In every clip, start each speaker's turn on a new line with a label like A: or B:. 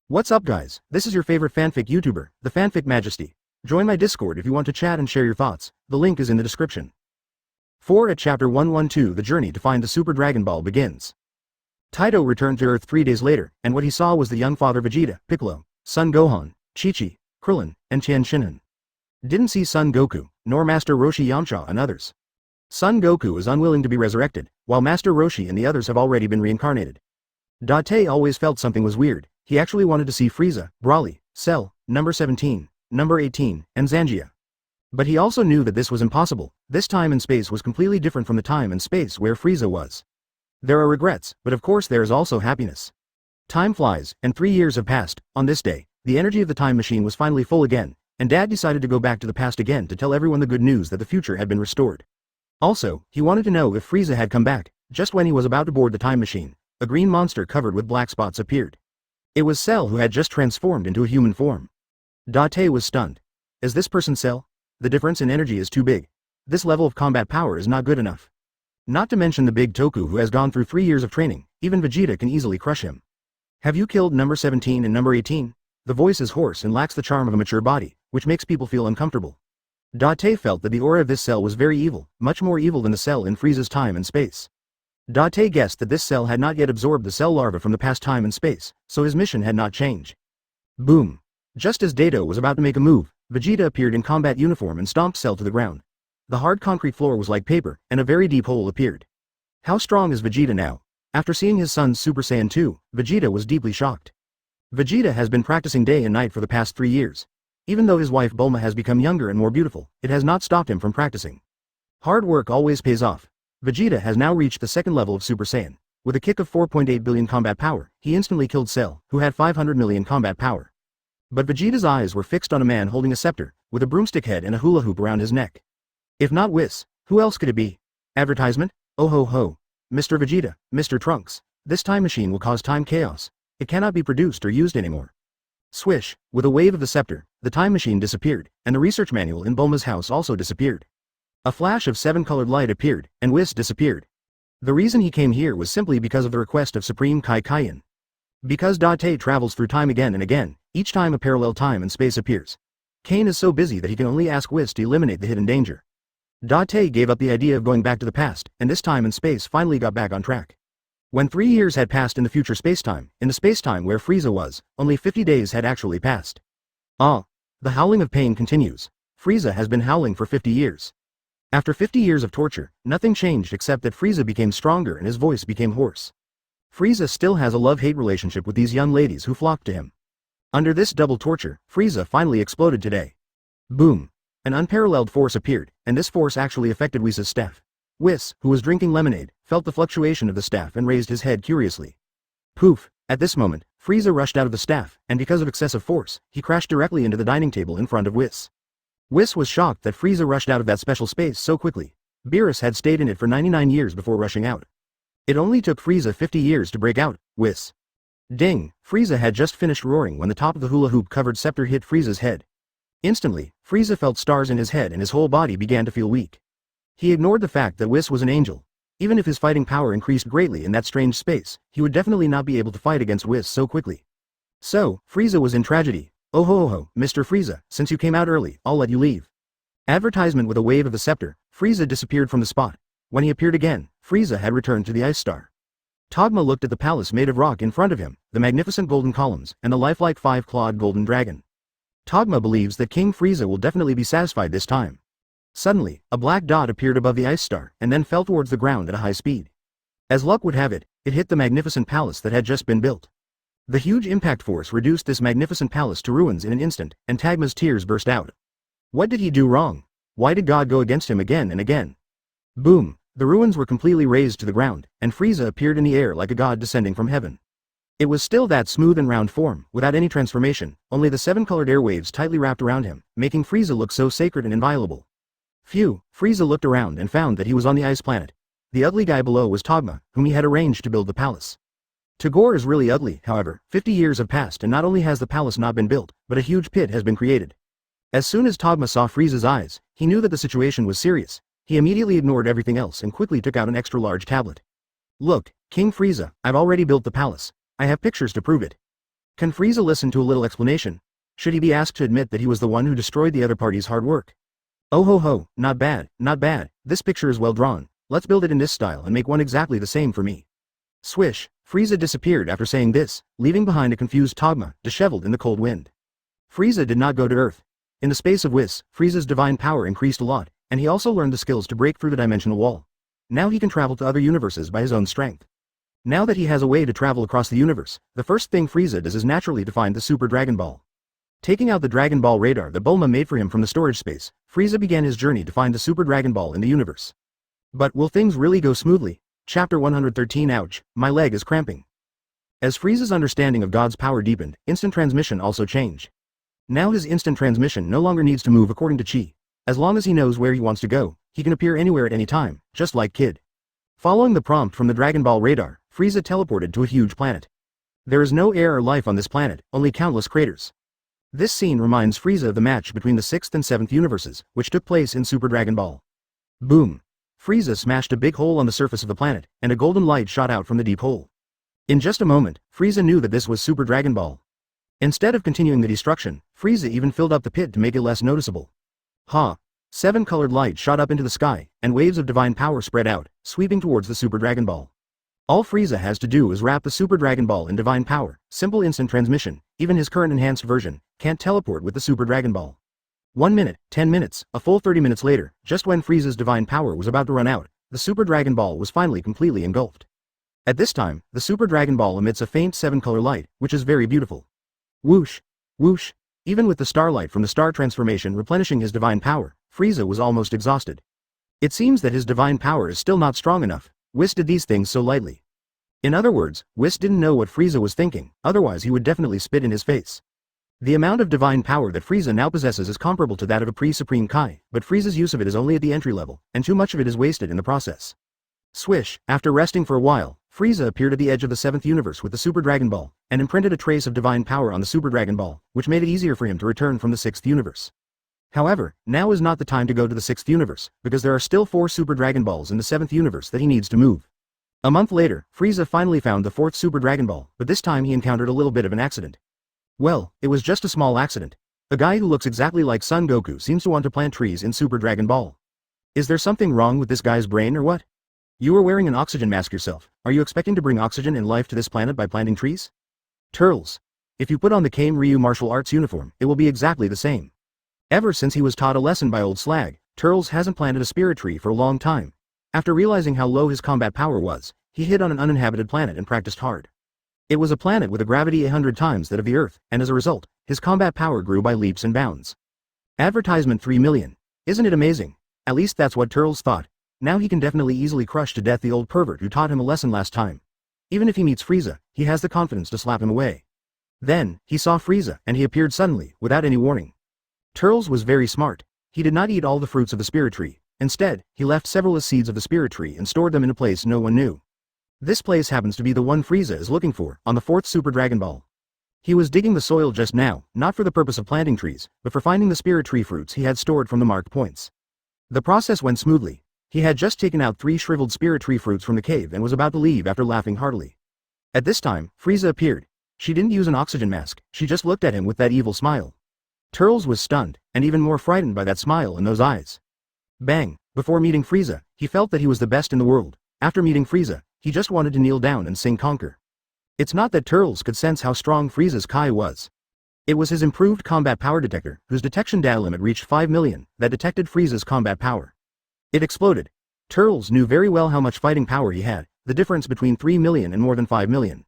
A: What's up guys, this is your favorite fanfic YouTuber, the Fanfic Majesty. Join my Discord if you want to chat and share your thoughts, the link is in the description. 4 at chapter 112 The journey to find the Super Dragon Ball begins. Taito returned to Earth 3 days later, and what he saw was the young father Vegeta, Piccolo, son Gohan, Chi-Chi, Krillin, and Shenron. Didn't see son Goku, nor Master Roshi Yamcha and others. Son Goku is unwilling to be resurrected, while Master Roshi and the others have already been reincarnated. Date always felt something was weird. He actually wanted to see Frieza, Broly, Cell, number 17, number 18, and Zangia. But he also knew that this was impossible. This time and space was completely different from the time and space where Frieza was. There are regrets, but of course there is also happiness. Time flies, and 3 years have passed. On this day, the energy of the time machine was finally full again, and Dad decided to go back to the past again to tell everyone the good news that the future had been restored. Also, he wanted to know if Frieza had come back. Just when he was about to board the time machine, a green monster covered with black spots appeared. It was Cell who had just transformed into a human form. Date was stunned. Is this person Cell? The difference in energy is too big. This level of combat power is not good enough. Not to mention the big Toku who has gone through 3 years of training, even Vegeta can easily crush him. Have you killed number 17 and number 18? The voice is hoarse and lacks the charm of a mature body, which makes people feel uncomfortable. Date felt that the aura of this Cell was very evil, much more evil than the Cell in Frieza's time and space. Date guessed that this Cell had not yet absorbed the Cell larva from the past time and space, so his mission had not changed. Boom! Just as Dato was about to make a move, Vegeta appeared in combat uniform and stomped Cell to the ground. The hard concrete floor was like paper, and a very deep hole appeared. How strong is Vegeta now? After seeing his son's Super Saiyan 2, Vegeta was deeply shocked. Vegeta has been practicing day and night for the past 3 years. Even though his wife Bulma has become younger and more beautiful, it has not stopped him from practicing. Hard work always pays off. Vegeta has now reached the second level of Super Saiyan. With a kick of 4.8 billion combat power, he instantly killed Cell, who had 500 million combat power. But Vegeta's eyes were fixed on a man holding a scepter, with a broomstick head and a hula hoop around his neck. If not Whis, who else could it be? Advertisement? Oh ho ho. Mr. Vegeta, Mr. Trunks, this time machine will cause time chaos. It cannot be produced or used anymore. Swish, with a wave of the scepter, the time machine disappeared, and the research manual in Bulma's house also disappeared. A flash of 7-colored light appeared, and Whis disappeared. The reason he came here was simply because of the request of Supreme Kai Shin. Because Date travels through time again and again, each time a parallel time and space appears. Kane is so busy that he can only ask Whis to eliminate the hidden danger. Date gave up the idea of going back to the past, and this time and space finally got back on track. When 3 years had passed in the future spacetime, in the spacetime where Frieza was, only 50 days had actually passed. Ah! The howling of pain continues. Frieza has been howling for 50 years. After 50 years of torture, nothing changed except that Frieza became stronger and his voice became hoarse. Frieza still has a love-hate relationship with these young ladies who flocked to him. Under this double torture, Frieza finally exploded today. Boom! An unparalleled force appeared, and this force actually affected Whis' staff. Whis, who was drinking lemonade, felt the fluctuation of the staff and raised his head curiously. Poof! At this moment, Frieza rushed out of the staff, and because of excessive force, he crashed directly into the dining table in front of Whis. Whis was shocked that Frieza rushed out of that special space so quickly. Beerus had stayed in it for 99 years before rushing out. It only took Frieza 50 years to break out. Whis. Ding! Frieza had just finished roaring when the top of the hula hoop covered scepter hit Frieza's head. Instantly, Frieza felt stars in his head and his whole body began to feel weak. He ignored the fact that Whis was an angel. Even if his fighting power increased greatly in that strange space, he would definitely not be able to fight against Whis so quickly. So, Frieza was in tragedy. Oh ho ho, Mr. Frieza, since you came out early, I'll let you leave. Advertisement. With a wave of the scepter, Frieza disappeared from the spot. When he appeared again, Frieza had returned to the Ice Star. Togma looked at the palace made of rock in front of him, the magnificent golden columns, and the lifelike 5-clawed golden dragon. Togma believes that King Frieza will definitely be satisfied this time. Suddenly, a black dot appeared above the Ice Star, and then fell towards the ground at a high speed. As luck would have it, it hit the magnificent palace that had just been built. The huge impact force reduced this magnificent palace to ruins in an instant, and Tagma's tears burst out. What did he do wrong? Why did God go against him again and again? Boom! The ruins were completely razed to the ground, and Frieza appeared in the air like a god descending from heaven. It was still that smooth and round form, without any transformation, only the 7-colored airwaves tightly wrapped around him, making Frieza look so sacred and inviolable. Phew! Frieza looked around and found that he was on the ice planet. The ugly guy below was Togma, whom he had arranged to build the palace. Tagore is really ugly, however. 50 years have passed and not only has the palace not been built, but a huge pit has been created. As soon as Togma saw Frieza's eyes, he knew that the situation was serious. He immediately ignored everything else and quickly took out an extra-large tablet. Look, King Frieza, I've already built the palace. I have pictures to prove it. Can Frieza listen to a little explanation? Should he be asked to admit that he was the one who destroyed the other party's hard work? Oh ho ho, not bad, not bad, this picture is well drawn. Let's build it in this style and make one exactly the same for me. Swish, Frieza disappeared after saying this, leaving behind a confused Togma, disheveled in the cold wind. Frieza did not go to Earth. In the space of Whis, Frieza's divine power increased a lot, and he also learned the skills to break through the dimensional wall. Now he can travel to other universes by his own strength. Now that he has a way to travel across the universe, the first thing Frieza does is naturally to find the Super Dragon Ball. Taking out the Dragon Ball radar that Bulma made for him from the storage space, Frieza began his journey to find the Super Dragon Ball in the universe. But will things really go smoothly? Chapter 113. Ouch, my leg is cramping. As Frieza's understanding of God's power deepened, instant transmission also changed. Now his instant transmission no longer needs to move according to Chi. As long as he knows where he wants to go, he can appear anywhere at any time, just like Kid. Following the prompt from the Dragon Ball radar, Frieza teleported to a huge planet. There is no air or life on this planet, only countless craters. This scene reminds Frieza of the match between the 6th and 7th universes, which took place in Super Dragon Ball. Boom! Frieza smashed a big hole on the surface of the planet, and a golden light shot out from the deep hole. In just a moment, Frieza knew that this was Super Dragon Ball. Instead of continuing the destruction, Frieza even filled up the pit to make it less noticeable. Ha! 7 colored lights shot up into the sky, and waves of divine power spread out, sweeping towards the Super Dragon Ball. All Frieza has to do is wrap the Super Dragon Ball in divine power, simple instant transmission. Even his current enhanced version can't teleport with the Super Dragon Ball. 1 minute, 10 minutes, a full 30 minutes later, just when Frieza's divine power was about to run out, the Super Dragon Ball was finally completely engulfed. At this time, the Super Dragon Ball emits a faint 7-color light, which is very beautiful. Whoosh! Whoosh! Even with the starlight from the star transformation replenishing his divine power, Frieza was almost exhausted. It seems that his divine power is still not strong enough. Whis did these things so lightly. In other words, Whis didn't know what Frieza was thinking, otherwise he would definitely spit in his face. The amount of divine power that Frieza now possesses is comparable to that of a pre-Supreme Kai, but Frieza's use of it is only at the entry level, and too much of it is wasted in the process. Swish, after resting for a while, Frieza appeared at the edge of the 7th universe with the Super Dragon Ball, and imprinted a trace of divine power on the Super Dragon Ball, which made it easier for him to return from the 6th universe. However, now is not the time to go to the 6th universe, because there are still 4 Super Dragon Balls in the 7th universe that he needs to move. A month later, Frieza finally found the 4th Super Dragon Ball, but this time he encountered a little bit of an accident. Well, it was just a small accident. A guy who looks exactly like Son Goku seems to want to plant trees in Super Dragon Ball. Is there something wrong with this guy's brain or what? You are wearing an oxygen mask yourself. Are you expecting to bring oxygen and life to this planet by planting trees? Turtles. If you put on the Kame Ryu martial arts uniform, it will be exactly the same. Ever since he was taught a lesson by old Slag, Turtles hasn't planted a spirit tree for a long time. After realizing how low his combat power was, he hid on an uninhabited planet and practiced hard. It was a planet with a gravity 100 times that of the Earth, and as a result, his combat power grew by leaps and bounds. Advertisement 3 million. Isn't it amazing? At least that's what Turtles thought. Now he can definitely easily crush to death the old pervert who taught him a lesson last time. Even if he meets Frieza, he has the confidence to slap him away. Then, he saw Frieza, and he appeared suddenly, without any warning. Turtles was very smart. He did not eat all the fruits of the spirit tree. Instead, he left several seeds of the spirit tree and stored them in a place no one knew. This place happens to be the one Frieza is looking for, on the 4th Super Dragon Ball. He was digging the soil just now, not for the purpose of planting trees, but for finding the spirit tree fruits he had stored from the marked points. The process went smoothly. He had just taken out 3 shriveled spirit tree fruits from the cave and was about to leave after laughing heartily. At this time, Frieza appeared. She didn't use an oxygen mask, she just looked at him with that evil smile. Turtles was stunned, and even more frightened by that smile and those eyes. Bang! Before meeting Frieza, he felt that he was the best in the world. After meeting Frieza, he just wanted to kneel down and sing Conquer. It's not that Turtles could sense how strong Frieza's Kai was. It was his improved combat power detector, whose detection data limit reached 5 million, that detected Frieza's combat power. It exploded. Turtles knew very well how much fighting power he had, the difference between 3 million and more than 5 million.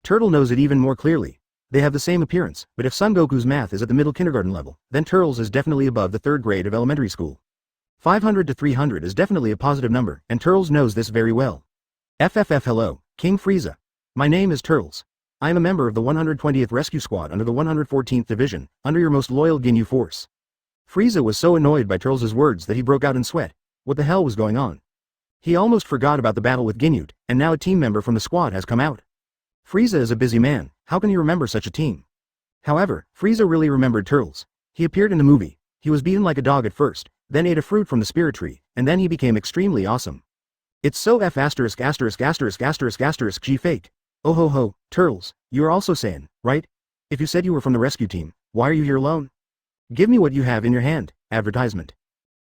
A: Turtle knows it even more clearly. They have the same appearance, but if Son Goku's math is at the middle kindergarten level, then Turtles is definitely above the 3rd grade of elementary school. 500 to 300 is definitely a positive number, and Turtles knows this very well. FFF hello, King Frieza. My name is Turtles. I am a member of the 120th Rescue Squad under the 114th Division, under your most loyal Ginyu Force. Frieza was so annoyed by Turtles' words that he broke out in sweat. What the hell was going on? He almost forgot about the battle with Ginyu, and now a team member from the squad has come out. Frieza is a busy man, how can he remember such a team? However, Frieza really remembered Turtles. He appeared in the movie. He was beaten like a dog at first, then ate a fruit from the spirit tree, and then he became extremely awesome. It's so F*** G fake. Oh ho ho, Turtles, you are also Saiyan, right? If you said you were from the rescue team, why are you here alone? Give me what you have in your hand. Advertisement.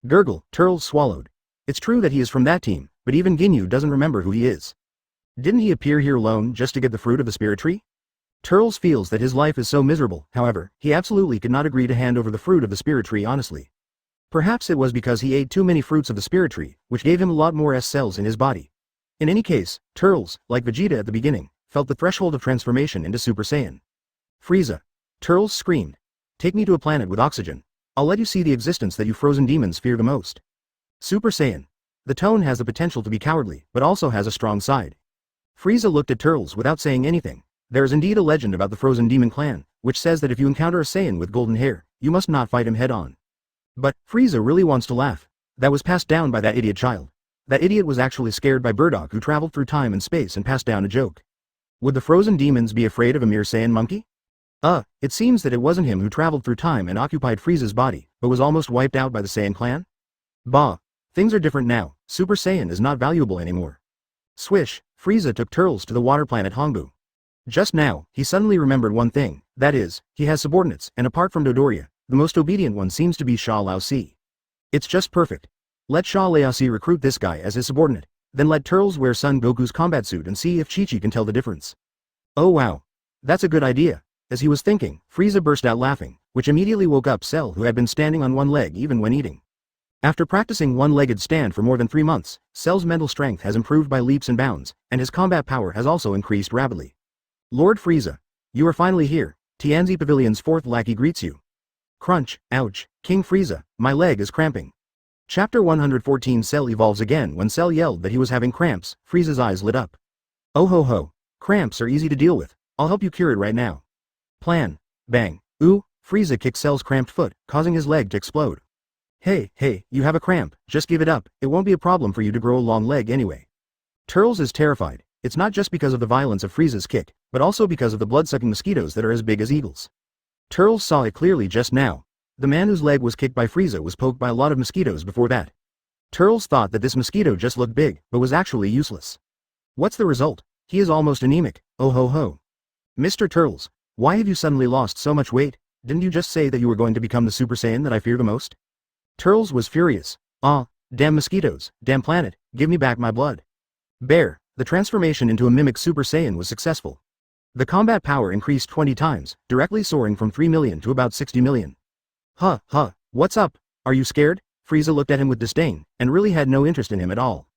A: Gurgle, Turles swallowed. It's true that he is from that team, but even Ginyu doesn't remember who he is. Didn't he appear here alone just to get the fruit of the spirit tree? Turles feels that his life is so miserable, however, he absolutely could not agree to hand over the fruit of the spirit tree honestly. Perhaps it was because he ate too many fruits of the spirit tree, which gave him a lot more S cells in his body. In any case, Turles, like Vegeta at the beginning, felt the threshold of transformation into Super Saiyan. Frieza. Turles screamed. Take me to a planet with oxygen. I'll let you see the existence that you frozen demons fear the most. Super Saiyan. The tone has the potential to be cowardly, but also has a strong side. Frieza looked at Turles without saying anything. There is indeed a legend about the frozen demon clan, which says that if you encounter a Saiyan with golden hair, you must not fight him head-on. But, Frieza really wants to laugh. That was passed down by that idiot child. That idiot was actually scared by Burdock who traveled through time and space and passed down a joke. Would the frozen demons be afraid of a mere Saiyan monkey? It seems that it wasn't him who traveled through time and occupied Frieza's body, but was almost wiped out by the Saiyan clan? Bah. Things are different now, Super Saiyan is not valuable anymore. Swish, Frieza took Turles to the water planet Hongbu. Just now, he suddenly remembered one thing, that is, he has subordinates, and apart from Dodoria, the most obedient one seems to be Sha Lao Si. It's just perfect. Let Sha Lao Si recruit this guy as his subordinate, then let Turles wear Son Goku's combat suit and see if Chi-Chi can tell the difference. Oh wow. That's a good idea. As he was thinking, Frieza burst out laughing, which immediately woke up Cell who had been standing on one leg even when eating. After practicing one-legged stand for more than 3 months, Cell's mental strength has improved by leaps and bounds, and his combat power has also increased rapidly. Lord Frieza. You are finally here. Tianzi Pavilion's 4th lackey greets you. Crunch, ouch, King Frieza, my leg is cramping. Chapter 114 Cell evolves again when Cell yelled that he was having cramps, Frieza's eyes lit up. Oh ho ho. Cramps are easy to deal with, I'll help you cure it right now. Plan. Bang. Ooh, Frieza kicked Cell's cramped foot, causing his leg to explode. Hey, you have a cramp, just give it up, it won't be a problem for you to grow a long leg anyway. Turles is terrified, it's not just because of the violence of Frieza's kick, but also because of the blood-sucking mosquitoes that are as big as eagles. Turles saw it clearly just now. The man whose leg was kicked by Frieza was poked by a lot of mosquitoes before that. Turles thought that this mosquito just looked big, but was actually useless. What's the result? He is almost anemic, oh ho ho. Mr. Turles, why have you suddenly lost so much weight? Didn't you just say that you were going to become the Super Saiyan that I fear the most? Turles was furious. Damn mosquitoes, damn planet, give me back my blood. Bear, the transformation into a mimic Super Saiyan was successful. The combat power increased 20 times, directly soaring from 3 million to about 60 million. What's up? Are you scared? Frieza looked at him with disdain, and really had no interest in him at all.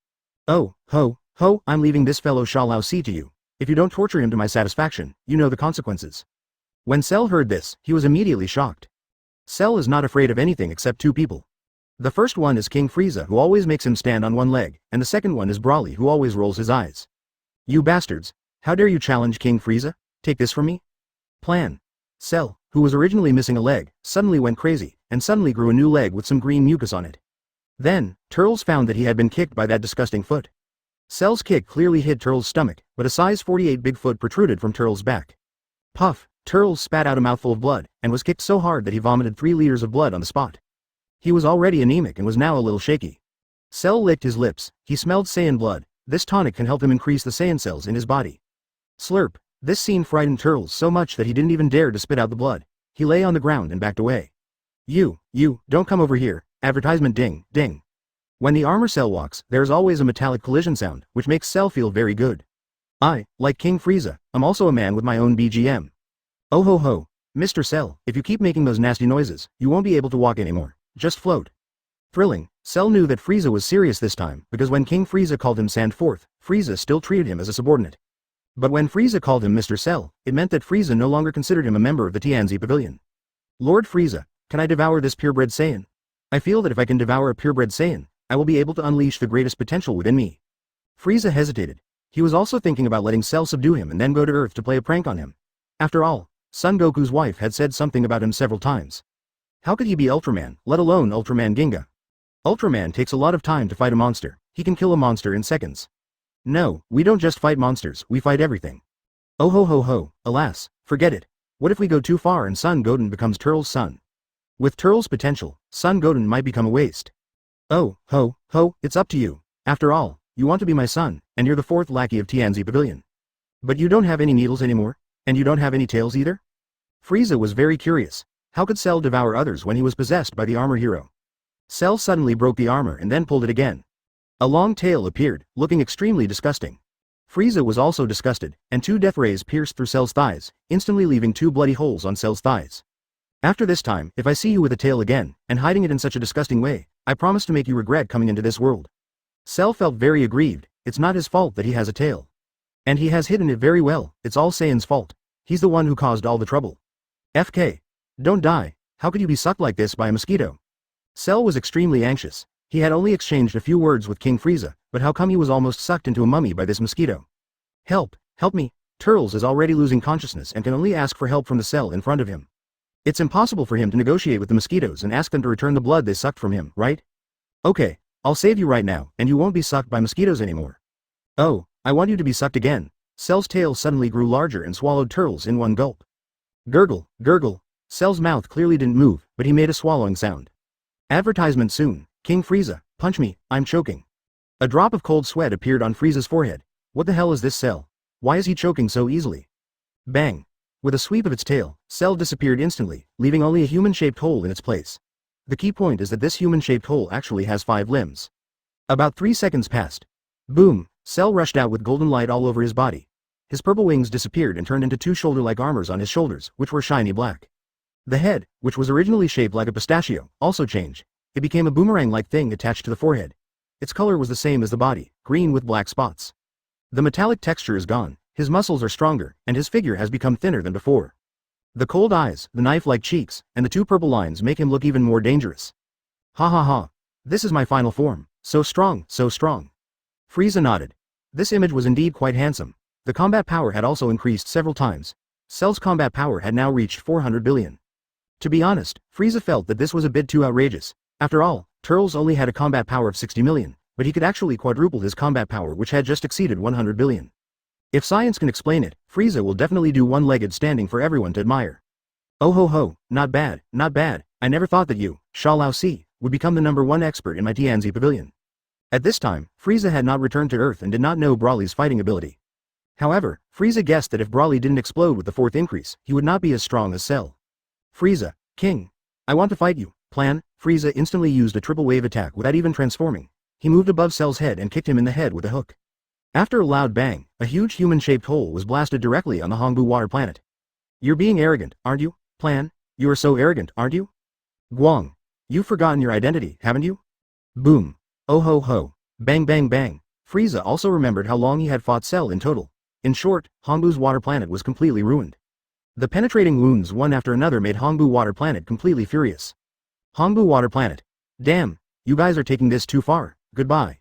A: Oh, ho, I'm leaving this fellow Sha Lao Si to you. If you don't torture him to my satisfaction, you know the consequences. When Cell heard this, he was immediately shocked. Cell is not afraid of anything except 2 people. The first one is King Frieza who always makes him stand on one leg, and the second one is Brawly who always rolls his eyes. You bastards, how dare you challenge King Frieza? Take this from me? Plan. Cell, who was originally missing a leg, suddenly went crazy, and suddenly grew a new leg with some green mucus on it. Then, Turles found that he had been kicked by that disgusting foot. Cell's kick clearly hit Turles' stomach, but a size 48 big foot protruded from Turles' back. Puff, Turles spat out a mouthful of blood, and was kicked so hard that he vomited 3 liters of blood on the spot. He was already anemic and was now a little shaky. Cell licked his lips, he smelled Saiyan blood, this tonic can help him increase the Saiyan cells in his body. Slurp, this scene frightened Turles so much that he didn't even dare to spit out the blood. He lay on the ground and backed away. You, don't come over here, advertisement ding, ding. When the armor Cell walks, there is always a metallic collision sound, which makes Cell feel very good. I, like King Frieza, I'm also a man with my own BGM. Oh ho ho, Mr. Cell, if you keep making those nasty noises, you won't be able to walk anymore. Just float. Thrilling, Cell knew that Frieza was serious this time because when King Frieza called him Sand Fourth, Frieza still treated him as a subordinate. But when Frieza called him Mr. Cell, it meant that Frieza no longer considered him a member of the Tianzi Pavilion. Lord Frieza, can I devour this purebred Saiyan? I feel that if I can devour a purebred Saiyan, I will be able to unleash the greatest potential within me. Frieza hesitated. He was also thinking about letting Cell subdue him and then go to Earth to play a prank on him. After all, Son Goku's wife had said something about him several times. How could he be Ultraman, let alone Ultraman Ginga? Ultraman takes a lot of time to fight a monster, he can kill a monster in seconds. No, we don't just fight monsters, we fight everything. Oh ho ho ho, alas, forget it. What if we go too far and Son Goten becomes Turles' son? With Turles' potential, Son Goten might become a waste. Oh, ho, it's up to you. After all, you want to be my son, and you're the 4th lackey of Tianzi Pavilion. But you don't have any needles anymore? And you don't have any tails either? Frieza was very curious. How could Cell devour others when he was possessed by the armor hero? Cell suddenly broke the armor and then pulled it again. A long tail appeared, looking extremely disgusting. Frieza was also disgusted, and 2 death rays pierced through Cell's thighs, instantly leaving 2 bloody holes on Cell's thighs. After this time, if I see you with a tail again, and hiding it in such a disgusting way, I promise to make you regret coming into this world. Cell felt very aggrieved. It's not his fault that he has a tail. And he has hidden it very well. It's all Saiyan's fault. He's the one who caused all the trouble. FK. Don't die. How could you be sucked like this by a mosquito? Cell was extremely anxious. He had only exchanged a few words with King Frieza, but how come he was almost sucked into a mummy by this mosquito? Help, help me. Turles is already losing consciousness and can only ask for help from the Cell in front of him. It's impossible for him to negotiate with the mosquitoes and ask them to return the blood they sucked from him, right? Okay, I'll save you right now, and you won't be sucked by mosquitoes anymore. Oh, I want you to be sucked again. Cell's tail suddenly grew larger and swallowed Turles in one gulp. Gurgle, gurgle. Cell's mouth clearly didn't move, but he made a swallowing sound. Advertisement soon. King Frieza, punch me, I'm choking. A drop of cold sweat appeared on Frieza's forehead. What the hell is this Cell? Why is he choking so easily? Bang. With a sweep of its tail, Cell disappeared instantly, leaving only a human-shaped hole in its place. The key point is that this human-shaped hole actually has 5 limbs. About 3 seconds passed. Boom, Cell rushed out with golden light all over his body. His purple wings disappeared and turned into 2 shoulder-like armors on his shoulders, which were shiny black. The head, which was originally shaped like a pistachio, also changed. It became a boomerang-like thing attached to the forehead. Its color was the same as the body, green with black spots. The metallic texture is gone. His muscles are stronger, and his figure has become thinner than before. The cold eyes, the knife-like cheeks, and the 2 purple lines make him look even more dangerous. Ha ha ha. This is my final form. So strong, so strong. Frieza nodded. This image was indeed quite handsome. The combat power had also increased several times. Cell's combat power had now reached 400 billion. To be honest, Frieza felt that this was a bit too outrageous. After all, Turles only had a combat power of 60 million, but he could actually quadruple his combat power, which had just exceeded 100 billion. If science can explain it, Frieza will definitely do one-legged standing for everyone to admire. Oh ho ho, not bad, not bad. I never thought that you, Sha Lao Si, would become the #1 expert in my Tianzi pavilion. At this time, Frieza had not returned to Earth and did not know Broly's fighting ability. However, Frieza guessed that if Broly didn't explode with the 4th increase, he would not be as strong as Cell. Frieza, King. I want to fight you. Plan. Frieza instantly used a triple wave attack without even transforming. He moved above Cell's head and kicked him in the head with a hook. After a loud bang, a huge human-shaped hole was blasted directly on the Hongbu water planet. You're being arrogant, aren't you? Plan. You are so arrogant, aren't you? Guang. You've forgotten your identity, haven't you? Boom. Oh ho ho. Bang bang bang. Frieza also remembered how long he had fought Cell in total. In short, Hongbu's water planet was completely ruined. The penetrating wounds one after another made Hongbu water planet completely furious. Hongbu water planet. Damn, you guys are taking this too far. Goodbye.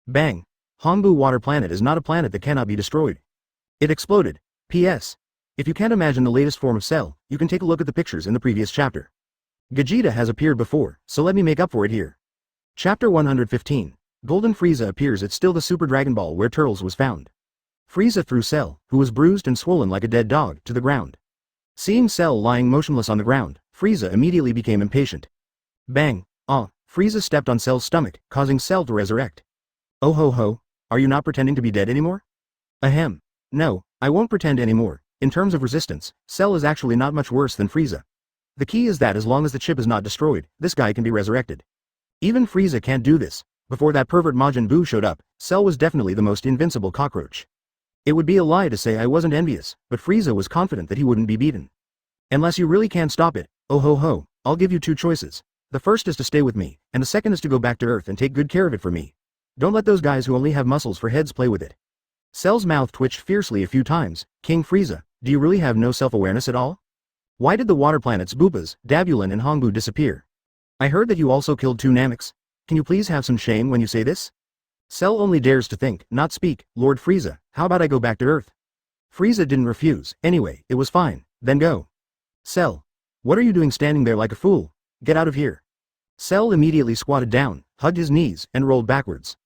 A: Bang. Hongbu water planet is not a planet that cannot be destroyed. It exploded. P.S. If you can't imagine the latest form of Cell, you can take a look at the pictures in the previous chapter. Vegeta has appeared before, so let me make up for it here. Chapter 115. Golden Frieza appears at still the Super Dragon Ball where Turles was found. Frieza threw Cell, who was bruised and swollen like a dead dog, to the ground. Seeing Cell lying motionless on the ground, Frieza immediately became impatient. Bang. Frieza stepped on Cell's stomach, causing Cell to resurrect. Oh ho ho. Are you not pretending to be dead anymore? Ahem. No, I won't pretend anymore. In terms of resistance, Cell is actually not much worse than Frieza. The key is that as long as the chip is not destroyed, this guy can be resurrected. Even Frieza can't do this. Before that pervert Majin Buu showed up, Cell was definitely the most invincible cockroach. It would be a lie to say I wasn't envious, but Frieza was confident that he wouldn't be beaten. Unless you really can't stop it, oh ho ho, I'll give you 2 choices. The first is to stay with me, and the second is to go back to Earth and take good care of it for me. Don't let those guys who only have muscles for heads play with it. Cell's mouth twitched fiercely a few times. King Frieza, do you really have no self-awareness at all? Why did the water planets Boopas, Dabulan and Hongbu disappear? I heard that you also killed 2 Nameks. Can you please have some shame when you say this? Cell only dares to think, not speak. Lord Frieza, how about I go back to Earth? Frieza didn't refuse. Anyway, it was fine. Then go. Cell. What are you doing standing there like a fool? Get out of here. Cell immediately squatted down, hugged his knees, and rolled backwards.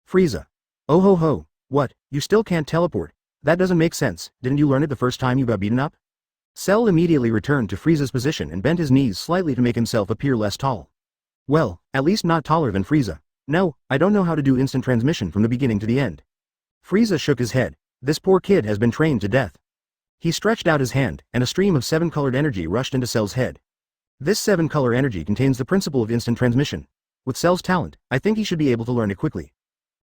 A: Frieza. Oh ho ho. What, you still can't teleport? That doesn't make sense. Didn't you learn it the first time you got beaten up? Cell immediately returned to Frieza's position and bent his knees slightly to make himself appear less tall. Well, at least not taller than Frieza. No, I don't know how to do instant transmission from the beginning to the end. Frieza shook his head. This poor kid has been trained to death. He stretched out his hand, and a stream of 7-colored energy rushed into Cell's head. This 7-color energy contains the principle of instant transmission. With Cell's talent, I think he should be able to learn it quickly.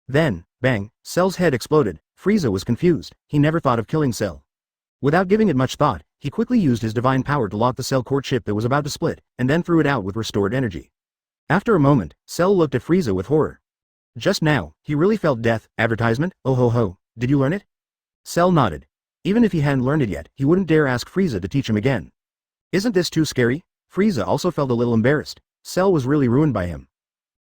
A: Then, bang, Cell's head exploded. Frieza was confused. He never thought of killing Cell. Without giving it much thought, he quickly used his divine power to lock the Cell core chip that was about to split, and then threw it out with restored energy. After a moment, Cell looked at Frieza with horror. Just now, he really felt death. Advertisement? Oh ho ho, did you learn it? Cell nodded. Even if he hadn't learned it yet, he wouldn't dare ask Frieza to teach him again. Isn't this too scary? Frieza also felt a little embarrassed. Cell was really ruined by him.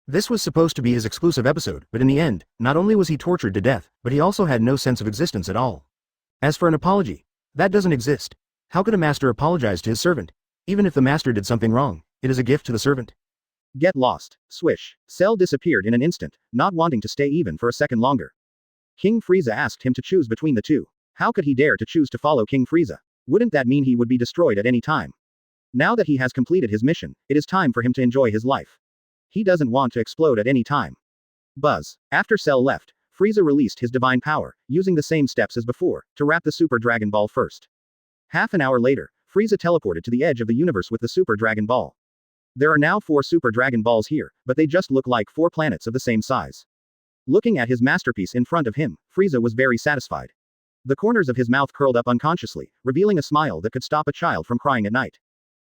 A: This was supposed to be his exclusive episode, but in the end, not only was he tortured to death, but he also had no sense of existence at all. As for an apology, that doesn't exist. How could a master apologize to his servant? Even if the master did something wrong, it is a gift to the servant. Get lost. Swish. Cell disappeared in an instant, not wanting to stay even for a second longer. King Frieza asked him to choose between the two. How could he dare to choose to follow King Frieza? Wouldn't that mean he would be destroyed at any time? Now that he has completed his mission, it is time for him to enjoy his life. He doesn't want to explode at any time. Buzz. After Cell left, Frieza released his divine power, using the same steps as before, to wrap the Super Dragon Ball first. Half an hour later, Frieza teleported to the edge of the universe with the Super Dragon Ball. There are now 4 Super Dragon Balls here, but they just look like 4 planets of the same size. Looking at his masterpiece in front of him, Frieza was very satisfied. The corners of his mouth curled up unconsciously, revealing a smile that could stop a child from crying at night.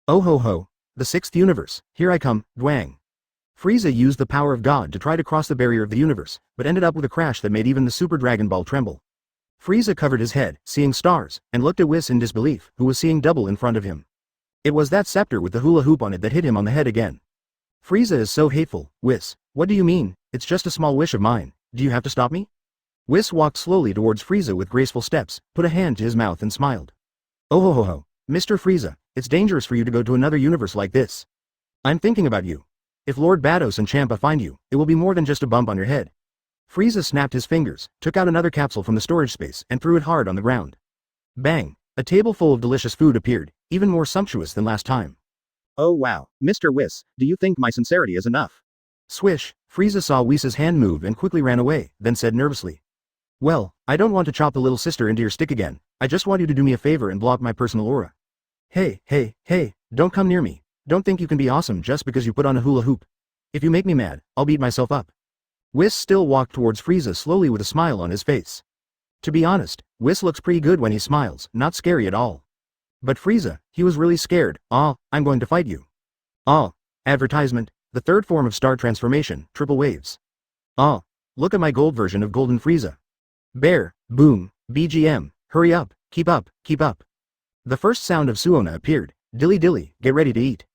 A: Oh ho ho. The 6th universe, here I come, Dwang. Frieza used the power of God to try to cross the barrier of the universe, but ended up with a crash that made even the Super Dragon Ball tremble. Frieza covered his head, seeing stars, and looked at Whis in disbelief, who was seeing double in front of him. It was that scepter with the hula hoop on it that hit him on the head again. Frieza is so hateful. Whis, what do you mean? It's just a small wish of mine. Do you have to stop me? Whis walked slowly towards Frieza with graceful steps, put a hand to his mouth and smiled. Oh ho ho ho. Mr. Frieza, it's dangerous for you to go to another universe like this. I'm thinking about you. If Lord Vados and Champa find you, it will be more than just a bump on your head. Frieza snapped his fingers, took out another capsule from the storage space, and threw it hard on the ground. Bang! A table full of delicious food appeared, even more sumptuous than last time. Oh wow, Mr. Whis, do you think my sincerity is enough? Swish, Frieza saw Whis' hand move and quickly ran away, then said nervously. Well, I don't want to chop the little sister into your stick again, I just want you to do me a favor and block my personal aura. Hey, don't come near me. Don't think you can be awesome just because you put on a hula hoop. If you make me mad, I'll beat myself up. Whis still walked towards Frieza slowly with a smile on his face. To be honest, Whis looks pretty good when he smiles, not scary at all. But Frieza, he was really scared. I'm going to fight you. Advertisement, the 3rd form of star transformation, triple waves. Look at my gold version of Golden Frieza. Bear, boom, BGM, hurry up, keep up, keep up. The first sound of Suona appeared. Dilly dilly, get ready to eat.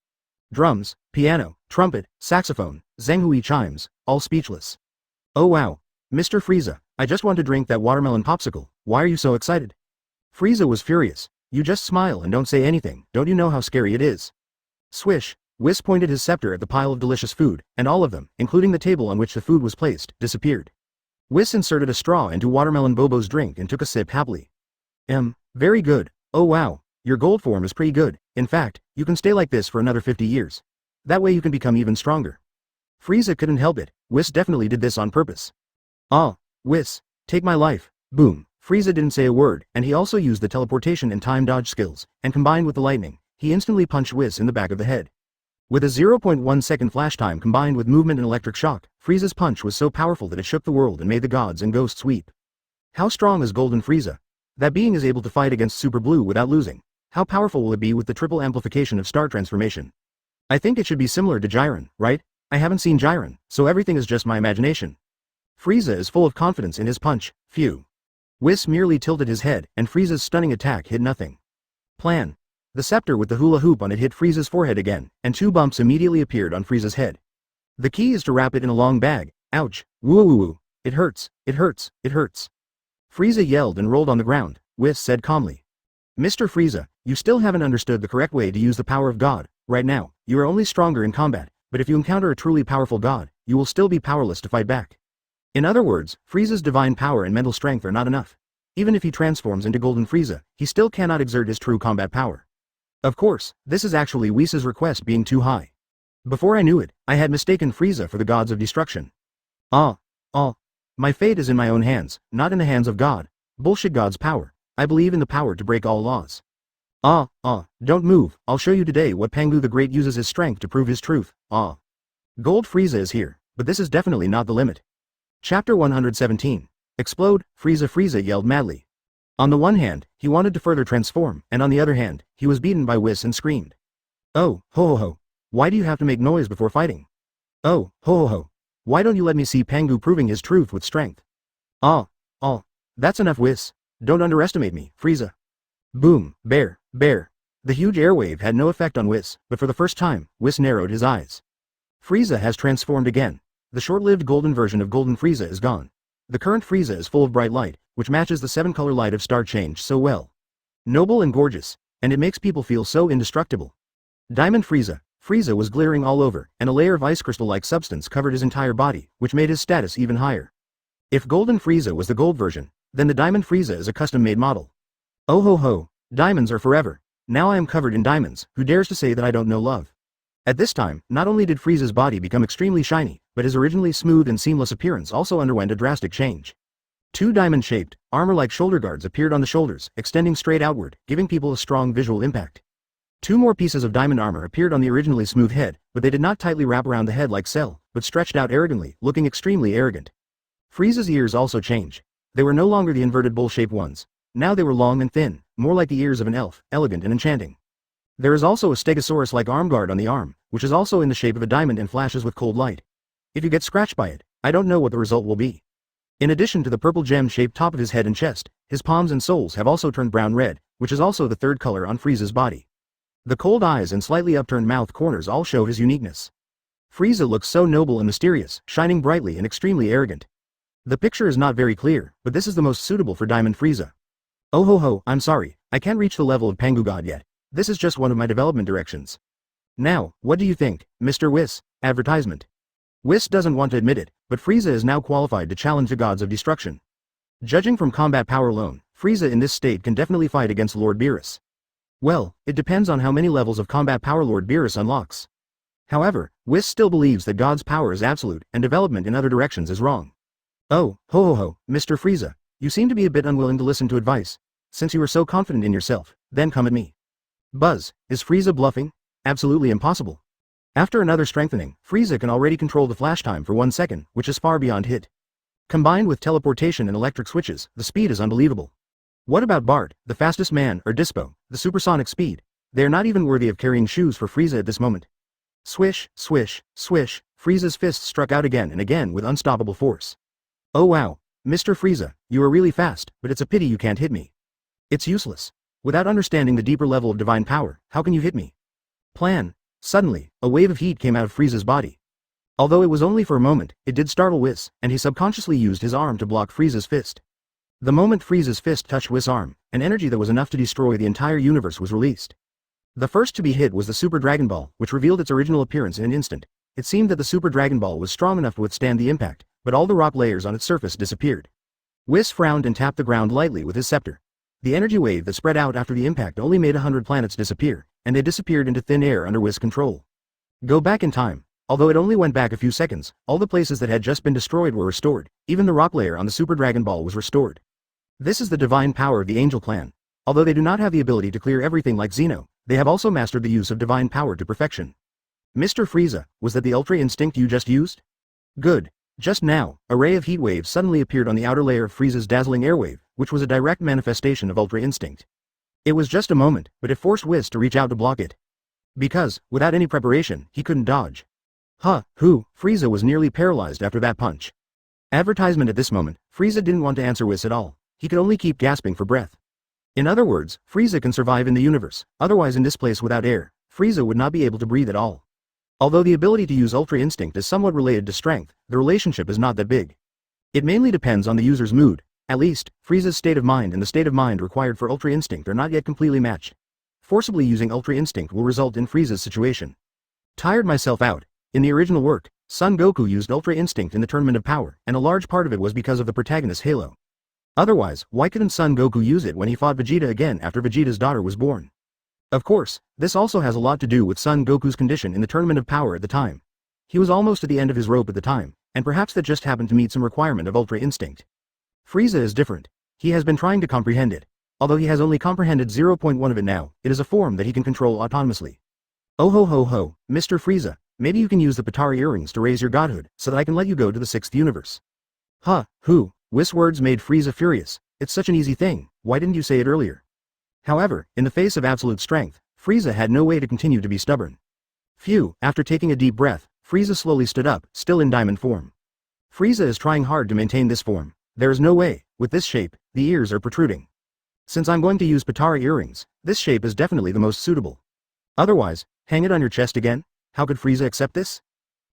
A: Drums, piano, trumpet, saxophone, zanghui chimes, all speechless. Oh wow. Mr. Frieza, I just want to drink that watermelon popsicle, why are you so excited? Frieza was furious. You just smile and don't say anything, don't you know how scary it is? Swish, Whis pointed his scepter at the pile of delicious food, and all of them, including the table on which the food was placed, disappeared. Whis inserted a straw into Watermelon Bobo's drink and took a sip happily. Very good. Oh wow, your gold form is pretty good. In fact, you can stay like this for another 50 years. That way you can become even stronger. Frieza couldn't help it. Whis definitely did this on purpose. Whis, take my life. Boom. Frieza didn't say a word, and he also used the teleportation and time dodge skills, and combined with the lightning, he instantly punched Whis in the back of the head. With a 0.1 second flash time combined with movement and electric shock, Frieza's punch was so powerful that it shook the world and made the gods and ghosts weep. How strong is Golden Frieza? That being is able to fight against Super Blue without losing. How powerful will it be with the triple amplification of star transformation? I think it should be similar to Jiren, right? I haven't seen Jiren, so everything is just my imagination. Frieza is full of confidence in his punch. Phew. Whis merely tilted his head, and Frieza's stunning attack hit nothing. Plan. The scepter with the hula hoop on it hit Frieza's forehead again, and 2 bumps immediately appeared on Frieza's head. The key is to wrap it in a long bag. Ouch. Woo woo woo. It hurts, it hurts, it hurts. Frieza yelled and rolled on the ground. Whis said calmly. Mr. Frieza, you still haven't understood the correct way to use the power of God. Right now, you are only stronger in combat, but if you encounter a truly powerful God, you will still be powerless to fight back. In other words, Frieza's divine power and mental strength are not enough. Even if he transforms into Golden Frieza, he still cannot exert his true combat power. Of course, this is actually Whis' request being too high. Before I knew it, I had mistaken Frieza for the gods of destruction. My fate is in my own hands, not in the hands of God. Bullshit God's power. I believe in the power to break all laws. Don't move, I'll show you today what Pangu the Great uses his strength to prove his truth. Gold Frieza is here, but this is definitely not the limit. Chapter 117. Explode, Frieza yelled madly. On the one hand, he wanted to further transform, and on the other hand, he was beaten by Whis and screamed. Oh, ho. Why do you have to make noise before fighting? Oh, ho. Why don't you let me see Pangu proving his truth with strength? That's enough, Whis. Don't underestimate me, Frieza. Boom, bear. The huge airwave had no effect on Whis, but for the first time, Whis narrowed his eyes. Frieza has transformed again. The short-lived golden version of Golden Frieza is gone. The current Frieza is full of bright light, which matches the 7-color light of Star Change so well. Noble and gorgeous, and it makes people feel so indestructible. Diamond Frieza. Frieza was glittering all over, and a layer of ice crystal-like substance covered his entire body, which made his status even higher. If Golden Frieza was the gold version, then the Diamond Frieza is a custom-made model. Oh ho, diamonds are forever. Now I am covered in diamonds, who dares to say that I don't know love? At this time, not only did Frieza's body become extremely shiny, but his originally smooth and seamless appearance also underwent a drastic change. 2 diamond-shaped, armor-like shoulder guards appeared on the shoulders, extending straight outward, giving people a strong visual impact. 2 more pieces of diamond armor appeared on the originally smooth head, but they did not tightly wrap around the head like Cell, but stretched out arrogantly, looking extremely arrogant. Frieza's ears also changed. They were no longer the inverted bowl-shaped ones. Now they were long and thin, more like the ears of an elf, elegant and enchanting. There is also a Stegosaurus-like arm guard on the arm, which is also in the shape of a diamond and flashes with cold light. If you get scratched by it, I don't know what the result will be. In addition to the purple gem-shaped top of his head and chest, his palms and soles have also turned brown-red, which is also the 3rd color on Frieza's body. The cold eyes and slightly upturned mouth corners all show his uniqueness. Frieza looks so noble and mysterious, shining brightly and extremely arrogant. The picture is not very clear, but this is the most suitable for Diamond Frieza. Oh ho, I'm sorry, I can't reach the level of Pangu God yet. This is just one of my development directions. Now, what do you think, Mr. Whis? Advertisement. Whis doesn't want to admit it, but Frieza is now qualified to challenge the gods of destruction. Judging from combat power alone, Frieza in this state can definitely fight against Lord Beerus. Well, it depends on how many levels of combat power Lord Beerus unlocks. However, Whis still believes that God's power is absolute and development in other directions is wrong. Oh, ho, Mr. Frieza, you seem to be a bit unwilling to listen to advice. Since you are so confident in yourself, then come at me. Buzz, is Frieza bluffing? Absolutely impossible. After another strengthening, Frieza can already control the flash time for 1 second, which is far beyond hit. Combined with teleportation and electric switches, the speed is unbelievable. What about Bart, the fastest man, or Dispo, the supersonic speed? They are not even worthy of carrying shoes for Frieza at this moment. Swish, swish, swish, Frieza's fists struck out again and again with unstoppable force. Oh wow, Mr. Frieza, you are really fast, but it's a pity you can't hit me. It's useless. Without understanding the deeper level of divine power, how can you hit me? Plan. Suddenly, a wave of heat came out of Frieza's body. Although it was only for a moment, it did startle Whis, and he subconsciously used his arm to block Frieza's fist. The moment Frieza's fist touched Whis' arm, an energy that was enough to destroy the entire universe was released. The first to be hit was the Super Dragon Ball, which revealed its original appearance in an instant. It seemed that the Super Dragon Ball was strong enough to withstand the impact, but all the rock layers on its surface disappeared. Whis frowned and tapped the ground lightly with his scepter. The energy wave that spread out after the impact only made 100 planets disappear, and they disappeared into thin air under Whis' control. Go back in time. Although it only went back a few seconds, all the places that had just been destroyed were restored, even the rock layer on the Super Dragon Ball was restored. This is the divine power of the Angel Clan. Although they do not have the ability to clear everything like Zeno, they have also mastered the use of divine power to perfection. Mr. Frieza, was that the Ultra Instinct you just used? Good. Just now, a ray of heat wave suddenly appeared on the outer layer of Frieza's dazzling airwave, which was a direct manifestation of Ultra Instinct. It was just a moment, but it forced Whis to reach out to block it. Because, without any preparation, he couldn't dodge. Frieza was nearly paralyzed after that punch. Advertisement at this moment, Frieza didn't want to answer Whis at all. He could only keep gasping for breath. In other words, Frieza can survive in the universe, otherwise in this place without air, Frieza would not be able to breathe at all. Although the ability to use Ultra Instinct is somewhat related to strength, the relationship is not that big. It mainly depends on the user's mood. At least, Frieza's state of mind and the state of mind required for Ultra Instinct are not yet completely matched. Forcibly using Ultra Instinct will result in Frieza's situation. Tired myself out. In the original work, Son Goku used Ultra Instinct in the Tournament of Power, and a large part of it was because of the protagonist's halo. Otherwise, why couldn't Son Goku use it when he fought Vegeta again after Vegeta's daughter was born? Of course, this also has a lot to do with Son Goku's condition in the Tournament of Power at the time. He was almost at the end of his rope at the time, and perhaps that just happened to meet some requirement of Ultra Instinct. Frieza is different. He has been trying to comprehend it. Although he has only comprehended 0.1 of it now, it is a form that he can control autonomously. Oh ho ho ho, Mr. Frieza, maybe you can use the Potara earrings to raise your godhood, so that I can let you go to the 6th universe. Huh, who? Whis words made Frieza furious. It's such an easy thing, why didn't you say it earlier? However, in the face of absolute strength, Frieza had no way to continue to be stubborn. Phew, after taking a deep breath, Frieza slowly stood up, still in diamond form. Frieza is trying hard to maintain this form. There is no way, with this shape, the ears are protruding. Since I'm going to use Potara earrings, this shape is definitely the most suitable. Otherwise, hang it on your chest again? How could Frieza accept this?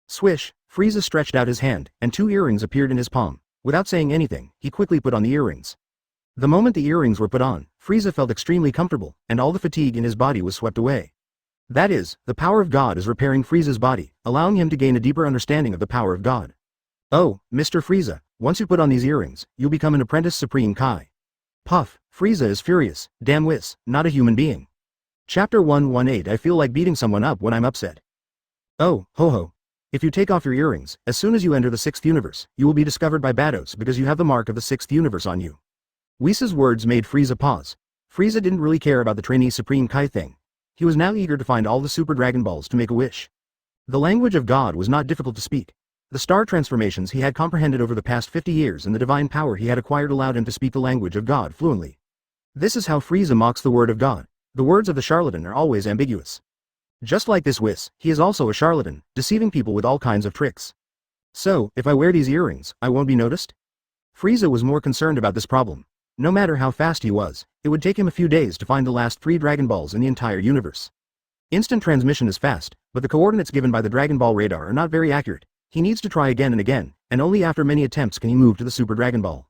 A: Swish, Frieza stretched out his hand, and 2 earrings appeared in his palm. Without saying anything, he quickly put on the earrings. The moment the earrings were put on, Frieza felt extremely comfortable, and all the fatigue in his body was swept away. That is, the power of God is repairing Frieza's body, allowing him to gain a deeper understanding of the power of God. Oh, Mr. Frieza, once you put on these earrings, you'll become an apprentice Supreme Kai. Puff, Frieza is furious, damn Whis, not a human being. Chapter 118 I feel like beating someone up when I'm upset. Oh, ho ho. If you take off your earrings, as soon as you enter the 6th universe, you will be discovered by Vados because you have the mark of the 6th universe on you. Whis' words made Frieza pause. Frieza didn't really care about the trainee Supreme Kai thing. He was now eager to find all the Super Dragon Balls to make a wish. The language of God was not difficult to speak. The star transformations he had comprehended over the past 50 years and the divine power he had acquired allowed him to speak the language of God fluently. This is how Frieza mocks the word of God. The words of the charlatan are always ambiguous. Just like this Whis, he is also a charlatan, deceiving people with all kinds of tricks. So, if I wear these earrings, I won't be noticed? Frieza was more concerned about this problem. No matter how fast he was, it would take him a few days to find the last 3 Dragon Balls in the entire universe. Instant transmission is fast, but the coordinates given by the Dragon Ball radar are not very accurate. He needs to try again and again, and only after many attempts can he move to the Super Dragon Ball.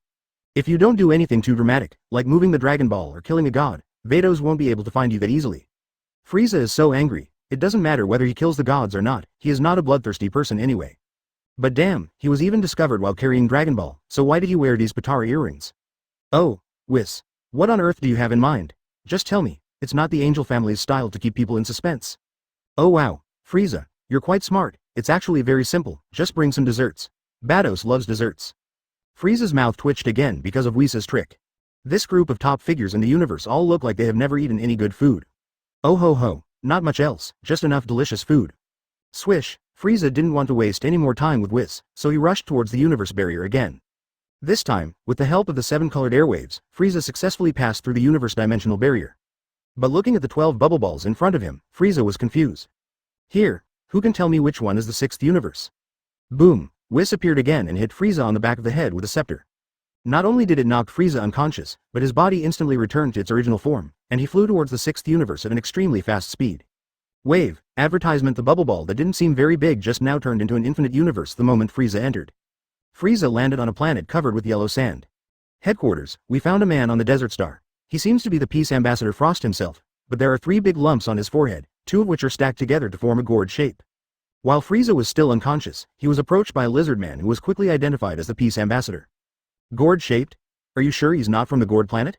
A: If you don't do anything too dramatic, like moving the Dragon Ball or killing a god, Vados won't be able to find you that easily. Frieza is so angry, it doesn't matter whether he kills the gods or not, he is not a bloodthirsty person anyway. But damn, he was even discovered while carrying Dragon Ball, so why did he wear these Potara earrings? Oh, Whis. What on earth do you have in mind? Just tell me, it's not the Angel family's style to keep people in suspense. Oh wow, Frieza, you're quite smart, it's actually very simple, just bring some desserts. Vados loves desserts. Frieza's mouth twitched again because of Whis' trick. This group of top figures in the universe all look like they have never eaten any good food. Oh ho ho, not much else, just enough delicious food. Swish, Frieza didn't want to waste any more time with Whis, so he rushed towards the universe barrier again. This time, with the help of the 7 colored airwaves, Frieza successfully passed through the universe dimensional barrier. But looking at the 12 bubble balls in front of him, Frieza was confused. Here, who can tell me which one is the 6th universe? Boom, Whis appeared again and hit Frieza on the back of the head with a scepter. Not only did it knock Frieza unconscious, but his body instantly returned to its original form, and he flew towards the 6th universe at an extremely fast speed. Wave, advertisement. The bubble ball that didn't seem very big just now turned into an infinite universe the moment Frieza entered. Frieza landed on a planet covered with yellow sand. Headquarters, we found a man on the desert star. He seems to be the Peace Ambassador Frost himself, but there are 3 big lumps on his forehead, 2 of which are stacked together to form a gourd shape. While Frieza was still unconscious, he was approached by a lizard man who was quickly identified as the Peace Ambassador. Gourd-shaped? Are you sure he's not from the gourd planet?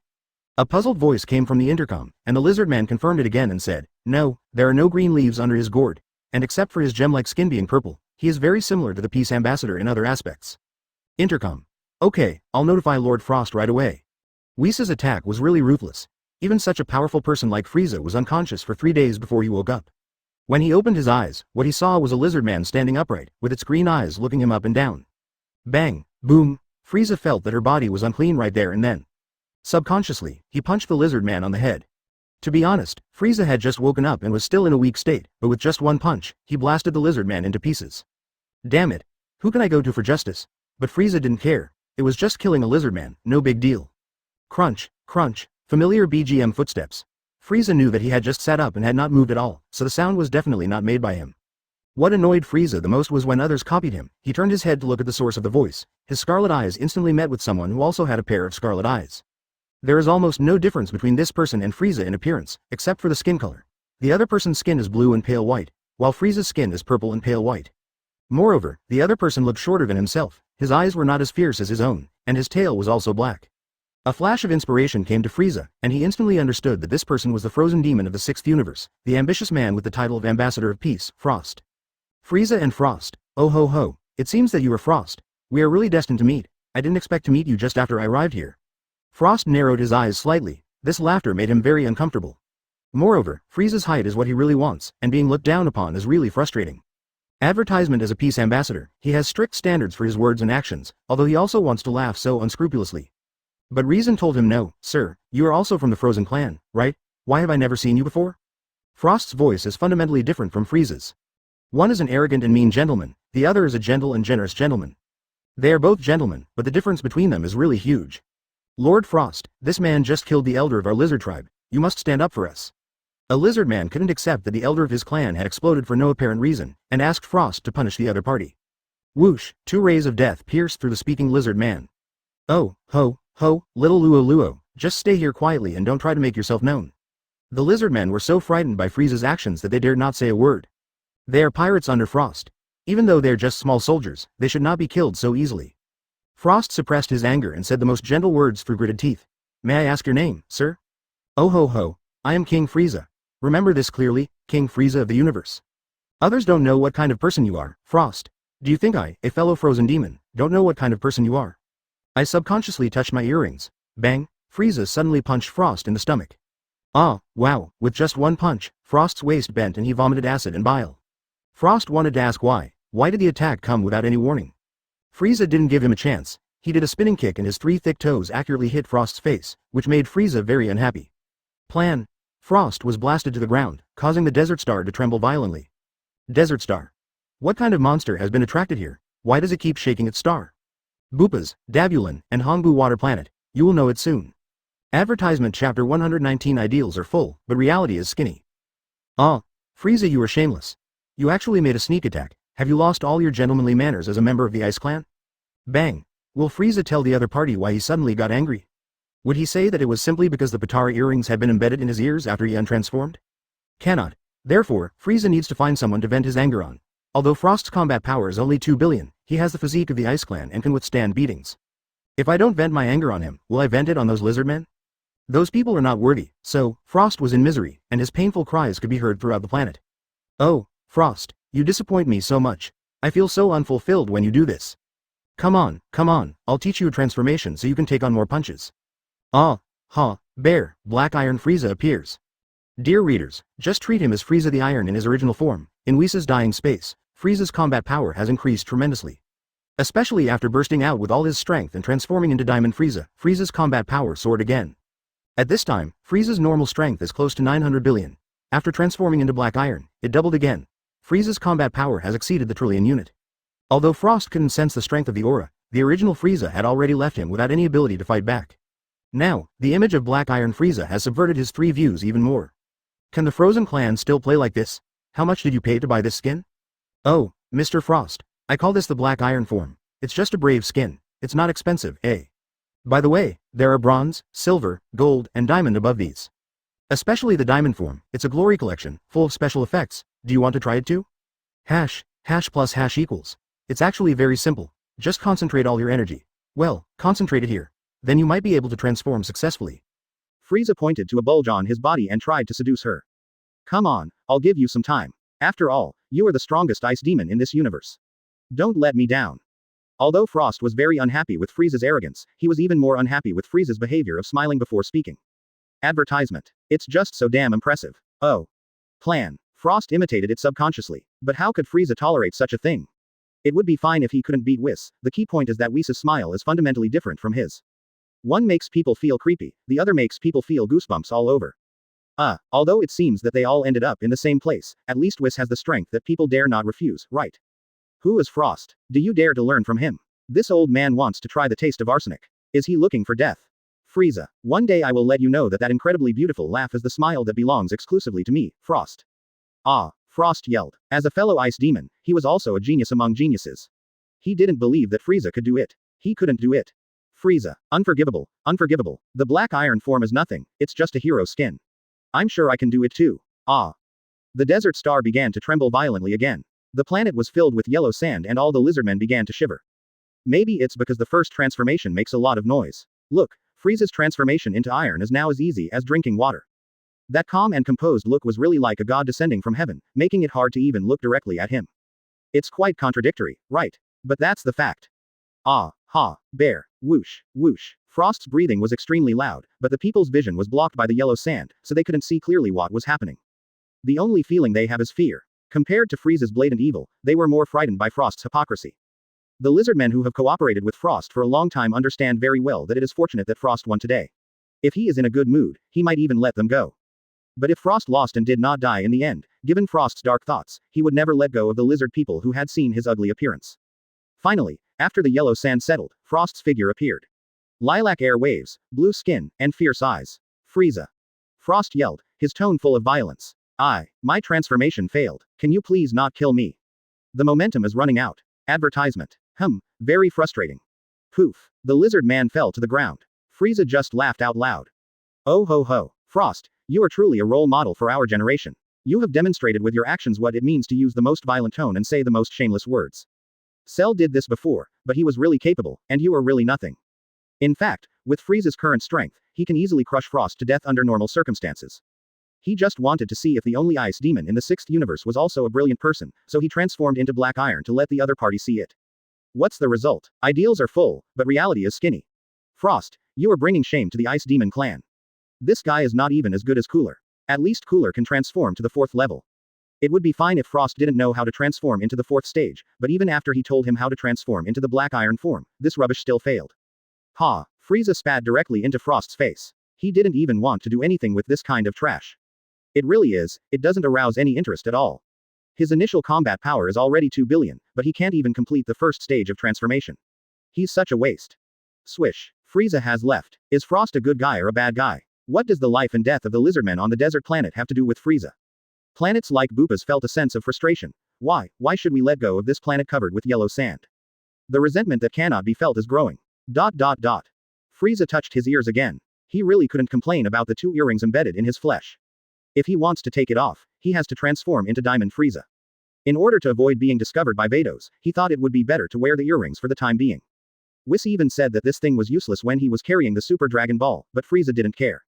A: A puzzled voice came from the intercom, and the lizard man confirmed it again and said, no, there are no green leaves under his gourd, and except for his gem-like skin being purple, he is very similar to the Peace Ambassador in other aspects. Intercom. Okay, I'll notify Lord Frost right away. Whis' attack was really ruthless. Even such a powerful person like Frieza was unconscious for 3 days before he woke up. When he opened his eyes, what he saw was a lizard man standing upright, with its green eyes looking him up and down. Bang, boom, Frieza felt that her body was unclean right there and then. Subconsciously, he punched the lizard man on the head. To be honest, Frieza had just woken up and was still in a weak state, but with just one punch, he blasted the lizard man into pieces. Damn it, who can I go to for justice? But Frieza didn't care. It was just killing a lizard man, no big deal. Crunch, crunch, familiar BGM footsteps. Frieza knew that he had just sat up and had not moved at all, so the sound was definitely not made by him. What annoyed Frieza the most was when others copied him. He turned his head to look at the source of the voice. His scarlet eyes instantly met with someone who also had a pair of scarlet eyes. There is almost no difference between this person and Frieza in appearance, except for the skin color. The other person's skin is blue and pale white, while Frieza's skin is purple and pale white. Moreover, the other person looked shorter than himself, his eyes were not as fierce as his own, and his tail was also black. A flash of inspiration came to Frieza, and he instantly understood that this person was the frozen demon of the 6th universe, the ambitious man with the title of Ambassador of Peace, Frost. Frieza and Frost, oh ho ho, it seems that you are Frost. We are really destined to meet. I didn't expect to meet you just after I arrived here. Frost narrowed his eyes slightly, This laughter made him very uncomfortable. Moreover, Frieza's height is what he really wants, and being looked down upon is really frustrating. Advertisement as a peace ambassador, he has strict standards for his words and actions, although he also wants to laugh so unscrupulously. But reason told him no, sir, you are also from the Frozen clan, right? Why have I never seen you before? Frost's voice is fundamentally different from Frieza's. One is an arrogant and mean gentleman, the other is a gentle and generous gentleman. They are both gentlemen, but the difference between them is really huge. Lord Frost, this man just killed the elder of our lizard tribe, you must stand up for us. A lizard man couldn't accept that the elder of his clan had exploded for no apparent reason, and asked Frost to punish the other party. Whoosh, 2 rays of death pierced through the speaking lizard man. Oh, ho, little Luo, just stay here quietly and don't try to make yourself known. The lizard men were so frightened by Frieza's actions that they dared not say a word. They are pirates under Frost. Even though they're just small soldiers, they should not be killed so easily. Frost suppressed his anger and said the most gentle words through gritted teeth. May I ask your name, sir? Oh ho, I am King Frieza. Remember this clearly, King Frieza of the universe. Others don't know what kind of person you are, Frost. Do you think I, a fellow frozen demon, don't know what kind of person you are? I subconsciously touched my earrings. Bang, Frieza suddenly punched Frost in the stomach. Ah, wow, with just one punch, Frost's waist bent and he vomited acid and bile. Frost wanted to ask why. Why did the attack come without any warning? Frieza didn't give him a chance. He did a spinning kick and his 3 thick toes accurately hit Frost's face, which made Frieza very unhappy. Plan. Frost was blasted to the ground, causing the Desert Star to tremble violently. Desert Star. What kind of monster has been attracted here? Why does it keep shaking its star? Boopas, Dabulan, and Hongbu Water Planet. You will know it soon. Advertisement Chapter 119 Ideals are full, but reality is skinny. Ah, Frieza, you are shameless. You actually made a sneak attack. Have you lost all your gentlemanly manners as a member of the Ice Clan? Bang. Will Frieza tell the other party why he suddenly got angry? Would he say that it was simply because the Potara earrings had been embedded in his ears after he untransformed? Cannot. Therefore, Frieza needs to find someone to vent his anger on. Although Frost's combat power is only 2 billion, he has the physique of the Ice Clan and can withstand beatings. If I don't vent my anger on him, will I vent it on those lizard men? Those people are not worthy, so, Frost was in misery, and his painful cries could be heard throughout the planet. Oh, Frost, you disappoint me so much. I feel so unfulfilled when you do this. Come on, I'll teach you a transformation so you can take on more punches. Ah, ha, bear, Black Iron Frieza appears. Dear readers, just treat him as Frieza the Iron in his original form. In Whis' dying space, Frieza's combat power has increased tremendously. Especially after bursting out with all his strength and transforming into Diamond Frieza, Frieza's combat power soared again. At this time, Frieza's normal strength is close to 900 billion. After transforming into Black Iron, it doubled again. Frieza's combat power has exceeded the trillion unit. Although Frost couldn't sense the strength of the aura, the original Frieza had already left him without any ability to fight back. Now, the image of Black Iron Frieza has subverted his 3 views even more. Can the Frozen clan still play like this? How much did you pay to buy this skin? Oh, Mr. Frost, I call this the Black Iron form. It's just a brave skin. It's not expensive, eh? By the way, there are bronze, silver, gold, and diamond above these. Especially the diamond form, it's a glory collection, full of special effects. Do you want to try it too? Hash plus hash equals. It's actually very simple. Just concentrate all your energy. Well, concentrate it here. Then you might be able to transform successfully. Frieza pointed to a bulge on his body and tried to seduce her. Come on, I'll give you some time. After all, you are the strongest ice demon in this universe. Don't let me down. Although Frost was very unhappy with Frieza's arrogance, he was even more unhappy with Frieza's behavior of smiling before speaking. Advertisement. It's just so damn impressive. Oh. Plan. Frost imitated it subconsciously. But how could Frieza tolerate such a thing? It would be fine if he couldn't beat Whis. The key point is that Whis' smile is fundamentally different from his. One makes people feel creepy, the other makes people feel goosebumps all over. Although it seems that they all ended up in the same place, at least Whis has the strength that people dare not refuse, right? Who is Frost? Do you dare to learn from him? This old man wants to try the taste of arsenic. Is he looking for death? Frieza, one day I will let you know that incredibly beautiful laugh is the smile that belongs exclusively to me, Frost. Ah, Frost yelled. As a fellow ice demon, he was also a genius among geniuses. He didn't believe that Frieza could do it. He couldn't do it. Frieza, unforgivable. The Black Iron form is nothing, it's just a hero skin. I'm sure I can do it too. Ah. The Desert Star began to tremble violently again. The planet was filled with yellow sand and all the lizardmen began to shiver. Maybe it's because the first transformation makes a lot of noise. Look, Frieza's transformation into iron is now as easy as drinking water. That calm and composed look was really like a god descending from heaven, making it hard to even look directly at him. It's quite contradictory, right? But that's the fact. Ah, ha, bear, whoosh. Frost's breathing was extremely loud, but the people's vision was blocked by the yellow sand, so they couldn't see clearly what was happening. The only feeling they have is fear. Compared to Frieza's blatant evil, they were more frightened by Frost's hypocrisy. The lizardmen who have cooperated with Frost for a long time understand very well that it is fortunate that Frost won today. If he is in a good mood, he might even let them go. But if Frost lost and did not die in the end, given Frost's dark thoughts, he would never let go of the lizard people who had seen his ugly appearance. Finally, after the yellow sand settled, Frost's figure appeared. Lilac air waves, blue skin, and fierce eyes. Frieza. Frost yelled, his tone full of violence. My transformation failed. Can you please not kill me? The momentum is running out. Advertisement. Very frustrating. Poof. The lizard man fell to the ground. Frieza just laughed out loud. Oh ho ho. Frost, you are truly a role model for our generation. You have demonstrated with your actions what it means to use the most violent tone and say the most shameless words. Cell did this before, but he was really capable, and you are really nothing. In fact, with Frieza's current strength, he can easily crush Frost to death under normal circumstances. He just wanted to see if the only ice demon in the 6th universe was also a brilliant person, so he transformed into black iron to let the other party see it. What's the result? Ideals are full, but reality is skinny. Frost, you are bringing shame to the ice demon clan. This guy is not even as good as Cooler. At least Cooler can transform to the 4th level. It would be fine if Frost didn't know how to transform into the 4th stage, but even after he told him how to transform into the black iron form, this rubbish still failed. Frieza spat directly into Frost's face. He didn't even want to do anything with this kind of trash. It really is, it doesn't arouse any interest at all. His initial combat power is already 2 billion, but he can't even complete the 1st stage of transformation. He's such a waste. Swish. Frieza has left. Is Frost a good guy or a bad guy? What does the life and death of the lizardmen on the desert planet have to do with Frieza? Planets like Bupa's felt a sense of frustration. Why should we let go of this planet covered with yellow sand? The resentment that cannot be felt is growing. Frieza touched his ears again. He really couldn't complain about the 2 earrings embedded in his flesh. If he wants to take it off, he has to transform into Diamond Frieza. In order to avoid being discovered by Vados, he thought it would be better to wear the earrings for the time being. Whis even said that this thing was useless when he was carrying the Super Dragon Ball, but Frieza didn't care.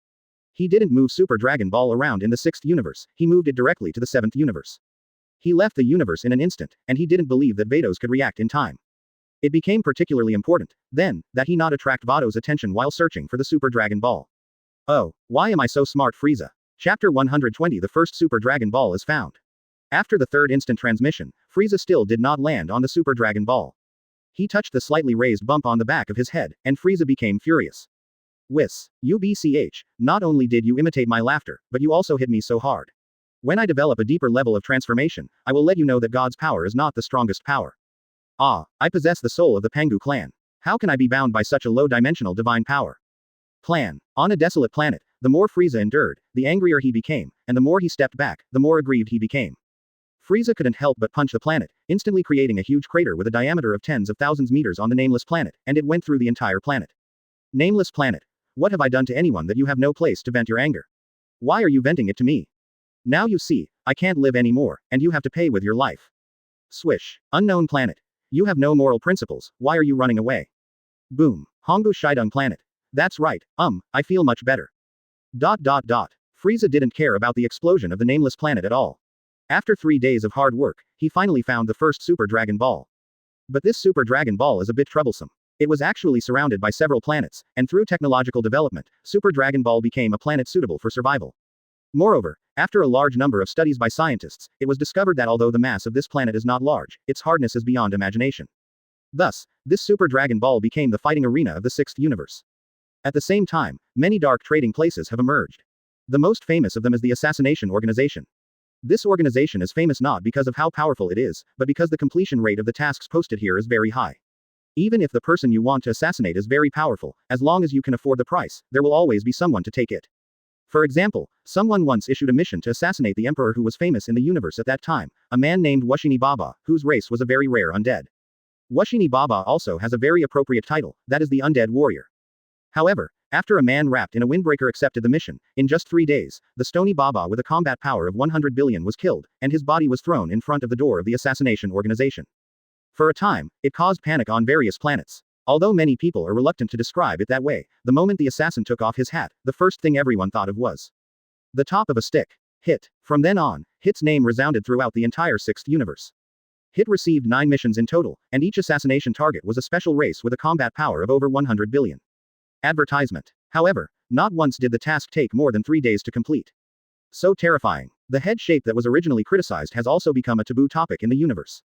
A: He didn't move Super Dragon Ball around in the 6th universe, he moved it directly to the 7th universe. He left the universe in an instant, and he didn't believe that Vados could react in time. It became particularly important, then, that he not attract Vados' attention while searching for the Super Dragon Ball. Oh, why am I so smart, Frieza? Chapter 120. The first Super Dragon Ball is found. After the 3rd instant transmission, Frieza still did not land on the Super Dragon Ball. He touched the slightly raised bump on the back of his head, and Frieza became furious. Whis, UBCH, not only did you imitate my laughter, but you also hit me so hard. When I develop a deeper level of transformation, I will let you know that God's power is not the strongest power. I possess the soul of the Pangu clan. How can I be bound by such a low-dimensional divine power? Plan. On a desolate planet, the more Frieza endured, the angrier he became, and the more he stepped back, the more aggrieved he became. Frieza couldn't help but punch the planet, instantly creating a huge crater with a diameter of tens of thousands meters on the nameless planet, and it went through the entire planet. Nameless planet. What have I done to anyone that you have no place to vent your anger? Why are you venting it to me? Now you see, I can't live anymore, and you have to pay with your life. Swish. Unknown planet. You have no moral principles, why are you running away? Boom. Hongbu Shidung planet. That's right, I feel much better. Frieza didn't care about the explosion of the nameless planet at all. After 3 days of hard work, he finally found the first Super Dragon Ball. But this Super Dragon Ball is a bit troublesome. It was actually surrounded by several planets, and through technological development, Super Dragon Ball became a planet suitable for survival. Moreover, after a large number of studies by scientists, it was discovered that although the mass of this planet is not large, its hardness is beyond imagination. Thus, this Super Dragon Ball became the fighting arena of the 6th universe. At the same time, many dark trading places have emerged. The most famous of them is the Assassination Organization. This organization is famous not because of how powerful it is, but because the completion rate of the tasks posted here is very high. Even if the person you want to assassinate is very powerful, as long as you can afford the price, there will always be someone to take it. For example, someone once issued a mission to assassinate the emperor who was famous in the universe at that time, a man named Washini Baba, whose race was a very rare undead. Washini Baba also has a very appropriate title, that is the Undead Warrior. However, after a man wrapped in a windbreaker accepted the mission, in just 3 days, the Stony Baba with a combat power of 100 billion was killed, and his body was thrown in front of the door of the assassination organization. For a time, it caused panic on various planets. Although many people are reluctant to describe it that way, the moment the assassin took off his hat, the first thing everyone thought of was the top of a stick. Hit. From then on, Hit's name resounded throughout the entire 6th universe. Hit received 9 missions in total, and each assassination target was a special race with a combat power of over 100 billion. Advertisement. However, not once did the task take more than 3 days to complete. So terrifying. The head shape that was originally criticized has also become a taboo topic in the universe.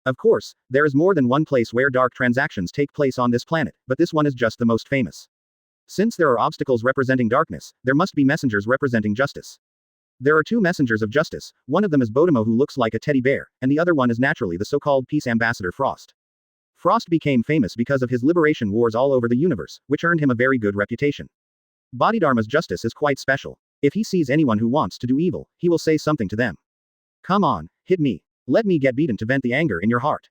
A: Of course, there is more than one place where dark transactions take place on this planet, but this one is just the most famous. Since there are obstacles representing darkness, there must be messengers representing justice. There are 2 messengers of justice, one of them is Bodemo who looks like a teddy bear, and the other one is naturally the so-called peace ambassador Frost. Frost became famous because of his liberation wars all over the universe, which earned him a very good reputation. Bodhidharma's justice is quite special. If he sees anyone who wants to do evil, he will say something to them. Come on, hit me. Let me get beaten to vent the anger in your heart.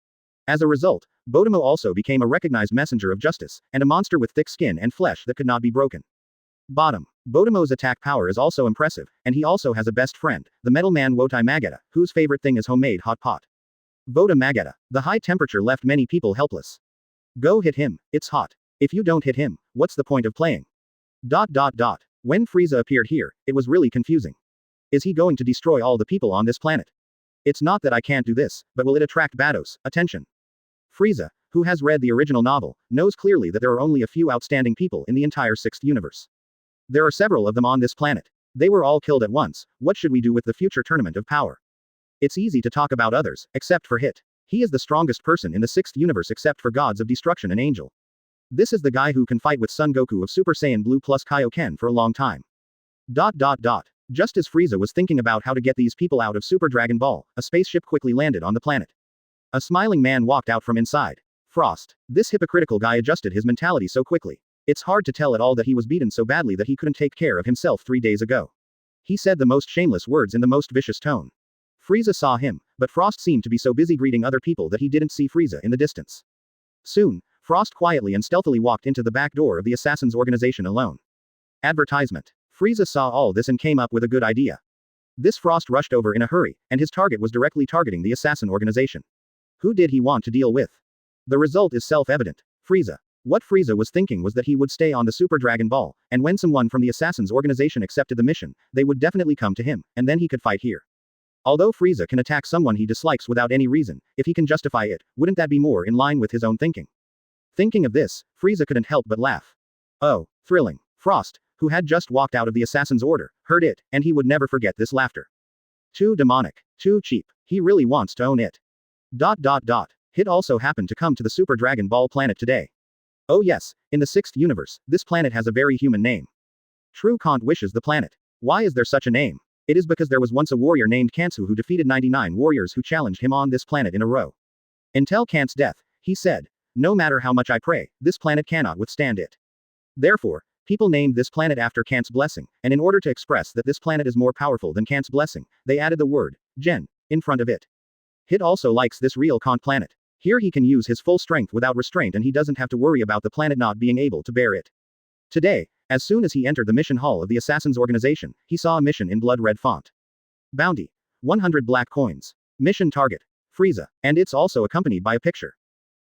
A: As a result, Bodemo also became a recognized messenger of justice, and a monster with thick skin and flesh that could not be broken. Bottom. Bodemo's attack power is also impressive, and he also has a best friend, the metal man Wotai Magetta, whose favorite thing is homemade hot pot. Vota Magetta. The high temperature left many people helpless. Go hit him, it's hot. If you don't hit him, what's the point of playing? When Frieza appeared here, it was really confusing. Is he going to destroy all the people on this planet? It's not that I can't do this, but will it attract Vados' attention? Frieza, who has read the original novel, knows clearly that there are only a few outstanding people in the entire 6th universe. There are several of them on this planet. They were all killed at once. What should we do with the future tournament of power? It's easy to talk about others, except for Hit. He is the strongest person in the 6th universe except for gods of destruction and Angel. This is the guy who can fight with Son Goku of Super Saiyan Blue plus Kaioken for a long time. Just as Frieza was thinking about how to get these people out of Super Dragon Ball, a spaceship quickly landed on the planet. A smiling man walked out from inside. Frost. This hypocritical guy adjusted his mentality so quickly. It's hard to tell at all that he was beaten so badly that he couldn't take care of himself 3 days ago. He said the most shameless words in the most vicious tone. Frieza saw him, but Frost seemed to be so busy greeting other people that he didn't see Frieza in the distance. Soon, Frost quietly and stealthily walked into the back door of the Assassin's organization alone. Advertisement. Frieza saw all this and came up with a good idea. This Frost rushed over in a hurry, and his target was directly targeting the Assassin organization. Who did he want to deal with? The result is self-evident. Frieza. What Frieza was thinking was that he would stay on the Super Dragon Ball, and when someone from the Assassin's organization accepted the mission, they would definitely come to him, and then he could fight here. Although Frieza can attack someone he dislikes without any reason, if he can justify it, wouldn't that be more in line with his own thinking? Thinking of this, Frieza couldn't help but laugh. Oh, thrilling. Frost, who had just walked out of the Assassin's Order, heard it, and he would never forget this laughter. Too demonic. Too cheap. He really wants to own it. Hit also happened to come to the Super Dragon Ball planet today. Oh yes, in the 6th universe, this planet has a very human name. True Kant wishes the planet. Why is there such a name? It is because there was once a warrior named Kantsu who defeated 99 warriors who challenged him on this planet in a row. Until Kant's death, he said, no matter how much I pray, this planet cannot withstand it. Therefore, people named this planet after Kant's blessing, and in order to express that this planet is more powerful than Kant's blessing, they added the word, Gen, in front of it. Hit also likes this real Kant planet. Here he can use his full strength without restraint and he doesn't have to worry about the planet not being able to bear it. Today, as soon as he entered the mission hall of the Assassin's organization, he saw a mission in blood red font. Bounty. 100 black coins. Mission target. Frieza. And it's also accompanied by a picture.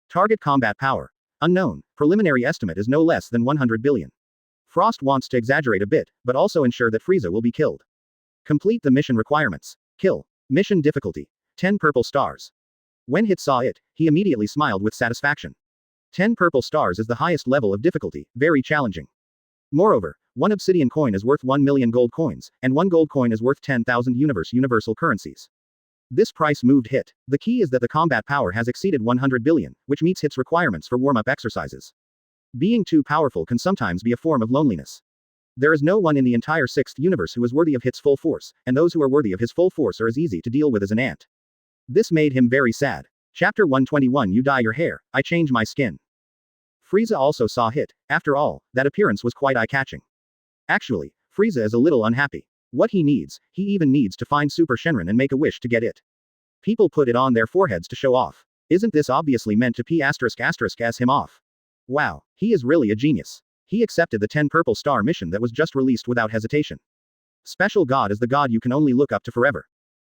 A: Target combat power. Unknown. Preliminary estimate is no less than 100 billion. Frost wants to exaggerate a bit, but also ensure that Frieza will be killed. Complete the mission requirements. Kill. Mission difficulty. 10 purple stars. When Hit saw it, he immediately smiled with satisfaction. 10 purple stars is the highest level of difficulty, very challenging. Moreover, 1 obsidian coin is worth 1 million gold coins, and 1 gold coin is worth 10,000 universal currencies. This price moved Hit. The key is that the combat power has exceeded 100 billion, which meets Hit's requirements for warm-up exercises. Being too powerful can sometimes be a form of loneliness. There is no one in the entire 6th universe who is worthy of Hit's full force, and those who are worthy of his full force are as easy to deal with as an ant. This made him very sad. Chapter 121 You dye your hair, I change my skin. Frieza also saw Hit. After all, that appearance was quite eye-catching. Actually, Frieza is a little unhappy. What he even needs to find Super Shenron and make a wish to get it. People put it on their foreheads to show off. Isn't this obviously meant to P*****s him off? Wow, he is really a genius. He accepted the 10 purple star mission that was just released without hesitation. Special God is the God you can only look up to forever.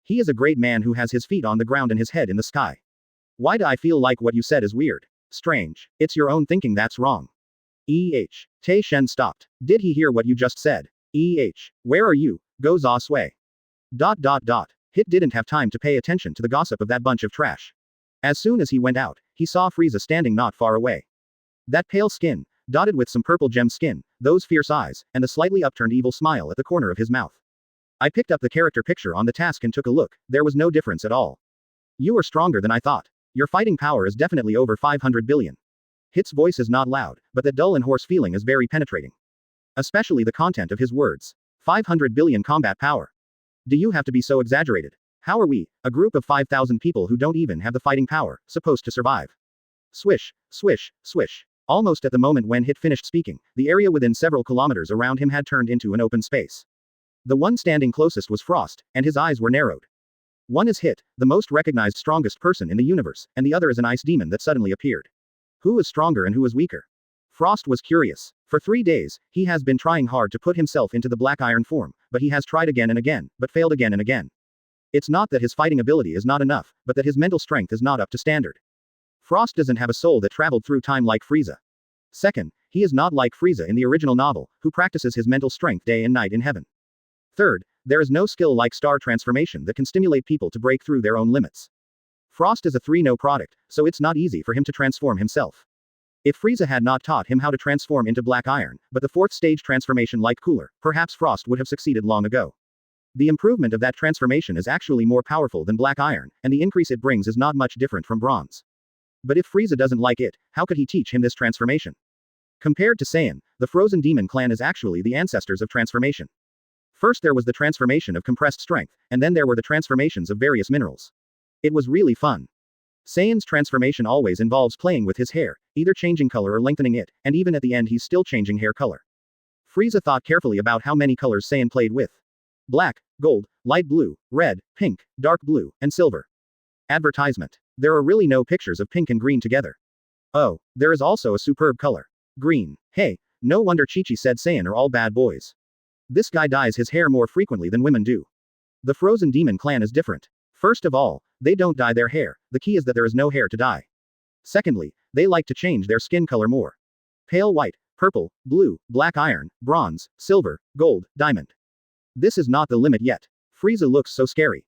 A: He is a great man who has his feet on the ground and his head in the sky. Why do I feel like what you said is weird? Strange. It's your own thinking that's wrong. Tei Shen stopped. Did he hear what you just said? Where are you? Go Za Sui. Hit didn't have time to pay attention to the gossip of that bunch of trash. As soon as he went out, he saw Frieza standing not far away. That pale skin, dotted with some purple gem skin, those fierce eyes, and the slightly upturned evil smile at the corner of his mouth. I picked up the character picture on the task and took a look. There was no difference at all. You are stronger than I thought. Your fighting power is definitely over 500 billion. Hit's voice is not loud, but that dull and hoarse feeling is very penetrating. Especially the content of his words. 500 billion combat power. Do you have to be so exaggerated? How are we, a group of 5,000 people who don't even have the fighting power, supposed to survive? Swish, swish, swish. Almost at the moment when Hit finished speaking, the area within several kilometers around him had turned into an open space. The one standing closest was Frost, and his eyes were narrowed. One is Hit, the most recognized strongest person in the universe, and the other is an ice demon that suddenly appeared. Who is stronger and who is weaker? Frost was curious. For 3 days, he has been trying hard to put himself into the black iron form, but he has tried again and again, but failed again and again. It's not that his fighting ability is not enough, but that his mental strength is not up to standard. Frost doesn't have a soul that traveled through time like Frieza. Second, he is not like Frieza in the original novel, who practices his mental strength day and night in heaven. Third, there is no skill like star transformation that can stimulate people to break through their own limits. Frost is a 3-no product, so it's not easy for him to transform himself. If Frieza had not taught him how to transform into black iron, but the 4th stage transformation like Cooler, perhaps Frost would have succeeded long ago. The improvement of that transformation is actually more powerful than black iron, and the increase it brings is not much different from bronze. But if Frieza doesn't like it, how could he teach him this transformation? Compared to Saiyan, the Frozen Demon clan is actually the ancestors of transformation. First there was the transformation of compressed strength, and then there were the transformations of various minerals. It was really fun. Saiyan's transformation always involves playing with his hair, either changing color or lengthening it, and even at the end he's still changing hair color. Frieza thought carefully about how many colors Saiyan played with. Black, gold, light blue, red, pink, dark blue, and silver. Advertisement. There are really no pictures of pink and green together. Oh, there is also a superb color. Green. Hey, no wonder Chi-Chi said Saiyan are all bad boys. This guy dyes his hair more frequently than women do. The Frozen Demon clan is different. First of all, they don't dye their hair, the key is that there is no hair to dye. Secondly, they like to change their skin color more. Pale white, purple, blue, black iron, bronze, silver, gold, diamond. This is not the limit yet. Frieza looks so scary.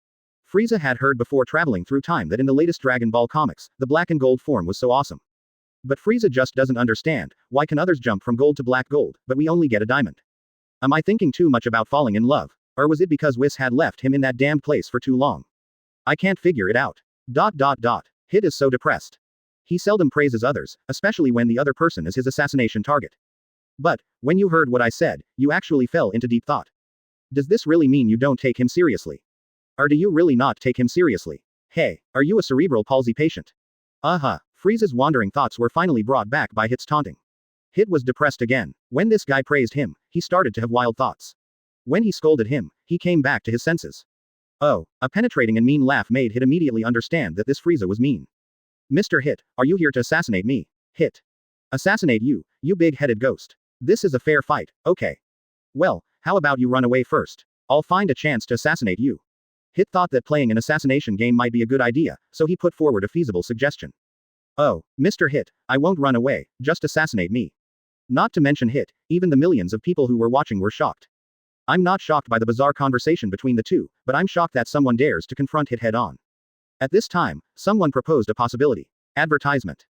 A: Frieza had heard before traveling through time that in the latest Dragon Ball comics, the black and gold form was so awesome. But Frieza just doesn't understand, why can others jump from gold to black gold, but we only get a diamond? Am I thinking too much about falling in love? Or was it because Whis had left him in that damned place for too long? I can't figure it out. Hit is so depressed. He seldom praises others, especially when the other person is his assassination target. But, when you heard what I said, you actually fell into deep thought. Does this really mean you don't take him seriously? Or do you really not take him seriously? Hey, are you a cerebral palsy patient? Frieza's wandering thoughts were finally brought back by Hit's taunting. Hit was depressed again. When this guy praised him, he started to have wild thoughts. When he scolded him, he came back to his senses. Oh, a penetrating and mean laugh made Hit immediately understand that this Frieza was mean. Mr. Hit, are you here to assassinate me? Hit. Assassinate you, you big-headed ghost. This is a fair fight, okay. Well, how about you run away first? I'll find a chance to assassinate you. Hit thought that playing an assassination game might be a good idea, so he put forward a feasible suggestion. Oh, Mr. Hit, I won't run away, just assassinate me. Not to mention Hit, even the millions of people who were watching were shocked. I'm not shocked by the bizarre conversation between the two, but I'm shocked that someone dares to confront Hit head-on. At this time, someone proposed a possibility. Advertisement.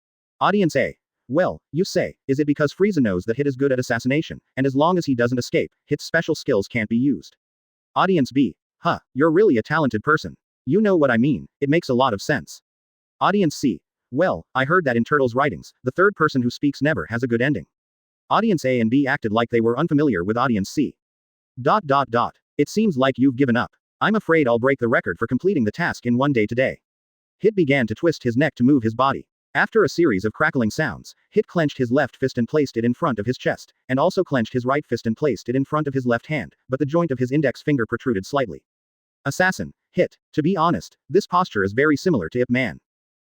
A: Audience A. Well, you say, is it because Frieza knows that Hit is good at assassination, and as long as he doesn't escape, Hit's special skills can't be used? Audience B. You're really a talented person. You know what I mean, it makes a lot of sense. Audience C. Well, I heard that in Turtle's writings, the third person who speaks never has a good ending. Audience A and B acted like they were unfamiliar with Audience C. It seems like you've given up. I'm afraid I'll break the record for completing the task in one day today. Hit began to twist his neck to move his body. After a series of crackling sounds, Hit clenched his left fist and placed it in front of his chest, and also clenched his right fist and placed it in front of his left hand, but the joint of his index finger protruded slightly. Assassin. Hit. To be honest, this posture is very similar to Ip Man.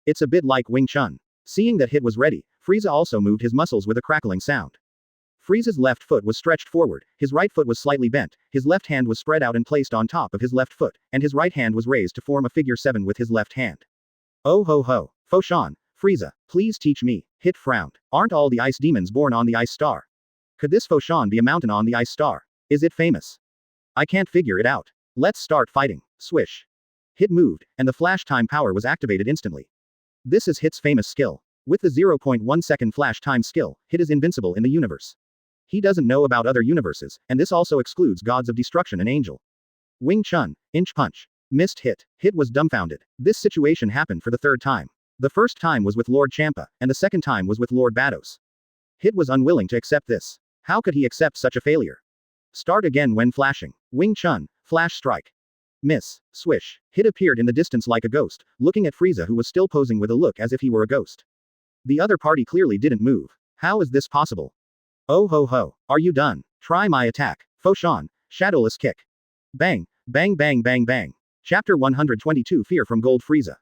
A: It's a bit like Wing Chun. Seeing that Hit was ready, Frieza also moved his muscles with a crackling sound. Frieza's left foot was stretched forward, his right foot was slightly bent, his left hand was spread out and placed on top of his left foot, and his right hand was raised to form a figure 7 with his left hand. Oh ho ho. Foshan. Frieza, please teach me. Hit frowned. Aren't all the ice demons born on the ice star? Could this Foshan be a mountain on the ice star? Is it famous? I can't figure it out. Let's start fighting. Swish. Hit moved, and the flash time power was activated instantly. This is Hit's famous skill. With the 0.1 second flash time skill, Hit is invincible in the universe. He doesn't know about other universes, and this also excludes gods of destruction and angel. Wing Chun, inch punch. Missed Hit. Hit was dumbfounded. This situation happened for the third time. The first time was with Lord Champa, and the second time was with Lord Vados. Hit was unwilling to accept this. How could he accept such a failure? Start again when flashing. Wing Chun, flash strike. Miss. Swish. Hit appeared in the distance like a ghost, looking at Frieza who was still posing with a look as if he were a ghost. The other party clearly didn't move. How is this possible? Oh ho ho. Are you done? Try my attack. Foshan. Shadowless kick. Bang. Bang bang bang bang. Chapter 122 Fear from Gold Frieza.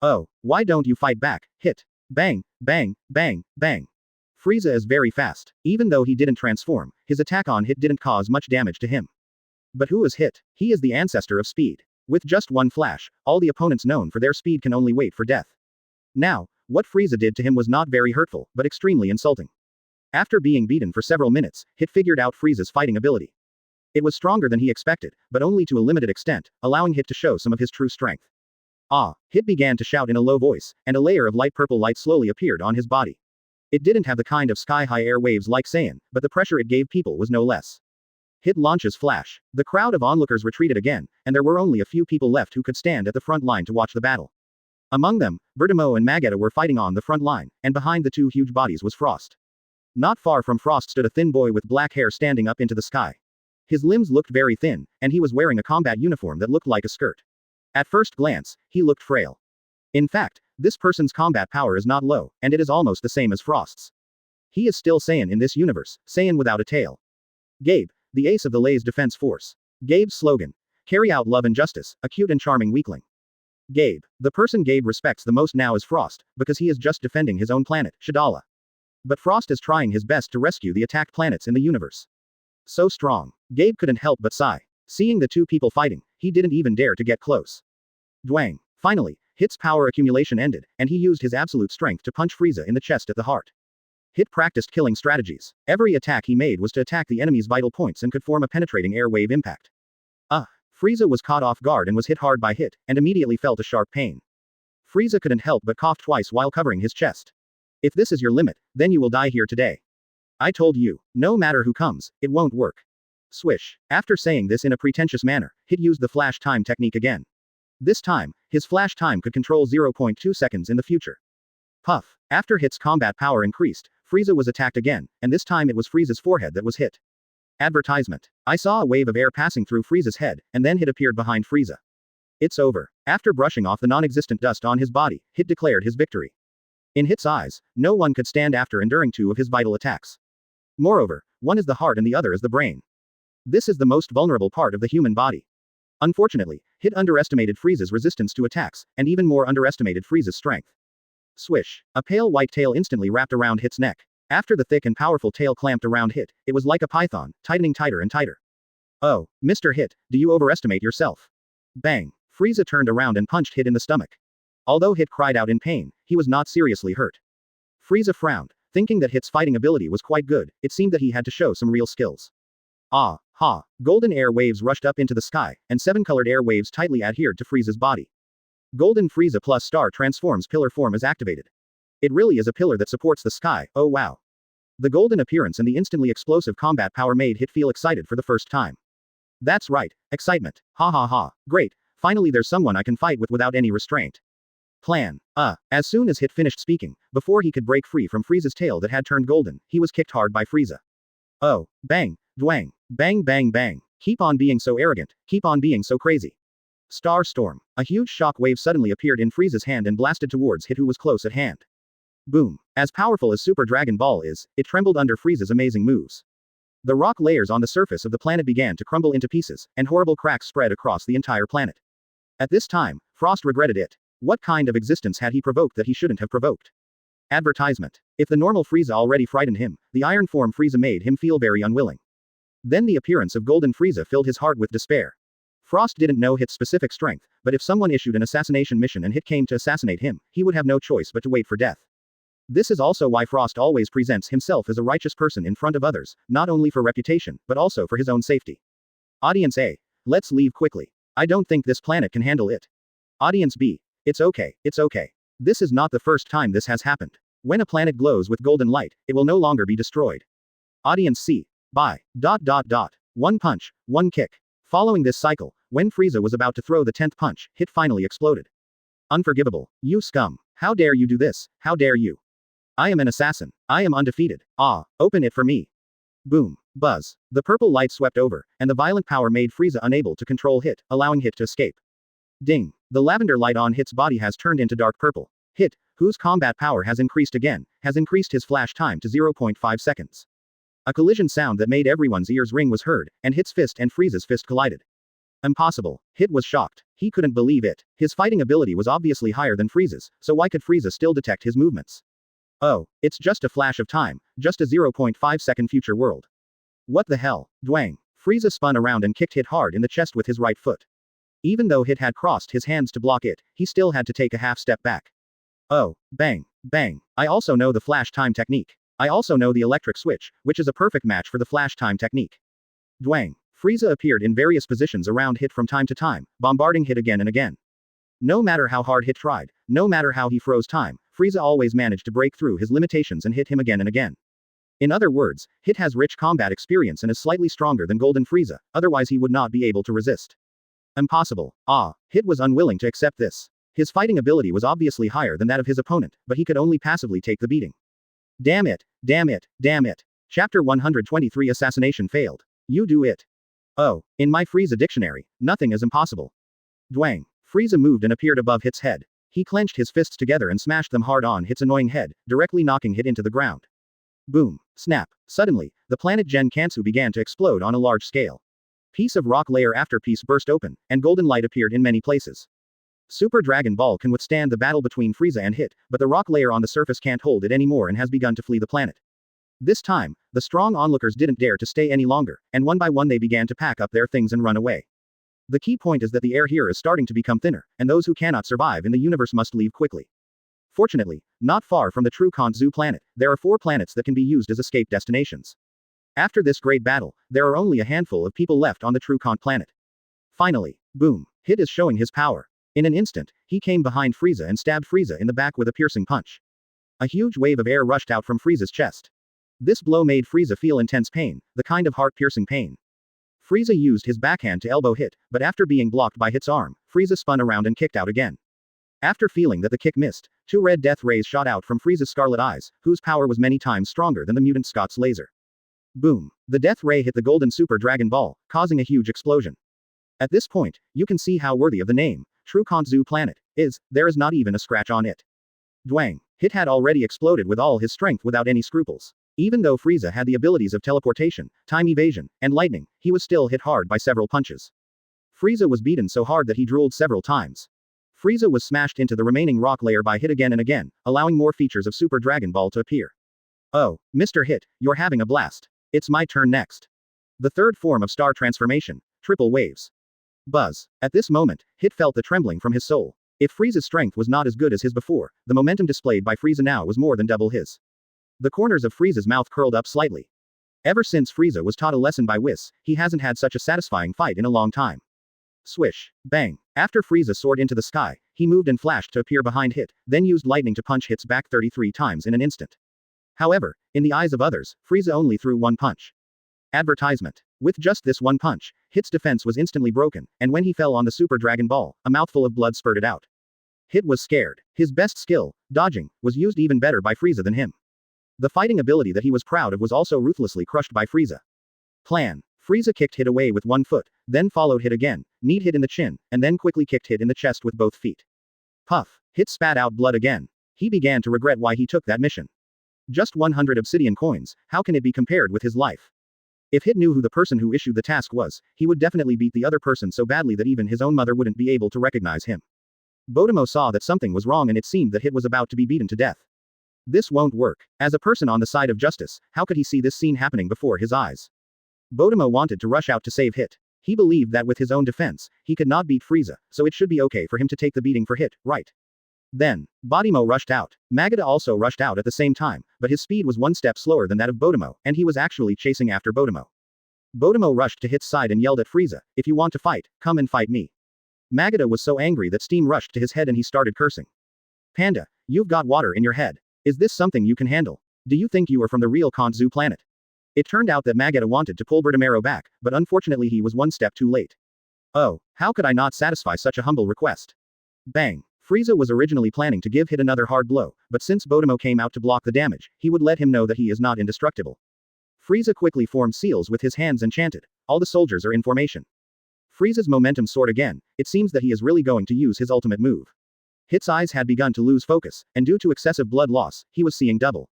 A: Oh, why don't you fight back? Hit. Bang, bang, bang, bang. Frieza is very fast. Even though he didn't transform, his attack on Hit didn't cause much damage to him. But who is Hit? He is the ancestor of speed. With just one flash, all the opponents known for their speed can only wait for death. Now, what Frieza did to him was not very hurtful, but extremely insulting. After being beaten for several minutes, Hit figured out Frieza's fighting ability. It was stronger than he expected, but only to a limited extent, allowing Hit to show some of his true strength. Ah! Hit began to shout in a low voice, and a layer of light purple light slowly appeared on his body. It didn't have the kind of sky-high air waves like Saiyan, but the pressure it gave people was no less. Hit launches flash. The crowd of onlookers retreated again, and there were only a few people left who could stand at the front line to watch the battle. Among them, Bertamo and Magetta were fighting on the front line, and behind the two huge bodies was Frost. Not far from Frost stood a thin boy with black hair standing up into the sky. His limbs looked very thin, and he was wearing a combat uniform that looked like a skirt. At first glance, he looked frail. In fact, this person's combat power is not low, and it is almost the same as Frost's. He is still Saiyan in this universe, Saiyan without a tail. Gabe, the ace of the Lay's defense force. Gabe's slogan. Carry out love and justice, a cute and charming weakling. Gabe, the person Gabe respects the most now is Frost, because he is just defending his own planet, Shadala. But Frost is trying his best to rescue the attacked planets in the universe. So strong. Gabe couldn't help but sigh. Seeing the two people fighting, he didn't even dare to get close. Dwang. Finally, Hit's power accumulation ended, and he used his absolute strength to punch Frieza in the chest at the heart. Hit practiced killing strategies. Every attack he made was to attack the enemy's vital points and could form a penetrating air wave impact. Frieza was caught off guard and was hit hard by Hit, and immediately felt a sharp pain. Frieza couldn't help but cough twice while covering his chest. If this is your limit, then you will die here today. I told you, no matter who comes, it won't work. Swish. After saying this in a pretentious manner, Hit used the flash time technique again. This time, his flash time could control 0.2 seconds in the future. Puff. After Hit's combat power increased, Frieza was attacked again, and this time it was Frieza's forehead that was hit. Advertisement. I saw a wave of air passing through Frieza's head, and then Hit appeared behind Frieza. It's over. After brushing off the non-existent dust on his body, Hit declared his victory. In Hit's eyes, no one could stand after enduring two of his vital attacks. Moreover, one is the heart and the other is the brain. This is the most vulnerable part of the human body. Unfortunately, Hit underestimated Frieza's resistance to attacks, and even more underestimated Frieza's strength. Swish. A pale white tail instantly wrapped around Hit's neck. After the thick and powerful tail clamped around Hit, it was like a python, tightening tighter and tighter. Oh, Mr. Hit, do you overestimate yourself? Bang. Frieza turned around and punched Hit in the stomach. Although Hit cried out in pain, he was not seriously hurt. Frieza frowned. Thinking that Hit's fighting ability was quite good, it seemed that he had to show some real skills. Ah, ha. Golden air waves rushed up into the sky, and seven-colored air waves tightly adhered to Frieza's body. Golden Frieza plus star transforms pillar form is activated. It really is a pillar that supports the sky, oh wow. The golden appearance and the instantly explosive combat power made Hit feel excited for the first time. That's right, excitement. Ha ha ha. Great, finally there's someone I can fight with without any restraint. Plan. As soon as Hit finished speaking, before he could break free from Frieza's tail that had turned golden, he was kicked hard by Frieza. Oh, bang, dwang, bang bang bang. Keep on being so arrogant, keep on being so crazy. Star Storm. A huge shock wave suddenly appeared in Frieza's hand and blasted towards Hit who was close at hand. Boom. As powerful as Super Dragon Ball is, it trembled under Frieza's amazing moves. The rock layers on the surface of the planet began to crumble into pieces, and horrible cracks spread across the entire planet. At this time, Frost regretted it. What kind of existence had he provoked that he shouldn't have provoked? Advertisement. If the normal Frieza already frightened him, the iron form Frieza made him feel very unwilling. Then the appearance of Golden Frieza filled his heart with despair. Frost didn't know Hit's specific strength, but if someone issued an assassination mission and Hit came to assassinate him, he would have no choice but to wait for death. This is also why Frost always presents himself as a righteous person in front of others, not only for reputation, but also for his own safety. Audience A. Let's leave quickly. I don't think this planet can handle it. Audience B. It's okay, it's okay. This is not the first time this has happened. When a planet glows with golden light, it will no longer be destroyed. Audience C. By. One punch, one kick. Following this cycle, when Frieza was about to throw the 10th punch, Hit finally exploded. Unforgivable. You scum. How dare you do this, how dare you? I am an assassin. I am undefeated. Ah, open it for me. Boom. Buzz. The purple light swept over, and the violent power made Frieza unable to control Hit, allowing Hit to escape. Ding. The lavender light on Hit's body has turned into dark purple. Hit, whose combat power has increased again, has increased his flash time to 0.5 seconds. A collision sound that made everyone's ears ring was heard, and Hit's fist and Frieza's fist collided. Impossible. Hit was shocked. He couldn't believe it. His fighting ability was obviously higher than Frieza's, so why could Frieza still detect his movements? Oh, it's just a flash of time, just a 0.5-second future world. What the hell? Dwang. Frieza spun around and kicked Hit hard in the chest with his right foot. Even though Hit had crossed his hands to block it, he still had to take a half step back. Oh, bang, bang. I also know the flash time technique. I also know the electric switch, which is a perfect match for the flash time technique. Dwang. Frieza appeared in various positions around Hit from time to time, bombarding Hit again and again. No matter how hard Hit tried, no matter how he froze time, Frieza always managed to break through his limitations and hit him again and again. In other words, Hit has rich combat experience and is slightly stronger than Golden Frieza, otherwise he would not be able to resist. Impossible. Ah, Hit was unwilling to accept this. His fighting ability was obviously higher than that of his opponent, but he could only passively take the beating. Damn it, damn it, damn it. Chapter 123 Assassination failed. You do it. Oh, in my Frieza dictionary, nothing is impossible. Dwang. Frieza moved and appeared above Hit's head. He clenched his fists together and smashed them hard on Hit's annoying head, directly knocking Hit into the ground. Boom. Snap. Suddenly, the planet Gen Kansu began to explode on a large scale. Piece of rock layer after piece burst open, and golden light appeared in many places. Super Dragon Ball can withstand the battle between Frieza and Hit, but the rock layer on the surface can't hold it anymore and has begun to flee the planet. This time, the strong onlookers didn't dare to stay any longer, and one by one they began to pack up their things and run away. The key point is that the air here is starting to become thinner, and those who cannot survive in the universe must leave quickly. Fortunately, not far from the true Kanzu planet, there are 4 planets that can be used as escape destinations. After this great battle, there are only a handful of people left on the true Kant planet. Finally, boom, Hit is showing his power. In an instant, he came behind Frieza and stabbed Frieza in the back with a piercing punch. A huge wave of air rushed out from Frieza's chest. This blow made Frieza feel intense pain, the kind of heart-piercing pain. Frieza used his backhand to elbow Hit, but after being blocked by Hit's arm, Frieza spun around and kicked out again. After feeling that the kick missed, 2 red death rays shot out from Frieza's scarlet eyes, whose power was many times stronger than the mutant Scott's laser. Boom. The death ray hit the golden Super Dragon Ball, causing a huge explosion. At this point, you can see how worthy of the name, True Kanzu Planet, is. There is not even a scratch on it. Dwang. Hit had already exploded with all his strength without any scruples. Even though Frieza had the abilities of teleportation, time evasion, and lightning, he was still hit hard by several punches. Frieza was beaten so hard that he drooled several times. Frieza was smashed into the remaining rock layer by Hit again and again, allowing more features of Super Dragon Ball to appear. Oh, Mr. Hit, you're having a blast. It's my turn next. The third form of star transformation, triple waves. Buzz. At this moment, Hit felt the trembling from his soul. If Frieza's strength was not as good as his before, the momentum displayed by Frieza now was more than double his. The corners of Frieza's mouth curled up slightly. Ever since Frieza was taught a lesson by Whis, he hasn't had such a satisfying fight in a long time. Swish. Bang. After Frieza soared into the sky, he moved and flashed to appear behind Hit, then used lightning to punch Hit's back 33 times in an instant. However, in the eyes of others, Frieza only threw one punch. Advertisement. With just this one punch, Hit's defense was instantly broken, and when he fell on the Super Dragon Ball, a mouthful of blood spurted out. Hit was scared. His best skill, dodging, was used even better by Frieza than him. The fighting ability that he was proud of was also ruthlessly crushed by Frieza. Plan. Frieza kicked Hit away with one foot, then followed Hit again, kneed Hit in the chin, and then quickly kicked Hit in the chest with both feet. Puff. Hit spat out blood again. He began to regret why he took that mission. Just 100 obsidian coins, how can it be compared with his life? If Hit knew who the person who issued the task was, he would definitely beat the other person so badly that even his own mother wouldn't be able to recognize him. Bodomo saw that something was wrong and it seemed that Hit was about to be beaten to death. This won't work. As a person on the side of justice, how could he see this scene happening before his eyes? Bodomo wanted to rush out to save Hit. He believed that with his own defense, he could not beat Frieza, so it should be okay for him to take the beating for Hit, right? Then, Bodomo rushed out. Mageda also rushed out at the same time, but his speed was one step slower than that of Bodomo, and he was actually chasing after Bodomo. Bodomo rushed to Hit's side and yelled at Frieza, "If you want to fight, come and fight me." Mageda was so angry that steam rushed to his head and he started cursing. "Panda, you've got water in your head. Is this something you can handle? Do you think you are from the real Kanzu planet? It turned out that Vegeta wanted to pull Bertamero back, but unfortunately he was one step too late. Oh, how could I not satisfy such a humble request? Bang. Frieza was originally planning to give Hit another hard blow, but since Bertamero came out to block the damage, he would let him know that he is not indestructible. Frieza quickly formed seals with his hands and chanted, "All the soldiers are in formation." Frieza's momentum soared again. It seems that he is really going to use his ultimate move. Hit's eyes had begun to lose focus, and due to excessive blood loss, he was seeing double.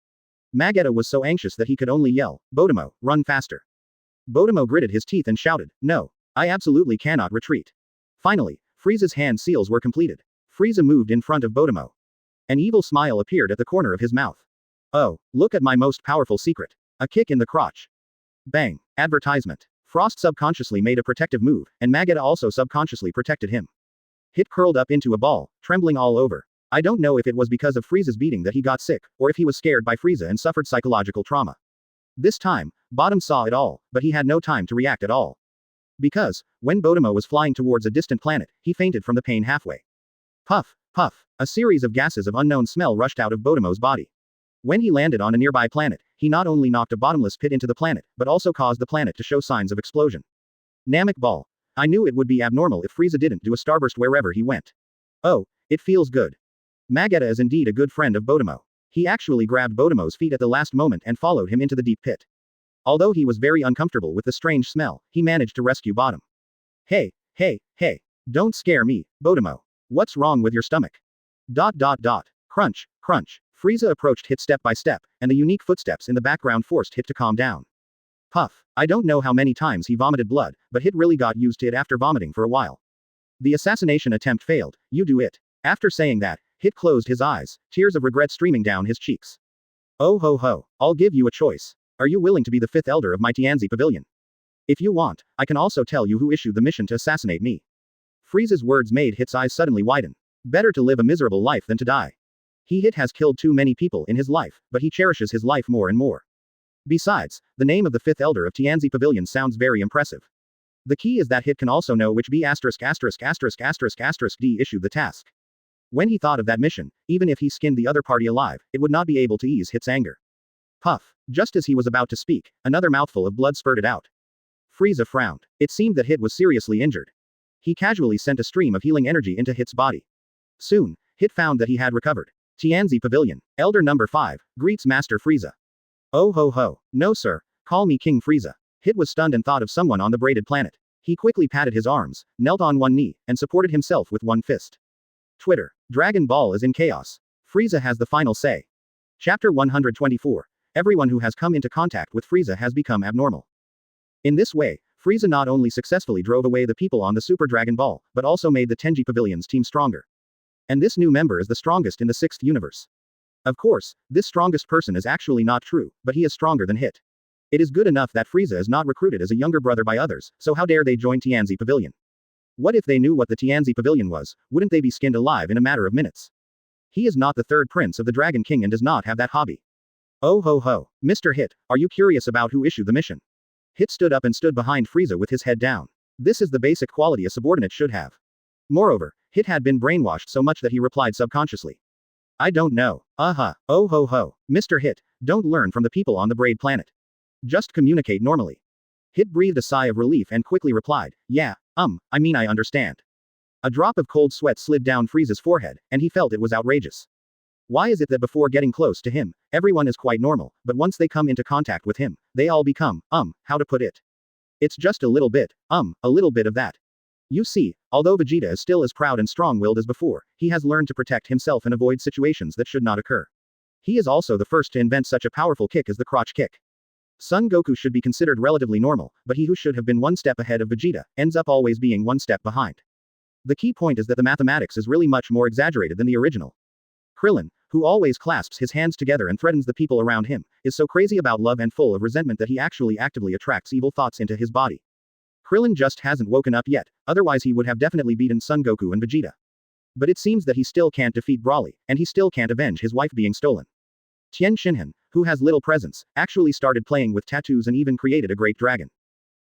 A: Vegeta was so anxious that he could only yell, "Bertamero, run faster." Bertamero gritted his teeth and shouted, "No. I absolutely cannot retreat." Finally, Frieza's hand seals were completed. Frieza moved in front of Bertamero. An evil smile appeared at the corner of his mouth. "Oh, look at my most powerful secret. A kick in the crotch." Bang. Advertisement. Frost subconsciously made a protective move, and Vegeta also subconsciously protected him. Hit curled up into a ball, trembling all over. I don't know if it was because of Frieza's beating that he got sick, or if he was scared by Frieza and suffered psychological trauma. This time, Bottom saw it all, but he had no time to react at all. Because, when Bertamero was flying towards a distant planet, he fainted from the pain halfway. Puff, puff, a series of gases of unknown smell rushed out of Bertamero's body. When he landed on a nearby planet, he not only knocked a bottomless pit into the planet, but also caused the planet to show signs of explosion. Namek ball. I knew it would be abnormal if Frieza didn't do a starburst wherever he went. Oh, it feels good. Vegeta is indeed a good friend of Bertamero. He actually grabbed Bertamero's feet at the last moment and followed him into the deep pit. Although he was very uncomfortable with the strange smell, he managed to rescue Bottom. Hey, hey, hey. Don't scare me, Bertamero. What's wrong with your stomach? ... Crunch, crunch. Frieza approached Hit step by step, and the unique footsteps in the background forced Hit to calm down. Puff. I don't know how many times he vomited blood, but Hit really got used to it after vomiting for a while. The assassination attempt failed. You do it. After saying that, Hit closed his eyes, tears of regret streaming down his cheeks. Oh ho ho. I'll give you a choice. Are you willing to be the fifth elder of my Tianzi pavilion? If you want, I can also tell you who issued the mission to assassinate me. Frieza's words made Hit's eyes suddenly widen. Better to live a miserable life than to die. Hit has killed too many people in his life, but he cherishes his life more and more. Besides, the name of the fifth elder of Tianzi pavilion sounds very impressive. The key is that Hit can also know which D issued the task. When he thought of that mission, even if he skinned the other party alive, it would not be able to ease Hit's anger. Puff. Just as he was about to speak, another mouthful of blood spurted out. Frieza frowned. It seemed that Hit was seriously injured. He casually sent a stream of healing energy into Hit's body. Soon, Hit found that he had recovered. Tianzi Pavilion. Elder number 5, greets Master Frieza. Oh ho ho. No sir, call me King Frieza. Hit was stunned and thought of someone on the braided planet. He quickly patted his arms, knelt on one knee, and supported himself with one fist. Twitter. Dragon Ball is in chaos. Frieza has the final say. Chapter 124. Everyone who has come into contact with Frieza has become abnormal. In this way, Frieza not only successfully drove away the people on the Super Dragon Ball, but also made the Tenji Pavilion's team stronger. And this new member is the strongest in the 6th universe. Of course, this strongest person is actually not true, but he is stronger than Hit. It is good enough that Frieza is not recruited as a younger brother by others, so how dare they join Tianzi Pavilion? What if they knew what the Tianzi Pavilion was, wouldn't they be skinned alive in a matter of minutes? He is not the third prince of the Dragon King and does not have that hobby. Oh ho ho. Mr. Hit, are you curious about who issued the mission? Hit stood up and stood behind Frieza with his head down. This is the basic quality a subordinate should have. Moreover, Hit had been brainwashed so much that he replied subconsciously. I don't know. Oh ho ho. Mr. Hit, don't learn from the people on the Braid planet. Just communicate normally. Hit breathed a sigh of relief and quickly replied, yeah, I understand. A drop of cold sweat slid down Frieza's forehead, and he felt it was outrageous. Why is it that before getting close to him, everyone is quite normal, but once they come into contact with him, they all become, how to put it? It's just a little bit of that. You see, although Vegeta is still as proud and strong-willed as before, he has learned to protect himself and avoid situations that should not occur. He is also the first to invent such a powerful kick as the crotch kick. Son Goku should be considered relatively normal, but he who should have been one step ahead of Vegeta, ends up always being one step behind. The key point is that the mathematics is really much more exaggerated than the original. Krillin, who always clasps his hands together and threatens the people around him, is so crazy about love and full of resentment that he actually actively attracts evil thoughts into his body. Krillin just hasn't woken up yet, otherwise he would have definitely beaten Son Goku and Vegeta. But it seems that he still can't defeat Broly, and he still can't avenge his wife being stolen. Tien Shinhan, who has little presence, actually started playing with tattoos and even created a great dragon.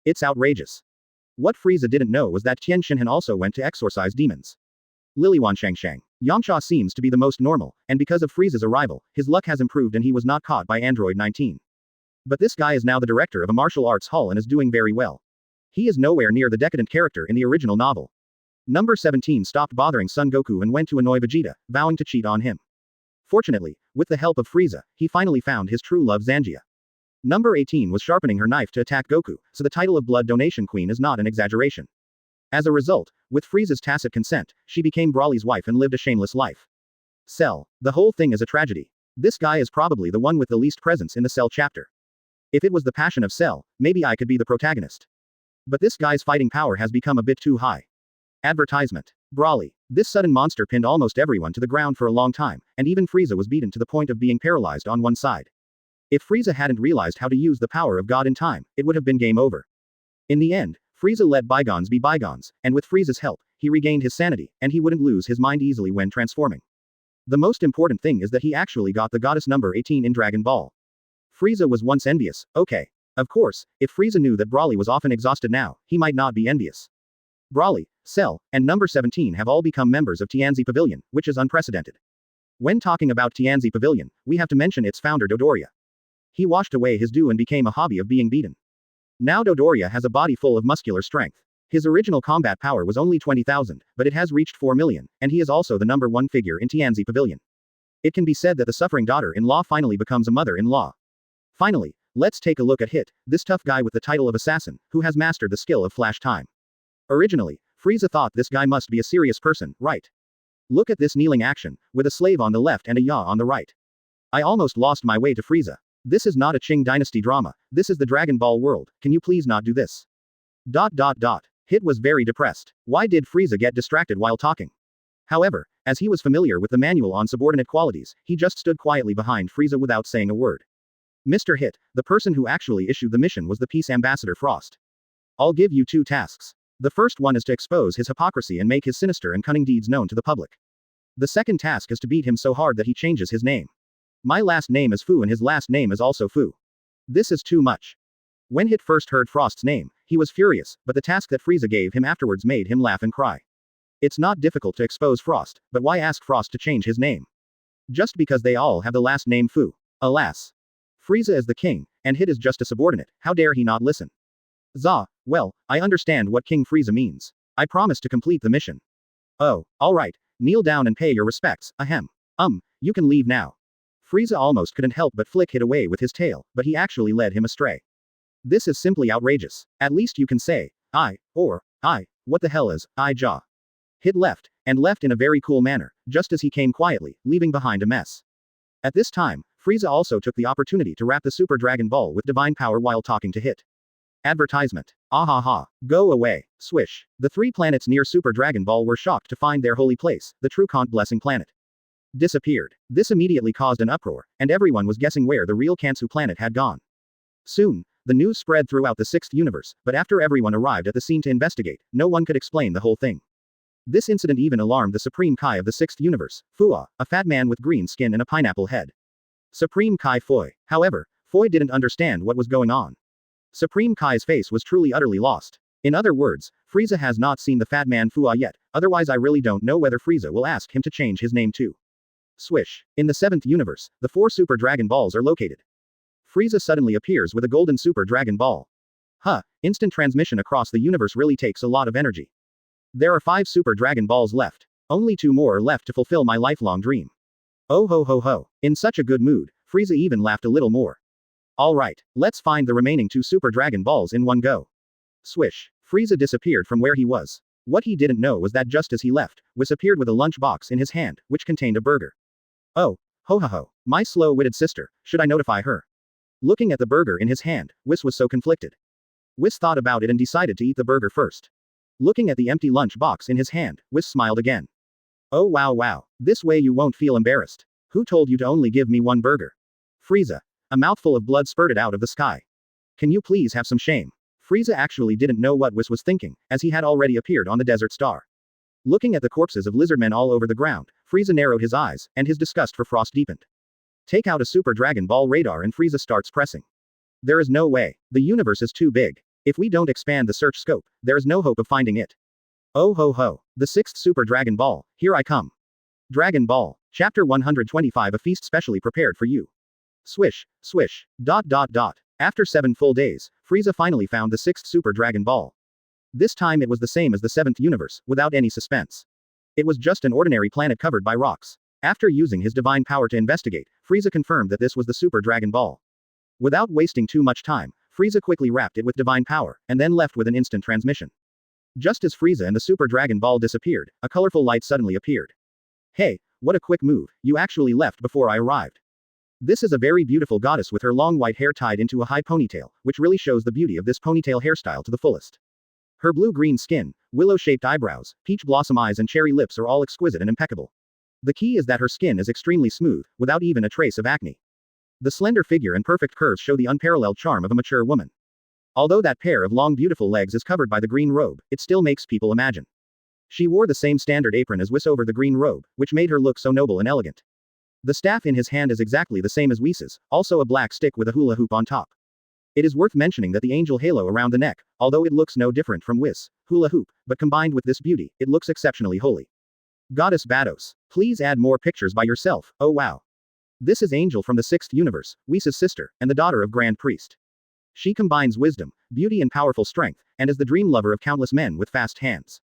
A: It's outrageous. What Frieza didn't know was that Tien Shinhan also went to exorcise demons. Liliwan Shangshang. Yamcha seems to be the most normal, and because of Frieza's arrival, his luck has improved and he was not caught by Android 19. But this guy is now the director of a martial arts hall and is doing very well. He is nowhere near the decadent character in the original novel. Number 17 stopped bothering Son Goku and went to annoy Vegeta, vowing to cheat on him. Fortunately, with the help of Frieza, he finally found his true love Zangia. Number 18 was sharpening her knife to attack Goku, so the title of Blood Donation Queen is not an exaggeration. As a result, with Frieza's tacit consent, she became Broly's wife and lived a shameless life. Cell. The whole thing is a tragedy. This guy is probably the one with the least presence in the Cell chapter. If it was the passion of Cell, maybe I could be the protagonist. But this guy's fighting power has become a bit too high. Advertisement. Broly. This sudden monster pinned almost everyone to the ground for a long time, and even Frieza was beaten to the point of being paralyzed on one side. If Frieza hadn't realized how to use the power of God in time, it would have been game over. In the end, Frieza let bygones be bygones, and with Frieza's help, he regained his sanity, and he wouldn't lose his mind easily when transforming. The most important thing is that he actually got the goddess number 18 in Dragon Ball. Frieza was once envious, okay. Of course, if Frieza knew that Broly was often exhausted now, he might not be envious. Broly, Cell, and number 17 have all become members of Tianzi Pavilion, which is unprecedented. When talking about Tianzi Pavilion, we have to mention its founder Dodoria. He washed away his due and became a hobby of being beaten. Now Dodoria has a body full of muscular strength. His original combat power was only 20,000, but it has reached 4 million, and he is also the number 1 figure in Tianzi Pavilion. It can be said that the suffering daughter-in-law finally becomes a mother-in-law. Finally, let's take a look at Hit, this tough guy with the title of assassin, who has mastered the skill of flash time. Originally, Frieza thought this guy must be a serious person, right? Look at this kneeling action, with a slave on the left and a Ya on the right. I almost lost my way to Frieza. This is not a Qing dynasty drama, this is the Dragon Ball world, can you please not do this? ... Hit was very depressed. Why did Frieza get distracted while talking? However, as he was familiar with the manual on subordinate qualities, he just stood quietly behind Frieza without saying a word. Mr. Hit, the person who actually issued the mission was the Peace Ambassador Frost. I'll give you 2 tasks. The first one is to expose his hypocrisy and make his sinister and cunning deeds known to the public. The second task is to beat him so hard that he changes his name. My last name is Fu and his last name is also Fu. This is too much. When Hit first heard Frost's name, he was furious, but the task that Frieza gave him afterwards made him laugh and cry. It's not difficult to expose Frost, but why ask Frost to change his name? Just because they all have the last name Fu. Alas. Frieza is the king, and Hit is just a subordinate, how dare he not listen? Well, I understand what King Frieza means. I promise to complete the mission. Oh, alright, kneel down and pay your respects, ahem. You can leave now. Frieza almost couldn't help but flick Hit away with his tail, but he actually led him astray. This is simply outrageous. At least you can say, what the hell is, ja. Hit left, and left in a very cool manner, just as he came quietly, leaving behind a mess. At this time, Frieza also took the opportunity to wrap the Super Dragon Ball with divine power while talking to Hit. Advertisement. Ahaha. Go away. Swish. The 3 planets near Super Dragon Ball were shocked to find their holy place, the true Kant Blessing planet, disappeared. This immediately caused an uproar, and everyone was guessing where the real Kansu planet had gone. Soon, the news spread throughout the 6th universe, but after everyone arrived at the scene to investigate, no one could explain the whole thing. This incident even alarmed the Supreme Kai of the 6th universe, Fua, a fat man with green skin and a pineapple head. Supreme Kai Foy. However, Foy didn't understand what was going on. Supreme Kai's face was truly utterly lost. In other words, Frieza has not seen the fat man Fua yet, otherwise I really don't know whether Frieza will ask him to change his name too. Swish. In the 7th universe, the 4 Super Dragon Balls are located. Frieza suddenly appears with a golden Super Dragon Ball. Instant transmission across the universe really takes a lot of energy. There are 5 Super Dragon Balls left. Only 2 more are left to fulfill my lifelong dream. Oh ho ho ho. In such a good mood, Frieza even laughed a little more. Alright, let's find the remaining 2 Super Dragon Balls in one go. Swish. Frieza disappeared from where he was. What he didn't know was that just as he left, Whis appeared with a lunch box in his hand, which contained a burger. Oh, ho ho ho. My slow-witted sister, should I notify her? Looking at the burger in his hand, Whis was so conflicted. Whis thought about it and decided to eat the burger first. Looking at the empty lunch box in his hand, Whis smiled again. Oh wow. This way you won't feel embarrassed. Who told you to only give me 1 burger? Frieza. A mouthful of blood spurted out of the sky. Can you please have some shame? Frieza actually didn't know what Whis was thinking, as he had already appeared on the Desert Star. Looking at the corpses of lizardmen all over the ground, Frieza narrowed his eyes, and his disgust for Frost deepened. Take out a Super Dragon Ball radar and Frieza starts pressing. There is no way. The universe is too big. If we don't expand the search scope, there is no hope of finding it. Oh ho ho. The 6th Super Dragon Ball, here I come. Dragon Ball. Chapter 125, a feast specially prepared for you. Swish, swish. Dot dot dot. After 7 full days, Frieza finally found the 6th Super Dragon Ball. This time it was the same as the 7th universe, without any suspense. It was just an ordinary planet covered by rocks. After using his divine power to investigate, Frieza confirmed that this was the Super Dragon Ball. Without wasting too much time, Frieza quickly wrapped it with divine power, and then left with an instant transmission. Just as Frieza and the Super Dragon Ball disappeared, a colorful light suddenly appeared. Hey, what a quick move, you actually left before I arrived. This is a very beautiful goddess with her long white hair tied into a high ponytail, which really shows the beauty of this ponytail hairstyle to the fullest. Her blue-green skin, willow-shaped eyebrows, peach blossom eyes and cherry lips are all exquisite and impeccable. The key is that her skin is extremely smooth, without even a trace of acne. The slender figure and perfect curves show the unparalleled charm of a mature woman. Although that pair of long beautiful legs is covered by the green robe, it still makes people imagine. She wore the same standard apron as Whis over the green robe, which made her look so noble and elegant. The staff in his hand is exactly the same as Whis's, also a black stick with a hula hoop on top. It is worth mentioning that the angel halo around the neck, although it looks no different from Whis' hula hoop, but combined with this beauty, it looks exceptionally holy. Goddess Vados. Please add more pictures by yourself, oh wow. This is Angel from the 6th universe, Whis' sister, and the daughter of Grand Priest. She combines wisdom, beauty and powerful strength, and is the dream lover of countless men with fast hands.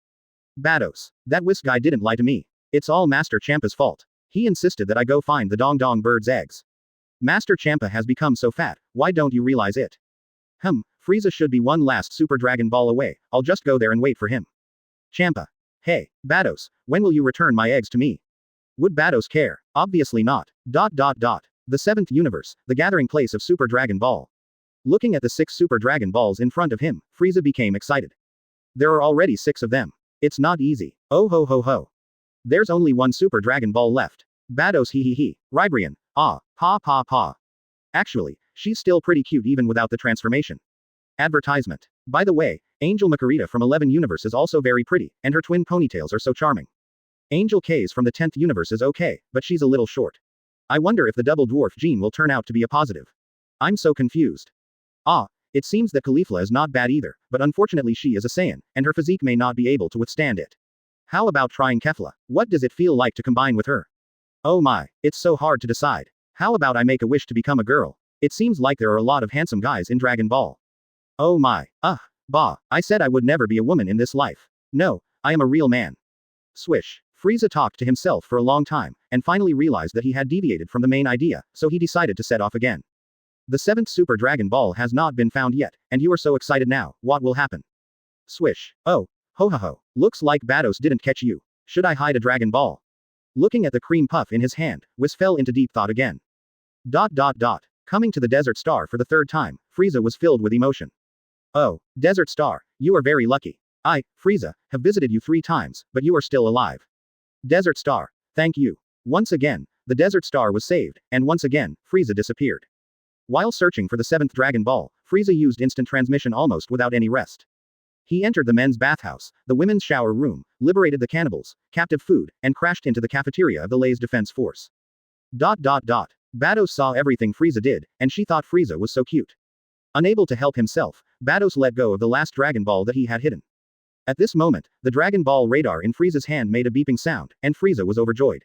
A: Vados. That Whis guy didn't lie to me. It's all Master Champa's fault. He insisted that I go find the Dong Dong bird's eggs. Master Champa has become so fat, why don't you realize it? Frieza should be one last Super Dragon Ball away, I'll just go there and wait for him. Champa. Hey, Vados, when will you return my eggs to me? Would Vados care? Obviously not. The 7th universe, the gathering place of Super Dragon Ball. Looking at the 6 Super Dragon Balls in front of him, Frieza became excited. There are already 6 of them. It's not easy. Oh ho ho ho. There's only one Super Dragon Ball left. Vados hee hee hee. Rybrian. Ah, pa pa pa. Actually, she's still pretty cute even without the transformation. Advertisement. By the way, Angel Makarita from 11 Universe is also very pretty, and her twin ponytails are so charming. Angel K's from the 10th Universe is okay, but she's a little short. I wonder if the double dwarf gene will turn out to be a positive. I'm so confused. It seems that Caulifla is not bad either, but unfortunately she is a Saiyan, and her physique may not be able to withstand it. How about trying Kefla? What does it feel like to combine with her? Oh my, it's so hard to decide. How about I make a wish to become a girl? It seems like there are a lot of handsome guys in Dragon Ball. Oh my, I said I would never be a woman in this life. No, I am a real man. Swish. Frieza talked to himself for a long time, and finally realized that he had deviated from the main idea, so he decided to set off again. The 7th Super Dragon Ball has not been found yet, and you are so excited now, what will happen? Swish. Oh. Ho ho ho. Looks like Vados didn't catch you. Should I hide a Dragon Ball? Looking at the cream puff in his hand, Whis fell into deep thought again. Coming to the Desert Star for the 3rd time, Frieza was filled with emotion. Oh, Desert Star, you are very lucky. I, Frieza, have visited you 3 times, but you are still alive. Desert Star, thank you. Once again, the Desert Star was saved, and once again, Frieza disappeared. While searching for the 7th Dragon Ball, Frieza used instant transmission almost without any rest. He entered the men's bathhouse, the women's shower room, liberated the cannibals, captive food, and crashed into the cafeteria of the Lay's Defense Force. Vados saw everything Frieza did, and she thought Frieza was so cute. Unable to help himself, Vados let go of the last Dragon Ball that he had hidden. At this moment, the Dragon Ball radar in Frieza's hand made a beeping sound, and Frieza was overjoyed.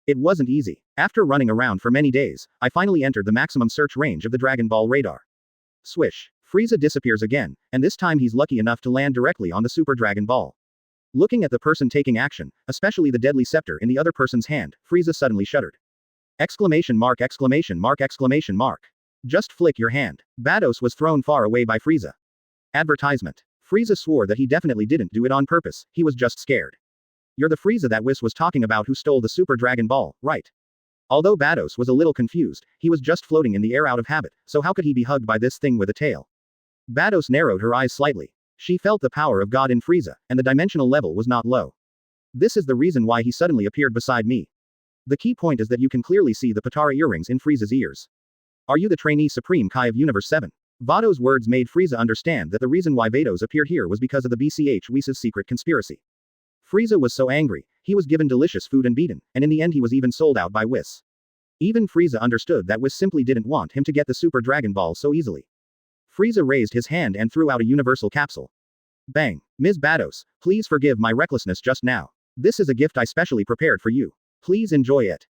A: It wasn't easy. After running around for many days, I finally entered the maximum search range of the Dragon Ball radar. Swish. Frieza disappears again, and this time he's lucky enough to land directly on the Super Dragon Ball. Looking at the person taking action, especially the deadly scepter in the other person's hand, Frieza suddenly shuddered. Exclamation mark exclamation mark exclamation mark. Just flick your hand. Vados was thrown far away by Frieza. Advertisement. Frieza swore that he definitely didn't do it on purpose, he was just scared. You're the Frieza that Whis was talking about who stole the Super Dragon Ball, right? Although Vados was a little confused, he was just floating in the air out of habit, so how could he be hugged by this thing with a tail? Vados narrowed her eyes slightly. She felt the power of God in Frieza, and the dimensional level was not low. This is the reason why he suddenly appeared beside me. The key point is that you can clearly see the Patara earrings in Frieza's ears. Are you the trainee Supreme Kai of Universe 7? Vados' words made Frieza understand that the reason why Vados appeared here was because of the BCH Whis' secret conspiracy. Frieza was so angry, he was given delicious food and beaten, and in the end he was even sold out by Whis. Even Frieza understood that Whis simply didn't want him to get the Super Dragon Ball so easily. Frieza raised his hand and threw out a universal capsule. Bang. Ms. Vados, please forgive my recklessness just now. This is a gift I specially prepared for you. Please enjoy it.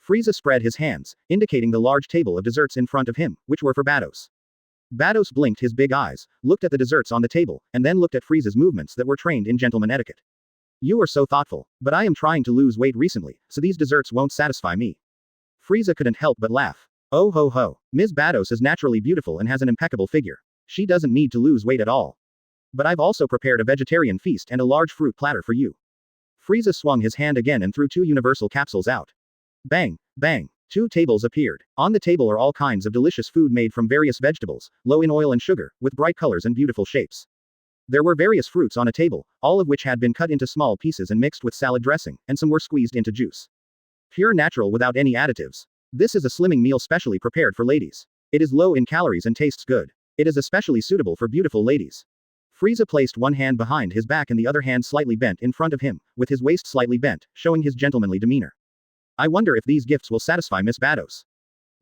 A: Frieza spread his hands, indicating the large table of desserts in front of him, which were for Vados. Vados blinked his big eyes, looked at the desserts on the table, and then looked at Frieza's movements that were trained in gentleman etiquette. You are so thoughtful, but I am trying to lose weight recently, so these desserts won't satisfy me. Frieza couldn't help but laugh. Oh ho ho, Ms. Vados is naturally beautiful and has an impeccable figure. She doesn't need to lose weight at all. But I've also prepared a vegetarian feast and a large fruit platter for you. Frieza swung his hand again and threw 2 universal capsules out. Bang, bang. 2 tables appeared. On the table are all kinds of delicious food made from various vegetables, low in oil and sugar, with bright colors and beautiful shapes. There were various fruits on a table, all of which had been cut into small pieces and mixed with salad dressing, and some were squeezed into juice. Pure natural without any additives. This is a slimming meal specially prepared for ladies. It is low in calories and tastes good. It is especially suitable for beautiful ladies. Frieza placed one hand behind his back and the other hand slightly bent in front of him, with his waist slightly bent, showing his gentlemanly demeanor. I wonder if these gifts will satisfy Miss Vados.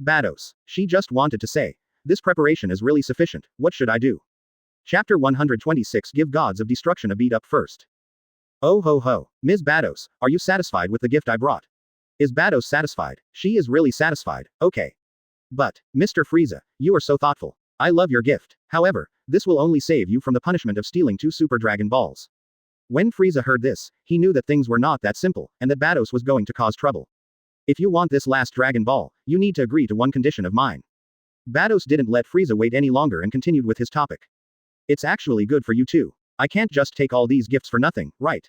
A: Vados. She just wanted to say. This preparation is really sufficient, what should I do? Chapter 126 Give Gods of Destruction a beat up first. Oh ho ho. Ms. Vados, are you satisfied with the gift I brought? Is Vados satisfied? She is really satisfied, okay. But, Mr. Frieza, you are so thoughtful. I love your gift. However, this will only save you from the punishment of stealing 2 Super Dragon Balls. When Frieza heard this, he knew that things were not that simple, and that Vados was going to cause trouble. If you want this last Dragon Ball, you need to agree to one condition of mine. Vados didn't let Frieza wait any longer and continued with his topic. It's actually good for you too. I can't just take all these gifts for nothing, right?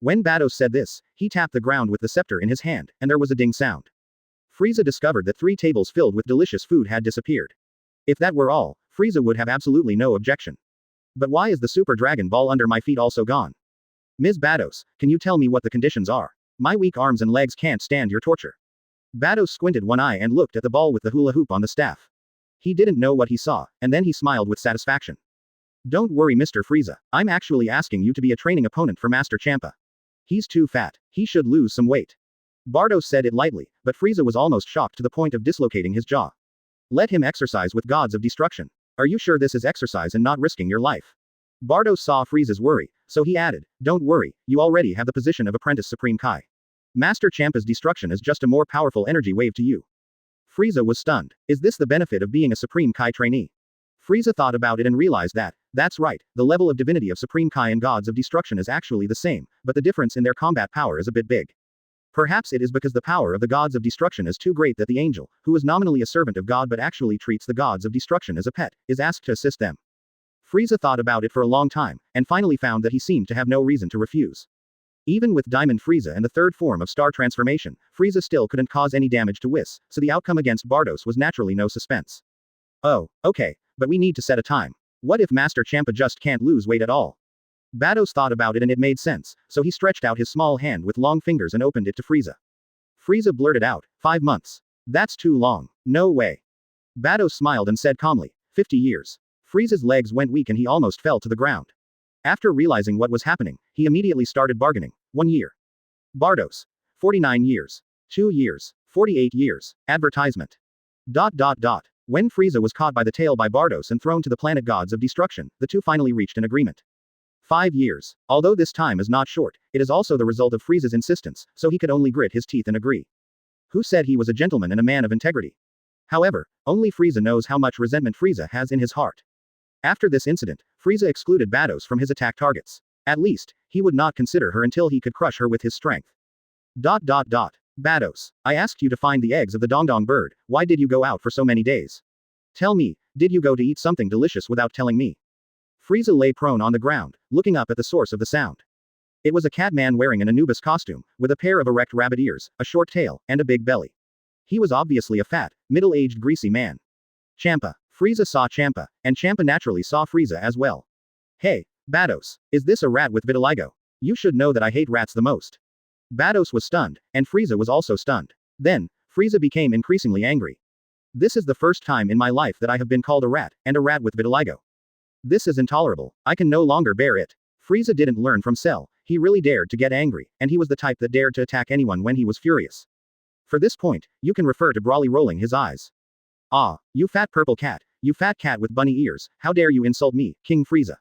A: When Vados said this, he tapped the ground with the scepter in his hand, and there was a ding sound. Frieza discovered that 3 tables filled with delicious food had disappeared. If that were all, Frieza would have absolutely no objection. But why is the Super Dragon Ball under my feet also gone? Ms. Vados, can you tell me what the conditions are? My weak arms and legs can't stand your torture. Vados squinted one eye and looked at the ball with the hula hoop on the staff. He didn't know what he saw, and then he smiled with satisfaction. Don't worry Mr. Frieza, I'm actually asking you to be a training opponent for Master Champa. He's too fat, he should lose some weight. Vados said it lightly, but Frieza was almost shocked to the point of dislocating his jaw. Let him exercise with gods of destruction. Are you sure this is exercise and not risking your life? Vados saw Frieza's worry, so he added, don't worry, you already have the position of Apprentice Supreme Kai. Master Champa's destruction is just a more powerful energy wave to you. Frieza was stunned. Is this the benefit of being a Supreme Kai trainee? Frieza thought about it and realized that, that's right, the level of divinity of Supreme Kai and gods of destruction is actually the same, but the difference in their combat power is a bit big. Perhaps it is because the power of the gods of destruction is too great that the angel, who is nominally a servant of God but actually treats the gods of destruction as a pet, is asked to assist them. Frieza thought about it for a long time, and finally found that he seemed to have no reason to refuse. Even with Diamond Frieza and the third form of star transformation, Frieza still couldn't cause any damage to Whis, so the outcome against Vados was naturally no suspense. Oh, okay, but we need to set a time. What if Master Champa just can't lose weight at all? Vados thought about it and it made sense, so he stretched out his small hand with long fingers and opened it to Frieza. Frieza blurted out, 5 months. That's too long. No way. Vados smiled and said calmly, 50 years. Frieza's legs went weak and he almost fell to the ground. After realizing what was happening, he immediately started bargaining. 1 year. Vados. 49 years. 2 years. 48 years. Advertisement. ... When Frieza was caught by the tail by Vados and thrown to the planet gods of destruction, the two finally reached an agreement. 5 years. Although this time is not short, it is also the result of Frieza's insistence, so he could only grit his teeth and agree. Who said he was a gentleman and a man of integrity? However, only Frieza knows how much resentment Frieza has in his heart. After this incident, Frieza excluded Vados from his attack targets. At least, he would not consider her until he could crush her with his strength. ... Vados, I asked you to find the eggs of the Dongdong bird, why did you go out for so many days? Tell me, did you go to eat something delicious without telling me? Frieza lay prone on the ground, looking up at the source of the sound. It was a cat man wearing an Anubis costume, with a pair of erect rabbit ears, a short tail, and a big belly. He was obviously a fat, middle-aged greasy man. Champa. Frieza saw Champa, and Champa naturally saw Frieza as well. Hey, Vados, is this a rat with vitiligo? You should know that I hate rats the most. Vados was stunned, and Frieza was also stunned. Then, Frieza became increasingly angry. This is the first time in my life that I have been called a rat, and a rat with vitiligo. This is intolerable. I can no longer bear it. Frieza didn't learn from Cell, he really dared to get angry, and he was the type that dared to attack anyone when he was furious. For this point, you can refer to Brawly rolling his eyes. Ah, you fat purple cat, you fat cat with bunny ears, how dare you insult me, King Frieza.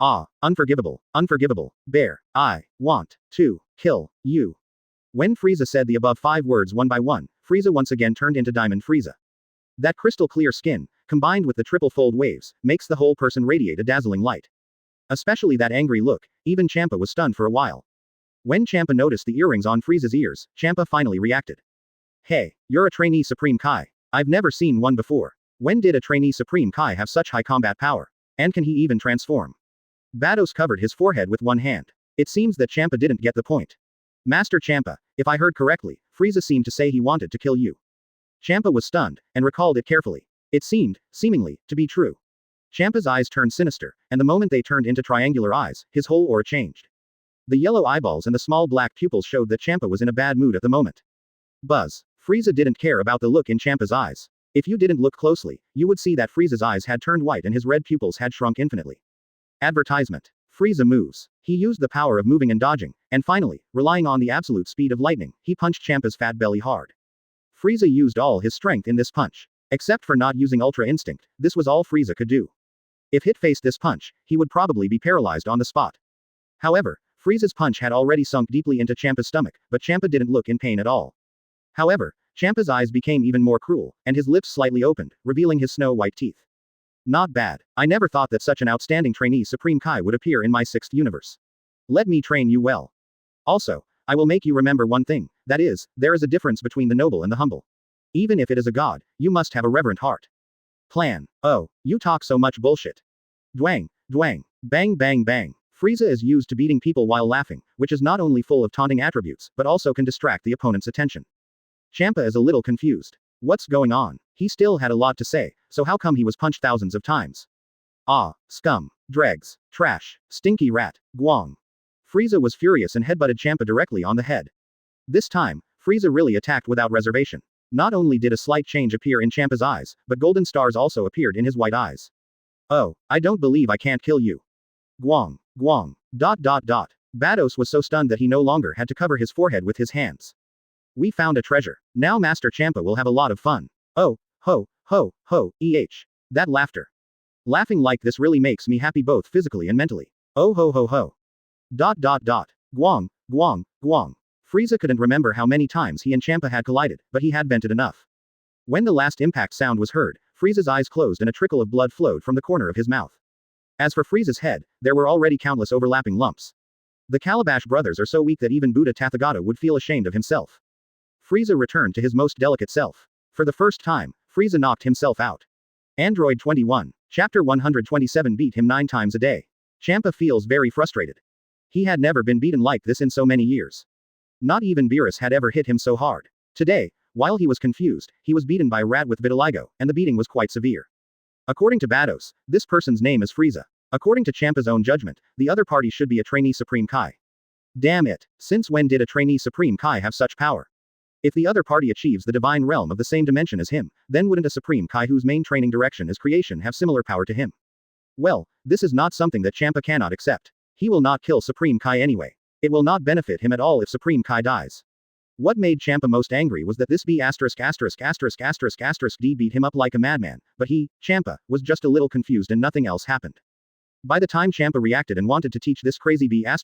A: Ah, unforgivable, unforgivable, bear, I want to kill you. When Frieza said the above 5 words one by one, Frieza once again turned into Diamond Frieza. That crystal clear skin, combined with the triple fold waves, makes the whole person radiate a dazzling light. Especially that angry look, even Champa was stunned for a while. When Champa noticed the earrings on Frieza's ears, Champa finally reacted. Hey, you're a trainee Supreme Kai. I've never seen one before. When did a trainee Supreme Kai have such high combat power? And can he even transform? Vados covered his forehead with one hand. It seems that Champa didn't get the point. Master Champa, if I heard correctly, Frieza seemed to say he wanted to kill you. Champa was stunned, and recalled it carefully. It seemed, seemingly, to be true. Champa's eyes turned sinister, and the moment they turned into triangular eyes, his whole aura changed. The yellow eyeballs and the small black pupils showed that Champa was in a bad mood at the moment. Buzz. Frieza didn't care about the look in Champa's eyes. If you didn't look closely, you would see that Frieza's eyes had turned white and his red pupils had shrunk infinitely. Advertisement. Frieza moves. He used the power of moving and dodging, and finally, relying on the absolute speed of lightning, he punched Champa's fat belly hard. Frieza used all his strength in this punch. Except for not using Ultra Instinct, this was all Frieza could do. If Hit faced this punch, he would probably be paralyzed on the spot. However, Frieza's punch had already sunk deeply into Champa's stomach, but Champa didn't look in pain at all. However, Champa's eyes became even more cruel, and his lips slightly opened, revealing his snow-white teeth. Not bad. I never thought that such an outstanding trainee Supreme Kai would appear in my 6th universe. Let me train you well. Also, I will make you remember one thing, that is, there is a difference between the noble and the humble. Even if it is a god, you must have a reverent heart. Plan. Oh, you talk so much bullshit. Dwang, dwang, bang bang bang. Frieza is used to beating people while laughing, which is not only full of taunting attributes, but also can distract the opponent's attention. Champa is a little confused. What's going on? He still had a lot to say, so how come he was punched thousands of times? Ah, scum, dregs, trash, stinky rat, guang. Frieza was furious and headbutted Champa directly on the head. This time, Frieza really attacked without reservation. Not only did a slight change appear in Champa's eyes, but golden stars also appeared in his white eyes. Oh, I don't believe I can't kill you. Guang, guang, ... Vados was so stunned that he no longer had to cover his forehead with his hands. We found a treasure. Now Master Champa will have a lot of fun. Oh, ho, ho, ho, that laughter. Laughing like this really makes me happy both physically and mentally. Oh ho ho ho. ... Guang, guang, guang. Frieza couldn't remember how many times he and Champa had collided, but he had vented enough. When the last impact sound was heard, Frieza's eyes closed and a trickle of blood flowed from the corner of his mouth. As for Frieza's head, there were already countless overlapping lumps. The Calabash brothers are so weak that even Buddha Tathagata would feel ashamed of himself. Frieza returned to his most delicate self. For the first time, Frieza knocked himself out. Android 21. Chapter 127 beat him 9 times a day. Champa feels very frustrated. He had never been beaten like this in so many years. Not even Beerus had ever hit him so hard. Today, while he was confused, he was beaten by a rat with vitiligo, and the beating was quite severe. According to Vados, this person's name is Frieza. According to Champa's own judgment, the other party should be a trainee Supreme Kai. Damn it, since when did a trainee Supreme Kai have such power? If the other party achieves the divine realm of the same dimension as him, then wouldn't a Supreme Kai whose main training direction is creation have similar power to him? Well, this is not something that Champa cannot accept. He will not kill Supreme Kai anyway. It will not benefit him at all if Supreme Kai dies. What made Champa most angry was that this D beat him up like a madman, but he, Champa, was just a little confused and nothing else happened. By the time Champa reacted and wanted to teach this crazy B*** a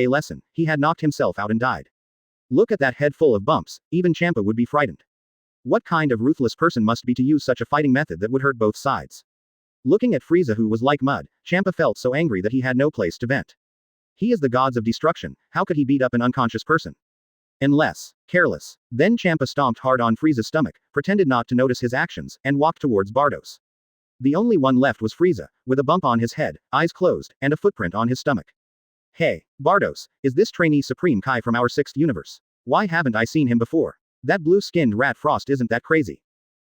A: lesson, he had knocked himself out and died. Look at that head full of bumps, even Champa would be frightened. What kind of ruthless person must be to use such a fighting method that would hurt both sides? Looking at Frieza who was like mud, Champa felt so angry that he had no place to vent. He is the gods of destruction, how could he beat up an unconscious person? Unless, careless. Then Champa stomped hard on Frieza's stomach, pretended not to notice his actions, and walked towards Vados. The only one left was Frieza, with a bump on his head, eyes closed, and a footprint on his stomach. Hey, Vados, is this trainee Supreme Kai from our 6th universe? Why haven't I seen him before? That blue-skinned rat Frost isn't that crazy.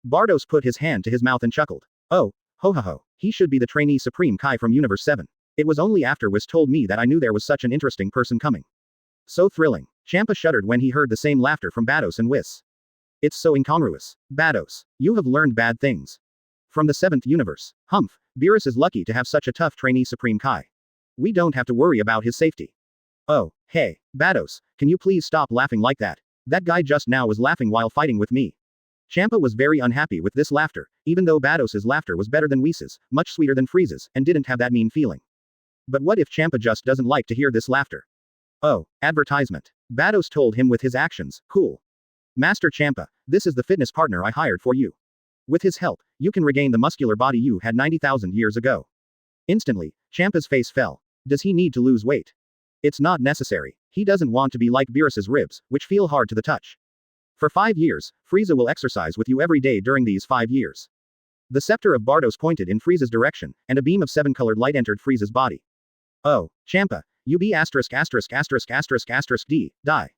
A: Vados put his hand to his mouth and chuckled. Oh, ho ho ho, he should be the trainee Supreme Kai from Universe 7. It was only after Whis told me that I knew there was such an interesting person coming. So thrilling. Champa shuddered when he heard the same laughter from Vados and Whis. It's so incongruous. Vados, you have learned bad things. From the 7th universe. Humph, Beerus is lucky to have such a tough trainee Supreme Kai. We don't have to worry about his safety. Oh, hey, Vados, can you please stop laughing like that? That guy just now was laughing while fighting with me. Champa was very unhappy with this laughter, even though Vados's laughter was better than Whis's, much sweeter than Frieza's, and didn't have that mean feeling. But what if Champa just doesn't like to hear this laughter? Oh, advertisement. Vados told him with his actions, cool. Master Champa, this is the fitness partner I hired for you. With his help, you can regain the muscular body you had 90,000 years ago. Instantly, Champa's face fell. Does he need to lose weight? It's not necessary. He doesn't want to be like Beerus's ribs, which feel hard to the touch. For 5 years, Frieza will exercise with you every day during these 5 years. The scepter of Vados pointed in Frieza's direction, and a beam of 7-colored light entered Frieza's body. Oh, Champa, you be asterisk asterisk asterisk asterisk asterisk D, die.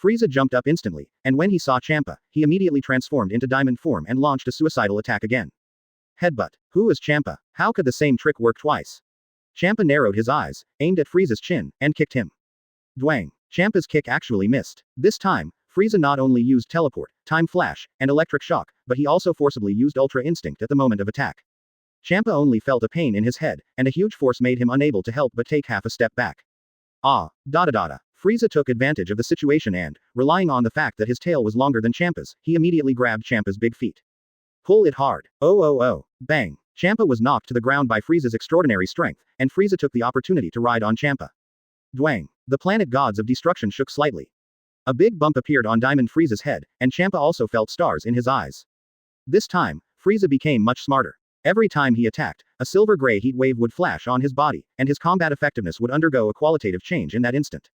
A: Frieza jumped up instantly, and when he saw Champa, he immediately transformed into diamond form and launched a suicidal attack again. Headbutt. Who is Champa? How could the same trick work twice? Champa narrowed his eyes, aimed at Frieza's chin, and kicked him. Dwang. Champa's kick actually missed. This time, Frieza not only used teleport, time flash, and electric shock, but he also forcibly used Ultra Instinct at the moment of attack. Champa only felt a pain in his head, and a huge force made him unable to help but take half a step back. Ah, dada dada. Frieza took advantage of the situation and, relying on the fact that his tail was longer than Champa's, he immediately grabbed Champa's big feet. Pull it hard. Oh oh oh. Bang. Champa was knocked to the ground by Frieza's extraordinary strength, and Frieza took the opportunity to ride on Champa. Dwang. The planet gods of destruction shook slightly. A big bump appeared on Diamond Frieza's head, and Champa also felt stars in his eyes. This time, Frieza became much smarter. Every time he attacked, a silver-gray heat wave would flash on his body, and his combat effectiveness would undergo a qualitative change in that instant.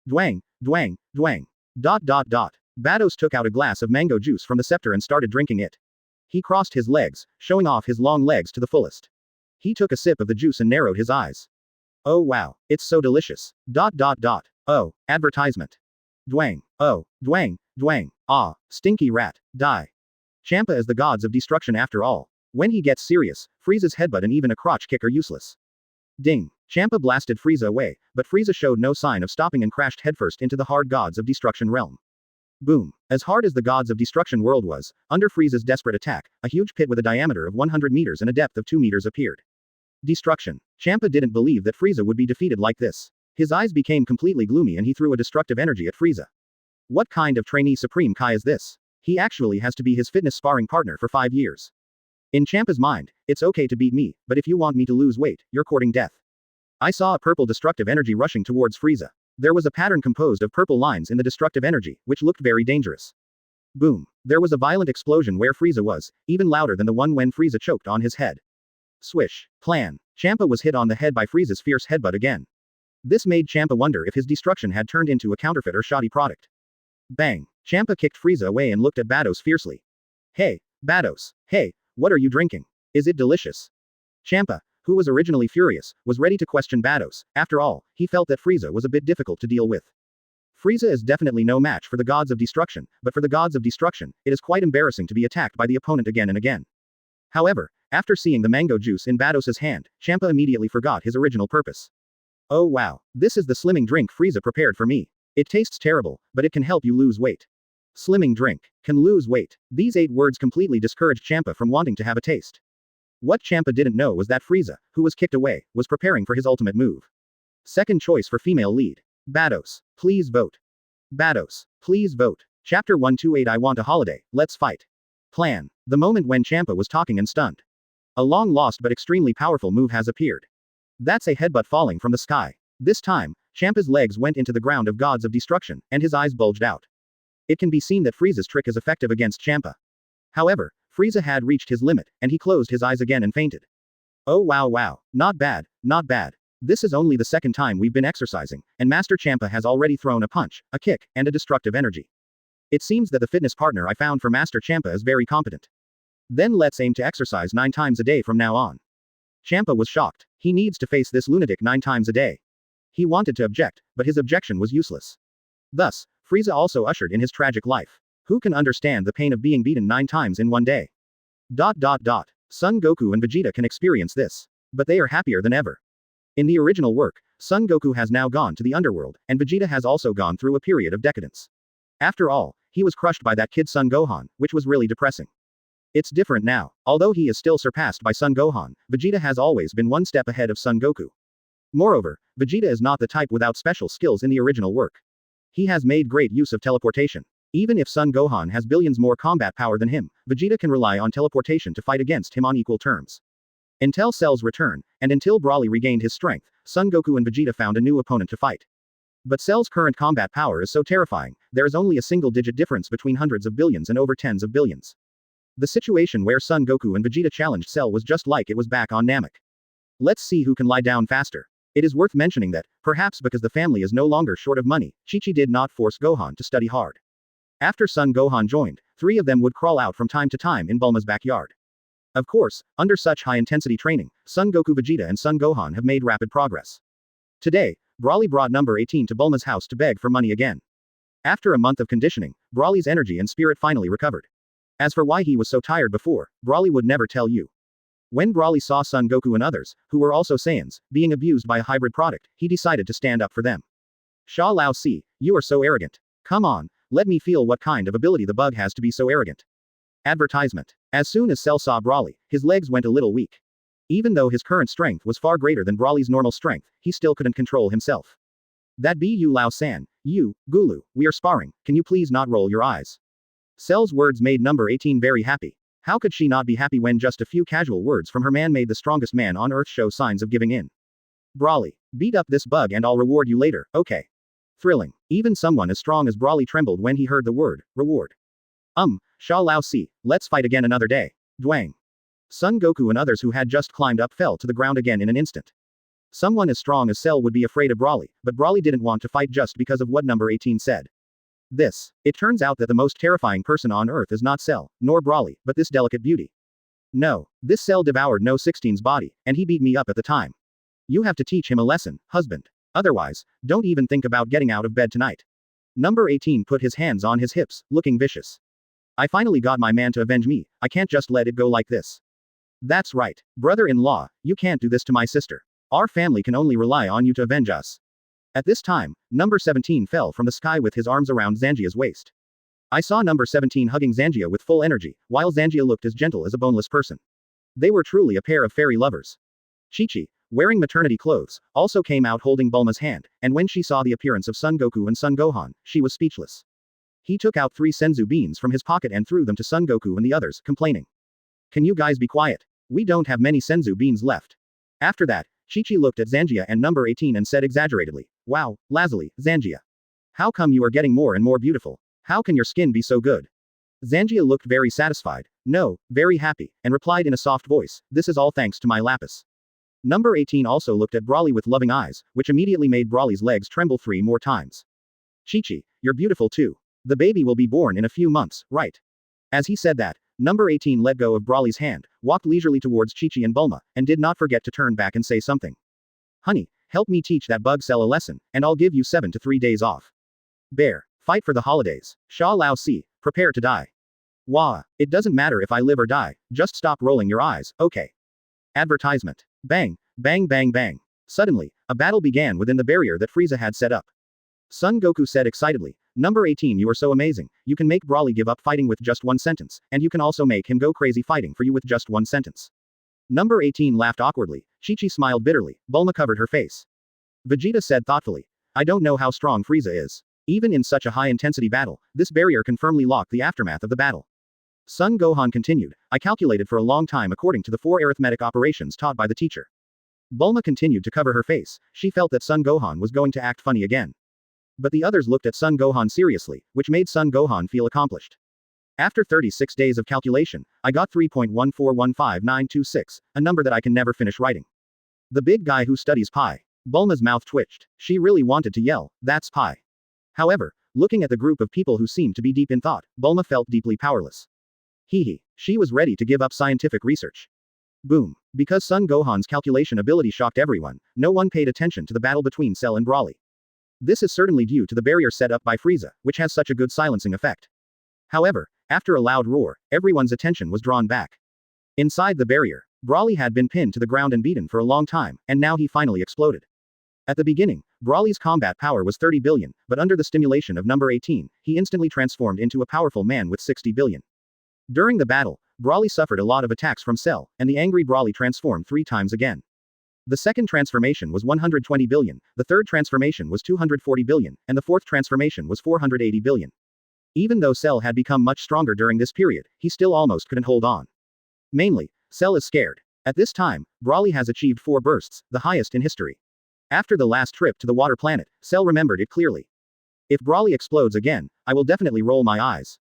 A: Dwang, dwang, dwang. Dot dot dot. Vados took out a glass of mango juice from the scepter and started drinking it. He crossed his legs, showing off his long legs to the fullest. He took a sip of the juice and narrowed his eyes. Oh wow, it's so delicious. Dot dot dot. Oh, advertisement. Dwang. Oh, dwang, dwang. Ah, stinky rat. Die. Champa is the gods of destruction after all. When he gets serious, Frieza's headbutt and even a crotch kick are useless. Ding. Champa blasted Frieza away, but Frieza showed no sign of stopping and crashed headfirst into the hard gods of destruction realm. Boom. As hard as the gods of destruction world was, under Frieza's desperate attack, a huge pit with a diameter of 100 meters and a depth of 2 meters appeared. Destruction. Champa didn't believe that Frieza would be defeated like this. His eyes became completely gloomy and he threw a destructive energy at Frieza. What kind of trainee Supreme Kai is this? He actually has to be his fitness sparring partner for 5 years. In Champa's mind, it's okay to beat me, but if you want me to lose weight, you're courting death. I saw a purple destructive energy rushing towards Frieza. There was a pattern composed of purple lines in the destructive energy, which looked very dangerous. Boom. There was a violent explosion where Frieza was, even louder than the one when Frieza choked on his head. Swish. Plan. Champa was hit on the head by Frieza's fierce headbutt again. This made Champa wonder if his destruction had turned into a counterfeit or shoddy product. Bang. Champa kicked Frieza away and looked at Vados fiercely. Hey, Vados. Hey, what are you drinking? Is it delicious? Champa, who was originally furious, was ready to question Vados. After all, he felt that Frieza was a bit difficult to deal with. Frieza is definitely no match for the gods of destruction, but for the gods of destruction, it is quite embarrassing to be attacked by the opponent again and again. However, after seeing the mango juice in Vados's hand, Champa immediately forgot his original purpose. Oh wow, this is the slimming drink Frieza prepared for me. It tastes terrible, but it can help you lose weight. Slimming drink. Can lose weight. These 8 words completely discouraged Champa from wanting to have a taste. What Champa didn't know was that Frieza, who was kicked away, was preparing for his ultimate move. Second choice for female lead. Vados. Please vote. Vados. Please vote. Chapter 128 I want a holiday, let's fight. Plan. The moment when Champa was talking and stunned. A long-lost but extremely powerful move has appeared. That's a headbutt falling from the sky. This time, Champa's legs went into the ground of gods of destruction, and his eyes bulged out. It can be seen that Frieza's trick is effective against Champa. However, Frieza had reached his limit, and he closed his eyes again and fainted. Oh wow wow, not bad, not bad. This is only the second time we've been exercising, and Master Champa has already thrown a punch, a kick, and a destructive energy. It seems that the fitness partner I found for Master Champa is very competent. Then let's aim to exercise 9 times a day from now on. Champa was shocked. He needs to face this lunatic 9 times a day. He wanted to object, but his objection was useless. Thus, Frieza also ushered in his tragic life. Who can understand the pain of being beaten 9 times in one day? Dot dot dot. Son Goku and Vegeta can experience this. But they are happier than ever. In the original work, Son Goku has now gone to the underworld, and Vegeta has also gone through a period of decadence. After all, he was crushed by that kid Son Gohan, which was really depressing. It's different now. Although he is still surpassed by Son Gohan, Vegeta has always been one step ahead of Son Goku. Moreover, Vegeta is not the type without special skills in the original work. He has made great use of teleportation. Even if Son Gohan has billions more combat power than him, Vegeta can rely on teleportation to fight against him on equal terms. Until Cell's return, and until Broly regained his strength, Son Goku and Vegeta found a new opponent to fight. But Cell's current combat power is so terrifying, there is only a single-digit difference between hundreds of billions and over tens of billions. The situation where Son Goku and Vegeta challenged Cell was just like it was back on Namek. Let's see who can lie down faster. It is worth mentioning that, perhaps because the family is no longer short of money, Chi-Chi did not force Gohan to study hard. After Son Gohan joined, 3 of them would crawl out from time to time in Bulma's backyard. Of course, under such high-intensity training, Son Goku, Vegeta and Son Gohan have made rapid progress. Today, Broly brought number 18 to Bulma's house to beg for money again. After a month of conditioning, Broly's energy and spirit finally recovered. As for why he was so tired before, Broly would never tell you. When Broly saw Son Goku and others, who were also Saiyans, being abused by a hybrid product, he decided to stand up for them. Sha Lao Si, you are so arrogant. Come on, let me feel what kind of ability the bug has to be so arrogant. Advertisement. As soon as Cell saw Broly, his legs went a little weak. Even though his current strength was far greater than Broly's normal strength, he still couldn't control himself. That be you Lao-san, you, Gulu, we are sparring, can you please not roll your eyes? Cell's words made number 18 very happy. How could she not be happy when just a few casual words from her man made the strongest man on earth show signs of giving in? Broly, beat up this bug and I'll reward you later, okay? Thrilling. Even someone as strong as Broly trembled when he heard the word, reward. Sha Lao Si, let's fight again another day. Dwang. Son Goku and others who had just climbed up fell to the ground again in an instant. Someone as strong as Cell would be afraid of Broly, but Broly didn't want to fight just because of what number 18 said. It turns out that the most terrifying person on Earth is not Cell, nor Broly, but this delicate beauty. No, this Cell devoured No 16's body, and he beat me up at the time. You have to teach him a lesson, husband. Otherwise, don't even think about getting out of bed tonight. Number 18 put his hands on his hips, looking vicious. I finally got my man to avenge me, I can't just let it go like this. That's right, brother-in-law, you can't do this to my sister. Our family can only rely on you to avenge us. At this time, number 17 fell from the sky with his arms around Zangia's waist. I saw number 17 hugging Zangia with full energy, while Zangia looked as gentle as a boneless person. They were truly a pair of fairy lovers. Chi-Chi, wearing maternity clothes, also came out holding Bulma's hand, and when she saw the appearance of Son Goku and Son Gohan, she was speechless. He took out 3 senzu beans from his pocket and threw them to Son Goku and the others, complaining. Can you guys be quiet? We don't have many senzu beans left. After that, Chi-Chi looked at Zangia and number 18 and said exaggeratedly, wow, Lazuli, Zangia. How come you are getting more and more beautiful? How can your skin be so good? Zangia looked very satisfied, no, very happy, and replied in a soft voice, this is all thanks to my lapis. Number 18 also looked at Broly with loving eyes, which immediately made Broly's legs tremble 3 more times. Chi-Chi, you're beautiful too. The baby will be born in a few months, right? As he said that, number 18 let go of Broly's hand, walked leisurely towards Chi-Chi and Bulma, and did not forget to turn back and say something. Honey, help me teach that bug Cell a lesson, and I'll give you 7 to 3 days off. Bear, fight for the holidays. Sha Lao Si, prepare to die. Wah, it doesn't matter if I live or die, just stop rolling your eyes, okay? Advertisement. Bang, bang bang bang. Suddenly, a battle began within the barrier that Frieza had set up. Son Goku said excitedly, number 18 you are so amazing, you can make Broly give up fighting with just 1 sentence, and you can also make him go crazy fighting for you with just 1 sentence. Number 18 laughed awkwardly, Chi-Chi smiled bitterly, Bulma covered her face. Vegeta said thoughtfully, I don't know how strong Frieza is. Even in such a high-intensity battle, this barrier can firmly lock the aftermath of the battle. Son Gohan continued, I calculated for a long time according to the 4 arithmetic operations taught by the teacher. Bulma continued to cover her face, she felt that Son Gohan was going to act funny again. But the others looked at Son Gohan seriously, which made Son Gohan feel accomplished. After 36 days of calculation, I got 3.1415926, a number that I can never finish writing. The big guy who studies pi. Bulma's mouth twitched. She really wanted to yell, that's pi. However, looking at the group of people who seemed to be deep in thought, Bulma felt deeply powerless. She was ready to give up scientific research. Boom. Because Son Gohan's calculation ability shocked everyone, no one paid attention to the battle between Cell and Broly. This is certainly due to the barrier set up by Frieza, which has such a good silencing effect. However, after a loud roar, everyone's attention was drawn back. Inside the barrier, Broly had been pinned to the ground and beaten for a long time, and now he finally exploded. At the beginning, Broly's combat power was 30 billion, but under the stimulation of number 18, he instantly transformed into a powerful man with 60 billion. During the battle, Broly suffered a lot of attacks from Cell, and the angry Broly transformed 3 times again. The second transformation was 120 billion, the third transformation was 240 billion, and the fourth transformation was 480 billion. Even though Cell had become much stronger during this period, he still almost couldn't hold on. Mainly, Cell is scared. At this time, Broly has achieved 4 bursts, the highest in history. After the last trip to the water planet, Cell remembered it clearly. If Broly explodes again, I will definitely roll my eyes.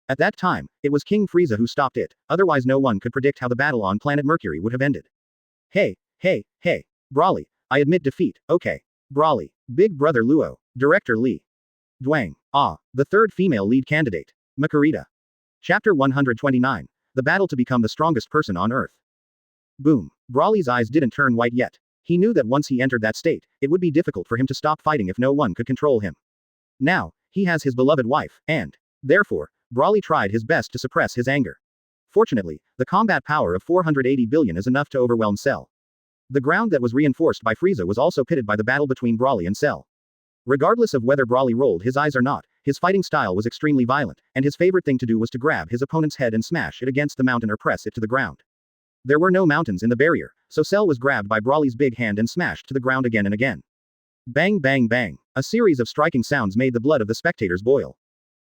A: At that time, it was King Frieza who stopped it, otherwise no one could predict how the battle on planet Mercury would have ended. Hey, Broly, I admit defeat, okay. Broly, Big Brother Luo, Director Lee. Dwang, the third female lead candidate. Makurita. Chapter 129, The Battle to Become the Strongest Person on Earth. Boom. Broly's eyes didn't turn white yet. He knew that once he entered that state, it would be difficult for him to stop fighting if no one could control him. Now, he has his beloved wife, and, therefore, Broly tried his best to suppress his anger. Fortunately, the combat power of 480 billion is enough to overwhelm Cell. The ground that was reinforced by Frieza was also pitted by the battle between Broly and Cell. Regardless of whether Broly rolled his eyes or not, his fighting style was extremely violent, and his favorite thing to do was to grab his opponent's head and smash it against the mountain or press it to the ground. There were no mountains in the barrier, so Cell was grabbed by Broly's big hand and smashed to the ground again and again. Bang bang bang. A series of striking sounds made the blood of the spectators boil.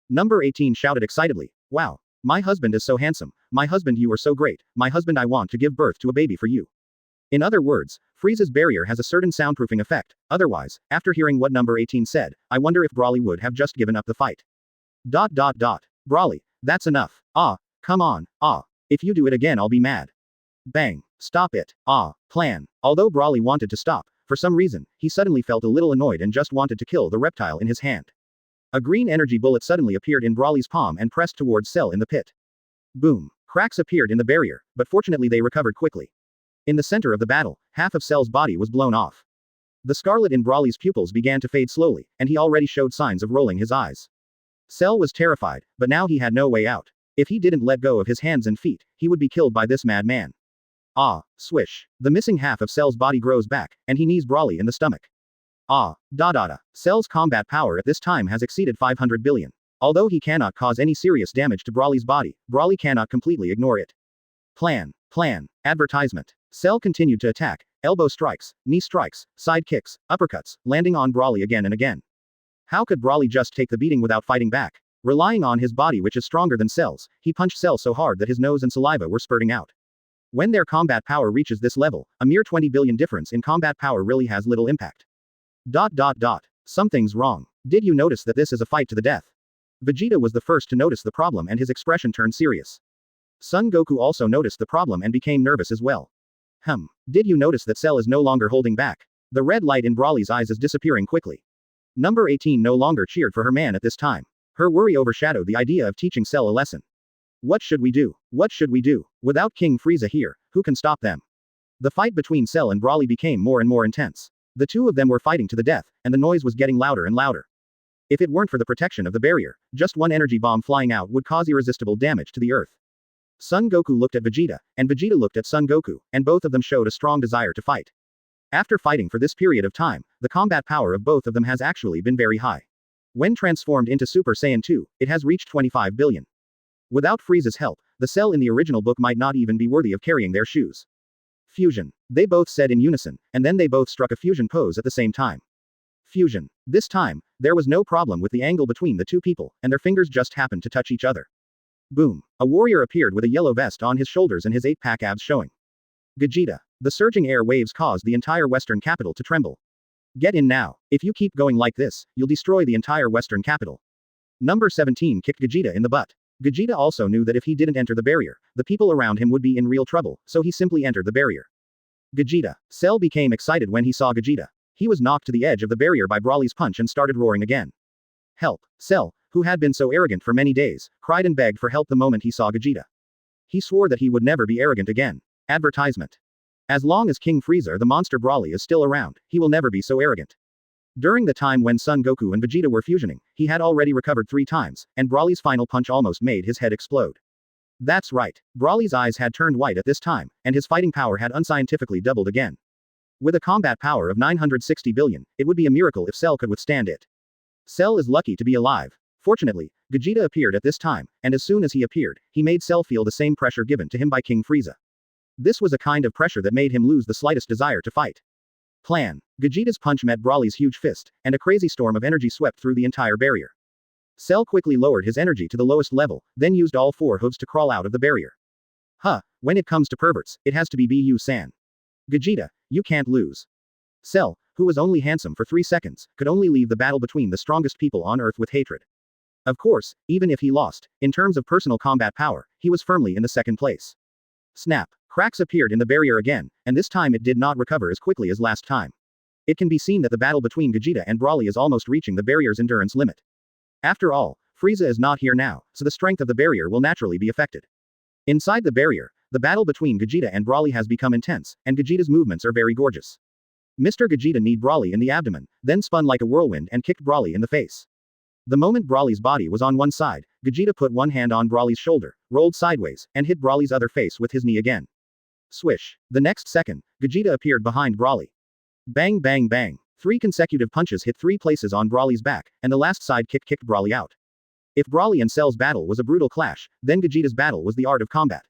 A: Number 18 shouted excitedly, "Wow! My husband is so handsome, my husband you are so great, my husband I want to give birth to a baby for you." In other words, Frieza's barrier has a certain soundproofing effect, otherwise, after hearing what number 18 said, I wonder if Broly would have just given up the fight. Broly, that's enough. Come on, if you do it again I'll be mad. Bang. Stop it. Plan. Although Broly wanted to stop, for some reason, he suddenly felt a little annoyed and just wanted to kill the reptile in his hand. A green energy bullet suddenly appeared in Broly's palm and pressed towards Cell in the pit. Boom. Cracks appeared in the barrier, but fortunately they recovered quickly. In the center of the battle, half of Cell's body was blown off. The scarlet in Broly's pupils began to fade slowly, and he already showed signs of rolling his eyes. Cell was terrified, but now he had no way out. If he didn't let go of his hands and feet, he would be killed by this madman. Swish. The missing half of Cell's body grows back, and he knees Broly in the stomach. Cell's combat power at this time has exceeded 500 billion. Although he cannot cause any serious damage to Broly's body, Broly cannot completely ignore it. Plan. Advertisement. Cell continued to attack, elbow strikes, knee strikes, side kicks, uppercuts, landing on Broly again and again. How could Broly just take the beating without fighting back? Relying on his body which is stronger than Cell's, he punched Cell so hard that his nose and saliva were spurting out. When their combat power reaches this level, a mere 20 billion difference in combat power really has little impact. Something's wrong. Did you notice that this is a fight to the death? Vegeta was the first to notice the problem and his expression turned serious. Son Goku also noticed the problem and became nervous as well. Did you notice that Cell is no longer holding back? The red light in Broly's eyes is disappearing quickly. Number 18 no longer cheered for her man at this time. Her worry overshadowed the idea of teaching Cell a lesson. What should we do? Without King Frieza here, who can stop them? The fight between Cell and Broly became more and more intense. The two of them were fighting to the death, and the noise was getting louder and louder. If it weren't for the protection of the barrier, just one energy bomb flying out would cause irresistible damage to the earth. Son Goku looked at Vegeta, and Vegeta looked at Son Goku, and both of them showed a strong desire to fight. After fighting for this period of time, the combat power of both of them has actually been very high. When transformed into Super Saiyan 2, it has reached 25 billion. Without Frieza's help, the Cell in the original book might not even be worthy of carrying their shoes. Fusion. They both said in unison, and then they both struck a fusion pose at the same time. Fusion. This time, there was no problem with the angle between the two people, and their fingers just happened to touch each other. Boom. A warrior appeared with a yellow vest on his shoulders and his 8-pack abs showing. Vegeta. The surging air waves caused the entire western capital to tremble. Get in now. If you keep going like this, you'll destroy the entire western capital. Number 17 kicked Vegeta in the butt. Vegeta also knew that if he didn't enter the barrier, the people around him would be in real trouble, so he simply entered the barrier. Vegeta. Cell became excited when he saw Vegeta. He was knocked to the edge of the barrier by Broly's punch and started roaring again. Help. Cell, who had been so arrogant for many days, cried and begged for help the moment he saw Vegeta. He swore that he would never be arrogant again. Advertisement. As long as King Frieza the monster Broly is still around, he will never be so arrogant. During the time when Son Goku and Vegeta were fusioning, he had already recovered 3 times, and Broly's final punch almost made his head explode. That's right. Broly's eyes had turned white at this time, and his fighting power had unscientifically doubled again. With a combat power of 960 billion, it would be a miracle if Cell could withstand it. Cell is lucky to be alive. Fortunately, Vegeta appeared at this time, and as soon as he appeared, he made Cell feel the same pressure given to him by King Frieza. This was a kind of pressure that made him lose the slightest desire to fight. Plan. Vegeta's punch met Broly's huge fist, and a crazy storm of energy swept through the entire barrier. Cell quickly lowered his energy to the lowest level, then used all 4 hooves to crawl out of the barrier. When it comes to perverts, it has to be Bu-san. Vegeta, you can't lose. Cell, who was only handsome for 3 seconds, could only leave the battle between the strongest people on Earth with hatred. Of course, even if he lost, in terms of personal combat power, he was firmly in the second place. Snap. Cracks appeared in the barrier again, and this time it did not recover as quickly as last time. It can be seen that the battle between Vegeta and Broly is almost reaching the barrier's endurance limit. After all, Frieza is not here now, so the strength of the barrier will naturally be affected. Inside the barrier, the battle between Vegeta and Broly has become intense, and Vegeta's movements are very gorgeous. Mr. Vegeta kneed Broly in the abdomen, then spun like a whirlwind and kicked Broly in the face. The moment Broly's body was on one side, Vegeta put one hand on Broly's shoulder, rolled sideways, and hit Broly's other face with his knee again. Swish. The next second, Vegeta appeared behind Broly. Bang bang bang. 3 consecutive punches hit 3 places on Broly's back, and the last side kick kicked Broly out. If Broly and Cell's battle was a brutal clash, then Vegeta's battle was the art of combat.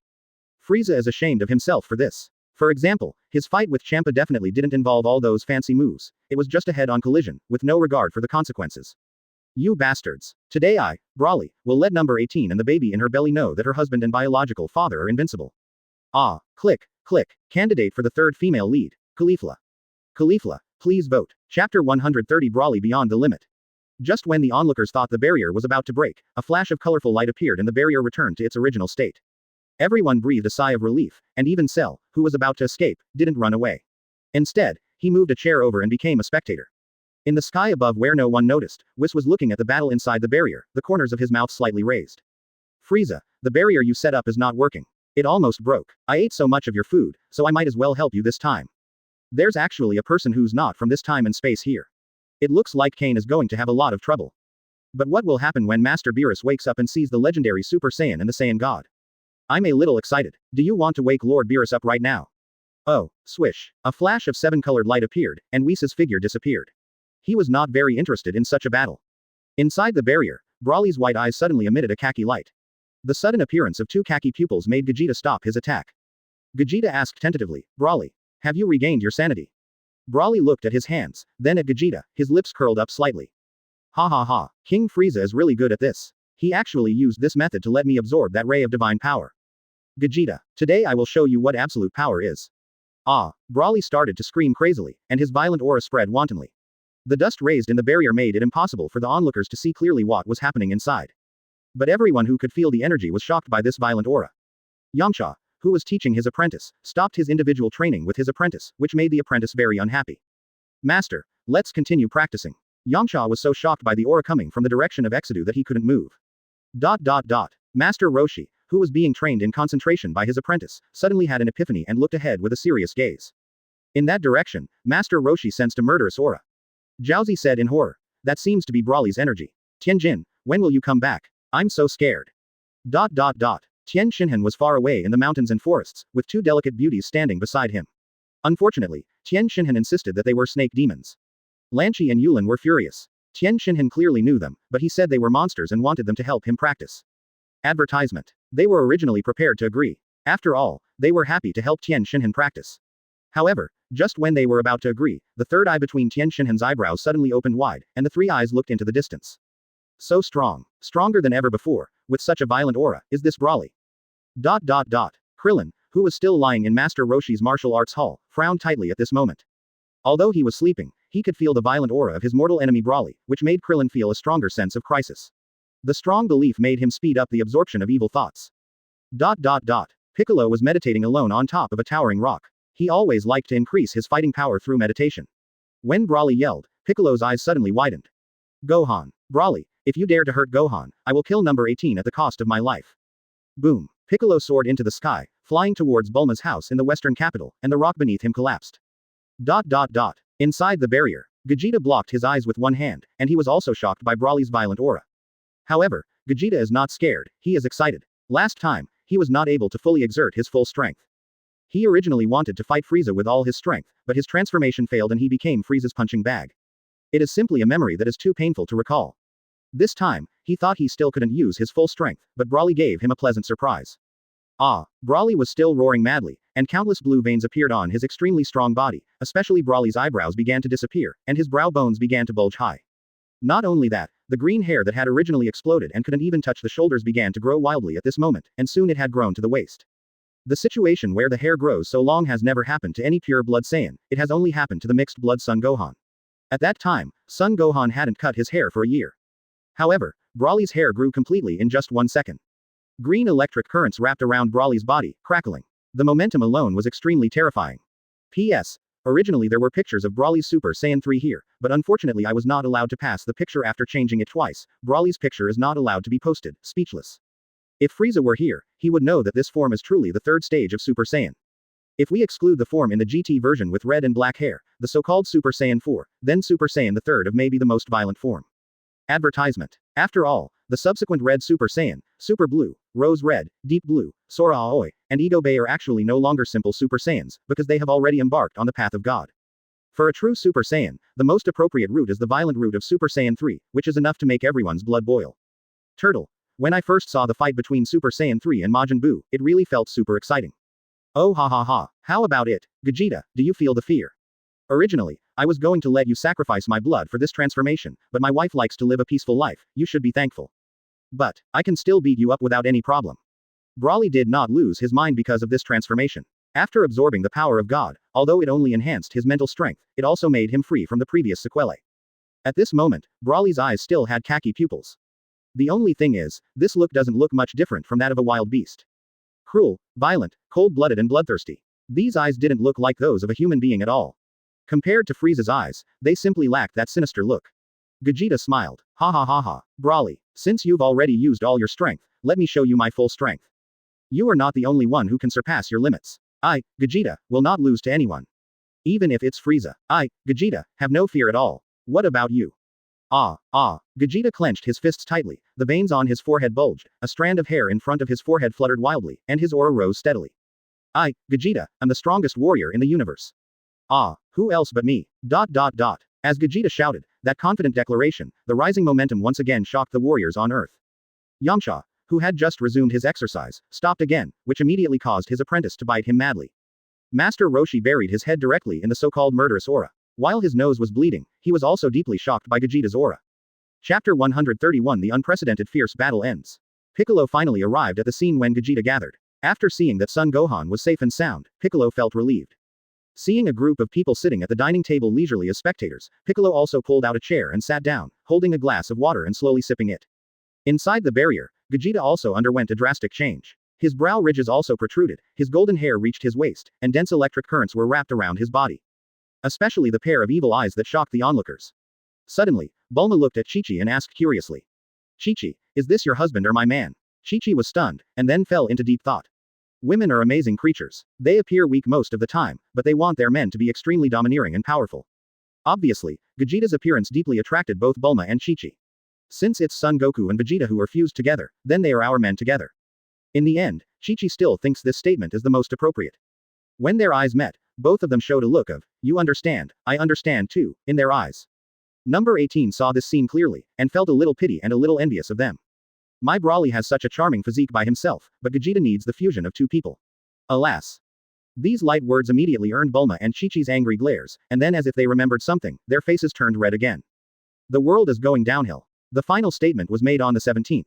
A: Frieza is ashamed of himself for this. For example, his fight with Champa definitely didn't involve all those fancy moves, it was just a head-on collision, with no regard for the consequences. You bastards. Today I, Broly, will let number 18 and the baby in her belly know that her husband and biological father are invincible. Click, click, candidate for the 3rd female lead, Caulifla. Caulifla, please vote. Chapter 130 Broly Beyond the Limit. Just when the onlookers thought the barrier was about to break, a flash of colorful light appeared and the barrier returned to its original state. Everyone breathed a sigh of relief, and even Cell, who was about to escape, didn't run away. Instead, he moved a chair over and became a spectator. In the sky above where no one noticed, Whis was looking at the battle inside the barrier, the corners of his mouth slightly raised. Frieza, the barrier you set up is not working. It almost broke. I ate so much of your food, so I might as well help you this time. There's actually a person who's not from this time and space here. It looks like Kane is going to have a lot of trouble. But what will happen when Master Beerus wakes up and sees the legendary Super Saiyan and the Saiyan God? I'm a little excited. Do you want to wake Lord Beerus up right now? Oh, swish. A flash of 7-colored light appeared, and Whis' figure disappeared. He was not very interested in such a battle. Inside the barrier, Broly's white eyes suddenly emitted a khaki light. The sudden appearance of 2 khaki pupils made Vegeta stop his attack. Vegeta asked tentatively, Broly, have you regained your sanity? Broly looked at his hands, then at Vegeta, his lips curled up slightly. Ha ha ha, King Frieza is really good at this. He actually used this method to let me absorb that ray of divine power. Vegeta, today I will show you what absolute power is. Broly started to scream crazily, and his violent aura spread wantonly. The dust raised in the barrier made it impossible for the onlookers to see clearly what was happening inside. But everyone who could feel the energy was shocked by this violent aura. Yamcha, who was teaching his apprentice, stopped his individual training with his apprentice, which made the apprentice very unhappy. Master, let's continue practicing. Yamcha was so shocked by the aura coming from the direction of Exodus that he couldn't move. Master Roshi, who was being trained in concentration by his apprentice, suddenly had an epiphany and looked ahead with a serious gaze. In that direction, Master Roshi sensed a murderous aura. Jiaozi said in horror. That seems to be Broly's energy. Tianjin, when will you come back? I'm so scared. Tien Shinhan was far away in the mountains and forests, with 2 delicate beauties standing beside him. Unfortunately, Tien Shinhan insisted that they were snake demons. Lanchi and Yulin were furious. Tien Shinhan clearly knew them, but he said they were monsters and wanted them to help him practice. Advertisement. They were originally prepared to agree. After all, they were happy to help Tien Shinhan practice. However, just when they were about to agree, the third eye between Tien Shinhan's eyebrows suddenly opened wide, and the 3 eyes looked into the distance. So strong. Stronger than ever before, with such a violent aura, is this Broly. Krillin, who was still lying in Master Roshi's martial arts hall, frowned tightly at this moment. Although he was sleeping, he could feel the violent aura of his mortal enemy Broly, which made Krillin feel a stronger sense of crisis. The strong belief made him speed up the absorption of evil thoughts. Piccolo was meditating alone on top of a towering rock. He always liked to increase his fighting power through meditation. When Broly yelled, Piccolo's eyes suddenly widened. Gohan. Broly, if you dare to hurt Gohan, I will kill number 18 at the cost of my life. Boom. Piccolo soared into the sky, flying towards Bulma's house in the western capital, and the rock beneath him collapsed. Inside the barrier, Vegeta blocked his eyes with one hand, and he was also shocked by Broly's violent aura. However, Vegeta is not scared, he is excited. Last time, he was not able to fully exert his full strength. He originally wanted to fight Frieza with all his strength, but his transformation failed and he became Frieza's punching bag. It is simply a memory that is too painful to recall. This time, he thought he still couldn't use his full strength, but Broly gave him a pleasant surprise. Broly was still roaring madly, and countless blue veins appeared on his extremely strong body, especially Broly's eyebrows began to disappear, and his brow bones began to bulge high. Not only that, The green hair that had originally exploded and couldn't even touch the shoulders began to grow wildly at this moment, and soon it had grown to the waist. The situation where the hair grows so long has never happened to any pure-blood Saiyan, it has only happened to the mixed-blood Son Gohan. At that time, Son Gohan hadn't cut his hair for a year. However, Broly's hair grew completely in just 1 second. Green electric currents wrapped around Broly's body, crackling. The momentum alone was extremely terrifying. P.S. Originally there were pictures of Broly's Super Saiyan 3 here, but unfortunately I was not allowed to pass the picture after changing it twice. Broly's picture is not allowed to be posted, speechless. If Frieza were here, he would know that this form is truly the third stage of Super Saiyan. If we exclude the form in the GT version with red and black hair, the so-called Super Saiyan 4, then Super Saiyan the third of may be the most violent form. Advertisement. After all, the subsequent red Super Saiyan, Super Blue, Rose Red, Deep Blue, Sora Aoi, and Ego Bay are actually no longer simple Super Saiyans, because they have already embarked on the path of God. For a true Super Saiyan, the most appropriate route is the violent route of Super Saiyan 3, which is enough to make everyone's blood boil. Turtle. When I first saw the fight between Super Saiyan 3 and Majin Buu, it really felt super exciting. Oh ha ha ha, how about it, Vegeta, do you feel the fear? Originally, I was going to let you sacrifice my blood for this transformation, but my wife likes to live a peaceful life, you should be thankful. But, I can still beat you up without any problem. Broly did not lose his mind because of this transformation. After absorbing the power of God, although it only enhanced his mental strength, it also made him free from the previous sequelae. At this moment, Broly's eyes still had khaki pupils. The only thing is, this look doesn't look much different from that of a wild beast. Cruel, violent, cold-blooded and bloodthirsty. These eyes didn't look like those of a human being at all. Compared to Frieza's eyes, they simply lacked that sinister look. Vegeta smiled. Ha ha ha ha. Broly, since you've already used all your strength, let me show you my full strength. You are not the only one who can surpass your limits. I, Vegeta, will not lose to anyone. Even if it's Frieza. I, Vegeta, have no fear at all. What about you? Vegeta clenched his fists tightly, the veins on his forehead bulged, a strand of hair in front of his forehead fluttered wildly, and his aura rose steadily. I, Vegeta, am the strongest warrior in the universe. Who else but me? As Vegeta shouted, that confident declaration, the rising momentum once again shocked the warriors on Earth. Yamcha, who had just resumed his exercise, stopped again, which immediately caused his apprentice to bite him madly. Master Roshi buried his head directly in the so-called murderous aura. While his nose was bleeding, he was also deeply shocked by Vegeta's aura. Chapter 131 The unprecedented fierce battle ends. Piccolo finally arrived at the scene when Vegeta gathered. After seeing that Son Gohan was safe and sound, Piccolo felt relieved. Seeing a group of people sitting at the dining table leisurely as spectators, Piccolo also pulled out a chair and sat down, holding a glass of water and slowly sipping it. Inside the barrier, Vegeta also underwent a drastic change. His brow ridges also protruded, his golden hair reached his waist, and dense electric currents were wrapped around his body. Especially the pair of evil eyes that shocked the onlookers. Suddenly, Bulma looked at Chi-Chi and asked curiously. Chi-Chi, is this your husband or my man? Chi-Chi was stunned, and then fell into deep thought. Women are amazing creatures. They appear weak most of the time, but they want their men to be extremely domineering and powerful. Obviously, Vegeta's appearance deeply attracted both Bulma and Chi-Chi. Since it's Son Goku and Vegeta who are fused together, then they are our men together. In the end, Chi-Chi still thinks this statement is the most appropriate. When their eyes met, both of them showed a look of, you understand, I understand too, in their eyes. Number 18 saw this scene clearly, and felt a little pity and a little envious of them. My Broly has such a charming physique by himself, but Vegeta needs the fusion of two people. Alas. These light words immediately earned Bulma and Chi-Chi's angry glares, and then as if they remembered something, their faces turned red again. The world is going downhill. The final statement was made on the 17th.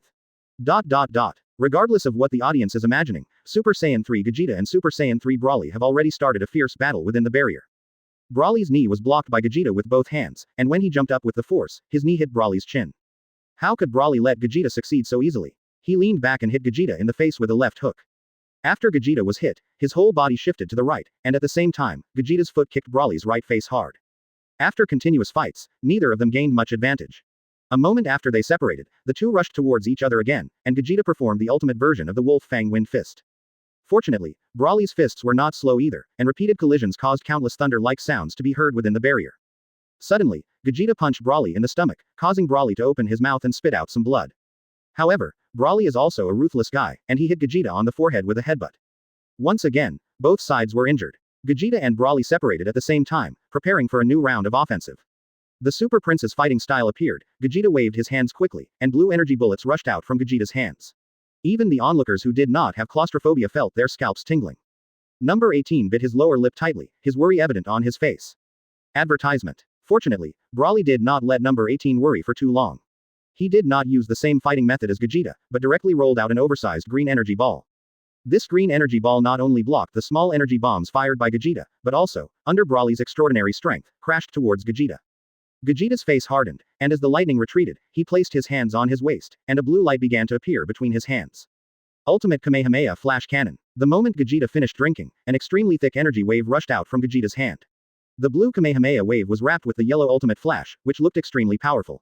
A: Regardless of what the audience is imagining, Super Saiyan 3 Vegeta and Super Saiyan 3 Broly have already started a fierce battle within the barrier. Broly's knee was blocked by Vegeta with both hands, and when he jumped up with the force, his knee hit Broly's chin. How could Broly let Vegeta succeed so easily? He leaned back and hit Vegeta in the face with a left hook. After Vegeta was hit, his whole body shifted to the right, and at the same time, Vegeta's foot kicked Broly's right face hard. After continuous fights, neither of them gained much advantage. A moment after they separated, the two rushed towards each other again, and Vegeta performed the ultimate version of the Wolf Fang Wind Fist. Fortunately, Broly's fists were not slow either, and repeated collisions caused countless thunder-like sounds to be heard within the barrier. Suddenly, Vegeta punched Broly in the stomach, causing Broly to open his mouth and spit out some blood. However, Broly is also a ruthless guy, and he hit Vegeta on the forehead with a headbutt. Once again, both sides were injured. Vegeta and Broly separated at the same time, preparing for a new round of offensive. The Super Prince's fighting style appeared, Vegeta waved his hands quickly, and blue energy bullets rushed out from Vegeta's hands. Even the onlookers who did not have claustrophobia felt their scalps tingling. Number 18 bit his lower lip tightly, his worry evident on his face. Advertisement. Fortunately, Broly did not let number 18 worry for too long. He did not use the same fighting method as Vegeta, but directly rolled out an oversized green energy ball. This green energy ball not only blocked the small energy bombs fired by Vegeta, but also, under Broly's extraordinary strength, crashed towards Vegeta. Vegeta's face hardened, and as the lightning retreated, he placed his hands on his waist, and a blue light began to appear between his hands. Ultimate Kamehameha Flash Cannon. The moment Vegeta finished drinking, an extremely thick energy wave rushed out from Vegeta's hand. The blue Kamehameha wave was wrapped with the yellow Ultimate Flash, which looked extremely powerful.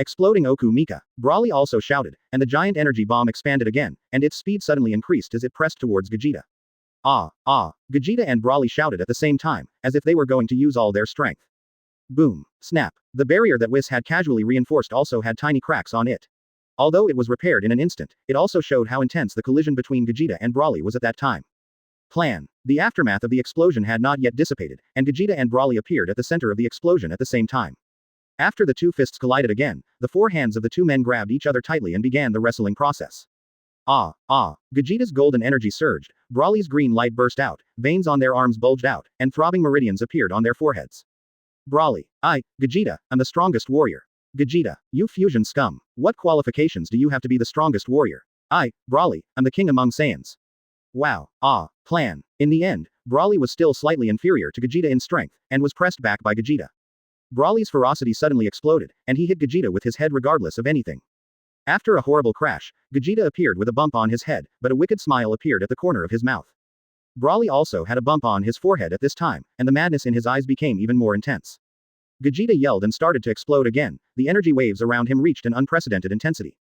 A: Exploding Oku Mika, Broly also shouted, and the giant energy bomb expanded again, and its speed suddenly increased as it pressed towards Vegeta. Vegeta and Broly shouted at the same time, as if they were going to use all their strength. Boom. Snap. The barrier that Whis had casually reinforced also had tiny cracks on it. Although it was repaired in an instant, it also showed how intense the collision between Vegeta and Broly was at that time. Plan. The aftermath of the explosion had not yet dissipated, and Vegeta and Broly appeared at the center of the explosion at the same time. After the two fists collided again, the four hands of the two men grabbed each other tightly and began the wrestling process. Vegeta's golden energy surged, Broly's green light burst out, veins on their arms bulged out, and throbbing meridians appeared on their foreheads. Broly. Vegeta, I'm the strongest warrior. Vegeta, you fusion scum. What qualifications do you have to be the strongest warrior? Broly, I'm the king among Saiyans. Wow. Plan. In the end, Broly was still slightly inferior to Vegeta in strength, and was pressed back by Vegeta. Broly's ferocity suddenly exploded, and he hit Vegeta with his head regardless of anything. After a horrible crash, Vegeta appeared with a bump on his head, but a wicked smile appeared at the corner of his mouth. Broly also had a bump on his forehead at this time, and the madness in his eyes became even more intense. Vegeta yelled and started to explode again, the energy waves around him reached an unprecedented intensity.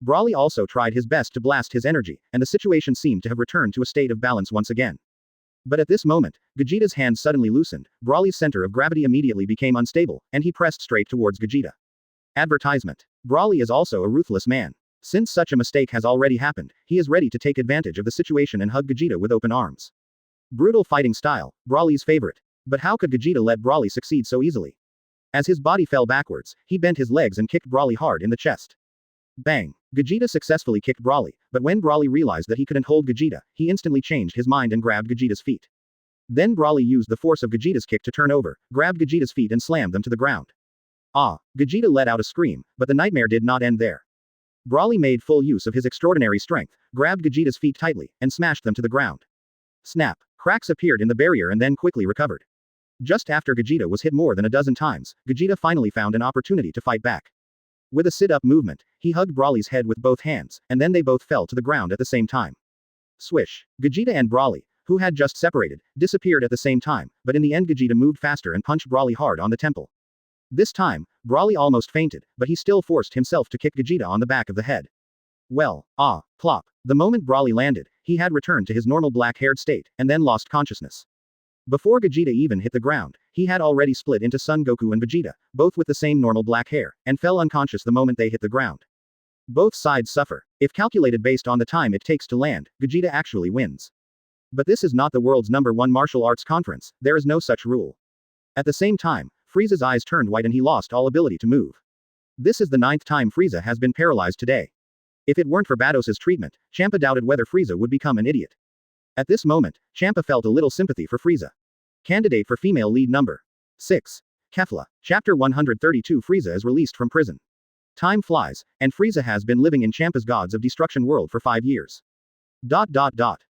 A: Broly also tried his best to blast his energy, and the situation seemed to have returned to a state of balance once again. But at this moment, Vegeta's hand suddenly loosened, Broly's center of gravity immediately became unstable, and he pressed straight towards Vegeta. Advertisement. Broly is also a ruthless man. Since such a mistake has already happened, he is ready to take advantage of the situation and hug Vegeta with open arms. Brutal fighting style, Broly's favorite. But how could Vegeta let Broly succeed so easily? As his body fell backwards, he bent his legs and kicked Broly hard in the chest. Bang! Vegeta successfully kicked Broly, but when Broly realized that he couldn't hold Vegeta, he instantly changed his mind and grabbed Vegeta's feet. Then Broly used the force of Vegeta's kick to turn over, grabbed Vegeta's feet and slammed them to the ground. Vegeta let out a scream, but the nightmare did not end there. Broly made full use of his extraordinary strength, grabbed Vegeta's feet tightly, and smashed them to the ground. Snap! Cracks appeared in the barrier and then quickly recovered. Just after Vegeta was hit more than a dozen times, Vegeta finally found an opportunity to fight back. With a sit-up movement, he hugged Broly's head with both hands, and then they both fell to the ground at the same time. Swish! Vegeta and Broly, who had just separated, disappeared at the same time, but in the end Vegeta moved faster and punched Broly hard on the temple. This time, Broly almost fainted, but he still forced himself to kick Vegeta on the back of the head. Well, plop. The moment Broly landed, he had returned to his normal black-haired state, and then lost consciousness. Before Vegeta even hit the ground, he had already split into Son Goku and Vegeta, both with the same normal black hair, and fell unconscious the moment they hit the ground. Both sides suffer. If calculated based on the time it takes to land, Vegeta actually wins. But this is not the world's #1 martial arts conference, there is no such rule. At the same time, Frieza's eyes turned white and he lost all ability to move. This is the 9th time Frieza has been paralyzed today. If it weren't for Vados' treatment, Champa doubted whether Frieza would become an idiot. At this moment, Champa felt a little sympathy for Frieza. Candidate for female lead number 6. Kefla. Chapter 132. Frieza is released from prison. Time flies, and Frieza has been living in Champa's Gods of Destruction world for 5 years.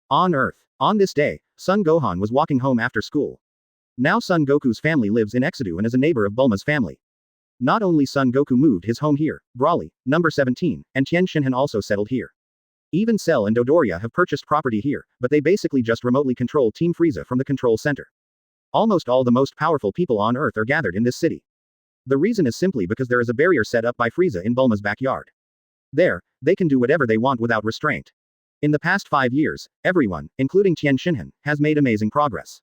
A: On Earth. On this day, Son Gohan was walking home after school. Now Son Goku's family lives in Exedu and is a neighbor of Bulma's family. Not only Son Goku moved his home here, Broly, number 17, and Tien Shinhan also settled here. Even Cell and Dodoria have purchased property here, but they basically just remotely control Team Frieza from the control center. Almost all the most powerful people on Earth are gathered in this city. The reason is simply because there is a barrier set up by Frieza in Bulma's backyard. There, they can do whatever they want without restraint. In the past 5 years, everyone, including Tien Shinhan, has made amazing progress.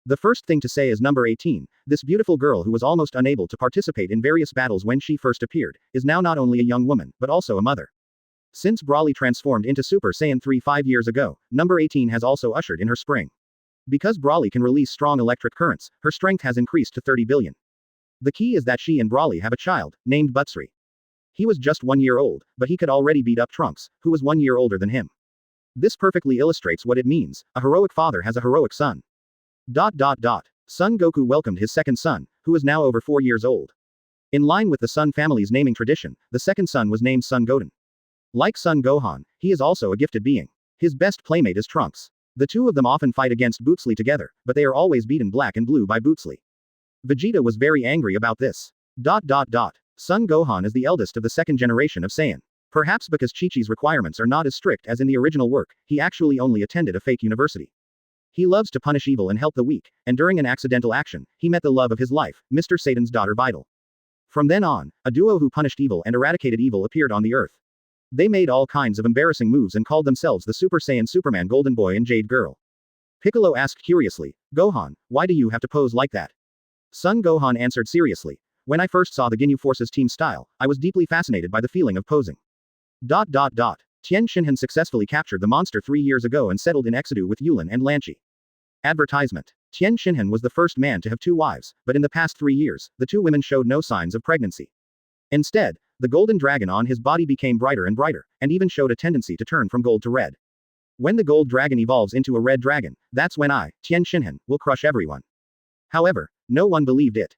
A: The first thing to say is number 18, this beautiful girl who was almost unable to participate in various battles when she first appeared, is now not only a young woman, but also a mother. Since Broly transformed into Super Saiyan 3 5 years ago, number 18 has also ushered in her spring. Because Broly can release strong electric currents, her strength has increased to 30 billion. The key is that she and Broly have a child, named Butsuri. He was just 1 year old, but he could already beat up Trunks, who was 1 year older than him. This perfectly illustrates what it means, a heroic father has a heroic son. Son Goku welcomed his second son, who is now over 4 years old. In line with the Sun family's naming tradition, the second son was named Son Goten. Like Son Gohan, he is also a gifted being. His best playmate is Trunks. The two of them often fight against Bootsley together, but they are always beaten black and blue by Bootsley. Vegeta was very angry about this. Son Gohan is the eldest of the second generation of Saiyan. Perhaps because Chi-Chi's requirements are not as strict as in the original work, he actually only attended a fake university. He loves to punish evil and help the weak, and during an accidental action, he met the love of his life, Mr. Satan's daughter Vidal. From then on, a duo who punished evil and eradicated evil appeared on the earth. They made all kinds of embarrassing moves and called themselves the Super Saiyan Superman Golden Boy and Jade Girl. Piccolo asked curiously, Gohan, why do you have to pose like that? Son Gohan answered seriously, when I first saw the Ginyu Force's team style, I was deeply fascinated by the feeling of posing. Tien Shinhan successfully captured the monster 3 years ago and settled in Exedu with Yulin and Lanchi. Advertisement. Tien Shinhan was the first man to have 2 wives, but in the past 3 years, the 2 women showed no signs of pregnancy. Instead, the golden dragon on his body became brighter and brighter, and even showed a tendency to turn from gold to red. When the gold dragon evolves into a red dragon, that's when I, Tien Shinhan, will crush everyone. However, no one believed it.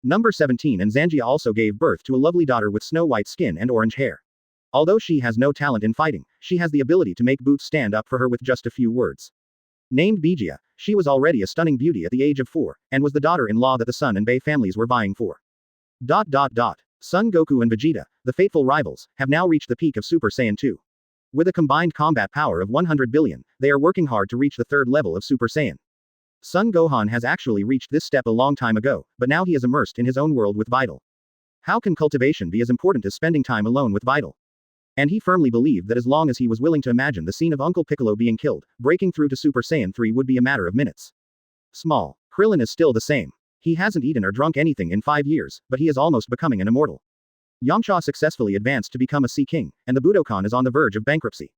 A: Number 17 and Zangia also gave birth to a lovely daughter with snow-white skin and orange hair. Although she has no talent in fighting, she has the ability to make Boots stand up for her with just a few words. Named Bijia, she was already a stunning beauty at the age of 4, and was the daughter-in-law that the Sun and Bei families were vying for. Son Goku and Vegeta, the fateful rivals, have now reached the peak of Super Saiyan 2. With a combined combat power of 100 billion, they are working hard to reach the 3rd level of Super Saiyan. Son Gohan has actually reached this step a long time ago, but now he is immersed in his own world with Vidal. How can cultivation be as important as spending time alone with Vidal? And he firmly believed that as long as he was willing to imagine the scene of Uncle Piccolo being killed, breaking through to Super Saiyan 3 would be a matter of minutes. Small. Krillin is still the same. He hasn't eaten or drunk anything in 5 years, but he is almost becoming an immortal. Yamcha successfully advanced to become a Sea King, and the Budokan is on the verge of bankruptcy.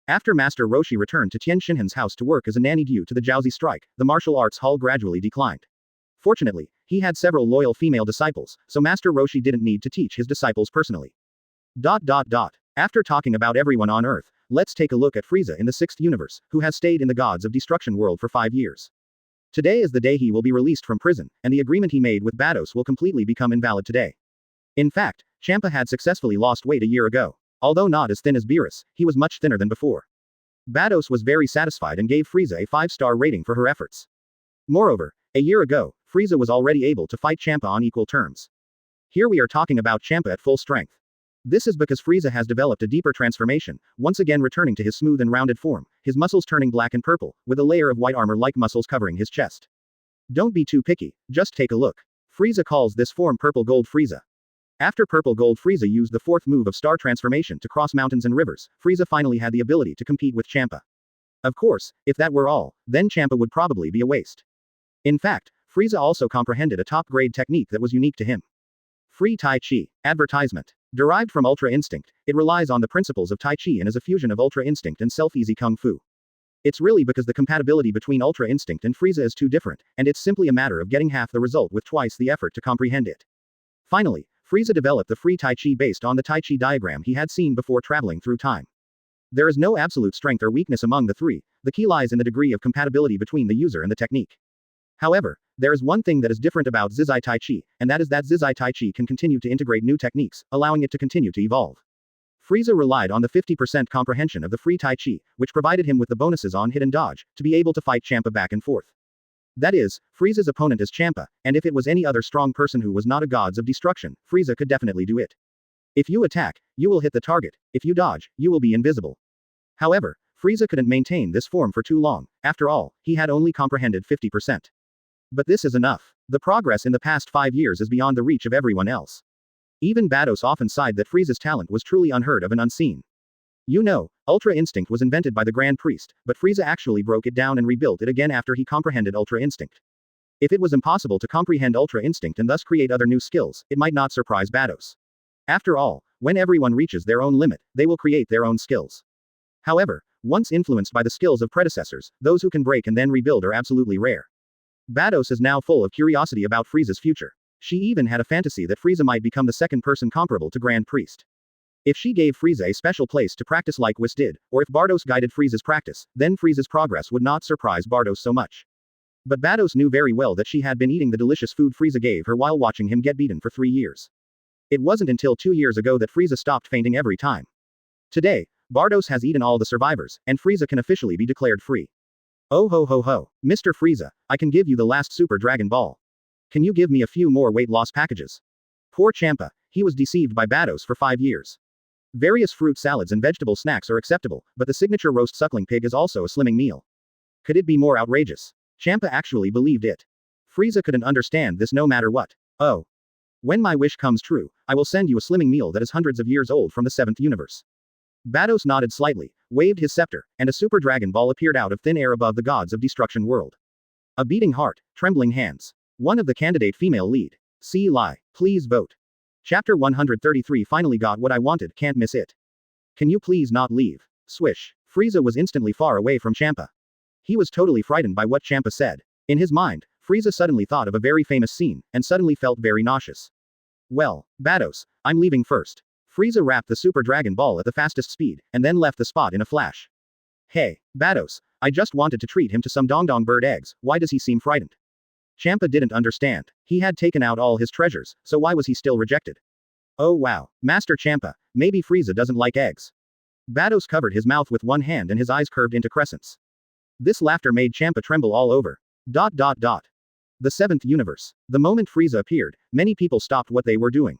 A: After Master Roshi returned to Tien Shinhan's house to work as a nanny due to the Jiaozi strike, the martial arts hall gradually declined. Fortunately, he had several loyal female disciples, so Master Roshi didn't need to teach his disciples personally. After talking about everyone on Earth, let's take a look at Frieza in the 6th universe, who has stayed in the Gods of Destruction world for 5 years. Today is the day he will be released from prison, and the agreement he made with Vados will completely become invalid today. In fact, Champa had successfully lost weight a year ago. Although not as thin as Beerus, he was much thinner than before. Vados was very satisfied and gave Frieza a 5-star rating for her efforts. Moreover, a year ago, Frieza was already able to fight Champa on equal terms. Here we are talking about Champa at full strength. This is because Frieza has developed a deeper transformation, once again returning to his smooth and rounded form, his muscles turning black and purple, with a layer of white armor-like muscles covering his chest. Don't be too picky, just take a look. Frieza calls this form Purple Gold Frieza. After Purple Gold Frieza used the 4th move of Star Transformation to cross mountains and rivers, Frieza finally had the ability to compete with Champa. Of course, if that were all, then Champa would probably be a waste. In fact, Frieza also comprehended a top-grade technique that was unique to him. Free Tai Chi. Advertisement. Derived from Ultra Instinct, it relies on the principles of Tai Chi and is a fusion of Ultra Instinct and Self-Easy Kung Fu. It's really because the compatibility between Ultra Instinct and Frieza is too different, and it's simply a matter of getting half the result with twice the effort to comprehend it. Finally, Frieza developed the Free Tai Chi based on the Tai Chi diagram he had seen before traveling through time. There is no absolute strength or weakness among the three, the key lies in the degree of compatibility between the user and the technique. However, there is one thing that is different about Zizai Tai Chi, and that is that Zizai Tai Chi can continue to integrate new techniques, allowing it to continue to evolve. Frieza relied on the 50% comprehension of the Free Tai Chi, which provided him with the bonuses on hit and dodge, to be able to fight Champa back and forth. That is, Frieza's opponent is Champa, and if it was any other strong person who was not a Gods of Destruction, Frieza could definitely do it. If you attack, you will hit the target, if you dodge, you will be invisible. However, Frieza couldn't maintain this form for too long, after all, he had only comprehended 50%. But this is enough. The progress in the past 5 years is beyond the reach of everyone else. Even Vados often sighed that Frieza's talent was truly unheard of and unseen. You know, Ultra Instinct was invented by the Grand Priest, but Frieza actually broke it down and rebuilt it again after he comprehended Ultra Instinct. If it was impossible to comprehend Ultra Instinct and thus create other new skills, it might not surprise Vados. After all, when everyone reaches their own limit, they will create their own skills. However, once influenced by the skills of predecessors, those who can break and then rebuild are absolutely rare. Vados is now full of curiosity about Frieza's future. She even had a fantasy that Frieza might become the second person comparable to Grand Priest. If she gave Frieza a special place to practice like Whis did, or if Bardos guided Frieza's practice, then Frieza's progress would not surprise Bardos so much. But Vados knew very well that she had been eating the delicious food Frieza gave her while watching him get beaten for 3 years. It wasn't until 2 years ago that Frieza stopped fainting every time. Today, Vados has eaten all the survivors, and Frieza can officially be declared free. Oh ho ho ho, Mr. Frieza, I can give you the last Super Dragon Ball. Can you give me a few more weight loss packages? Poor Champa, he was deceived by Vados for 5 years. Various fruit salads and vegetable snacks are acceptable, but the signature roast suckling pig is also a slimming meal. Could it be more outrageous? Champa actually believed it. Frieza couldn't understand this no matter what. Oh. When my wish comes true, I will send you a slimming meal that is hundreds of years old from the 7th universe. Vados nodded slightly, waved his scepter, and a Super Dragon Ball appeared out of thin air above the gods of destruction world. A beating heart, trembling hands. One of the candidate female lead. See lie, please vote. Chapter 133 finally got what I wanted, can't miss it. Can you please not leave? Swish. Frieza was instantly far away from Champa. He was totally frightened by what Champa said. In his mind, Frieza suddenly thought of a very famous scene, and suddenly felt very nauseous. Well, Vados, I'm leaving first. Frieza wrapped the Super Dragon Ball at the fastest speed, and then left the spot in a flash. Hey, Vados, I just wanted to treat him to some dong bird eggs, why does he seem frightened? Champa didn't understand. He had taken out all his treasures, so why was he still rejected? Oh wow, Master Champa, maybe Frieza doesn't like eggs. Vados covered his mouth with one hand and his eyes curved into crescents. This laughter made Champa tremble all over. The 7th universe. The moment Frieza appeared, many people stopped what they were doing.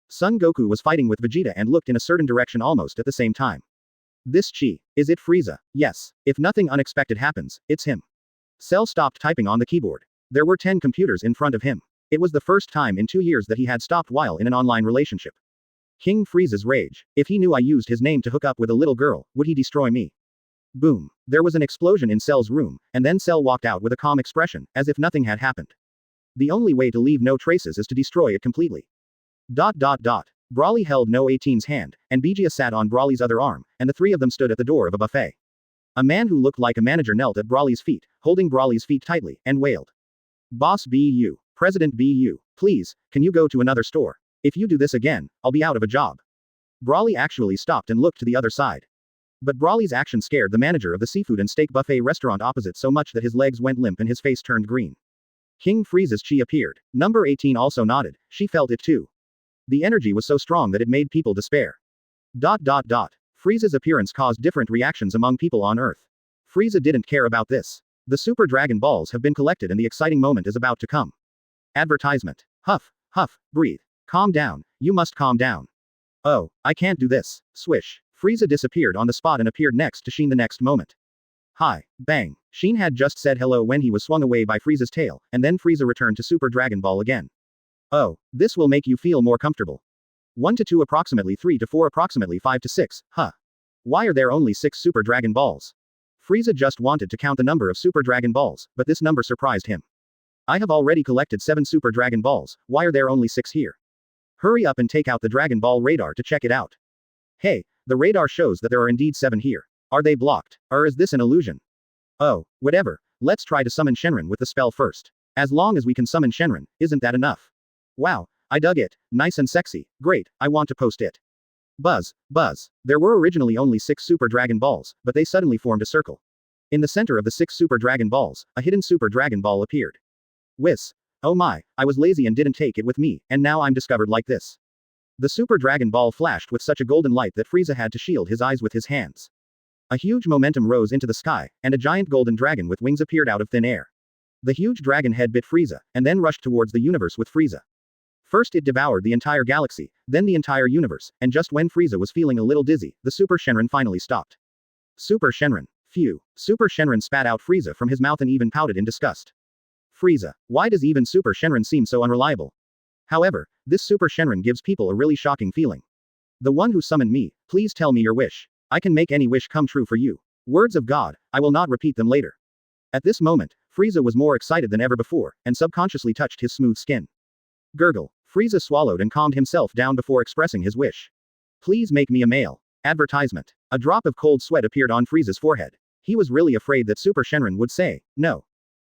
A: Son Goku was fighting with Vegeta and looked in a certain direction almost at the same time. This Chi. Is it Frieza? Yes. If nothing unexpected happens, it's him. Cell stopped typing on the keyboard. There were 10 computers in front of him. It was the first time in 2 years that he had stopped while in an online relationship. King Frieza's rage. If he knew I used his name to hook up with a little girl, would he destroy me? Boom. There was an explosion in Cell's room, and then Cell walked out with a calm expression, as if nothing had happened. The only way to leave no traces is to destroy it completely. Brawly held No 18's hand, and Vegeta sat on Brawly's other arm, and the three of them stood at the door of a buffet. A man who looked like a manager knelt at Brawly's feet, holding Brawly's feet tightly, and wailed. Boss BU, President BU, please, can you go to another store? If you do this again, I'll be out of a job. Brawly actually stopped and looked to the other side. But Brawly's action scared the manager of the seafood and steak buffet restaurant opposite so much that his legs went limp and his face turned green. King Frieza's chi appeared. Number 18 also nodded, she felt it too. The energy was so strong that it made people despair. Frieza's appearance caused different reactions among people on Earth. Frieza didn't care about this. The Super Dragon Balls have been collected and the exciting moment is about to come. Advertisement. Huff, breathe. Calm down, you must calm down. Oh, I can't do this. Swish. Frieza disappeared on the spot and appeared next to Shin the next moment. Hi, bang. Shin had just said hello when he was swung away by Frieza's tail, and then Frieza returned to Super Dragon Ball again. Oh, this will make you feel more comfortable. 1 to 2 approximately 3 to 4 approximately 5 to 6, huh? Why are there only 6 Super Dragon Balls? Frieza just wanted to count the number of Super Dragon Balls, but this number surprised him. I have already collected 7 Super Dragon Balls, why are there only 6 here? Hurry up and take out the Dragon Ball radar to check it out. Hey, the radar shows that there are indeed 7 here. Are they blocked? Or is this an illusion? Oh, whatever, let's try to summon Shenron with the spell first. As long as we can summon Shenron, isn't that enough? Wow, I dug it, nice and sexy, great, I want to post it. Buzz. There were originally only 6 Super Dragon Balls, but they suddenly formed a circle. In the center of the 6 Super Dragon Balls, a hidden Super Dragon Ball appeared. Whis. Oh my, I was lazy and didn't take it with me, and now I'm discovered like this. The Super Dragon Ball flashed with such a golden light that Frieza had to shield his eyes with his hands. A huge momentum rose into the sky, and a giant golden dragon with wings appeared out of thin air. The huge dragon head bit Frieza, and then rushed towards the universe with Frieza. First it devoured the entire galaxy, then the entire universe, and just when Frieza was feeling a little dizzy, the Super Shenron finally stopped. Super Shenron. Phew. Super Shenron spat out Frieza from his mouth and even pouted in disgust. Frieza, why does even Super Shenron seem so unreliable? However, this Super Shenron gives people a really shocking feeling. The one who summoned me, please tell me your wish. I can make any wish come true for you. Words of God, I will not repeat them later. At this moment, Frieza was more excited than ever before, and subconsciously touched his smooth skin. Gurgle. Frieza swallowed and calmed himself down before expressing his wish. Please make me a male. Advertisement. A drop of cold sweat appeared on Frieza's forehead. He was really afraid that Super Shenron would say, no.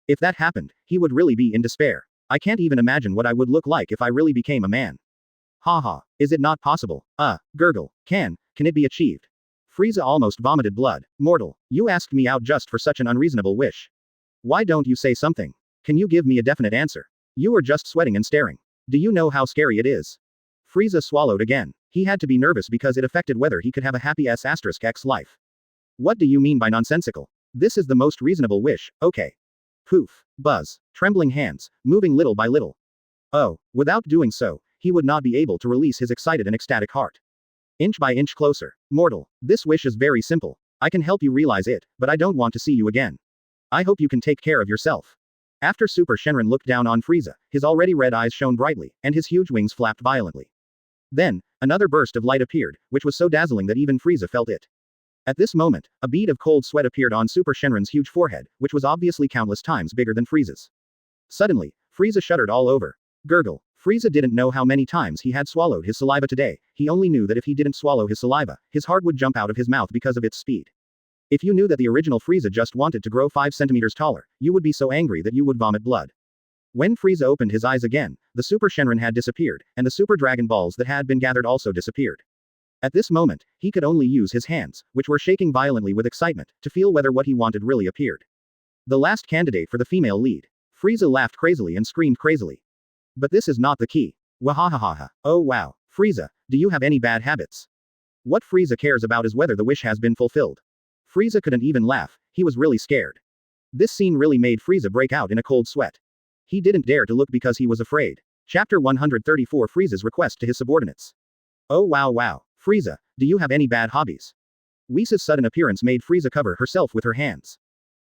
A: If that happened, he would really be in despair. I can't even imagine what I would look like if I really became a man. Haha, is it not possible? Gurgle. Can it be achieved? Frieza almost vomited blood. Mortal, you asked me out just for such an unreasonable wish. Why don't you say something? Can you give me a definite answer? You are just sweating and staring. Do you know how scary it is? Frieza swallowed again. He had to be nervous because it affected whether he could have a happy S**X life. What do you mean by nonsensical? This is the most reasonable wish, okay. Poof. Buzz. Trembling hands, moving little by little. Oh, without doing so, he would not be able to release his excited and ecstatic heart. Inch by inch closer. Mortal, this wish is very simple. I can help you realize it, but I don't want to see you again. I hope you can take care of yourself. After Super Shenron looked down on Frieza, his already red eyes shone brightly, and his huge wings flapped violently. Then, another burst of light appeared, which was so dazzling that even Frieza felt it. At this moment, a bead of cold sweat appeared on Super Shenron's huge forehead, which was obviously countless times bigger than Frieza's. Suddenly, Frieza shuddered all over. Gurgle. Frieza didn't know how many times he had swallowed his saliva today, he only knew that if he didn't swallow his saliva, his heart would jump out of his mouth because of its speed. If you knew that the original Frieza just wanted to grow 5 centimeters taller, you would be so angry that you would vomit blood. When Frieza opened his eyes again, the Super Shenron had disappeared, and the Super Dragon Balls that had been gathered also disappeared. At this moment, he could only use his hands, which were shaking violently with excitement, to feel whether what he wanted really appeared. The last candidate for the female lead. Frieza laughed crazily and screamed crazily. But this is not the key. Wahahaha. Oh wow. Frieza, do you have any bad habits? What Frieza cares about is whether the wish has been fulfilled. Frieza couldn't even laugh, he was really scared. This scene really made Frieza break out in a cold sweat. He didn't dare to look because he was afraid. Chapter 134 Frieza's request to his subordinates. Oh wow. Frieza, do you have any bad hobbies? Whis' sudden appearance made Frieza cover herself with her hands.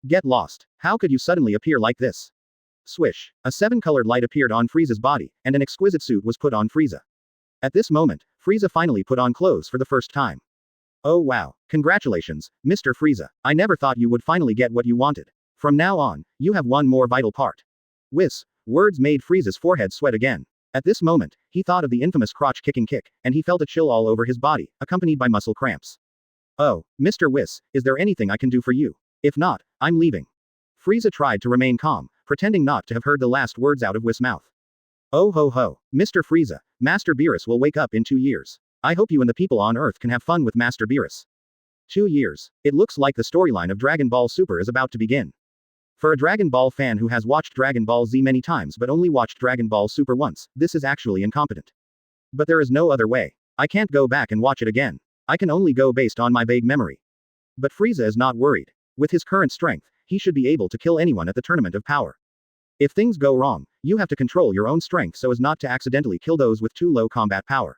A: Get lost. How could you suddenly appear like this? Swish. A 7-colored light appeared on Frieza's body, and an exquisite suit was put on Frieza. At this moment, Frieza finally put on clothes for the first time. Oh wow. Congratulations, Mr. Frieza. I never thought you would finally get what you wanted. From now on, you have one more vital part. Whis. Words made Frieza's forehead sweat again. At this moment, he thought of the infamous crotch-kicking kick, and he felt a chill all over his body, accompanied by muscle cramps. Oh, Mr. Whis, is there anything I can do for you? If not, I'm leaving. Frieza tried to remain calm, pretending not to have heard the last words out of Whis' mouth. Oh ho ho, Mr. Frieza, Master Beerus will wake up in 2 years. I hope you and the people on Earth can have fun with Master Beerus. 2 years. It looks like the storyline of Dragon Ball Super is about to begin. For a Dragon Ball fan who has watched Dragon Ball Z many times but only watched Dragon Ball Super once, this is actually incompetent. But there is no other way. I can't go back and watch it again. I can only go based on my vague memory. But Frieza is not worried. With his current strength, he should be able to kill anyone at the Tournament of Power. If things go wrong, you have to control your own strength so as not to accidentally kill those with too low combat power.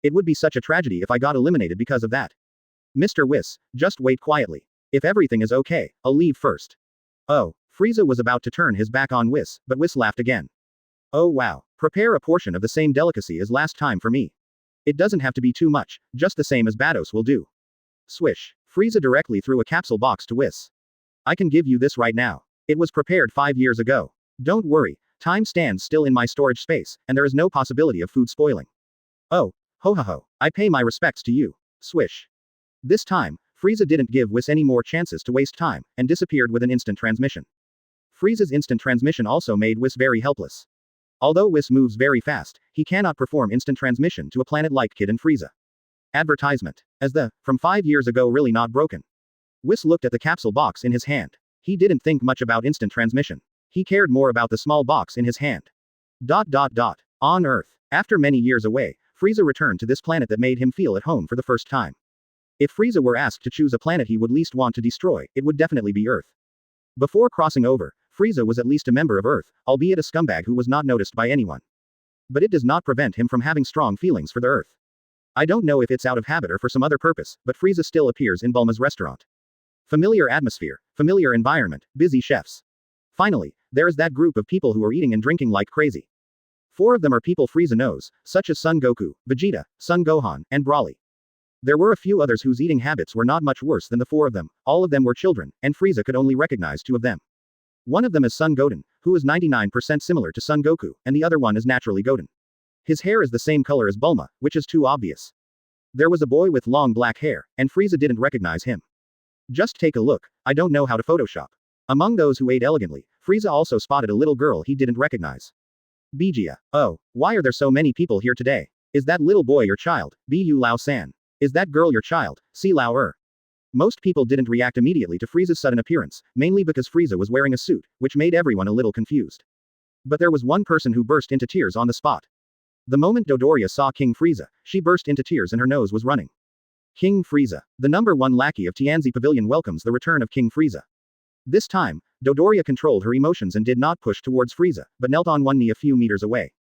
A: It would be such a tragedy if I got eliminated because of that. Mr. Whis, just wait quietly. If everything is okay, I'll leave first. Oh, Frieza was about to turn his back on Whis, but Whis laughed again. Oh wow, prepare a portion of the same delicacy as last time for me. It doesn't have to be too much, just the same as Vados will do. Swish. Frieza directly threw a capsule box to Whis. I can give you this right now. It was prepared 5 years ago. Don't worry, time stands still in my storage space, and there is no possibility of food spoiling. Oh, ho. I pay my respects to you. Swish. This time, Frieza didn't give Whis any more chances to waste time, and disappeared with an instant transmission. Frieza's instant transmission also made Whis very helpless. Although Whis moves very fast, he cannot perform instant transmission to a planet like Kid and Frieza. Advertisement. As the, from 5 years ago really not broken. Whis looked at the capsule box in his hand. He didn't think much about instant transmission. He cared more about the small box in his hand. On Earth. After many years away, Frieza returned to this planet that made him feel at home for the first time. If Frieza were asked to choose a planet he would least want to destroy, it would definitely be Earth. Before crossing over, Frieza was at least a member of Earth, albeit a scumbag who was not noticed by anyone. But it does not prevent him from having strong feelings for the Earth. I don't know if it's out of habit or for some other purpose, but Frieza still appears in Bulma's restaurant. Familiar atmosphere, familiar environment, busy chefs. Finally, there is that group of people who are eating and drinking like crazy. 4 of them are people Frieza knows, such as Son Goku, Vegeta, Son Gohan, and Broly. There were a few others whose eating habits were not much worse than the 4 of them, all of them were children, and Frieza could only recognize 2 of them. One of them is Son Goten, who is 99% similar to Son Goku, and the other one is naturally Goten. His hair is the same color as Bulma, which is too obvious. There was a boy with long black hair, and Frieza didn't recognize him. Just take a look, I don't know how to Photoshop. Among those who ate elegantly, Frieza also spotted a little girl he didn't recognize. Vegeta. Oh, why are there so many people here today? Is that little boy your child, Bu Lao San? Is that girl your child, Si Lao Er? Most people didn't react immediately to Frieza's sudden appearance, mainly because Frieza was wearing a suit, which made everyone a little confused. But there was one person who burst into tears on the spot. The moment Dodoria saw King Frieza, she burst into tears and her nose was running. King Frieza. The number 1 lackey of Tianzi Pavilion welcomes the return of King Frieza. This time, Dodoria controlled her emotions and did not push towards Frieza, but knelt on one knee a few meters away.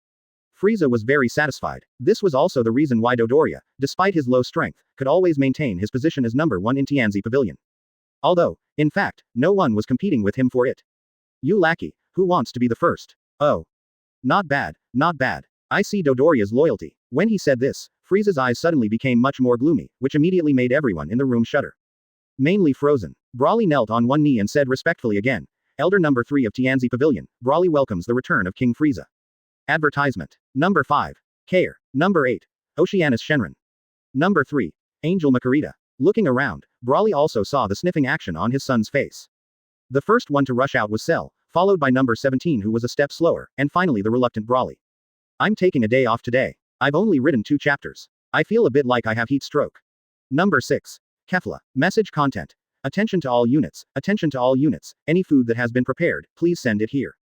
A: Frieza was very satisfied. This was also the reason why Dodoria, despite his low strength, could always maintain his position as number 1 in Tianzi Pavilion. Although, in fact, no one was competing with him for it. You lackey, who wants to be the first? Oh. Not bad, not bad. I see Dodoria's loyalty. When he said this, Frieza's eyes suddenly became much more gloomy, which immediately made everyone in the room shudder. Mainly Frozen. Broly knelt on one knee and said respectfully again, Elder number 3 of Tianzi Pavilion, Broly welcomes the return of King Frieza. Advertisement. Number 5. Kair. Number 8. Oceanus Shenron. Number 3. Angel Makarita. Looking around, Broly also saw the sniffing action on his son's face. The first one to rush out was Cell, followed by number 17 who was a step slower, and finally the reluctant Broly. I'm taking a day off today. I've only written 2 chapters. I feel a bit like I have heat stroke. Number 6. Kefla. Message content. Attention to all units, attention to all units, any food that has been prepared, please send it here.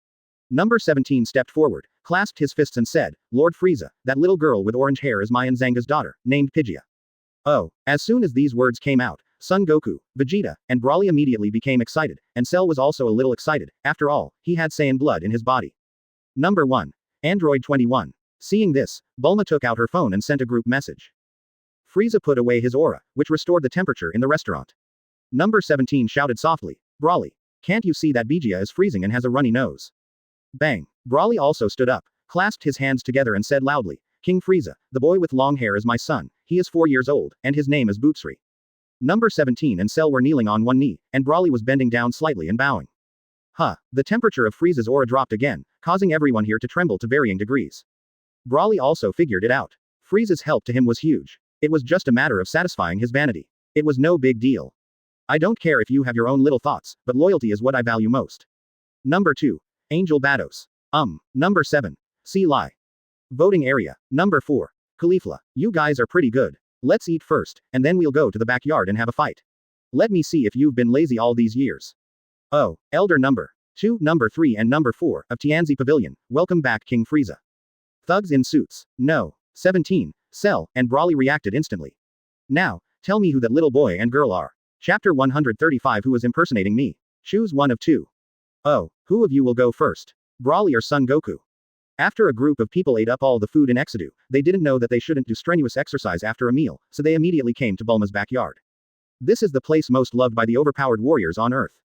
A: Number 17 stepped forward, clasped his fists and said, Lord Frieza, that little girl with orange hair is my and Zanga's daughter, named Pigia. Oh, as soon as these words came out, Son Goku, Vegeta, and Broly immediately became excited, and Cell was also a little excited, after all, he had Saiyan blood in his body. Number 1. Android 21. Seeing this, Bulma took out her phone and sent a group message. Frieza put away his aura, which restored the temperature in the restaurant. Number 17 shouted softly, Broly, can't you see that Vegeta is freezing and has a runny nose? Bang. Broly also stood up, clasped his hands together and said loudly, King Frieza, the boy with long hair is my son, he is 4 years old, and his name is Bootsri. Number 17 and Cell were kneeling on one knee, and Broly was bending down slightly and bowing. The temperature of Frieza's aura dropped again, causing everyone here to tremble to varying degrees. Broly also figured it out. Frieza's help to him was huge. It was just a matter of satisfying his vanity. It was no big deal. I don't care if you have your own little thoughts, but loyalty is what I value most. Number 2. Angel Vados. Number 7. See Lai. Voting area. Number 4. Caulifla. You guys are pretty good. Let's eat first, and then we'll go to the backyard and have a fight. Let me see if you've been lazy all these years. Oh, Elder number 2, number 3 and number 4 of Tianzi Pavilion, welcome back King Frieza. Thugs in suits. No. 17. Cell, and Broly reacted instantly. Now, tell me who that little boy and girl are. Chapter 135 Who is impersonating me? Choose one of 2. Oh, who of you will go first? Broly or Son Goku? After a group of people ate up all the food in Exedu, they didn't know that they shouldn't do strenuous exercise after a meal, so they immediately came to Bulma's backyard. This is the place most loved by the overpowered warriors on Earth.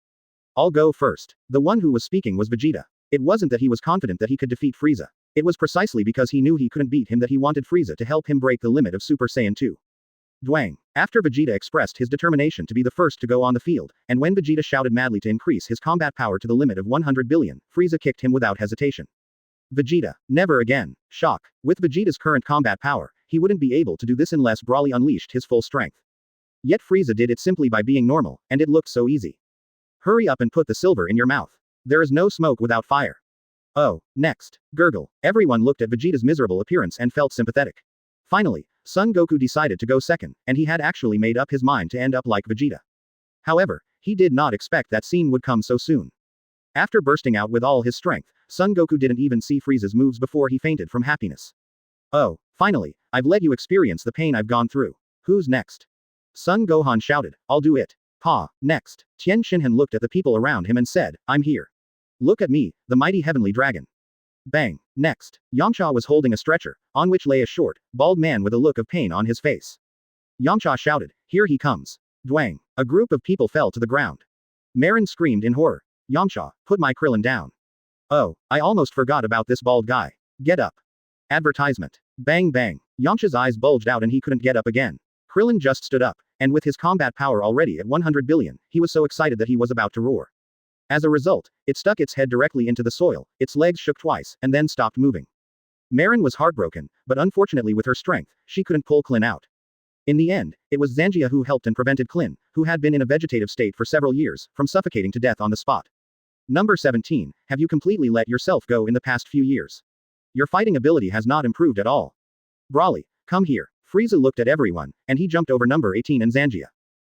A: I'll go first. The one who was speaking was Vegeta. It wasn't that he was confident that he could defeat Frieza. It was precisely because he knew he couldn't beat him that he wanted Frieza to help him break the limit of Super Saiyan 2. Dwang. After Vegeta expressed his determination to be the first to go on the field, and when Vegeta shouted madly to increase his combat power to the limit of 100 billion, Frieza kicked him without hesitation. Vegeta. Never again. Shock. With Vegeta's current combat power, he wouldn't be able to do this unless Broly unleashed his full strength. Yet Frieza did it simply by being normal, and it looked so easy. Hurry up and put the silver in your mouth. There is no smoke without fire. Oh, next. Gurgle. Everyone looked at Vegeta's miserable appearance and felt sympathetic. Finally, Son Goku decided to go second, and he had actually made up his mind to end up like Vegeta. However, he did not expect that scene would come so soon. After bursting out with all his strength, Son Goku didn't even see Frieza's moves before he fainted from happiness. Oh, finally, I've let you experience the pain I've gone through. Who's next? Son Gohan shouted, I'll do it. Next. Tien Shinhan looked at the people around him and said, I'm here. Look at me, the mighty heavenly dragon. Bang. Next. Yamcha was holding a stretcher, on which lay a short, bald man with a look of pain on his face. Yamcha shouted, here he comes. Dwang. A group of people fell to the ground. Marin screamed in horror. Yamcha, put my Krillin down. Oh, I almost forgot about this bald guy. Get up. Advertisement. Bang bang. Yamcha's eyes bulged out and he couldn't get up again. Krillin just stood up, and with his combat power already at 100 billion, he was so excited that he was about to roar. As a result, it stuck its head directly into the soil, its legs shook twice, and then stopped moving. Marin was heartbroken, but unfortunately with her strength, she couldn't pull Klin out. In the end, it was Zangia who helped and prevented Klin, who had been in a vegetative state for several years, from suffocating to death on the spot. Number 17, have you completely let yourself go in the past few years? Your fighting ability has not improved at all. Broly, come here. Frieza looked at everyone, and he jumped over number 18 and Zangia.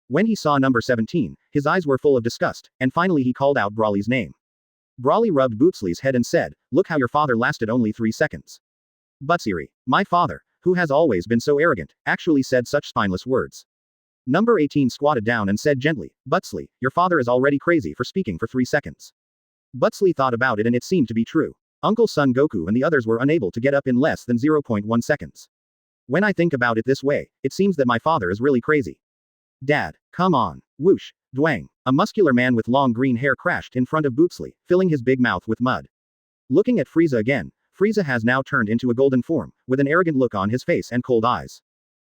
A: When he saw number 17, his eyes were full of disgust, and finally he called out Brawly's name. Brawly rubbed Bootsley's head and said, "Look how your father lasted only 3 seconds. Butsiri, my father, who has always been so arrogant, actually said such spineless words." Number 18 squatted down and said gently, "Butsley, your father is already crazy for speaking for 3 seconds." Butsley thought about it and it seemed to be true. Uncle Son Goku and the others were unable to get up in less than 0.1 seconds. When I think about it this way, it seems that my father is really crazy. Dad, come on. Whoosh, dwang. A muscular man with long green hair crashed in front of Bootsley, filling his big mouth with mud. Looking at Frieza again, Frieza has now turned into a golden form, with an arrogant look on his face and cold eyes.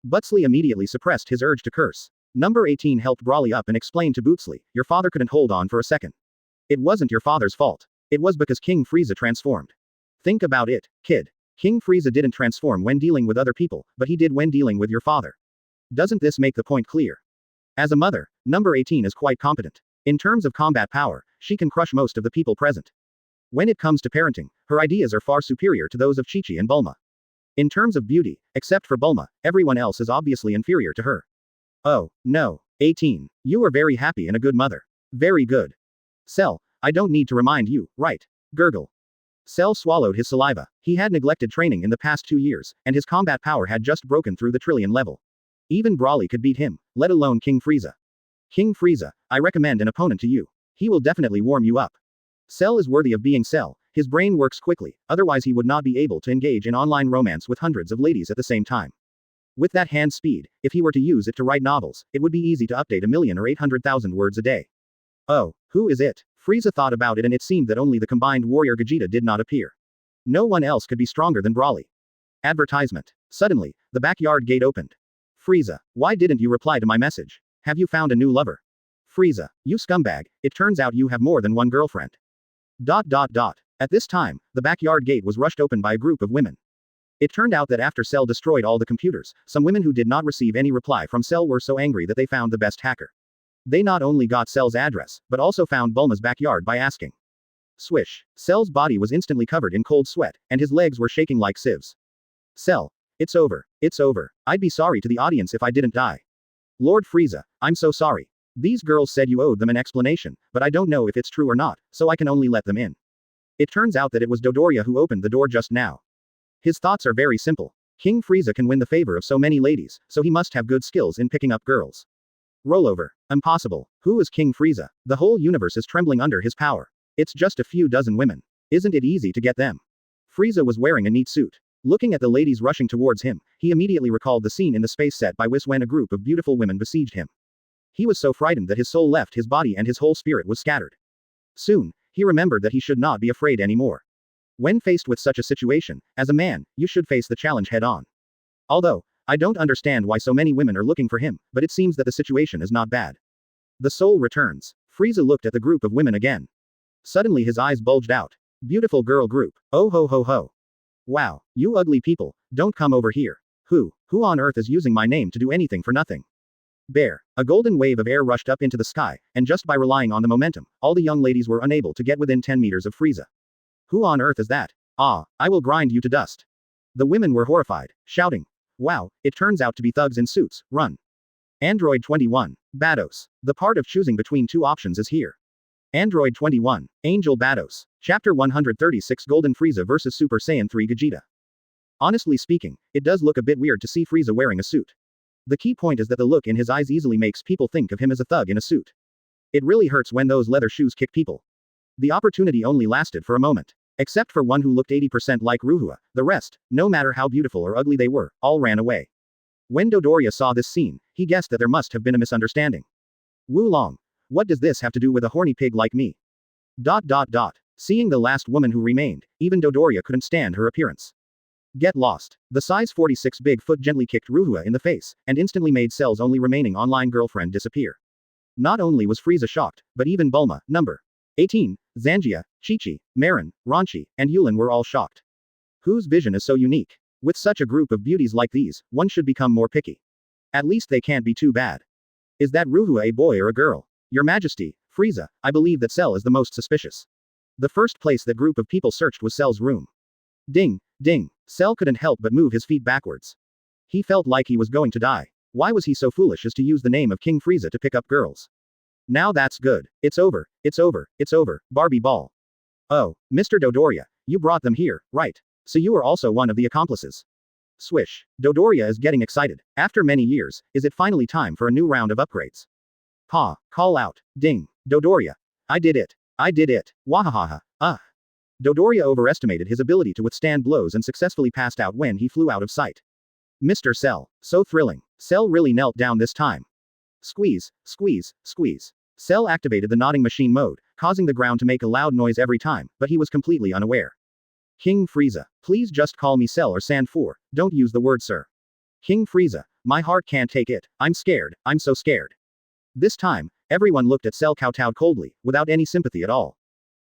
A: Butsley immediately suppressed his urge to curse. Number 18 helped Brawly up and explained to Bootsley, "Your father couldn't hold on for a second. It wasn't your father's fault. It was because King Frieza transformed. Think about it, kid. King Frieza didn't transform when dealing with other people, but he did when dealing with your father. Doesn't this make the point clear?" As a mother, number 18 is quite competent. In terms of combat power, she can crush most of the people present. When it comes to parenting, her ideas are far superior to those of Chi-Chi and Bulma. In terms of beauty, except for Bulma, everyone else is obviously inferior to her. Oh, no. 18. You are very happy and a good mother. Very good. Cell, I don't need to remind you, right? Gurgle. Cell swallowed his saliva. He had neglected training in the past 2 years, and his combat power had just broken through the trillion level. Even Brawly could beat him, let alone King Frieza. King Frieza, I recommend an opponent to you. He will definitely warm you up. Cell is worthy of being Cell. His brain works quickly, otherwise he would not be able to engage in online romance with hundreds of ladies at the same time. With that hand speed, if he were to use it to write novels, it would be easy to update 1,000,000 or 800,000 words a day. Oh, who is it? Frieza thought about it and it seemed that only the combined warrior Vegeta did not appear. No one else could be stronger than Brawly. Advertisement. Suddenly, the backyard gate opened. Frieza, why didn't you reply to my message? Have you found a new lover? Frieza, you scumbag, it turns out you have more than one girlfriend. ... At this time, the backyard gate was rushed open by a group of women. It turned out that after Cell destroyed all the computers, some women who did not receive any reply from Cell were so angry that they found the best hacker. They not only got Cell's address, but also found Bulma's backyard by asking. Swish. Cell's body was instantly covered in cold sweat, and his legs were shaking like sieves. Cell. It's over. It's over. I'd be sorry to the audience if I didn't die. Lord Frieza, I'm so sorry. These girls said you owed them an explanation, but I don't know if it's true or not, so I can only let them in. It turns out that it was Dodoria who opened the door just now. His thoughts are very simple. King Frieza can win the favor of so many ladies, so he must have good skills in picking up girls. Rollover. Impossible. Who is King Frieza? The whole universe is trembling under his power. It's just a few dozen women. Isn't it easy to get them? Frieza was wearing a neat suit. Looking at the ladies rushing towards him, he immediately recalled the scene in the space set by Whis when a group of beautiful women besieged him. He was so frightened that his soul left his body and his whole spirit was scattered. Soon, he remembered that he should not be afraid anymore. When faced with such a situation, as a man, you should face the challenge head on. Although, I don't understand why so many women are looking for him, but it seems that the situation is not bad. The soul returns. Frieza looked at the group of women again. Suddenly his eyes bulged out. Beautiful girl group. Oh ho ho ho. Wow, you ugly people, don't come over here. Who on earth is using my name to do anything for nothing? Bear. A golden wave of air rushed up into the sky, and just by relying on the momentum, all the young ladies were unable to get within 10 meters of Frieza. Who on earth is that? Ah, I will grind you to dust. The women were horrified, shouting. Wow, it turns out to be thugs in suits, run. Android 21. Vados. The part of choosing between two options is here. Android 21. Angel Vados. Chapter 136 Golden Frieza vs Super Saiyan 3 Vegeta. Honestly speaking, it does look a bit weird to see Frieza wearing a suit. The key point is that the look in his eyes easily makes people think of him as a thug in a suit. It really hurts when those leather shoes kick people. The opportunity only lasted for a moment. Except for one who looked 80% like Ruhua, the rest, no matter how beautiful or ugly they were, all ran away. When Dodoria saw this scene, he guessed that there must have been a misunderstanding. Wulong. What does this have to do with a horny pig like me? ... Seeing the last woman who remained, even Dodoria couldn't stand her appearance. Get lost. The size 46 big foot gently kicked Ruhua in the face, and instantly made Cell's only remaining online girlfriend disappear. Not only was Frieza shocked, but even Bulma, number 18, Zangia, Chi-Chi, Marin, Ranchi, and Yulin were all shocked. Whose vision is so unique? With such a group of beauties like these, one should become more picky. At least they can't be too bad. Is that Ruhua a boy or a girl? Your Majesty, Frieza, I believe that Cell is the most suspicious. The first place that group of people searched was Cell's room. Ding, ding. Cell couldn't help but move his feet backwards. He felt like he was going to die. Why was he so foolish as to use the name of King Frieza to pick up girls? Now that's good. It's over, it's over, it's over, Barbie ball. Oh, Mr. Dodoria, you brought them here, right? So you are also one of the accomplices. Swish. Dodoria is getting excited. After many years, is it finally time for a new round of upgrades? Pa, call out. Ding. Dodoria. I did it. I did it. Wahahaha. Dodoria overestimated his ability to withstand blows and successfully passed out when he flew out of sight. Mr. Cell. So thrilling. Cell really knelt down this time. Squeeze, squeeze, squeeze. Cell activated the nodding machine mode, causing the ground to make a loud noise every time, but he was completely unaware. King Frieza. Please just call me Cell or Sand 4, don't use the word sir. King Frieza. My heart can't take it, I'm scared, I'm so scared. This time, everyone looked at Cell kowtowed coldly, without any sympathy at all.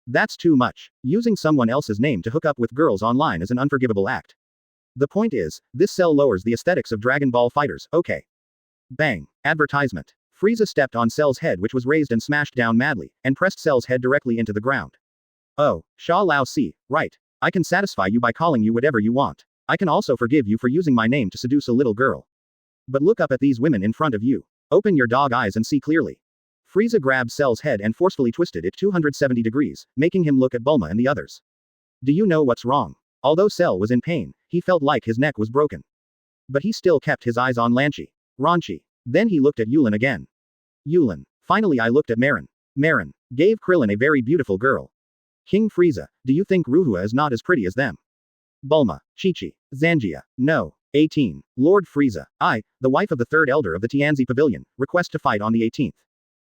A: That's too much. Using someone else's name to hook up with girls online is an unforgivable act. The point is, this Cell lowers the aesthetics of Dragon Ball fighters, okay. Bang. Advertisement. Frieza stepped on Cell's head which was raised and smashed down madly, and pressed Cell's head directly into the ground. Oh, Sha Lao Si, right. I can satisfy you by calling you whatever you want. I can also forgive you for using my name to seduce a little girl. But look up at these women in front of you. Open your dog eyes and see clearly. Frieza grabbed Cell's head and forcefully twisted it 270 degrees, making him look at Bulma and the others. Do you know what's wrong? Although Cell was in pain, he felt like his neck was broken. But he still kept his eyes on Lanchi. Ranchi. Then he looked at Yulin again. Yulin. Finally I looked at Marin. Marin. Gave Krillin a very beautiful girl. King Frieza, do you think Ruhua is not as pretty as them? Bulma. Chi-Chi. Zangia. No. 18. Lord Frieza. I, the wife of the third elder of the Tianzi Pavilion, request to fight on the 18th.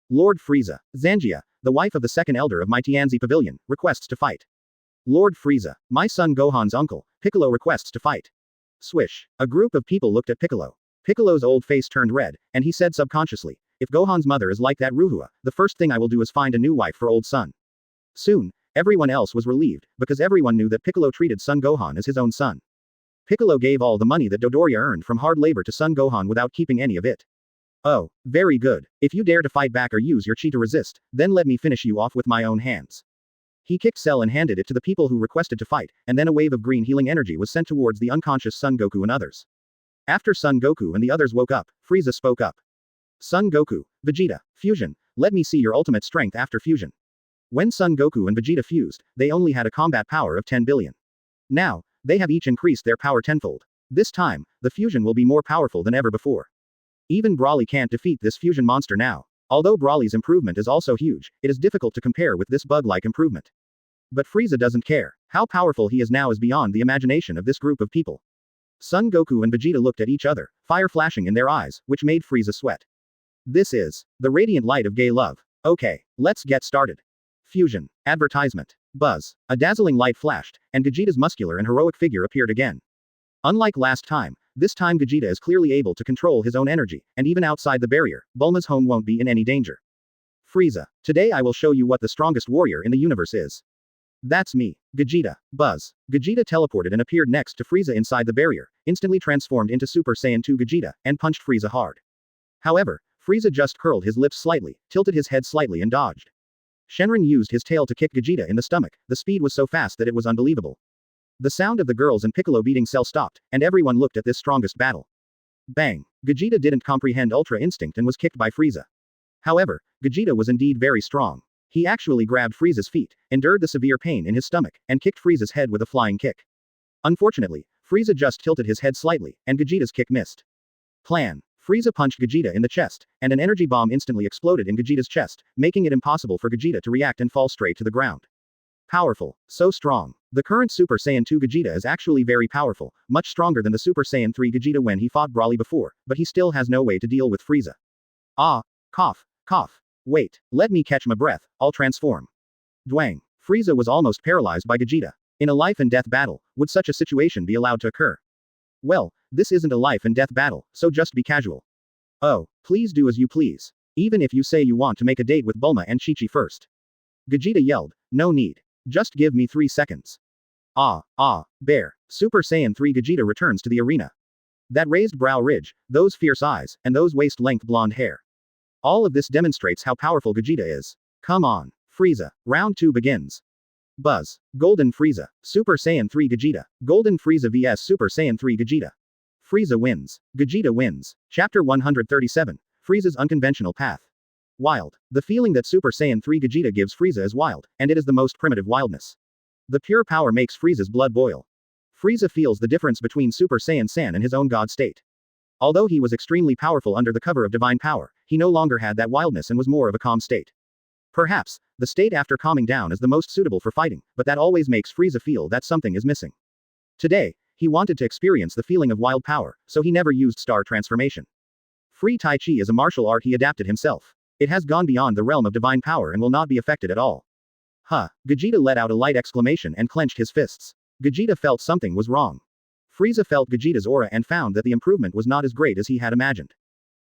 A: Lord Frieza. Zangia, the wife of the second elder of my Tianzi Pavilion, requests to fight. Lord Frieza. My son Gohan's uncle, Piccolo requests to fight. Swish. A group of people looked at Piccolo. Piccolo's old face turned red, and he said subconsciously, if Gohan's mother is like that Ruhua, the first thing I will do is find a new wife for old son. Soon, everyone else was relieved, because everyone knew that Piccolo treated Son Gohan as his own son. Piccolo gave all the money that Dodoria earned from hard labor to Son Gohan without keeping any of it. Oh, very good. If you dare to fight back or use your chi to resist, then let me finish you off with my own hands. He kicked Cell and handed it to the people who requested to fight, and then a wave of green healing energy was sent towards the unconscious Son Goku and others. After Son Goku and the others woke up, Frieza spoke up. Son Goku, Vegeta, fusion, let me see your ultimate strength after fusion. When Son Goku and Vegeta fused, they only had a combat power of 10 billion. Now, they have each increased their power tenfold. This time, the fusion will be more powerful than ever before. Even Broly can't defeat this fusion monster now. Although Broly's improvement is also huge, it is difficult to compare with this bug-like improvement. But Frieza doesn't care. How powerful he is now is beyond the imagination of this group of people. Son Goku and Vegeta looked at each other, fire flashing in their eyes, which made Frieza sweat. This is the radiant light of gay love. Okay, let's get started. Fusion. Advertisement. Buzz. A dazzling light flashed, and Vegeta's muscular and heroic figure appeared again. Unlike last time, this time Vegeta is clearly able to control his own energy, and even outside the barrier, Bulma's home won't be in any danger. Frieza. Today I will show you what the strongest warrior in the universe is. That's me. Vegeta. Buzz. Vegeta teleported and appeared next to Frieza inside the barrier, instantly transformed into Super Saiyan 2 Vegeta, and punched Frieza hard. However, Frieza just curled his lips slightly, tilted his head slightly and dodged. Shenron used his tail to kick Vegeta in the stomach, the speed was so fast that it was unbelievable. The sound of the girls and Piccolo beating Cell stopped, and everyone looked at this strongest battle. Bang! Vegeta didn't comprehend Ultra Instinct and was kicked by Frieza. However, Vegeta was indeed very strong. He actually grabbed Frieza's feet, endured the severe pain in his stomach, and kicked Frieza's head with a flying kick. Unfortunately, Frieza just tilted his head slightly, and Vegeta's kick missed. Plan. Frieza punched Vegeta in the chest, and an energy bomb instantly exploded in Vegeta's chest, making it impossible for Vegeta to react and fall straight to the ground. Powerful. So strong. The current Super Saiyan 2 Vegeta is actually very powerful, much stronger than the Super Saiyan 3 Vegeta when he fought Broly before, but he still has no way to deal with Frieza. Ah. Cough. Cough. Wait, let me catch my breath, I'll transform. Dwang. Frieza was almost paralyzed by Vegeta. In a life and death battle, would such a situation be allowed to occur? Well, this isn't a life and death battle, so just be casual. Oh, please do as you please. Even if you say you want to make a date with Bulma and Chi-Chi first. Vegeta yelled, no need. Just give me 3 seconds. Bear. Super Saiyan 3 Vegeta returns to the arena. That raised brow ridge, those fierce eyes, and those waist-length blonde hair. All of this demonstrates how powerful Vegeta is. Come on. Frieza. Round 2 begins. Buzz. Golden Frieza. Super Saiyan 3 Vegeta. Golden Frieza vs Super Saiyan 3 Vegeta. Frieza wins. Vegeta wins. Chapter 137. Frieza's unconventional path. Wild. The feeling that Super Saiyan 3 Vegeta gives Frieza is wild, and it is the most primitive wildness. The pure power makes Frieza's blood boil. Frieza feels the difference between Super Saiyan San and his own god state. Although he was extremely powerful under the cover of divine power, he no longer had that wildness and was more of a calm state. Perhaps, the state after calming down is the most suitable for fighting, but that always makes Frieza feel that something is missing. Today, he wanted to experience the feeling of wild power, so he never used star transformation. Free Tai Chi is a martial art he adapted himself. It has gone beyond the realm of divine power and will not be affected at all. Huh. Vegeta let out a light exclamation and clenched his fists. Vegeta felt something was wrong. Frieza felt Vegeta's aura and found that the improvement was not as great as he had imagined.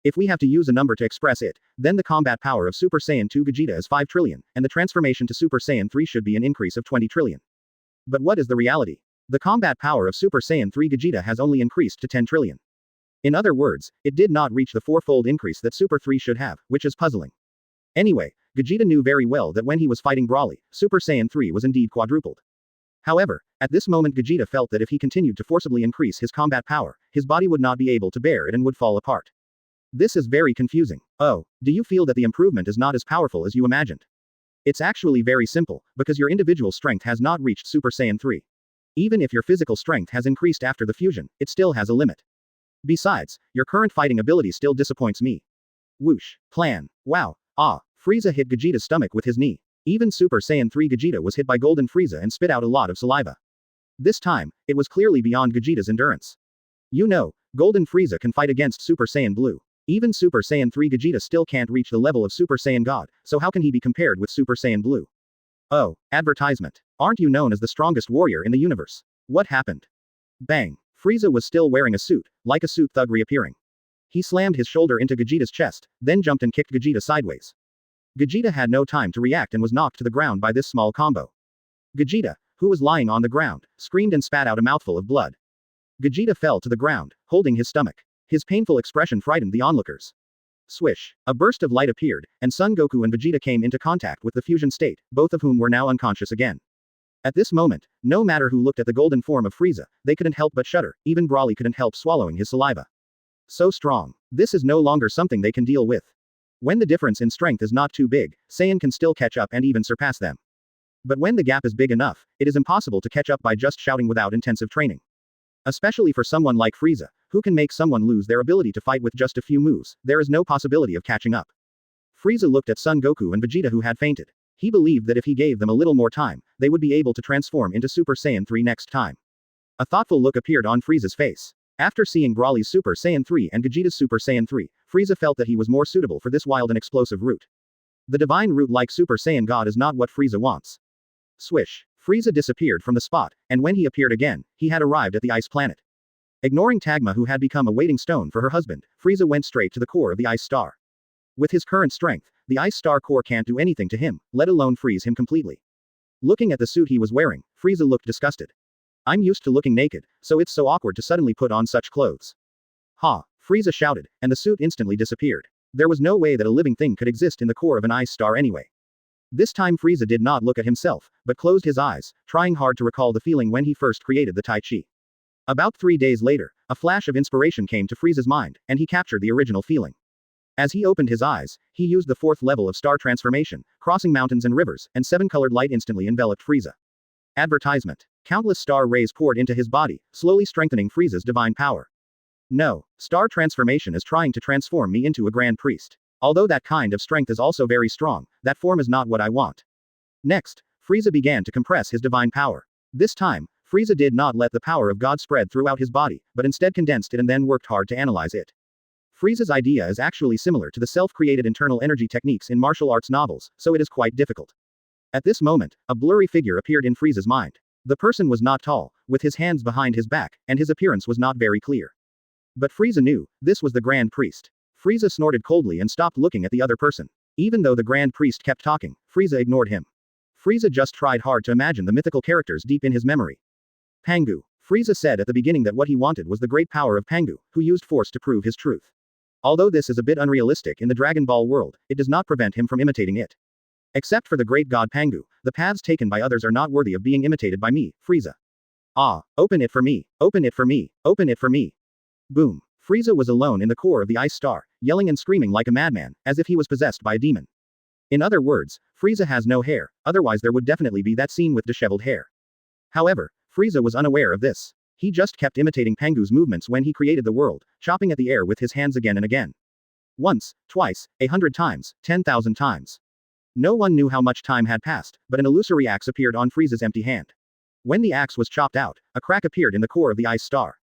A: If we have to use a number to express it, then the combat power of Super Saiyan 2 Vegeta is 5 trillion, and the transformation to Super Saiyan 3 should be an increase of 20 trillion. But what is the reality? The combat power of Super Saiyan 3 Vegeta has only increased to 10 trillion. In other words, it did not reach the fourfold increase that Super 3 should have, which is puzzling. Anyway, Vegeta knew very well that when he was fighting Broly, Super Saiyan 3 was indeed quadrupled. However, at this moment Vegeta felt that if he continued to forcibly increase his combat power, his body would not be able to bear it and would fall apart. This is very confusing. Oh, do you feel that the improvement is not as powerful as you imagined? It's actually very simple, because your individual strength has not reached Super Saiyan 3. Even if your physical strength has increased after the fusion, it still has a limit. Besides, your current fighting ability still disappoints me. Whoosh. Plan. Wow. Ah. Frieza hit Vegeta's stomach with his knee. Even Super Saiyan 3 Vegeta was hit by Golden Frieza and spit out a lot of saliva. This time, it was clearly beyond Vegeta's endurance. You know, Golden Frieza can fight against Super Saiyan Blue. Even Super Saiyan 3 Vegeta still can't reach the level of Super Saiyan God, so how can he be compared with Super Saiyan Blue? Oh, advertisement. Aren't you known as the strongest warrior in the universe? What happened? Bang. Frieza was still wearing a suit, like a suit thug reappearing. He slammed his shoulder into Vegeta's chest, then jumped and kicked Vegeta sideways. Vegeta had no time to react and was knocked to the ground by this small combo. Vegeta, who was lying on the ground, screamed and spat out a mouthful of blood. Vegeta fell to the ground, holding his stomach. His painful expression frightened the onlookers. Swish. A burst of light appeared, and Son Goku and Vegeta came into contact with the fusion state, both of whom were now unconscious again. At this moment, no matter who looked at the golden form of Frieza, they couldn't help but shudder, even Broly couldn't help swallowing his saliva. So strong. This is no longer something they can deal with. When the difference in strength is not too big, Saiyan can still catch up and even surpass them. But when the gap is big enough, it is impossible to catch up by just shouting without intensive training. Especially for someone like Frieza, who can make someone lose their ability to fight with just a few moves, there is no possibility of catching up. Frieza looked at Son Goku and Vegeta who had fainted. He believed that if he gave them a little more time, they would be able to transform into Super Saiyan 3 next time. A thoughtful look appeared on Frieza's face. After seeing Broly's Super Saiyan 3 and Vegeta's Super Saiyan 3, Frieza felt that he was more suitable for this wild and explosive route. The divine route like Super Saiyan God is not what Frieza wants. Swish. Frieza disappeared from the spot, and when he appeared again, he had arrived at the ice planet. Ignoring Tagma who had become a waiting stone for her husband, Frieza went straight to the core of the ice star. With his current strength, the ice star core can't do anything to him, let alone freeze him completely. Looking at the suit he was wearing, Frieza looked disgusted. I'm used to looking naked, so it's so awkward to suddenly put on such clothes. Ha! Frieza shouted, and the suit instantly disappeared. There was no way that a living thing could exist in the core of an ice star anyway. This time Frieza did not look at himself, but closed his eyes, trying hard to recall the feeling when he first created the Tai Chi. About 3 days later, a flash of inspiration came to Frieza's mind, and he captured the original feeling. As he opened his eyes, he used the 4th level of star transformation, crossing mountains and rivers, and 7-colored light instantly enveloped Frieza. Advertisement. Countless star rays poured into his body, slowly strengthening Frieza's divine power. No, star transformation is trying to transform me into a grand priest. Although that kind of strength is also very strong, that form is not what I want. Next, Frieza began to compress his divine power. This time, Frieza did not let the power of God spread throughout his body, but instead condensed it and then worked hard to analyze it. Frieza's idea is actually similar to the self-created internal energy techniques in martial arts novels, so it is quite difficult. At this moment, a blurry figure appeared in Frieza's mind. The person was not tall, with his hands behind his back, and his appearance was not very clear. But Frieza knew, this was the Grand Priest. Frieza snorted coldly and stopped looking at the other person. Even though the Grand Priest kept talking, Frieza ignored him. Frieza just tried hard to imagine the mythical characters deep in his memory. Pangu. Frieza said at the beginning that what he wanted was the great power of Pangu, who used force to prove his truth. Although this is a bit unrealistic in the Dragon Ball world, it does not prevent him from imitating it. Except for the great god Pangu, the paths taken by others are not worthy of being imitated by me, Frieza. Ah, open it for me, open it for me, open it for me. Boom. Frieza was alone in the core of the ice star, yelling and screaming like a madman, as if he was possessed by a demon. In other words, Frieza has no hair, otherwise there would definitely be that scene with disheveled hair. However, Frieza was unaware of this. He just kept imitating Pengu's movements when he created the world, chopping at the air with his hands again and again. Once, twice, 100 times, 10,000 times. No one knew how much time had passed, but an illusory axe appeared on Frieza's empty hand. When the axe was chopped out, a crack appeared in the core of the ice star.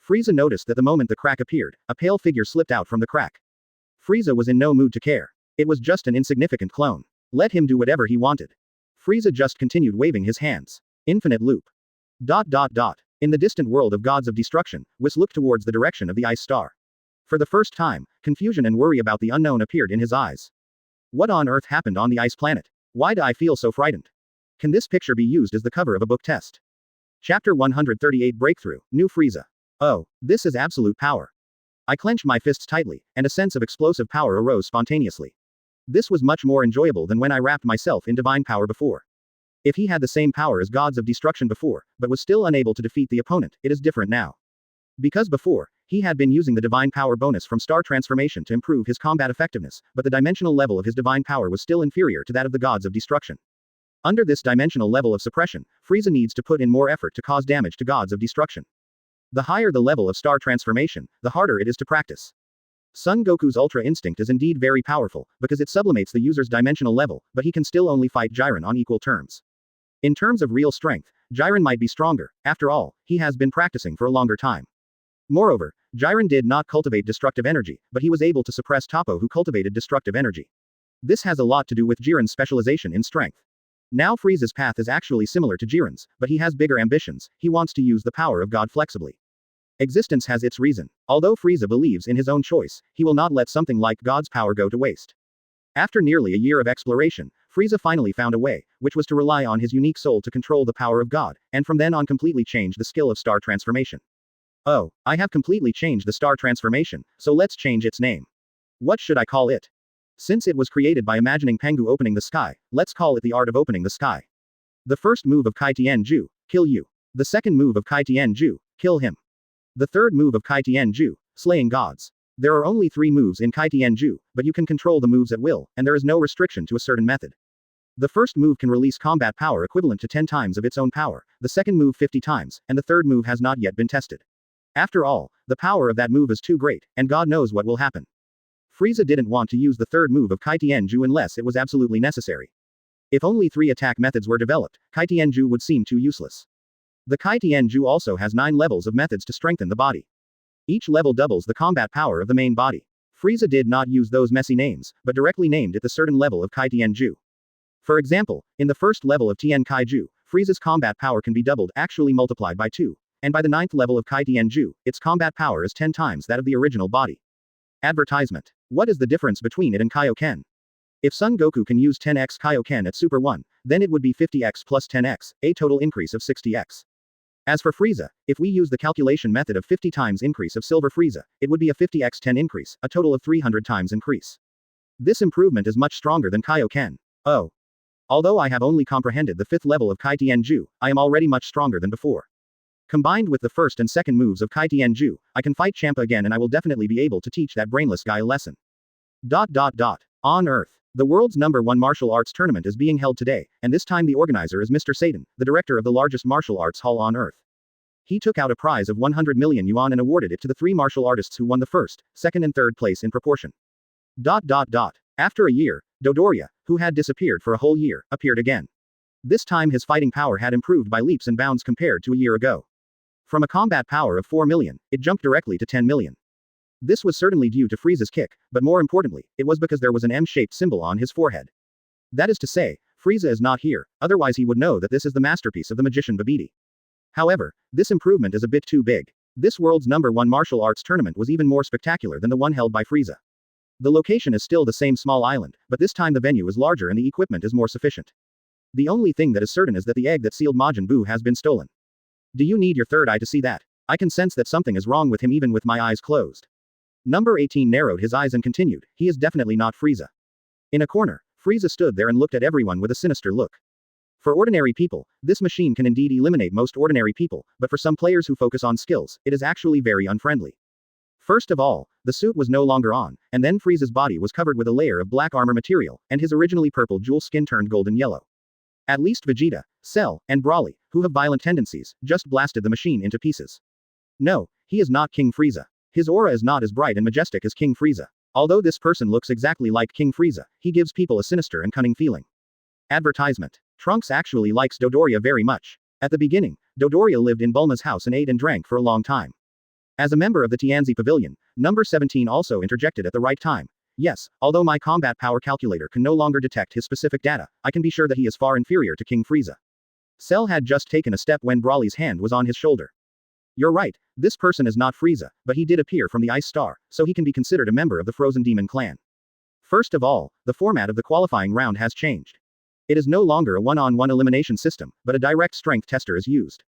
A: Frieza noticed that the moment the crack appeared, a pale figure slipped out from the crack. Frieza was in no mood to care. It was just an insignificant clone. Let him do whatever he wanted. Frieza just continued waving his hands. Infinite loop. ... In the distant world of gods of destruction, Whis looked towards the direction of the ice star. For the first time, confusion and worry about the unknown appeared in his eyes. What on earth happened on the ice planet? Why do I feel so frightened? Can this picture be used as the cover of a book test? Chapter 138 Breakthrough, New Frieza. Oh, this is absolute power. I clenched my fists tightly, and a sense of explosive power arose spontaneously. This was much more enjoyable than when I wrapped myself in divine power before. If he had the same power as gods of destruction before, but was still unable to defeat the opponent, it is different now. Because before, he had been using the divine power bonus from star transformation to improve his combat effectiveness, but the dimensional level of his divine power was still inferior to that of the gods of destruction. Under this dimensional level of suppression, Frieza needs to put in more effort to cause damage to gods of destruction. The higher the level of star transformation, the harder it is to practice. Son Goku's Ultra Instinct is indeed very powerful, because it sublimates the user's dimensional level, but he can still only fight Jiren on equal terms. In terms of real strength, Jiren might be stronger. After all, he has been practicing for a longer time. Moreover, Jiren did not cultivate destructive energy, but he was able to suppress Toppo, who cultivated destructive energy. This has a lot to do with Jiren's specialization in strength. Now Frieza's path is actually similar to Jiren's, but he has bigger ambitions. He wants to use the power of God flexibly. Existence has its reason. Although Frieza believes in his own choice, he will not let something like God's power go to waste. After nearly a year of exploration, Frieza finally found a way, which was to rely on his unique soul to control the power of God, and from then on completely change the skill of star transformation. Oh, I have completely changed the star transformation, so let's change its name. What should I call it? Since it was created by imagining Pengu opening the sky, let's call it the art of opening the sky. The first move of Kai Tianju, kill you. The second move of Kai Tianju, kill him. The third move of Kai Tianju, slaying gods. There are only 3 moves in Kai Tianju, but you can control the moves at will, and there is no restriction to a certain method. The first move can release combat power equivalent to 10 times of its own power, the second move 50 times, and the third move has not yet been tested. After all, the power of that move is too great, and God knows what will happen. Frieza didn't want to use the third move of Kai Tianju unless it was absolutely necessary. If only 3 attack methods were developed, Kai Tianju would seem too useless. The Kai Tianju also has 9 levels of methods to strengthen the body. Each level doubles the combat power of the main body. Frieza did not use those messy names, but directly named it the certain level of Kai Tianju. For example, in the first level of Tien Kaiju, Frieza's combat power can be doubled, actually multiplied by 2. And by the 9th level of Kai Tianju, its combat power is 10 times that of the original body. Advertisement. What is the difference between it and Kaioken? If Son Goku can use 10x Kaioken at Super 1, then it would be 50x plus 10x, a total increase of 60x. As for Frieza, if we use the calculation method of 50 times increase of Silver Frieza, it would be a 50x 10 increase, a total of 300 times increase. This improvement is much stronger than Kaioken. Oh. Although I have only comprehended the 5th level of Kai Tianju, I am already much stronger than before. Combined with the first and second moves of Kai Tianju, I can fight Champa again and I will definitely be able to teach that brainless guy a lesson. On Earth. The world's #1 martial arts tournament is being held today, and this time the organizer is Mr. Satan, the director of the largest martial arts hall on Earth. He took out a prize of 100 million yuan and awarded it to the 3 martial artists who won the first, second and third place in proportion. After a year, Dodoria, who had disappeared for a whole year, appeared again. This time his fighting power had improved by leaps and bounds compared to a year ago. From a combat power of 4 million, it jumped directly to 10 million. This was certainly due to Frieza's kick, but more importantly, it was because there was an M-shaped symbol on his forehead. That is to say, Frieza is not here, otherwise he would know that this is the masterpiece of the magician Babidi. However, this improvement is a bit too big. This world's #1 martial arts tournament was even more spectacular than the one held by Frieza. The location is still the same small island, but this time the venue is larger and the equipment is more sufficient. The only thing that is certain is that the egg that sealed Majin Buu has been stolen. Do you need your third eye to see that? I can sense that something is wrong with him even with my eyes closed. Number 18 narrowed his eyes and continued, he is definitely not Frieza. In a corner, Frieza stood there and looked at everyone with a sinister look. For ordinary people, this machine can indeed eliminate most ordinary people, but for some players who focus on skills, it is actually very unfriendly. First of all, the suit was no longer on, and then Frieza's body was covered with a layer of black armor material, and his originally purple jewel skin turned golden yellow. At least Vegeta, Cell, and Broly, who have violent tendencies, just blasted the machine into pieces. No, he is not King Frieza. His aura is not as bright and majestic as King Frieza. Although this person looks exactly like King Frieza, he gives people a sinister and cunning feeling. Advertisement. Trunks actually likes Dodoria very much. At the beginning, Dodoria lived in Bulma's house and ate and drank for a long time. As a member of the Tianzi Pavilion, number 17 also interjected at the right time. Yes, although my combat power calculator can no longer detect his specific data, I can be sure that he is far inferior to King Frieza. Cell had just taken a step when Broly's hand was on his shoulder. You're right, this person is not Frieza, but he did appear from the Ice Star, so he can be considered a member of the Frozen Demon clan. First of all, the format of the qualifying round has changed. It is no longer a one-on-one elimination system, but a direct strength tester is used.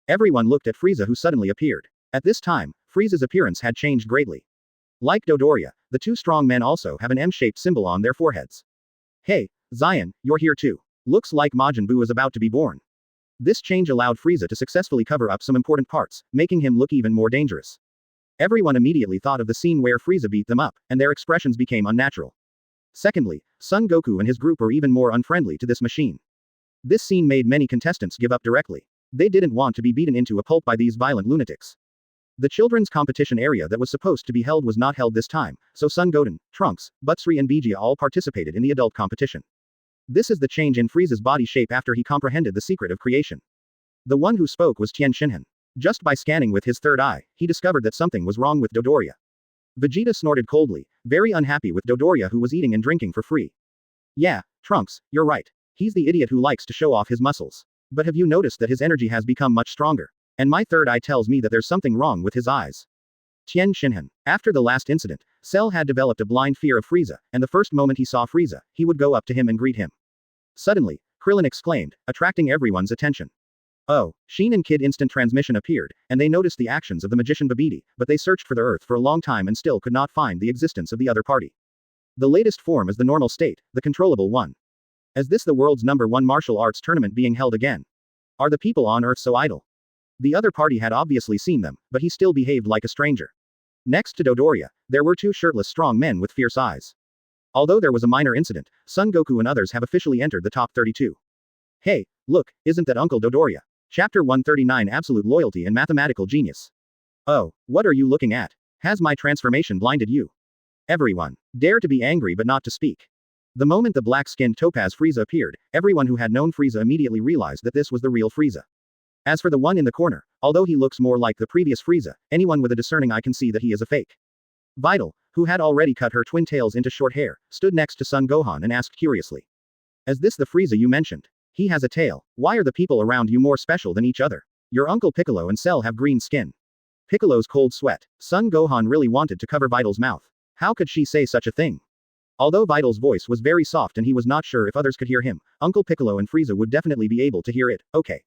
A: Everyone looked at Frieza, who suddenly appeared. At this time, Frieza's appearance had changed greatly. Like Dodoria, the two strong men also have an M-shaped symbol on their foreheads. Hey, Zion, you're here too. Looks like Majin Buu is about to be born. This change allowed Frieza to successfully cover up some important parts, making him look even more dangerous. Everyone immediately thought of the scene where Frieza beat them up, and their expressions became unnatural. Secondly, Son Goku and his group were even more unfriendly to this machine. This scene made many contestants give up directly. They didn't want to be beaten into a pulp by these violent lunatics. The children's competition area that was supposed to be held was not held this time, so Son Goten, Trunks, Butsuri and Vegeta all participated in the adult competition. This is the change in Frieza's body shape after he comprehended the secret of creation. The one who spoke was Tien Shinhan. Just by scanning with his third eye, he discovered that something was wrong with Dodoria. Vegeta snorted coldly, very unhappy with Dodoria, who was eating and drinking for free. Yeah, Trunks, you're right. He's the idiot who likes to show off his muscles. But have you noticed that his energy has become much stronger? And my third eye tells me that there's something wrong with his eyes. Tien Shinhan. After the last incident, Cell had developed a blind fear of Frieza, and the first moment he saw Frieza, he would go up to him and greet him. Suddenly, Krillin exclaimed, attracting everyone's attention. Oh, Sheen and Kid instant transmission appeared, and they noticed the actions of the magician Babidi, but they searched for the Earth for a long time and still could not find the existence of the other party. The latest form is the normal state, the controllable one. Is this the world's #1 martial arts tournament being held again? Are the people on Earth so idle? The other party had obviously seen them, but he still behaved like a stranger. Next to Dodoria, there were two shirtless strong men with fierce eyes. Although there was a minor incident, Son Goku and others have officially entered the top 32. Hey, look, isn't that Uncle Dodoria? Chapter 139 Absolute Loyalty and Mathematical Genius. Oh, what are you looking at? Has my transformation blinded you? Everyone, dare to be angry but not to speak. The moment the black-skinned Topaz Frieza appeared, everyone who had known Frieza immediately realized that this was the real Frieza. As for the one in the corner, although he looks more like the previous Frieza, anyone with a discerning eye can see that he is a fake. Vital, who had already cut her twin tails into short hair, stood next to Son Gohan and asked curiously. Is this the Frieza you mentioned? He has a tail. Why are the people around you more special than each other? Your uncle Piccolo and Cell have green skin. Piccolo's cold sweat. Son Gohan really wanted to cover Vital's mouth. How could she say such a thing? Although Vital's voice was very soft and he was not sure if others could hear him, Uncle Piccolo and Frieza would definitely be able to hear it. Okay.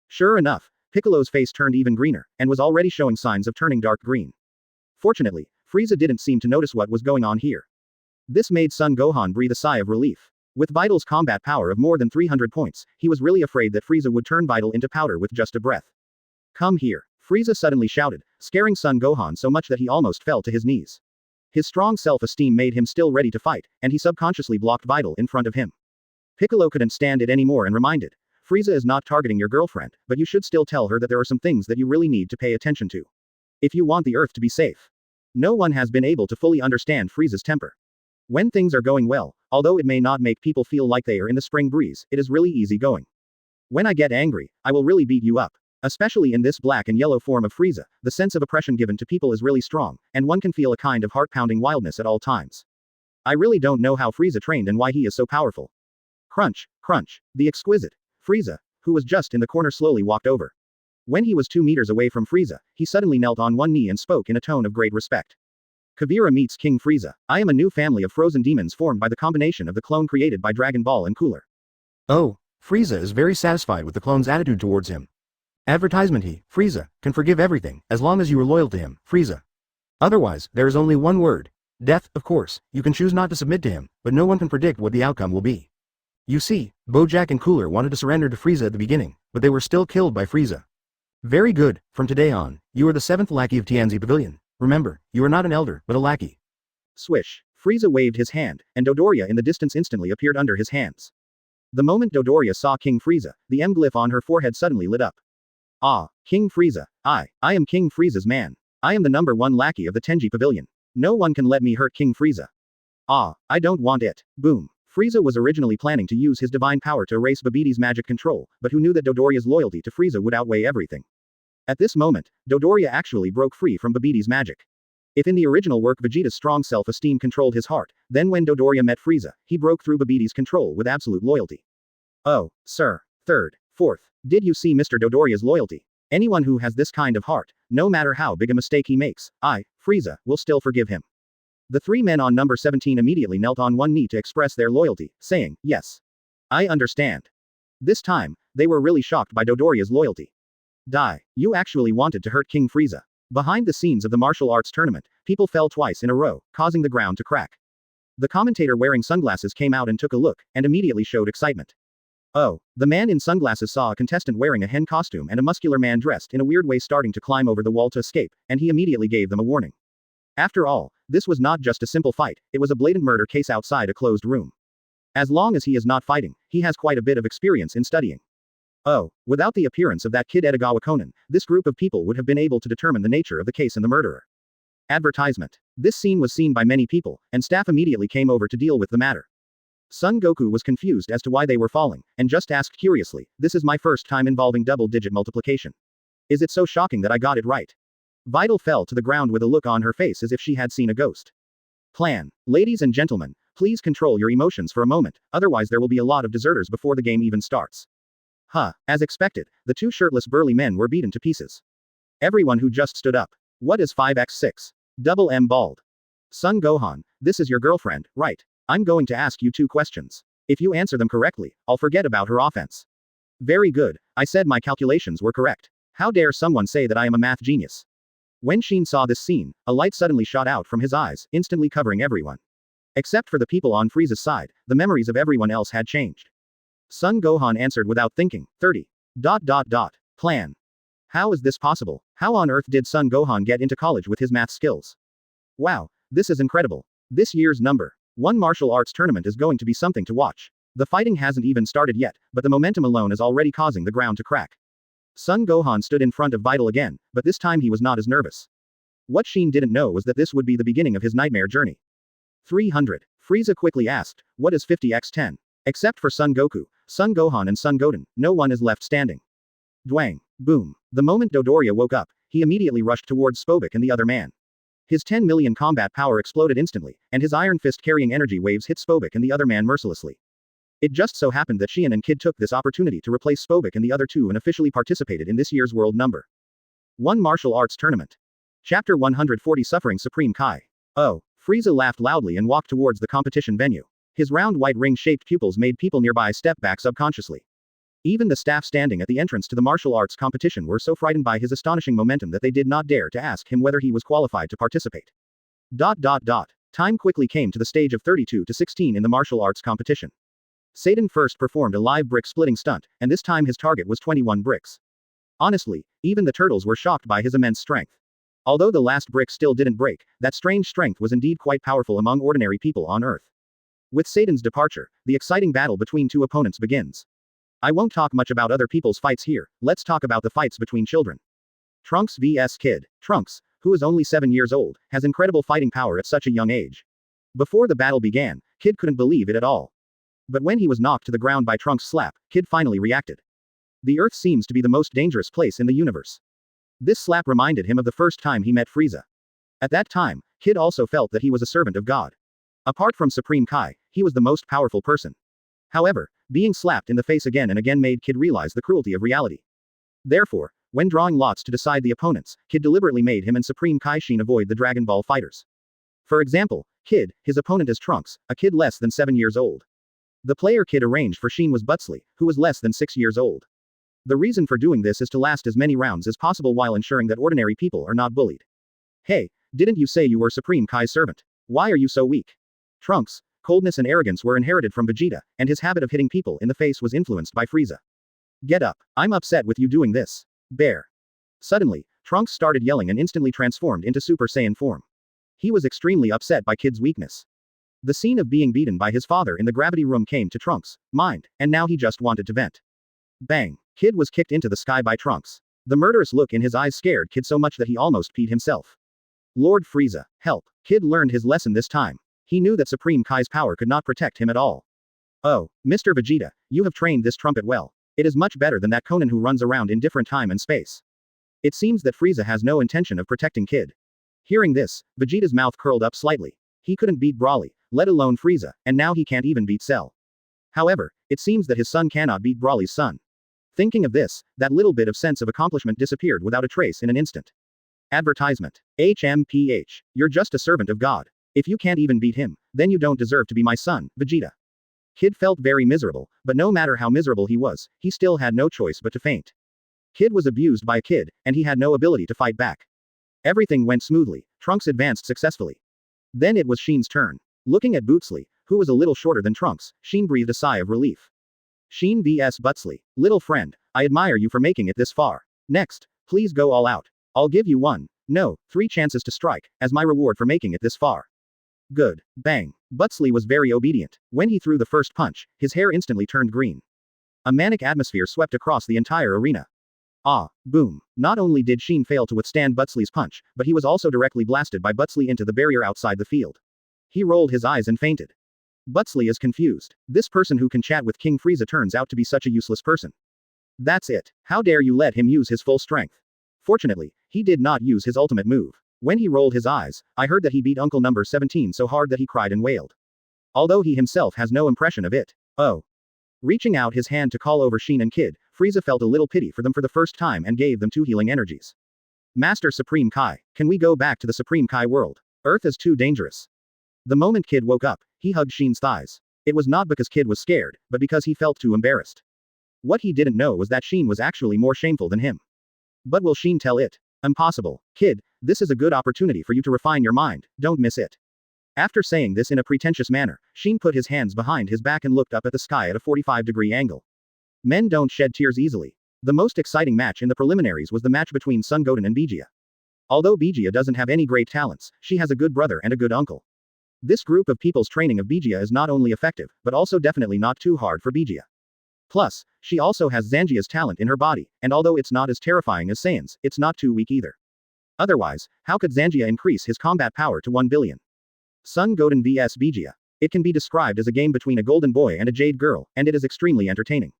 A: Sure enough, Piccolo's face turned even greener, and was already showing signs of turning dark green. Fortunately, Frieza didn't seem to notice what was going on here. This made Son Gohan breathe a sigh of relief. With Vital's combat power of more than 300 points, he was really afraid that Frieza would turn Vital into powder with just a breath. Come here, Frieza suddenly shouted, scaring Son Gohan so much that he almost fell to his knees. His strong self-esteem made him still ready to fight, and he subconsciously blocked Vital in front of him. Piccolo couldn't stand it anymore and reminded, Frieza is not targeting your girlfriend, but you should still tell her that there are some things that you really need to pay attention to. If you want the Earth to be safe. No one has been able to fully understand Frieza's temper. When things are going well, although it may not make people feel like they are in the spring breeze, it is really easy going. When I get angry, I will really beat you up. Especially in this black and yellow form of Frieza, the sense of oppression given to people is really strong, and one can feel a kind of heart-pounding wildness at all times. I really don't know how Frieza trained and why he is so powerful. Crunch, crunch. The exquisite Frieza, who was just in the corner, slowly walked over. When he was 2 meters away from Frieza, he suddenly knelt on one knee and spoke in a tone of great respect. Kavira meets King Frieza. I am a new family of frozen demons formed by the combination of the clone created by Dragon Ball and Cooler.
B: Oh, Frieza is very satisfied with the clone's attitude towards him. Advertisement: he, Frieza, can forgive everything, as long as you are loyal to him, Frieza. Otherwise, there is only one word. Death. Of course, you can choose not to submit to him, but no one can predict what the outcome will be. You see, Bojack and Cooler wanted to surrender to Frieza at the beginning, but they were still killed by Frieza. Very good, from today on, you are the 7th lackey of Tianzi Pavilion.
A: Remember, you are not an elder, but a lackey.
B: Swish. Frieza waved his hand, and Dodoria in the distance instantly appeared under his hands. The moment Dodoria saw King Frieza, the M glyph on her forehead suddenly lit up. Ah, King Frieza, I am King Frieza's man. I am the #1 lackey of the Tenji Pavilion. No one can let me hurt King Frieza. Ah, I don't want it. Boom. Frieza was originally planning to use his divine power to erase Babbidi's magic control, but who knew that Dodoria's loyalty to Frieza would outweigh everything. At this moment, Dodoria actually broke free from Babbidi's magic. If in the original work Vegeta's strong self-esteem controlled his heart, then when Dodoria met Frieza, he broke through Babbidi's control with absolute loyalty. Oh, sir. Third, fourth, did you see Mr. Dodoria's loyalty? Anyone who has this kind of heart, no matter how big a mistake he makes, Frieza, will still forgive him. The three men on number 17 immediately knelt on one knee to express their loyalty, saying, yes. I understand. This time, they were really shocked by Dodoria's loyalty. You actually wanted to hurt King Frieza. Behind the scenes of the martial arts tournament, people fell twice in a row, causing the ground to crack. The commentator wearing sunglasses came out and took a look, and immediately showed excitement. Oh, the man in sunglasses saw a contestant wearing a hen costume and a muscular man dressed in a weird way starting to climb over the wall to escape, and he immediately gave them a warning. After all, this was not just a simple fight, it was a blatant murder case outside a closed room. As long as he is not fighting, he has quite a bit of experience in studying. Oh, without the appearance of that kid Edogawa Konan, this group of people would have been able to determine the nature of the case and the murderer. Advertisement. This scene was seen by many people, and staff immediately came over to deal with the matter. Son Goku was confused as to why they were falling, and just asked curiously, this is my first time involving double-digit multiplication. Is it so shocking that I got it right? Vital fell to the ground with a look on her face as if she had seen a ghost. Plan. Ladies and gentlemen, please control your emotions for a moment, otherwise there will be a lot of deserters before the game even starts. As expected, the two shirtless burly men were beaten to pieces. Everyone who just stood up. What is 5x6? Double M bald. Son Gohan, this is your girlfriend, right? I'm going to ask you 2 questions. If you answer them correctly, I'll forget about her offense. Very good, I said my calculations were correct. How dare someone say that I am a math genius? When Shin saw this scene, a light suddenly shot out from his eyes, instantly covering everyone. Except for the people on Frieza's side, the memories of everyone else had changed. Son Gohan answered without thinking, 30. Plan. How is this possible? How on earth did Son Gohan get into college with his math skills? Wow, this is incredible. This year's #1 martial arts tournament is going to be something to watch. The fighting hasn't even started yet, but the momentum alone is already causing the ground to crack. Son Gohan stood in front of Vital again, but this time he was not as nervous. What Shin didn't know was that this would be the beginning of his nightmare journey. 300. Frieza quickly asked, what is 50x10? Except for Son Goku, Son Gohan and Son Goten, no one is left standing. Dwang. Boom. The moment Dodoria woke up, he immediately rushed towards Spobik and the other man. His 10 million combat power exploded instantly, and his iron fist carrying energy waves hit Spobik and the other man mercilessly. It just so happened that Xian and Kid took this opportunity to replace Spobik and the other two and officially participated in this year's World #1 Martial Arts Tournament. Chapter 140 Suffering Supreme Kai. Oh. Frieza laughed loudly and walked towards the competition venue. His round white ring-shaped pupils made people nearby step back subconsciously. Even the staff standing at the entrance to the martial arts competition were so frightened by his astonishing momentum that they did not dare to ask him whether he was qualified to participate. Time quickly came to the stage of 32 to 16 in the martial arts competition. Satan first performed a live brick-splitting stunt, and this time his target was 21 bricks. Honestly, even the turtles were shocked by his immense strength. Although the last brick still didn't break, that strange strength was indeed quite powerful among ordinary people on Earth. With Satan's departure, the exciting battle between two opponents begins. I won't talk much about other people's fights here, let's talk about the fights between children. Trunks vs Kid. Trunks, who is only 7 years old, has incredible fighting power at such a young age. Before the battle began, Kid couldn't believe it at all. But when he was knocked to the ground by Trunks' slap, Kid finally reacted. The Earth seems to be the most dangerous place in the universe. This slap reminded him of the first time he met Frieza. At that time, Kid also felt that he was a servant of God. Apart from Supreme Kai, he was the most powerful person. However, being slapped in the face again and again made Kid realize the cruelty of reality. Therefore, when drawing lots to decide the opponents, Kid deliberately made him and Supreme Kai Shin avoid the Dragon Ball fighters. For example, Kid, his opponent is Trunks, a kid less than 7 years old. The player Kid arranged for Shin was Butsley, who was less than 6 years old. The reason for doing this is to last as many rounds as possible while ensuring that ordinary people are not bullied. Hey, didn't you say you were Supreme Kai's servant? Why are you so weak? Trunks, coldness and arrogance were inherited from Vegeta, and his habit of hitting people in the face was influenced by Frieza. Get up, I'm upset with you doing this. Bear. Suddenly, Trunks started yelling and instantly transformed into Super Saiyan form. He was extremely upset by Kid's weakness. The scene of being beaten by his father in the gravity room came to Trunks' mind, and now he just wanted to vent. Bang! Kid was kicked into the sky by Trunks. The murderous look in his eyes scared Kid so much that he almost peed himself. Lord Frieza, help! Kid learned his lesson this time. He knew that Supreme Kai's power could not protect him at all. Oh, Mr. Vegeta, you have trained this trumpet well. It is much better than that Conan who runs around in different time and space. It seems that Frieza has no intention of protecting Kid. Hearing this, Vegeta's mouth curled up slightly. He couldn't beat Broly, let alone Frieza, and now he can't even beat Cell. However, it seems that his son cannot beat Broly's son. Thinking of this, that little bit of sense of accomplishment disappeared without a trace in an instant. Advertisement. HMPH. You're just a servant of God. If you can't even beat him, then you don't deserve to be my son, Vegeta. Kid felt very miserable, but no matter how miserable he was, he still had no choice but to faint. Kid was abused by Kid, and he had no ability to fight back. Everything went smoothly. Trunks advanced successfully. Then it was Shin's turn. Looking at Bootsley, who was a little shorter than Trunks, Shin breathed a sigh of relief. Shin vs Bootsley. Little friend, I admire you for making it this far. Next, please go all out. I'll give you 3 chances to strike, as my reward for making it this far. Good. Bang. Bootsley was very obedient. When he threw the first punch, his hair instantly turned green. A manic atmosphere swept across the entire arena. Ah, boom. Not only did Shin fail to withstand Bootsley's punch, but he was also directly blasted by Bootsley into the barrier outside the field. He rolled his eyes and fainted. Bootsley is confused. This person who can chat with King Frieza turns out to be such a useless person. That's it. How dare you let him use his full strength? Fortunately, he did not use his ultimate move. When he rolled his eyes, I heard that he beat Uncle number 17 so hard that he cried and wailed. Although he himself has no impression of it. Oh. Reaching out his hand to call over Shin and Kid, Frieza felt a little pity for them for the first time and gave them 2 healing energies. Master Supreme Kai, can we go back to the Supreme Kai world? Earth is too dangerous. The moment Kid woke up, he hugged Shin's thighs. It was not because Kid was scared, but because he felt too embarrassed. What he didn't know was that Shin was actually more shameful than him. But will Shin tell it? Impossible. Kid, this is a good opportunity for you to refine your mind, don't miss it. After saying this in a pretentious manner, Shin put his hands behind his back and looked up at the sky at a 45-degree angle. Men don't shed tears easily. The most exciting match in the preliminaries was the match between Son Goten and Vegeta. Although Vegeta doesn't have any great talents, she has a good brother and a good uncle. This group of people's training of Vegeta is not only effective, but also definitely not too hard for Vegeta. Plus, she also has Zangia's talent in her body, and although it's not as terrifying as Saiyans, it's not too weak either. Otherwise, how could Zangia increase his combat power to 1 billion? Son Goten vs Vegeta. It can be described as a game between a golden boy and a jade girl, and it is extremely entertaining.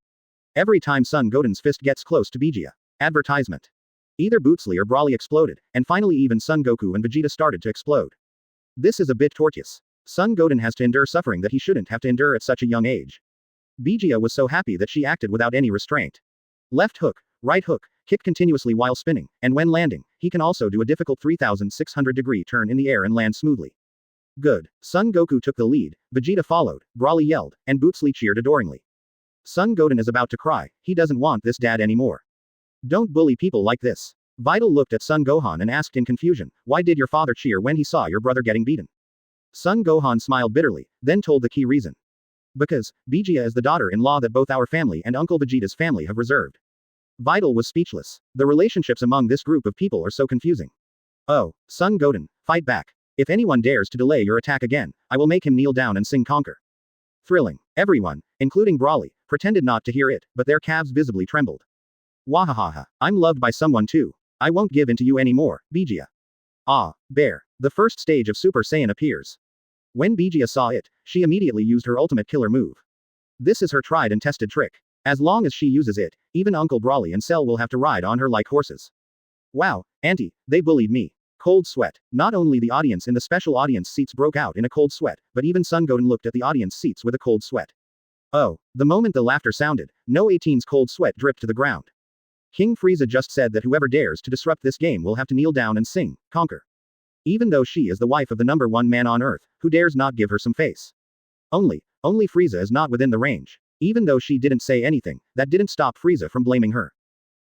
B: Every time Son Goten's fist gets close to Vegeta. Advertisement. Either Bootsley or Broly exploded, and finally even Son Goku and Vegeta started to explode. This is a bit tortuous. Son Goten has to endure suffering that he shouldn't have to endure at such a young age. Vegeta was so happy that she acted without any restraint. Left hook, right hook, kick continuously while spinning, and when landing, he can also do a difficult 3,600-degree turn in the air and land smoothly. Good. Son Goku took the lead, Vegeta followed, Broly yelled, and Bootsley cheered adoringly. Son Goten is about to cry, he doesn't want this dad anymore. Don't bully people like this. Vidal looked at Son Gohan and asked in confusion, why did your father cheer when he saw your brother getting beaten? Son Gohan smiled bitterly, then told the key reason. Because, Vegeta is the daughter-in-law that both our family and Uncle Vegeta's family have reserved. Vidal was speechless. The relationships among this group of people are so confusing. Oh, Son Goten, fight back. If anyone dares to delay your attack again, I will make him kneel down and sing conquer. Thrilling. Everyone, including Broly, pretended not to hear it, but their calves visibly trembled. Wahahaha, I'm loved by someone too. I won't give in to you anymore, Vegeta. Ah, bear. The first stage of Super Saiyan appears. When Vegeta saw it, she immediately used her ultimate killer move. This is her tried and tested trick. As long as she uses it, even Uncle Broly and Cell will have to ride on her like horses. Wow, auntie, they bullied me. Cold sweat. Not only the audience in the special audience seats broke out in a cold sweat, but even Son Goten looked at the audience seats with a cold sweat. Oh, the moment the laughter sounded, no 18's cold sweat dripped to the ground. King Frieza just said that whoever dares to disrupt this game will have to kneel down and sing, conquer. Even though she is the wife of the number 1 man on Earth, who dares not give her some face? Only Frieza is not within the range. Even though she didn't say anything, that didn't stop Frieza from blaming her.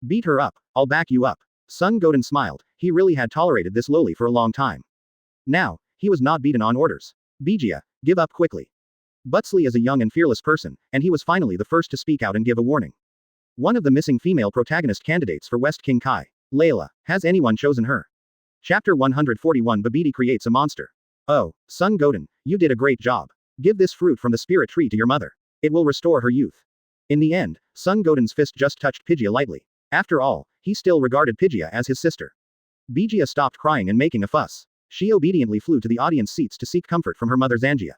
B: Beat her up, I'll back you up. Son Goten smiled, he really had tolerated this lowly for a long time. Now, he was not beaten on orders. Vegeta, give up quickly. Bootsley is a young and fearless person, and he was finally the first to speak out and give a warning. One of the missing female protagonist candidates for West King Kai. Layla, has anyone chosen her? Chapter 141 Babidi creates a monster. Oh, son Goten, you did a great job. Give this fruit from the spirit tree to your mother. It will restore her youth. In the end, son Goten's fist just touched Pigia lightly. After all, he still regarded Pigia as his sister. Pigia stopped crying and making a fuss. She obediently flew to the audience seats to seek comfort from her mother Zangia.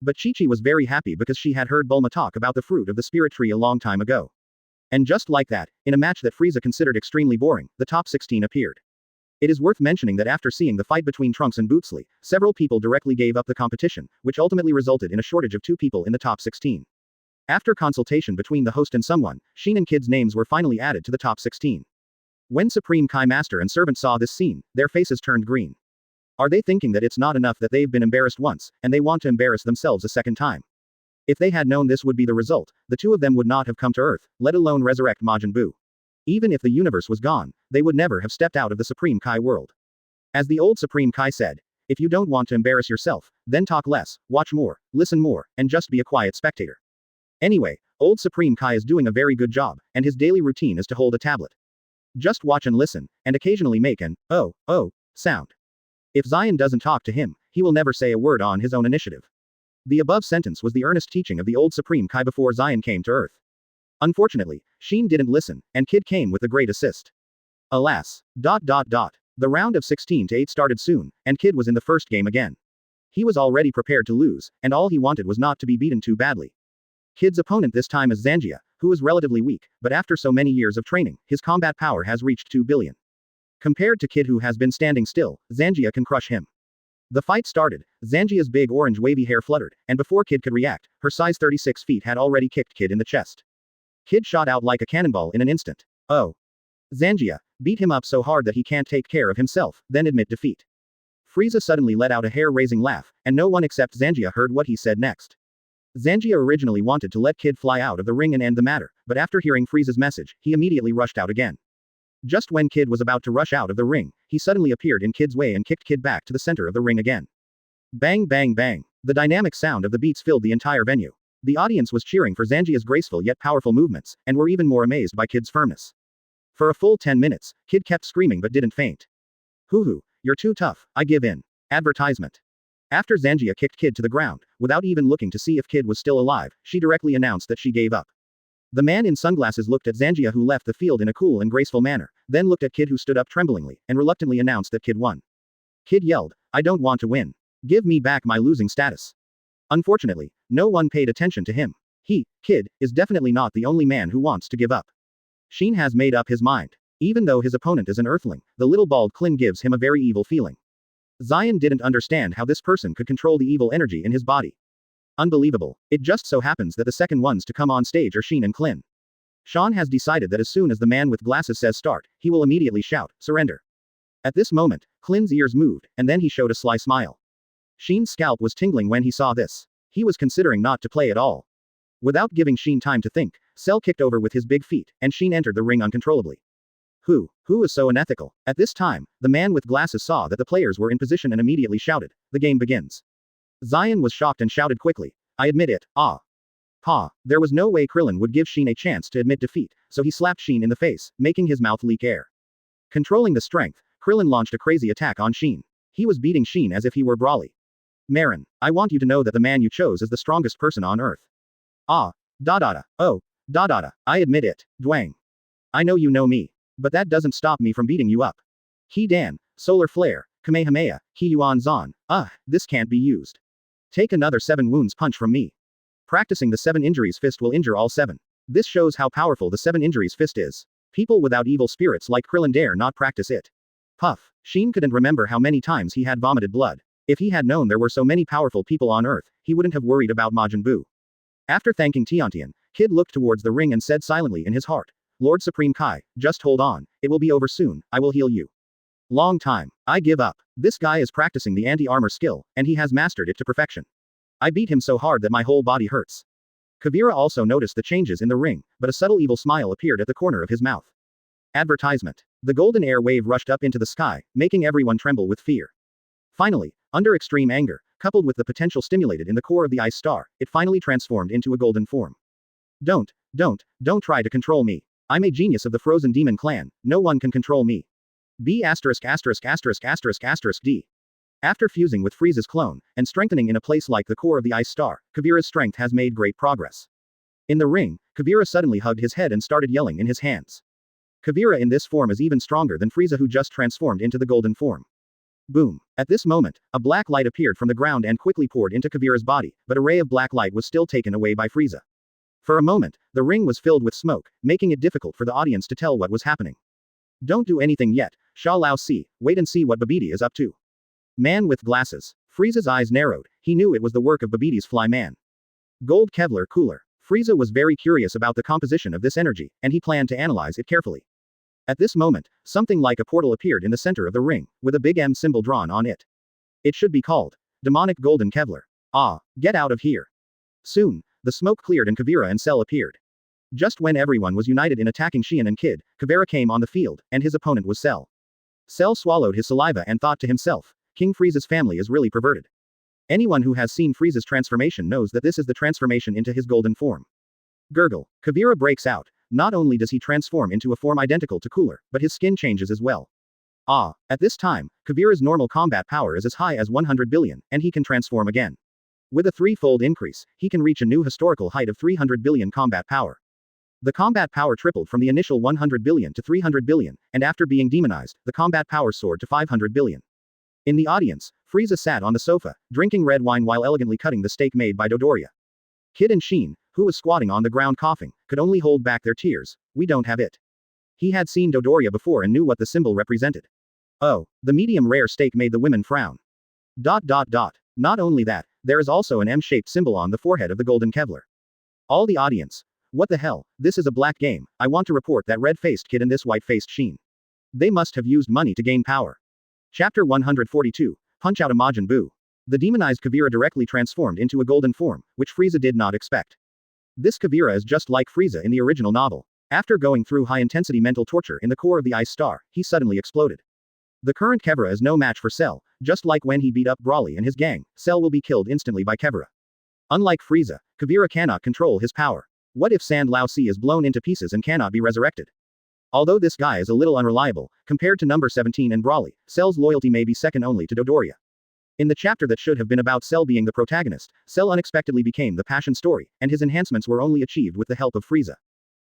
B: But Chi-Chi was very happy because she had heard Bulma talk about the fruit of the spirit tree a long time ago. And just like that, in a match that Frieza considered extremely boring, the top 16 appeared. It is worth mentioning that after seeing the fight between Trunks and Bootsly, several people directly gave up the competition, which ultimately resulted in a shortage of 2 people in the top 16. After consultation between the host and someone, Shin and Kid's names were finally added to the top 16. When Supreme Kai Master and Servant saw this scene, their faces turned green. Are they thinking that it's not enough that they've been embarrassed once, and they want to embarrass themselves a second time? If they had known this would be the result, the two of them would not have come to Earth, let alone resurrect Majin Buu. Even if the universe was gone, they would never have stepped out of the Supreme Kai world. As the old Supreme Kai said, if you don't want to embarrass yourself, then talk less, watch more, listen more, and just be a quiet spectator. Anyway, old Supreme Kai is doing a very good job, and his daily routine is to hold a tablet. Just watch and listen, and occasionally make an, oh, sound. If Zion doesn't talk to him, he will never say a word on his own initiative. The above sentence was the earnest teaching of the old Supreme Kai before Zion came to Earth. Unfortunately, Shin didn't listen, and Kid came with a great assist. Alas. The round of 16 to 8 started soon, and Kid was in the first game again. He was already prepared to lose, and all he wanted was not to be beaten too badly. Kid's opponent this time is Zangia, who is relatively weak, but after so many years of training, his combat power has reached 2 billion. Compared to Kid who has been standing still, Zangia can crush him. The fight started, Zangia's big orange wavy hair fluttered, and before Kid could react, her size 36 feet had already kicked Kid in the chest. Kid shot out like a cannonball in an instant. Oh. Zangia, beat him up so hard that he can't take care of himself, then admit defeat. Frieza suddenly let out a hair-raising laugh, and no one except Zangia heard what he said next. Zangia originally wanted to let Kid fly out of the ring and end the matter, but after hearing Frieza's message, he immediately rushed out again. Just when Kid was about to rush out of the ring, he suddenly appeared in Kid's way and kicked Kid back to the center of the ring again. Bang bang bang. The dynamic sound of the beats filled the entire venue. The audience was cheering for Zangia's graceful yet powerful movements, and were even more amazed by Kid's firmness. For a full 10 minutes, Kid kept screaming but didn't faint. Hoo, you're too tough, I give in. Advertisement. After Zangia kicked Kid to the ground, without even looking to see if Kid was still alive, she directly announced that she gave up. The man in sunglasses looked at Zangia who left the field in a cool and graceful manner, then looked at Kid who stood up tremblingly, and reluctantly announced that Kid won. Kid yelled, I don't want to win. Give me back my losing status. Unfortunately, no one paid attention to him. He, Kid, is definitely not the only man who wants to give up. Shin has made up his mind. Even though his opponent is an earthling, the little bald Klin gives him a very evil feeling. Zion didn't understand how this person could control the evil energy in his body. Unbelievable. It just so happens that the second ones to come on stage are Shin and Klin. Sean has decided that as soon as the man with glasses says start, he will immediately shout, surrender. At this moment, Klin's ears moved, and then he showed a sly smile. Shin's scalp was tingling when he saw this. He was considering not to play at all. Without giving Shin time to think, Cell kicked over with his big feet, and Shin entered the ring uncontrollably. Who is so unethical? At this time, the man with glasses saw that the players were in position and immediately shouted, the game begins. Zion was shocked and shouted quickly, I admit it, ah. Pa, there was no way Krillin would give Shin a chance to admit defeat, so he slapped Shin in the face, making his mouth leak air. Controlling the strength, Krillin launched a crazy attack on Shin. He was beating Shin as if he were Brawly. Marin, I want you to know that the man you chose is the strongest person on Earth. Ah. Oh. I admit it, Dwang. I know you know me. But that doesn't stop me from beating you up. He Dan, Solar Flare, Kamehameha, He Yuan Zan, this can't be used. Take another 7 wounds punch from me. Practicing the 7 injuries fist will injure all 7. This shows how powerful the 7 injuries fist is. People without evil spirits like Krillin dare not practice it. Puff. Shin couldn't remember how many times he had vomited blood. If he had known there were so many powerful people on Earth, he wouldn't have worried about Majin Buu. After thanking Tiantian, Kid looked towards the ring and said silently in his heart, Lord Supreme Kai, just hold on, it will be over soon, I will heal you. Long time. I give up. This guy is practicing the anti-armor skill, and he has mastered it to perfection. I beat him so hard that my whole body hurts. Kavira also noticed the changes in the ring, but a subtle evil smile appeared at the corner of his mouth. Advertisement. The golden air wave rushed up into the sky, making everyone tremble with fear. Finally, under extreme anger, coupled with the potential stimulated in the core of the ice star, it finally transformed into a golden form. Don't try to control me. I'm a genius of the frozen demon clan, no one can control me. B asterisk asterisk asterisk asterisk asterisk D. After fusing with Frieza's clone, and strengthening in a place like the core of the Ice Star, Kavira's strength has made great progress. In the ring, Kavira suddenly hugged his head and started yelling in his hands. Kavira in this form is even stronger than Frieza who just transformed into the golden form. Boom. At this moment, a black light appeared from the ground and quickly poured into Kavira's body, but a ray of black light was still taken away by Frieza. For a moment, the ring was filled with smoke, making it difficult for the audience to tell what was happening. Don't do anything yet, Sha Lao Si, wait and see what Babidi is up to. Man with glasses. Frieza's eyes narrowed, he knew it was the work of Babidi's fly man. Gold Kevlar cooler. Frieza was very curious about the composition of this energy, and he planned to analyze it carefully. At this moment, something like a portal appeared in the center of the ring, with a big M symbol drawn on it. It should be called Demonic Golden Kevlar. Ah, get out of here. Soon, the smoke cleared and Kavira and Cell appeared. Just when everyone was united in attacking Xian and Kid, Kavira came on the field, and his opponent was Cell. Cell swallowed his saliva and thought to himself, King Frieza's family is really perverted. Anyone who has seen Frieza's transformation knows that this is the transformation into his golden form. Gurgle. Kavira breaks out. Not only does he transform into a form identical to Cooler, but his skin changes as well. Ah, at this time, Kavira's normal combat power is as high as 100 billion, and he can transform again. With a threefold increase, he can reach a new historical height of 300 billion combat power. The combat power tripled from the initial 100 billion to 300 billion, and after being demonized, the combat power soared to 500 billion. In the audience, Frieza sat on the sofa, drinking red wine while elegantly cutting the steak made by Dodoria. Kid and Sheen, who was squatting on the ground coughing, could only hold back their tears. We don't have it. He had seen Dodoria before and knew what the symbol represented. Oh, the medium rare steak made the women frown. ... Not only that, there is also an M-shaped symbol on the forehead of the golden Kevlar. All the audience. What the hell, this is a black game, I want to report that red-faced kid and this white-faced Sheen. They must have used money to gain power. Chapter 142, Punch Out a Majin Buu. The demonized Kavira directly transformed into a golden form, which Frieza did not expect. This Kavira is just like Frieza in the original novel. After going through high-intensity mental torture in the core of the Ice Star, he suddenly exploded. The current Kevira is no match for Cell, just like when he beat up Broly and his gang, Cell will be killed instantly by Kevira. Unlike Frieza, Kavira cannot control his power. What if Sand Lao Si is blown into pieces and cannot be resurrected? Although this guy is a little unreliable, compared to number 17 and Broly, Cell's loyalty may be second only to Dodoria. In the chapter that should have been about Cell being the protagonist, Cell unexpectedly became the passion story, and his enhancements were only achieved with the help of Frieza.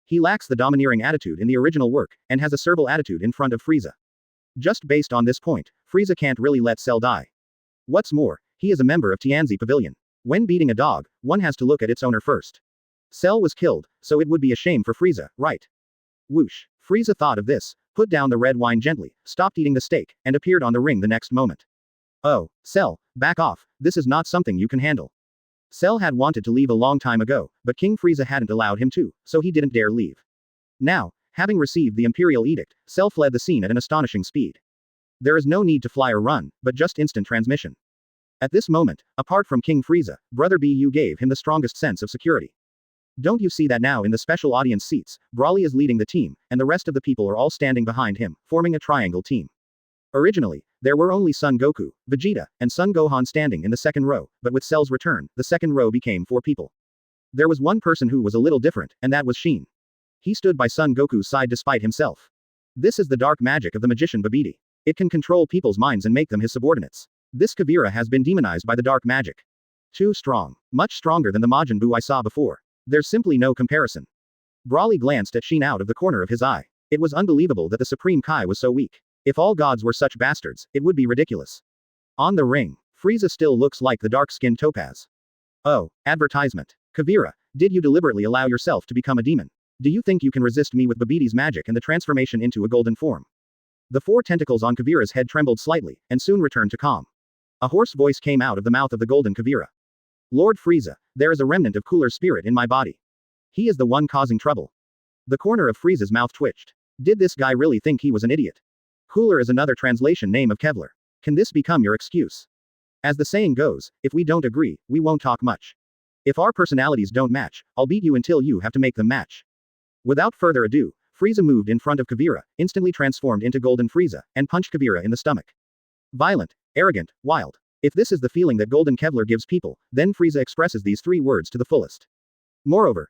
B: He lacks the domineering attitude in the original work, and has a servile attitude in front of Frieza. Just based on this point, Frieza can't really let Cell die. What's more, he is a member of Tianzi Pavilion. When beating a dog, one has to look at its owner first. Cell was killed, so it would be a shame for Frieza, right? Whoosh. Frieza thought of this, put down the red wine gently, stopped eating the steak, and appeared on the ring the next moment. Oh, Cell, back off, this is not something you can handle. Cell had wanted to leave a long time ago, but King Frieza hadn't allowed him to, so he didn't dare leave. Now, having received the Imperial Edict, Cell fled the scene at an astonishing speed. There is no need to fly or run, but just instant transmission. At this moment, apart from King Frieza, Brother Bu gave him the strongest sense of security. Don't you see that now in the special audience seats, Broly is leading the team, and the rest of the people are all standing behind him, forming a triangle team. Originally, there were only Son Goku, Vegeta, and Son Gohan standing in the second row, but with Cell's return, the second row became 4 people. There was one person who was a little different, and that was Sheen. He stood by Son Goku's side despite himself. This is the dark magic of the magician Babidi. It can control people's minds and make them his subordinates. This Kavira has been demonized by the dark magic. Too strong. Much stronger than the Majin Buu I saw before. There's simply no comparison. Broly glanced at Sheen out of the corner of his eye. It was unbelievable that the Supreme Kai was so weak. If all gods were such bastards, it would be ridiculous. On the ring, Frieza still looks like the dark-skinned topaz. Oh, advertisement. Kavira, did you deliberately allow yourself to become a demon? Do you think you can resist me with Babidi's magic and the transformation into a golden form? The 4 tentacles on Kavira's head trembled slightly, and soon returned to calm. A hoarse voice came out of the mouth of the golden Kavira. Lord Frieza, there is a remnant of cooler spirit in my body. He is the one causing trouble. The corner of Frieza's mouth twitched. Did this guy really think he was an idiot? Cooler is another translation name of Kevlar. Can this become your excuse? As the saying goes, if we don't agree, we won't talk much. If our personalities don't match, I'll beat you until you have to make them match. Without further ado, Frieza moved in front of Kavira, instantly transformed into Golden Frieza, and punched Kavira in the stomach. Violent, arrogant, wild. If this is the feeling that Golden Kevlar gives people, then Frieza expresses these 3 words to the fullest. Moreover,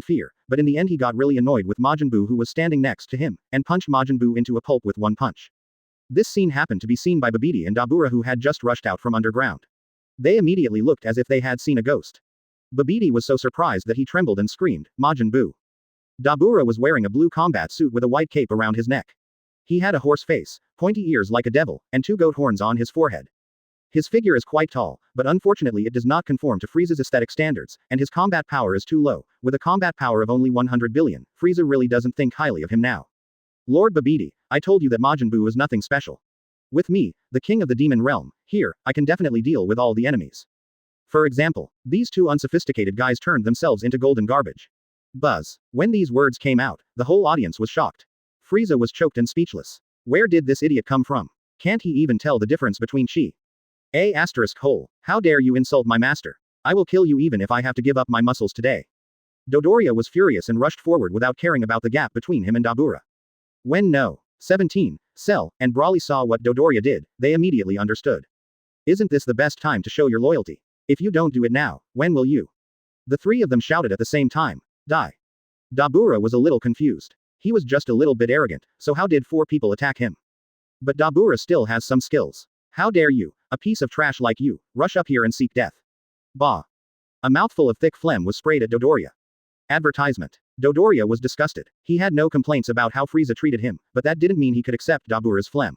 B: in fear, but in the end he got really annoyed with Majin Buu who was standing next to him, and punched Majin Buu into a pulp with one punch. This scene happened to be seen by Babidi and Dabura who had just rushed out from underground. They immediately looked as if they had seen a ghost. Babidi was so surprised that he trembled and screamed, Majin Buu. Dabura was wearing a blue combat suit with a white cape around his neck. He had a horse face, pointy ears like a devil, and two goat horns on his forehead. His figure is quite tall, but unfortunately it does not conform to Frieza's aesthetic standards, and his combat power is too low. With a combat power of only 100 billion, Frieza really doesn't think highly of him now. Lord Babidi, I told you that Majin Buu is nothing special. With me, the king of the demon realm, here, I can definitely deal with all the enemies. For example, these two unsophisticated guys turned themselves into golden garbage. Buzz. When these words came out, the whole audience was shocked. Frieza was choked and speechless. Where did this idiot come from? Can't he even tell the difference between chi? How dare you insult my master? I will kill you even if I have to give up my muscles today. Dodoria was furious and rushed forward without caring about the gap between him and Dabura. When No. 17, Cell, and Brawly saw what Dodoria did, they immediately understood. Isn't this the best time to show your loyalty? If you don't do it now, when will you? The three of them shouted at the same time. Die. Dabura was a little confused. He was just a little bit arrogant, so how did 4 people attack him? But Dabura still has some skills. How dare you, a piece of trash like you, rush up here and seek death? Bah. A mouthful of thick phlegm was sprayed at Dodoria. Advertisement. Dodoria was disgusted. He had no complaints about how Frieza treated him, but that didn't mean he could accept Dabura's phlegm.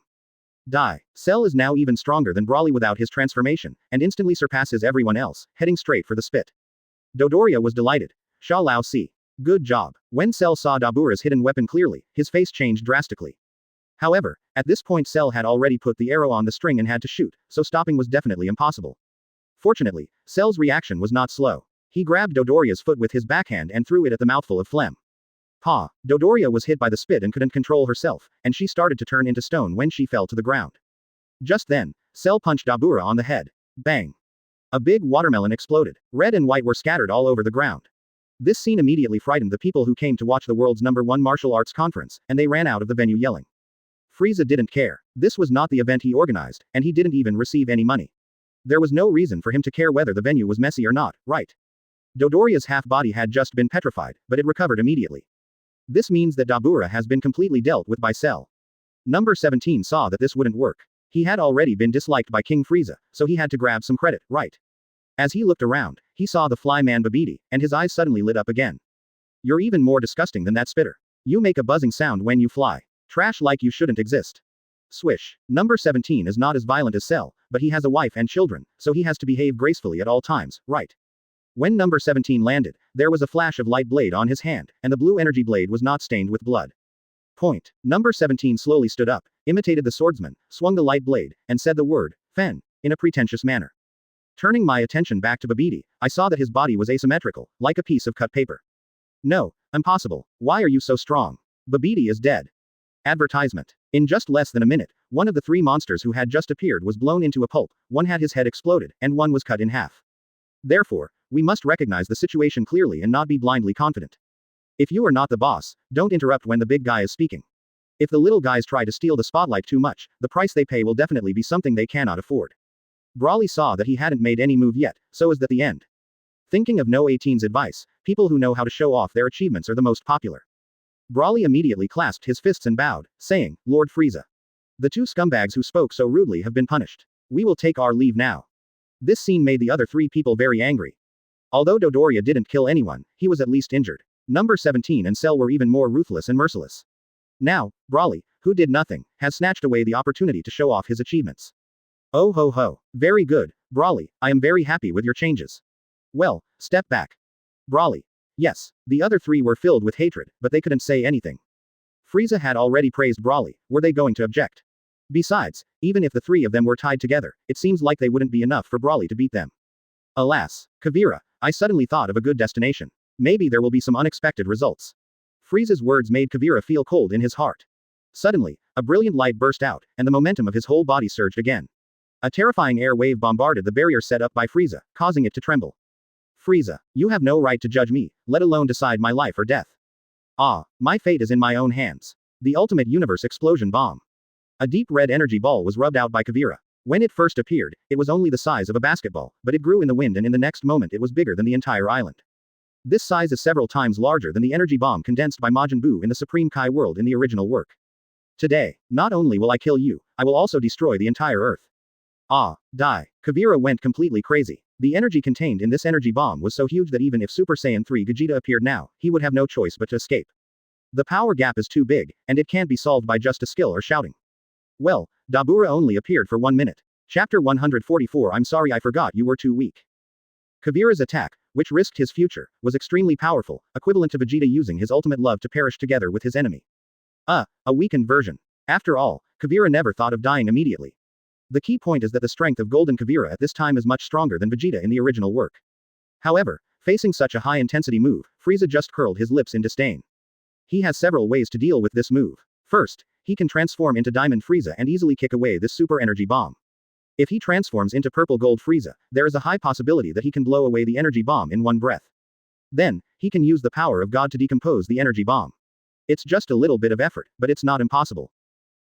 B: Cell is now even stronger than Broly without his transformation, and instantly surpasses everyone else, heading straight for the spit. Dodoria was delighted. Sha Lao Si. Good job. When Cell saw Dabura's hidden weapon clearly, his face changed drastically. However, at this point Cell had already put the arrow on the string and had to shoot, so stopping was definitely impossible. Fortunately, Cell's reaction was not slow. He grabbed Dodoria's foot with his backhand and threw it at the mouthful of phlegm. Pa! Dodoria was hit by the spit and couldn't control herself, and she started to turn into stone when she fell to the ground. Just then, Cell punched Dabura on the head. Bang! A big watermelon exploded. Red and white were scattered all over the ground. This scene immediately frightened the people who came to watch the world's #1 martial arts conference, and they ran out of the venue yelling. Frieza didn't care. This was not the event he organized, and he didn't even receive any money. There was no reason for him to care whether the venue was messy or not, right? Dodoria's half-body had just been petrified, but it recovered immediately. This means that Dabura has been completely dealt with by Cell. Number 17 saw that this wouldn't work. He had already been disliked by King Frieza, so he had to grab some credit, right? As he looked around, he saw the fly man Babidi, and his eyes suddenly lit up again. You're even more disgusting than that spitter. You make a buzzing sound when you fly. Trash like you shouldn't exist. Swish. Number 17 is not as violent as Cell, but he has a wife and children, so he has to behave gracefully at all times, right? When number 17 landed, there was a flash of light blade on his hand, and the blue energy blade was not stained with blood. Point. Number 17 slowly stood up, imitated the swordsman, swung the light blade, and said the word, Fen, in a pretentious manner. Turning my attention back to Babidi, I saw that his body was asymmetrical, like a piece of cut paper. No, impossible. Why are you so strong? Babidi is dead. Advertisement. In just less than a minute, one of the three monsters who had just appeared was blown into a pulp, one had his head exploded, and one was cut in half. Therefore, we must recognize the situation clearly and not be blindly confident. If you are not the boss, don't interrupt when the big guy is speaking. If the little guys try to steal the spotlight too much, the price they pay will definitely be something they cannot afford. Broly saw that he hadn't made any move yet, so is that the end. Thinking of No 18's advice, people who know how to show off their achievements are the most popular. Broly immediately clasped his fists and bowed, saying, Lord Frieza. The two scumbags who spoke so rudely have been punished. We will take our leave now. This scene made the other three people very angry. Although Dodoria didn't kill anyone, he was at least injured. Number 17 and Cell were even more ruthless and merciless. Now, Broly, who did nothing, has snatched away the opportunity to show off his achievements. Oh ho ho. Very good, Broly, I am very happy with your changes. Well, step back. Broly. Yes, the other three were filled with hatred, but they couldn't say anything. Frieza had already praised Broly, were they going to object? Besides, even if the three of them were tied together, it seems like they wouldn't be enough for Broly to beat them. Alas, Kavira, I suddenly thought of a good destination. Maybe there will be some unexpected results. Frieza's words made Kavira feel cold in his heart. Suddenly, a brilliant light burst out, and the momentum of his whole body surged again. A terrifying air wave bombarded the barrier set up by Frieza, causing it to tremble. Frieza, you have no right to judge me, let alone decide my life or death. Ah, my fate is in my own hands. The ultimate universe explosion bomb. A deep red energy ball was rubbed out by Kavira. When it first appeared, it was only the size of a basketball, but it grew in the wind and in the next moment it was bigger than the entire island. This size is several times larger than the energy bomb condensed by Majin Buu in the Supreme Kai world in the original work. Today, not only will I kill you, I will also destroy the entire Earth. Ah, die. Kavira went completely crazy. The energy contained in this energy bomb was so huge that even if Super Saiyan 3 Vegeta appeared now, he would have no choice but to escape. The power gap is too big, and it can't be solved by just a skill or shouting. Well, Dabura only appeared for 1 minute. Chapter 144 I'm sorry I forgot you were too weak. Kavira's attack, which risked his future, was extremely powerful, equivalent to Vegeta using his ultimate love to perish together with his enemy. A weakened version. After all, Kavira never thought of dying immediately. The key point is that the strength of Golden Kavira at this time is much stronger than Vegeta in the original work. However, facing such a high-intensity move, Frieza just curled his lips in disdain. He has several ways to deal with this move. First, he can transform into Diamond Frieza and easily kick away this super energy bomb. If he transforms into Purple Gold Frieza, there is a high possibility that he can blow away the energy bomb in one breath. Then, he can use the power of God to decompose the energy bomb. It's just a little bit of effort, but it's not impossible.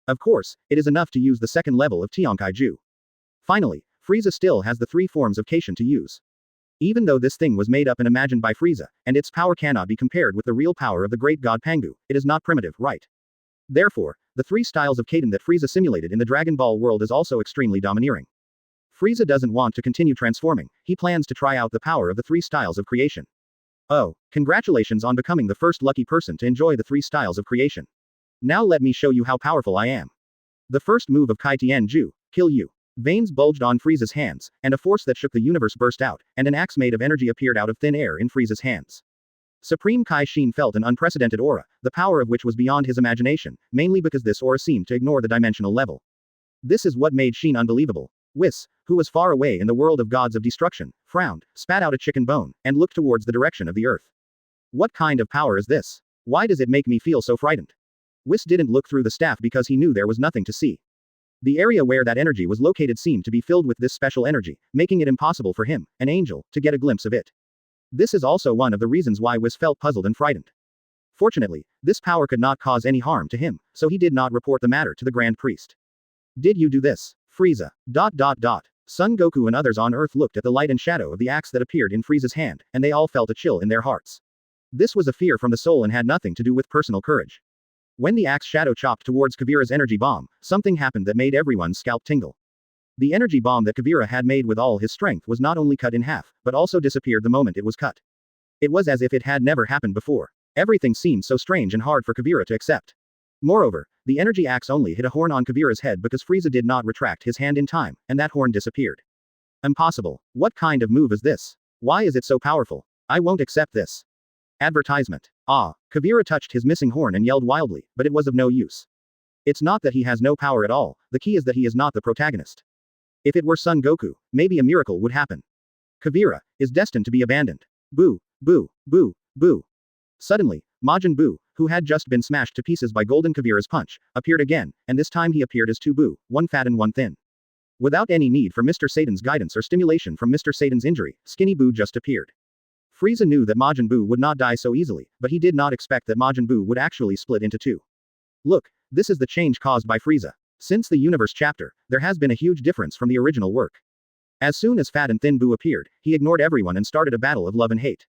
B: Of course, it is enough to use the second level of Tiankaiju. Finally, Frieza still has the three forms of Kai Shin to use. Even though this thing was made up and imagined by Frieza, and its power cannot be compared with the real power of the great god Pangu, it is not primitive, right? Therefore, the three styles of Kaiden that Frieza simulated in the Dragon Ball world is also extremely domineering. Frieza doesn't want to continue transforming, he plans to try out the power of the three styles of creation. Oh, congratulations on becoming the first lucky person to enjoy the 3 styles of creation. Now let me show you how powerful I am. The first move of Kai Tianju, kill you. Veins bulged on Frieza's hands, and a force that shook the universe burst out, and an axe made of energy appeared out of thin air in Frieza's hands. Supreme Kai Shin felt an unprecedented aura, the power of which was beyond his imagination, mainly because this aura seemed to ignore the dimensional level. This is what made Shin unbelievable. Whis, who was far away in the world of gods of destruction, frowned, spat out a chicken bone, and looked towards the direction of the earth. What kind of power is this? Why does it make me feel so frightened? Whis didn't look through the staff because he knew there was nothing to see. The area where that energy was located seemed to be filled with this special energy, making it impossible for him, an angel, to get a glimpse of it. This is also one of the reasons why Whis felt puzzled and frightened. Fortunately, this power could not cause any harm to him, so he did not report the matter to the Grand Priest. Did you do this? Frieza. Son Goku and others on Earth looked at the light and shadow of the axe that appeared in Frieza's hand, and they all felt a chill in their hearts. This was a fear from the soul and had nothing to do with personal courage. When the axe shadow chopped towards Kavira's energy bomb, something happened that made everyone's scalp tingle. The energy bomb that Kavira had made with all his strength was not only cut in half, but also disappeared the moment it was cut. It was as if it had never happened before. Everything seemed so strange and hard for Kavira to accept. Moreover, the energy axe only hit a horn on Kavira's head because Frieza did not retract his hand in time, and that horn disappeared. Impossible. What kind of move is this? Why is it so powerful? I won't accept this. Advertisement. Kavira touched his missing horn and yelled wildly, but it was of no use. It's not that he has no power at all, the key is that he is not the protagonist. If it were Son Goku, maybe a miracle would happen. Kavira is destined to be abandoned. Boo, boo, boo, boo. Suddenly, Majin Buu, who had just been smashed to pieces by Golden Kavira's punch, appeared again, and this time he appeared as 2 Buu, one fat and one thin. Without any need for Mr. Satan's guidance or stimulation from Mr. Satan's injury, Skinny Buu just appeared. Frieza knew that Majin Buu would not die so easily, but he did not expect that Majin Buu would actually split into 2. Look, this is the change caused by Frieza. Since the universe chapter, there has been a huge difference from the original work. As soon as Fat and Thin Buu appeared, he ignored everyone and started a battle of love and hate.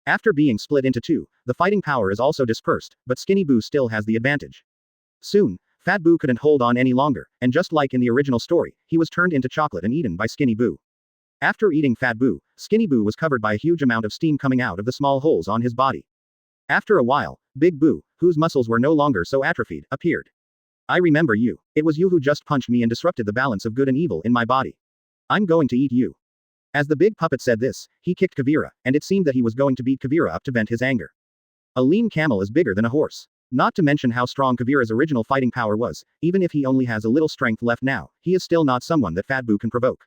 B: After being split into 2, the fighting power is also dispersed, but Skinny Buu still has the advantage. Soon, Fat Buu couldn't hold on any longer, and just like in the original story, he was turned into chocolate and eaten by Skinny Buu. After eating Fat Buu, Skinny Buu was covered by a huge amount of steam coming out of the small holes on his body. After a while, Big Buu, whose muscles were no longer so atrophied, appeared. I remember you. It was you who just punched me and disrupted the balance of good and evil in my body. I'm going to eat you. As the big puppet said this, he kicked Kavira, and it seemed that he was going to beat Kavira up to vent his anger. A lean camel is bigger than a horse. Not to mention how strong Kavira's original fighting power was, even if he only has a little strength left now, he is still not someone that Fat Buu can provoke.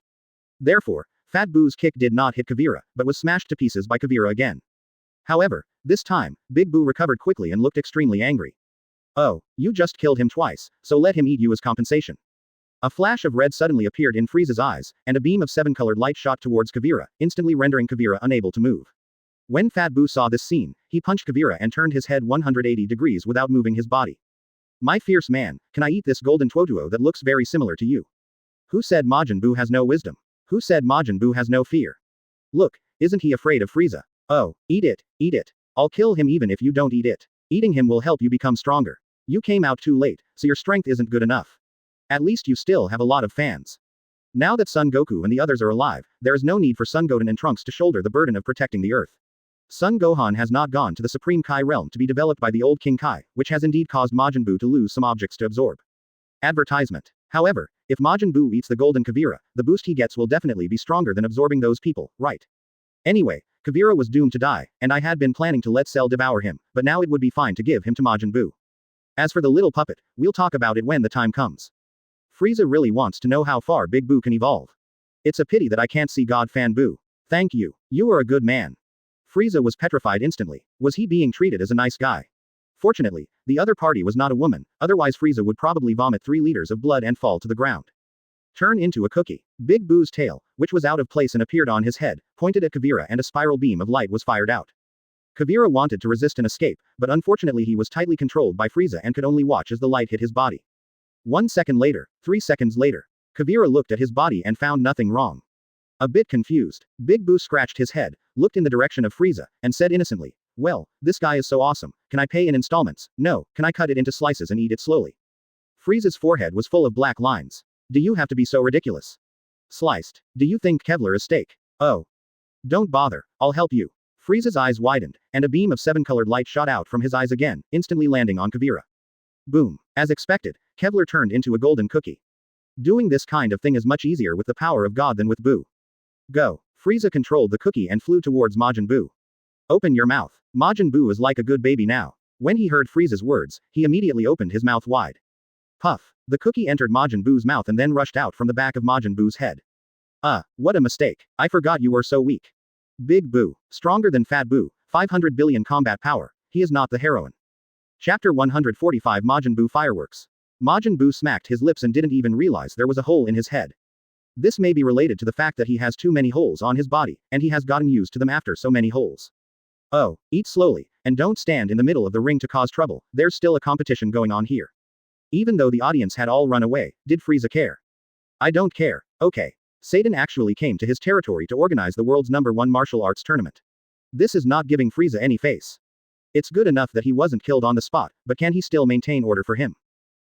B: Therefore, Fat Buu's kick did not hit Kavira, but was smashed to pieces by Kavira again. However, this time, Big Buu recovered quickly and looked extremely angry. Oh, you just killed him twice, so let him eat you as compensation. A flash of red suddenly appeared in Frieza's eyes, and a beam of 7-colored light shot towards Kavira, instantly rendering Kavira unable to move. When Fat Buu saw this scene, he punched Kavira and turned his head 180 degrees without moving his body. My fierce man, can I eat this golden Tuotuo that looks very similar to you? Who said Majin Buu has no wisdom? Who said Majin Buu has no fear? Look, isn't he afraid of Frieza? Oh, eat it, eat it. I'll kill him even if you don't eat it. Eating him will help you become stronger. You came out too late, so your strength isn't good enough. At least you still have a lot of fans. Now that Son Goku and the others are alive, there is no need for Son Goten and Trunks to shoulder the burden of protecting the Earth. Son Gohan has not gone to the Supreme Kai realm to be developed by the old King Kai, which has indeed caused Majin Buu to lose some objects to absorb. Advertisement. However, if Majin Buu eats the golden Kavira, the boost he gets will definitely be stronger than absorbing those people, right? Anyway, Kavira was doomed to die, and I had been planning to let Cell devour him, but now it would be fine to give him to Majin Buu. As for the little puppet, we'll talk about it when the time comes. Frieza really wants to know how far Big Buu can evolve. It's a pity that I can't see God Fan Buu. Thank you. You are a good man. Frieza was petrified instantly. Was he being treated as a nice guy? Fortunately, the other party was not a woman, otherwise Frieza would probably vomit 3 liters of blood and fall to the ground. Turn into a cookie. Big Boo's tail, which was out of place and appeared on his head, pointed at Kavira and a spiral beam of light was fired out. Kavira wanted to resist and escape, but unfortunately he was tightly controlled by Frieza and could only watch as the light hit his body. 1 second later, 3 seconds later, Kavira looked at his body and found nothing wrong. A bit confused, Big Buu scratched his head, looked in the direction of Frieza, and said innocently, well, this guy is so awesome, can I pay in installments? No, can I cut it into slices and eat it slowly? Frieza's forehead was full of black lines. Do you have to be so ridiculous? Sliced. Do you think Kevlar is steak? Oh. Don't bother, I'll help you. Frieza's eyes widened, and a beam of seven-colored light shot out from his eyes again, instantly landing on Kavira. Boom. As expected, Kevlar turned into a golden cookie. Doing this kind of thing is much easier with the power of God than with Buu. Go. Frieza controlled the cookie and flew towards Majin Buu. Open your mouth. Majin Buu is like a good baby now. When he heard Frieza's words, he immediately opened his mouth wide. Puff. The cookie entered Majin Buu's mouth and then rushed out from the back of Majin Buu's head. What a mistake. I forgot you were so weak. Big Buu. Stronger than Fat Buu, 500 billion combat power. He is not the heroine. Chapter 145 Majin Buu Fireworks. Majin Buu smacked his lips and didn't even realize there was a hole in his head. This may be related to the fact that he has too many holes on his body, and he has gotten used to them after so many holes. Oh, eat slowly, and don't stand in the middle of the ring to cause trouble, there's still a competition going on here. Even though the audience had all run away, did Frieza care? I don't care, okay. Satan actually came to his territory to organize the world's #1 martial arts tournament. This is not giving Frieza any face. It's good enough that he wasn't killed on the spot, but can he still maintain order for him?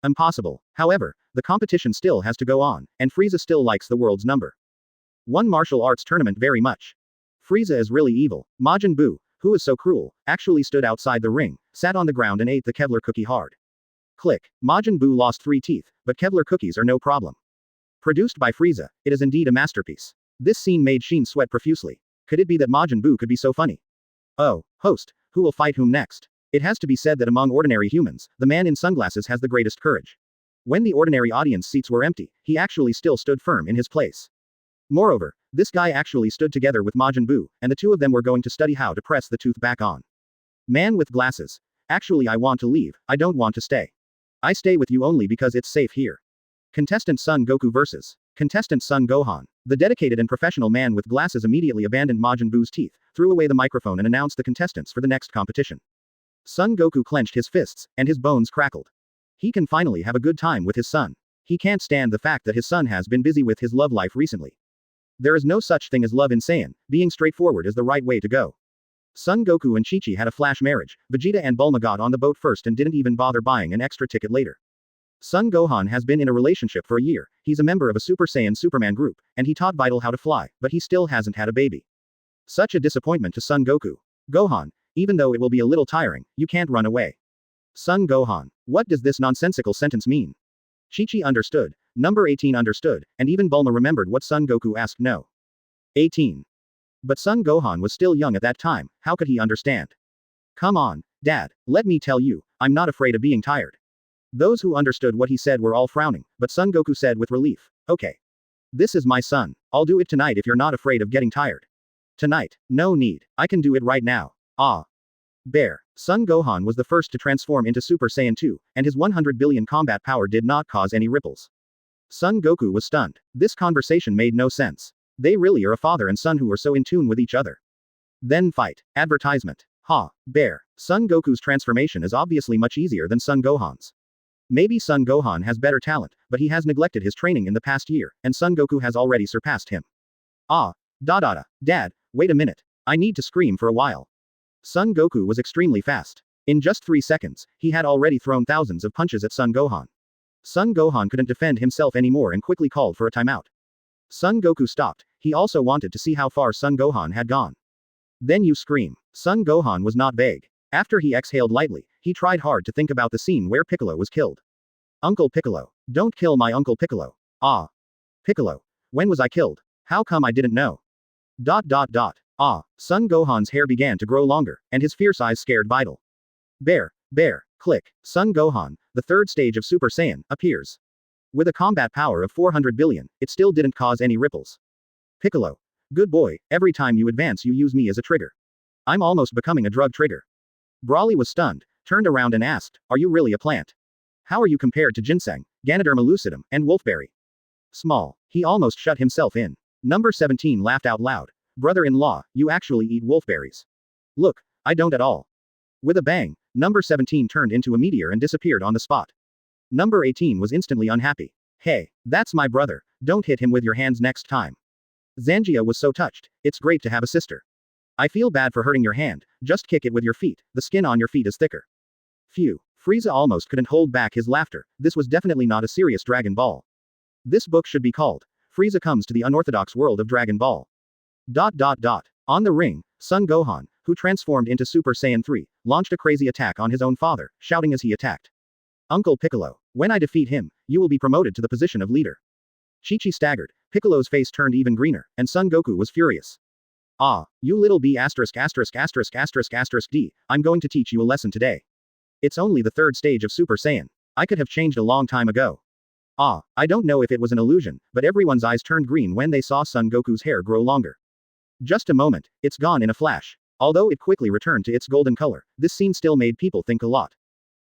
B: Impossible. However, the competition still has to go on, and Frieza still likes the world's #1 martial arts tournament very much. Frieza is really evil. Majin Buu, who is so cruel, actually stood outside the ring, sat on the ground and ate the Kevlar cookie hard. Click. Majin Buu lost 3 teeth, but Kevlar cookies are no problem. Produced by Frieza, it is indeed a masterpiece. This scene made Sheen sweat profusely. Could it be that Majin Buu could be so funny? Oh, host, who will fight whom next? It has to be said that among ordinary humans, the man in sunglasses has the greatest courage. When the ordinary audience seats were empty, he actually still stood firm in his place. Moreover, this guy actually stood together with Majin Buu, and the two of them were going to study how to press the tooth back on. Man with glasses. Actually, I want to leave, I don't want to stay. I stay with you only because it's safe here. Contestant Son Goku vs. Contestant Son Gohan. The dedicated and professional man with glasses immediately abandoned Majin Buu's teeth, threw away the microphone and announced the contestants for the next competition. Son Goku clenched his fists, and his bones crackled. He can finally have a good time with his son. He can't stand the fact that his son has been busy with his love life recently. There is no such thing as love in Saiyan, being straightforward is the right way to go. Son Goku and Chi-Chi had a flash marriage, Vegeta and Bulma got on the boat first and didn't even bother buying an extra ticket later. Son Gohan has been in a relationship for a year, he's a member of a Super Saiyan Superman group, and he taught Vital how to fly, but he still hasn't had a baby. Such a disappointment to Son Goku. Gohan, even though it will be a little tiring, you can't run away. Son Gohan. What does this nonsensical sentence mean? Chi-Chi understood, number 18 understood, and even Bulma remembered what Son Goku asked no. 18. But Son Gohan was still young at that time, how could he understand? Come on, Dad, let me tell you, I'm not afraid of being tired. Those who understood what he said were all frowning, but Son Goku said with relief, okay. This is my son, I'll do it tonight if you're not afraid of getting tired. Tonight, no need, I can do it right now. Bear. Son Gohan was the first to transform into Super Saiyan 2, and his 100 billion combat power did not cause any ripples. Son Goku was stunned. This conversation made no sense. They really are a father and son who are so in tune with each other. Then fight. Advertisement. Bear. Son Goku's transformation is obviously much easier than Son Gohan's. Maybe Son Gohan has better talent, but he has neglected his training in the past year, and Son Goku has already surpassed him. Dad, wait a minute. I need to scream for a while. Son Goku was extremely fast. In just 3 seconds, he had already thrown thousands of punches at Son Gohan. Son Gohan couldn't defend himself anymore and quickly called for a timeout. Son Goku stopped, he also wanted to see how far Son Gohan had gone. Then you scream. Son Gohan was not vague. After he exhaled lightly, he tried hard to think about the scene where Piccolo was killed. Uncle Piccolo. Don't kill my Uncle Piccolo. Piccolo. When was I killed? How come I didn't know? Son Gohan's hair began to grow longer, and his fierce eyes scared Vital. Bear, click. Son Gohan, the third stage of Super Saiyan, appears. With a combat power of 400 billion, it still didn't cause any ripples. Piccolo. Good boy, every time you advance you use me as a trigger. I'm almost becoming a drug trigger. Brawly was stunned, turned around and asked, are you really a plant? How are you compared to ginseng, Ganoderma lucidum, and wolfberry? Small. He almost shut himself in. Number 17 laughed out loud. Brother-in-law, you actually eat wolfberries. Look, I don't at all. With a bang, number 17 turned into a meteor and disappeared on the spot. Number 18 was instantly unhappy. Hey, that's my brother, don't hit him with your hands next time. Zangia was so touched, it's great to have a sister. I feel bad for hurting your hand, just kick it with your feet, the skin on your feet is thicker. Phew. Frieza almost couldn't hold back his laughter, this was definitely not a serious Dragon Ball. This book should be called, Frieza Comes to the Unorthodox World of Dragon Ball. On the ring, Son Gohan, who transformed into Super Saiyan 3, launched a crazy attack on his own father, shouting as he attacked. Uncle Piccolo, when I defeat him, you will be promoted to the position of leader. Chi-Chi staggered, Piccolo's face turned even greener, and Son Goku was furious. Ah, you little b****************, D, I'm going to teach you a lesson today. It's only the third stage of Super Saiyan. I could have changed a long time ago. Ah, I don't know if it was an illusion, but everyone's eyes turned green when they saw Son Goku's hair grow longer. Just a moment, it's gone in a flash. Although it quickly returned to its golden color, this scene still made people think a lot.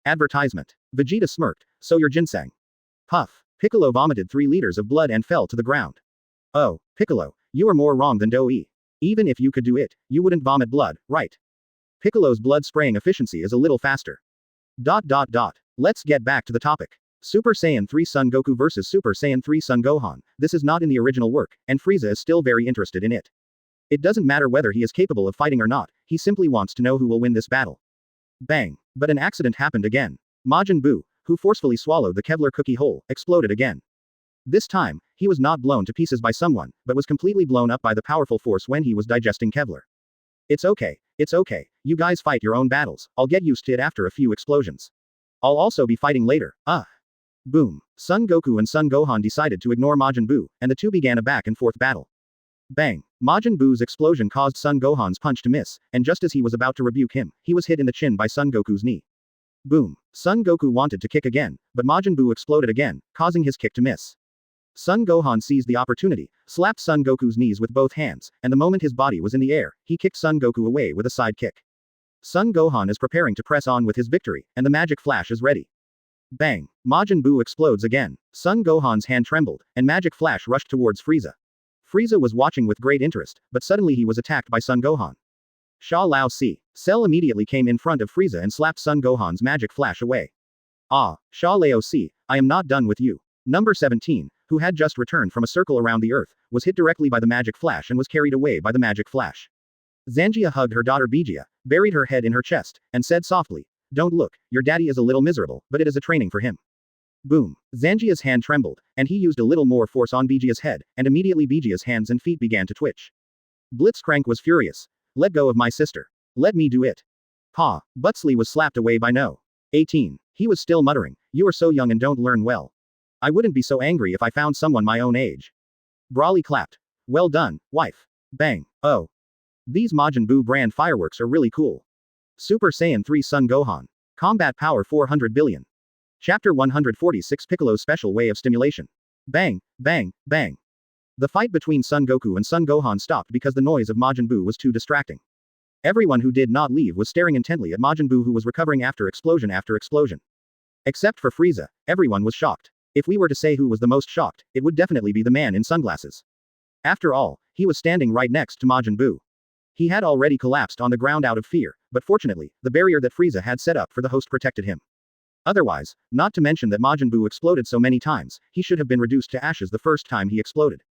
B: Advertisement. Vegeta smirked, so you're ginseng. Puff. Piccolo vomited 3 liters of blood and fell to the ground. Oh, Piccolo, you are more wrong than Doi. Even if you could do it, you wouldn't vomit blood, right? Piccolo's blood spraying efficiency is a little faster. Let's get back to the topic. Super Saiyan 3 Son Goku vs Super Saiyan 3 Son Gohan. This is not in the original work, and Frieza is still very interested in it. It doesn't matter whether he is capable of fighting or not, he simply wants to know who will win this battle. Bang. But an accident happened again. Majin Buu, who forcefully swallowed the Kevlar cookie whole, exploded again. This time, he was not blown to pieces by someone, but was completely blown up by the powerful force when he was digesting Kevlar. It's okay, you guys fight your own battles, I'll get used to it after a few explosions. I'll also be fighting later, Boom. Son Goku and Son Gohan decided to ignore Majin Buu, and the two began a back and forth battle. Bang. Majin Buu's explosion caused Son Gohan's punch to miss, and just as he was about to rebuke him, he was hit in the chin by Son Goku's knee. Boom. Son Goku wanted to kick again, but Majin Buu exploded again, causing his kick to miss. Son Gohan seized the opportunity, slapped Son Goku's knees with both hands, and the moment his body was in the air, he kicked Son Goku away with a side kick. Son Gohan is preparing to press on with his victory, and the magic flash is ready. Bang. Majin Buu explodes again. Son Gohan's hand trembled, and magic flash rushed towards Frieza. Frieza was watching with great interest, but suddenly he was attacked by Son Gohan. Sha Lao Si. Cell immediately came in front of Frieza and slapped Son Gohan's magic flash away. Ah, Sha Lao Si, I am not done with you. Number 17, who had just returned from a circle around the earth, was hit directly by the magic flash and was carried away by the magic flash. Zangia hugged her daughter Bijia, buried her head in her chest, and said softly, "Don't look, your daddy is a little miserable, but it is a training for him." Boom. Zangia's hand trembled, and he used a little more force on Bijia's head, and immediately Bijia's hands and feet began to twitch. Blitzcrank was furious. Let go of my sister. Let me do it. Pa. Butsley was slapped away by No. 18. He was still muttering, you are so young and don't learn well. I wouldn't be so angry if I found someone my own age. Brawly clapped. Well done, wife. Bang. Oh. These Majin Buu brand fireworks are really cool. Super Saiyan 3 Son Gohan. Combat power 400 billion. Chapter 146 Piccolo's special way of stimulation. Bang, bang, bang. The fight between Son Goku and Son Gohan stopped because the noise of Majin Buu was too distracting. Everyone who did not leave was staring intently at Majin Buu, who was recovering after explosion after explosion. Except for Frieza, everyone was shocked. If we were to say who was the most shocked, it would definitely be the man in sunglasses. After all, he was standing right next to Majin Buu. He had already collapsed on the ground out of fear, but fortunately, the barrier that Frieza had set up for the host protected him. Otherwise, not to mention that Majin Buu exploded so many times, he should have been reduced to ashes the first time he exploded.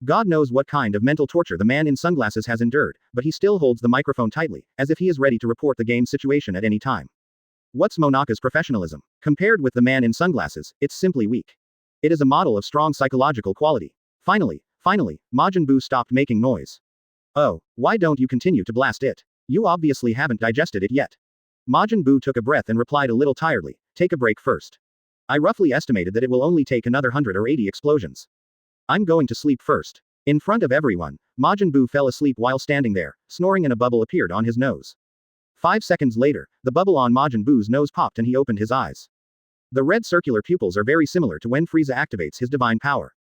B: God knows what kind of mental torture the man in sunglasses has endured, but he still holds the microphone tightly, as if he is ready to report the game situation at any time. What's Monaka's professionalism? Compared with the man in sunglasses, it's simply weak. It is a model of strong psychological quality. Finally, Majin Buu stopped making noise. Oh, why don't you continue to blast it? You obviously haven't digested it yet. Majin Buu took a breath and replied a little tiredly, take a break first. I roughly estimated that it will only take another 100 or 80 explosions. I'm going to sleep first. In front of everyone, Majin Buu fell asleep while standing there, snoring, and a bubble appeared on his nose. 5 seconds later, the bubble on Majin Buu's nose popped and he opened his eyes. The red circular pupils are very similar to when Frieza activates his divine power.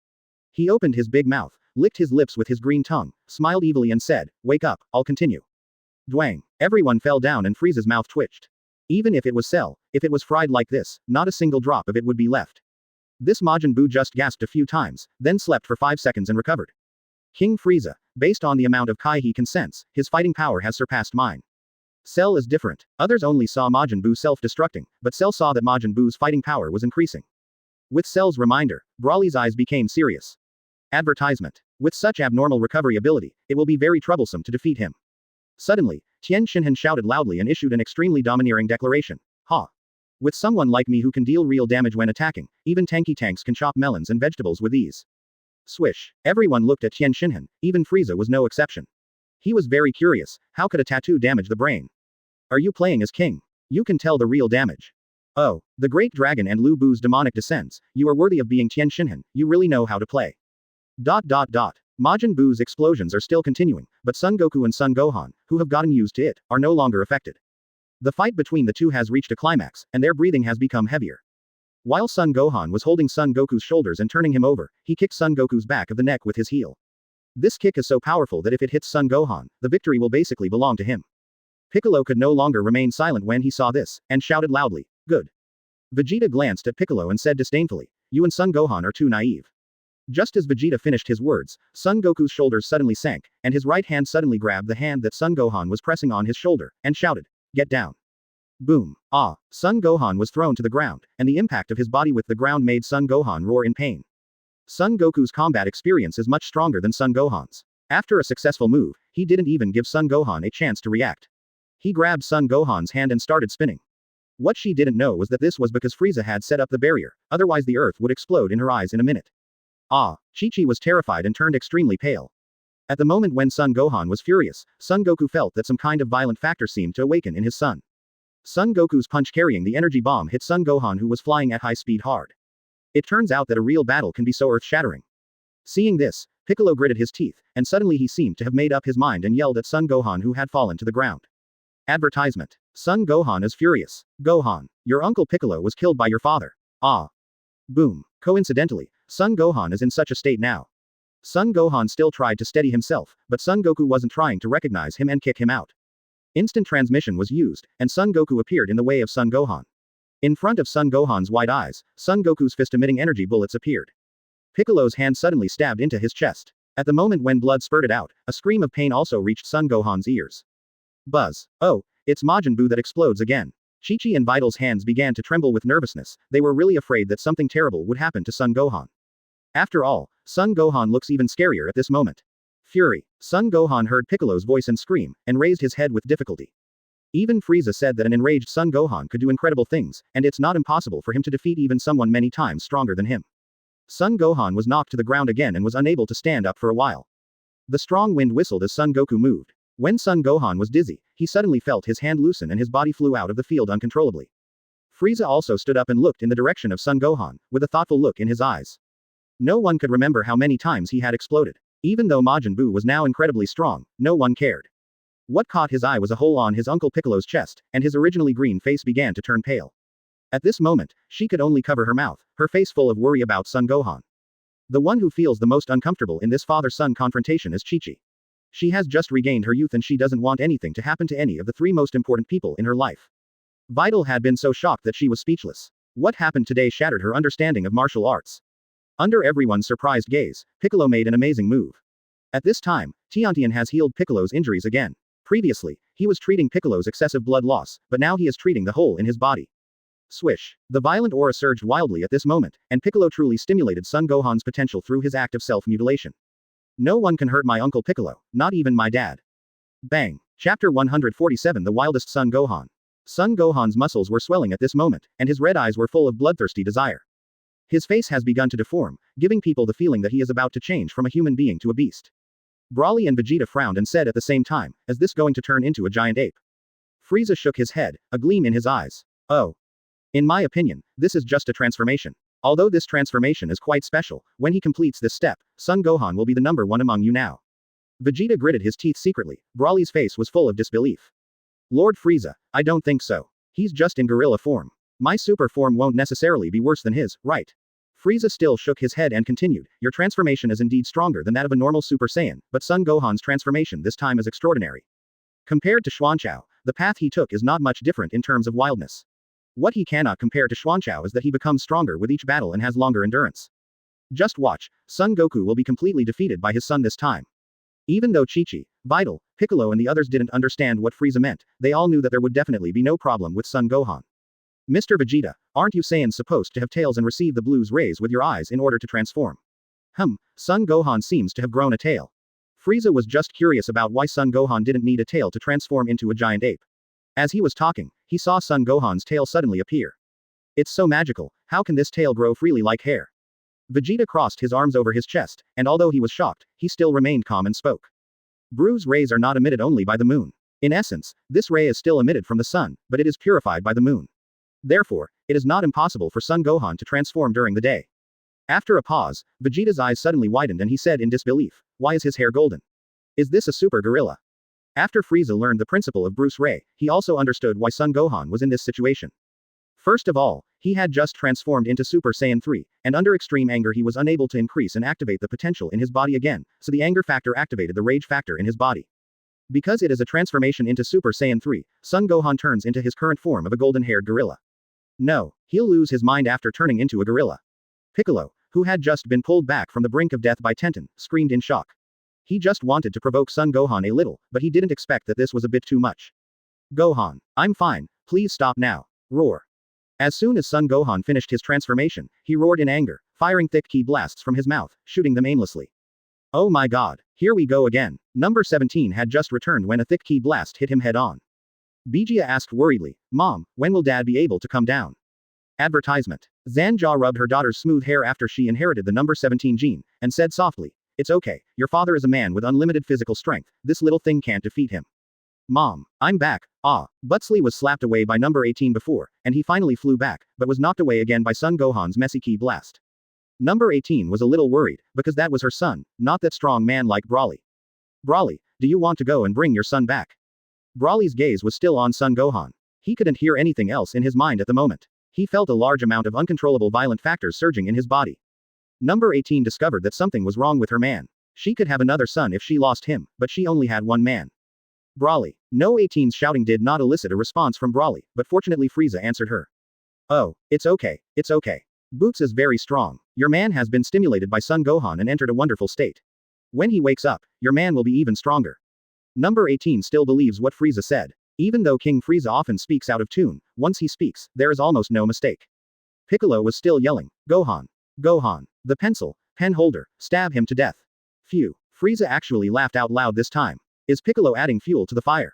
B: He opened his big mouth, licked his lips with his green tongue, smiled evilly and said, wake up, I'll continue. Dwang. Everyone fell down and Frieza's mouth twitched. Even if it was Cell, if it was fried like this, not a single drop of it would be left. This Majin Buu just gasped a few times, then slept for 5 seconds and recovered. King Frieza, based on the amount of Kai he can sense, his fighting power has surpassed mine. Cell is different. Others only saw Majin Buu self-destructing, but Cell saw that Majin Buu's fighting power was increasing. With Cell's reminder, Brawly's eyes became serious. Advertisement. With such abnormal recovery ability, it will be very troublesome to defeat him. Suddenly, Tien Shinhan shouted loudly and issued an extremely domineering declaration. Ha! With someone like me who can deal real damage when attacking, even tanky tanks can chop melons and vegetables with ease. Swish. Everyone looked at Tien Shinhan, even Frieza was no exception. He was very curious, how could a tattoo damage the brain? Are you playing as king? You can tell the real damage. Oh, the great dragon and Lu Bu's demonic descents, you are worthy of being Tien Shinhan, you really know how to play. ... Majin Buu's explosions are still continuing, but Son Goku and Son Gohan, who have gotten used to it, are no longer affected. The fight between the two has reached a climax, and their breathing has become heavier. While Son Gohan was holding Son Goku's shoulders and turning him over, he kicked Son Goku's back of the neck with his heel. This kick is so powerful that if it hits Son Gohan, the victory will basically belong to him. Piccolo could no longer remain silent when he saw this, and shouted loudly, "Good." Vegeta glanced at Piccolo and said disdainfully, "You and Son Gohan are too naive." Just as Vegeta finished his words, Son Goku's shoulders suddenly sank, and his right hand suddenly grabbed the hand that Son Gohan was pressing on his shoulder, and shouted, "Get down." Boom. Son Gohan was thrown to the ground, and the impact of his body with the ground made Son Gohan roar in pain. Son Goku's combat experience is much stronger than Son Gohan's. After a successful move, he didn't even give Son Gohan a chance to react. He grabbed Son Gohan's hand and started spinning. What she didn't know was that this was because Frieza had set up the barrier, otherwise the earth would explode in her eyes in a minute. Chi-Chi was terrified and turned extremely pale. At the moment when Son Gohan was furious, Son Goku felt that some kind of violent factor seemed to awaken in his son. Son Goku's punch carrying the energy bomb hit Son Gohan, who was flying at high speed hard. It turns out that a real battle can be so earth-shattering. Seeing this, Piccolo gritted his teeth, and suddenly he seemed to have made up his mind and yelled at Son Gohan, who had fallen to the ground. Advertisement. Son Gohan is furious. Gohan, your uncle Piccolo was killed by your father. Boom. Coincidentally, Son Gohan is in such a state now. Son Gohan still tried to steady himself, but Son Goku wasn't trying to recognize him and kick him out. Instant transmission was used, and Son Goku appeared in the way of Son Gohan. In front of Son Gohan's wide eyes, Son Goku's fist-emitting energy bullets appeared. Piccolo's hand suddenly stabbed into his chest. At the moment when blood spurted out, a scream of pain also reached Son Gohan's ears. Buzz. Oh, it's Majin Buu that explodes again. Chi-Chi and Vidal's hands began to tremble with nervousness, they were really afraid that something terrible would happen to Son Gohan. After all, Son Gohan looks even scarier at this moment. Fury. Son Gohan heard Piccolo's voice and scream, and raised his head with difficulty. Even Frieza said that an enraged Son Gohan could do incredible things, and it's not impossible for him to defeat even someone many times stronger than him. Son Gohan was knocked to the ground again and was unable to stand up for a while. The strong wind whistled as Son Goku moved. When Son Gohan was dizzy, he suddenly felt his hand loosen and his body flew out of the field uncontrollably. Frieza also stood up and looked in the direction of Son Gohan, with a thoughtful look in his eyes. No one could remember how many times he had exploded. Even though Majin Buu was now incredibly strong, no one cared. What caught his eye was a hole on his uncle Piccolo's chest, and his originally green face began to turn pale. At this moment, she could only cover her mouth, her face full of worry about Son Gohan. The one who feels the most uncomfortable in this father-son confrontation is Chi-Chi. She has just regained her youth and she doesn't want anything to happen to any of the three most important people in her life. Vidal had been so shocked that she was speechless. What happened today shattered her understanding of martial arts. Under everyone's surprised gaze, Piccolo made an amazing move. At this time, Tiantian has healed Piccolo's injuries again. Previously, he was treating Piccolo's excessive blood loss, but now he is treating the hole in his body. Swish. The violent aura surged wildly at this moment, and Piccolo truly stimulated Son Gohan's potential through his act of self-mutilation. No one can hurt my uncle Piccolo, not even my dad. Bang. Chapter 147 The Wildest Son Gohan. Son Gohan's muscles were swelling at this moment, and his red eyes were full of bloodthirsty desire. His face has begun to deform, giving people the feeling that he is about to change from a human being to a beast. Broly and Vegeta frowned and said at the same time, "Is this going to turn into a giant ape?" Frieza shook his head, a gleam in his eyes. "Oh. In my opinion, this is just a transformation. Although this transformation is quite special, when he completes this step, Son Gohan will be the number one among you now." Vegeta gritted his teeth secretly. Broly's face was full of disbelief. "Lord Frieza, I don't think so. He's just in gorilla form. My super form won't necessarily be worse than his, right?" Frieza still shook his head and continued, "Your transformation is indeed stronger than that of a normal Super Saiyan, but Son Gohan's transformation this time is extraordinary. Compared to Xuanchao, the path he took is not much different in terms of wildness. What he cannot compare to Xuanchao is that he becomes stronger with each battle and has longer endurance. Just watch, Son Goku will be completely defeated by his son this time." Even though Chi-Chi, Vidal, Piccolo and the others didn't understand what Frieza meant, they all knew that there would definitely be no problem with Son Gohan. "Mr. Vegeta, aren't you Saiyans supposed to have tails and receive the blues rays with your eyes in order to transform?" Son Gohan seems to have grown a tail. Frieza was just curious about why Son Gohan didn't need a tail to transform into a giant ape. As he was talking, he saw Son Gohan's tail suddenly appear. "It's so magical, how can this tail grow freely like hair?" Vegeta crossed his arms over his chest, and although he was shocked, he still remained calm and spoke. Bru's rays are not emitted only by the moon. In essence, this ray is still emitted from the sun, but it is purified by the moon. Therefore, it is not impossible for Son Gohan to transform during the day. After a pause, Vegeta's eyes suddenly widened and he said in disbelief, "Why is his hair golden? Is this a super gorilla?" After Frieza learned the principle of Bru's ray, he also understood why Son Gohan was in this situation. First of all, he had just transformed into Super Saiyan 3, and under extreme anger he was unable to increase and activate the potential in his body again, so the anger factor activated the rage factor in his body. Because it is a transformation into Super Saiyan 3, Son Gohan turns into his current form of a golden-haired gorilla. No, he'll lose his mind after turning into a gorilla. Piccolo, who had just been pulled back from the brink of death by Tenten, screamed in shock. He just wanted to provoke Son Gohan a little, but he didn't expect that this was a bit too much. "Gohan, I'm fine, please stop now." Roar. As soon as Son Gohan finished his transformation, he roared in anger, firing thick ki blasts from his mouth, shooting them aimlessly. Oh my god, here we go again. Number 17 had just returned when a thick ki blast hit him head-on. Vegeta asked worriedly, "Mom, when will Dad be able to come down?" Advertisement. Zanja rubbed her daughter's smooth hair after she inherited the number 17 gene, and said softly, "It's okay, your father is a man with unlimited physical strength, this little thing can't defeat him." "Mom, I'm back." Butsley was slapped away by number 18 before, and he finally flew back, but was knocked away again by Son Gohan's messy ki blast. Number 18 was a little worried, because that was her son, not that strong man like Broly. "Broly, do you want to go and bring your son back?" Broly's gaze was still on Son Gohan. He couldn't hear anything else in his mind at the moment. He felt a large amount of uncontrollable violent factors surging in his body. Number 18 discovered that something was wrong with her man. She could have another son if she lost him, but she only had one man. Broly. No 18's shouting did not elicit a response from Broly, but fortunately Frieza answered her. "Oh, it's okay, it's okay. Boots is very strong. Your man has been stimulated by Son Gohan and entered a wonderful state. When he wakes up, your man will be even stronger." Number 18 still believes what Frieza said. Even though King Frieza often speaks out of tune, once he speaks, there is almost no mistake. Piccolo was still yelling, "Gohan! Gohan! The pen holder, stab him to death." Phew. Frieza actually laughed out loud this time. Is Piccolo adding fuel to the fire?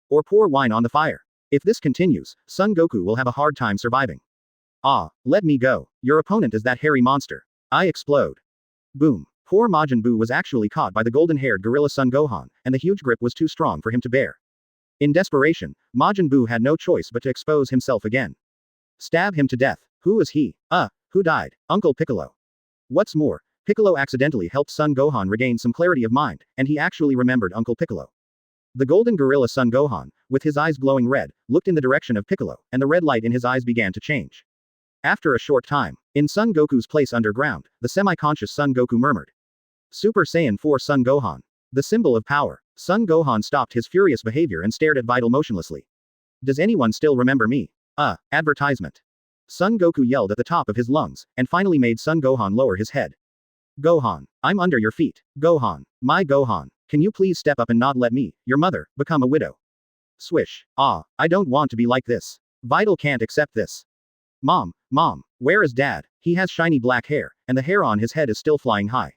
B: Or pour wine on the fire? If this continues, Son Goku will have a hard time surviving. Let me go. Your opponent is that hairy monster. I explode. Boom. Poor Majin Buu was actually caught by the golden-haired gorilla Son Gohan, and the huge grip was too strong for him to bear. In desperation, Majin Buu had no choice but to expose himself again. Stab him to death. Who is he? Who died? Uncle Piccolo. What's more, Piccolo accidentally helped Son Gohan regain some clarity of mind, and he actually remembered Uncle Piccolo. The golden gorilla Son Gohan, with his eyes glowing red, looked in the direction of Piccolo, and the red light in his eyes began to change. After a short time, in Son Goku's place underground, the semi-conscious Son Goku murmured. Super Saiyan 4 Son Gohan. The symbol of power. Son Gohan stopped his furious behavior and stared at Vidal motionlessly. Does anyone still remember me? Advertisement. Son Goku yelled at the top of his lungs, and finally made Son Gohan lower his head. "Gohan, I'm under your feet. Gohan, my Gohan, can you please step up and not let me, your mother, become a widow?" Swish. I don't want to be like this. Vidal can't accept this. Mom, where is Dad? He has shiny black hair, and the hair on his head is still flying high.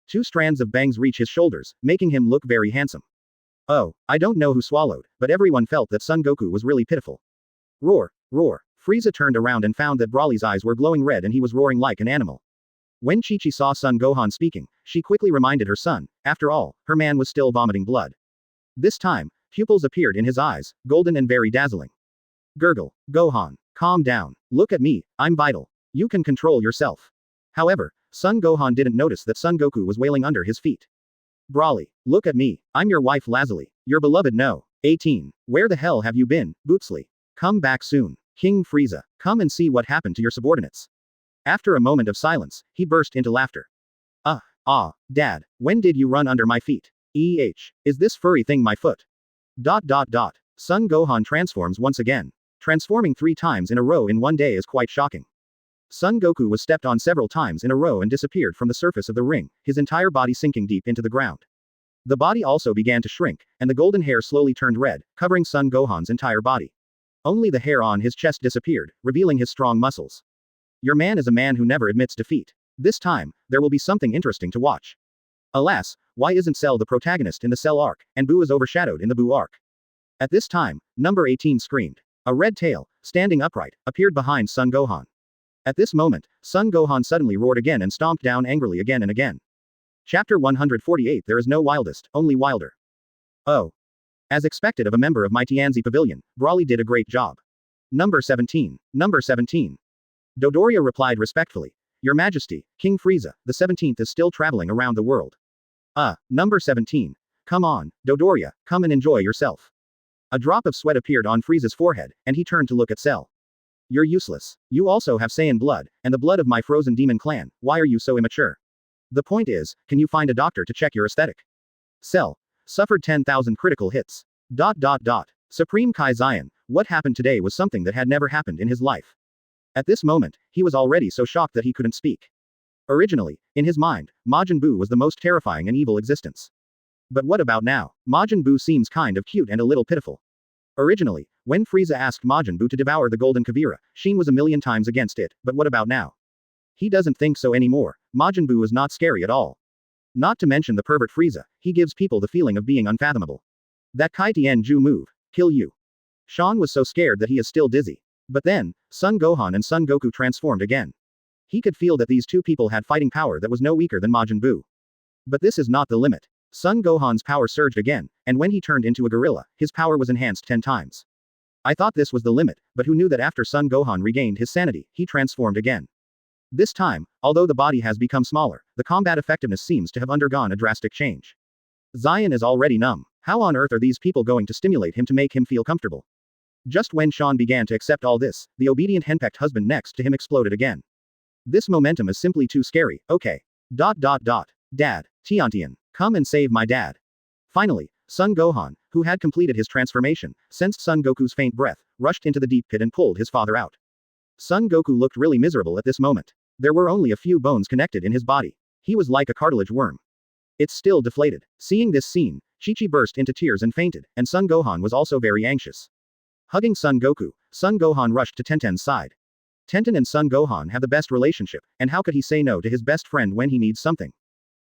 B: 2 strands of bangs reach his shoulders, making him look very handsome. Oh, I don't know who swallowed, but everyone felt that Son Goku was really pitiful. Roar, roar. Frieza turned around and found that Broly's eyes were glowing red and he was roaring like an animal. When Chi-Chi saw Son Gohan speaking, she quickly reminded her son, after all, her man was still vomiting blood. This time, pupils appeared in his eyes, golden and very dazzling. Gurgle. Gohan, calm down. Look at me, I'm Vidal. You can control yourself. However, Son Gohan didn't notice that Son Goku was wailing under his feet. Broly, look at me, I'm your wife Lazuli, your beloved No. 18. Where the hell have you been, Bootsley? Come back soon. King Frieza, come and see what happened to your subordinates. After a moment of silence, he burst into laughter. Dad, when did you run under my feet? Is this furry thing my foot? Son Gohan transforms once again. Transforming 3 times in a row in one day is quite shocking. Son Goku was stepped on several times in a row and disappeared from the surface of the ring, his entire body sinking deep into the ground. The body also began to shrink, and the golden hair slowly turned red, covering Son Gohan's entire body. Only the hair on his chest disappeared, revealing his strong muscles. Your man is a man who never admits defeat. This time, there will be something interesting to watch. Alas, why isn't Cell the protagonist in the Cell arc, and Buu is overshadowed in the Buu arc? At this time, number 18 screamed. A red tail, standing upright, appeared behind Son Gohan. At this moment, Son Gohan suddenly roared again and stomped down angrily again and again. Chapter 148 There is no wildest, only wilder. Oh. As expected of a member of my Tianzi pavilion, Brawly did a great job. Number 17. Number 17. Dodoria replied respectfully. Your Majesty, King Frieza, the 17th is still traveling around the world. Number 17. Come on, Dodoria, come and enjoy yourself. A drop of sweat appeared on Frieza's forehead, and he turned to look at Cell. You're useless. You also have Saiyan blood, and the blood of my frozen demon clan, why are you so immature? The point is, can you find a doctor to check your aesthetic? Cell. Suffered 10,000 critical hits. Supreme Kai Shin, what happened today was something that had never happened in his life. At this moment, he was already so shocked that he couldn't speak. Originally, in his mind, Majin Buu was the most terrifying and evil existence. But what about now? Majin Buu seems kind of cute and a little pitiful. Originally, when Frieza asked Majin Buu to devour the golden Kavira, Shin was a million times against it, but what about now? He doesn't think so anymore. Majin Buu is not scary at all. Not to mention the pervert Frieza, he gives people the feeling of being unfathomable. That Kai Tianju move, kill you. Sean was so scared that he is still dizzy. But then, Son Gohan and Son Goku transformed again. He could feel that these two people had fighting power that was no weaker than Majin Buu. But this is not the limit. Son Gohan's power surged again, and when he turned into a gorilla, his power was enhanced 10 times. I thought this was the limit, but who knew that after Son Gohan regained his sanity, he transformed again. This time, although the body has become smaller, the combat effectiveness seems to have undergone a drastic change. Zion is already numb. How on earth are these people going to stimulate him to make him feel comfortable? Just when Sean began to accept all this, the obedient henpecked husband next to him exploded again. This momentum is simply too scary, okay. Dad, Tiantian, come and save my dad. Finally, Son Gohan, who had completed his transformation, sensed Son Goku's faint breath, rushed into the deep pit and pulled his father out. Son Goku looked really miserable at this moment. There were only a few bones connected in his body. He was like a cartilage worm. It's still deflated. Seeing this scene, Chi-Chi burst into tears and fainted, and Son Gohan was also very anxious. Hugging Son Goku, Son Gohan rushed to Tenten's side. Tenten and Son Gohan have the best relationship, and how could he say no to his best friend when he needs something?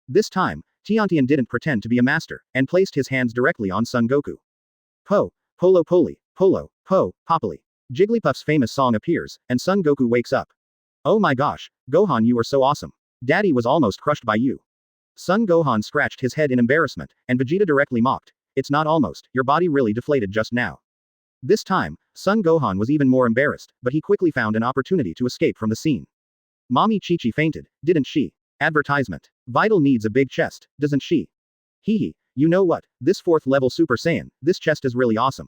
B: This time, Tiantian didn't pretend to be a master, and placed his hands directly on Son Goku. Polo Poli, Polo, Po, Popoli. Jigglypuff's famous song appears, and Son Goku wakes up. Oh my gosh, Gohan, you are so awesome. Daddy was almost crushed by you. Son Gohan scratched his head in embarrassment, and Vegeta directly mocked. It's not almost, your body really deflated just now. This time, Son Gohan was even more embarrassed, but he quickly found an opportunity to escape from the scene. Mommy Chi-Chi fainted, didn't she? Advertisement. Vital needs a big chest, doesn't she? Hehe, you know what, this 4th level Super Saiyan, this chest is really awesome.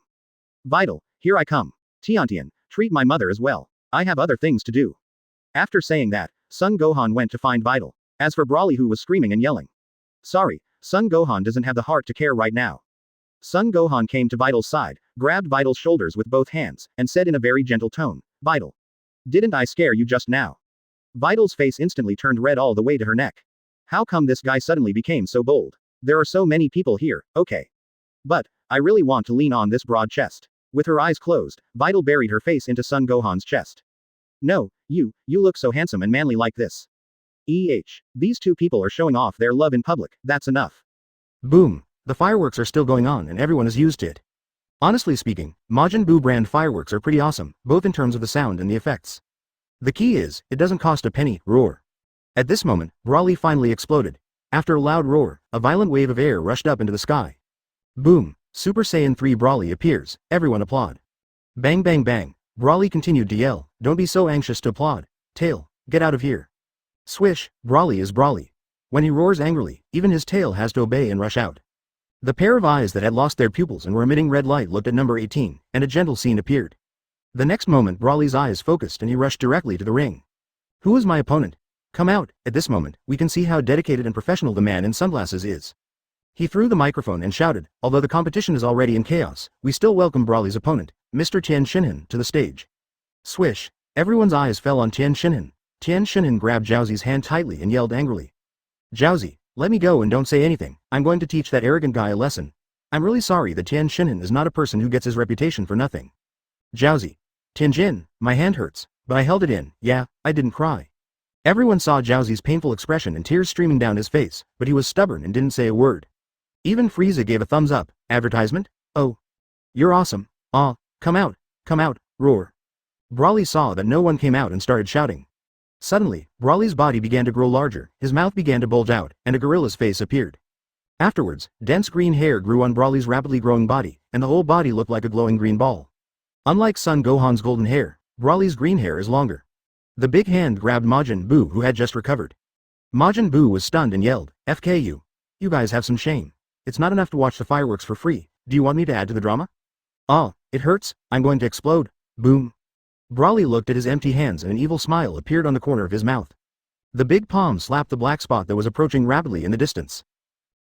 B: Vital, here I come. Tiantian, treat my mother as well. I have other things to do. After saying that, Son Gohan went to find Vital. As for Brawly, who was screaming and yelling. Sorry, Son Gohan doesn't have the heart to care right now. Son Gohan came to Vital's side, grabbed Vital's shoulders with both hands, and said in a very gentle tone, Vital. Didn't I scare you just now? Vital's face instantly turned red all the way to her neck. How come this guy suddenly became so bold? There are so many people here, okay. But, I really want to lean on this broad chest. With her eyes closed, Vital buried her face into Son Gohan's chest. No, you look so handsome and manly like this. These two people are showing off their love in public, that's enough.
A: Boom. The fireworks are still going on and everyone is used to it. Honestly speaking, Majin Buu brand fireworks are pretty awesome, both in terms of the sound and the effects. The key is, it doesn't cost a penny, roar. At this moment, Brawly finally exploded. After a loud roar, a violent wave of air rushed up into the sky. Boom. Super Saiyan 3 Brawly appears, everyone applaud. Bang bang bang, Brawly continued to yell, don't be so anxious to applaud. Tail, get out of here. Swish, Brawly is Brawly. When he roars angrily, even his tail has to obey and rush out. The pair of eyes that had lost their pupils and were emitting red light looked at number 18, and a gentle scene appeared. The next moment Brawly's eyes focused and he rushed directly to the ring. Who is my opponent? Come out. At this moment, we can see how dedicated and professional the man in sunglasses is. He threw the microphone and shouted, although the competition is already in chaos, we still welcome Brawly's opponent, Mr. Tien Shinhan, to the stage. Swish. Everyone's eyes fell on Tien Shinhan. Tien Shinhan grabbed Jiaozi's hand tightly and yelled angrily. Jiaozi, let me go and don't say anything, I'm going to teach that arrogant guy a lesson. I'm really sorry that Tien Shinhan is not a person who gets his reputation for nothing. Jiaozi. Tianjin, my hand hurts, but I held it in, yeah, I didn't cry. Everyone saw Jiaozi's painful expression and tears streaming down his face, but he was stubborn and didn't say a word. Even Frieza gave a thumbs up. Advertisement? Oh. You're awesome. Aw, come out, roar. Brawly saw that no one came out and started shouting. Suddenly, Brawly's body began to grow larger, his mouth began to bulge out, and a gorilla's face appeared.
B: Afterwards, dense green hair grew on Broly's rapidly growing body, and the whole body looked like a glowing green ball. Unlike Son Gohan's golden hair, Broly's green hair is longer. The big hand grabbed Majin Buu, who had just recovered. Majin Buu was stunned and yelled, "FKU. You guys have some shame. It's not enough to watch the fireworks for free, do you want me to add to the drama? Ah, it hurts, I'm going to explode." Boom. Broly looked at his empty hands and an evil smile appeared on the corner of his mouth. The big palm slapped the black spot that was approaching rapidly in the distance.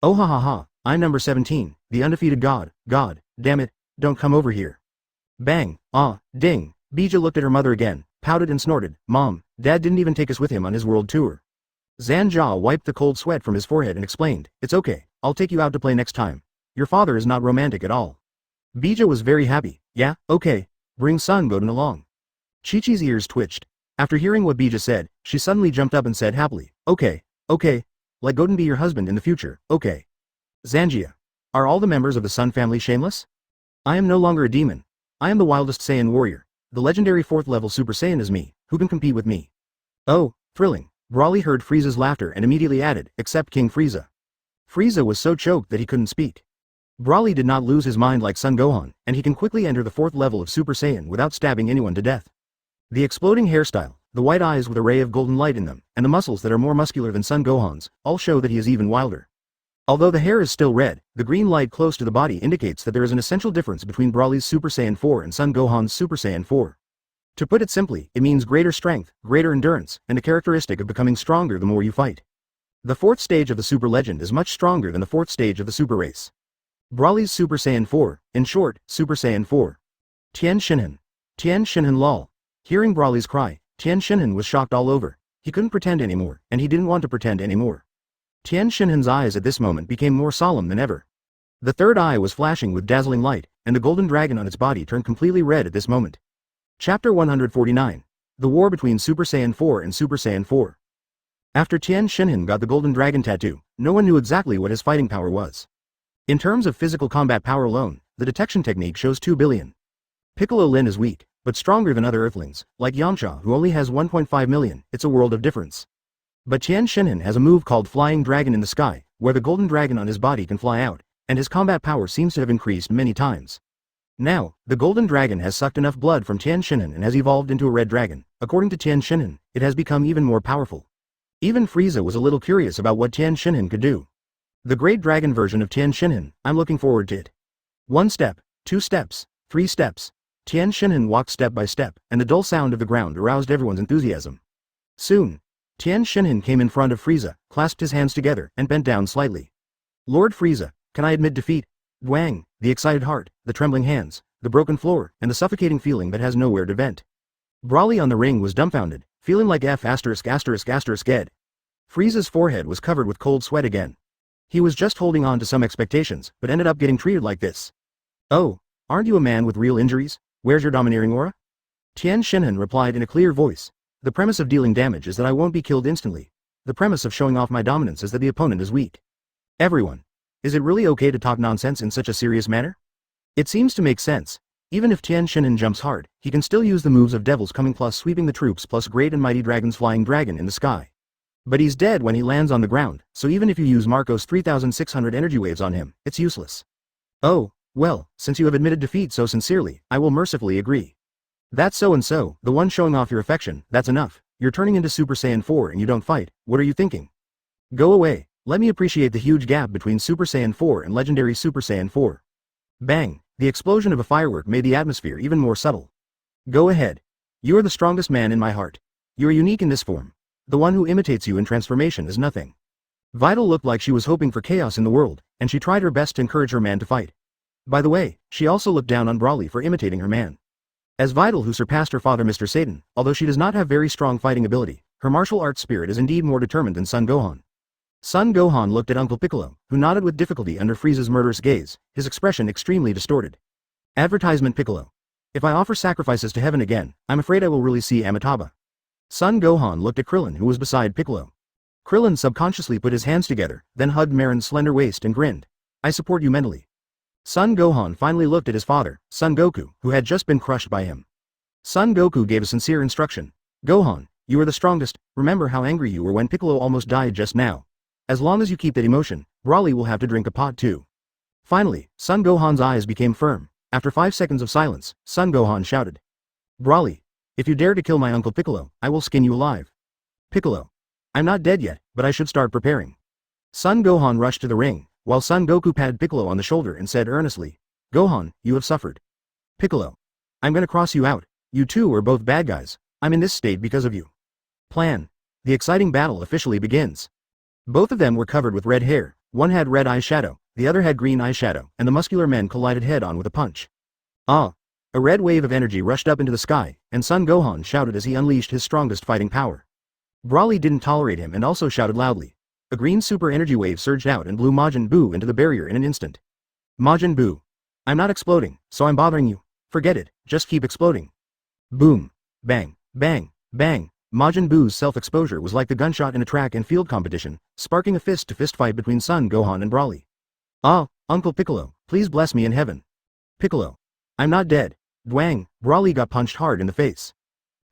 B: "Oh ha ha ha, I'm number 17, the undefeated god, damn it, don't come over here." Bang, ah, ding, Bija looked at her mother again, pouted and snorted, "Mom, Dad didn't even take us with him on his world tour." Zanja wiped the cold sweat from his forehead and explained, "It's okay, I'll take you out to play next time. Your father is not romantic at all." Bija was very happy. "Yeah, okay, bring Son Goten along." Chi-Chi's ears twitched. After hearing what Bija said, she suddenly jumped up and said happily, okay, let Goten be your husband in the future, okay." Zangia. Are all the members of the Sun family shameless? I am no longer a demon. I am the wildest Saiyan warrior. The legendary 4th level Super Saiyan is me, who can compete with me? Oh, thrilling. Broly heard Frieza's laughter and immediately added, except King Frieza. Frieza was so choked that he couldn't speak. Broly did not lose his mind like Son Gohan, and he can quickly enter the 4th level of Super Saiyan without stabbing anyone to death. The exploding hairstyle, the white eyes with a ray of golden light in them, and the muscles that are more muscular than Son Gohan's, all show that he is even wilder. Although the hair is still red, the green light close to the body indicates that there is an essential difference between Broly's Super Saiyan 4 and Son Gohan's Super Saiyan 4. To put it simply, it means greater strength, greater endurance, and a characteristic of becoming stronger the more you fight. The 4th stage of the Super Legend is much stronger than the 4th stage of the Super Race. Broly's Super Saiyan 4, in short, Super Saiyan 4. Tien Shinhan lol. Hearing Broly's cry, Tien Shinhan was shocked all over. He couldn't pretend anymore, and he didn't want to pretend anymore. Tien Shinhan's eyes at this moment became more solemn than ever. The third eye was flashing with dazzling light, and the golden dragon on its body turned completely red at this moment. Chapter 149. The War Between Super Saiyan 4 and Super Saiyan 4. After Tien Shinhan got the golden dragon tattoo, no one knew exactly what his fighting power was. In terms of physical combat power alone, the detection technique shows 2 billion. Piccolo Lin is weak, but stronger than other Earthlings, like Yamcha who only has 1.5 million, it's a world of difference. But Tien Shinhan has a move called Flying Dragon in the Sky, where the golden dragon on his body can fly out, and his combat power seems to have increased many times. Now, the golden dragon has sucked enough blood from Tien Shinhan and has evolved into a red dragon. According to Tien Shinhan, it has become even more powerful. Even Frieza was a little curious about what Tien Shinhan could do. The great dragon version of Tien Shinhan, I'm looking forward to it. 1 step, 2 steps, 3 steps. Tien Shinhan walked step by step, and the dull sound of the ground aroused everyone's enthusiasm. Soon, Tien Shinhan came in front of Frieza, clasped his hands together, and bent down slightly. Lord Frieza, can I admit defeat? Dwang, the excited heart, the trembling hands, the broken floor, and the suffocating feeling that has nowhere to vent. Broly on the ring was dumbfounded, feeling like ed. Frieza's forehead was covered with cold sweat again. He was just holding on to some expectations, but ended up getting treated like this. Oh, aren't you a man with real injuries? Where's your domineering aura? Tien Shinhan replied in a clear voice. The premise of dealing damage is that I won't be killed instantly. The premise of showing off my dominance is that the opponent is weak. Everyone. Is it really okay to talk nonsense in such a serious manner? It seems to make sense. Even if Tien Shinhan jumps hard, he can still use the moves of Devil's Coming plus sweeping the troops plus Great and Mighty Dragon's Flying Dragon in the sky. But he's dead when he lands on the ground, so even if you use Marco's 3600 energy waves on him, it's useless. Oh, well, since you have admitted defeat so sincerely, I will mercifully agree. That's so and so, the one showing off your affection, that's enough. You're turning into Super Saiyan 4 and you don't fight, what are you thinking? Go away, let me appreciate the huge gap between Super Saiyan 4 and legendary Super Saiyan 4. Bang, the explosion of a firework made the atmosphere even more subtle. Go ahead. You are the strongest man in my heart. You are unique in this form. The one who imitates you in transformation is nothing. Vital looked like she was hoping for chaos in the world, and she tried her best to encourage her man to fight. By the way, she also looked down on Broly for imitating her man. As Vital who surpassed her father Mr. Satan, although she does not have very strong fighting ability, her martial arts spirit is indeed more determined than Son Gohan. Son Gohan looked at Uncle Piccolo, who nodded with difficulty under Frieza's murderous gaze, his expression extremely distorted. Advertisement Piccolo. If I offer sacrifices to heaven again, I'm afraid I will really see Amitabha. Son Gohan looked at Krillin who was beside Piccolo. Krillin subconsciously put his hands together, then hugged Marin's slender waist and grinned. I support you mentally. Son Gohan finally looked at his father, Son Goku, who had just been crushed by him. Son Goku gave a sincere instruction. Gohan, you are the strongest, remember how angry you were when Piccolo almost died just now. As long as you keep that emotion, Broly will have to drink a pot too. Finally, Son Gohan's eyes became firm. After 5 seconds of silence, Son Gohan shouted. Broly, if you dare to kill my Uncle Piccolo, I will skin you alive. Piccolo. I'm not dead yet, but I should start preparing. Son Gohan rushed to the ring, while Son Goku patted Piccolo on the shoulder and said earnestly, Gohan, you have suffered. Piccolo. I'm gonna cross you out. You two are both bad guys. I'm in this state because of you. Plan. The exciting battle officially begins. Both of them were covered with red hair, one had red eyeshadow, the other had green eyeshadow, and the muscular men collided head-on with a punch. Ah! A red wave of energy rushed up into the sky, and Son Gohan shouted as he unleashed his strongest fighting power. Broly didn't tolerate him and also shouted loudly. A green super energy wave surged out and blew Majin Buu into the barrier in an instant. Majin Buu. I'm not exploding, so I'm bothering you. Forget it, just keep exploding. Boom. Bang. Bang. Bang. Majin Buu's self-exposure was like the gunshot in a track and field competition, sparking a fist-to-fist fight between Son Gohan and Broly. Ah, Uncle Piccolo, please bless me in heaven. Piccolo. I'm not dead. Dwang, Broly got punched hard in the face.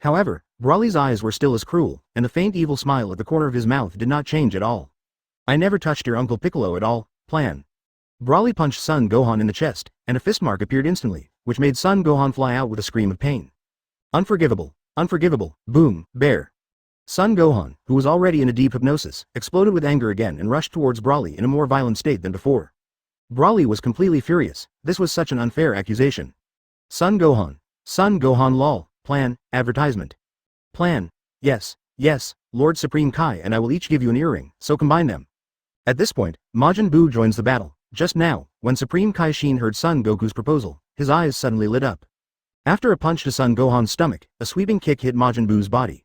B: However, Broly's eyes were still as cruel, and the faint evil smile at the corner of his mouth did not change at all. I never touched your Uncle Piccolo at all, plan. Broly punched Son Gohan in the chest, and a fist mark appeared instantly, which made Son Gohan fly out with a scream of pain. Unforgivable, unforgivable, boom, bear. Son Gohan, who was already in a deep hypnosis, exploded with anger again and rushed towards Broly in a more violent state than before. Broly was completely furious, this was such an unfair accusation. Son Gohan lol, plan, advertisement. Plan, yes, Lord Supreme Kai and I will each give you an earring, so combine them. At this point, Majin Buu joins the battle. Just now, when Supreme Kai Shin heard Son Goku's proposal, his eyes suddenly lit up. After a punch to Son Gohan's stomach, a sweeping kick hit Majin Buu's body.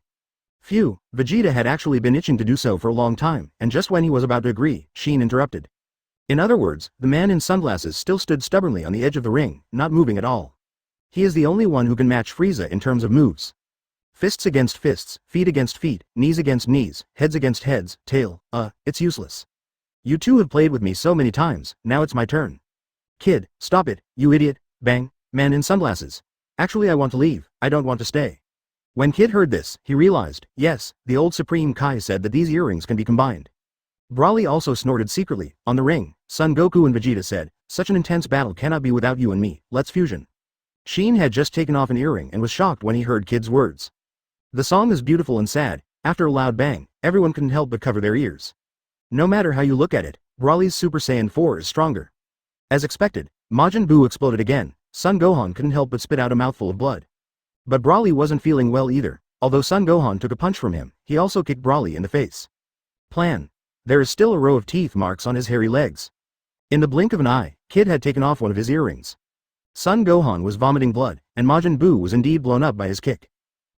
B: Phew, Vegeta had actually been itching to do so for a long time, and just when he was about to agree, Shin interrupted. In other words, the man in sunglasses still stood stubbornly on the edge of the ring, not moving at all. He is the only one who can match Frieza in terms of moves. Fists against fists, feet against feet, knees against knees, heads against heads, tail, it's useless. You two have played with me so many times, now it's my turn. Kid, stop it, you idiot, bang, man in sunglasses. Actually I want to leave, I don't want to stay. When Kid heard this, he realized, yes, the old Supreme Kai said that these earrings can be combined. Broly also snorted secretly. On the ring, Son Goku and Vegeta said, such an intense battle cannot be without you and me, let's fusion. Shin had just taken off an earring and was shocked when he heard Kid's words. The song is beautiful and sad. After a loud bang, everyone couldn't help but cover their ears. No matter how you look at it, Broly's Super Saiyan 4 is stronger. As expected, Majin Buu exploded again. Son Gohan couldn't help but spit out a mouthful of blood. But Broly wasn't feeling well either. Although Son Gohan took a punch from him, he also kicked Broly in the face. Plan. There is still a row of teeth marks on his hairy legs. In the blink of an eye, Kid had taken off one of his earrings. Son Gohan was vomiting blood, and Majin Buu was indeed blown up by his kick.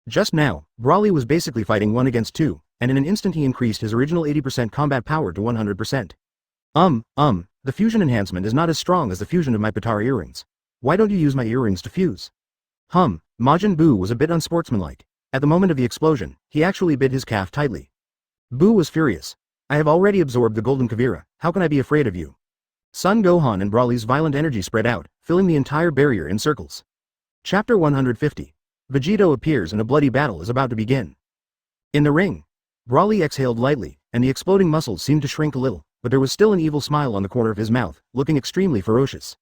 B: Just now, Broly was basically fighting 1 against 2, and in an instant he increased his original 80% combat power to 100%. The fusion enhancement is not as strong as the fusion of my Potara earrings. Why don't you use my earrings to fuse? Majin Buu was a bit unsportsmanlike. At the moment of the explosion, he actually bit his calf tightly. Buu was furious. I have already absorbed the Golden Kavira, how can I be afraid of you? Son Gohan and Broly's violent energy spread out, filling the entire barrier in circles. Chapter 150. Vegeta appears and a bloody battle is about to begin. In the ring, Broly exhaled lightly, and the exploding muscles seemed to shrink a little, but there was still an evil smile on the corner of his mouth, looking extremely ferocious.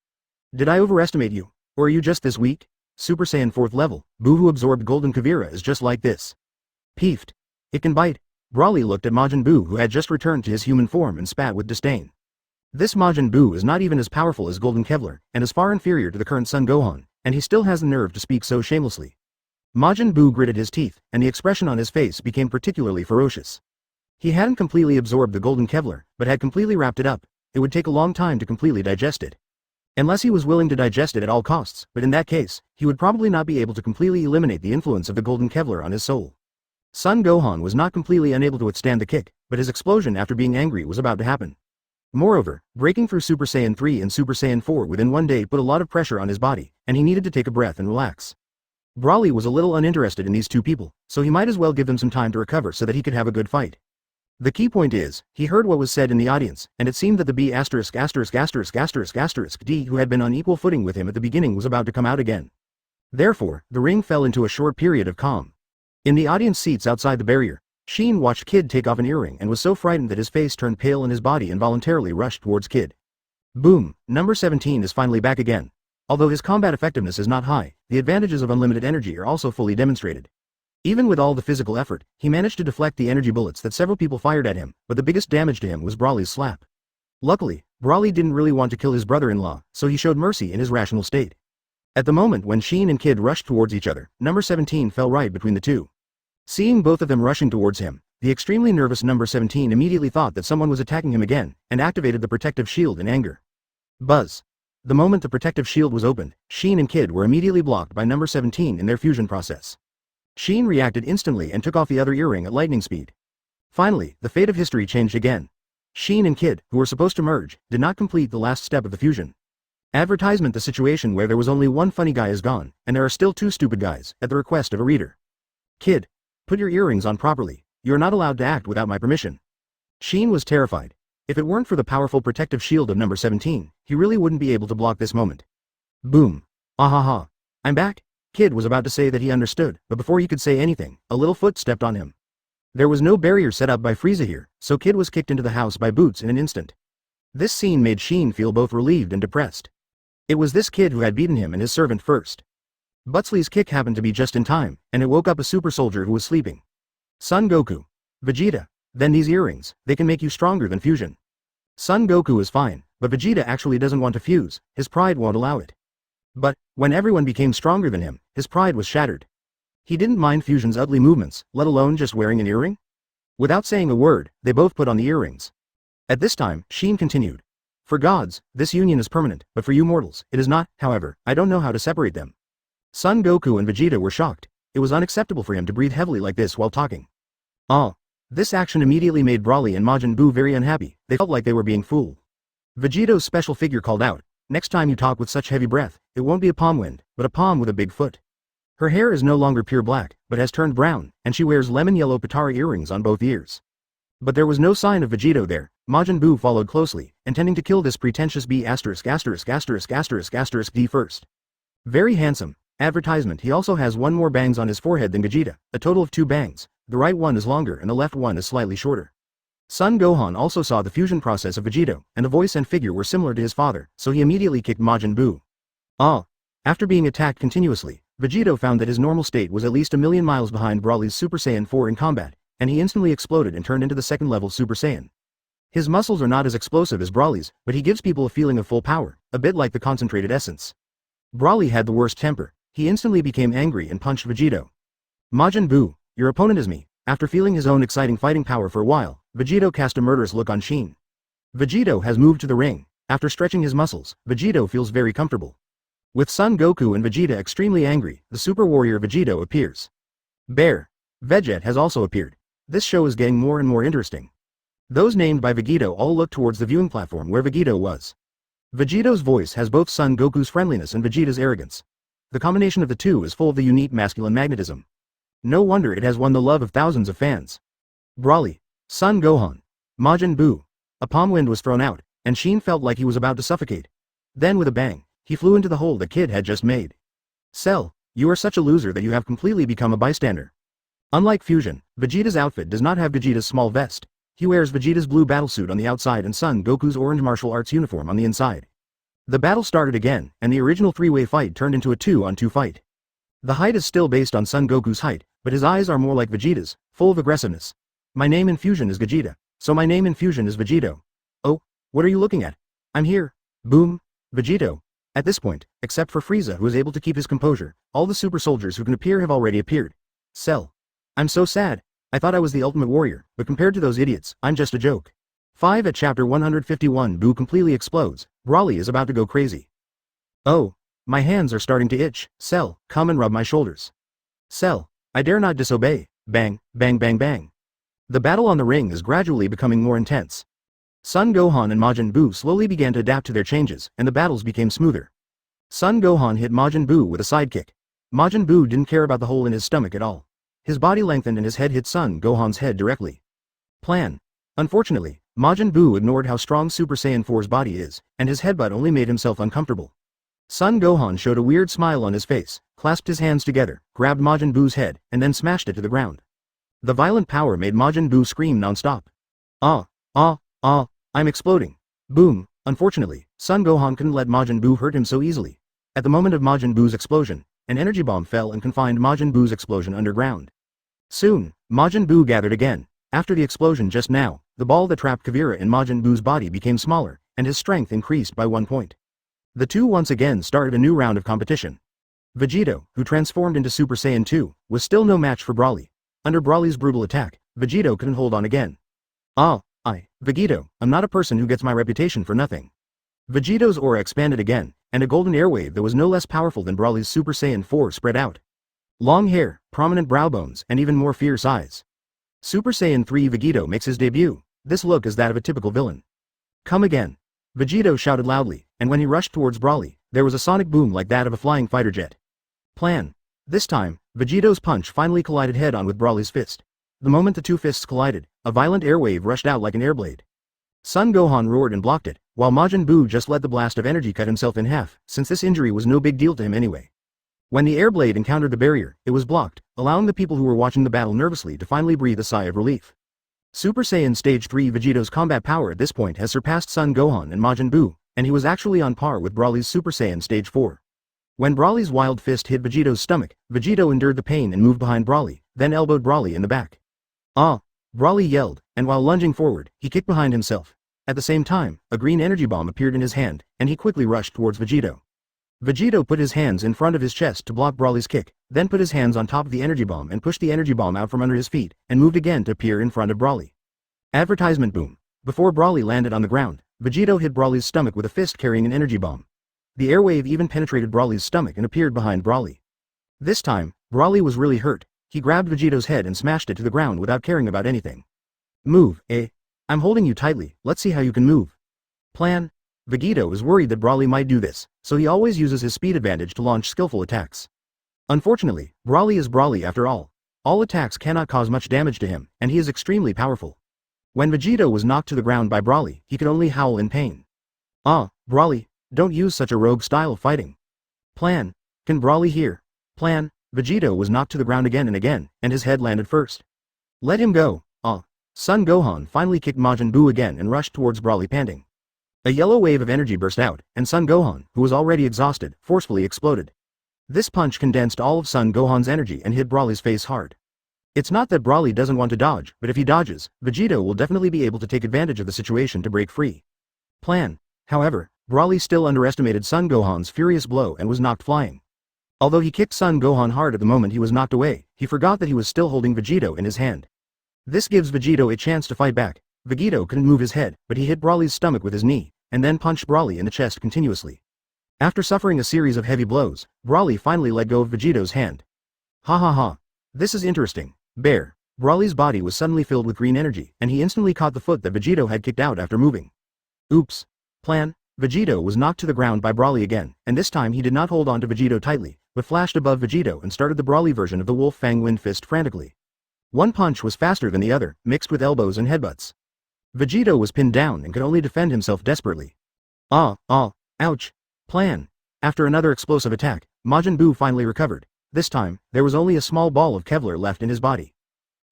B: Did I overestimate you, or are you just this weak? Super Saiyan 4th level, Buu who absorbed Golden Kavira is just like this. Peeved. It can bite. Broly looked at Majin Buu who had just returned to his human form and spat with disdain. This Majin Buu is not even as powerful as Golden Kevlar, and is far inferior to the current Son Gohan, and he still has the nerve to speak so shamelessly. Majin Buu gritted his teeth, and the expression on his face became particularly ferocious. He hadn't completely absorbed the Golden Kevlar, but had completely wrapped it up. It would take a long time to completely digest it. Unless he was willing to digest it at all costs, but in that case, he would probably not be able to completely eliminate the influence of the Golden Kevlar on his soul. Son Gohan was not completely unable to withstand the kick, but his explosion after being angry was about to happen. Moreover, breaking through Super Saiyan 3 and Super Saiyan 4 within one day put a lot of pressure on his body, and he needed to take a breath and relax. Broly was a little uninterested in these two people, so he might as well give them some time to recover so that he could have a good fight. The key point is, he heard what was said in the audience, and it seemed that the B************ D who had been on equal footing with him at the beginning was about to come out again. Therefore, the ring fell into a short period of calm. In the audience seats outside the barrier, Shin watched Kid take off an earring and was so frightened that his face turned pale and his body involuntarily rushed towards Kid. Boom, number 17 is finally back again. Although his combat effectiveness is not high, the advantages of unlimited energy are also fully demonstrated. Even with all the physical effort, he managed to deflect the energy bullets that several people fired at him, but the biggest damage to him was Broly's slap. Luckily, Broly didn't really want to kill his brother-in-law, so he showed mercy in his rational state. At the moment when Shin and Kid rushed towards each other, number 17 fell right between the two. Seeing both of them rushing towards him, the extremely nervous number 17 immediately thought that someone was attacking him again, and activated the protective shield in anger. Buzz. The moment the protective shield was opened, Shin and Kid were immediately blocked by number 17 in their fusion process. Shin reacted instantly and took off the other earring at lightning speed. Finally, the fate of history changed again. Shin and Kid, who were supposed to merge, did not complete the last step of the fusion. Advertisement: the situation where there was only one funny guy is gone, and there are still two stupid guys, at the request of a reader. Kid. Put your earrings on properly. You are not allowed to act without my permission. Shin was terrified. If it weren't for the powerful protective shield of number 17, he really wouldn't be able to block this moment. Boom. Ahaha. I'm back. Kid was about to say that he understood, but before he could say anything, a little foot stepped on him. There was no barrier set up by Frieza here, so Kid was kicked into the house by Boots in an instant. This scene made Shin feel both relieved and depressed. It was this kid who had beaten him and his servant first. Butsley's kick happened to be just in time, and it woke up a super soldier who was sleeping. Son Goku. Vegeta. Then these earrings, they can make you stronger than fusion. Son Goku is fine, but Vegeta actually doesn't want to fuse, his pride won't allow it. But, when everyone became stronger than him, his pride was shattered. He didn't mind Fusion's ugly movements, let alone just wearing an earring. Without saying a word, they both put on the earrings. At this time, Shin continued. For gods, this union is permanent, but for you mortals, it is not. However, I don't know how to separate them. Son Goku and Vegeta were shocked. It was unacceptable for him to breathe heavily like this while talking. This action immediately made Broly and Majin Buu very unhappy. They felt like they were being fooled. Vegeto's special figure called out, next time you talk with such heavy breath, it won't be a palm wind, but a palm with a big foot. Her hair is no longer pure black, but has turned brown, and she wears lemon yellow Patara earrings on both ears. But there was no sign of Vegito there. Majin Buu followed closely, intending to kill this pretentious B************ D first. Very handsome. Advertisement: he also has one more bangs on his forehead than Vegeta, a total of 2 bangs. The right one is longer and the left one is slightly shorter. Son Gohan also saw the fusion process of Vegito, and the voice and figure were similar to his father, so he immediately kicked Majin Buu. After being attacked continuously, Vegito found that his normal state was at least a million miles behind Broly's Super Saiyan 4 in combat, and he instantly exploded and turned into the second-level Super Saiyan. His muscles are not as explosive as Broly's, but he gives people a feeling of full power, a bit like the concentrated essence. Broly had the worst temper. He instantly became angry and punched Vegito. Majin Buu, your opponent is me. After feeling his own exciting fighting power for a while, Vegito cast a murderous look on Shin. Vegito has moved to the ring. After stretching his muscles, Vegito feels very comfortable. With Son Goku and Vegeta extremely angry, the super warrior Vegito appears. Bear. Vegeta has also appeared. This show is getting more and more interesting. Those named by Vegito all look towards the viewing platform where Vegito was. Vegito's voice has both Son Goku's friendliness and Vegeta's arrogance. The combination of the two is full of the unique masculine magnetism. No wonder it has won the love of thousands of fans. Broly. Son Gohan. Majin Buu. A palm wind was thrown out, and Shin felt like he was about to suffocate. Then with a bang, he flew into the hole the kid had just made. Cell, you are such a loser that you have completely become a bystander. Unlike Fusion, Vegeta's outfit does not have Vegeta's small vest. He wears Vegeta's blue battlesuit on the outside and Son Goku's orange martial arts uniform on the inside. The battle started again, and the original three-way fight turned into a 2-on-2 fight. The height is still based on Son Goku's height, but his eyes are more like Vegeta's, full of aggressiveness. My name in Fusion is Vegeta, so my name in Fusion is Vegito. Oh, what are you looking at? I'm here. Boom. Vegito. At this point, except for Frieza who is able to keep his composure, all the super soldiers who can appear have already appeared. Cell. I'm so sad. I thought I was the ultimate warrior, but compared to those idiots, I'm just a joke. 5 at chapter 151 Buu completely explodes. Broly is about to go crazy. Oh. My hands are starting to itch. Cell, come and rub my shoulders. Cell. I dare not disobey. Bang, bang, bang, bang. The battle on the ring is gradually becoming more intense. Son Gohan and Majin Buu slowly began to adapt to their changes, and the battles became smoother. Son Gohan hit Majin Buu with a sidekick. Majin Buu didn't care about the hole in his stomach at all. His body lengthened and his head hit Son Gohan's head directly. Plan. Unfortunately, Majin Buu ignored how strong Super Saiyan 4's body is, and his headbutt only made himself uncomfortable. Son Gohan showed a weird smile on his face, clasped his hands together, grabbed Majin Buu's head, and then smashed it to the ground. The violent power made Majin Buu scream non-stop. Ah, ah, ah, I'm exploding. Boom. Unfortunately, Son Gohan couldn't let Majin Buu hurt him so easily. At the moment of Majin Buu's explosion, an energy bomb fell and confined Majin Buu's explosion underground. Soon, Majin Buu gathered again. After the explosion just now, the ball that trapped Kavira in Majin Buu's body became smaller, and his strength increased by 1 point. The two once again started a new round of competition. Vegeta, who transformed into Super Saiyan 2, was still no match for Broly. Under Broly's brutal attack, Vegeta couldn't hold on again. Vegeta, I'm not a person who gets my reputation for nothing. Vegeto's aura expanded again, and a golden airwave that was no less powerful than Broly's Super Saiyan 4 spread out. Long hair, prominent brow bones, and even more fierce eyes. Super Saiyan 3 Vegeta makes his debut. This look is that of a typical villain. Come again. Vegeta shouted loudly, and when he rushed towards Broly, there was a sonic boom like that of a flying fighter jet. Plan. This time, Vegeto's punch finally collided head-on with Broly's fist. The moment the two fists collided, a violent airwave rushed out like an airblade. Son Gohan roared and blocked it, while Majin Buu just let the blast of energy cut himself in half, since this injury was no big deal to him anyway. When the airblade encountered the barrier, it was blocked, allowing the people who were watching the battle nervously to finally breathe a sigh of relief. Super Saiyan Stage 3 Vegeto's combat power at this point has surpassed Son Gohan and Majin Buu, and he was actually on par with Broly's Super Saiyan Stage 4. When Broly's wild fist hit Vegeto's stomach, Vegeta endured the pain and moved behind Broly, then elbowed Broly in the back. Ah! Broly yelled, and while lunging forward, he kicked behind himself. At the same time, a green energy bomb appeared in his hand, and he quickly rushed towards Vegeta. Vegeta put his hands in front of his chest to block Broly's kick, then put his hands on top of the energy bomb and pushed the energy bomb out from under his feet, and moved again to appear in front of Broly. Advertisement boom. Before Broly landed on the ground, Vegeta hit Broly's stomach with a fist carrying an energy bomb. The airwave even penetrated Broly's stomach and appeared behind Broly. This time, Broly was really hurt. He grabbed Vegeto's head and smashed it to the ground without caring about anything. Move, eh? I'm holding you tightly, let's see how you can move. Plan. Vegeta was worried that Broly might do this, so he always uses his speed advantage to launch skillful attacks. Unfortunately, Broly is Broly after all. All attacks cannot cause much damage to him, and he is extremely powerful. When Vegeta was knocked to the ground by Broly, he could only howl in pain. Broly, don't use such a rogue style of fighting. Plan. Can Broly hear? Plan. Vegeta was knocked to the ground again and again, and his head landed first. Let him go. Son Gohan finally kicked Majin Buu again and rushed towards Broly panting. A yellow wave of energy burst out, and Son Gohan, who was already exhausted, forcefully exploded. This punch condensed all of Son Gohan's energy and hit Broly's face hard. It's not that Broly doesn't want to dodge, but if he dodges, Vegeta will definitely be able to take advantage of the situation to break free. Plan. However, Broly still underestimated Son Gohan's furious blow and was knocked flying. Although he kicked Son Gohan hard at the moment he was knocked away, he forgot that he was still holding Vegeta in his hand. This gives Vegeta a chance to fight back. Vegeta couldn't move his head, but he hit Broly's stomach with his knee, and then punched Broly in the chest continuously. After suffering a series of heavy blows, Broly finally let go of Vegeta's hand. Ha ha ha. This is interesting. Bear. Broly's body was suddenly filled with green energy, and he instantly caught the foot that Vegeta had kicked out after moving. Oops. Plan. Vegeta was knocked to the ground by Broly again, and this time he did not hold on to Vegeta tightly, but flashed above Vegeta and started the Broly version of the Wolf Fang Wind Fist frantically. One punch was faster than the other, mixed with elbows and headbutts. Vegeta was pinned down and could only defend himself desperately. Ouch. Plan. After another explosive attack, Majin Buu finally recovered. This time, there was only a small ball of Kevlar left in his body.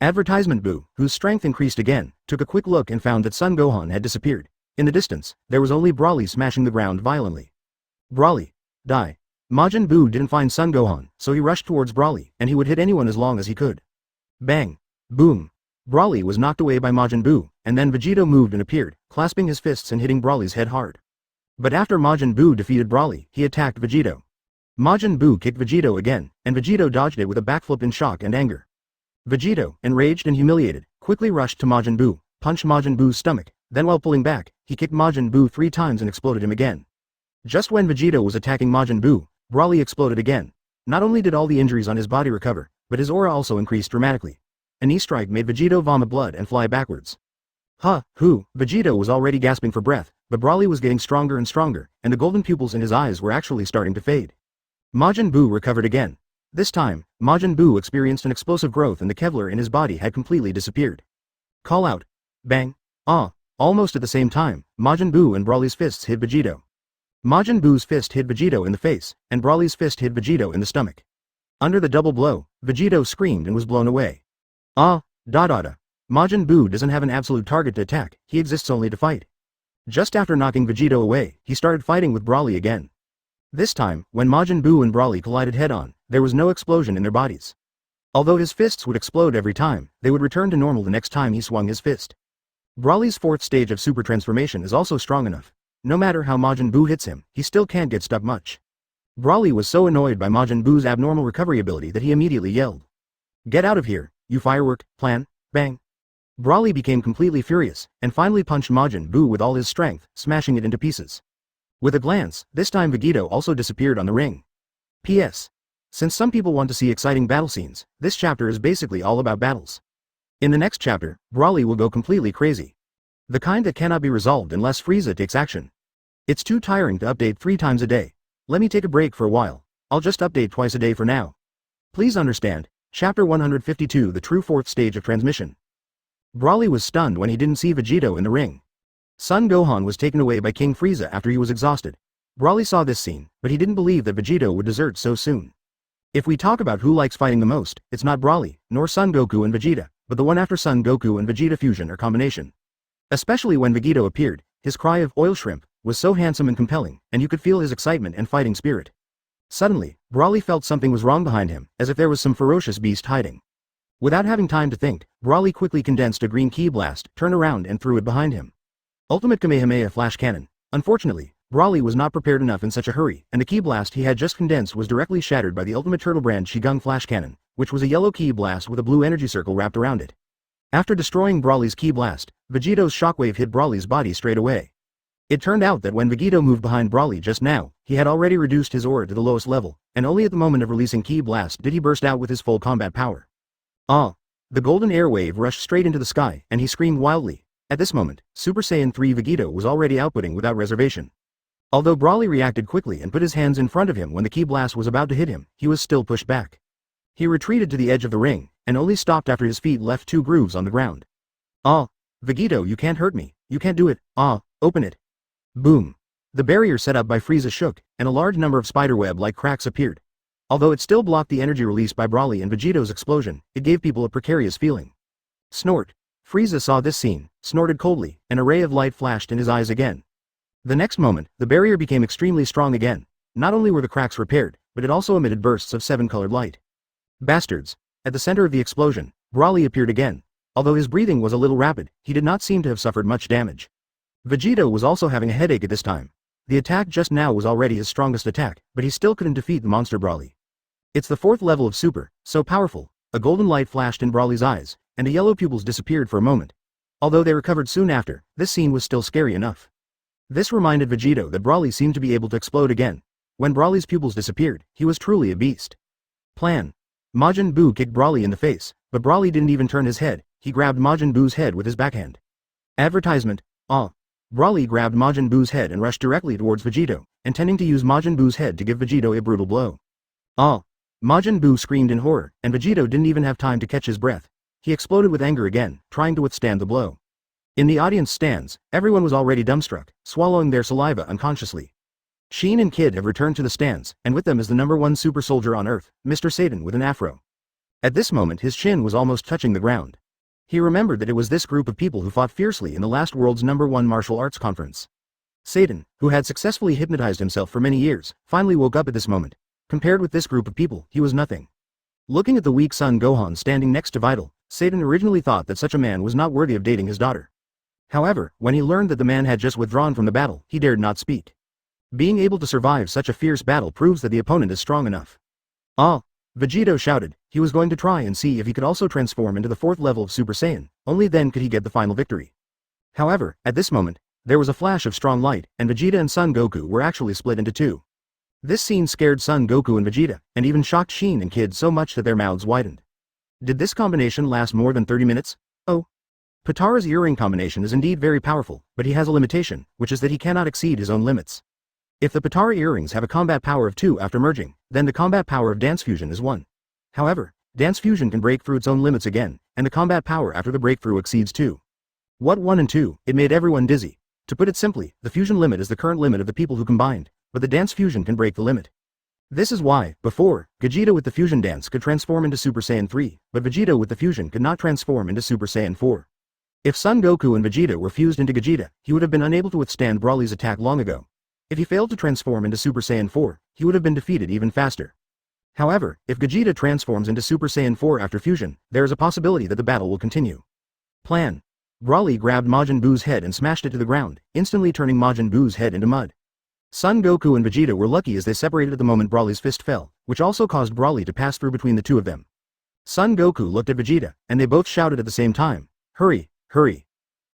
B: Advertisement Buu, whose strength increased again, took a quick look and found that Son Gohan had disappeared. In the distance, there was only Broly smashing the ground violently. Broly. Die. Majin Buu didn't find Son Gohan, so he rushed towards Broly, and he would hit anyone as long as he could. Bang. Boom. Broly was knocked away by Majin Buu, and then Vegeta moved and appeared, clasping his fists and hitting Broly's head hard. But after Majin Buu defeated Broly, he attacked Vegeta. Majin Buu kicked Vegeta again, and Vegeta dodged it with a backflip in shock and anger. Vegeta, enraged and humiliated, quickly rushed to Majin Buu, punched Majin Buu's stomach, then while pulling back, he kicked Majin Buu 3 times and exploded him again. Just when Vegeta was attacking Majin Buu, Broly exploded again. Not only did all the injuries on his body recover, but his aura also increased dramatically. A knee strike made Vegeta vomit blood and fly backwards. Vegeta was already gasping for breath, but Broly was getting stronger and stronger, and the golden pupils in his eyes were actually starting to fade. Majin Buu recovered again. This time, Majin Buu experienced an explosive growth and the Kevlar in his body had completely disappeared. Call out. Bang. Almost at the same time, Majin Buu and Broly's fists hit Vegeta. Majin Buu's fist hit Vegeta in the face, and Broly's fist hit Vegeta in the stomach. Under the double blow, Vegeta screamed and was blown away. Da. Majin Buu doesn't have an absolute target to attack, he exists only to fight. Just after knocking Vegeta away, he started fighting with Broly again. This time, when Majin Buu and Broly collided head-on, there was no explosion in their bodies. Although his fists would explode every time, they would return to normal the next time he swung his fist. Broly's fourth stage of super transformation is also strong enough. No matter how Majin Buu hits him, he still can't get stuck much. Broly was so annoyed by Majin Buu's abnormal recovery ability that he immediately yelled. "Get out of here, you firework, plan, bang." Broly became completely furious, and finally punched Majin Buu with all his strength, smashing it into pieces. With a glance, this time Vegeta also disappeared on the ring. P.S. Since some people want to see exciting battle scenes, this chapter is basically all about battles. In the next chapter, Broly will go completely crazy. The kind that cannot be resolved unless Frieza takes action. It's too tiring to update 3 times a day. Let me take a break for a while. I'll just update twice a day for now. Please understand. Chapter 152, the true fourth stage of transmission. Broly was stunned when he didn't see Vegeta in the ring. Son Gohan was taken away by King Frieza after he was exhausted. Broly saw this scene, but he didn't believe that Vegeta would desert so soon. If we talk about who likes fighting the most, it's not Broly, nor Son Goku and Vegeta, but the one after Son Goku and Vegeta fusion or combination. Especially when Vegeta appeared, his cry of "oil shrimp" was so handsome and compelling, and you could feel his excitement and fighting spirit. Suddenly, Broly felt something was wrong behind him, as if there was some ferocious beast hiding. Without having time to think, Broly quickly condensed a green ki blast, turned around and threw it behind him. Ultimate Kamehameha Flash Cannon. Unfortunately, Broly was not prepared enough in such a hurry, and the ki blast he had just condensed was directly shattered by the Ultimate Turtle Brand Shigung Flash Cannon, which was a yellow ki blast with a blue energy circle wrapped around it. After destroying Broly's ki blast, Vegeto's shockwave hit Broly's body straight away. It turned out that when Vegeta moved behind Broly just now, he had already reduced his aura to the lowest level, and only at the moment of releasing ki blast did he burst out with his full combat power. Ah! The golden air wave rushed straight into the sky, and he screamed wildly. At this moment, Super Saiyan 3 Vegeta was already outputting without reservation. Although Broly reacted quickly and put his hands in front of him when the ki blast was about to hit him, he was still pushed back. He retreated to the edge of the ring, and only stopped after his feet left 2 grooves on the ground. Ah! Vegito, you can't hurt me, you can't do it, ah, open it. Boom. The barrier set up by Frieza shook, and a large number of spiderweb-like cracks appeared. Although it still blocked the energy released by Broly and Vegeto's explosion, it gave people a precarious feeling. Snort. Frieza saw this scene, snorted coldly, and a ray of light flashed in his eyes again. The next moment, the barrier became extremely strong again. Not only were the cracks repaired, but it also emitted bursts of 7-colored light. Bastards. At the center of the explosion, Broly appeared again. Although his breathing was a little rapid, he did not seem to have suffered much damage. Vegeta was also having a headache at this time. The attack just now was already his strongest attack, but he still couldn't defeat the monster Broly. It's the 4th level of Super, so powerful. A golden light flashed in Broly's eyes, and the yellow pupils disappeared for a moment. Although they recovered soon after, this scene was still scary enough. This reminded Vegeta that Broly seemed to be able to explode again. When Broly's pupils disappeared, he was truly a beast. Plan. Majin Buu kicked Broly in the face, but Broly didn't even turn his head. He grabbed Majin Buu's head with his backhand. Advertisement. Ah. Broly grabbed Majin Buu's head and rushed directly towards Vegeta, intending to use Majin Buu's head to give Vegeta a brutal blow. Ah! Majin Buu screamed in horror, and Vegeta didn't even have time to catch his breath. He exploded with anger again, trying to withstand the blow. In the audience stands, everyone was already dumbstruck, swallowing their saliva unconsciously. Sheen and Kid have returned to the stands, and with them is the #1 super soldier on Earth, Mr. Satan with an afro. At this moment his chin was almost touching the ground. He remembered that it was this group of people who fought fiercely in the last world's #1 martial arts conference. Satan, who had successfully hypnotized himself for many years, finally woke up at this moment. Compared with this group of people, he was nothing. Looking at the weak son Gohan standing next to Vital, Satan originally thought that such a man was not worthy of dating his daughter. However, when he learned that the man had just withdrawn from the battle, he dared not speak. Being able to survive such a fierce battle proves that the opponent is strong enough. Ah! Vegeta shouted. He was going to try and see if he could also transform into the 4th level of Super Saiyan, only then could he get the final victory. However, at this moment, there was a flash of strong light, and Vegeta and Son Goku were actually split into 2. This scene scared Son Goku and Vegeta, and even shocked Sheen and Kid so much that their mouths widened. Did this combination last more than 30 minutes? Oh. Potara's earring combination is indeed very powerful, but he has a limitation, which is that he cannot exceed his own limits. If the Potara earrings have a combat power of 2 after merging, then the combat power of Dance Fusion is 1. However, Dance Fusion can break through its own limits again, and the combat power after the breakthrough exceeds 2. What 1 and 2, it made everyone dizzy. To put it simply, the fusion limit is the current limit of the people who combined, but the Dance Fusion can break the limit. This is why, before, Vegeta with the fusion dance could transform into Super Saiyan 3, but Vegeta with the fusion could not transform into Super Saiyan 4. If Son Goku and Vegeta were fused into Vegeta, he would have been unable to withstand Broly's attack long ago. If he failed to transform into Super Saiyan 4, he would have been defeated even faster. However, if Vegeta transforms into Super Saiyan 4 after fusion, there is a possibility that the battle will continue. Plan. Broly grabbed Majin Buu's head and smashed it to the ground, instantly turning Majin Buu's head into mud. Son Goku and Vegeta were lucky as they separated at the moment Broly's fist fell, which also caused Broly to pass through between the two of them. Son Goku looked at Vegeta, and they both shouted at the same time, "Hurry, hurry."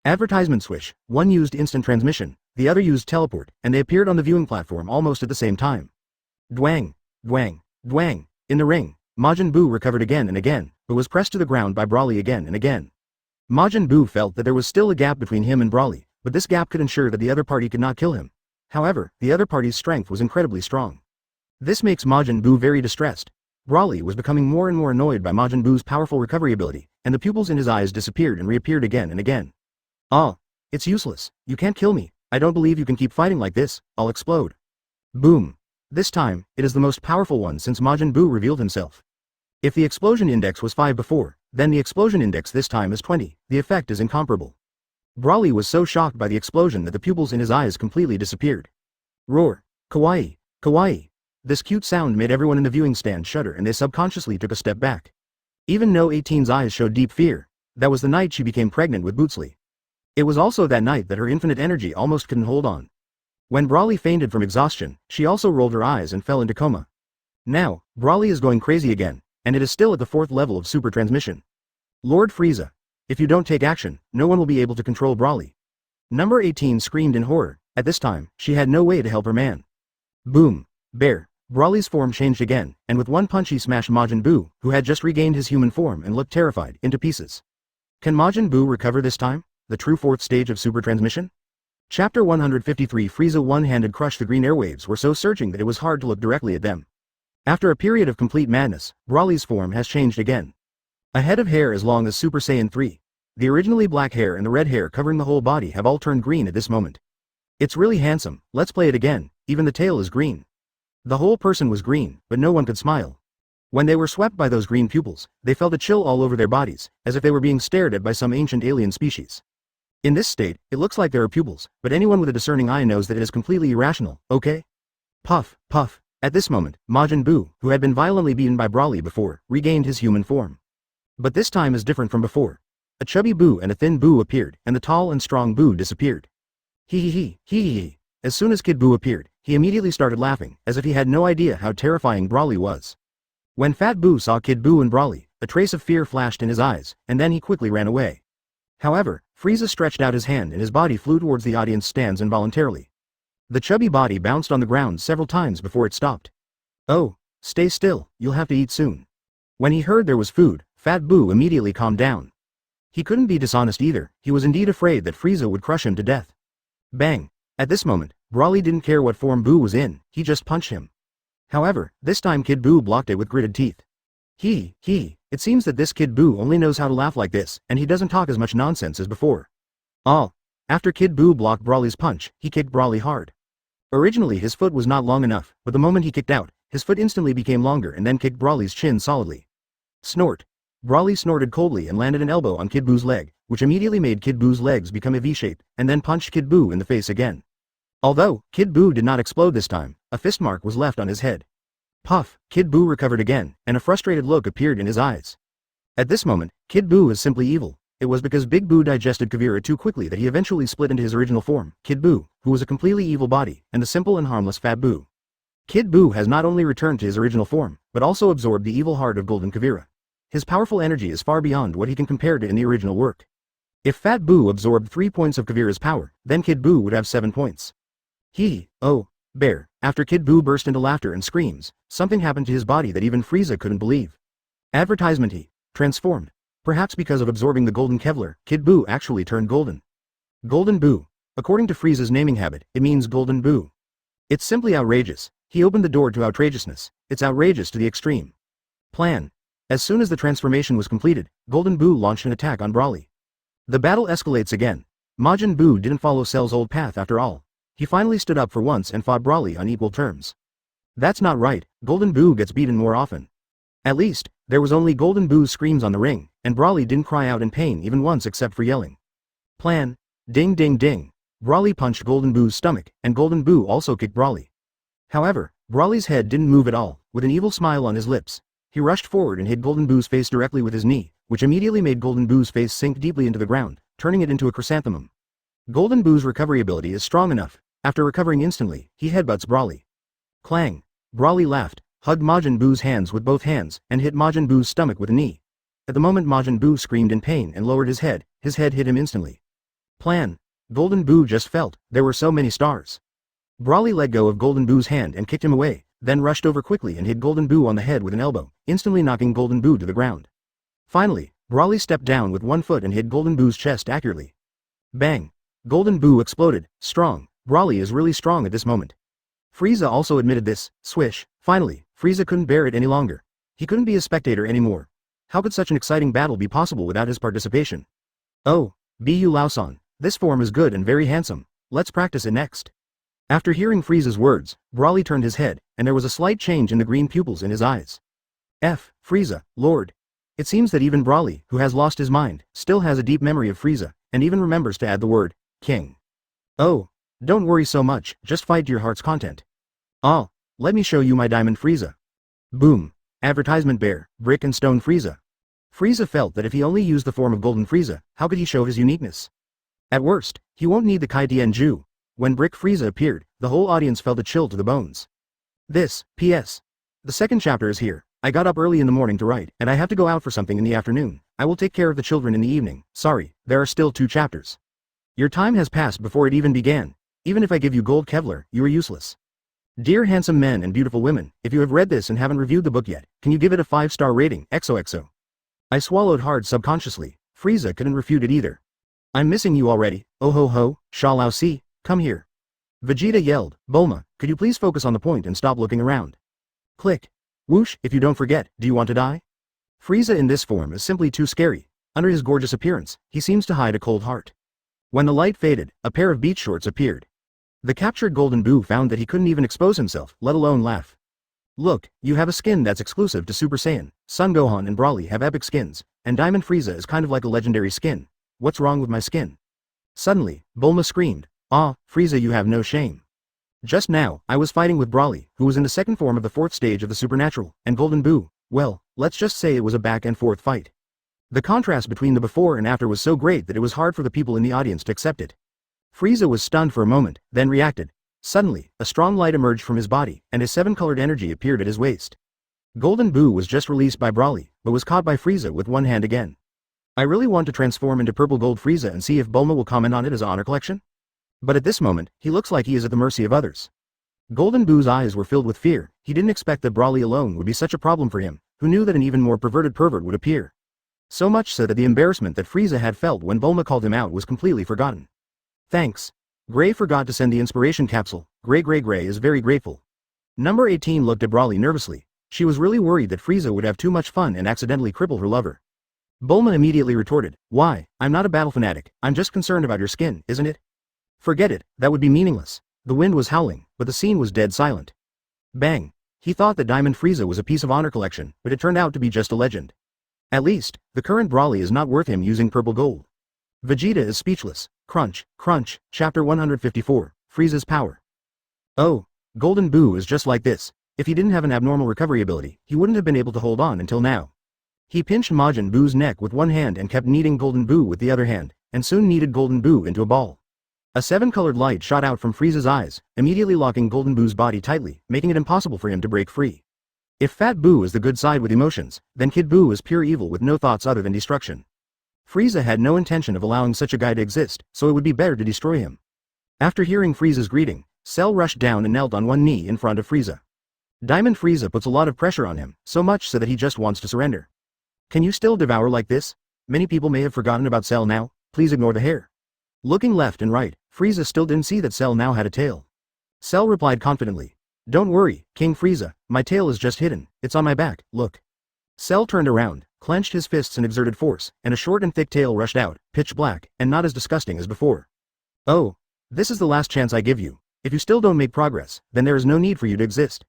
B: Advertisement swish, one used instant transmission, the other used teleport, and they appeared on the viewing platform almost at the same time. Dwang, dwang, dwang. In the ring, Majin Buu recovered again and again, but was pressed to the ground by Broly again and again. Majin Buu felt that there was still a gap between him and Broly, but this gap could ensure that the other party could not kill him. However, the other party's strength was incredibly strong. This makes Majin Buu very distressed. Broly was becoming more and more annoyed by Majin Buu's powerful recovery ability, and the pupils in his eyes disappeared and reappeared again and again. "Ah, it's useless. You can't kill me. I don't believe you can keep fighting like this. I'll explode." Boom. This time, it is the most powerful one since Majin Buu revealed himself. If the explosion index was 5 before, then the explosion index this time is 20, the effect is incomparable. Broly was so shocked by the explosion that the pupils in his eyes completely disappeared. Roar. Kawaii. Kawaii. This cute sound made everyone in the viewing stand shudder and they subconsciously took a step back. Even No 18's eyes showed deep fear. That was the night she became pregnant with Bootsley. It was also that night that her infinite energy almost couldn't hold on. When Broly fainted from exhaustion, she also rolled her eyes and fell into coma. Now, Broly is going crazy again, and it is still at the 4th level of super transmission. Lord Frieza. If you don't take action, no one will be able to control Broly. Number 18 screamed in horror. At this time, she had no way to help her man. Boom. Bear. Broly's form changed again, and with one punch he smashed Majin Buu, who had just regained his human form and looked terrified, into pieces. Can Majin Buu recover this time? The true 4th stage of super transmission? Chapter 153 Frieza one-handed crushed the green airwaves were so searching that it was hard to look directly at them. After a period of complete madness, Broly's form has changed again. A head of hair as long as Super Saiyan 3. The originally black hair and the red hair covering the whole body have all turned green at this moment. It's really handsome, let's play it again, even the tail is green. The whole person was green, but no one could smile. When they were swept by those green pupils, they felt a chill all over their bodies, as if they were being stared at by some ancient alien species. In this state, it looks like there are pupils, but anyone with a discerning eye knows that it is completely irrational, okay? Puff, puff. At this moment, Majin Buu, who had been violently beaten by Broly before, regained his human form. But this time is different from before. A chubby Buu and a thin Buu appeared, and the tall and strong Buu disappeared. Hee. As soon as Kid Buu appeared, he immediately started laughing, as if he had no idea how terrifying Broly was. When Fat Buu saw Kid Buu and Broly, a trace of fear flashed in his eyes, and then he quickly ran away. However, Frieza stretched out his hand and his body flew towards the audience stands involuntarily. The chubby body bounced on the ground several times before it stopped. "Oh, stay still, you'll have to eat soon." When he heard there was food, Fat Buu immediately calmed down. He couldn't be dishonest either, he was indeed afraid that Frieza would crush him to death. Bang! At this moment, Broly didn't care what form Buu was in, he just punched him. However, this time Kid Buu blocked it with gritted teeth. It seems that this Kid Buu only knows how to laugh like this, and he doesn't talk as much nonsense as before. After Kid Buu blocked Broly's punch, he kicked Broly hard. Originally his foot was not long enough, but the moment he kicked out, his foot instantly became longer and then kicked Broly's chin solidly. Snort. Broly snorted coldly and landed an elbow on Kid Buu's leg, which immediately made Kid Buu's legs become a V-shape, and then punched Kid Buu in the face again. Although, Kid Buu did not explode this time, a fist mark was left on his head. Puff, Kid Buu recovered again, and a frustrated look appeared in his eyes. At this moment, Kid Buu is simply evil. It was because Big Buu digested Kavira too quickly that he eventually split into his original form, Kid Buu, who was a completely evil body, and the simple and harmless Fat Buu. Kid Buu has not only returned to his original form, but also absorbed the evil heart of Golden Kavira. His powerful energy is far beyond what he can compare to in the original work. If Fat Buu absorbed 3 points of Kavira's power, then Kid Buu would have 7 points. Bear. After Kid Buu burst into laughter and screams, something happened to his body that even Frieza couldn't believe. Advertisement he transformed. Perhaps because of absorbing the golden Kevlar, Kid Buu actually turned golden. Golden Buu. According to Frieza's naming habit, it means Golden Buu. It's simply outrageous. He opened the door to outrageousness. It's outrageous to the extreme. Plan. As soon as the transformation was completed, Golden Buu launched an attack on Broly. The battle escalates again. Majin Buu didn't follow Cell's old path after all. He finally stood up for once and fought Broly on equal terms. That's not right, Golden Boo gets beaten more often. At least, there was only Golden Boo's screams on the ring, and Brawly didn't cry out in pain even once except for yelling. Plan. Ding ding ding. Brawly punched Golden Boo's stomach, and Golden Boo also kicked Brawly. However, Brawly's head didn't move at all, with an evil smile on his lips. He rushed forward and hit Golden Boo's face directly with his knee, which immediately made Golden Boo's face sink deeply into the ground, turning it into a chrysanthemum. Golden Boo's recovery ability is strong enough. After recovering instantly, he headbutts Brawly. Clang. Brawly laughed, hugged Majin Boo's hands with both hands, and hit Majin Boo's stomach with a knee. At the moment Majin Boo screamed in pain and lowered his head hit him instantly. Plan. Golden Boo just felt there were so many stars. Brawly let go of Golden Boo's hand and kicked him away, then rushed over quickly and hit Golden Boo on the head with an elbow, instantly knocking Golden Boo to the ground. Finally, Brawly stepped down with one foot and hit Golden Boo's chest accurately. Bang. Golden Boo exploded. Strong. Brawly is really strong at this moment. Frieza also admitted this. Swish. Finally, Frieza couldn't bear it any longer. He couldn't be a spectator anymore. How could such an exciting battle be possible without his participation? Oh, Bu Lao-san, this form is good and very handsome. Let's practice it next. After hearing Frieza's words, Brawly turned his head, and there was a slight change in the green pupils in his eyes. Frieza, Lord. It seems that even Brawly, who has lost his mind, still has a deep memory of Frieza, and even remembers to add the word, King. Oh, don't worry so much, just fight to your heart's content. Ah, let me show you my diamond Frieza. Boom. Advertisement bear, brick and stone Frieza. Frieza felt that if he only used the form of Golden Frieza, how could he show his uniqueness? At worst, he won't need the Kai Tianju. When Brick Frieza appeared, the whole audience felt a chill to the bones. This, P.S. The second chapter is here. I got up early in the morning to write, and I have to go out for something in the afternoon. I will take care of the children in the evening. Sorry, there are still 2 chapters. Your time has passed before it even began. Even if I give you gold Kevlar, you are useless. Dear handsome men and beautiful women, if you have read this and haven't reviewed the book yet, can you give it a 5-star rating, XOXO? I swallowed hard subconsciously. Frieza couldn't refute it either. I'm missing you already. Oh ho ho, Sha Lao Si, come here. Vegeta yelled, Bulma, could you please focus on the point and stop looking around? Click. Whoosh, if you don't forget, do you want to die? Frieza in this form is simply too scary. Under his gorgeous appearance, he seems to hide a cold heart. When the light faded, a pair of beach shorts appeared. The captured Golden Boo found that he couldn't even expose himself, let alone laugh. Look, you have a skin that's exclusive to Super Saiyan. Son Gohan and Brawly have epic skins, and Diamond Frieza is kind of like a legendary skin. What's wrong with my skin? Suddenly, Bulma screamed, Ah, Frieza, you have no shame. Just now, I was fighting with Brawly, who was in the second form of the 4th stage of the supernatural, and Golden Boo, well, let's just say it was a back and forth fight. The contrast between the before and after was so great that it was hard for the people in the audience to accept it. Frieza was stunned for a moment, then reacted. Suddenly, a strong light emerged from his body, and his 7-colored energy appeared at his waist. Golden Boo was just released by Brawly, but was caught by Frieza with one hand again. I really want to transform into purple gold Frieza and see if Bulma will comment on it as an honor collection. But at this moment, he looks like he is at the mercy of others. Golden Boo's eyes were filled with fear. He didn't expect that Brawly alone would be such a problem for him, who knew that an even more perverted pervert would appear. So much so that the embarrassment that Frieza had felt when Bulma called him out was completely forgotten. Thanks. Gray forgot to send the inspiration capsule. Gray is very grateful. Number 18 looked at Brawly nervously. She was really worried that Frieza would have too much fun and accidentally cripple her lover. Bulma immediately retorted, Why, I'm not a battle fanatic, I'm just concerned about your skin, isn't it? Forget it, that would be meaningless. The wind was howling, but the scene was dead silent. Bang. He thought that Diamond Frieza was a piece of honor collection, but it turned out to be just a legend. At least, the current Brawly is not worth him using purple gold. Vegeta is speechless. Crunch, crunch, chapter 154, Frieza's power. Oh, Golden Boo is just like this. If he didn't have an abnormal recovery ability, he wouldn't have been able to hold on until now. He pinched Majin Boo's neck with one hand and kept kneading Golden Boo with the other hand, and soon kneaded Golden Boo into a ball. A 7-colored light shot out from Frieza's eyes, immediately locking Golden Boo's body tightly, making it impossible for him to break free. If Fat Boo is the good side with emotions, then Kid Boo is pure evil with no thoughts other than destruction. Frieza had no intention of allowing such a guy to exist, so it would be better to destroy him. After hearing Frieza's greeting, Cell rushed down and knelt on one knee in front of Frieza. Diamond Frieza puts a lot of pressure on him, so much so that he just wants to surrender. Can you still devour like this? Many people may have forgotten about Cell now, please ignore the hair. Looking left and right, Frieza still didn't see that Cell now had a tail. Cell replied confidently, Don't worry, King Frieza, my tail is just hidden, it's on my back, look. Cell turned around, clenched his fists and exerted force, and a short and thick tail rushed out, pitch black, and not as disgusting as before. Oh, this is the last chance I give you. If you still don't make progress, then there is no need for you to exist.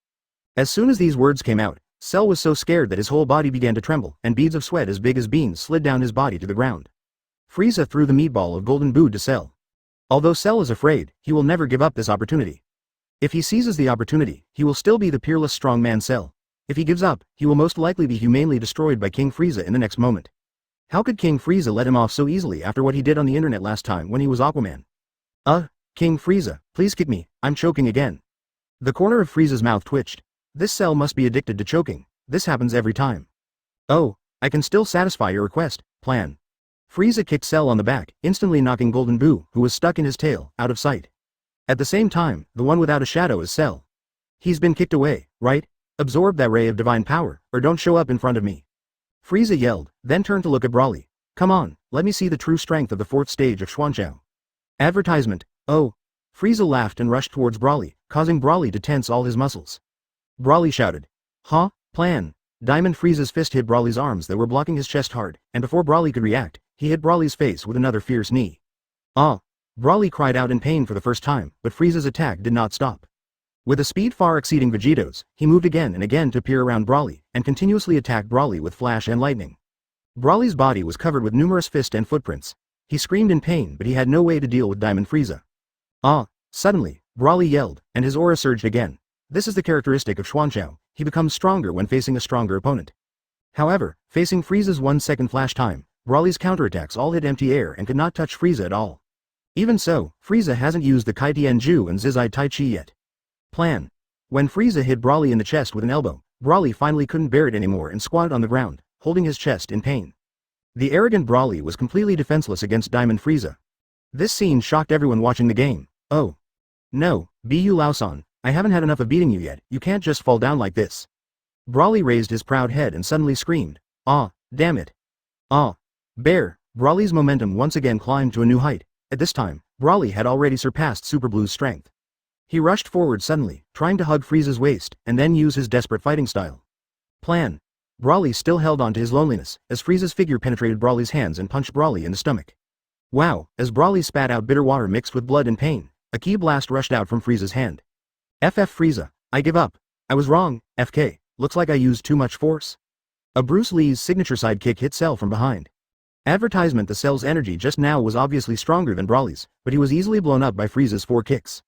B: As soon as these words came out, Cell was so scared that his whole body began to tremble, and beads of sweat as big as beans slid down his body to the ground. Frieza threw the meatball of golden boo to Cell. Although Cell is afraid, he will never give up this opportunity. If he seizes the opportunity, he will still be the peerless strongman Cell. If he gives up, he will most likely be humanely destroyed by King Frieza in the next moment. How could King Frieza let him off so easily after what he did on the internet last time when he was Aquaman? King Frieza, please kick me, I'm choking again. The corner of Frieza's mouth twitched. This Cell must be addicted to choking, this happens every time. Oh, I can still satisfy your request, plan. Frieza kicked Cell on the back, instantly knocking Golden Boo, who was stuck in his tail, out of sight. At the same time, the one without a shadow is Cell. He's been kicked away, right? Absorb that ray of divine power, or don't show up in front of me. Frieza yelled, then turned to look at Broly. Come on, let me see the true strength of the 4th stage of Xuanzhou. Advertisement, oh. Frieza laughed and rushed towards Broly, causing Broly to tense all his muscles. Broly shouted. Huh? Plan. Diamond Frieza's fist hit Broly's arms that were blocking his chest hard, and before Broly could react, he hit Broly's face with another fierce knee. Broly cried out in pain for the first time, but Frieza's attack did not stop. With a speed far exceeding Vegeto's, he moved again and again to peer around Broly, and continuously attacked Broly with flash and lightning. Broly's body was covered with numerous fist and footprints. He screamed in pain, but he had no way to deal with Diamond Frieza. Suddenly, Broly yelled, and his aura surged again. This is the characteristic of Xuanzhou, he becomes stronger when facing a stronger opponent. However, facing Frieza's 1-second flash time, Broly's counterattacks all hit empty air and could not touch Frieza at all. Even so, Frieza hasn't used the Kai Tianju and Zizai Tai Chi yet. Plan. When Frieza hit Broly in the chest with an elbow, Broly finally couldn't bear it anymore and squatted on the ground, holding his chest in pain. The arrogant Broly was completely defenseless against Diamond Frieza. This scene shocked everyone watching the game. Oh. No, Bu Lao-san, I haven't had enough of beating you yet, you can't just fall down like this. Broly raised his proud head and suddenly screamed. Damn it. Bear, Broly's momentum once again climbed to a new height. At this time, Broly had already surpassed Super Blue's strength. He rushed forward suddenly, trying to hug Frieza's waist, and then use his desperate fighting style. Plan. Broly still held on to his loneliness, as Frieza's figure penetrated Broly's hands and punched Broly in the stomach. Wow, as Broly spat out bitter water mixed with blood and pain, a ki blast rushed out from Frieza's hand. Frieza, I give up. I was wrong, FK, looks like I used too much force. A Bruce Lee's signature sidekick hit Cell from behind. Advertisement. The Cell's energy just now was obviously stronger than Broly's, but he was easily blown up by Frieza's 4 kicks.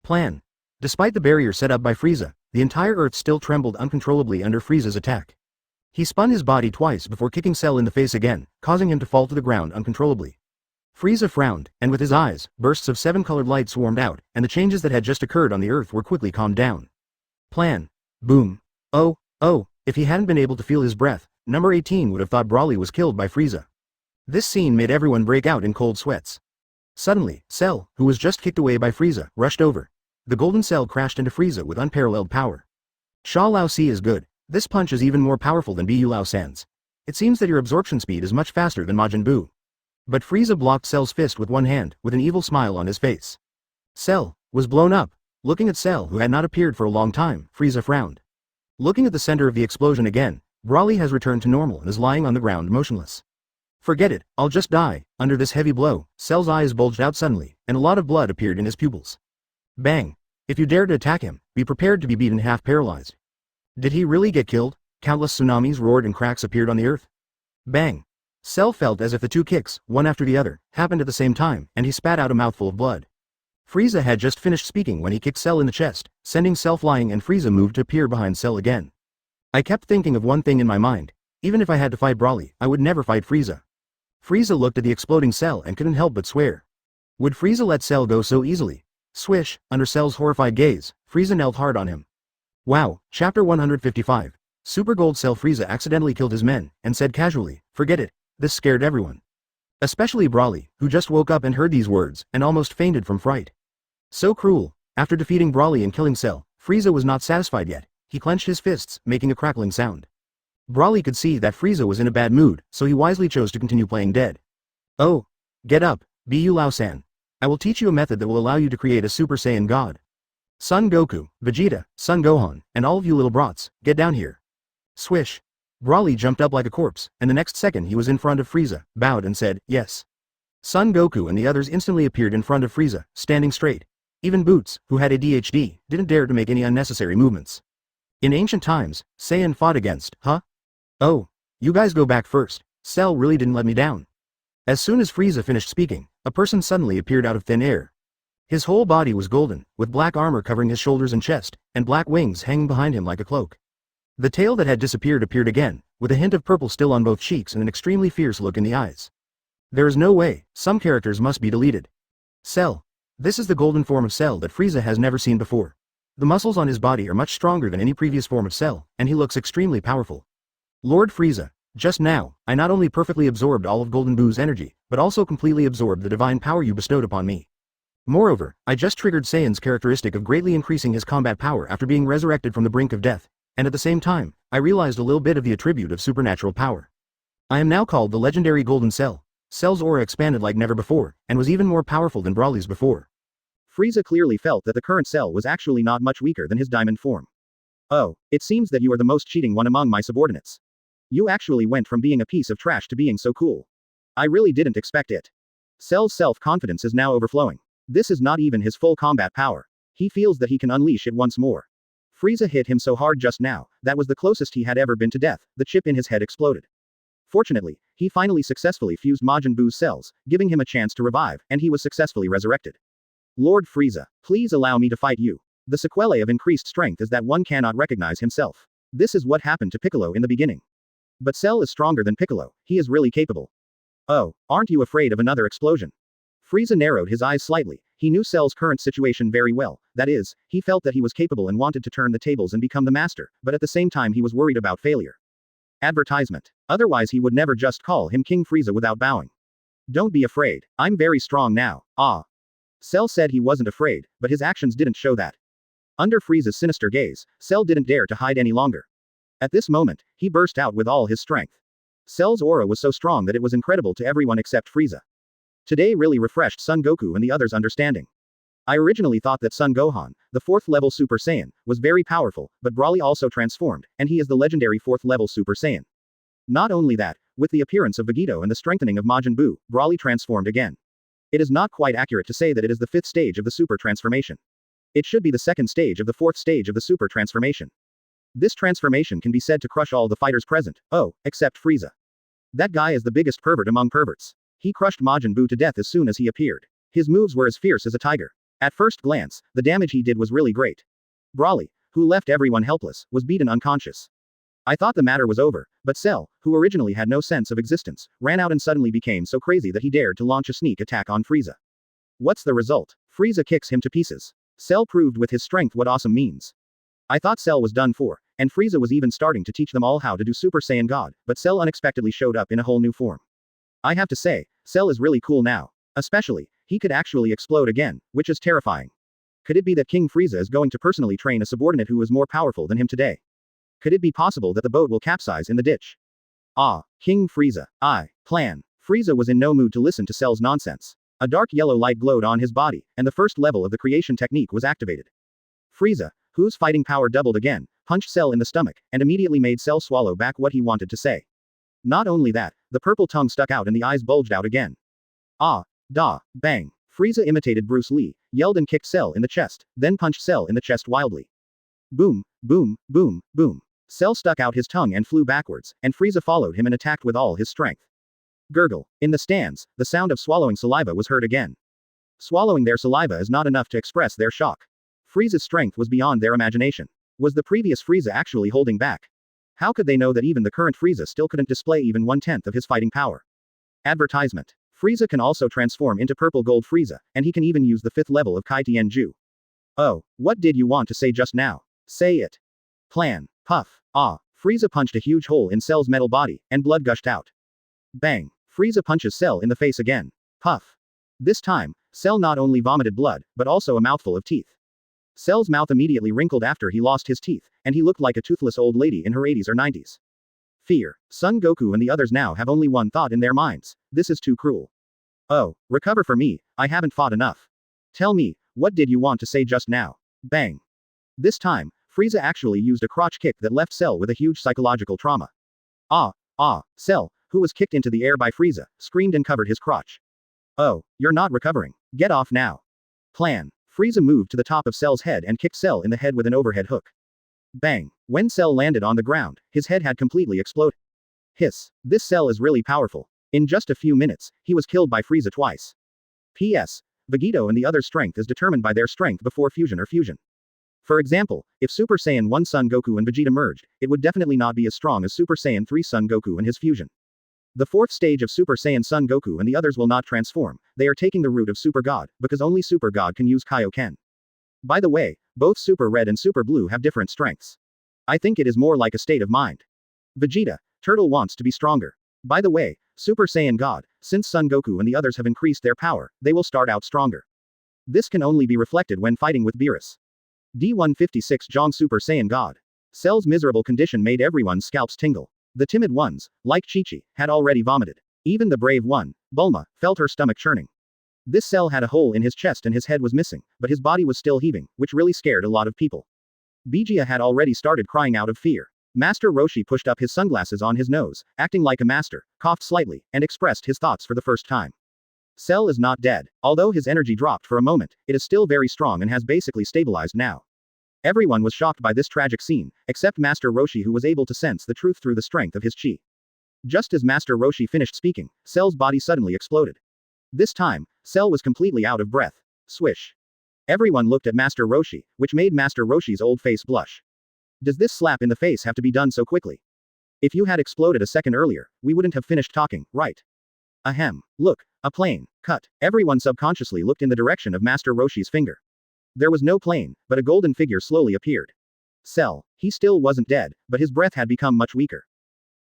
B: Plan. Despite the barrier set up by Frieza, the entire Earth still trembled uncontrollably under Frieza's attack. He spun his body twice before kicking Cell in the face again, causing him to fall to the ground uncontrollably. Frieza frowned, and with his eyes, bursts of 7-colored light swarmed out, and the changes that had just occurred on the Earth were quickly calmed down. Plan. Boom. If he hadn't been able to feel his breath, number 18 would have thought Broly was killed by Frieza. This scene made everyone break out in cold sweats. Suddenly, Cell, who was just kicked away by Frieza, rushed over. The golden Cell crashed into Frieza with unparalleled power. Sha Lao Si is good. This punch is even more powerful than Bu Lao San's. It seems that your absorption speed is much faster than Majin Buu. But Frieza blocked Cell's fist with one hand, with an evil smile on his face. Cell was blown up. Looking at Cell, who had not appeared for a long time, Frieza frowned. Looking at the center of the explosion again, Broly has returned to normal and is lying on the ground motionless. Forget it, I'll just die. Under this heavy blow, Cell's eyes bulged out suddenly, and a lot of blood appeared in his pupils. Bang. If you dare to attack him, be prepared to be beaten half paralyzed. Did he really get killed? Countless tsunamis roared and cracks appeared on the earth. Bang. Cell felt as if the 2 kicks, one after the other, happened at the same time, and he spat out a mouthful of blood. Frieza had just finished speaking when he kicked Cell in the chest, sending Cell flying, and Frieza moved to appear behind Cell again. I kept thinking of one thing in my mind. Even if I had to fight Broly, I would never fight Frieza. Frieza looked at the exploding Cell and couldn't help but swear. Would Frieza let Cell go so easily? Swish, under Cell's horrified gaze, Frieza knelt hard on him. Wow, Chapter 155. Super Gold Cell. Frieza accidentally killed his men, and said casually, forget it. This scared everyone. Especially Broly, who just woke up and heard these words, and almost fainted from fright. So cruel. After defeating Broly and killing Cell, Frieza was not satisfied yet. He clenched his fists, making a crackling sound. Broly could see that Frieza was in a bad mood, so he wisely chose to continue playing dead. Oh. Get up, Bu Lao-san. I will teach you a method that will allow you to create a Super Saiyan God. Son Goku, Vegeta, Son Gohan, and all of you little brats, get down here. Swish. Broly jumped up like a corpse, and the next second he was in front of Frieza, bowed and said, yes. Son Goku and the others instantly appeared in front of Frieza, standing straight. Even Boots, who had ADHD, didn't dare to make any unnecessary movements.
A: In ancient times, Saiyan fought against, huh? Oh. You guys go back first. Cell really didn't let me down. As soon as Frieza finished speaking, a person suddenly appeared out of thin air. His whole body was golden, with black armor covering his shoulders and chest, and black wings hanging behind him like a cloak. The tail that had disappeared appeared again, with a hint of purple still on both cheeks and an extremely fierce look in the eyes. There is no way, some characters must be deleted. Cell. This is the golden form of Cell that Frieza has never seen before. The muscles on his body are much stronger than any previous form of Cell, and he looks extremely powerful. Lord Frieza, just now, I not only perfectly absorbed all of Golden Buu's energy, but also completely absorbed the divine power you bestowed upon me. Moreover, I just triggered Saiyan's characteristic of greatly increasing his combat power after being resurrected from the brink of death, and at the same time, I realized a little bit of the attribute of supernatural power. I am now called the legendary Golden Cell. Cell's aura expanded like never before, and was even more powerful than Broly's before. Frieza clearly felt that the current Cell was actually not much weaker than his diamond form. Oh, it seems that you are the most cheating one among my subordinates. You actually went from being a piece of trash to being so cool. I really didn't expect it. Cell's self-confidence is now overflowing. This is not even his full combat power. He feels that he can unleash it once more. Frieza hit him so hard just now, that was the closest he had ever been to death. The chip in his head exploded. Fortunately, he finally successfully fused Majin Buu's cells, giving him a chance to revive, and he was successfully resurrected. Lord Frieza, please allow me to fight you. The sequelae of increased strength is that one cannot recognize himself. This is what happened to Piccolo in the beginning. But Cell is stronger than Piccolo, he is really capable. Oh, aren't you afraid of another explosion? Frieza narrowed his eyes slightly. He knew Cell's current situation very well, that is, he felt that he was capable and wanted to turn the tables and become the master, but at the same time he was worried about failure. Advertisement. Otherwise he would never just call him King Frieza without bowing. Don't be afraid, I'm very strong now, ah. Cell said he wasn't afraid, but his actions didn't show that. Under Frieza's sinister gaze, Cell didn't dare to hide any longer. At this moment, he burst out with all his strength. Cell's aura was so strong that it was incredible to everyone except Frieza. Today really refreshed Son Goku and the others' understanding. I originally thought that Son Gohan, the 4th level Super Saiyan, was very powerful, but Broly also transformed, and he is the legendary 4th level Super Saiyan. Not only that, with the appearance of Vegeta and the strengthening of Majin Buu, Broly transformed again. It is not quite accurate to say that it is the 5th stage of the Super Transformation. It should be the 2nd stage of the 4th stage of the Super Transformation. This transformation can be said to crush all the fighters present, oh, except Frieza. That guy is the biggest pervert among perverts. He crushed Majin Buu to death as soon as he appeared. His moves were as fierce as a tiger. At first glance, the damage he did was really great. Broly, who left everyone helpless, was beaten unconscious. I thought the matter was over, but Cell, who originally had no sense of existence, ran out and suddenly became so crazy that he dared to launch a sneak attack on Frieza. What's the result? Frieza kicks him to pieces. Cell proved with his strength what awesome means. I thought Cell was done for, and Frieza was even starting to teach them all how to do Super Saiyan God, but Cell unexpectedly showed up in a whole new form. I have to say, Cell is really cool now. Especially, he could actually explode again, which is terrifying. Could it be that King Frieza is going to personally train a subordinate who is more powerful than him today? Could it be possible that the boat will capsize in the ditch? Ah, King Frieza, plan. Frieza was in no mood to listen to Cell's nonsense. A dark yellow light glowed on his body, and the first level of the creation technique was activated. Frieza, whose fighting power doubled again, punched Cell in the stomach, and immediately made Cell swallow back what he wanted to say. Not only that, the purple tongue stuck out and the eyes bulged out again. Ah, da, bang. Frieza imitated Bruce Lee, yelled and kicked Cell in the chest, then punched Cell in the chest wildly. Boom, boom, boom, boom. Cell stuck out his tongue and flew backwards, and Frieza followed him and attacked with all his strength. Gurgle. In the stands, the sound of swallowing saliva was heard again. Swallowing their saliva is not enough to express their shock. Frieza's strength was beyond their imagination. Was the previous Frieza actually holding back? How could they know that even the current Frieza still couldn't display even 1/10 of his fighting power? Advertisement. Frieza can also transform into purple gold Frieza, and he can even use the 5th level of Kai Tianju. Oh, what did you want to say just now? Say it. Plan. Puff. Ah. Frieza punched a huge hole in Cell's metal body, and blood gushed out. Bang. Frieza punches Cell in the face again. Puff. This time, Cell not only vomited blood, but also a mouthful of teeth. Cell's mouth immediately wrinkled after he lost his teeth, and he looked like a toothless old lady in her 80s or 90s. Fear. Son Goku and the others now have only one thought in their minds. This is too cruel. Oh, recover for me, I haven't fought enough. Tell me, what did you want to say just now? Bang. This time, Frieza actually used a crotch kick that left Cell with a huge psychological trauma. Cell, who was kicked into the air by Frieza, screamed and covered his crotch. Oh, you're not recovering. Get off now. Plan. Frieza moved to the top of Cell's head and kicked Cell in the head with an overhead hook. Bang.
B: When Cell landed on the ground, his head had completely exploded. Hiss. This Cell is really powerful. In just a few minutes, he was killed by Frieza twice. P.S. Vegeta and the other's strength is determined by their strength before fusion or fusion. For example, if Super Saiyan 1 Son Goku and Vegeta merged, it would definitely not be as strong as Super Saiyan 3 Son Goku and his fusion. The fourth stage of Super Saiyan Son Goku and the others will not transform, they are taking the route of Super God, because only Super God can use Kaioken. By the way, both Super Red and Super Blue have different strengths. I think it is more like a state of mind. Vegeta, Turtle wants to be stronger. By the way, Super Saiyan God, since Son Goku and the others have increased their power, they will start out stronger. This can only be reflected when fighting with Beerus. D156 Jong Super Saiyan God. Cell's miserable condition made everyone's scalps tingle. The timid ones, like Chi-Chi, had already vomited. Even the brave one, Bulma, felt her stomach churning. This Cell had a hole in his chest and his head was missing, but his body was still heaving, which really scared a lot of people. Vegeta had already started crying out of fear. Master Roshi pushed up his sunglasses on his nose, acting like a master, coughed slightly, and expressed his thoughts for the first time. Cell is not dead. Although his energy dropped for a moment, it is still very strong and has basically stabilized now. Everyone was shocked by this tragic scene, except Master Roshi, who was able to sense the truth through the strength of his chi. Just as Master Roshi finished speaking, Cell's body suddenly exploded. This time, Cell was completely out of breath. Swish. Everyone looked at Master Roshi, which made Master Roshi's old face blush. Does this slap in the face have to be done so quickly? If you had exploded a second earlier, we wouldn't have finished talking, right? Ahem. Look, a plane. Cut. Everyone subconsciously looked in the direction of Master Roshi's finger. There was no plane, but a golden figure slowly appeared. Cell. He still wasn't dead, but his breath had become much weaker.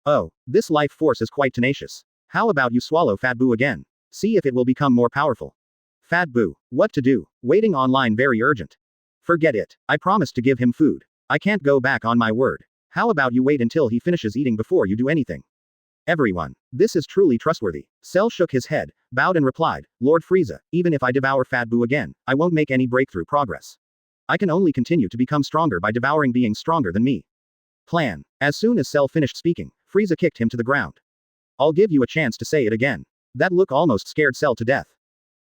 B: Oh, this life force is quite tenacious. How about you swallow Fat Boo again? See if it will become more powerful. Fat Boo. What to do? Waiting online very urgent. Forget it. I promised to give him food. I can't go back on my word. How about you wait until he finishes eating before you do anything? Everyone. This is truly trustworthy. Cell shook his head, bowed and replied, Lord Frieza, even if I devour Fat Boo again, I won't make any breakthrough progress. I can only continue to become stronger by devouring beings stronger than me. Plan. As soon as Cell finished speaking, Frieza kicked him to the ground. I'll give you a chance to say it again. That look almost scared Cell to death.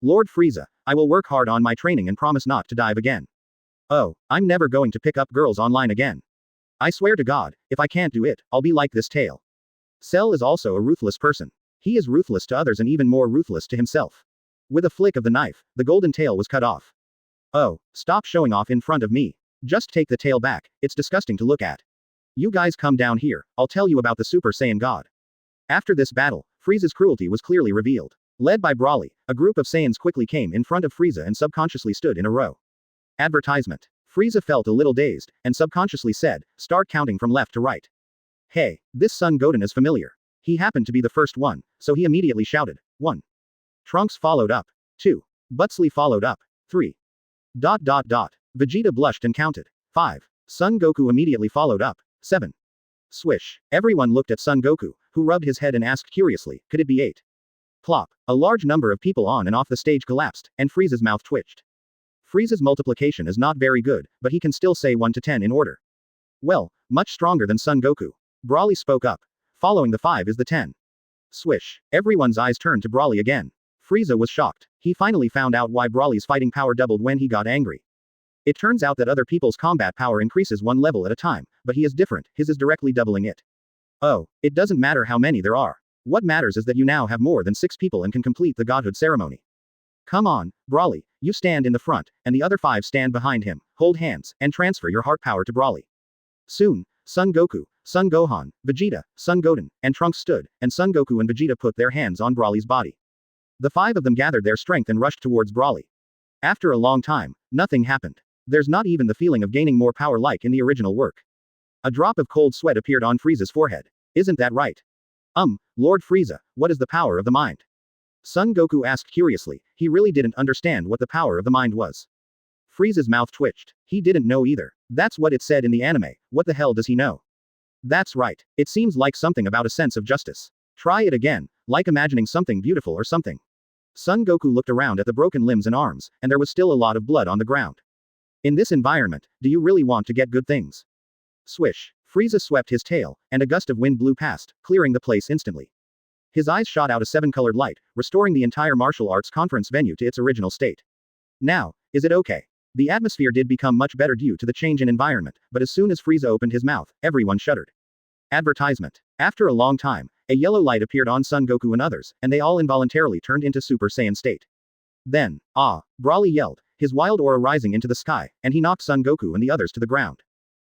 B: Lord Frieza, I will work hard on my training and promise not to dive again. Oh, I'm never going to pick up girls online again. I swear to God, if I can't do it, I'll be like this tail. Cell is also a ruthless person. He is ruthless to others and even more ruthless to himself. With a flick of the knife, the golden tail was cut off. Oh, stop showing off in front of me. Just take the tail back, it's disgusting to look at. You guys come down here, I'll tell you about the Super Saiyan God. After this battle, Frieza's cruelty was clearly revealed. Led by Brawly, a group of Saiyans quickly came in front of Frieza and subconsciously stood in a row. Advertisement. Frieza felt a little dazed, and subconsciously said, start counting from left to right. Hey, this Son Goten is familiar. He happened to be the first one, so he immediately shouted, 1. Trunks followed up. 2. Butsley followed up. 3. ... Vegeta blushed and counted. 5. Son Goku immediately followed up. 7. Swish. Everyone looked at Son Goku, who rubbed his head and asked curiously, could it be 8? Plop. A large number of people on and off the stage collapsed, and Frieza's mouth twitched. Frieza's multiplication is not very good, but he can still say 1 to 10 in order. Well, much stronger than Son Goku. Brawly spoke up. Following the 5 is the 10. Swish. Everyone's eyes turned to Brawly again. Frieza was shocked. He finally found out why Brawly's fighting power doubled when he got angry. It turns out that other people's combat power increases 1 level at a time, but he is different, his is directly doubling it. Oh, it doesn't matter how many there are. What matters is that you now have more than 6 people and can complete the godhood ceremony. Come on, Brawly, you stand in the front, and the other 5 stand behind him, hold hands, and transfer your heart power to Brawly. Soon, Son Goku, Son Gohan, Vegeta, Son Goten, and Trunks stood, and Son Goku and Vegeta put their hands on Brawly's body. The 5 of them gathered their strength and rushed towards Brawly. After a long time, nothing happened. There's not even the feeling of gaining more power like in the original work. A drop of cold sweat appeared on Frieza's forehead. Isn't that right? Lord Frieza, what is the power of the mind? Son Goku asked curiously, he really didn't understand what the power of the mind was. Frieza's mouth twitched. He didn't know either. That's what it said in the anime, what the hell does he know? That's right, it seems like something about a sense of justice. Try it again, like imagining something beautiful or something. Son Goku looked around at the broken limbs and arms, and there was still a lot of blood on the ground. In this environment, do you really want to get good things? Swish. Frieza swept his tail, and a gust of wind blew past, clearing the place instantly. His eyes shot out a 7-colored light, restoring the entire martial arts conference venue to its original state. Now, is it okay? The atmosphere did become much better due to the change in environment, but as soon as Frieza opened his mouth, everyone shuddered. Advertisement. After a long time, a yellow light appeared on Son Goku and others, and they all involuntarily turned into Super Saiyan state. Then, ah! Broly yelled, his wild aura rising into the sky, and he knocked Son Goku and the others to the ground.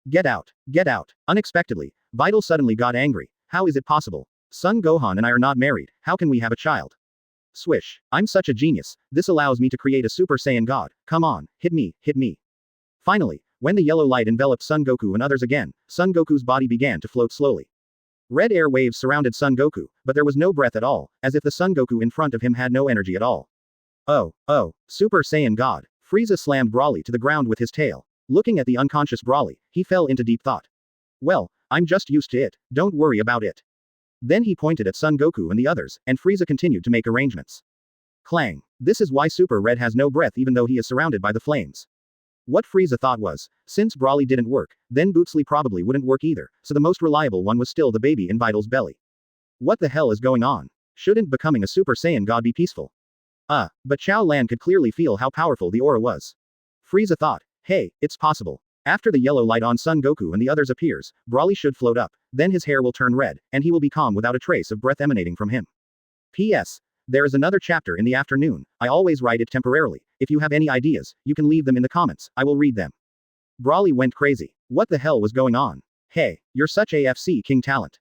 B: Get out! Get out! Unexpectedly, Vidal suddenly got angry. How is it possible? Son Gohan and I are not married, how can we have a child? Swish. I'm such a genius, this allows me to create a Super Saiyan God, come on, hit me, hit me. Finally, when the yellow light enveloped Son Goku and others again, Son Goku's body began to float slowly. Red air waves surrounded Son Goku, but there was no breath at all, as if the Son Goku in front of him had no energy at all. Oh, Super Saiyan God. Frieza slammed Broly to the ground with his tail. Looking at the unconscious Broly, he fell into deep thought. Well, I'm just used to it, don't worry about it. Then he pointed at Son Goku and the others, and Frieza continued to make arrangements. Clang. This is why Super Red has no breath even though he is surrounded by the flames. What Frieza thought was, since Broly didn't work, then Bootsley probably wouldn't work either, so the most reliable one was still the baby in Vidal's belly. What the hell is going on? Shouldn't becoming a Super Saiyan God be peaceful? But Chao Lan could clearly feel how powerful the aura was. Frieza thought, hey, it's possible. After the yellow light on Son Goku and the others appears, Broly should float up, then his hair will turn red, and he will be calm without a trace of breath emanating from him. P.S. There is another chapter in the afternoon, I always write it temporarily, if you have any ideas, you can leave them in the comments, I will read them. Broly went crazy. What the hell was going on? Hey, you're such AFC King talent.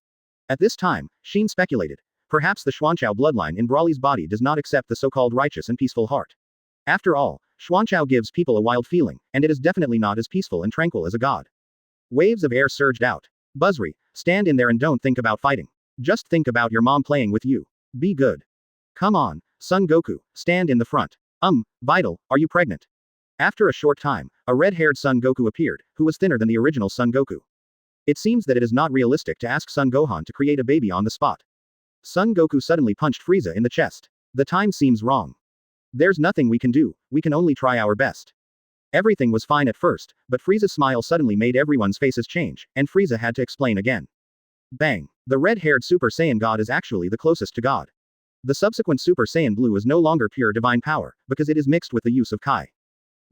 B: At this time, Sheen speculated. Perhaps the Xuanchao bloodline in Broly's body does not accept the so-called righteous and peaceful heart. After all, Xuanchao gives people a wild feeling, and it is definitely not as peaceful and tranquil as a god. Waves of air surged out. Buzzry, stand in there and don't think about fighting. Just think about your mom playing with you. Be good. Come on, Son Goku, stand in the front. Vidal, are you pregnant? After a short time, a red-haired Son Goku appeared, who was thinner than the original Son Goku. It seems that it is not realistic to ask Son Gohan to create a baby on the spot. Son Goku suddenly punched Frieza in the chest. The time seems wrong. There's nothing we can do, we can only try our best. Everything was fine at first, but Frieza's smile suddenly made everyone's faces change, and Frieza had to explain again. Bang! The red-haired Super Saiyan God is actually the closest to God. The subsequent Super Saiyan Blue is no longer pure divine power, because it is mixed with the use of Kai.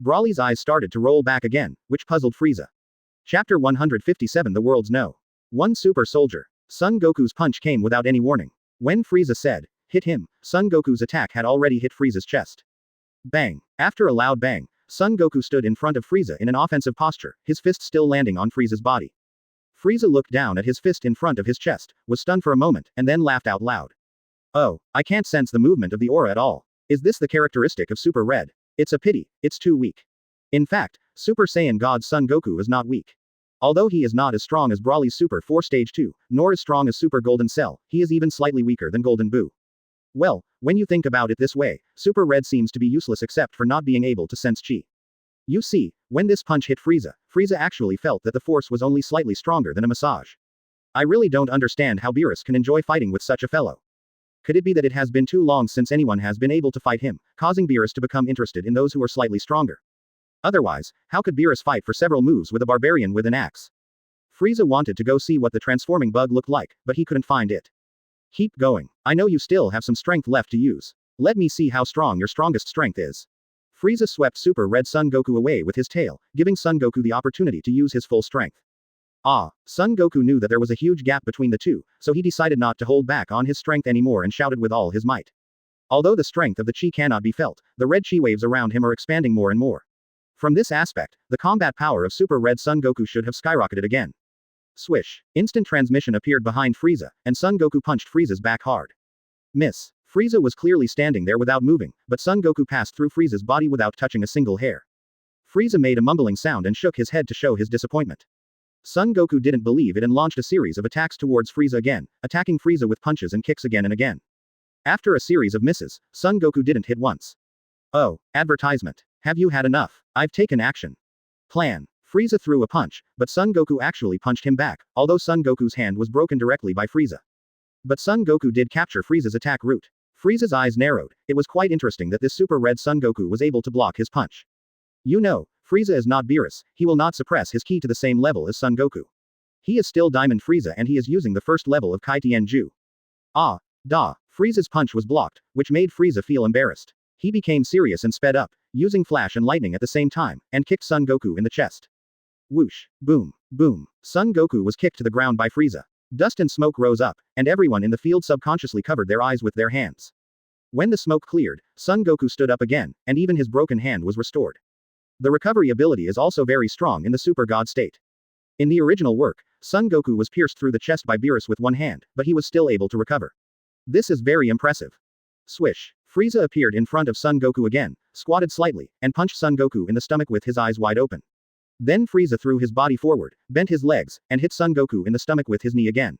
B: Broly's eyes started to roll back again, which puzzled Frieza. Chapter 157 The Worlds Know. One Super Soldier. Son Goku's punch came without any warning. When Frieza said, hit him, Son Goku's attack had already hit Frieza's chest. Bang! After a loud bang, Son Goku stood in front of Frieza in an offensive posture, his fist still landing on Frieza's body. Frieza looked down at his fist in front of his chest, was stunned for a moment, and then laughed out loud. Oh, I can't sense the movement of the aura at all. Is this the characteristic of Super Red? It's a pity, it's too weak. In fact, Super Saiyan God Son Goku is not weak. Although he is not as strong as Broly's Super 4 Stage 2, nor as strong as Super Golden Cell, he is even slightly weaker than Golden Buu. Well, when you think about it this way, Super Red seems to be useless except for not being able to sense chi. You see, when this punch hit Frieza, Frieza actually felt that the force was only slightly stronger than a massage. I really don't understand how Beerus can enjoy fighting with such a fellow. Could it be that it has been too long since anyone has been able to fight him, causing Beerus to become interested in those who are slightly stronger? Otherwise, how could Beerus fight for several moves with a barbarian with an axe? Frieza wanted to go see what the transforming bug looked like, but he couldn't find it. Keep going. I know you still have some strength left to use. Let me see how strong your strongest strength is. Frieza swept Super Red Son Goku away with his tail, giving Son Goku the opportunity to use his full strength. Son Goku knew that there was a huge gap between the two, so he decided not to hold back on his strength anymore and shouted with all his might. Although the strength of the chi cannot be felt, the red chi waves around him are expanding more and more. From this aspect, the combat power of Super Red Son Goku should have skyrocketed again. Swish. Instant transmission appeared behind Frieza, and Son Goku punched Frieza's back hard. Miss. Frieza was clearly standing there without moving, but Son Goku passed through Frieza's body without touching a single hair. Frieza made a mumbling sound and shook his head to show his disappointment. Son Goku didn't believe it and launched a series of attacks towards Frieza again, attacking Frieza with punches and kicks again and again. After a series of misses, Son Goku didn't hit once. Oh, advertisement. Have you had enough? I've taken action. Plan. Frieza threw a punch, but Son Goku actually punched him back, although Son Goku's hand was broken directly by Frieza. But Son Goku did capture Frieza's attack route. Frieza's eyes narrowed. It was quite interesting that this Super Red Son Goku was able to block his punch. You know, Frieza is not Beerus, he will not suppress his ki to the same level as Son Goku. He is still Diamond Frieza and he is using the first level of Kai Tianju. Frieza's punch was blocked, which made Frieza feel embarrassed. He became serious and sped up, using flash and lightning at the same time, and kicked Son Goku in the chest. Whoosh, boom, boom. Son Goku was kicked to the ground by Frieza. Dust and smoke rose up, and everyone in the field subconsciously covered their eyes with their hands. When the smoke cleared, Son Goku stood up again, and even his broken hand was restored. The recovery ability is also very strong in the Super God state. In the original work, Son Goku was pierced through the chest by Beerus with one hand, but he was still able to recover. This is very impressive. Swish. Frieza appeared in front of Son Goku again, squatted slightly, and punched Son Goku in the stomach with his eyes wide open. Then Frieza threw his body forward, bent his legs, and hit Son Goku in the stomach with his knee again.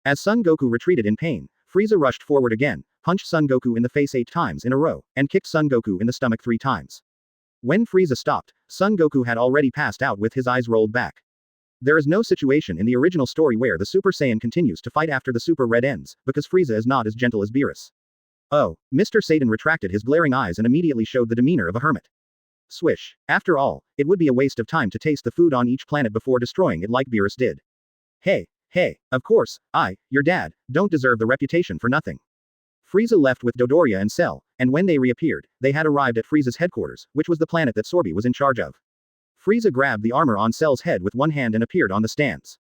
B: As Son Goku retreated in pain, Frieza rushed forward again, punched Son Goku in the face 8 times in a row, and kicked Son Goku in the stomach 3 times. When Frieza stopped, Son Goku had already passed out with his eyes rolled back. There is no situation in the original story where the Super Saiyan continues to fight after the Super Red ends, because Frieza is not as gentle as Beerus. Oh, Mr. Satan retracted his glaring eyes and immediately showed the demeanor of a hermit. Swish. After all, it would be a waste of time to taste the food on each planet before destroying it like Beerus did. Hey, of course, your dad, don't deserve the reputation for nothing. Frieza left with Dodoria and Cell, and when they reappeared, they had arrived at Frieza's headquarters, which was the planet that Sorby was in charge of. Frieza grabbed the armor on Cell's head with one hand and appeared on the stands.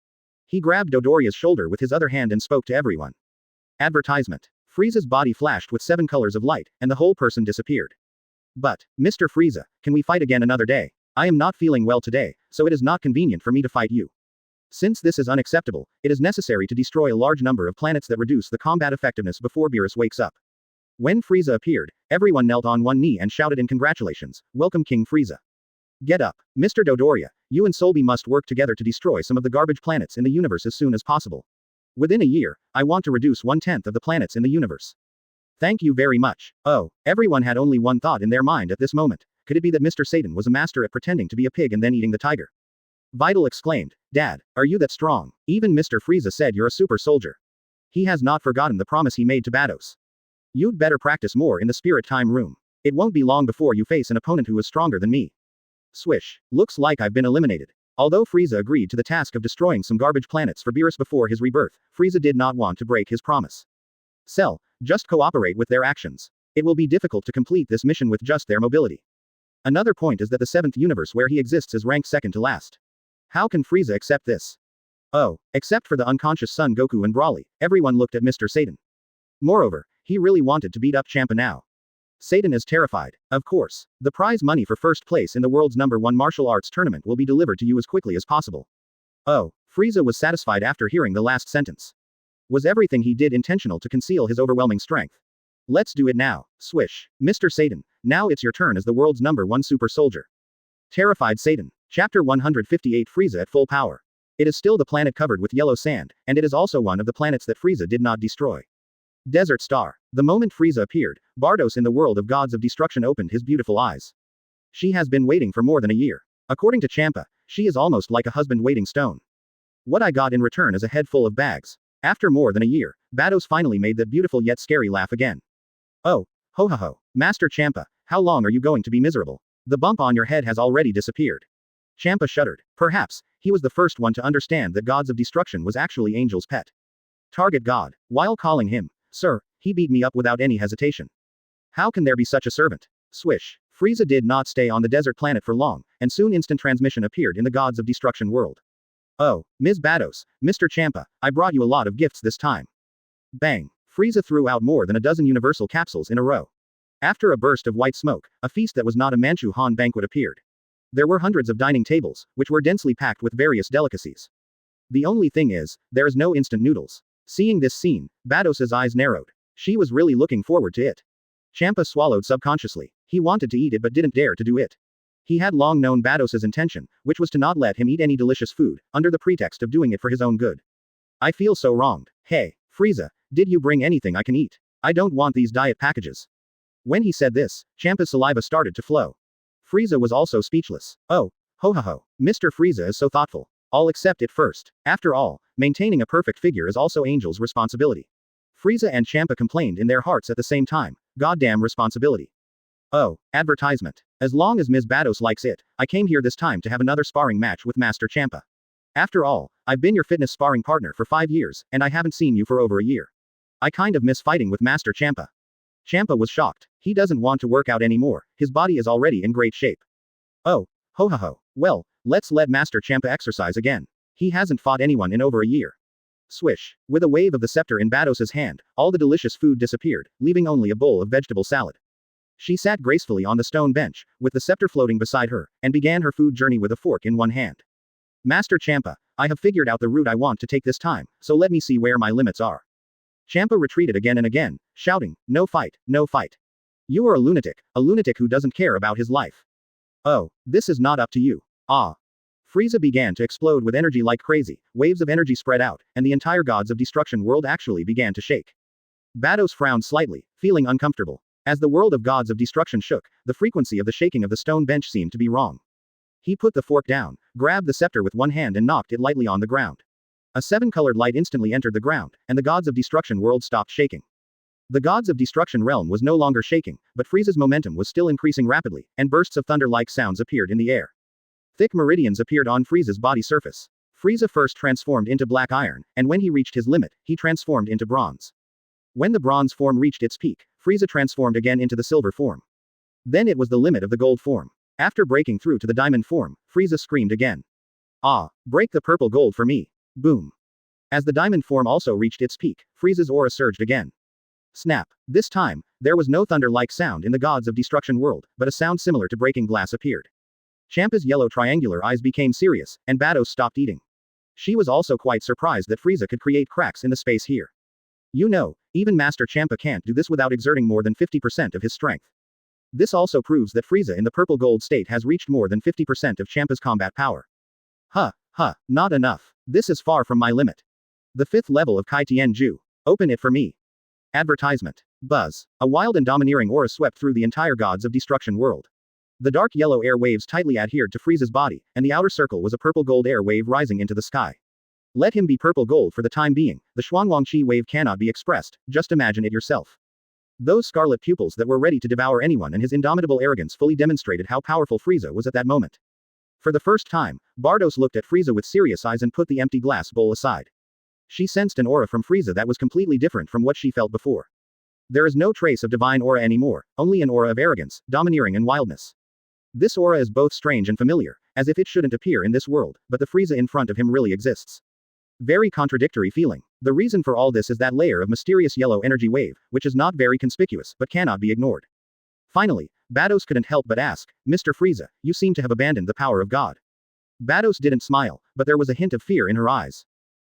B: He grabbed Dodoria's shoulder with his other hand and spoke to everyone. Advertisement. Frieza's body flashed with 7 colors of light, and the whole person disappeared. But, Mr. Frieza, can we fight again another day? I am not feeling well today, so it is not convenient for me to fight you. Since this is unacceptable, it is necessary to destroy a large number of planets that reduce the combat effectiveness before Beerus wakes up. When Frieza appeared, everyone knelt on one knee and shouted in congratulations, "Welcome King Frieza." Get up, Mr. Dodoria, you and Solby must work together to destroy some of the garbage planets in the universe as soon as possible. Within a year, I want to reduce 1/10 of the planets in the universe. Thank you very much. Oh, everyone had only one thought in their mind at this moment. Could it be that Mr. Satan was a master at pretending to be a pig and then eating the tiger? Vidal exclaimed, Dad, are you that strong? Even Mr. Frieza said you're a super soldier. He has not forgotten the promise he made to Vados. You'd better practice more in the spirit time room. It won't be long before you face an opponent who is stronger than me. Swish. Looks like I've been eliminated. Although Frieza agreed to the task of destroying some garbage planets for Beerus before his rebirth, Frieza did not want to break his promise. Cell, just cooperate with their actions. It will be difficult to complete this mission with just their mobility. Another point is that the 7th universe where he exists is ranked second to last. How can Frieza accept this? Oh, except for the unconscious Son Goku and Broly, everyone looked at Mr. Satan. Moreover, he really wanted to beat up Champa now. Satan is terrified. Of course, the prize money for first place in the world's #1 martial arts tournament will be delivered to you as quickly as possible. Oh, Frieza was satisfied after hearing the last sentence. Was everything he did intentional to conceal his overwhelming strength? Let's do it now. Swish. Mr. Satan, now it's your turn as the world's #1 super soldier. Terrified Satan. Chapter 158 Frieza at full power. It is still the planet covered with yellow sand, and it is also one of the planets that Frieza did not destroy. Desert Star. The moment Frieza appeared, Vados in the world of gods of destruction opened his beautiful eyes. She has been waiting for more than a year. According to Champa, she is almost like a husband waiting stone. What I got in return is a head full of bags. After more than a year, Vados finally made that beautiful yet scary laugh again. Oh, ho ho ho, Master Champa, how long are you going to be miserable? The bump on your head has already disappeared. Champa shuddered. Perhaps, he was the first one to understand that gods of destruction was actually Angel's pet. Target god. While calling him, Sir, he beat me up without any hesitation. How can there be such a servant? Swish. Frieza did not stay on the desert planet for long, and soon instant transmission appeared in the gods of destruction world. Oh, Ms. Vados, Mr. Champa, I brought you a lot of gifts this time. Bang. Frieza threw out more than a dozen universal capsules in a row. After a burst of white smoke, a feast that was not a Manchu Han banquet appeared. There were hundreds of dining tables, which were densely packed with various delicacies. The only thing is, there is no instant noodles. Seeing this scene, Vados's eyes narrowed. She was really looking forward to it. Champa swallowed subconsciously. He wanted to eat it but didn't dare to do it. He had long known Vados's intention, which was to not let him eat any delicious food, under the pretext of doing it for his own good. I feel so wronged. Hey, Frieza, did you bring anything I can eat? I don't want these diet packages. When he said this, Champa's saliva started to flow. Frieza was also speechless. Oh, ho ho ho, Mr. Frieza is so thoughtful. I'll accept it first. After all, maintaining a perfect figure is also Angel's responsibility. Frieza and Champa complained in their hearts at the same time. Goddamn responsibility. Oh, advertisement. As long as Ms. Vados likes it, I came here this time to have another sparring match with Master Champa. After all, I've been your fitness sparring partner for 5 years, and I haven't seen you for over a year. I kind of miss fighting with Master Champa. Champa was shocked. He doesn't want to work out anymore, his body is already in great shape. Oh, ho ho ho. Well, let's let Master Champa exercise again. He hasn't fought anyone in over a year. Swish. With a wave of the scepter in Vados' hand, all the delicious food disappeared, leaving only a bowl of vegetable salad. She sat gracefully on the stone bench, with the scepter floating beside her, and began her food journey with a fork in one hand. Master Champa, I have figured out the route I want to take this time, so let me see where my limits are. Champa retreated again and again, shouting, no fight, no fight. You are a lunatic who doesn't care about his life. Oh, this is not up to you. Ah. Frieza began to explode with energy like crazy, waves of energy spread out, and the entire Gods of Destruction world actually began to shake. Vados frowned slightly, feeling uncomfortable. As the world of Gods of Destruction shook, the frequency of the shaking of the stone bench seemed to be wrong. He put the fork down, grabbed the scepter with one hand and knocked it lightly on the ground. A seven-colored light instantly entered the ground, and the Gods of Destruction world stopped shaking. The Gods of Destruction realm was no longer shaking, but Frieza's momentum was still increasing rapidly, and bursts of thunder-like sounds appeared in the air. Thick meridians appeared on Frieza's body surface. Frieza first transformed into black iron, and when he reached his limit, he transformed into bronze. When the bronze form reached its peak, Frieza transformed again into the silver form. Then it was the limit of the gold form. After breaking through to the diamond form, Frieza screamed again. Ah, break the purple gold for me. Boom. As the diamond form also reached its peak, Frieza's aura surged again. Snap. This time, there was no thunder-like sound in the Gods of Destruction world, but a sound similar to breaking glass appeared. Champa's yellow triangular eyes became serious, and Vados stopped eating. She was also quite surprised that Frieza could create cracks in the space here. You know, even Master Champa can't do this without exerting more than 50% of his strength. This also proves that Frieza in the purple gold state has reached more than 50% of Champa's combat power. Not enough. This is far from my limit. The 5th level of Kai Tianju. Open it for me. Advertisement. Buzz. A wild and domineering aura swept through the entire Gods of Destruction world. The dark yellow air waves tightly adhered to Frieza's body, and the outer circle was a purple gold air wave rising into the sky. Let him be purple gold for the time being, the Xuanwang Qi wave cannot be expressed, just imagine it yourself. Those scarlet pupils that were ready to devour anyone and his indomitable arrogance fully demonstrated how powerful Frieza was at that moment. For the first time, Vados looked at Frieza with serious eyes and put the empty glass bowl aside. She sensed an aura from Frieza that was completely different from what she felt before. There is no trace of divine aura anymore, only an aura of arrogance, domineering and wildness. This aura is both strange and familiar, as if it shouldn't appear in this world, but the Frieza in front of him really exists. Very contradictory feeling. The reason for all this is that layer of mysterious yellow energy wave, which is not very conspicuous, but cannot be ignored. Vados couldn't help but ask, Mr. Frieza, you seem to have abandoned the power of God. Vados didn't smile, but there was a hint of fear in her eyes.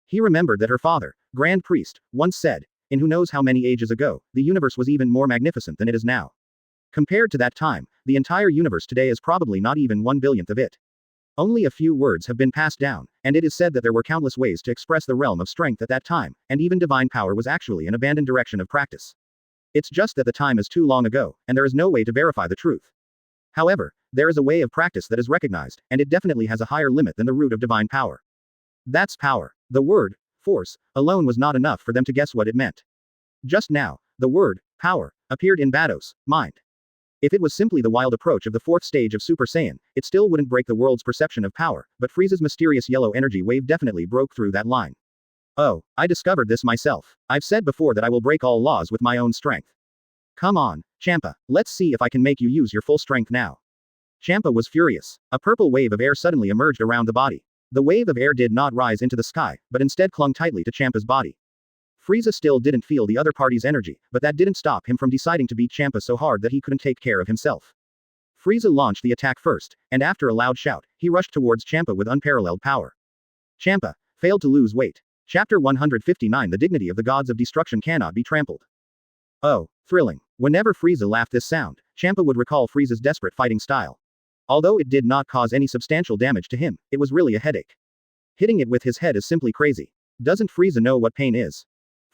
B: He remembered that her father, Grand Priest, once said, in who knows how many ages ago, the universe was even more magnificent than it is now. Compared to that time, the entire universe today is probably not even 1/1000th of it. Only a few words have been passed down, and it is said that there were countless ways to express the realm of strength at that time, and even divine power was actually an abandoned direction of practice. It's just that the time is too long ago, and there is no way to verify the truth. However, there is a way of practice that is recognized, and it definitely has a higher limit than the root of divine power. That's power. The word, force, alone was not enough for them to guess what it meant. Just now, the word, power, appeared in Vados' mind. If it was simply the wild approach of the 4th stage of Super Saiyan, it still wouldn't break the world's perception of power, but Frieza's mysterious yellow energy wave definitely broke through that line. Oh, I discovered this myself. I've said before that I will break all laws with my own strength. Come on, Champa, let's see if I can make you use your full strength now. Champa was furious. A purple wave of air suddenly emerged around the body. The wave of air did not rise into the sky, but instead clung tightly to Champa's body. Frieza still didn't feel the other party's energy, but that didn't stop him from deciding to beat Champa so hard that he couldn't take care of himself. Frieza launched the attack first, and after a loud shout, he rushed towards Champa with unparalleled power. Champa failed to lose weight. Chapter 159 The dignity of the Gods of Destruction cannot be trampled. Oh, thrilling. Whenever Frieza laughed this sound, Champa would recall Frieza's desperate fighting style. Although it did not cause any substantial damage to him, it was really a headache. Hitting it with his head is simply crazy. Doesn't Frieza know what pain is?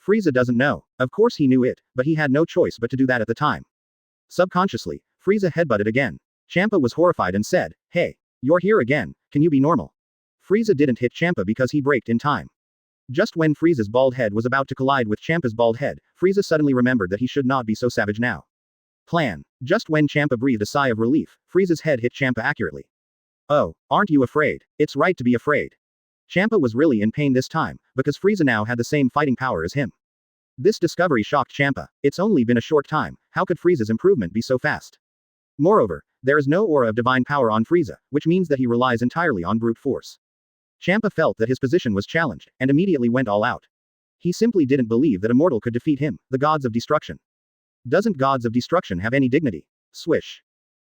B: Frieza doesn't know. Of course he knew it, but he had no choice but to do that at the time. Subconsciously, Frieza headbutted again. Champa was horrified and said, Hey, you're here again, can you be normal? Frieza didn't hit Champa because he braked in time. Just when Frieza's bald head was about to collide with Champa's bald head, Frieza suddenly remembered that he should not be so savage now. Plan. Just when Champa breathed a sigh of relief, Frieza's head hit Champa accurately. Oh, aren't you afraid? It's right to be afraid. Champa was really in pain this time, because Frieza now had the same fighting power as him. This discovery shocked Champa. It's only been a short time, how could Frieza's improvement be so fast? Moreover, there is no aura of divine power on Frieza, which means that he relies entirely on brute force. Champa felt that his position was challenged, and immediately went all out. He simply didn't believe that a mortal could defeat him, the gods of destruction. Doesn't gods of destruction have any dignity? Swish.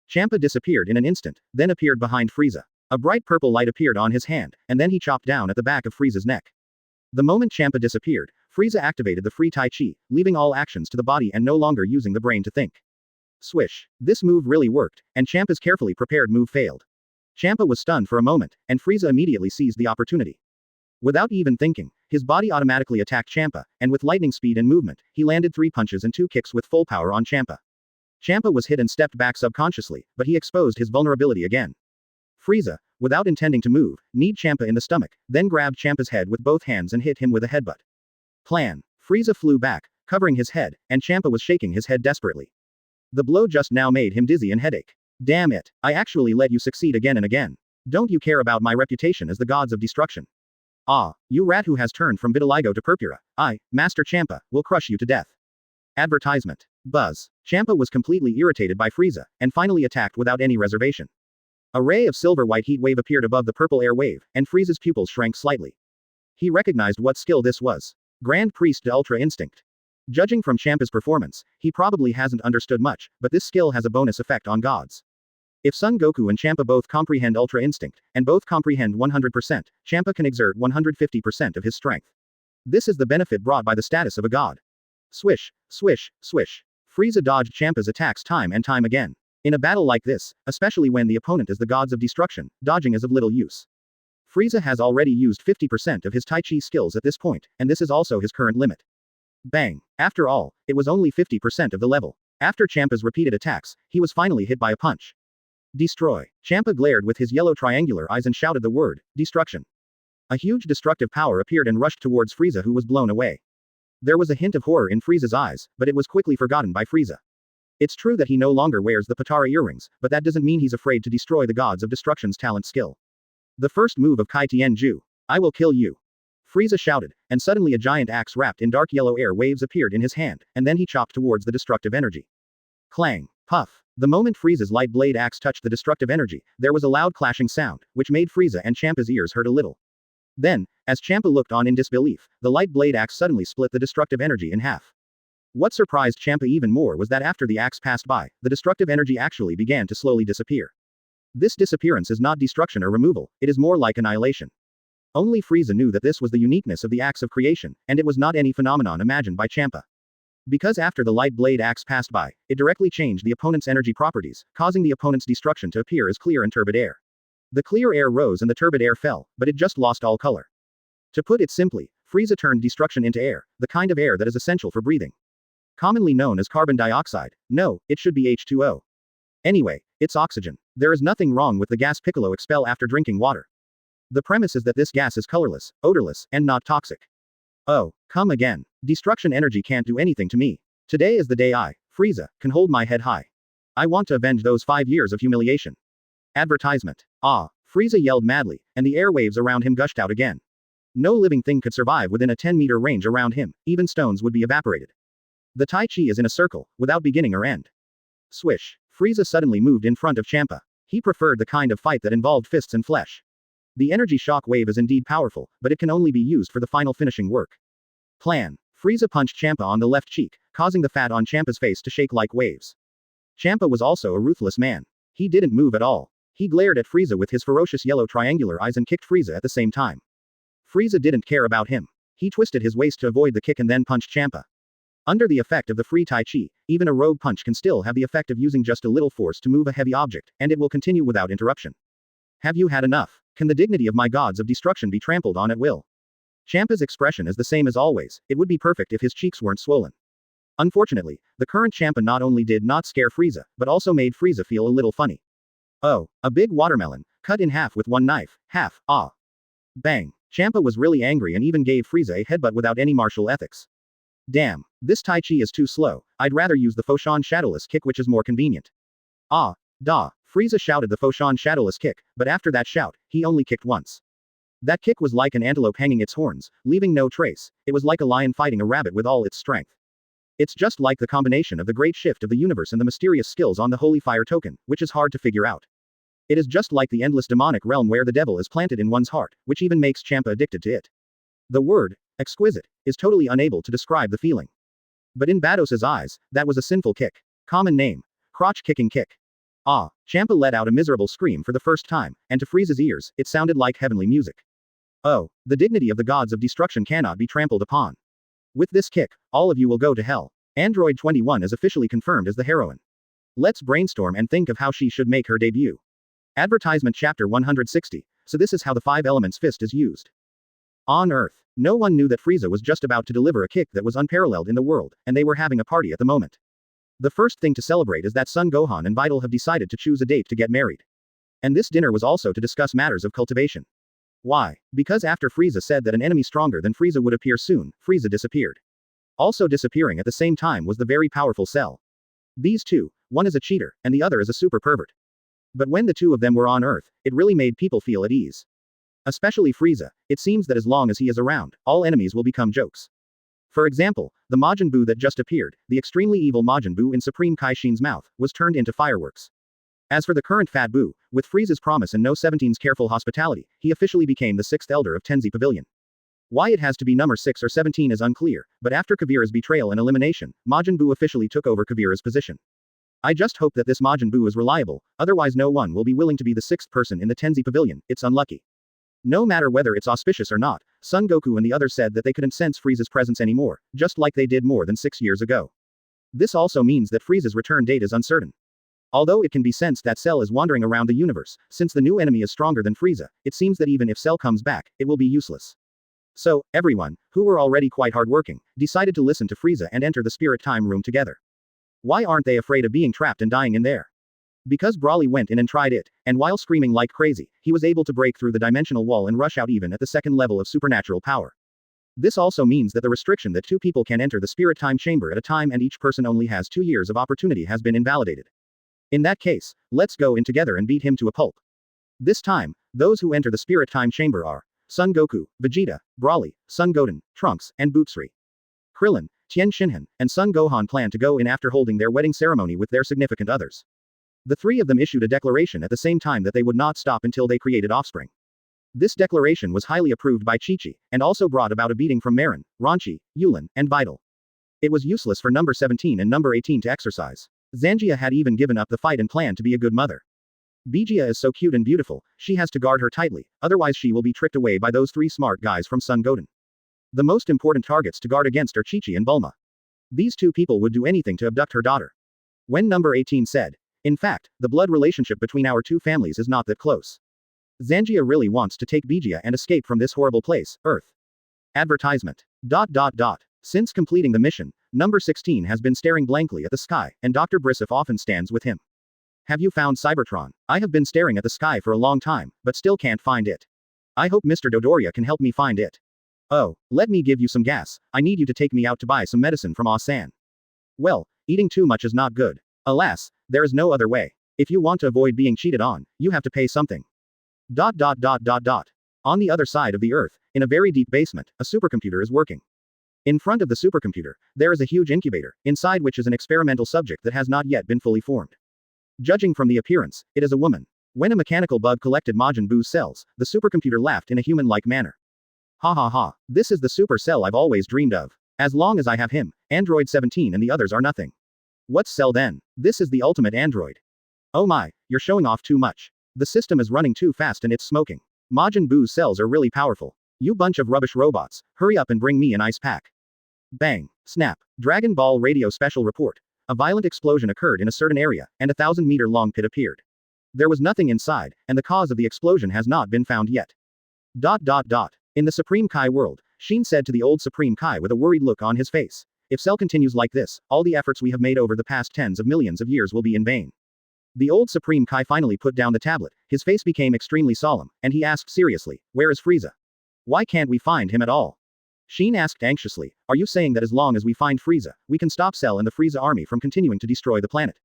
B: Champa disappeared in an instant, then appeared behind Frieza. A bright purple light appeared on his hand, and then he chopped down at the back of Frieza's neck. The moment Champa disappeared, Frieza activated the free Tai Chi, leaving all actions to the body and no longer using the brain to think. Swish. This move really worked, and Champa's carefully prepared move failed. Champa was stunned for a moment, and Frieza immediately seized the opportunity. Without even thinking, his body automatically attacked Champa, and with lightning speed and movement, he landed 3 punches and 2 kicks with full power on Champa. Champa was hit and stepped back subconsciously, but he exposed his vulnerability again. Frieza, without intending to move, kneed Champa in the stomach, then grabbed Champa's head with both hands and hit him with a headbutt. Plan. Frieza flew back, covering his head, and Champa was shaking his head desperately. The blow just now made him dizzy and headache. Damn it, I actually let you succeed again and again. Don't you care about my reputation as the gods of destruction? Ah, you rat who has turned from vitiligo to purpura, I, Master Champa, will crush you to death. Advertisement. Buzz. Champa was completely irritated by Frieza, and finally attacked without any reservation. A ray of silver-white heat wave appeared above the purple air wave, and Frieza's pupils shrank slightly. He recognized what skill this was. Grand Priest de Ultra Instinct. Judging from Champa's performance, he probably hasn't understood much, but this skill has a bonus effect on gods. If Son Goku and Champa both comprehend Ultra Instinct, and both comprehend 100%, Champa can exert 150% of his strength. This is the benefit brought by the status of a god. Swish, swish, swish. Frieza dodged Champa's attacks time and time again. In a battle like this, especially when the opponent is the gods of destruction, dodging is of little use. Frieza has already used 50% of his Tai Chi skills at this point, and this is also his current limit. Bang. After all, it was only 50% of the level. After Champa's repeated attacks, he was finally hit by a punch. Destroy. Champa glared with his yellow triangular eyes and shouted the word, destruction. A huge destructive power appeared and rushed towards Frieza, who was blown away. There was a hint of horror in Frieza's eyes, but it was quickly forgotten by Frieza. It's true that he no longer wears the Patara earrings, but that doesn't mean he's afraid to destroy the gods of destruction's talent skill. The first move of Kai Tianju. I will kill you. Frieza shouted, and suddenly a giant axe wrapped in dark yellow air waves appeared in his hand, and then he chopped towards the destructive energy. Clang. Puff. The moment Frieza's light blade axe touched the destructive energy, there was a loud clashing sound, which made Frieza and Champa's ears hurt a little. Then, as Champa looked on in disbelief, the light blade axe suddenly split the destructive energy in half. What surprised Champa even more was that after the axe passed by, the destructive energy actually began to slowly disappear. This disappearance is not destruction or removal, it is more like annihilation. Only Frieza knew that this was the uniqueness of the axe of creation, and it was not any phenomenon imagined by Champa. Because after the light blade axe passed by, it directly changed the opponent's energy properties, causing the opponent's destruction to appear as clear and turbid air. The clear air rose and the turbid air fell, but it just lost all color. To put it simply, Frieza turned destruction into air, the kind of air that is essential for breathing. Commonly known as carbon dioxide. No, it should be H2O. Anyway, it's oxygen. There is nothing wrong with the gas Piccolo expel after drinking water. The premise is that this gas is colorless, odorless, and not toxic. Oh, come again. Destruction energy can't do anything to me. Today is the day I, Frieza, can hold my head high. I want to avenge those 5 years of humiliation. Advertisement. Ah, Frieza yelled madly, and the airwaves around him gushed out again. No living thing could survive within a 10-meter range around him, even stones would be evaporated. The Tai Chi is in a circle, without beginning or end. Swish. Frieza suddenly moved in front of Champa. He preferred the kind of fight that involved fists and flesh. The energy shock wave is indeed powerful, but it can only be used for the final finishing work. Plan. Frieza punched Champa on the left cheek, causing the fat on Champa's face to shake like waves. Champa was also a ruthless man. He didn't move at all. He glared at Frieza with his ferocious yellow triangular eyes and kicked Frieza at the same time. Frieza didn't care about him. He twisted his waist to avoid the kick and then punched Champa. Under the effect of the free Tai Chi, even a rogue punch can still have the effect of using just a little force to move a heavy object, and it will continue without interruption. Have you had enough? Can the dignity of my gods of destruction be trampled on at will? Champa's expression is the same as always. It would be perfect if his cheeks weren't swollen. Unfortunately, the current Champa not only did not scare Frieza, but also made Frieza feel a little funny. Oh, a big watermelon, cut in half with one knife, half, ah. Bang. Champa was really angry and even gave Frieza a headbutt without any martial ethics. Damn, this Tai Chi is too slow, I'd rather use the Foshan Shadowless Kick, which is more convenient. Ah, da. Frieza shouted the Foshan Shadowless Kick, but after that shout, he only kicked once. That kick was like an antelope hanging its horns, leaving no trace. It was like a lion fighting a rabbit with all its strength. It's just like the combination of the great shift of the universe and the mysterious skills on the holy fire token, which is hard to figure out. It is just like the endless demonic realm where the devil is planted in one's heart, which even makes Champa addicted to it. The word, exquisite, is totally unable to describe the feeling. But in Vados's eyes, that was a sinful kick. Common name. Crotch-kicking kick. Ah, Champa let out a miserable scream for the first time, and to Frieza's ears, it sounded like heavenly music. Oh, the dignity of the gods of destruction cannot be trampled upon. With this kick, all of you will go to hell. Android 21 is officially confirmed as the heroine. Let's brainstorm and think of how she should make her debut. Advertisement Chapter 160. So this is how the 5 Elements fist is used. On Earth, no one knew that Frieza was just about to deliver a kick that was unparalleled in the world, and they were having a party at the moment. The first thing to celebrate is that Son Gohan and Videl have decided to choose a date to get married. And this dinner was also to discuss matters of cultivation. Why? Because after Frieza said that an enemy stronger than Frieza would appear soon, Frieza disappeared. Also disappearing at the same time was the very powerful Cell. These two, one is a cheater, and the other is a super pervert. But when the two of them were on Earth, it really made people feel at ease. Especially Frieza, it seems that as long as he is around, all enemies will become jokes. For example, the Majin Buu that just appeared, the extremely evil Majin Buu in Supreme Kai Shin's mouth, was turned into fireworks. As for the current Fat Buu, with Frieza's promise and No 17's careful hospitality, he officially became the 6th elder of Tenzi Pavilion. Why it has to be number 6 or 17 is unclear, but after Kavira's betrayal and elimination, Majin Buu officially took over Kavira's position. I just hope that this Majin Buu is reliable, otherwise no one will be willing to be the 6th person in the Tenzi Pavilion. It's unlucky. No matter whether it's auspicious or not, Son Goku and the others said that they couldn't sense Frieza's presence anymore, just like they did more than 6 years ago. This also means that Frieza's return date is uncertain. Although it can be sensed that Cell is wandering around the universe, since the new enemy is stronger than Frieza, it seems that even if Cell comes back, it will be useless. So, everyone, who were already quite hardworking, decided to listen to Frieza and enter the spirit time room together. Why aren't they afraid of being trapped and dying in there? Because Broly went in and tried it, and while screaming like crazy, he was able to break through the dimensional wall and rush out even at the 2nd level of supernatural power. This also means that the restriction that 2 people can enter the spirit time chamber at a time and each person only has 2 years of opportunity has been invalidated. In that case, let's go in together and beat him to a pulp. This time, those who enter the spirit time chamber are Son Goku, Vegeta, Broly, Son Goten, Trunks, and Bootsri. Krillin, Tien Shinhan, and Son Gohan plan to go in after holding their wedding ceremony with their significant others. The 3 of them issued a declaration at the same time that they would not stop until they created offspring. This declaration was highly approved by Chi-Chi, and also brought about a beating from Marin, Ranchi, Yulin, and Videl. It was useless for number 17 and number 18 to exercise. Zangia had even given up the fight and planned to be a good mother. Bijia is so cute and beautiful, she has to guard her tightly, otherwise she will be tricked away by those 3 smart guys from Son Goten. The most important targets to guard against are Chi-Chi and Bulma. These 2 people would do anything to abduct her daughter. When number 18 said, "In fact, the blood relationship between our 2 families is not that close. Zangia really wants to take Bijia and escape from this horrible place, Earth." Advertisement. Since completing the mission, number 16 has been staring blankly at the sky, and Dr. Brissif often stands with him. "Have you found Cybertron? I have been staring at the sky for a long time, but still can't find it. I hope Mr. Dodoria can help me find it. Oh, let me give you some gas, I need you to take me out to buy some medicine from Asan. Well, eating too much is not good. Alas, there is no other way. If you want to avoid being cheated on, you have to pay something. On the other side of the Earth, in a very deep basement, a supercomputer is working. In front of the supercomputer, there is a huge incubator, inside which is an experimental subject that has not yet been fully formed. Judging from the appearance, it is a woman. When a mechanical bug collected Majin Buu's cells, the supercomputer laughed in a human-like manner. Ha ha ha, this is the super cell I've always dreamed of. As long as I have him, Android 17 and the others are nothing. What's Cell then? This is the ultimate android. Oh my, you're showing off too much. The system is running too fast and it's smoking. Majin Buu's cells are really powerful. You bunch of rubbish robots, hurry up and bring me an ice pack. Bang. Snap. Dragon Ball Radio Special Report. A violent explosion occurred in a certain area, and a 1,000-meter-long pit appeared. There was nothing inside, and the cause of the explosion has not been found yet. In the Supreme Kai world, Shin said to the old Supreme Kai with a worried look on his face, "If Cell continues like this, all the efforts we have made over the past tens of millions of years will be in vain." The old Supreme Kai finally put down the tablet, his face became extremely solemn, and he asked seriously, "Where is Frieza? Why can't we find him at all?" Shin asked anxiously, "Are you saying that as long as we find Frieza, we can stop Cell and the Frieza army from continuing to destroy the planet?"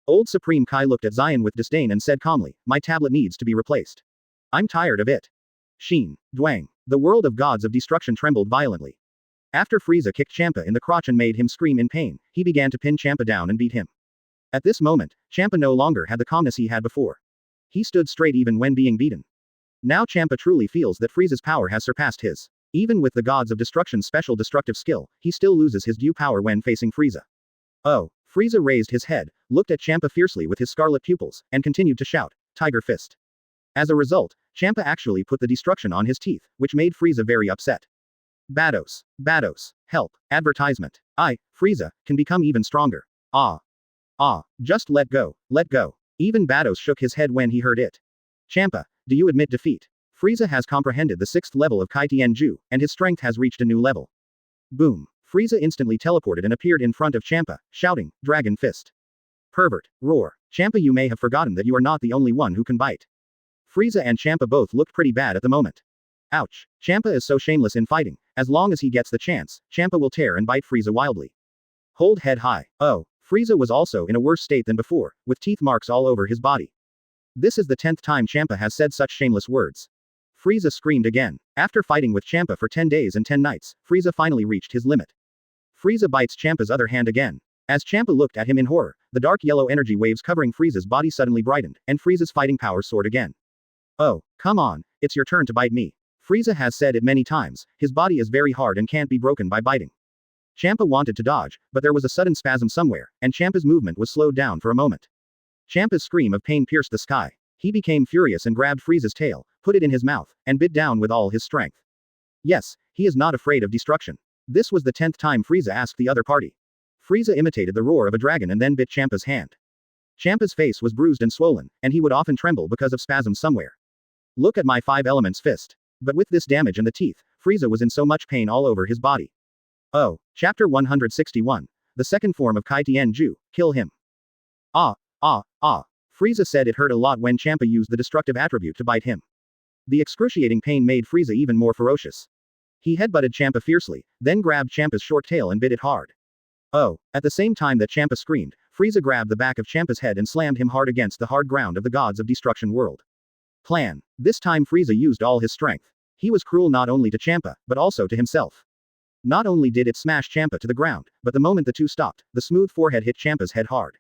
B: Old Supreme Kai looked at Zion with disdain and said calmly, "My tablet needs to be replaced. I'm tired of it." Sheen, Dwang. The world of gods of destruction trembled violently. After Frieza kicked Champa in the crotch and made him scream in pain, he began to pin Champa down and beat him. At this moment, Champa no longer had the calmness he had before. He stood straight even when being beaten. Now Champa truly feels that Frieza's power has surpassed his. Even with the gods of destruction's special destructive skill, he still loses his due power when facing Frieza. Oh. Frieza raised his head, looked at Champa fiercely with his scarlet pupils, and continued to shout, Tiger Fist. As a result, Champa actually put the destruction on his teeth, which made Frieza very upset. Vados. Vados. Help. Advertisement. Frieza, can become even stronger. Just let go. Let go. Even Vados shook his head when he heard it. Champa, do you admit defeat? Frieza has comprehended the 6th level of Kai Tianju, and his strength has reached a new level. Boom. Frieza instantly teleported and appeared in front of Champa, shouting, Dragon Fist. Pervert. Roar. Champa, you may have forgotten that you are not the only one who can bite. Frieza and Champa both looked pretty bad at the moment. Ouch. Champa is so shameless in fighting. As long as he gets the chance, Champa will tear and bite Frieza wildly. Hold head high. Oh. Frieza was also in a worse state than before, with teeth marks all over his body. This is the 10th time Champa has said such shameless words. Frieza screamed again. After fighting with Champa for 10 days and 10 nights, Frieza finally reached his limit. Frieza bites Champa's other hand again. As Champa looked at him in horror, the dark yellow energy waves covering Frieza's body suddenly brightened, and Frieza's fighting powers soared again. Oh, come on, it's your turn to bite me. Frieza has said it many times, his body is very hard and can't be broken by biting. Champa wanted to dodge, but there was a sudden spasm somewhere, and Champa's movement was slowed down for a moment. Champa's scream of pain pierced the sky. He became furious and grabbed Frieza's tail, put it in his mouth, and bit down with all his strength. Yes, he is not afraid of destruction. This was the 10th time Frieza asked the other party. Frieza imitated the roar of a dragon and then bit Champa's hand. Champa's face was bruised and swollen, and he would often tremble because of spasms somewhere. Look at my 5 elements fist. But with this damage and the teeth, Frieza was in so much pain all over his body. Oh, Chapter 161. The second form of Kai Tianju, kill him. Frieza said it hurt a lot when Champa used the destructive attribute to bite him. The excruciating pain made Frieza even more ferocious. He headbutted Champa fiercely, then grabbed Champa's short tail and bit it hard. Oh, at the same time that Champa screamed, Frieza grabbed the back of Champa's head and slammed him hard against the hard ground of the gods of destruction world. Plan. This time Frieza used all his strength. He was cruel not only to Champa, but also to himself. Not only did it smash Champa to the ground, but the moment the two stopped, the smooth forehead hit Champa's head hard.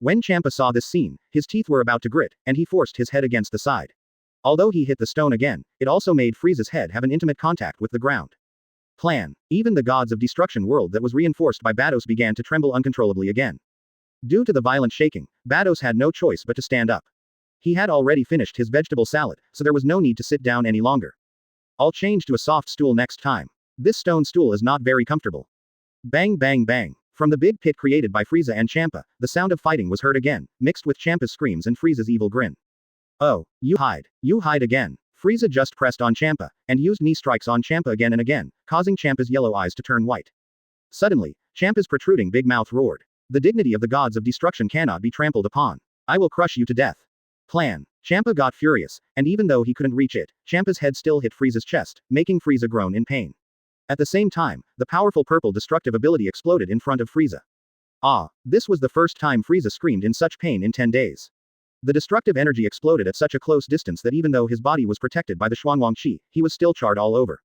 B: When Champa saw this scene, his teeth were about to grit, and he forced his head against the side. Although he hit the stone again, it also made Frieza's head have an intimate contact with the ground. Plan. Even the gods of destruction world that was reinforced by Vados began to tremble uncontrollably again. Due to the violent shaking, Vados had no choice but to stand up. He had already finished his vegetable salad, so there was no need to sit down any longer. I'll change to a soft stool next time. This stone stool is not very comfortable. Bang bang bang. From the big pit created by Frieza and Champa, the sound of fighting was heard again, mixed with Champa's screams and Frieza's evil grin. Oh, you hide. You hide again. Frieza just pressed on Champa, and used knee strikes on Champa again and again, causing Champa's yellow eyes to turn white. Suddenly, Champa's protruding big mouth roared. The dignity of the gods of destruction cannot be trampled upon. I will crush you to death. Plan. Champa got furious, and even though he couldn't reach it, Champa's head still hit Frieza's chest, making Frieza groan in pain. At the same time, the powerful purple destructive ability exploded in front of Frieza. This was the first time Frieza screamed in such pain in 10 days. The destructive energy exploded at such a close distance that even though his body was protected by the Xuanwang Qi, he was still charred all over.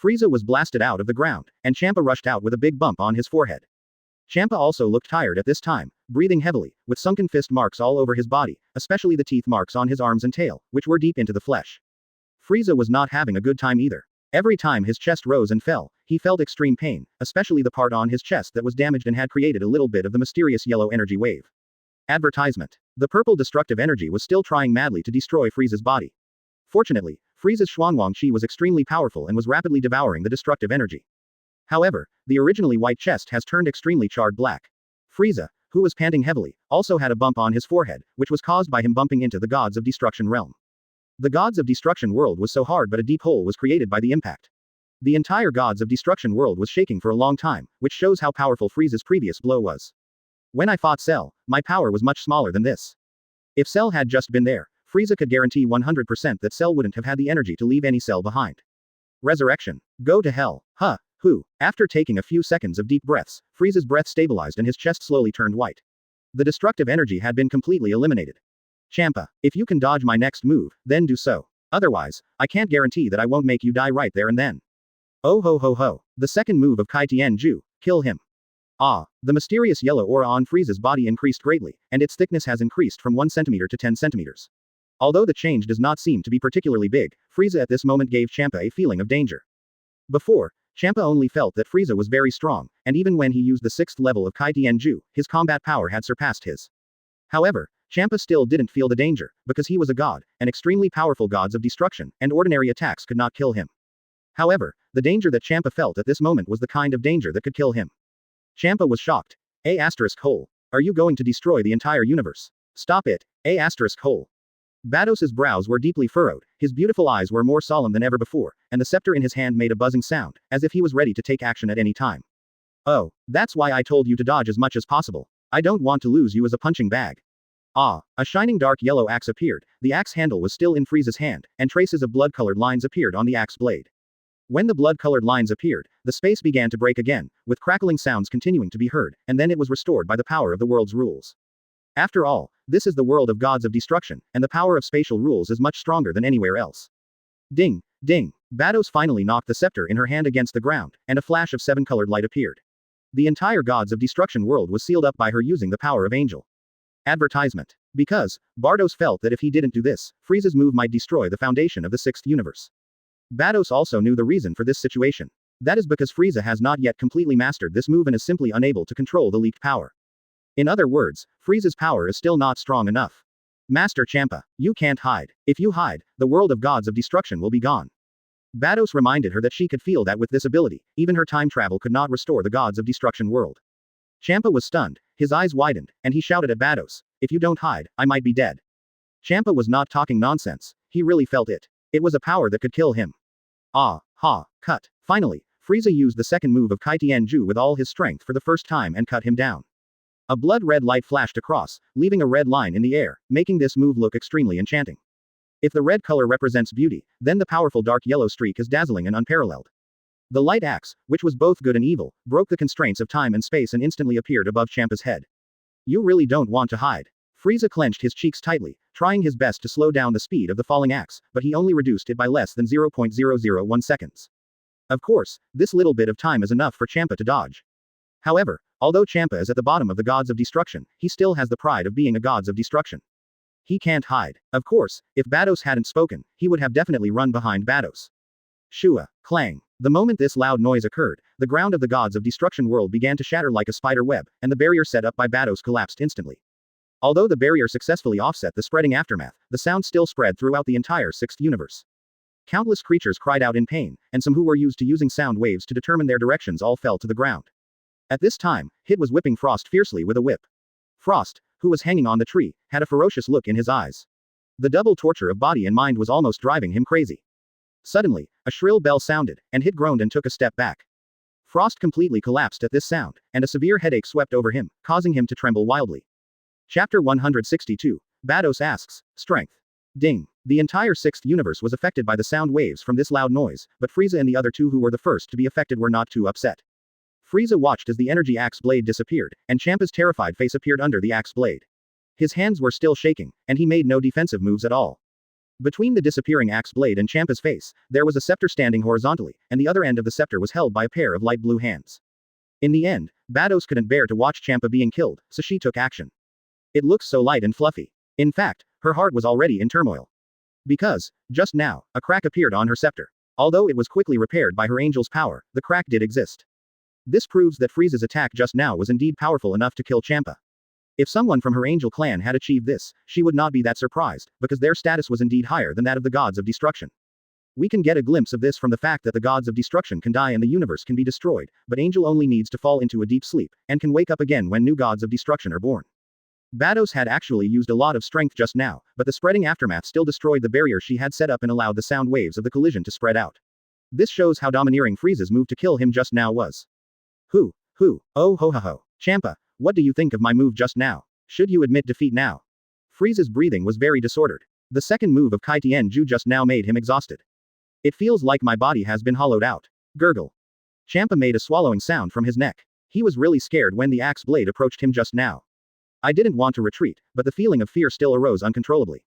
B: Frieza was blasted out of the ground, and Champa rushed out with a big bump on his forehead. Champa also looked tired at this time, breathing heavily, with sunken fist marks all over his body, especially the teeth marks on his arms and tail, which were deep into the flesh. Frieza was not having a good time either. Every time his chest rose and fell, he felt extreme pain, especially the part on his chest that was damaged and had created a little bit of the mysterious yellow energy wave. Advertisement. The purple destructive energy was still trying madly to destroy Frieza's body. Fortunately, Frieza's Xuanwang Qi was extremely powerful and was rapidly devouring the destructive energy. However, the originally white chest has turned extremely charred black. Frieza, who was panting heavily, also had a bump on his forehead, which was caused by him bumping into the gods of destruction realm. The gods of destruction world was so hard but a deep hole was created by the impact. The entire gods of destruction world was shaking for a long time, which shows how powerful Frieza's previous blow was. When I fought Cell, my power was much smaller than this. If Cell had just been there, Frieza could guarantee 100% that Cell wouldn't have had the energy to leave any Cell behind. Resurrection. Go to hell. After taking a few seconds of deep breaths, Frieza's breath stabilized and his chest slowly turned white. The destructive energy had been completely eliminated. Champa, if you can dodge my next move, then do so. Otherwise, I can't guarantee that I won't make you die right there and then. Oh ho ho ho. The second move of Kai Tianju, kill him. Ah, the mysterious yellow aura on Frieza's body increased greatly, and its thickness has increased from 1 centimeter to 10 centimeters. Although the change does not seem to be particularly big, Frieza at this moment gave Champa a feeling of danger. Before, Champa only felt that Frieza was very strong, and even when he used the 6th level of Kai Tianju, his combat power had surpassed his. However, Champa still didn't feel the danger, because he was a god, and extremely powerful gods of destruction, and ordinary attacks could not kill him. However, the danger that Champa felt at this moment was the kind of danger that could kill him. Champa was shocked. Hole. Are you going to destroy the entire universe? Stop it. Hole. Vados's brows were deeply furrowed, his beautiful eyes were more solemn than ever before, and the scepter in his hand made a buzzing sound, as if he was ready to take action at any time. Oh, that's why I told you to dodge as much as possible. I don't want to lose you as a punching bag. Ah, a shining dark yellow axe appeared, the axe handle was still in Frieza's hand, and traces of blood-colored lines appeared on the axe blade. When the blood-colored lines appeared, the space began to break again, with crackling sounds continuing to be heard, and then it was restored by the power of the world's rules. After all, this is the world of gods of destruction, and the power of spatial rules is much stronger than anywhere else. Ding, ding. Vados finally knocked the scepter in her hand against the ground, and a flash of 7-colored light appeared. The entire gods of destruction world was sealed up by her using the power of angel. Advertisement. Because, Vados felt that if he didn't do this, Frieza's move might destroy the foundation of the 6th universe. Vados also knew the reason for this situation. That is because Frieza has not yet completely mastered this move and is simply unable to control the leaked power. In other words, Frieza's power is still not strong enough. Master Champa, you can't hide. If you hide, the world of gods of destruction will be gone. Vados reminded her that she could feel that with this ability, even her time travel could not restore the gods of destruction world. Champa was stunned, his eyes widened, and he shouted at Vados, if you don't hide, I might be dead. Champa was not talking nonsense, he really felt it. It was a power that could kill him. Ah, ha, cut. Finally, Frieza used the second move of Kai Tianju with all his strength for the first time and cut him down. A blood-red light flashed across, leaving a red line in the air, making this move look extremely enchanting. If the red color represents beauty, then the powerful dark yellow streak is dazzling and unparalleled. The light axe, which was both good and evil, broke the constraints of time and space and instantly appeared above Champa's head. You really don't want to hide. Frieza clenched his cheeks tightly, trying his best to slow down the speed of the falling axe, but he only reduced it by less than 0.001 seconds. Of course, this little bit of time is enough for Champa to dodge. However, although Champa is at the bottom of the gods of destruction, he still has the pride of being a gods of destruction. He can't hide. Of course, if Vados hadn't spoken, he would have definitely run behind Vados. Shua, clang. The moment this loud noise occurred, the ground of the gods of destruction world began to shatter like a spider web, and the barrier set up by Vados collapsed instantly. Although the barrier successfully offset the spreading aftermath, the sound still spread throughout the entire 6th universe. Countless creatures cried out in pain, and some who were used to using sound waves to determine their directions all fell to the ground. At this time, Hit was whipping Frost fiercely with a whip. Frost, who was hanging on the tree, had a ferocious look in his eyes. The double torture of body and mind was almost driving him crazy. Suddenly, a shrill bell sounded, and Hit groaned and took a step back. Frost completely collapsed at this sound, and a severe headache swept over him, causing him to tremble wildly. Chapter 162. Vados asks, Strength. Ding. The entire 6th universe was affected by the sound waves from this loud noise, but Frieza and the other two who were the first to be affected were not too upset. Frieza watched as the energy axe blade disappeared, and Champa's terrified face appeared under the axe blade. His hands were still shaking, and he made no defensive moves at all. Between the disappearing axe blade and Champa's face, there was a scepter standing horizontally, and the other end of the scepter was held by a pair of light blue hands. In the end, Vados couldn't bear to watch Champa being killed, so she took action. It looks so light and fluffy. In fact, her heart was already in turmoil. Because, just now, a crack appeared on her scepter. Although it was quickly repaired by her angel's power, the crack did exist. This proves that Frieza's attack just now was indeed powerful enough to kill Champa. If someone from her angel clan had achieved this, she would not be that surprised, because their status was indeed higher than that of the gods of destruction. We can get a glimpse of this from the fact that the gods of destruction can die and the universe can be destroyed, but Angel only needs to fall into a deep sleep, and can wake up again when new gods of destruction are born. Vados had actually used a lot of strength just now, but the spreading aftermath still destroyed the barrier she had set up and allowed the sound waves of the collision to spread out. This shows how domineering Frieza's move to kill him just now was. Oh ho ho ho. Champa, what do you think of my move just now? Should you admit defeat now? Frieza's breathing was very disordered. The second move of Kai Tianju just now made him exhausted. It feels like my body has been hollowed out. Gurgle. Champa made a swallowing sound from his neck. He was really scared when the axe blade approached him just now. I didn't want to retreat, but the feeling of fear still arose uncontrollably.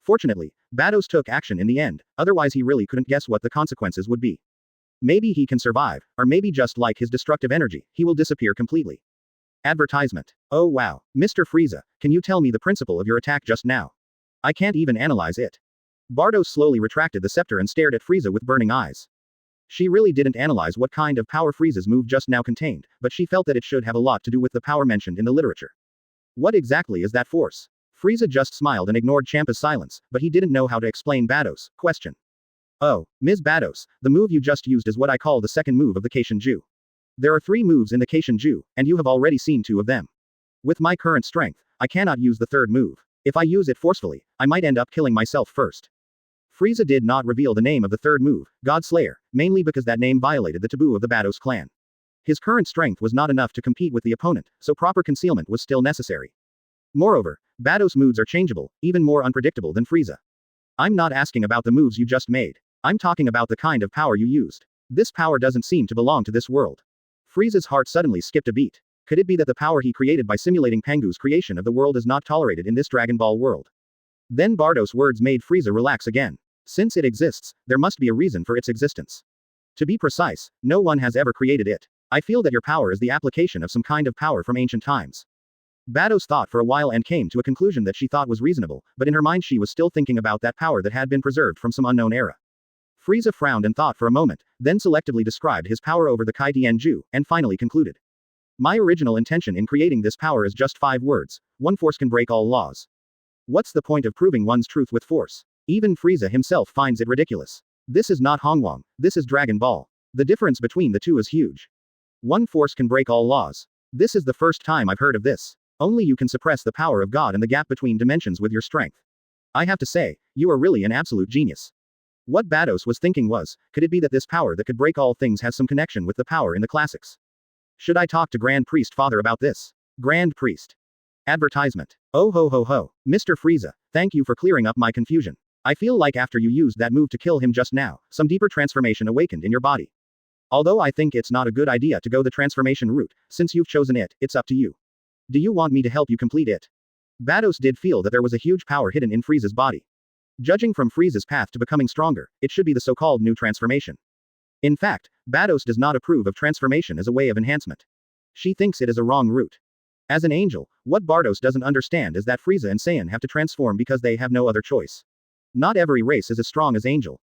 B: Fortunately, Vados took action in the end, otherwise he really couldn't guess what the consequences would be. Maybe he can survive, or maybe just like his destructive energy, he will disappear completely. Advertisement. Oh wow, Mr. Frieza, can you tell me the principle of your attack just now? I can't even analyze it. Vados slowly retracted the scepter and stared at Frieza with burning eyes. She really didn't analyze what kind of power Frieza's move just now contained, but she felt that it should have a lot to do with the power mentioned in the literature. What exactly is that force? Frieza just smiled and ignored Champa's silence, but he didn't know how to explain Vados' question. Oh, Ms. Vados, the move you just used is what I call the second move of the Kai Shin. There are 3 moves in the Kai Shin, and you have already seen 2 of them. With my current strength, I cannot use the third move. If I use it forcefully, I might end up killing myself first. Frieza did not reveal the name of the third move, God Slayer, mainly because that name violated the taboo of the Vados clan. His current strength was not enough to compete with the opponent, so proper concealment was still necessary. Moreover, Vados' moods are changeable, even more unpredictable than Frieza. I'm not asking about the moves you just made. I'm talking about the kind of power you used. This power doesn't seem to belong to this world. Frieza's heart suddenly skipped a beat. Could it be that the power he created by simulating Pangu's creation of the world is not tolerated in this Dragon Ball world? Then Vados' words made Frieza relax again. Since it exists, there must be a reason for its existence. To be precise, no one has ever created it. I feel that your power is the application of some kind of power from ancient times. Vados thought for a while and came to a conclusion that she thought was reasonable, but in her mind she was still thinking about that power that had been preserved from some unknown era. Frieza frowned and thought for a moment, then selectively described his power over the Kai Shin, and finally concluded. My original intention in creating this power is just 5 words. One force can break all laws. What's the point of proving one's truth with force? Even Frieza himself finds it ridiculous. This is not Hongwang, this is Dragon Ball. The difference between the two is huge. One force can break all laws. This is the first time I've heard of this. Only you can suppress the power of God and the gap between dimensions with your strength. I have to say, you are really an absolute genius. What Vados was thinking was, could it be that this power that could break all things has some connection with the power in the classics? Should I talk to Grand Priest Father about this? Grand Priest. Advertisement. Oh ho ho ho, Mr. Frieza, thank you for clearing up my confusion. I feel like after you used that move to kill him just now, some deeper transformation awakened in your body. Although I think it's not a good idea to go the transformation route, since you've chosen it, it's up to you. Do you want me to help you complete it? Vados did feel that there was a huge power hidden in Frieza's body. Judging from Frieza's path to becoming stronger, it should be the so-called new transformation. In fact, Vados does not approve of transformation as a way of enhancement. She thinks it is a wrong route. As an angel, what Vados doesn't understand is that Frieza and Saiyan have to transform because they have no other choice. Not every race is as strong as Angel.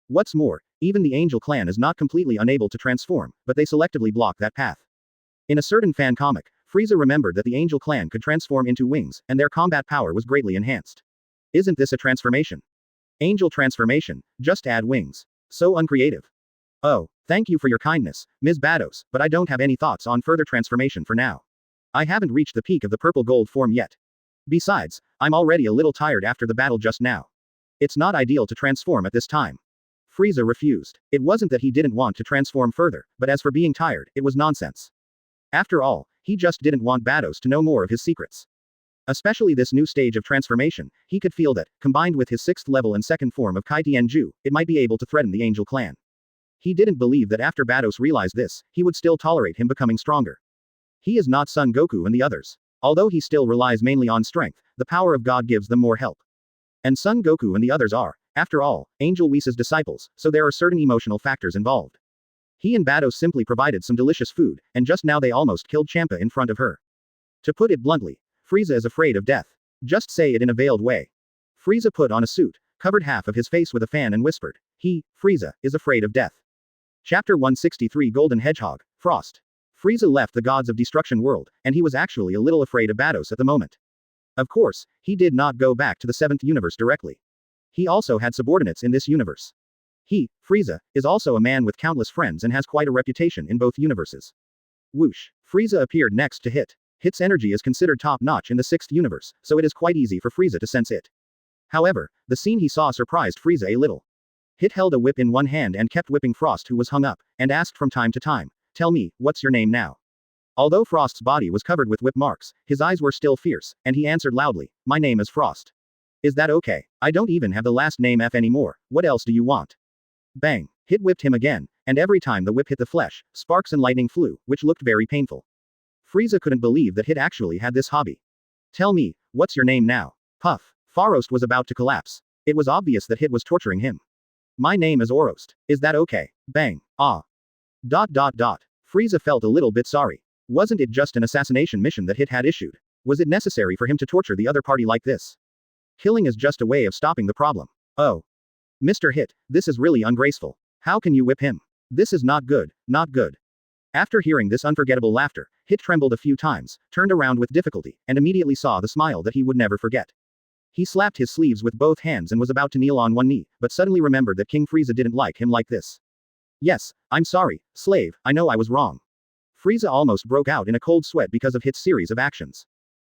B: What's more, even the Angel clan is not completely unable to transform, but they selectively block that path. In a certain fan comic, Frieza remembered that the Angel clan could transform into wings, and their combat power was greatly enhanced. Isn't this a transformation? Angel transformation, just add wings. So uncreative. Oh, thank you for your kindness, Ms. Vados, but I don't have any thoughts on further transformation for now. I haven't reached the peak of the purple gold form yet. Besides, I'm already a little tired after the battle just now. It's not ideal to transform at this time. Frieza refused. It wasn't that he didn't want to transform further, but as for being tired, it was nonsense. After all, he just didn't want Vados to know more of his secrets. Especially this new stage of transformation, he could feel that, combined with his 6th level and second form of Kai Shin, it might be able to threaten the Angel clan. He didn't believe that after Vados realized this, he would still tolerate him becoming stronger. He is not Son Goku and the others. Although he still relies mainly on strength, the power of God gives them more help. And Son Goku and the others are, after all, Angel Whis' disciples, so there are certain emotional factors involved. He and Vados simply provided some delicious food, and just now they almost killed Champa in front of her. To put it bluntly, Frieza is afraid of death. Just say it in a veiled way. Frieza put on a suit, covered half of his face with a fan and whispered, he, Frieza, is afraid of death. Chapter 163 Golden Hedgehog, Frost. Frieza left the Gods of Destruction world, and he was actually a little afraid of Vados at the moment. Of course, he did not go back to the 7th universe directly. He also had subordinates in this universe. He, Frieza, is also a man with countless friends and has quite a reputation in both universes. Whoosh. Frieza appeared next to Hit. Hit's energy is considered top-notch in the 6th universe, so it is quite easy for Frieza to sense it. However, the scene he saw surprised Frieza a little. Hit held a whip in one hand and kept whipping Frost, who was hung up, and asked from time to time, tell me, what's your name now? Although Frost's body was covered with whip marks, his eyes were still fierce, and he answered loudly, my name is Frost. Is that okay? I don't even have the last name F anymore, what else do you want? Bang. Hit whipped him again, and every time the whip hit the flesh, sparks and lightning flew, which looked very painful. Frieza couldn't believe that Hit actually had this hobby. Tell me, what's your name now? Puff. Farost was about to collapse. It was obvious that Hit was torturing him. My name is Orost. Is that okay? Bang. Ah. Frieza felt a little bit sorry. Wasn't it just an assassination mission that Hit had issued? Was it necessary for him to torture the other party like this? Killing is just a way of stopping the problem. Oh. Mr. Hit, this is really ungraceful. How can you whip him? This is not good, not good. After hearing this unforgettable laughter, Hit trembled a few times, turned around with difficulty, and immediately saw the smile that he would never forget. He slapped his sleeves with both hands and was about to kneel on one knee, but suddenly remembered that King Frieza didn't like him like this. Yes, I'm sorry, slave, I know I was wrong. Frieza almost broke out in a cold sweat because of Hit's series of actions.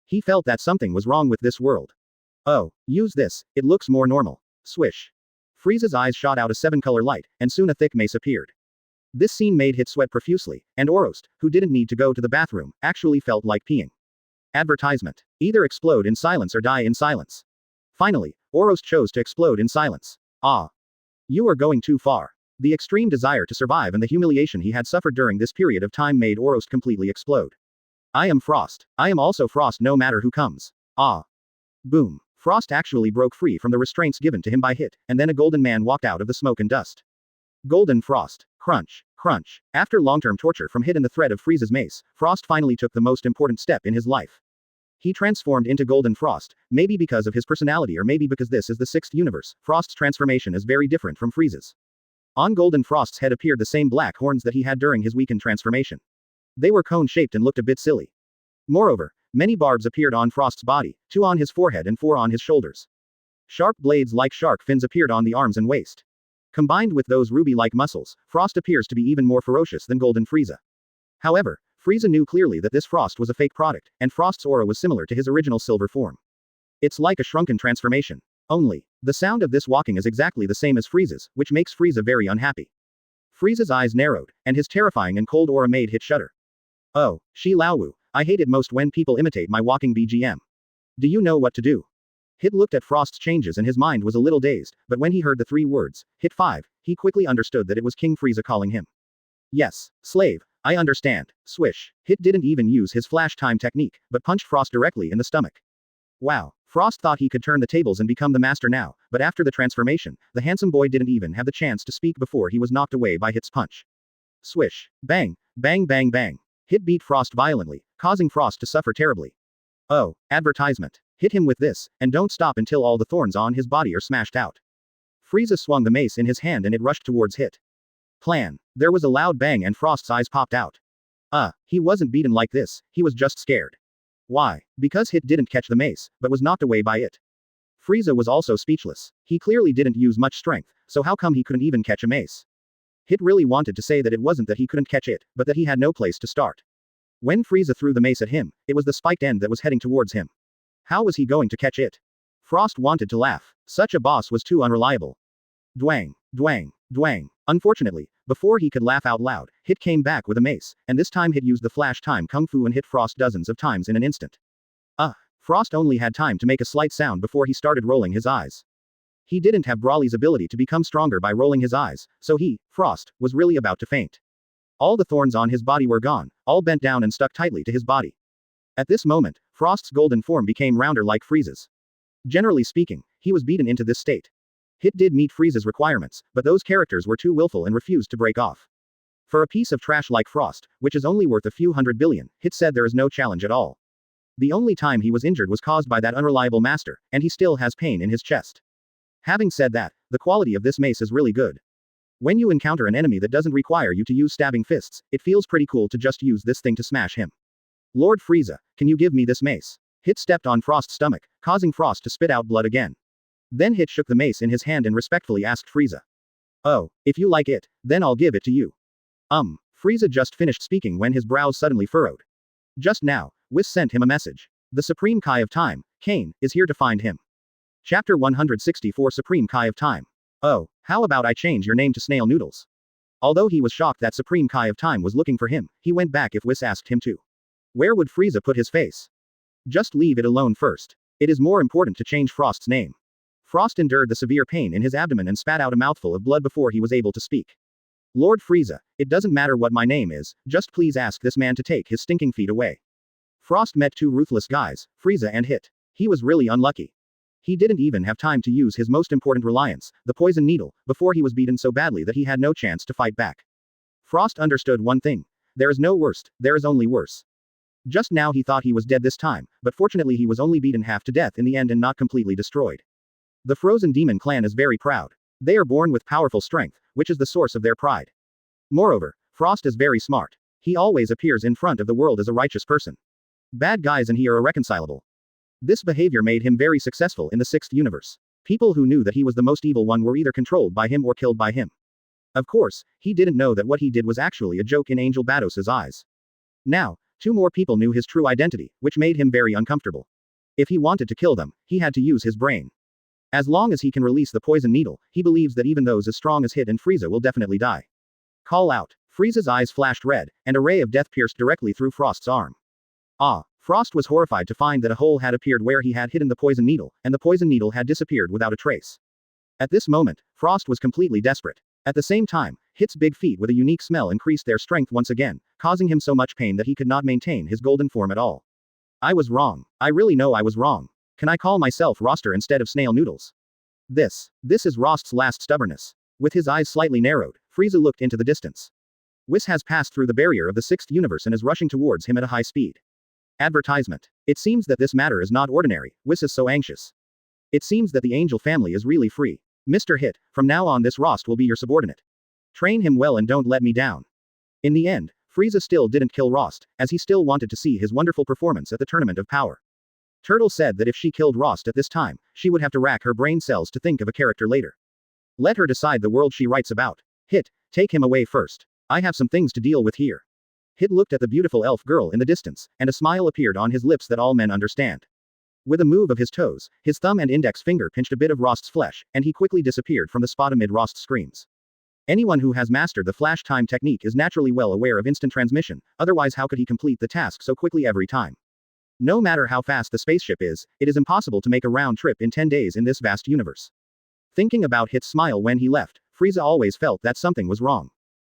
B: He felt that something was wrong with this world. Oh, use this, it looks more normal. Swish. Frieza's eyes shot out a 7-color light, and soon a thick mace appeared. This scene made Hit sweat profusely, and Orost, who didn't need to go to the bathroom, actually felt like peeing. Advertisement. Either explode in silence or die in silence. Finally, Orost chose to explode in silence. Ah. You are going too far. The extreme desire to survive and the humiliation he had suffered during this period of time made Orost completely explode. I am Frost. I am also Frost no matter who comes. Ah. Boom. Frost actually broke free from the restraints given to him by Hit, and then a golden man walked out of the smoke and dust. Golden Frost. Crunch. Crunch. After long-term torture from Hit and the threat of Frieza's mace, Frost finally took the most important step in his life. He transformed into Golden Frost, maybe because of his personality or maybe because this is the 6th universe. Frost's transformation is very different from Frieza's. On Golden Frost's head appeared the same black horns that he had during his weakened transformation. They were cone-shaped and looked a bit silly. Moreover, many barbs appeared on Frost's body, 2 on his forehead and 4 on his shoulders. Sharp blades like shark fins appeared on the arms and waist. Combined with those ruby-like muscles, Frost appears to be even more ferocious than Golden Frieza. However, Frieza knew clearly that this Frost was a fake product, and Frost's aura was similar to his original silver form. It's like a shrunken transformation. Only, the sound of this walking is exactly the same as Frieza's, which makes Frieza very unhappy. Frieza's eyes narrowed, and his terrifying and cold aura made Hit shudder. Oh, Shi Laowu, I hate it most when people imitate my walking BGM. Do you know what to do? Hit looked at Frost's changes and his mind was a little dazed, but when he heard the 3 words, Hit 5, he quickly understood that it was King Frieza calling him. Yes, slave, I understand. Swish. Hit didn't even use his flash time technique, but punched Frost directly in the stomach. Wow. Frost thought he could turn the tables and become the master now, but after the transformation, the handsome boy didn't even have the chance to speak before he was knocked away by Hit's punch. Swish. Bang. Bang bang bang. Hit beat Frost violently, causing Frost to suffer terribly. Oh, advertisement. Hit him with this, and don't stop until all the thorns on his body are smashed out. Frieza swung the mace in his hand and it rushed towards Hit. Plan. There was a loud bang and Frost's eyes popped out. He wasn't beaten like this, he was just scared. Why? Because Hit didn't catch the mace, but was knocked away by it. Frieza was also speechless. He clearly didn't use much strength, so how come he couldn't even catch a mace? Hit really wanted to say that it wasn't that he couldn't catch it, but that he had no place to start. When Frieza threw the mace at him, it was the spiked end that was heading towards him. How was he going to catch it? Frost wanted to laugh. Such a boss was too unreliable. Dwang, dwang, dwang. Unfortunately, before he could laugh out loud, Hit came back with a mace, and this time Hit used the flash time kung fu and hit Frost dozens of times in an instant. Frost only had time to make a slight sound before he started rolling his eyes. He didn't have Brawly's ability to become stronger by rolling his eyes, so he, Frost, was really about to faint. All the thorns on his body were gone, all bent down and stuck tightly to his body. At this moment, Frost's golden form became rounder like Frieza's. Generally speaking, he was beaten into this state. Hit did meet Frieza's requirements, but those characters were too willful and refused to break off. For a piece of trash like Frost, which is only worth a few hundred billion, Hit said there is no challenge at all. The only time he was injured was caused by that unreliable master, and he still has pain in his chest. Having said that, the quality of this mace is really good. When you encounter an enemy that doesn't require you to use stabbing fists, it feels pretty cool to just use this thing to smash him. Lord Frieza, can you give me this mace? Hit stepped on Frost's stomach, causing Frost to spit out blood again. Then Hit shook the mace in his hand and respectfully asked Frieza. Oh, if you like it, then I'll give it to you. Frieza just finished speaking when his brows suddenly furrowed. Just now, Whis sent him a message. The Supreme Kai of Time, Kane, is here to find him. Chapter 164 Supreme Kai of Time. Oh, how about I change your name to Snail Noodles? Although he was shocked that Supreme Kai of Time was looking for him, he went back if Whis asked him to. Where would Frieza put his face? Just leave it alone first. It is more important to change Frost's name. Frost endured the severe pain in his abdomen and spat out a mouthful of blood before he was able to speak. Lord Frieza, it doesn't matter what my name is, just please ask this man to take his stinking feet away. Frost met 2 ruthless guys, Frieza and Hit. He was really unlucky. He didn't even have time to use his most important reliance, the poison needle, before he was beaten so badly that he had no chance to fight back. Frost understood one thing. There is no worst, there is only worse. Just now he thought he was dead this time, but fortunately he was only beaten half to death in the end and not completely destroyed. The Frozen Demon clan is very proud. They are born with powerful strength, which is the source of their pride. Moreover, Frost is very smart. He always appears in front of the world as a righteous person. Bad guys and he are irreconcilable. This behavior made him very successful in the 6th universe. People who knew that he was the most evil one were either controlled by him or killed by him. Of course, he didn't know that what he did was actually a joke in Angel Vados' eyes. Now, 2 more people knew his true identity, which made him very uncomfortable. If he wanted to kill them, he had to use his brain. As long as he can release the poison needle, he believes that even those as strong as Hit and Frieza will definitely die. Call out. Frieza's eyes flashed red, and a ray of death pierced directly through Frost's arm. Ah! Frost was horrified to find that a hole had appeared where he had hidden the poison needle, and the poison needle had disappeared without a trace. At this moment, Frost was completely desperate. At the same time, Hit's big feet with a unique smell increased their strength once again, causing him so much pain that he could not maintain his golden form at all. I was wrong. I really know I was wrong. Can I call myself Roster instead of Snail Noodles? This is Rost's last stubbornness. With his eyes slightly narrowed, Frieza looked into the distance. Whis has passed through the barrier of the 6th universe and is rushing towards him at a high speed. Advertisement. It seems that this matter is not ordinary. Whis is so anxious. It seems that the Angel family is really free. Mr. Hit, from now on this Rost will be your subordinate. Train him well and don't let me down. In the end, Frieza still didn't kill Rost, as he still wanted to see his wonderful performance at the Tournament of Power. Turtle said that if she killed Rost at this time, she would have to rack her brain cells to think of a character later. Let her decide the world she writes about. Hit, take him away first. I have some things to deal with here. Hit looked at the beautiful elf girl in the distance, and a smile appeared on his lips that all men understand. With a move of his toes, his thumb and index finger pinched a bit of Rost's flesh, and he quickly disappeared from the spot amid Rost's screams. Anyone who has mastered the flash time technique is naturally well aware of instant transmission, otherwise how could he complete the task so quickly every time? No matter how fast the spaceship is, it is impossible to make a round trip in 10 days in this vast universe. Thinking about Hit's smile when he left, Frieza always felt that something was wrong.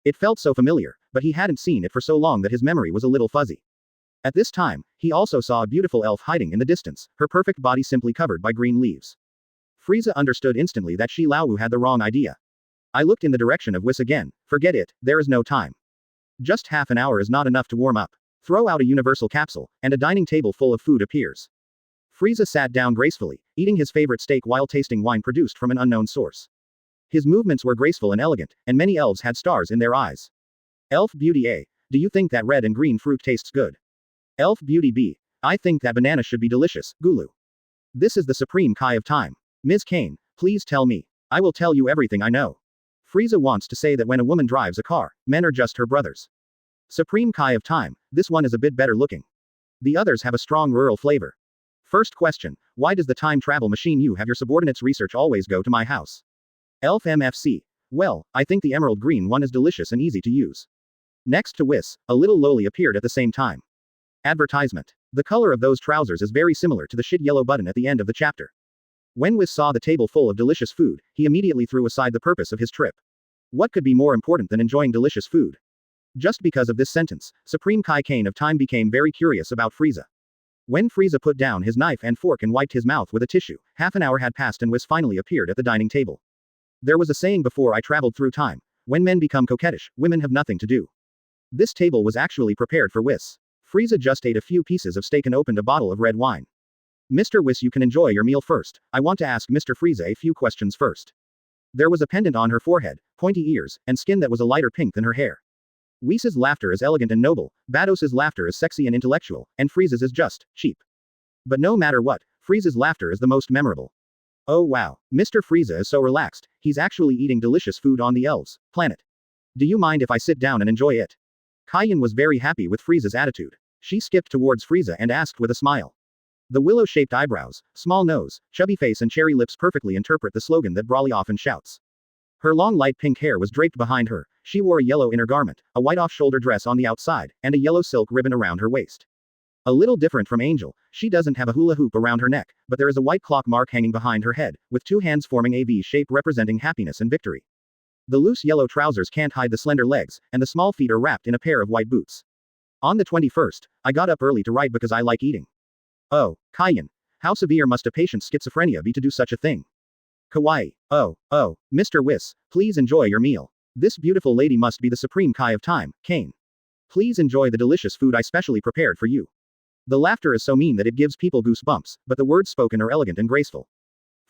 B: It felt so familiar, but he hadn't seen it for so long that his memory was a little fuzzy. At this time, he also saw a beautiful elf hiding in the distance, her perfect body simply covered by green leaves. Frieza understood instantly that Shi Laowu had the wrong idea. I looked in the direction of Whis again. Forget it, there is no time. Just half an hour is not enough to warm up. Throw out a universal capsule, and a dining table full of food appears. Frieza sat down gracefully, eating his favorite steak while tasting wine produced from an unknown source. His movements were graceful and elegant, and many elves had stars in their eyes. Elf Beauty A, do you think that red and green fruit tastes good? Elf Beauty B, I think that banana should be delicious, Gulu. This is the supreme Kai of time. Ms. Kane, please tell me. I will tell you everything I know. Frieza wants to say that when a woman drives a car, men are just her brothers. Supreme Kai of time, this one is a bit better looking. The others have a strong rural flavor. First question, why does the time travel machine you have your subordinates research always go to my house? Elf MFC. Well, I think the emerald green one is delicious and easy to use. Next to Whis, a little lowly appeared at the same time. Advertisement. The color of those trousers is very similar to the shit yellow button at the end of the chapter. When Whis saw the table full of delicious food, he immediately threw aside the purpose of his trip. What could be more important than enjoying delicious food? Just because of this sentence, Supreme Kai Kane of Time became very curious about Frieza. When Frieza put down his knife and fork and wiped his mouth with a tissue, half an hour had passed and Whis finally appeared at the dining table. There was a saying before I traveled through time, when men become coquettish, women have nothing to do. This table was actually prepared for Whis. Frieza just ate a few pieces of steak and opened a bottle of red wine. Mr. Whis, you can enjoy your meal first. I want to ask Mr. Frieza a few questions first. There was a pendant on her forehead, pointy ears, and skin that was a lighter pink than her hair. Whis' laughter is elegant and noble, Vados' laughter is sexy and intellectual, and Frieza's is just cheap. But no matter what, Frieza's laughter is the most memorable. Oh wow, Mr. Frieza is so relaxed, he's actually eating delicious food on the elves' planet. Do you mind if I sit down and enjoy it? Kai Shin was very happy with Frieza's attitude. She skipped towards Frieza and asked with a smile. The willow-shaped eyebrows, small nose, chubby face and cherry lips perfectly interpret the slogan that Brawly often shouts. Her long light pink hair was draped behind her, she wore a yellow inner garment, a white off-shoulder dress on the outside, and a yellow silk ribbon around her waist. A little different from Angel, she doesn't have a hula hoop around her neck, but there is a white clock mark hanging behind her head, with 2 hands forming a V shape representing happiness and victory. The loose yellow trousers can't hide the slender legs, and the small feet are wrapped in a pair of white boots. On the 21st, I got up early to write because I like eating. Oh, Kai Shin, How severe must a patient's schizophrenia be to do such a thing? Kawaii. Oh, Mr. Whis, please enjoy your meal. This beautiful lady must be the supreme Kai of time, Kane. Please enjoy the delicious food I specially prepared for you. The laughter is so mean that it gives people goosebumps, but the words spoken are elegant and graceful.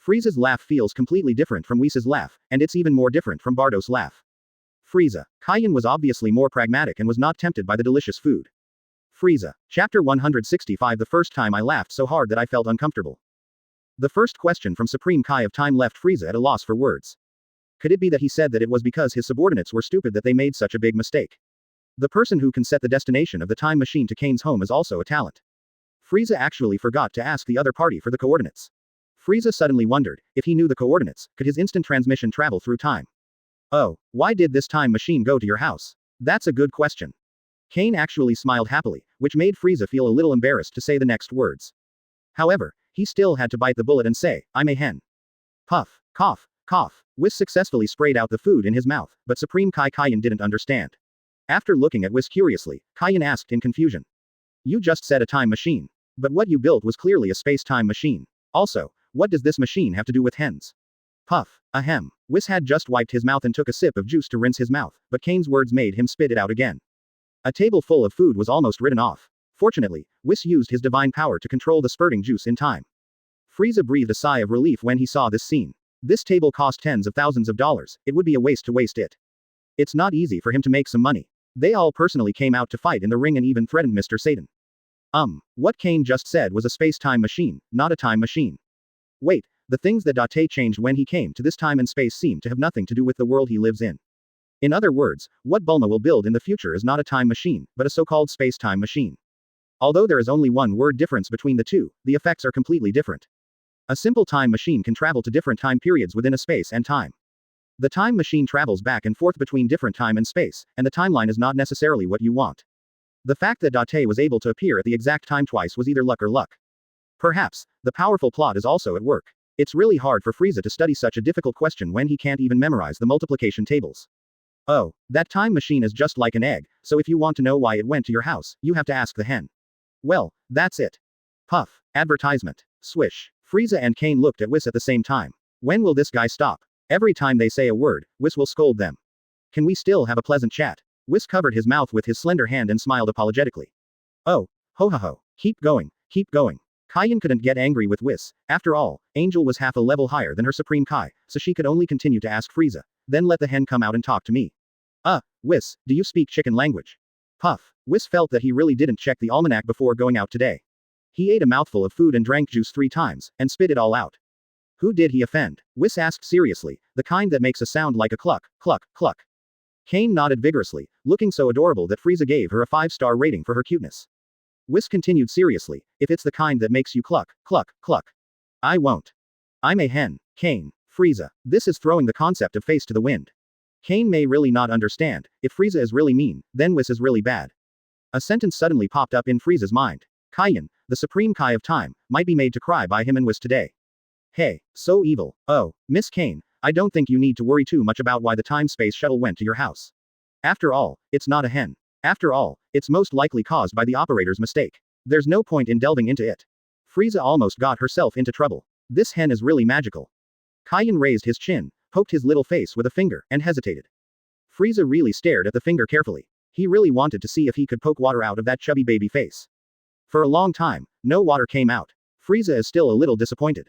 B: Frieza's laugh feels completely different from Whis' laugh, and it's even more different from Vados' laugh. Frieza. Kai Shin was obviously more pragmatic and was not tempted by the delicious food. Frieza. Chapter 165. The first time I laughed so hard that I felt uncomfortable. The first question from Supreme Kai of Time left Frieza at a loss for words. Could it be that he said that it was because his subordinates were stupid that they made such a big mistake? The person who can set the destination of the time machine to Kane's home is also a talent. Frieza actually forgot to ask the other party for the coordinates. Frieza suddenly wondered, if he knew the coordinates, could his instant transmission travel through time? Oh, why did this time machine go to your house? That's a good question. Kane actually smiled happily, which made Frieza feel a little embarrassed to say the next words. However, he still had to bite the bullet and say, I'm a hen. Puff, cough, cough. Whis successfully sprayed out the food in his mouth, but Supreme Kai Shin didn't understand. After looking at Whis curiously, Kai Shin asked in confusion. You just said a time machine. But what you built was clearly a space-time machine. Also, what does this machine have to do with hens? Puff, ahem. Whis had just wiped his mouth and took a sip of juice to rinse his mouth, but Kane's words made him spit it out again. A table full of food was almost written off. Fortunately, Whis used his divine power to control the spurting juice in time. Frieza breathed a sigh of relief when he saw this scene. This table cost tens of thousands of dollars, it would be a waste to waste it. It's not easy for him to make some money. They all personally came out to fight in the ring and even threatened Mr. Satan. What Kane just said was a space-time machine, not a time machine. Wait, the things that Date changed when he came to this time and space seem to have nothing to do with the world he lives in. In other words, what Bulma will build in the future is not a time machine, but a so-called space-time machine. Although there is only one word difference between the two, the effects are completely different. A simple time machine can travel to different time periods within a space and time. The time machine travels back and forth between different time and space, and the timeline is not necessarily what you want. The fact that Date was able to appear at the exact time twice was either luck or luck. Perhaps, the powerful plot is also at work. It's really hard for Frieza to study such a difficult question when he can't even memorize the multiplication tables. Oh, that time machine is just like an egg, so if you want to know why it went to your house, you have to ask the hen. Well, that's it. Puff. Advertisement. Swish. Frieza and Kane looked at Whis at the same time. When will this guy stop? Every time they say a word, Whis will scold them. Can we still have a pleasant chat? Whis covered his mouth with his slender hand and smiled apologetically. Oh, ho ho ho. Keep going, keep going. Kai Shin couldn't get angry with Whis. After all, Angel was half a level higher than her Supreme Kai, so she could only continue to ask Frieza. Then let the hen come out and talk to me. Whis, do you speak chicken language? Puff. Whis felt that he really didn't check the almanac before going out today. He ate a mouthful of food and drank juice 3 times, and spit it all out. Who did he offend? Whis asked seriously, the kind that makes a sound like a cluck, cluck, cluck. Kane nodded vigorously, looking so adorable that Frieza gave her a 5-star rating for her cuteness. Whis continued seriously, if it's the kind that makes you cluck, cluck, cluck. I won't. I'm a hen, Kane. Frieza. This is throwing the concept of face to the wind. Kane may really not understand, if Frieza is really mean, then Whis is really bad. A sentence suddenly popped up in Frieza's mind. Kai Shin, the supreme Kai of time, might be made to cry by him and Whis today. Hey, so evil. Oh, Miss Kane, I don't think you need to worry too much about why the time-space shuttle went to your house. After all, it's not a hen. After all, it's most likely caused by the operator's mistake. There's no point in delving into it. Frieza almost got herself into trouble. This hen is really magical. Kai Shin raised his chin, poked his little face with a finger, and hesitated. Frieza really stared at the finger carefully. He really wanted to see if he could poke water out of that chubby baby face. For a long time, no water came out. Frieza is still a little disappointed.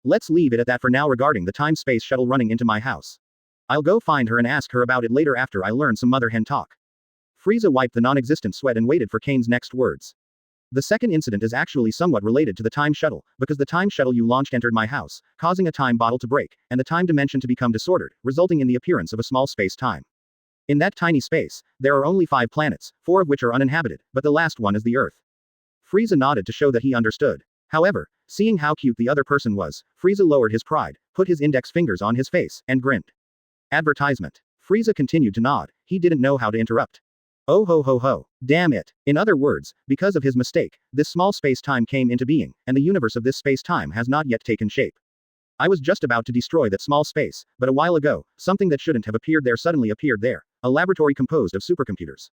B: Let's leave it at that for now regarding the time-space shuttle running into my house. I'll go find her and ask her about it later after I learn some mother hen talk. Frieza wiped the non-existent sweat and waited for Kane's next words. The second incident is actually somewhat related to the time shuttle, because the time shuttle you launched entered my house, causing a time bottle to break, and the time dimension to become disordered, resulting in the appearance of a small space-time. In that tiny space, there are only 5 planets, 4 of which are uninhabited, but the last one is the Earth. Frieza nodded to show that he understood. However, seeing how cute the other person was, Frieza lowered his pride, put his index fingers on his face, and grinned. Advertisement. Frieza continued to nod, he didn't know how to interrupt. Oh ho ho ho. Damn it. In other words, because of his mistake, this small space-time came into being, and the universe of this space-time has not yet taken shape. I was just about to destroy that small space, but a while ago, something that shouldn't have appeared there suddenly appeared there, a laboratory composed of supercomputers.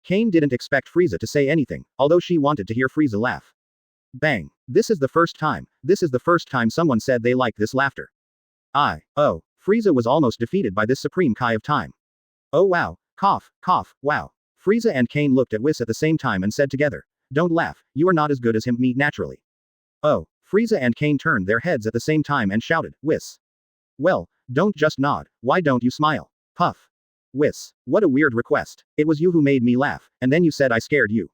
B: Kane didn't expect Frieza to say anything, although she wanted to hear Frieza laugh. Bang. This is the first time someone said they liked this laughter. Oh. Frieza was almost defeated by this supreme Kai of time. Oh wow. Cough, wow. Frieza and Kane looked at Whis at the same time and said together, don't laugh, you are not as good as him, me, naturally. Oh. Frieza and Kane turned their heads at the same time and shouted, Whis. Well, don't just nod, why don't you smile? Puff. Whis. What a weird request. It was you who made me laugh, and then you said I scared you.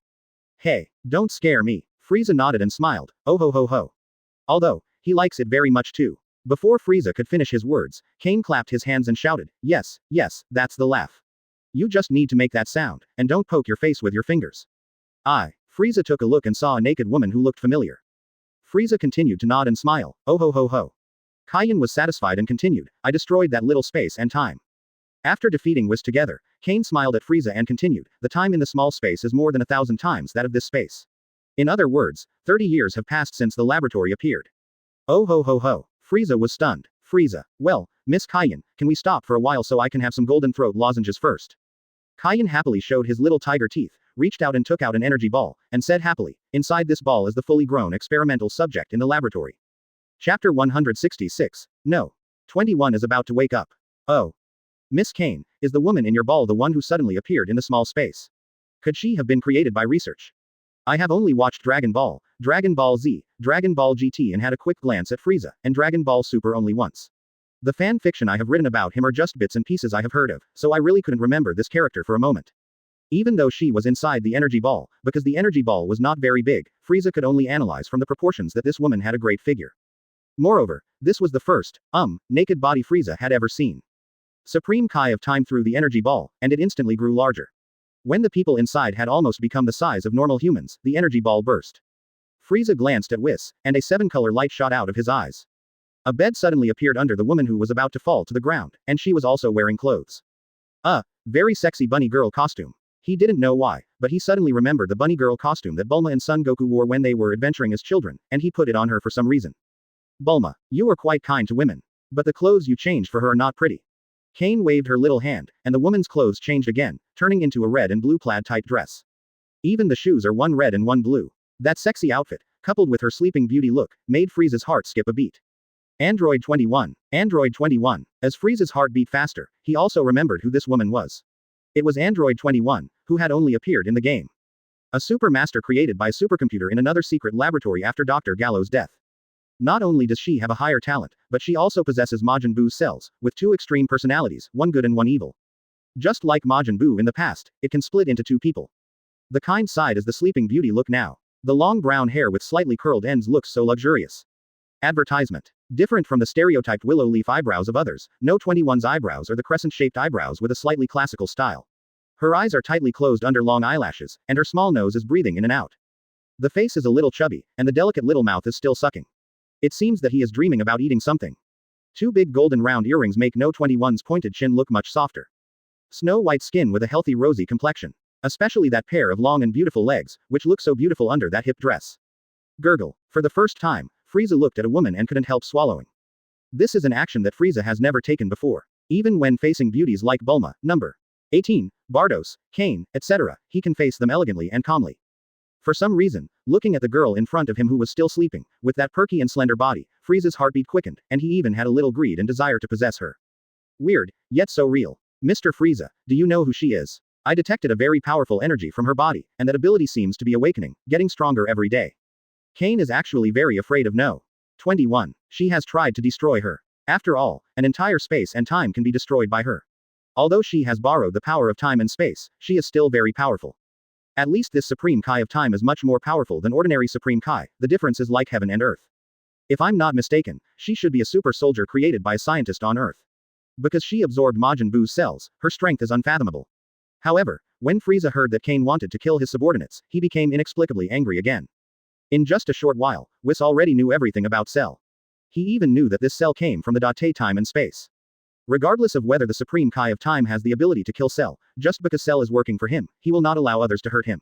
B: Hey, don't scare me. Frieza nodded and smiled, oh ho ho ho. Although, he likes it very much too. Before Frieza could finish his words, Kane clapped his hands and shouted, yes, that's the laugh. You just need to make that sound, and don't poke your face with your fingers. Frieza took a look and saw a naked woman who looked familiar. Frieza continued to nod and smile, oh ho ho ho. Kai Shin was satisfied and continued, I destroyed that little space and time. After defeating Whis together, Kane smiled at Frieza and continued, the time in the small space is more than 1,000 times that of this space. In other words, 30 years have passed since the laboratory appeared. Oh ho ho ho. Frieza was stunned. Frieza, well, Miss Kai Shin, can we stop for a while so I can have some golden throat lozenges first? Kai Shin happily showed his little tiger teeth, reached out and took out an energy ball, and said happily, inside this ball is the fully grown experimental subject in the laboratory. Chapter 166. No. 21 is about to wake up. Oh. Miss Kane, is the woman in your ball the one who suddenly appeared in the small space? Could she have been created by research? I have only watched Dragon Ball, Dragon Ball Z, Dragon Ball GT and had a quick glance at Frieza, and Dragon Ball Super only once. The fan fiction I have written about him are just bits and pieces I have heard of, so I really couldn't remember this character for a moment. Even though she was inside the energy ball, because the energy ball was not very big, Frieza could only analyze from the proportions that this woman had a great figure. Moreover, this was the first, naked body Frieza had ever seen. Supreme Kai of time threw the energy ball, and it instantly grew larger. When the people inside had almost become the size of normal humans, the energy ball burst. Frieza glanced at Whis, and a 7-color light shot out of his eyes. A bed suddenly appeared under the woman who was about to fall to the ground, and she was also wearing clothes. Very sexy bunny girl costume. He didn't know why, but he suddenly remembered the bunny girl costume that Bulma and Son Goku wore when they were adventuring as children, and he put it on her for some reason. Bulma, you are quite kind to women. But the clothes you changed for her are not pretty. Kane waved her little hand, and the woman's clothes changed again, turning into a red and blue plaid tight dress. Even the shoes are one red and one blue. That sexy outfit, coupled with her sleeping beauty look, made Frieza's heart skip a beat. Android 21. Android 21. As Frieza's heart beat faster, he also remembered who this woman was. It was Android 21, who had only appeared in the game. A super master created by a supercomputer in another secret laboratory after Dr. Gallo's death. Not only does she have a higher talent, but she also possesses Majin Buu's cells, with 2 extreme personalities, one good and one evil. Just like Majin Buu in the past, it can split into 2 people. The kind side is the sleeping beauty look now. The long brown hair with slightly curled ends looks so luxurious. Advertisement. Different from the stereotyped willow leaf eyebrows of others, No 21's eyebrows are the crescent-shaped eyebrows with a slightly classical style. Her eyes are tightly closed under long eyelashes, and her small nose is breathing in and out. The face is a little chubby, and the delicate little mouth is still sucking. It seems that he is dreaming about eating something. 2 big golden round earrings make No 21's pointed chin look much softer. Snow white skin with a healthy rosy complexion. Especially that pair of long and beautiful legs, which look so beautiful under that hip dress. Gurgle. For the first time, Frieza looked at a woman and couldn't help swallowing. This is an action that Frieza has never taken before. Even when facing beauties like Bulma, number 18, Vados, Kane, etc., he can face them elegantly and calmly. For some reason, looking at the girl in front of him who was still sleeping, with that perky and slender body, Frieza's heartbeat quickened, and he even had a little greed and desire to possess her. Weird, yet so real. Mr. Frieza, do you know who she is? I detected a very powerful energy from her body, and that ability seems to be awakening, getting stronger every day. Kane is actually very afraid of No. 21. She has tried to destroy her. After all, an entire space and time can be destroyed by her. Although she has borrowed the power of time and space, she is still very powerful. At least this Supreme Kai of time is much more powerful than ordinary Supreme Kai, the difference is like heaven and earth. If I'm not mistaken, she should be a super soldier created by a scientist on Earth. Because she absorbed Majin Buu's cells, her strength is unfathomable. However, when Frieza heard that Kane wanted to kill his subordinates, he became inexplicably angry again. In just a short while, Whis already knew everything about Cell. He even knew that this cell came from the Date time and space. Regardless of whether the Supreme Kai of time has the ability to kill Cell, just because Cell is working for him, he will not allow others to hurt him.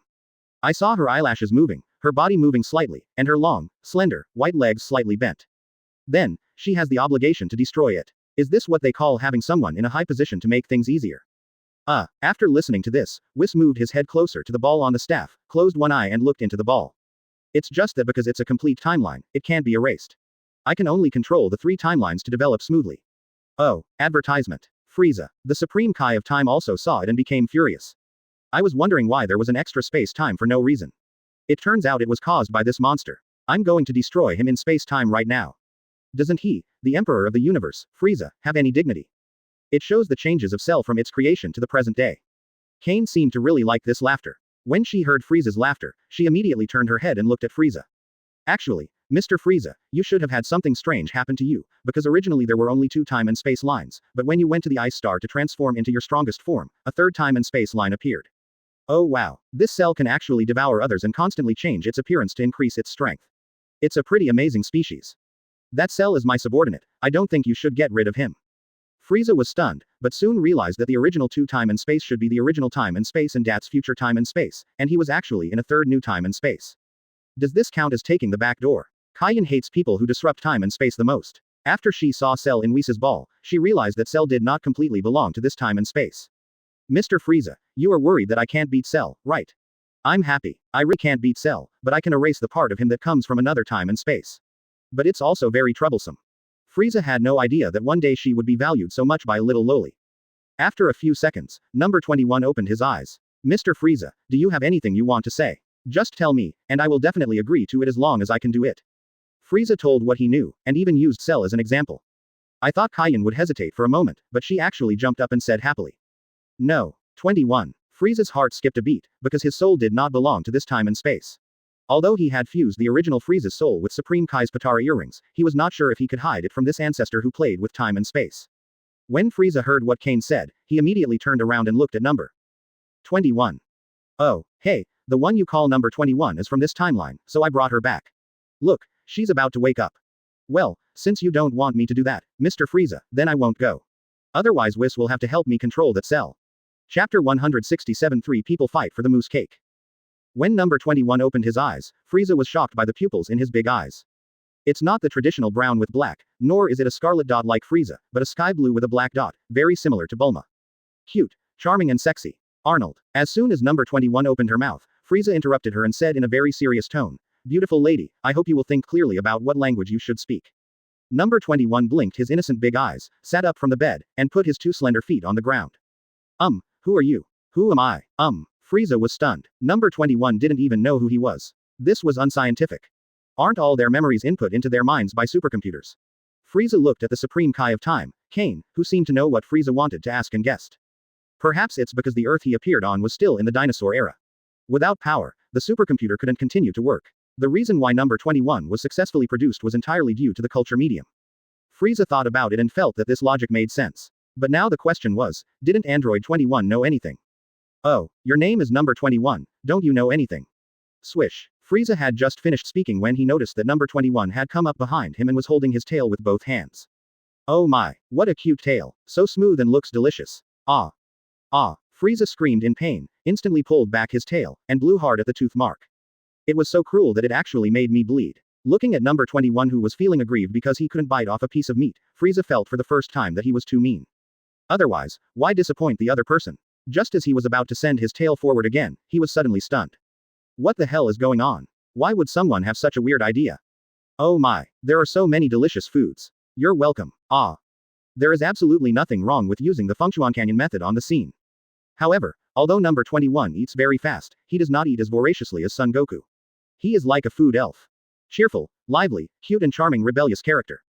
B: I saw her eyelashes moving, her body moving slightly, and her long, slender, white legs slightly bent. Then, she has the obligation to destroy it. Is this what they call having someone in a high position to make things easier? After listening to this, Whis moved his head closer to the ball on the staff, closed one eye and looked into the ball. It's just that because it's a complete timeline, it can't be erased. I can only control the 3 timelines to develop smoothly. Oh, advertisement. Frieza, the Supreme Kai of Time also saw it and became furious. I was wondering why there was an extra space-time for no reason. It turns out it was caused by this monster. I'm going to destroy him in space-time right now. Doesn't he, the Emperor of the Universe, Frieza, have any dignity? It shows the changes of Cell from its creation to the present day. Kane seemed to really like this laughter. When she heard Frieza's laughter, she immediately turned her head and looked at Frieza. Actually, Mr. Frieza, you should have had something strange happen to you, because originally there were only 2 time and space lines, but when you went to the Ice Star to transform into your strongest form, a 3rd time and space line appeared. Oh wow, this cell can actually devour others and constantly change its appearance to increase its strength. It's a pretty amazing species. That cell is my subordinate, I don't think you should get rid of him. Frieza was stunned, but soon realized that the original 2 time and space should be the original time and space and Dat's future time and space, and he was actually in a 3rd new time and space. Does this count as taking the back door? Kai Shin hates people who disrupt time and space the most. After she saw Cell in Whis' ball, she realized that Cell did not completely belong to this time and space. Mr. Frieza, you are worried that I can't beat Cell, right? I'm happy. I really can't beat Cell, but I can erase the part of him that comes from another time and space. But it's also very troublesome. Frieza had no idea that one day she would be valued so much by a little lowly. After a few seconds, number 21 opened his eyes. Mr. Frieza, do you have anything you want to say? Just tell me, and I will definitely agree to it as long as I can do it. Frieza told what he knew, and even used Cell as an example. I thought Kai Shin would hesitate for a moment, but she actually jumped up and said happily. No. 21. Frieza's heart skipped a beat, because his soul did not belong to this time and space. Although he had fused the original Frieza's soul with Supreme Kai's Patara earrings, he was not sure if he could hide it from this ancestor who played with time and space. When Frieza heard what Kane said, he immediately turned around and looked at number 21. Oh, hey, the one you call number 21 is from this timeline, so I brought her back. Look, she's about to wake up. Well, since you don't want me to do that, Mr. Frieza, then I won't go. Otherwise Whis will have to help me control that cell. Chapter 167 3 People Fight for the Moose Cake. When number 21 opened his eyes, Frieza was shocked by the pupils in his big eyes. It's not the traditional brown with black, nor is it a scarlet dot like Frieza, but a sky blue with a black dot, very similar to Bulma. Cute, charming and sexy. Arnold. As soon as number 21 opened her mouth, Frieza interrupted her and said in a very serious tone, "Beautiful lady, I hope you will think clearly about what language you should speak." Number 21 blinked his innocent big eyes, sat up from the bed, and put his 2 slender feet on the ground. Who are you? Who am I? Frieza was stunned. Number 21 didn't even know who he was. This was unscientific. Aren't all their memories input into their minds by supercomputers? Frieza looked at the Supreme Kai of Time, Kane, who seemed to know what Frieza wanted to ask and guessed. Perhaps it's because the Earth he appeared on was still in the dinosaur era. Without power, the supercomputer couldn't continue to work. The reason why number 21 was successfully produced was entirely due to the culture medium. Frieza thought about it and felt that this logic made sense. But now the question was, didn't Android 21 know anything? Oh, your name is number 21, don't you know anything? Swish. Frieza had just finished speaking when he noticed that number 21 had come up behind him and was holding his tail with both hands. Oh my, what a cute tail, so smooth and looks delicious. Ah. Ah. Frieza screamed in pain, instantly pulled back his tail, and blew hard at the tooth mark. It was so cruel that it actually made me bleed. Looking at number 21 who was feeling aggrieved because he couldn't bite off a piece of meat, Frieza felt for the first time that he was too mean. Otherwise, why disappoint the other person? Just as he was about to send his tail forward again, he was suddenly stunned. What the hell is going on? Why would someone have such a weird idea? Oh my, there are so many delicious foods. You're welcome. Ah. There is absolutely nothing wrong with using the Fengchuan Canyon method on the scene. However, although number 21 eats very fast, he does not eat as voraciously as Son Goku. He is like a food elf. Cheerful, lively, cute and charming rebellious character.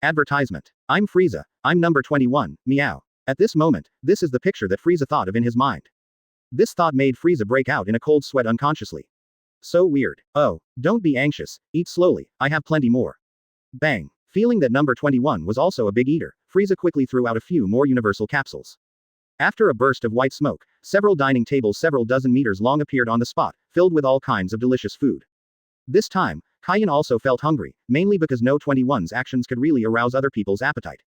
B: Advertisement. I'm Frieza, I'm number 21, meow. At this moment, this is the picture that Frieza thought of in his mind. This thought made Frieza break out in a cold sweat unconsciously. So weird. Oh, don't be anxious, eat slowly, I have plenty more. Bang. Feeling that number 21 was also a big eater, Frieza quickly threw out a few more universal capsules. After a burst of white smoke, several dining tables several dozen meters long appeared on the spot, filled with all kinds of delicious food. This time, Kai Shin also felt hungry, mainly because no 21's actions could really arouse other people's appetite.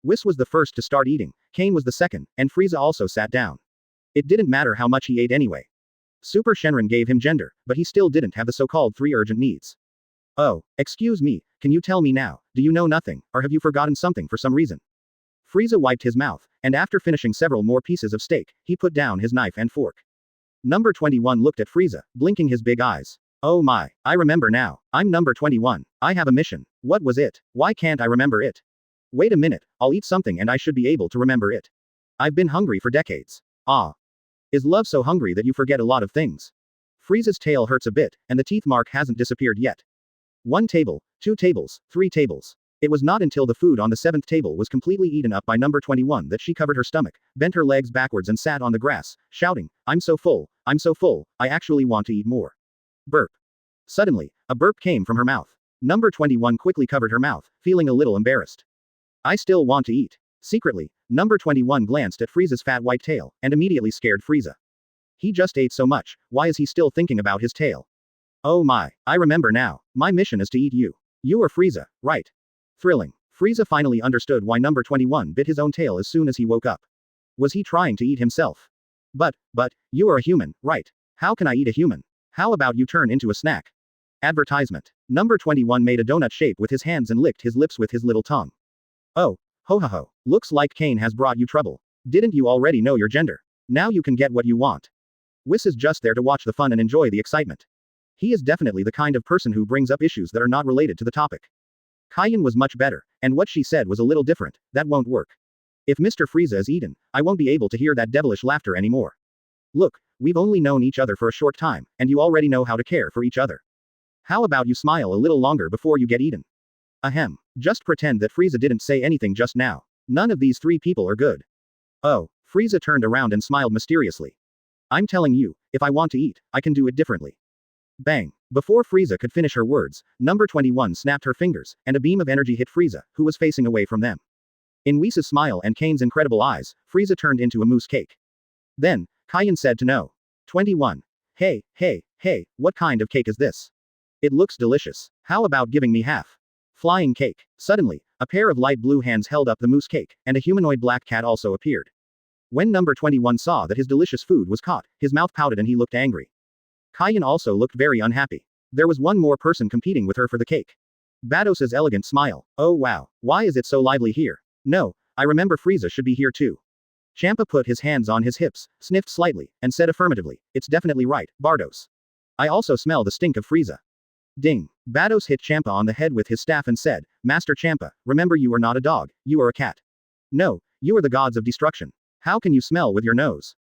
B: Whis was the first to start eating, Kane was the second, and Frieza also sat down. It didn't matter how much he ate anyway. Super Shenron gave him gender, but he still didn't have the so-called 3 urgent needs. Oh, excuse me, can you tell me now, do you know nothing, or have you forgotten something for some reason? Frieza wiped his mouth, and after finishing several more pieces of steak, he put down his knife and fork. Number 21 looked at Frieza, blinking his big eyes. Oh my, I remember now. I'm number 21. I have a mission. What was it? Why can't I remember it? Wait a minute, I'll eat something and I should be able to remember it. I've been hungry for decades. Ah. Is love so hungry that you forget a lot of things? Frieza's tail hurts a bit, and the teeth mark hasn't disappeared yet. 1 table, 2 tables, 3 tables. It was not until the food on the 7th table was completely eaten up by number 21 that she covered her stomach, bent her legs backwards and sat on the grass, shouting, I'm so full, I actually want to eat more. Burp. Suddenly, a burp came from her mouth. Number 21 quickly covered her mouth, feeling a little embarrassed. I still want to eat. Secretly, number 21 glanced at Frieza's fat white tail, and immediately scared Frieza. He just ate so much, why is he still thinking about his tail? Oh my, I remember now. My mission is to eat you. You are Frieza, right? Thrilling. Frieza finally understood why number 21 bit his own tail as soon as he woke up. Was he trying to eat himself? But, you are a human, right? How can I eat a human? How about you turn into a snack? Advertisement. Number 21 made a donut shape with his hands and licked his lips with his little tongue. Oh, ho ho ho. Looks like Kane has brought you trouble. Didn't you already know your gender? Now you can get what you want. Whis is just there to watch the fun and enjoy the excitement. He is definitely the kind of person who brings up issues that are not related to the topic. Kai Shin was much better, and what she said was a little different. That won't work. If Mr. Frieza is eaten, I won't be able to hear that devilish laughter anymore. Look, we've only known each other for a short time, and you already know how to care for each other. How about you smile a little longer before you get eaten? Ahem. Just pretend that Frieza didn't say anything just now. None of these 3 people are good. Oh, Frieza turned around and smiled mysteriously. I'm telling you, if I want to eat, I can do it differently. Bang. Before Frieza could finish her words, number 21 snapped her fingers, and a beam of energy hit Frieza, who was facing away from them. In Whis' smile and Kane's incredible eyes, Frieza turned into a mousse cake. Then, Kai Shin said to No. 21. Hey, what kind of cake is this? It looks delicious. How about giving me half? Flying cake. Suddenly, a pair of light blue hands held up the mousse cake, and a humanoid black cat also appeared. When number 21 saw that his delicious food was caught, his mouth pouted and he looked angry. Kai Shin also looked very unhappy. There was one more person competing with her for the cake. Vados' elegant smile. Oh wow, why is it so lively here? No, I remember Frieza should be here too. Champa put his hands on his hips, sniffed slightly, and said affirmatively, it's definitely right, Vados. I also smell the stink of Frieza. Ding. Vados hit Champa on the head with his staff and said, Master Champa, remember you are not a dog, you are a cat. No, you are the gods of destruction. How can you smell with your nose?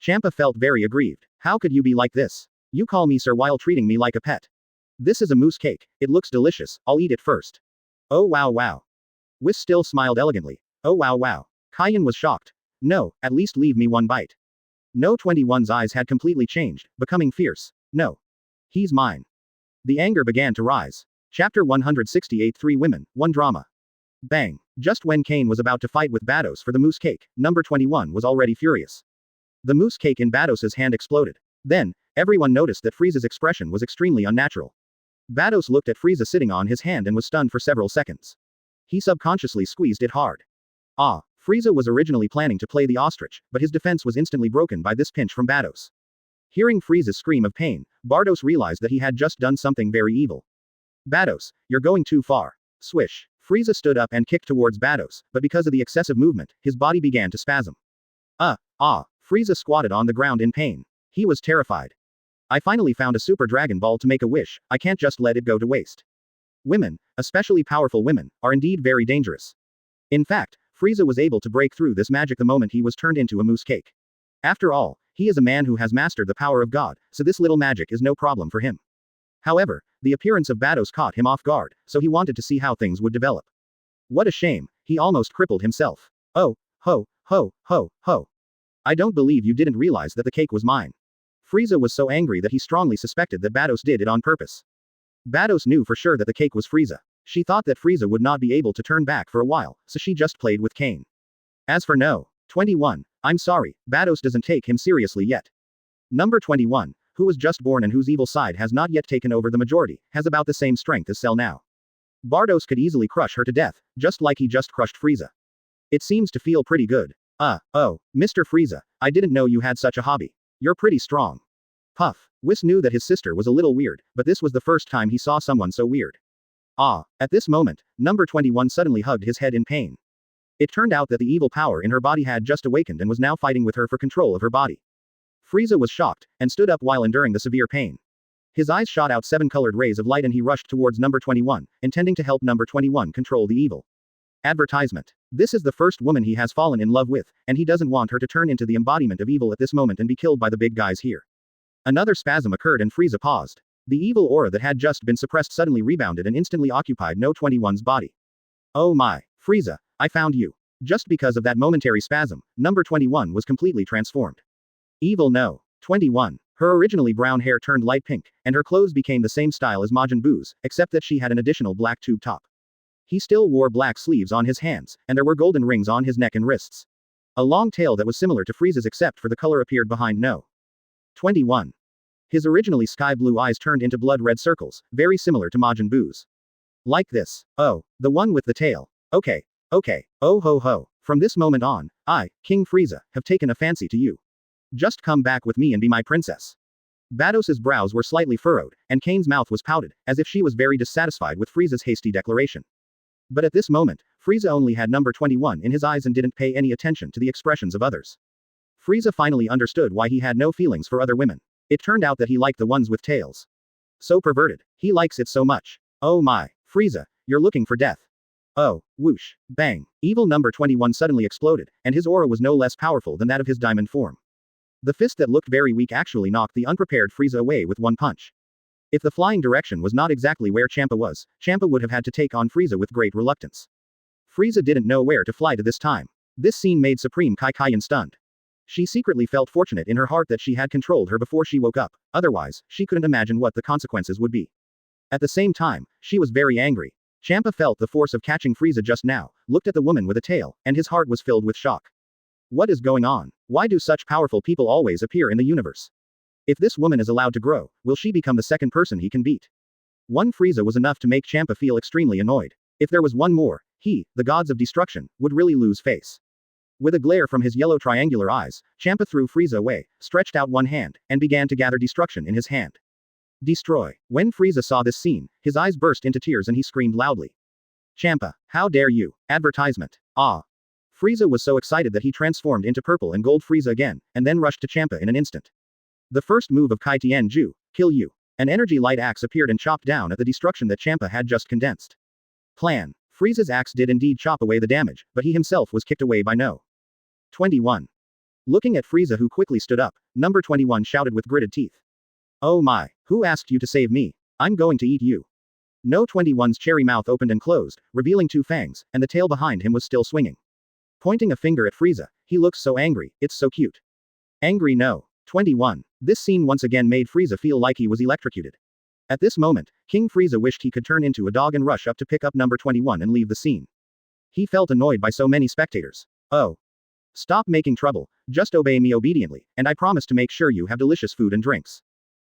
B: Champa felt very aggrieved. How could you be like this? You call me sir while treating me like a pet. This is a mousse cake. It looks delicious. I'll eat it first. Oh wow. Whis still smiled elegantly. Oh wow. Kai Shin was shocked. No, at least leave me one bite. No 21's eyes had completely changed, becoming fierce. No. He's mine. The anger began to rise. Chapter 168 3 Women, 1 Drama. Bang. Just when Kane was about to fight with Vados for the mousse cake, number 21 was already furious. The mousse cake in Vados' hand exploded. Then, everyone noticed that Frieza's expression was extremely unnatural. Vados looked at Frieza sitting on his hand and was stunned for several seconds. He subconsciously squeezed it hard. Ah, Frieza was originally planning to play the ostrich, but his defense was instantly broken by this pinch from Vados. Hearing Frieza's scream of pain, Vados realized that he had just done something very evil. Vados, you're going too far. Swish. Frieza stood up and kicked towards Vados, but because of the excessive movement, his body began to spasm. Frieza squatted on the ground in pain. He was terrified. I finally found a super Dragon Ball to make a wish, I can't just let it go to waste. Women, especially powerful women, are indeed very dangerous. In fact, Frieza was able to break through this magic the moment he was turned into a mousse cake. After all, he is a man who has mastered the power of God, so this little magic is no problem for him. However, the appearance of Vados caught him off guard, so he wanted to see how things would develop. What a shame, he almost crippled himself. Oh, ho. I don't believe you didn't realize that the cake was mine. Frieza was so angry that he strongly suspected that Vados did it on purpose. Vados knew for sure that the cake was Frieza. She thought that Frieza would not be able to turn back for a while, so she just played with Kane. As for No. 21, I'm sorry, Vados doesn't take him seriously yet. Number 21, who was just born and whose evil side has not yet taken over the majority, has about the same strength as Cell now. Vados could easily crush her to death, just like he just crushed Frieza. It seems to feel pretty good. Oh, Mr. Frieza, I didn't know you had such a hobby. You're pretty strong. Puff. Whis knew that his sister was a little weird, but this was the first time he saw someone so weird. At this moment, number 21 suddenly hugged his head in pain. It turned out that the evil power in her body had just awakened and was now fighting with her for control of her body. Frieza was shocked, and stood up while enduring the severe pain. His eyes shot out 7 colored rays of light and he rushed towards number 21, intending to help number 21 control the evil. Advertisement. This is the first woman he has fallen in love with, and he doesn't want her to turn into the embodiment of evil at this moment and be killed by the big guys here. Another spasm occurred and Frieza paused. The evil aura that had just been suppressed suddenly rebounded and instantly occupied No 21's body. Oh my, Frieza, I found you. Just because of that momentary spasm, number 21 was completely transformed. Evil No. 21. Her originally brown hair turned light pink, and her clothes became the same style as Majin Buu's, except that she had an additional black tube top. He still wore black sleeves on his hands, and there were golden rings on his neck and wrists. A long tail that was similar to Frieza's except for the color appeared behind No. 21. His originally sky blue eyes turned into blood red circles, very similar to Majin Buu's. Like this. Oh, the one with the tail. Okay. Oh ho ho. From this moment on, I, King Frieza, have taken a fancy to you. Just come back with me and be my princess. Vados's brows were slightly furrowed, and Kane's mouth was pouted, as if she was very dissatisfied with Frieza's hasty declaration. But at this moment, Frieza only had number 21 in his eyes and didn't pay any attention to the expressions of others. Frieza finally understood why he had no feelings for other women. It turned out that he liked the ones with tails. So perverted. He likes it so much. Oh my, Frieza, you're looking for death. Oh, whoosh, bang. Evil number 21 suddenly exploded, and his aura was no less powerful than that of his diamond form. The fist that looked very weak actually knocked the unprepared Frieza away with one punch. If the flying direction was not exactly where Champa was, Champa would have had to take on Frieza with great reluctance. Frieza didn't know where to fly to this time. This scene made Supreme Kai Shin stunned. She secretly felt fortunate in her heart that she had controlled her before she woke up, otherwise, she couldn't imagine what the consequences would be. At the same time, she was very angry. Champa felt the force of catching Frieza just now, looked at the woman with a tail, and his heart was filled with shock. What is going on? Why do such powerful people always appear in the universe? If this woman is allowed to grow, will she become the second person he can beat? One Frieza was enough to make Champa feel extremely annoyed. If there was one more, he, the gods of destruction, would really lose face. With a glare from his yellow triangular eyes, Champa threw Frieza away, stretched out one hand, and began to gather destruction in his hand. Destroy. When Frieza saw this scene, his eyes burst into tears and he screamed loudly. Champa, how dare you? Advertisement. Ah. Frieza was so excited that he transformed into purple and gold Frieza again, and then rushed to Champa in an instant. The first move of Kai Tianju, kill you. An energy light axe appeared and chopped down at the destruction that Champa had just condensed. Plan. Frieza's axe did indeed chop away the damage, but he himself was kicked away by No. 21. Looking at Frieza who quickly stood up, number 21 shouted with gritted teeth. Oh my, who asked you to save me? I'm going to eat you. No 21's cherry mouth opened and closed, revealing 2 fangs, and the tail behind him was still swinging. Pointing a finger at Frieza, he looks so angry, it's so cute. Angry No. 21. This scene once again made Frieza feel like he was electrocuted. At this moment, King Frieza wished he could turn into a dog and rush up to pick up number 21 and leave the scene. He felt annoyed by so many spectators. Oh. Stop making trouble, just obey me obediently, and I promise to make sure you have delicious food and drinks.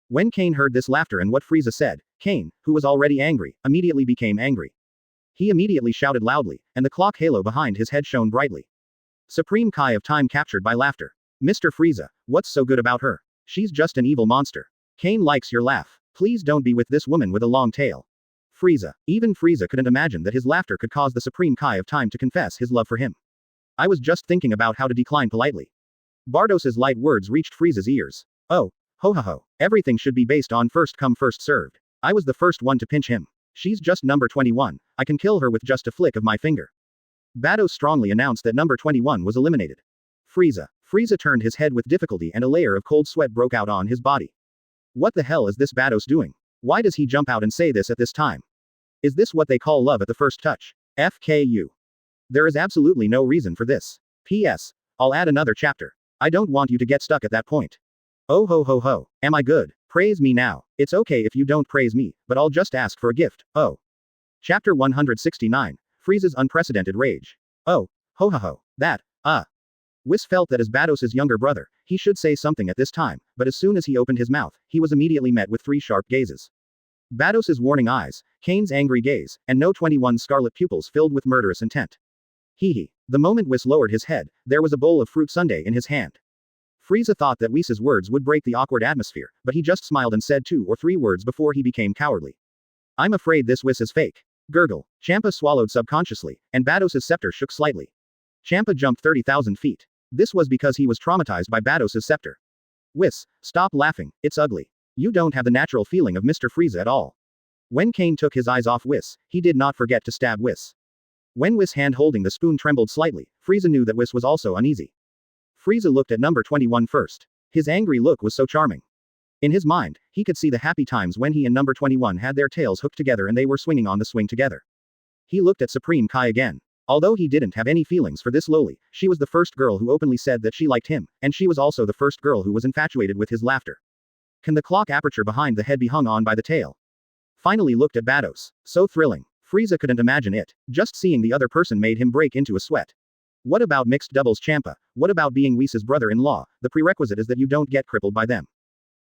B: When Kane heard this laughter and what Frieza said, Kane, who was already angry, immediately became angry. He immediately shouted loudly, and the clock halo behind his head shone brightly. Supreme Kai of Time captured by laughter. Mr. Frieza, what's so good about her? She's just an evil monster. Kane likes your laugh. Please don't be with this woman with a long tail. Frieza. Even Frieza couldn't imagine that his laughter could cause the Supreme Kai of Time to confess his love for him. I was just thinking about how to decline politely. Vardos's light words reached Frieza's ears. Oh. Ho ho ho. Everything should be based on first come first served. I was the first one to pinch him. She's just number 21. I can kill her with just a flick of my finger. Vados strongly announced that number 21 was eliminated. Frieza. Frieza turned his head with difficulty and a layer of cold sweat broke out on his body. What the hell is this Vados doing? Why does he jump out and say this at this time? Is this what they call love at the first touch? FKU. There is absolutely no reason for this. P.S. I'll add another chapter. I don't want you to get stuck at that point. Oh ho ho ho. Am I good? Praise me now. It's okay if you don't praise me, but I'll just ask for a gift. Oh. Chapter 169. Frieza's unprecedented rage. Oh. Ho ho ho. That. Whis felt that as Vados's younger brother, he should say something at this time, but as soon as he opened his mouth, he was immediately met with 3 sharp gazes. Vados's warning eyes, Kane's angry gaze, and No 21's scarlet pupils filled with murderous intent. Hee. The moment Whis lowered his head, there was a bowl of fruit sundae in his hand. Frieza thought that Whis's words would break the awkward atmosphere, but he just smiled and said 2 or 3 words before he became cowardly. I'm afraid this Whis is fake. Gurgle. Champa swallowed subconsciously, and Vados's scepter shook slightly. Champa jumped 30,000 feet. This was because he was traumatized by Vados's scepter. Whis, stop laughing, it's ugly. You don't have the natural feeling of Mr. Frieza at all. When Kane took his eyes off Whis, he did not forget to stab Whis. When Whis' hand holding the spoon trembled slightly, Frieza knew that Whis was also uneasy. Frieza looked at number 21 first. His angry look was so charming. In his mind, he could see the happy times when he and number 21 had their tails hooked together and they were swinging on the swing together. He looked at Supreme Kai again. Although he didn't have any feelings for this loli, she was the first girl who openly said that she liked him, and she was also the first girl who was infatuated with his laughter. Can the clock aperture behind the head be hung on by the tail? Finally looked at Vados. So thrilling. Frieza couldn't imagine it. Just seeing the other person made him break into a sweat. What about mixed doubles Champa? What about being Whis' brother-in-law? The prerequisite is that you don't get crippled by them.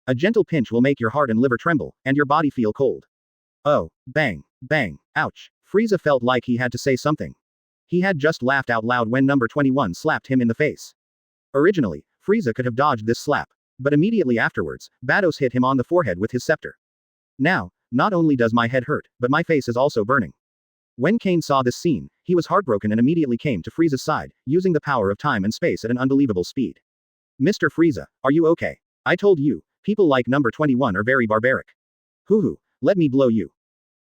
B: A gentle pinch will make your heart and liver tremble, and your body feel cold. Oh, bang, bang, ouch. Frieza felt like he had to say something. He had just laughed out loud when number 21 slapped him in the face. Originally, Frieza could have dodged this slap. But immediately afterwards, Vados hit him on the forehead with his scepter. Now, not only does my head hurt, but my face is also burning. When Kane saw this scene, he was heartbroken and immediately came to Frieza's side, using the power of time and space at an unbelievable speed. Mr. Frieza, are you okay? I told you, people like number 21 are very barbaric. Hoo-hoo, let me blow you.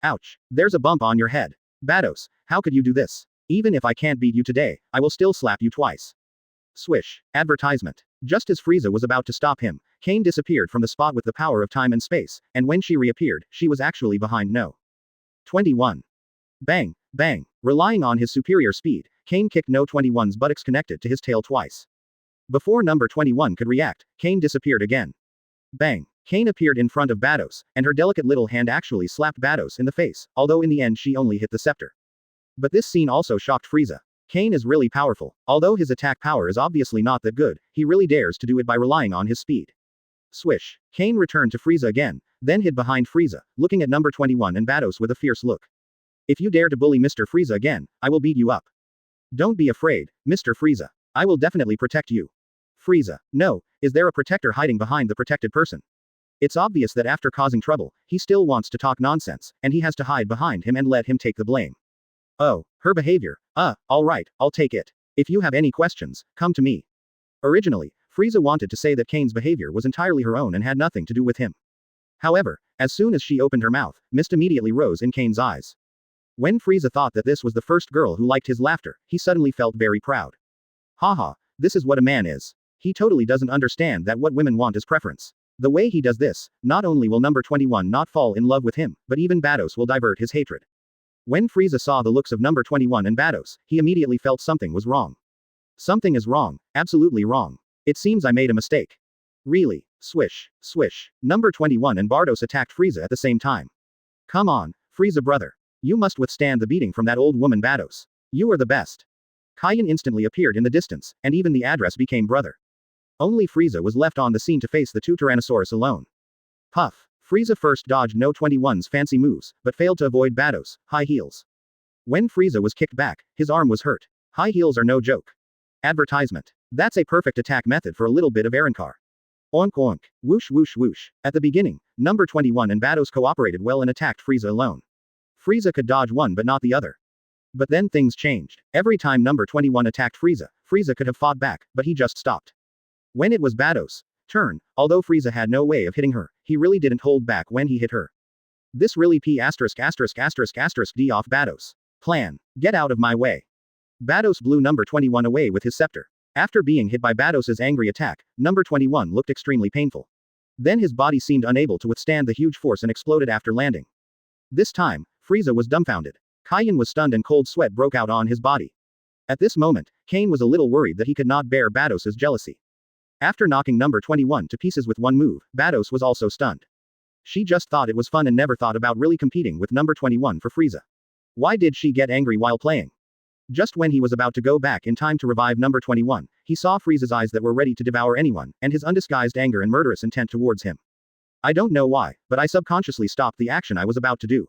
B: Ouch, there's a bump on your head. Vados, how could you do this? Even if I can't beat you today, I will still slap you twice. Swish. Advertisement. Just as Frieza was about to stop him, Kane disappeared from the spot with the power of time and space, and when she reappeared, she was actually behind No. 21. Bang, bang. Relying on his superior speed, Kane kicked No 21's buttocks connected to his tail twice. Before number 21 could react, Kane disappeared again. Bang. Kane appeared in front of Vados, and her delicate little hand actually slapped Vados in the face, although in the end she only hit the scepter. But this scene also shocked Frieza. Kane is really powerful. Although his attack power is obviously not that good, he really dares to do it by relying on his speed. Swish. Kane returned to Frieza again, then hid behind Frieza, looking at number 21 and Vados with a fierce look. If you dare to bully Mr. Frieza again, I will beat you up. Don't be afraid, Mr. Frieza. I will definitely protect you. Frieza. No, is there a protector hiding behind the protected person? It's obvious that after causing trouble, he still wants to talk nonsense, and he has to hide behind him and let him take the blame. Oh, her behavior. Alright, I'll take it. If you have any questions, come to me. Originally, Frieza wanted to say that Kane's behavior was entirely her own and had nothing to do with him. However, as soon as she opened her mouth, mist immediately rose in Kane's eyes. When Frieza thought that this was the first girl who liked his laughter, he suddenly felt very proud. Haha, this is what a man is. He totally doesn't understand that what women want is preference. The way he does this, not only will number 21 not fall in love with him, but even Vados will divert his hatred. When Frieza saw the looks of number 21 and Vados, he immediately felt something was wrong. Something is wrong, absolutely wrong. It seems I made a mistake. Really, swish, swish. Number 21 and Vados attacked Frieza at the same time. Come on, Frieza brother. You must withstand the beating from that old woman Vados. You are the best. Kai Shin instantly appeared in the distance, and even the address became brother. Only Frieza was left on the scene to face the two Tyrannosaurus alone. Puff. Frieza first dodged No 21's fancy moves, but failed to avoid Vados' high heels. When Frieza was kicked back, his arm was hurt. High heels are no joke. Advertisement. That's a perfect attack method for a little bit of Arankar. Oink oink. Whoosh whoosh whoosh. At the beginning, number 21 and Vados cooperated well and attacked Frieza alone. Frieza could dodge one but not the other. But then things changed. Every time number 21 attacked Frieza, Frieza could have fought back, but he just stopped. When it was Vados' turn, although Frieza had no way of hitting her, he really didn't hold back when he hit her. This really P********* D off Vados' plan. Get out of my way. Vados blew number 21 away with his scepter. After being hit by Vados' angry attack, number 21 looked extremely painful. Then his body seemed unable to withstand the huge force and exploded after landing. This time, Frieza was dumbfounded. Kai Shin was stunned and cold sweat broke out on his body. At this moment, Kane was a little worried that he could not bear Vados' jealousy. After knocking number 21 to pieces with one move, Vados was also stunned. She just thought it was fun and never thought about really competing with number 21 for Frieza. Why did she get angry while playing? Just when he was about to go back in time to revive number 21, he saw Frieza's eyes that were ready to devour anyone, and his undisguised anger and murderous intent towards him. I don't know why, but I subconsciously stopped the action I was about to do.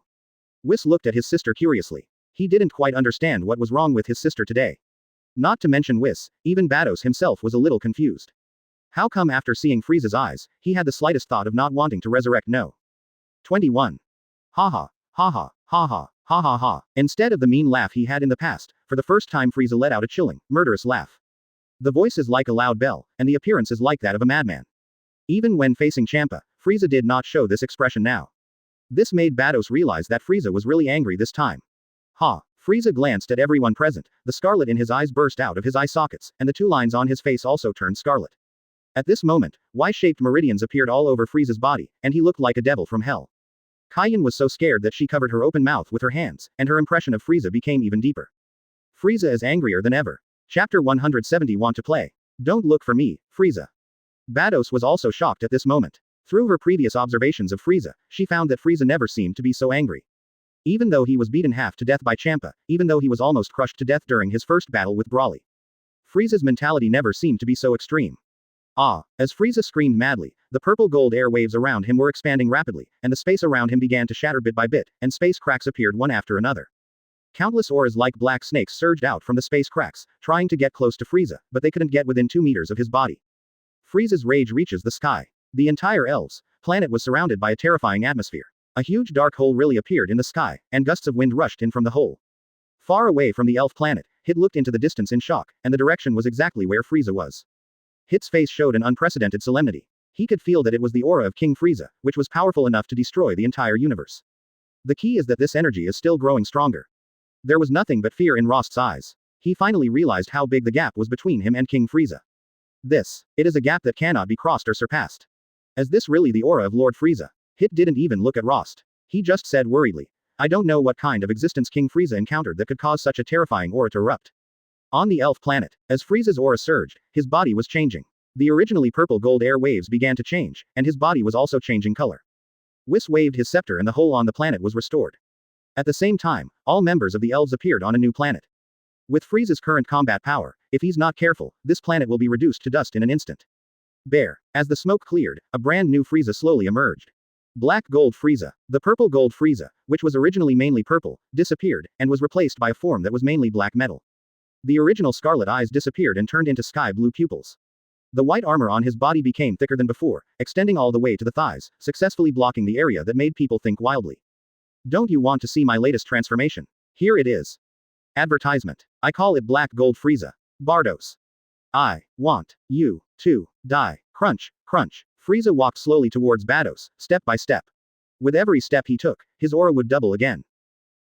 B: Whis looked at his sister curiously. He didn't quite understand what was wrong with his sister today. Not to mention Whis, even Vados himself was a little confused. How come after seeing Frieza's eyes, he had the slightest thought of not wanting to resurrect No. 21. Haha, haha, haha, ha ha ha. Instead of the mean laugh he had in the past, for the first time Frieza let out a chilling, murderous laugh. The voice is like a loud bell, and the appearance is like that of a madman. Even when facing Champa, Frieza did not show this expression now. This made Vados realize that Frieza was really angry this time. Ha! Frieza glanced at everyone present, the scarlet in his eyes burst out of his eye sockets, and the two lines on his face also turned scarlet. At this moment, Y-shaped meridians appeared all over Frieza's body, and he looked like a devil from hell. Kai Shin was so scared that she covered her open mouth with her hands, and her impression of Frieza became even deeper. Frieza is angrier than ever. Chapter 170 Want to play? Don't look for me, Frieza. Vados was also shocked at this moment. Through her previous observations of Frieza, she found that Frieza never seemed to be so angry. Even though he was beaten half to death by Champa, even though he was almost crushed to death during his first battle with Broly. Frieza's mentality never seemed to be so extreme. Ah! As Frieza screamed madly, the purple-gold airwaves around him were expanding rapidly, and the space around him began to shatter bit by bit, and space cracks appeared one after another. Countless auras like black snakes surged out from the space cracks, trying to get close to Frieza, but they couldn't get within 2 meters of his body. Frieza's rage reaches the sky. The entire Elves planet was surrounded by a terrifying atmosphere. A huge dark hole really appeared in the sky, and gusts of wind rushed in from the hole. Far away from the elf planet, Hit looked into the distance in shock, and the direction was exactly where Frieza was. Hit's face showed an unprecedented solemnity. He could feel that it was the aura of King Frieza, which was powerful enough to destroy the entire universe. The key is that this energy is still growing stronger. There was nothing but fear in Rost's eyes. He finally realized how big the gap was between him and King Frieza. It is a gap that cannot be crossed or surpassed. Is this really the aura of Lord Frieza? Hit didn't even look at Rost. He just said worriedly, I don't know what kind of existence King Frieza encountered that could cause such a terrifying aura to erupt. On the elf planet, as Frieza's aura surged, his body was changing. The originally purple gold air waves began to change, and his body was also changing color. Whis waved his scepter and the hole on the planet was restored. At the same time, all members of the elves appeared on a new planet. With Frieza's current combat power, if he's not careful, this planet will be reduced to dust in an instant. Bear. As the smoke cleared, a brand new Frieza slowly emerged. Black Gold Frieza. The purple gold Frieza, which was originally mainly purple, disappeared, and was replaced by a form that was mainly black metal. The original scarlet eyes disappeared and turned into sky blue pupils. The white armor on his body became thicker than before, extending all the way to the thighs, successfully blocking the area that made people think wildly. Don't you want to see my latest transformation? Here it is. Advertisement. I call it Black Gold Frieza. Vados. I want you to die. Crunch, crunch. Frieza walked slowly towards Vados, step by step. With every step he took, his aura would double again.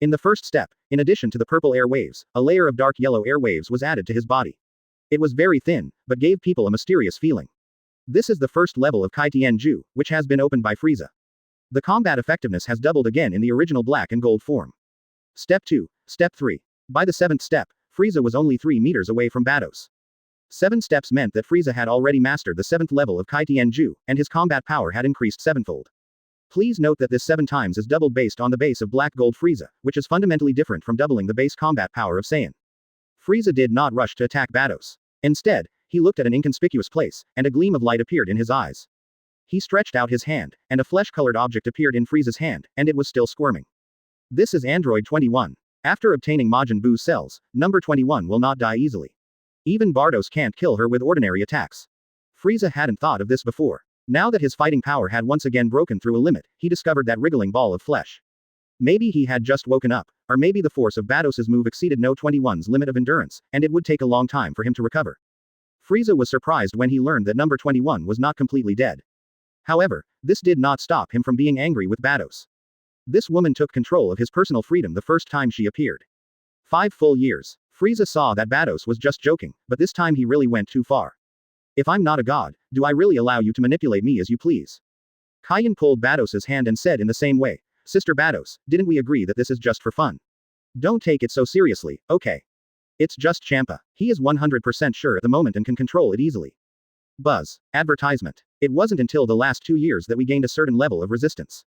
B: In the first step, in addition to the purple air waves, a layer of dark yellow air waves was added to his body. It was very thin, but gave people a mysterious feeling. This is the first level of Kai Tianju, which has been opened by Frieza. The combat effectiveness has doubled again in the original black and gold form. Step 2, Step 3. By the 7th step, Frieza was only 3 meters away from Vados. 7 steps meant that Frieza had already mastered the 7th level of Kai Tianju, and his combat power had increased 7-fold. Please note that this 7 times is doubled based on the base of Black Gold Frieza, which is fundamentally different from doubling the base combat power of Saiyan. Frieza did not rush to attack Vados. Instead, he looked at an inconspicuous place, and a gleam of light appeared in his eyes. He stretched out his hand, and a flesh-colored object appeared in Frieza's hand, and it was still squirming. This is Android 21. After obtaining Majin Buu's cells, number 21 will not die easily. Even Vados can't kill her with ordinary attacks. Frieza hadn't thought of this before. Now that his fighting power had once again broken through a limit, he discovered that wriggling ball of flesh. Maybe he had just woken up, or maybe the force of Vados' move exceeded No 21's limit of endurance, and it would take a long time for him to recover. Frieza was surprised when he learned that number 21 was not completely dead. However, this did not stop him from being angry with Vados. This woman took control of his personal freedom the first time she appeared. 5 full years. Frieza saw that Vados was just joking, but this time he really went too far. If I'm not a god, do I really allow you to manipulate me as you please? Kai Shin pulled Vados' hand and said in the same way, Sister Vados, didn't we agree that this is just for fun? Don't take it so seriously, okay? It's just Champa. He is 100% sure at the moment and can control it easily. Buzz. Advertisement. It wasn't until the last 2 years that we gained a certain level of resistance.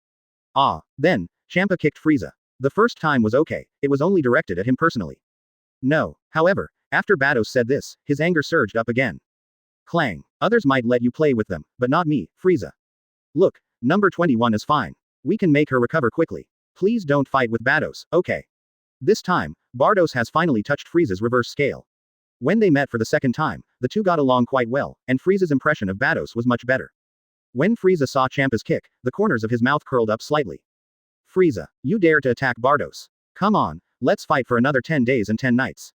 B: Then, Champa kicked Frieza. The first time was okay, it was only directed at him personally. No. However, after Vados said this, his anger surged up again. Clang. Others might let you play with them, but not me, Frieza. Look, number 21 is fine. We can make her recover quickly. Please don't fight with Vados, okay? This time, Vados has finally touched Frieza's reverse scale. When they met for the second time, the two got along quite well, and Frieza's impression of Vados was much better. When Frieza saw Champa's kick, the corners of his mouth curled up slightly. Frieza, you dare to attack Vados? Come on, let's fight for another 10 days and 10 nights.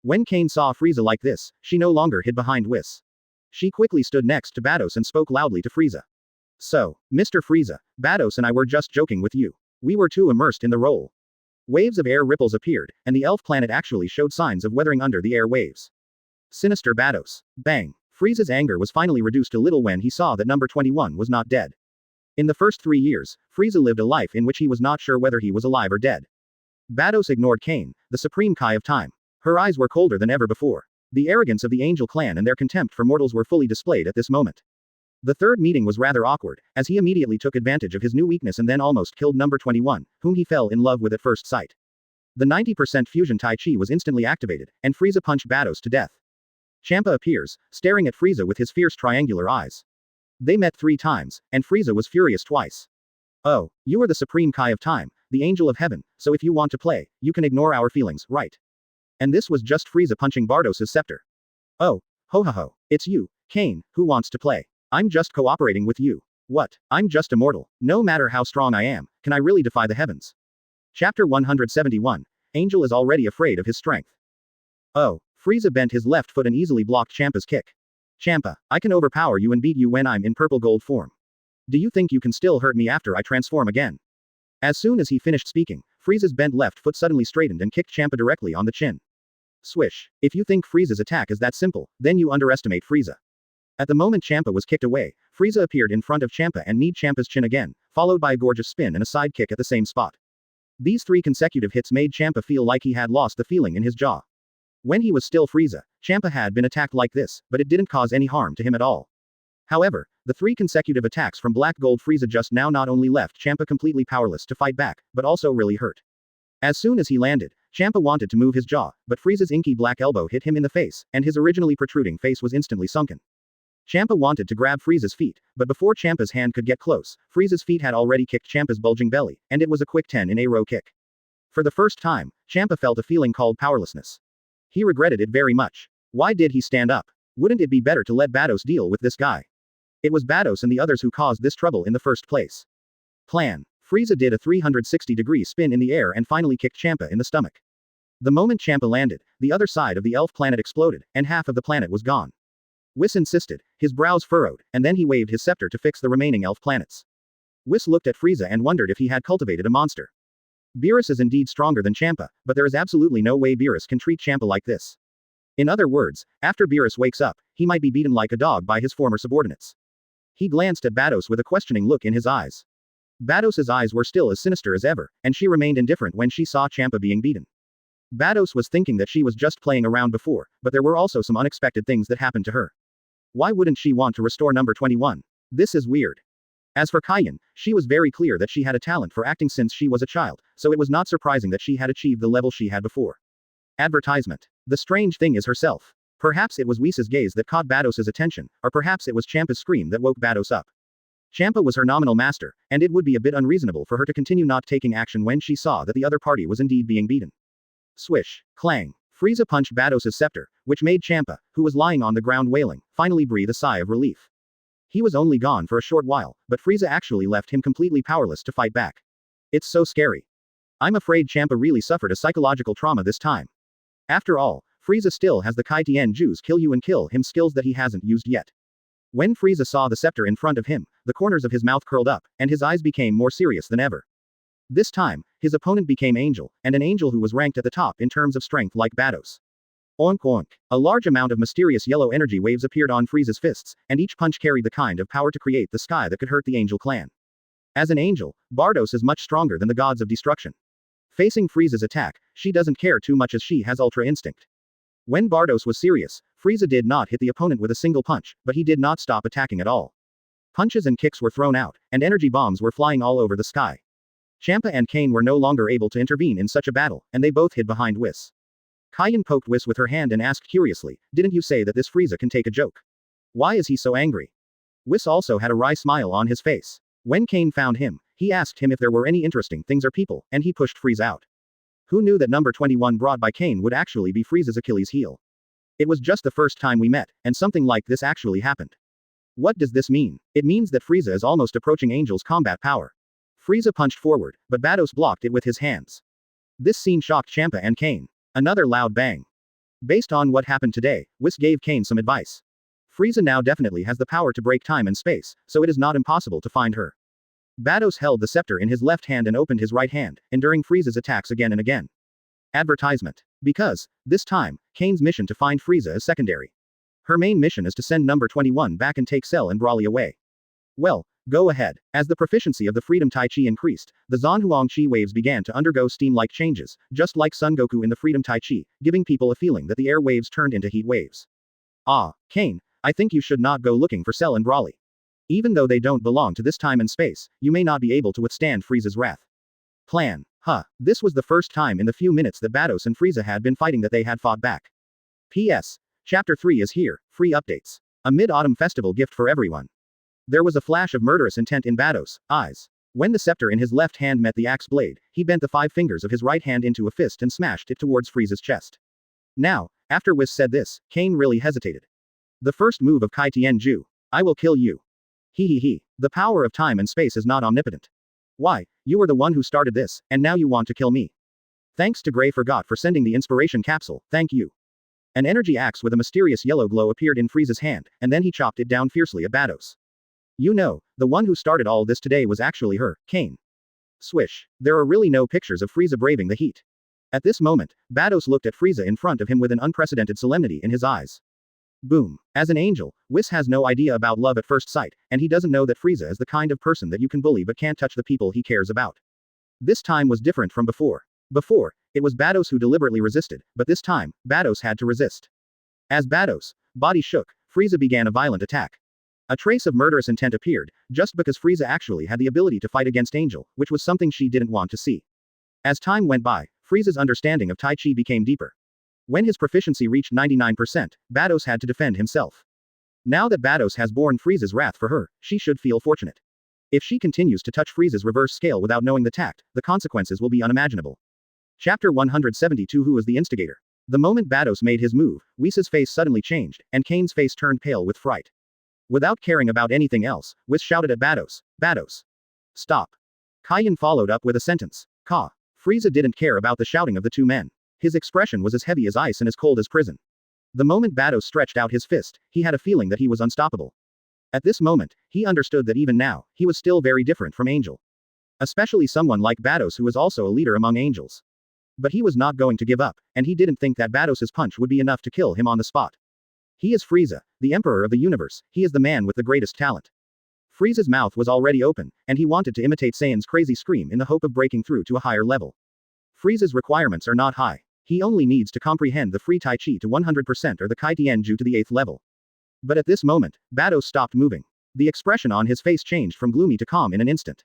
B: When Kane saw Frieza like this, she no longer hid behind Whis. She quickly stood next to Vados and spoke loudly to Frieza. So, Mr. Frieza, Vados and I were just joking with you. We were too immersed in the role. Waves of air ripples appeared, and the elf planet actually showed signs of weathering under the air waves. Sinister Vados. Bang. Frieza's anger was finally reduced a little when he saw that number 21 was not dead. In the first 3 years, Frieza lived a life in which he was not sure whether he was alive or dead. Vados ignored Kain, the supreme Kai of time. Her eyes were colder than ever before. The arrogance of the Angel clan and their contempt for mortals were fully displayed at this moment. The third meeting was rather awkward, as he immediately took advantage of his new weakness and then almost killed number 21, whom he fell in love with at first sight. The 90% fusion Tai Chi was instantly activated, and Frieza punched Vados to death. Champa appears, staring at Frieza with his fierce triangular eyes. They met 3 times, and Frieza was furious twice. Oh, you are the supreme Kai of time, the angel of heaven, so if you want to play, you can ignore our feelings, right? And this was just Frieza punching Vados' scepter. Oh, ho ho ho, it's you, Kain, who wants to play. I'm just cooperating with you. What? I'm just a mortal. No matter how strong I am, can I really defy the heavens? Chapter 171. Angel is already afraid of his strength. Oh, Frieza bent his left foot and easily blocked Champa's kick. Champa, I can overpower you and beat you when I'm in purple gold form. Do you think you can still hurt me after I transform again? As soon as he finished speaking, Frieza's bent left foot suddenly straightened and kicked Champa directly on the chin. Swish. If you think Frieza's attack is that simple, then you underestimate Frieza. At the moment Champa was kicked away, Frieza appeared in front of Champa and kneed Champa's chin again, followed by a gorgeous spin and a side kick at the same spot. These 3 consecutive hits made Champa feel like he had lost the feeling in his jaw. When he was still Frieza, Champa had been attacked like this, but it didn't cause any harm to him at all. However, the 3 consecutive attacks from Black Gold Frieza just now not only left Champa completely powerless to fight back, but also really hurt. As soon as he landed, Champa wanted to move his jaw, but Frieza's inky black elbow hit him in the face, and his originally protruding face was instantly sunken. Champa wanted to grab Frieza's feet, but before Champa's hand could get close, Frieza's feet had already kicked Champa's bulging belly, and it was a quick 10 in a row kick. For the first time, Champa felt a feeling called powerlessness. He regretted it very much. Why did he stand up? Wouldn't it be better to let Vados deal with this guy? It was Vados and the others who caused this trouble in the first place. Plan. Frieza did a 360-degree spin in the air and finally kicked Champa in the stomach. The moment Champa landed, the other side of the elf planet exploded, and half of the planet was gone. Whis insisted, his brows furrowed, and then he waved his scepter to fix the remaining elf planets. Whis looked at Frieza and wondered if he had cultivated a monster. Beerus is indeed stronger than Champa, but there is absolutely no way Beerus can treat Champa like this. In other words, after Beerus wakes up, he might be beaten like a dog by his former subordinates. He glanced at Vados with a questioning look in his eyes. Vados' eyes were still as sinister as ever, and she remained indifferent when she saw Champa being beaten. Vados was thinking that she was just playing around before, but there were also some unexpected things that happened to her. Why wouldn't she want to restore number 21? This is weird. As for Kai Shin, she was very clear that she had a talent for acting since she was a child, so it was not surprising that she had achieved the level she had before. Advertisement. The strange thing is herself. Perhaps it was Whis' gaze that caught Vados' attention, or perhaps it was Champa's scream that woke Vados up. Champa was her nominal master, and it would be a bit unreasonable for her to continue not taking action when she saw that the other party was indeed being beaten. Swish. Clang. Frieza punched Vados' scepter, which made Champa, who was lying on the ground wailing, finally breathe a sigh of relief. He was only gone for a short while, but Frieza actually left him completely powerless to fight back. It's so scary. I'm afraid Champa really suffered a psychological trauma this time. After all, Frieza still has the Kai Tien Ju's kill you and kill him skills that he hasn't used yet. When Frieza saw the scepter in front of him, the corners of his mouth curled up, and his eyes became more serious than ever. This time, his opponent became Angel, and an angel who was ranked at the top in terms of strength like Vados. Oink oink. A large amount of mysterious yellow energy waves appeared on Frieza's fists, and each punch carried the kind of power to create the sky that could hurt the Angel clan. As an angel, Vados is much stronger than the gods of destruction. Facing Frieza's attack, she doesn't care too much as she has Ultra Instinct. When Vados was serious, Frieza did not hit the opponent with a single punch, but he did not stop attacking at all. Punches and kicks were thrown out, and energy bombs were flying all over the sky. Champa and Kain were no longer able to intervene in such a battle, and they both hid behind Whis. Kai Shin poked Whis with her hand and asked curiously, didn't you say that this Frieza can take a joke? Why is he so angry? Whis also had a wry smile on his face. When Kain found him, he asked him if there were any interesting things or people, and he pushed Frieza out. Who knew that number 21 brought by Kain would actually be Frieza's Achilles heel? It was just the first time we met, and something like this actually happened. What does this mean? It means that Frieza is almost approaching Angel's combat power. Frieza punched forward, but Vados blocked it with his hands. This scene shocked Champa and Kain. Another loud bang. Based on what happened today, Whis gave Kain some advice. Frieza now definitely has the power to break time and space, so it is not impossible to find her. Vados held the scepter in his left hand and opened his right hand, enduring Frieza's attacks again and again. Advertisement. Because, this time, Kane's mission to find Frieza is secondary. Her main mission is to send number 21 back and take Cell and Broly away. Well, go ahead. As the proficiency of the Freedom Tai Chi increased, the Zanhuang Chi waves began to undergo steam-like changes, just like Son Goku in the Freedom Tai Chi, giving people a feeling that the air waves turned into heat waves. Ah, Kane, I think you should not go looking for Cell and Broly. Even though they don't belong to this time and space, you may not be able to withstand Frieza's wrath. Plan. This was the first time in the few minutes that Vados and Frieza had been fighting that they had fought back. P.S. Chapter 3 is here, free updates. A mid-autumn festival gift for everyone. There was a flash of murderous intent in Vados' eyes. When the scepter in his left hand met the axe blade, he bent the 5 fingers of his right hand into a fist and smashed it towards Frieza's chest. Now, after Whis said this, Kane really hesitated. The first move of Kai Tianju. I will kill you. He. The power of time and space is not omnipotent. Why, you were the one who started this, and now you want to kill me. Thanks to Gray Forgot for sending the inspiration capsule, thank you. An energy axe with a mysterious yellow glow appeared in Frieza's hand, and then he chopped it down fiercely at Vados. You know, the one who started all this today was actually her, Kane. Swish. There are really no pictures of Frieza braving the heat. At this moment, Vados looked at Frieza in front of him with an unprecedented solemnity in his eyes. Boom. As an angel, Whis has no idea about love at first sight, and he doesn't know that Frieza is the kind of person that you can bully but can't touch the people he cares about. This time was different from before. Before, it was Vados who deliberately resisted, but this time, Vados had to resist. As Vados' body shook, Frieza began a violent attack. A trace of murderous intent appeared, just because Frieza actually had the ability to fight against Angel, which was something she didn't want to see. As time went by, Frieza's understanding of Tai Chi became deeper. When his proficiency reached 99%, Vados had to defend himself. Now that Vados has borne Frieza's wrath for her, she should feel fortunate. If she continues to touch Frieza's reverse scale without knowing the tact, the consequences will be unimaginable. Chapter 172 Who is the instigator? The moment Vados made his move, Whis' face suddenly changed, and Kane's face turned pale with fright. Without caring about anything else, Whis shouted at Vados, Vados. Stop. Kai Shin followed up with a sentence. Ka. Frieza didn't care about the shouting of the two men. His expression was as heavy as ice and as cold as prison. The moment Vados stretched out his fist, he had a feeling that he was unstoppable. At this moment, he understood that even now, he was still very different from Angel. Especially someone like Vados who was also a leader among angels. But he was not going to give up, and he didn't think that Vados' punch would be enough to kill him on the spot. He is Frieza, the emperor of the universe, he is the man with the greatest talent. Frieza's mouth was already open, and he wanted to imitate Saiyan's crazy scream in the hope of breaking through to a higher level. Frieza's requirements are not high. He only needs to comprehend the free Tai Chi to 100% or the Kai Tianju to the 8th level. But at this moment, Vados stopped moving. The expression on his face changed from gloomy to calm in an instant.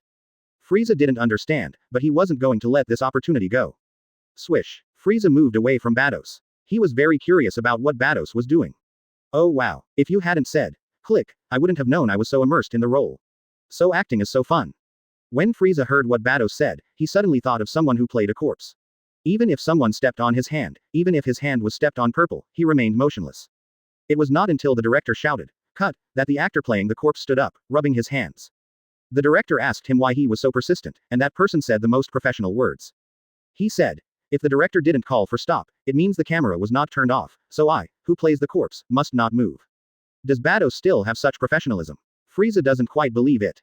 B: Frieza didn't understand, but he wasn't going to let this opportunity go. Swish. Frieza moved away from Vados. He was very curious about what Vados was doing. Oh wow, if you hadn't said, click, I wouldn't have known I was so immersed in the role. So acting is so fun. When Frieza heard what Vados said, he suddenly thought of someone who played a corpse. Even if someone stepped on his hand, even if his hand was stepped on purple, he remained motionless. It was not until the director shouted, cut, that the actor playing the corpse stood up, rubbing his hands. The director asked him why he was so persistent, and that person said the most professional words. He said, if the director didn't call for stop, it means the camera was not turned off, so I, who plays the corpse, must not move. Does Vados still have such professionalism? Frieza doesn't quite believe it.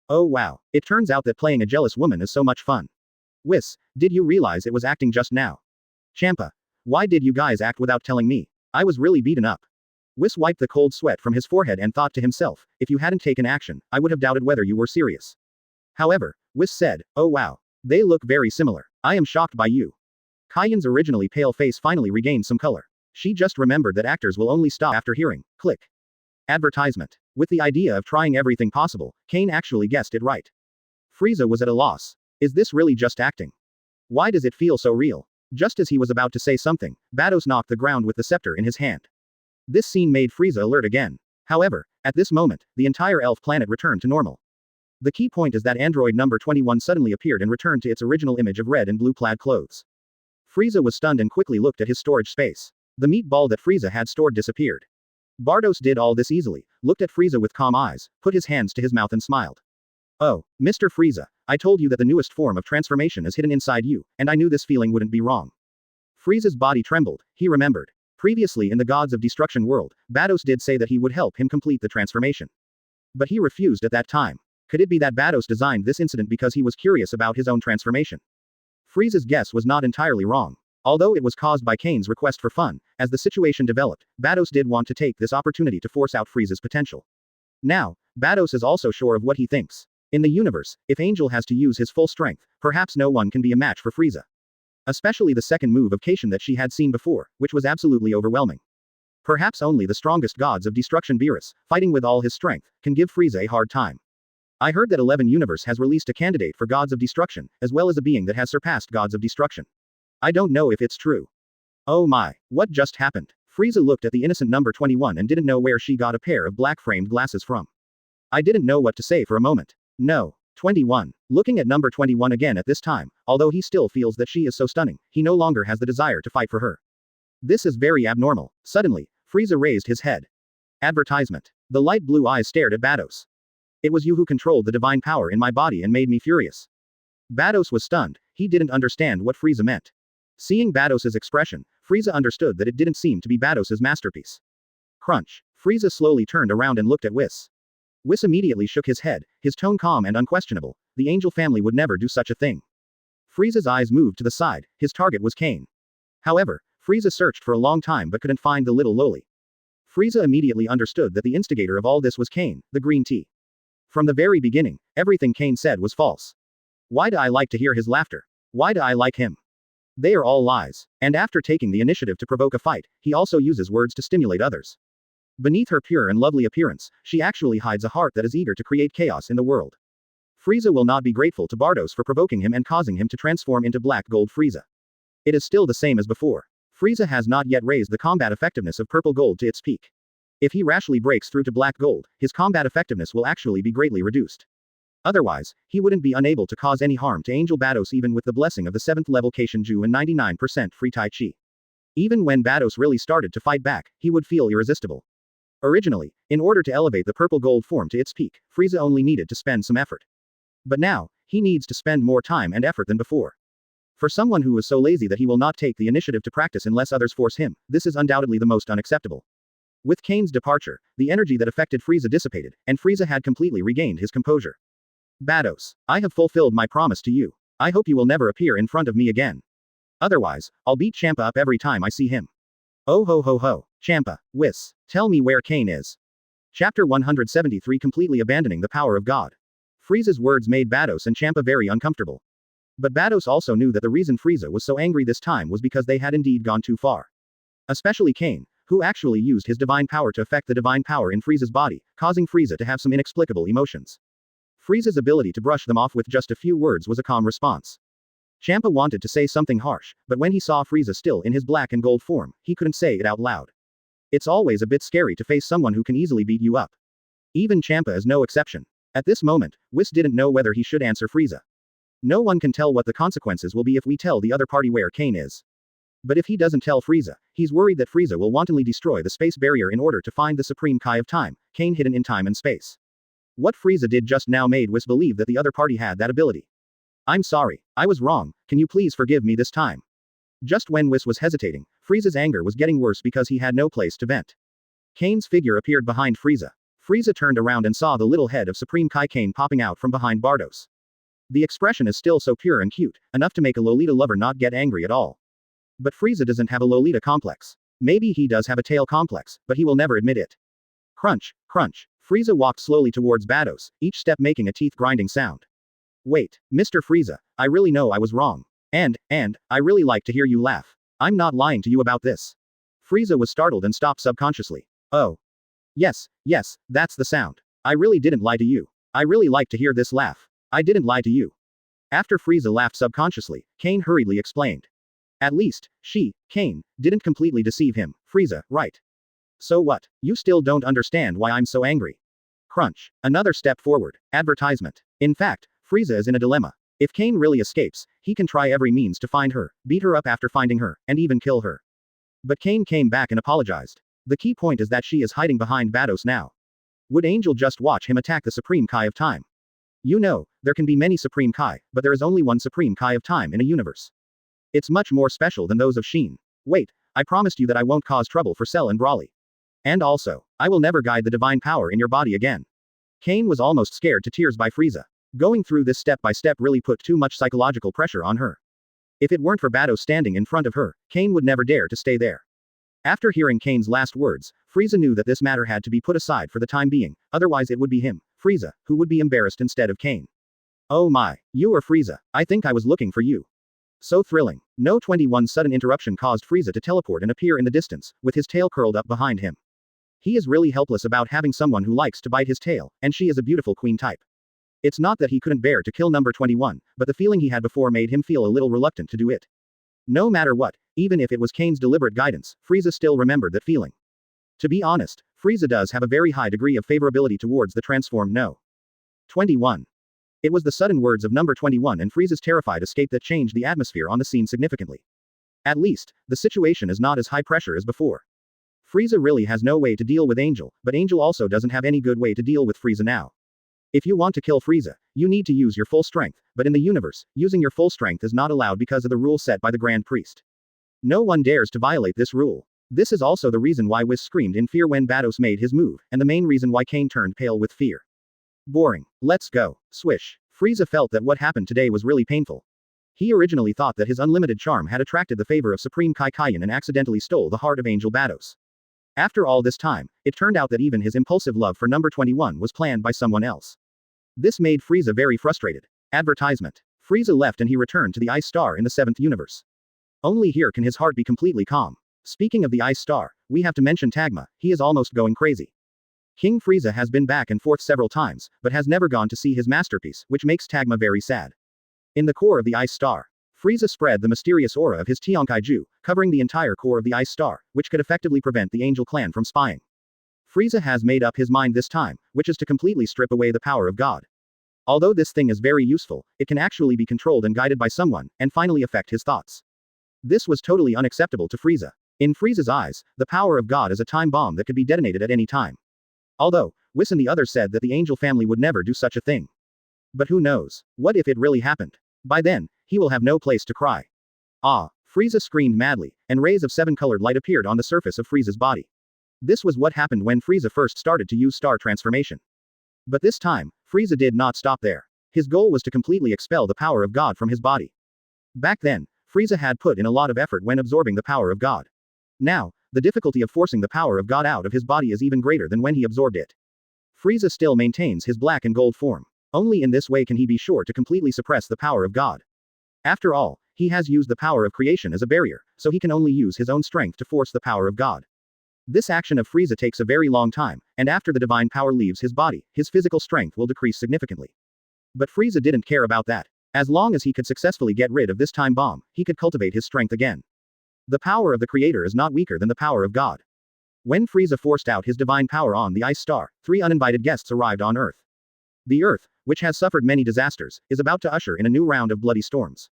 B: Oh wow, it turns out that playing a jealous woman is so much fun. Whis, did you realize it was acting just now? Champa, why did you guys act without telling me? I was really beaten up. Whis wiped the cold sweat from his forehead and thought to himself, if you hadn't taken action, I would have doubted whether you were serious. However, Whis said, oh wow. They look very similar. I am shocked by you. Kai Shin's originally pale face finally regained some color. She just remembered that actors will only stop after hearing, click. Advertisement. With the idea of trying everything possible, Kane actually guessed it right. Frieza was at a loss. Is this really just acting? Why does it feel so real? Just as he was about to say something, Vados knocked the ground with the scepter in his hand. This scene made Frieza alert again. However, at this moment, the entire elf planet returned to normal. The key point is that android number 21 suddenly appeared and returned to its original image of red and blue plaid clothes. Frieza was stunned and quickly looked at his storage space. The meatball that Frieza had stored disappeared. Vados did all this easily, looked at Frieza with calm eyes, put his hands to his mouth and smiled. Oh, Mr. Frieza, I told you that the newest form of transformation is hidden inside you, and I knew this feeling wouldn't be wrong. Frieza's body trembled, he remembered. Previously in the Gods of Destruction world, Vados did say that he would help him complete the transformation. But he refused at that time. Could it be that Vados designed this incident because he was curious about his own transformation? Frieza's guess was not entirely wrong. Although it was caused by Kane's request for fun, as the situation developed, Vados did want to take this opportunity to force out Frieza's potential. Now, Vados is also sure of what he thinks. In the universe, if Angel has to use his full strength, perhaps no one can be a match for Frieza. Especially the second move of Kai Shin that she had seen before, which was absolutely overwhelming. Perhaps only the strongest gods of destruction Beerus, fighting with all his strength, can give Frieza a hard time. I heard that 11 Universe has released a candidate for Gods of Destruction, as well as a being that has surpassed Gods of Destruction. I don't know if it's true. Oh my, what just happened? Frieza looked at the innocent number 21 and didn't know where she got a pair of black-framed glasses from. I didn't know what to say for a moment. No. 21. Looking at number 21 again at this time, although he still feels that she is so stunning, he no longer has the desire to fight for her. This is very abnormal. Suddenly, Frieza raised his head. Advertisement. The light blue eyes stared at Vados. It was you who controlled the divine power in my body and made me furious. Vados was stunned. He didn't understand what Frieza meant. Seeing Vados's expression, Frieza understood that it didn't seem to be Vados's masterpiece. Crunch. Frieza slowly turned around and looked at Whis. Whis immediately shook his head, his tone calm and unquestionable. The Angel family would never do such a thing. Frieza's eyes moved to the side. His target was Kane. However, Frieza searched for a long time but couldn't find the little loli. Frieza immediately understood that the instigator of all this was Kane, the green tea. From the very beginning, everything Kane said was false. Why do I like to hear his laughter? Why do I like him? They are all lies. And after taking the initiative to provoke a fight, he also uses words to stimulate others. Beneath her pure and lovely appearance, she actually hides a heart that is eager to create chaos in the world. Frieza will not be grateful to Vados for provoking him and causing him to transform into Black Gold Frieza. It is still the same as before. Frieza has not yet raised the combat effectiveness of Purple Gold to its peak. If he rashly breaks through to Black Gold, his combat effectiveness will actually be greatly reduced. Otherwise, he wouldn't be unable to cause any harm to Angel Vados even with the blessing of the 7th level Kai Shin and 99% free Tai Chi. Even when Vados really started to fight back, he would feel irresistible. Originally, in order to elevate the purple gold form to its peak, Frieza only needed to spend some effort. But now, he needs to spend more time and effort than before. For someone who is so lazy that he will not take the initiative to practice unless others force him, this is undoubtedly the most unacceptable. With Kane's departure, the energy that affected Frieza dissipated, and Frieza had completely regained his composure. Vados, I have fulfilled my promise to you. I hope you will never appear in front of me again. Otherwise, I'll beat Champa up every time I see him. Oh ho ho ho, Champa, Whis, tell me where Kane is. Chapter 173 Completely abandoning the power of God. Frieza's words made Vados and Champa very uncomfortable. But Vados also knew that the reason Frieza was so angry this time was because they had indeed gone too far. Especially Kane, who actually used his divine power to affect the divine power in Frieza's body, causing Frieza to have some inexplicable emotions. Frieza's ability to brush them off with just a few words was a calm response. Champa wanted to say something harsh, but when he saw Frieza still in his black and gold form, he couldn't say it out loud. It's always a bit scary to face someone who can easily beat you up. Even Champa is no exception. At this moment, Whis didn't know whether he should answer Frieza. No one can tell what the consequences will be if we tell the other party where Kane is. But if he doesn't tell Frieza, he's worried that Frieza will wantonly destroy the space barrier in order to find the supreme Kai of time, Kane hidden in time and space. What Frieza did just now made Whis believe that the other party had that ability. I'm sorry, I was wrong, can you please forgive me this time? Just when Whis was hesitating, Frieza's anger was getting worse because he had no place to vent. Kane's figure appeared behind Frieza. Frieza turned around and saw the little head of Supreme Kai Kane popping out from behind Vados. The expression is still so pure and cute, enough to make a Lolita lover not get angry at all. But Frieza doesn't have a Lolita complex. Maybe he does have a tail complex, but he will never admit it. Crunch, crunch. Frieza walked slowly towards Vados, each step making a teeth-grinding sound. Wait, Mr. Frieza, I really know I was wrong. And, I really like to hear you laugh. I'm not lying to you about this. Frieza was startled and stopped subconsciously. Oh. Yes, that's the sound. I really didn't lie to you. I really like to hear this laugh. I didn't lie to you. After Frieza laughed subconsciously, Kane hurriedly explained. At least, Kane, didn't completely deceive him, Frieza, right? So what? You still don't understand why I'm so angry. Crunch. Another step forward. Advertisement. In fact, Frieza is in a dilemma. If Kane really escapes, he can try every means to find her, beat her up after finding her, and even kill her. But Kane came back and apologized. The key point is that she is hiding behind Vados now. Would Angel just watch him attack the Supreme Kai of Time? You know, there can be many Supreme Kai, but there is only one Supreme Kai of Time in a universe. It's much more special than those of Shin. Wait, I promised you that I won't cause trouble for Cell and Brawly. And also, I will never guide the divine power in your body again. Kane was almost scared to tears by Frieza. Going through this step by step really put too much psychological pressure on her. If it weren't for Vados standing in front of her, Kane would never dare to stay there. After hearing Kane's last words, Frieza knew that this matter had to be put aside for the time being, otherwise it would be him, Frieza, who would be embarrassed instead of Kane. Oh my, you are Frieza, I think I was looking for you. So thrilling. No 21's sudden interruption caused Frieza to teleport and appear in the distance, with his tail curled up behind him. He is really helpless about having someone who likes to bite his tail, and she is a beautiful queen type. It's not that he couldn't bear to kill number 21, but the feeling he had before made him feel a little reluctant to do it. No matter what, even if it was Kane's deliberate guidance, Frieza still remembered that feeling. To be honest, Frieza does have a very high degree of favorability towards the transformed No. 21. It was the sudden words of number 21 and Frieza's terrified escape that changed the atmosphere on the scene significantly. At least, the situation is not as high pressure as before. Frieza really has no way to deal with Angel, but Angel also doesn't have any good way to deal with Frieza now. If you want to kill Frieza, you need to use your full strength, but in the universe, using your full strength is not allowed because of the rule set by the Grand Priest. No one dares to violate this rule. This is also the reason why Whis screamed in fear when Vados made his move, and the main reason why Kane turned pale with fear. Boring. Let's go. Swish. Frieza felt that what happened today was really painful. He originally thought that his unlimited charm had attracted the favor of Supreme Kai Shin and accidentally stole the heart of Angel Vados. After all this time, it turned out that even his impulsive love for number 21 was planned by someone else. This made Frieza very frustrated. Advertisement. Frieza left and he returned to the Ice Star in the 7th universe. Only here can his heart be completely calm. Speaking of the Ice Star, we have to mention Tagma, he is almost going crazy. King Frieza has been back and forth several times, but has never gone to see his masterpiece, which makes Tagma very sad. In the core of the Ice Star, Frieza spread the mysterious aura of his Tiankaiju, covering the entire core of the Ice Star, which could effectively prevent the Angel clan from spying. Frieza has made up his mind this time, which is to completely strip away the power of God. Although this thing is very useful, it can actually be controlled and guided by someone, and finally affect his thoughts. This was totally unacceptable to Frieza. In Frieza's eyes, the power of God is a time bomb that could be detonated at any time. Although, Whis and the others said that the Angel family would never do such a thing. But who knows? What if it really happened? By then, he will have no place to cry. Ah! Frieza screamed madly, and rays of 7-colored light appeared on the surface of Frieza's body. This was what happened when Frieza first started to use star transformation. But this time, Frieza did not stop there. His goal was to completely expel the power of God from his body. Back then, Frieza had put in a lot of effort when absorbing the power of God. Now, the difficulty of forcing the power of God out of his body is even greater than when he absorbed it. Frieza still maintains his black and gold form. Only in this way can he be sure to completely suppress the power of God. After all, he has used the power of creation as a barrier, so he can only use his own strength to force the power of God. This action of Frieza takes a very long time, and after the divine power leaves his body, his physical strength will decrease significantly. But Frieza didn't care about that. As long as he could successfully get rid of this time bomb, he could cultivate his strength again. The power of the Creator is not weaker than the power of God. When Frieza forced out his divine power on the Ice Star, 3 uninvited guests arrived on Earth. The Earth, which has suffered many disasters, is about to usher in a new round of bloody storms.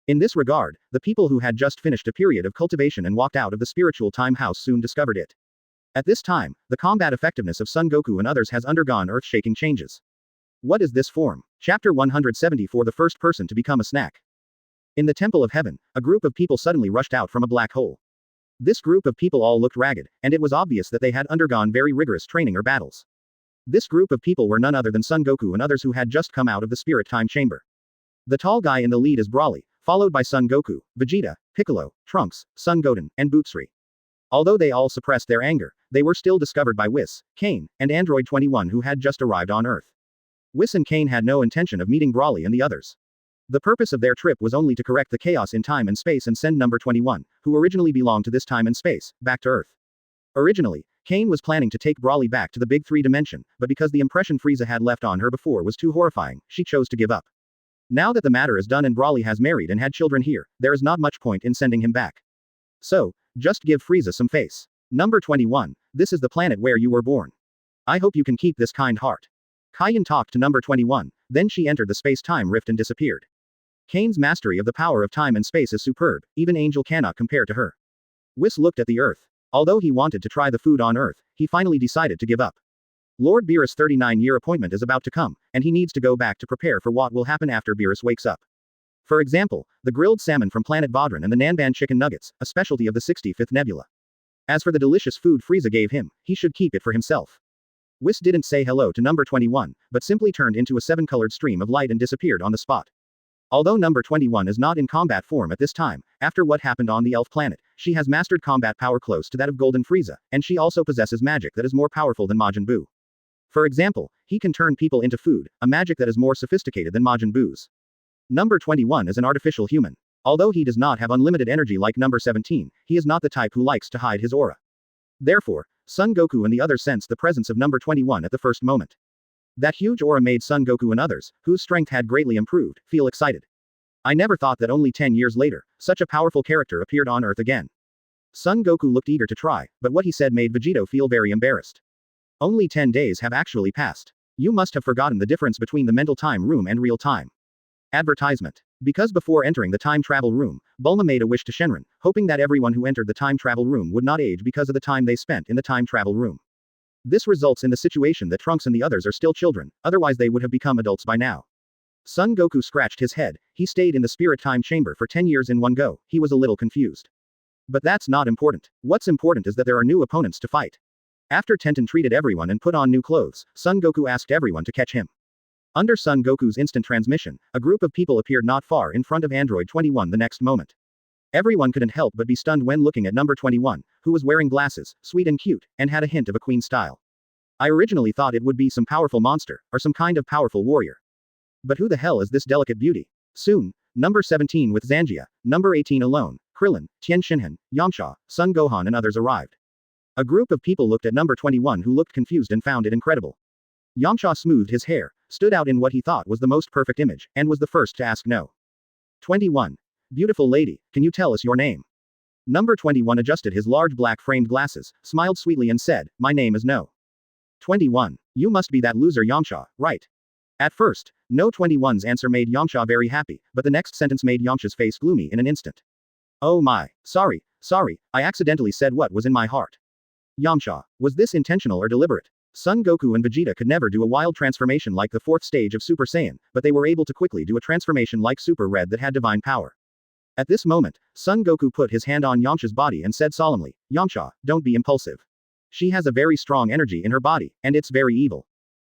B: In this regard, the people who had just finished a period of cultivation and walked out of the spiritual time house soon discovered it. At this time, the combat effectiveness of Son Goku and others has undergone earth-shaking changes. What is this form? Chapter 170 for the first person to become a snack. In the Temple of Heaven, a group of people suddenly rushed out from a black hole. This group of people all looked ragged, and it was obvious that they had undergone very rigorous training or battles. This group of people were none other than Son Goku and others who had just come out of the Spirit Time Chamber. The tall guy in the lead is Brawly, followed by Son Goku, Vegeta, Piccolo, Trunks, Son Goten, and Bootsri. Although they all suppressed their anger, they were still discovered by Whis, Kane, and Android 21 who had just arrived on Earth. Whis and Kane had no intention of meeting Brawly and the others. The purpose of their trip was only to correct the chaos in time and space and send number 21, who originally belonged to this time and space, back to Earth. Originally, Kane was planning to take Brawly back to the Big 3 dimension, but because the impression Frieza had left on her before was too horrifying, she chose to give up. Now that the matter is done and Brawly has married and had children here, there is not much point in sending him back. So, just give Frieza some face. Number 21, this is the planet where you were born. I hope you can keep this kind heart. Kai Shin talked to number 21, then she entered the space-time rift and disappeared. Kane's mastery of the power of time and space is superb, even Angel cannot compare to her. Whis looked at the Earth. Although he wanted to try the food on Earth, he finally decided to give up. Lord Beerus' 39-year appointment is about to come, and he needs to go back to prepare for what will happen after Beerus wakes up. For example, the grilled salmon from planet Vodran and the Nanban chicken nuggets, a specialty of the 65th Nebula. As for the delicious food Frieza gave him, he should keep it for himself. Whis didn't say hello to number 21, but simply turned into a seven-colored stream of light and disappeared on the spot. Although number 21 is not in combat form at this time, after what happened on the elf planet, she has mastered combat power close to that of Golden Frieza, and she also possesses magic that is more powerful than Majin Buu. For example, he can turn people into food, a magic that is more sophisticated than Majin Buu's. Number 21 is an artificial human. Although he does not have unlimited energy like number 17, he is not the type who likes to hide his aura. Therefore, Son Goku and the others sensed the presence of number 21 at the first moment. That huge aura made Son Goku and others, whose strength had greatly improved, feel excited. I never thought that only 10 years later, such a powerful character appeared on Earth again. Son Goku looked eager to try, but what he said made Vegeta feel very embarrassed. Only 10 days have actually passed. You must have forgotten the difference between the mental time room and real time. Advertisement. Because before entering the time travel room, Bulma made a wish to Shenron, hoping that everyone who entered the time travel room would not age because of the time they spent in the time travel room. This results in the situation that Trunks and the others are still children, otherwise they would have become adults by now. Son Goku scratched his head. He stayed in the spirit time chamber for 10 years in one go. He was a little confused. But that's not important. What's important is that there are new opponents to fight. After Tenten treated everyone and put on new clothes, Son Goku asked everyone to catch him. Under Son Goku's instant transmission, a group of people appeared not far in front of Android 21 the next moment. Everyone couldn't help but be stunned when looking at number 21, who was wearing glasses, sweet and cute, and had a hint of a queen style. I originally thought it would be some powerful monster, or some kind of powerful warrior. But who the hell is this delicate beauty? Soon, number 17 with Zangia, number 18 alone, Krillin, Tien Shinhan, Yamcha, Son Gohan and others arrived. A group of people looked at number 21 who looked confused and found it incredible. Yamcha smoothed his hair, stood out in what he thought was the most perfect image, and was the first to ask no. 21. Beautiful lady, can you tell us your name? Number 21 adjusted his large black framed glasses, smiled sweetly and said, my name is No. 21. You must be that loser Yamcha, right? At first, No 21's answer made Yamcha very happy, but the next sentence made Yamcha's face gloomy in an instant. Oh my, sorry, I accidentally said what was in my heart. Yamcha, was this intentional or deliberate? Son Goku and Vegeta could never do a wild transformation like the fourth stage of Super Saiyan, but they were able to quickly do a transformation like Super Red that had divine power. At this moment, Son Goku put his hand on Yamcha's body and said solemnly, Yamcha, don't be impulsive. She has a very strong energy in her body, and it's very evil.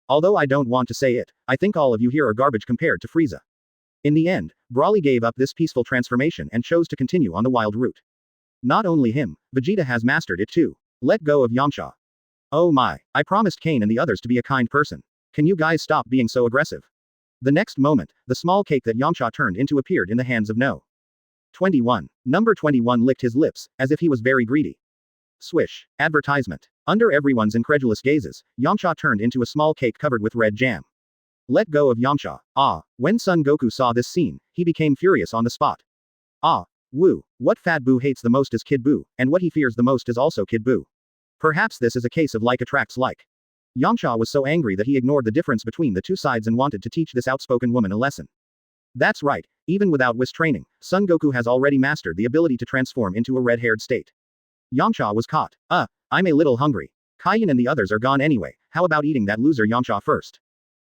B: Although I don't want to say it, I think all of you here are garbage compared to Frieza. In the end, Broly gave up this peaceful transformation and chose to continue on the wild route. Not only him, Vegeta has mastered it too. Let go of Yamcha. Oh my, I promised Kane and the others to be a kind person. Can you guys stop being so aggressive? The next moment, the small cake that Yamcha turned into appeared in the hands of No. 21. Number 21 licked his lips, as if he was very greedy. Swish. Advertisement. Under everyone's incredulous gazes, Yamcha turned into a small cake covered with red jam. Let go of Yamcha. Ah. When Son Goku saw this scene, he became furious on the spot. Ah. Woo. What Fat Buu hates the most is Kid Buu, and what he fears the most is also Kid Buu. Perhaps this is a case of like attracts like. Yamcha was so angry that he ignored the difference between the two sides and wanted to teach this outspoken woman a lesson. That's right, even without Whis training, Son Goku has already mastered the ability to transform into a red-haired state. Yamcha was caught. I'm a little hungry. Kai Shin and the others are gone anyway, how about eating that loser Yamcha first?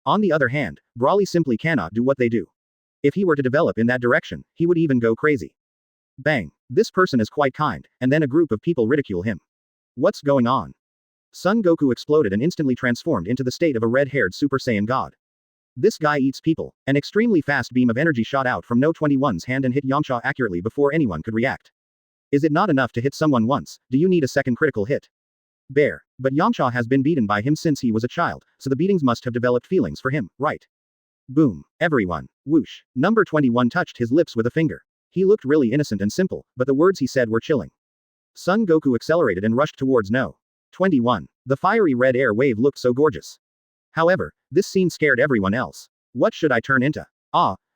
B: On the other hand, Broly simply cannot do what they do. If he were to develop in that direction, he would even go crazy. Bang. This person is quite kind, and then a group of people ridicule him. What's going on? Son Goku exploded and instantly transformed into the state of a red-haired Super Saiyan god. This guy eats people. An extremely fast beam of energy shot out from No 21's hand and hit Yamcha accurately before anyone could react. Is it not enough to hit someone once, do you need a second critical hit? Bear. But Yamcha has been beaten by him since he was a child, so the beatings must have developed feelings for him, right? Boom. Everyone. Whoosh. Number 21 touched his lips with a finger. He looked really innocent and simple, but the words he said were chilling. Son Goku accelerated and rushed towards No. 21. The fiery red air wave looked so gorgeous. However, this scene scared everyone else. What should I turn into?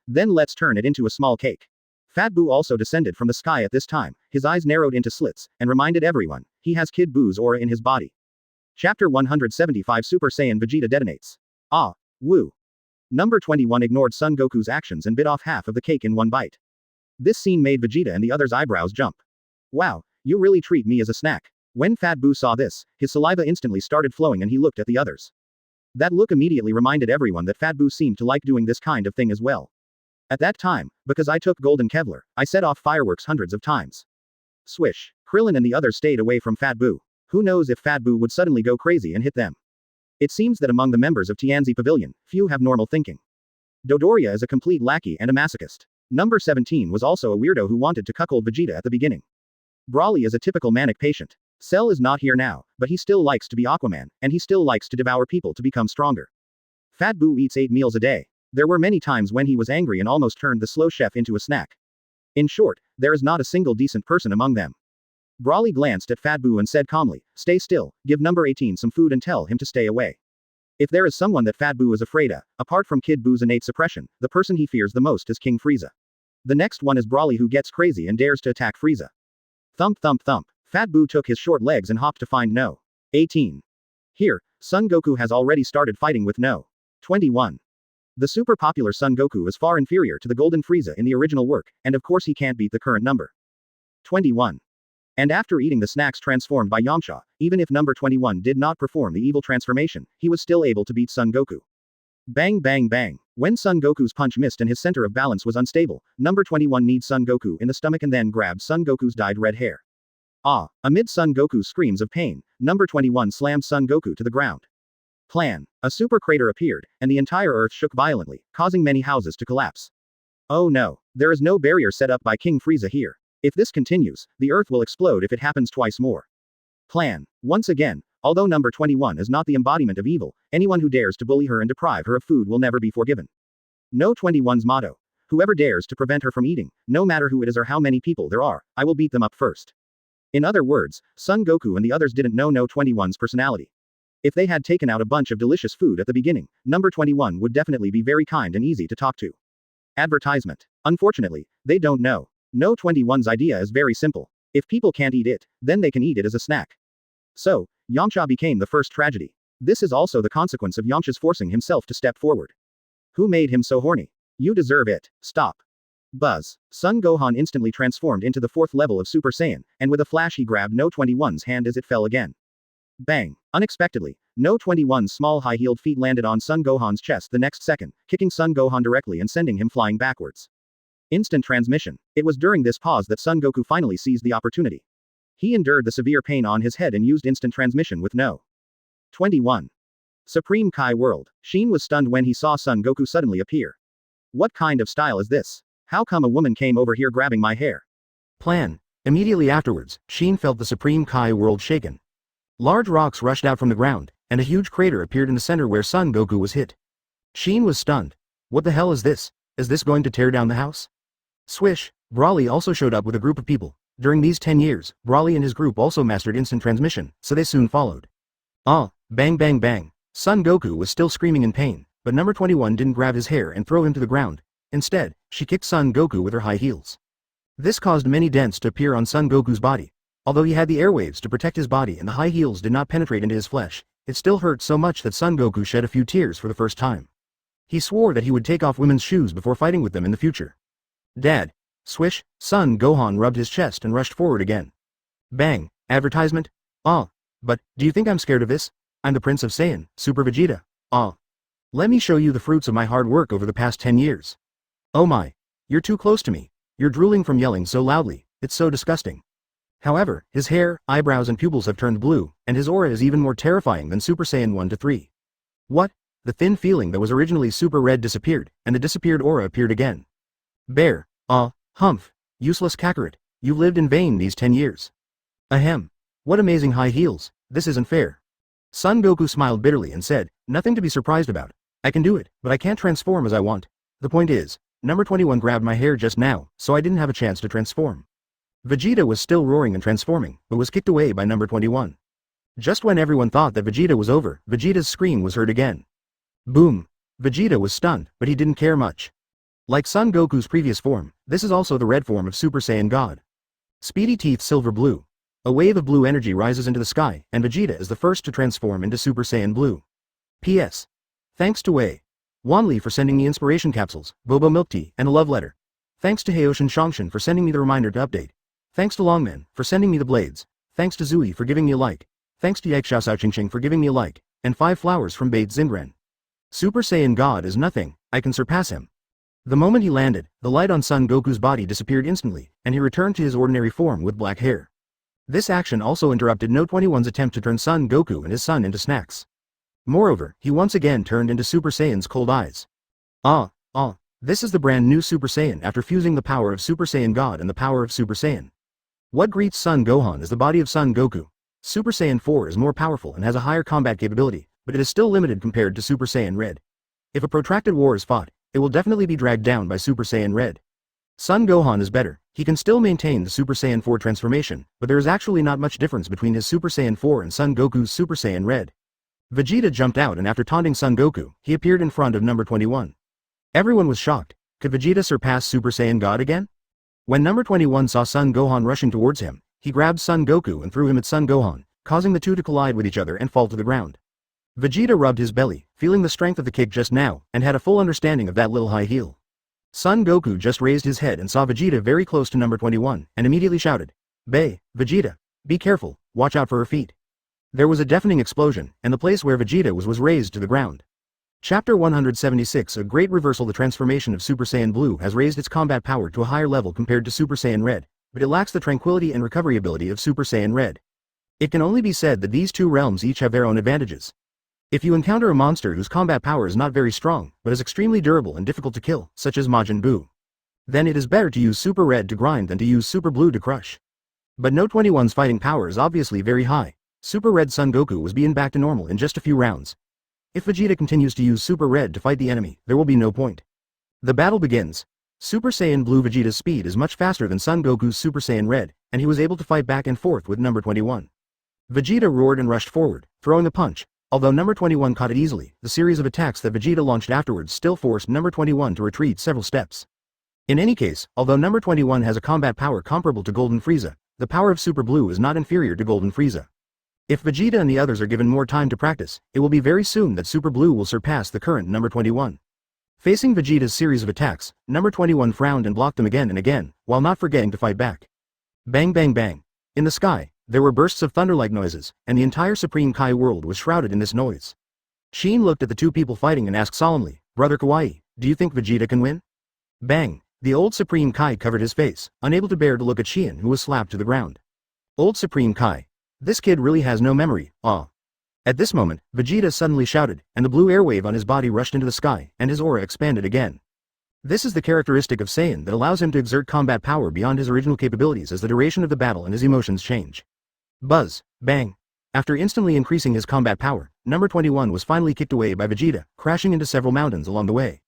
B: Then let's turn it into a small cake. Fat Buu also descended from the sky at this time, his eyes narrowed into slits, and reminded everyone, he has Kid Buu's aura in his body. Chapter 175 Super Saiyan Vegeta detonates. Woo. Number 21 ignored Son Goku's actions and bit off half of the cake in one bite. This scene made Vegeta and the others' eyebrows jump. Wow, you really treat me as a snack. When Fat Buu saw this, his saliva instantly started flowing and he looked at the others. That look immediately reminded everyone that Fat Buu seemed to like doing this kind of thing as well. At that time, because I took golden Kevlar, I set off fireworks hundreds of times. Swish. Krillin and the others stayed away from Fat Boo. Who knows if Fat Boo would suddenly go crazy and hit them. It seems that among the members of Tianzi Pavilion, few have normal thinking. Dodoria is a complete lackey and a masochist. Number 17 was also a weirdo who wanted to cuckold Vegeta at the beginning. Broly is a typical manic patient. Cell is not here now, but he still likes to be Aquaman, and he still likes to devour people to become stronger. Fat Boo eats 8 meals a day. There were many times when he was angry and almost turned the slow chef into a snack. In short, there is not a single decent person among them. Broly glanced at Fat Boo and said calmly, "Stay still, give number 18 some food and tell him to stay away." If there is someone that Fat Boo is afraid of, apart from Kid Boo's innate suppression, the person he fears the most is King Frieza. The next one is Broly, who gets crazy and dares to attack Frieza. Thump thump thump. Fat Boo took his short legs and hopped to find No. 18. Here, Son Goku has already started fighting with No. 21. The super popular Son Goku is far inferior to the Golden Frieza in the original work, and of course he can't beat the current number 21. And after eating the snacks transformed by Yamcha, even if number 21 did not perform the evil transformation, he was still able to beat Son Goku. Bang bang bang. When Son Goku's punch missed and his center of balance was unstable, number 21 kneed Son Goku in the stomach and then grabbed Son Goku's dyed red hair. Ah! Amid Son Goku's screams of pain, number 21 slammed Son Goku to the ground. Plan. A super crater appeared, and the entire Earth shook violently, causing many houses to collapse. Oh no, there is no barrier set up by King Frieza here. If this continues, the Earth will explode if it happens twice more. Plan. Once again, although number 21 is not the embodiment of evil, anyone who dares to bully her and deprive her of food will never be forgiven. No 21's motto. Whoever dares to prevent her from eating, no matter who it is or how many people there are, I will beat them up first. In other words, Son Goku and the others didn't know No 21's personality. If they had taken out a bunch of delicious food at the beginning, number 21 would definitely be very kind and easy to talk to. Advertisement. Unfortunately, they don't know. No 21's idea is very simple. If people can't eat it, then they can eat it as a snack. So, Yamcha became the first tragedy. This is also the consequence of Yamcha's forcing himself to step forward. Who made him so horny? You deserve it. Stop. Buzz. Son Gohan instantly transformed into the 4th level of Super Saiyan, and with a flash he grabbed No 21's hand as it fell again. Bang. Unexpectedly, No 21's small high-heeled feet landed on Son Gohan's chest the next second, kicking Son Gohan directly and sending him flying backwards. Instant transmission. It was during this pause that Son Goku finally seized the opportunity. He endured the severe pain on his head and used instant transmission with No. 21. Supreme Kai World. Shin was stunned when he saw Son Goku suddenly appear. What kind of style is this? How come a woman came over here grabbing my hair?
A: Plan. Immediately afterwards, Shin felt the Supreme Kai World shaken. Large rocks rushed out from the ground, and a huge crater appeared in the center where Son Goku was hit. Shin was stunned. What the hell is this? Is this going to tear down the house? Swish. Broly also showed up with a group of people. During these 10 years, Broly and his group also mastered instant transmission, so they soon followed. Ah, bang bang bang. Son Goku was still screaming in pain, but number 21 didn't grab his hair and throw him to the ground. Instead, she kicked Son Goku with her high heels. This caused many dents to appear on Son Goku's body. Although he had the airwaves to protect his body and the high heels did not penetrate into his flesh, it still hurt so much that Son Goku shed a few tears for the first time. He swore that he would take off women's shoes before fighting with them in the future. Dad. Swish. Son Gohan rubbed his chest and rushed forward again. Bang. Advertisement. Ah. But, do you think I'm scared of this? I'm the Prince of Saiyan, Super Vegeta. Ah. Let me show you the fruits of my hard work over the past 10 years. Oh my. You're too close to me. You're drooling from yelling so loudly, it's so disgusting. However, his hair, eyebrows and pupils have turned blue, and his aura is even more terrifying than Super Saiyan 1 to 3. What? The thin feeling that was originally super red disappeared, and the disappeared aura appeared again. Bear. Ah. Humph. Useless Kakarot. You've lived in vain these 10 years. Ahem. What amazing high heels, this isn't fair. Son Goku smiled bitterly and said, nothing to be surprised about. I can do it, but I can't transform as I want. The point is, number 21 grabbed my hair just now, so I didn't have a chance to transform. Vegeta was still roaring and transforming, but was kicked away by number 21. Just when everyone thought that Vegeta was over, Vegeta's scream was heard again. Boom. Vegeta was stunned, but he didn't care much. Like Son Goku's previous form, this is also the red form of Super Saiyan God. Speedy teeth silver blue. A wave of blue energy rises into the sky, and Vegeta is the first to transform into Super Saiyan Blue. P.S. Thanks to Wanli for sending me inspiration capsules, Bobo milk tea, and a love letter. Thanks to Heoshin Shongshin for sending me the reminder to update. Thanks to Longman for sending me the blades. Thanks to Zui for giving me a like. Thanks to Yagshao for giving me a like. And 5 flowers from Bait Zingren. Super Saiyan God is nothing, I can surpass him.
B: The moment he landed, the light on Son Goku's body disappeared instantly, and he returned to his ordinary form with black hair. This action also interrupted No 21's attempt to turn Son Goku and his son into snacks. Moreover, he once again turned into Super Saiyan's cold eyes. This is the brand new Super Saiyan after fusing the power of Super Saiyan God and the power of Super Saiyan. What greets Son Gohan is the body of Son Goku. Super Saiyan 4 is more powerful and has a higher combat capability, but it is still limited compared to Super Saiyan Red. If a protracted war is fought, it will definitely be dragged down by Super Saiyan Red. Son Gohan is better. He can still maintain the Super Saiyan 4 transformation, but there is actually not much difference between his Super Saiyan 4 and Son Goku's Super Saiyan Red. Vegeta jumped out and after taunting Son Goku, he appeared in front of number 21. Everyone was shocked. Could Vegeta surpass Super Saiyan God again? When number 21 saw Son Gohan rushing towards him, he grabbed Son Goku and threw him at Son Gohan, causing the two to collide with each other and fall to the ground. Vegeta rubbed his belly, feeling the strength of the kick just now, and had a full understanding of that little high heel. Son Goku just raised his head and saw Vegeta very close to number 21, and immediately shouted, Vegeta, be careful, watch out for her feet." There was a deafening explosion, and the place where Vegeta was razed to the ground. Chapter 176 A great reversal. The transformation of Super Saiyan Blue has raised its combat power to a higher level compared to Super Saiyan Red, but it lacks the tranquility and recovery ability of Super Saiyan Red. It can only be said that these two realms each have their own advantages. If you encounter a monster whose combat power is not very strong, but is extremely durable and difficult to kill, such as Majin Buu, then it is better to use Super Red to grind than to use Super Blue to crush. But No 21's fighting power is obviously very high. Super Red Son Goku was beaten back to normal in just a few rounds. If Vegeta continues to use Super Red to fight the enemy, there will be no point. The battle begins. Super Saiyan Blue Vegeta's speed is much faster than Son Goku's Super Saiyan Red, and he was able to fight back and forth with number 21. Vegeta roared and rushed forward, throwing the punch. Although number 21 caught it easily, the series of attacks that Vegeta launched afterwards still forced number 21 to retreat several steps. In any case, although number 21 has a combat power comparable to Golden Frieza, the power of Super Blue is not inferior to Golden Frieza. If Vegeta and the others are given more time to practice, it will be very soon that Super Blue will surpass the current number 21. Facing Vegeta's series of attacks, number 21 frowned and blocked them again and again, while not forgetting to fight back. Bang bang bang. In the sky, there were bursts of thunder-like noises, and the entire Supreme Kai world was shrouded in this noise. Sheen looked at the two people fighting and asked solemnly, "Brother Kawaii, do you think Vegeta can win?" Bang. The old Supreme Kai covered his face, unable to bear to look at Sheen, who was slapped to the ground. Old Supreme Kai. This kid really has no memory, At this moment, Vegeta suddenly shouted, and the blue airwave on his body rushed into the sky, and his aura expanded again. This is the characteristic of Saiyan that allows him to exert combat power beyond his original capabilities as the duration of the battle and his emotions change. Buzz, bang. After instantly increasing his combat power, number 21 was finally kicked away by Vegeta, crashing into several mountains along the way.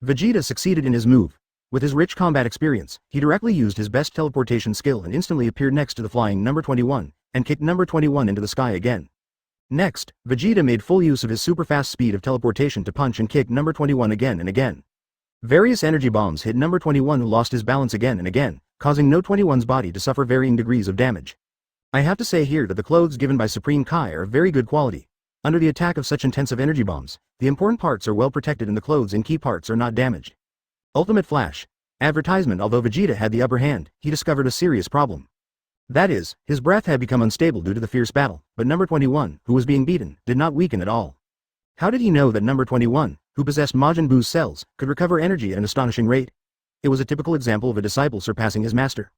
B: Vegeta succeeded in his move. With his rich combat experience, he directly used his best teleportation skill and instantly appeared next to the flying number 21, and kicked number 21 into the sky again. Next, Vegeta made full use of his super fast speed of teleportation to punch and kick number 21 again and again. Various energy bombs hit number 21, who lost his balance again and again, causing No 21's body to suffer varying degrees of damage. I have to say here that the clothes given by Supreme Kai are of very good quality. Under the attack of such intensive energy bombs, the important parts are well protected and the clothes and key parts are not damaged. Ultimate Flash. Advertisement. Although Vegeta had the upper hand, he discovered a serious problem. That is, his breath had become unstable due to the fierce battle, but number 21, who was being beaten, did not weaken at all. How did he know that number 21, who possessed Majin Buu's cells, could recover energy at an astonishing rate? It was a typical example of a disciple surpassing his master.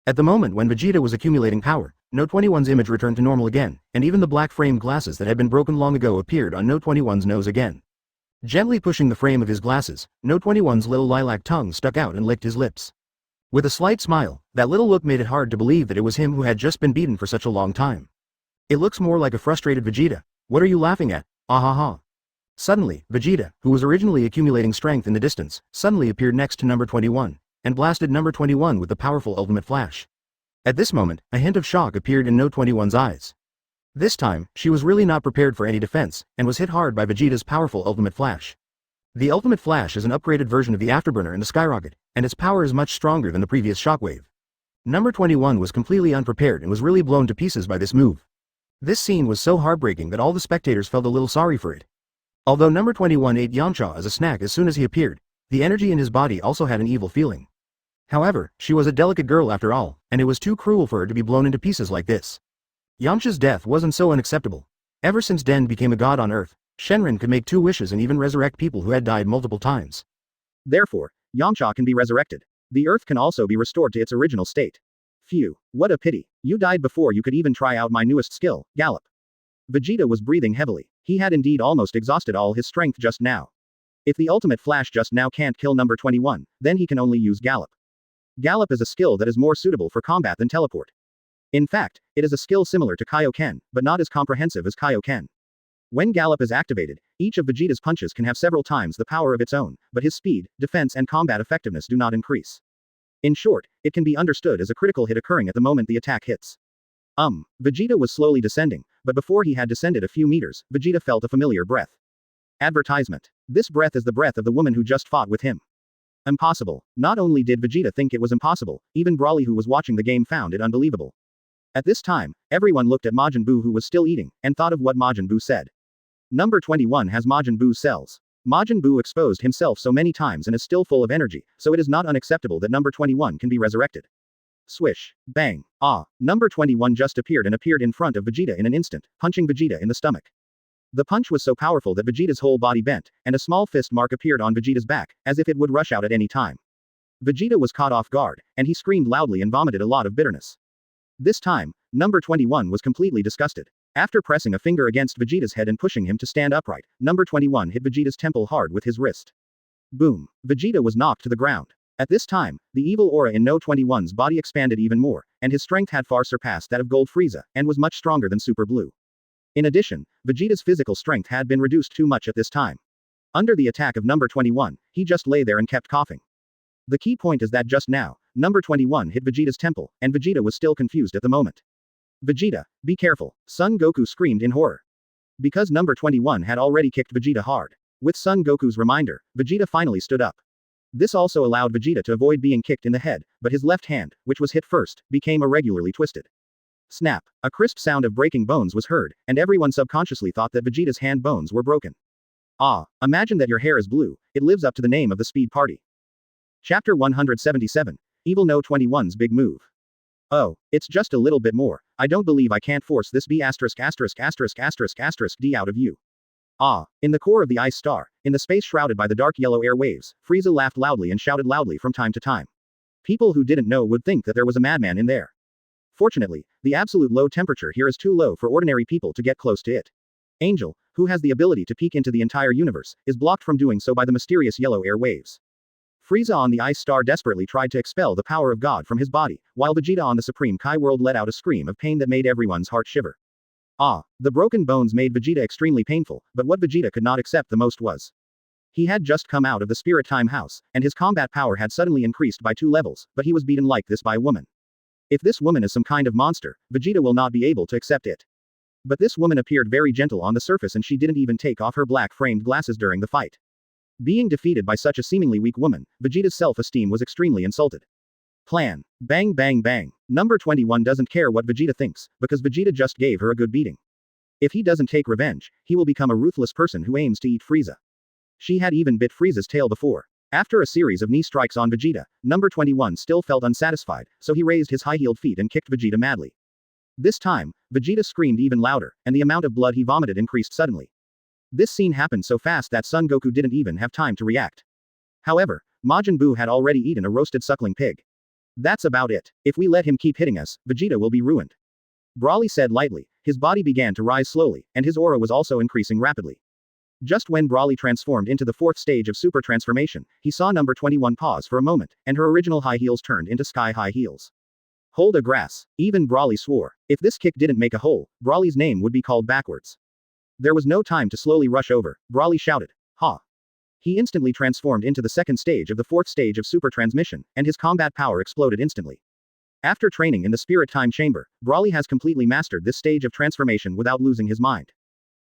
B: At the moment when Vegeta was accumulating power, No 21's image returned to normal again, and even the black frame glasses that had been broken long ago appeared on No 21's nose again. Gently pushing the frame of his glasses, No 21's little lilac tongue stuck out and licked his lips. With a slight smile, that little look made it hard to believe that it was him who had just been beaten for such a long time. It looks more like a frustrated Vegeta. What are you laughing at? Ah. Suddenly, Vegeta, who was originally accumulating strength in the distance, suddenly appeared next to number 21, and blasted number 21 with the powerful Ultimate Flash. At this moment, a hint of shock appeared in No 21's eyes. This time, she was really not prepared for any defense, and was hit hard by Vegeta's powerful Ultimate Flash. The Ultimate Flash is an upgraded version of the Afterburner and the Skyrocket, and its power is much stronger than the previous shockwave. Number 21 was completely unprepared and was really blown to pieces by this move. This scene was so heartbreaking that all the spectators felt a little sorry for it. Although number 21 ate Yamcha as a snack as soon as he appeared, the energy in his body also had an evil feeling. However, she was a delicate girl after all, and it was too cruel for her to be blown into pieces like this. Yamcha's death wasn't so unacceptable. Ever since Den became a god on Earth, Shenron could make 2 wishes and even resurrect people who had died multiple times. Therefore, Yamcha can be resurrected. The Earth can also be restored to its original state. Phew, what a pity. You died before you could even try out my newest skill, Gallop. Vegeta was breathing heavily. He had indeed almost exhausted all his strength just now. If the ultimate flash just now can't kill number 21, then he can only use Gallop. Gallop is a skill that is more suitable for combat than teleport. In fact, it is a skill similar to Kaioken, but not as comprehensive as Kaioken. When Gallop is activated, each of Vegeta's punches can have several times the power of its own, but his speed, defense and combat effectiveness do not increase. In short, it can be understood as a critical hit occurring at the moment the attack hits. Vegeta was slowly descending, but before he had descended a few meters, Vegeta felt a familiar breath. Advertisement. This breath is the breath of the woman who just fought with him. Impossible. Not only did Vegeta think it was impossible, even Broly who was watching the game found it unbelievable. At this time, everyone looked at Majin Buu who was still eating, and thought of what Majin Buu said. Number 21 has Majin Buu's cells. Majin Buu exposed himself so many times and is still full of energy, so it is not unacceptable that number 21 can be resurrected. Swish. Bang. Number 21 just appeared in front of Vegeta in an instant, punching Vegeta in the stomach. The punch was so powerful that Vegeta's whole body bent, and a small fist mark appeared on Vegeta's back, as if it would rush out at any time. Vegeta was caught off guard, and he screamed loudly and vomited a lot of bitterness. This time, number 21 was completely disgusted. After pressing a finger against Vegeta's head and pushing him to stand upright, number 21 hit Vegeta's temple hard with his wrist. Boom. Vegeta was knocked to the ground. At this time, the evil aura in No 21's body expanded even more, and his strength had far surpassed that of Gold Frieza, and was much stronger than Super Blue. In addition, Vegeta's physical strength had been reduced too much at this time. Under the attack of number 21, he just lay there and kept coughing. The key point is that just now, number 21 hit Vegeta's temple, and Vegeta was still confused at the moment. Vegeta, be careful, Son Goku screamed in horror. Because number 21 had already kicked Vegeta hard. With Son Goku's reminder, Vegeta finally stood up. This also allowed Vegeta to avoid being kicked in the head, but his left hand, which was hit first, became irregularly twisted. Snap. A crisp sound of breaking bones was heard, and everyone subconsciously thought that Vegeta's hand bones were broken. Imagine that your hair is blue, it lives up to the name of the Speed Party. Chapter 177. Evil No 21's Big Move. Oh, it's just a little bit more. I don't believe I can't force this B*********** D out of you. In the core of the ice star, in the space shrouded by the dark yellow air waves, Frieza laughed loudly and shouted loudly from time to time. People who didn't know would think that there was a madman in there. Fortunately, the absolute low temperature here is too low for ordinary people to get close to it. Angel, who has the ability to peek into the entire universe, is blocked from doing so by the mysterious yellow air waves. Frieza on the ice star desperately tried to expel the power of God from his body, while Vegeta on the Supreme Kai world let out a scream of pain that made everyone's heart shiver. The broken bones made Vegeta extremely painful, but what Vegeta could not accept the most was. He had just come out of the Spirit Time House, and his combat power had suddenly increased by 2 levels, but he was beaten like this by a woman. If this woman is some kind of monster, Vegeta will not be able to accept it. But this woman appeared very gentle on the surface and she didn't even take off her black-framed glasses during the fight. Being defeated by such a seemingly weak woman, Vegeta's self-esteem was extremely insulted. Plan. Bang bang bang. Number 21 doesn't care what Vegeta thinks, because Vegeta just gave her a good beating. If he doesn't take revenge, he will become a ruthless person who aims to eat Frieza. She had even bit Frieza's tail before. After a series of knee strikes on Vegeta, number 21 still felt unsatisfied, so he raised his high-heeled feet and kicked Vegeta madly. This time, Vegeta screamed even louder, and the amount of blood he vomited increased suddenly. This scene happened so fast that Son Goku didn't even have time to react. However, Majin Buu had already eaten a roasted suckling pig. That's about it. If we let him keep hitting us, Vegeta will be ruined. Broly said lightly. His body began to rise slowly, and his aura was also increasing rapidly. Just when Broly transformed into the 4th stage of super transformation, he saw number 21 pause for a moment, and her original high heels turned into sky-high heels. Hold a grass. Even Broly swore. If this kick didn't make a hole, Broly's name would be called backwards. There was no time to slowly rush over. Broly shouted, "Ha!" He instantly transformed into the 2nd stage of the 4th stage of super transmission, and his combat power exploded instantly. After training in the Spirit Time Chamber, Broly has completely mastered this stage of transformation without losing his mind.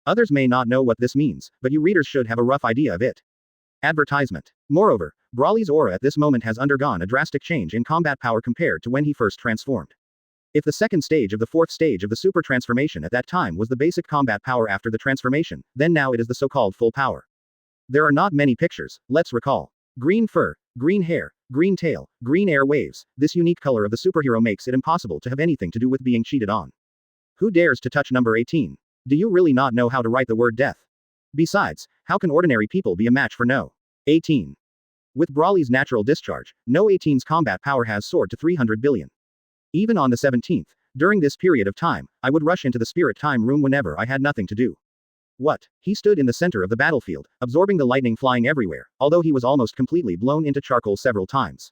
B: Others may not know what this means, but you readers should have a rough idea of it. Advertisement. Moreover, Broly's aura at this moment has undergone a drastic change in combat power compared to when he first transformed. If the 2nd stage of the 4th stage of the super transformation at that time was the basic combat power after the transformation, then now it is the so-called full power. There are not many pictures, let's recall. Green fur, green hair, green tail, green air waves. This unique color of the superhero makes it impossible to have anything to do with being cheated on. Who dares to touch number 18? Do you really not know how to write the word death? Besides, how can ordinary people be a match for No. 18? With Broly's natural discharge, No 18's combat power has soared to 300 billion. Even on the 17th, during this period of time, I would rush into the spirit time room whenever I had nothing to do. What? He stood in the center of the battlefield, absorbing the lightning flying everywhere, although he was almost completely blown into charcoal several times.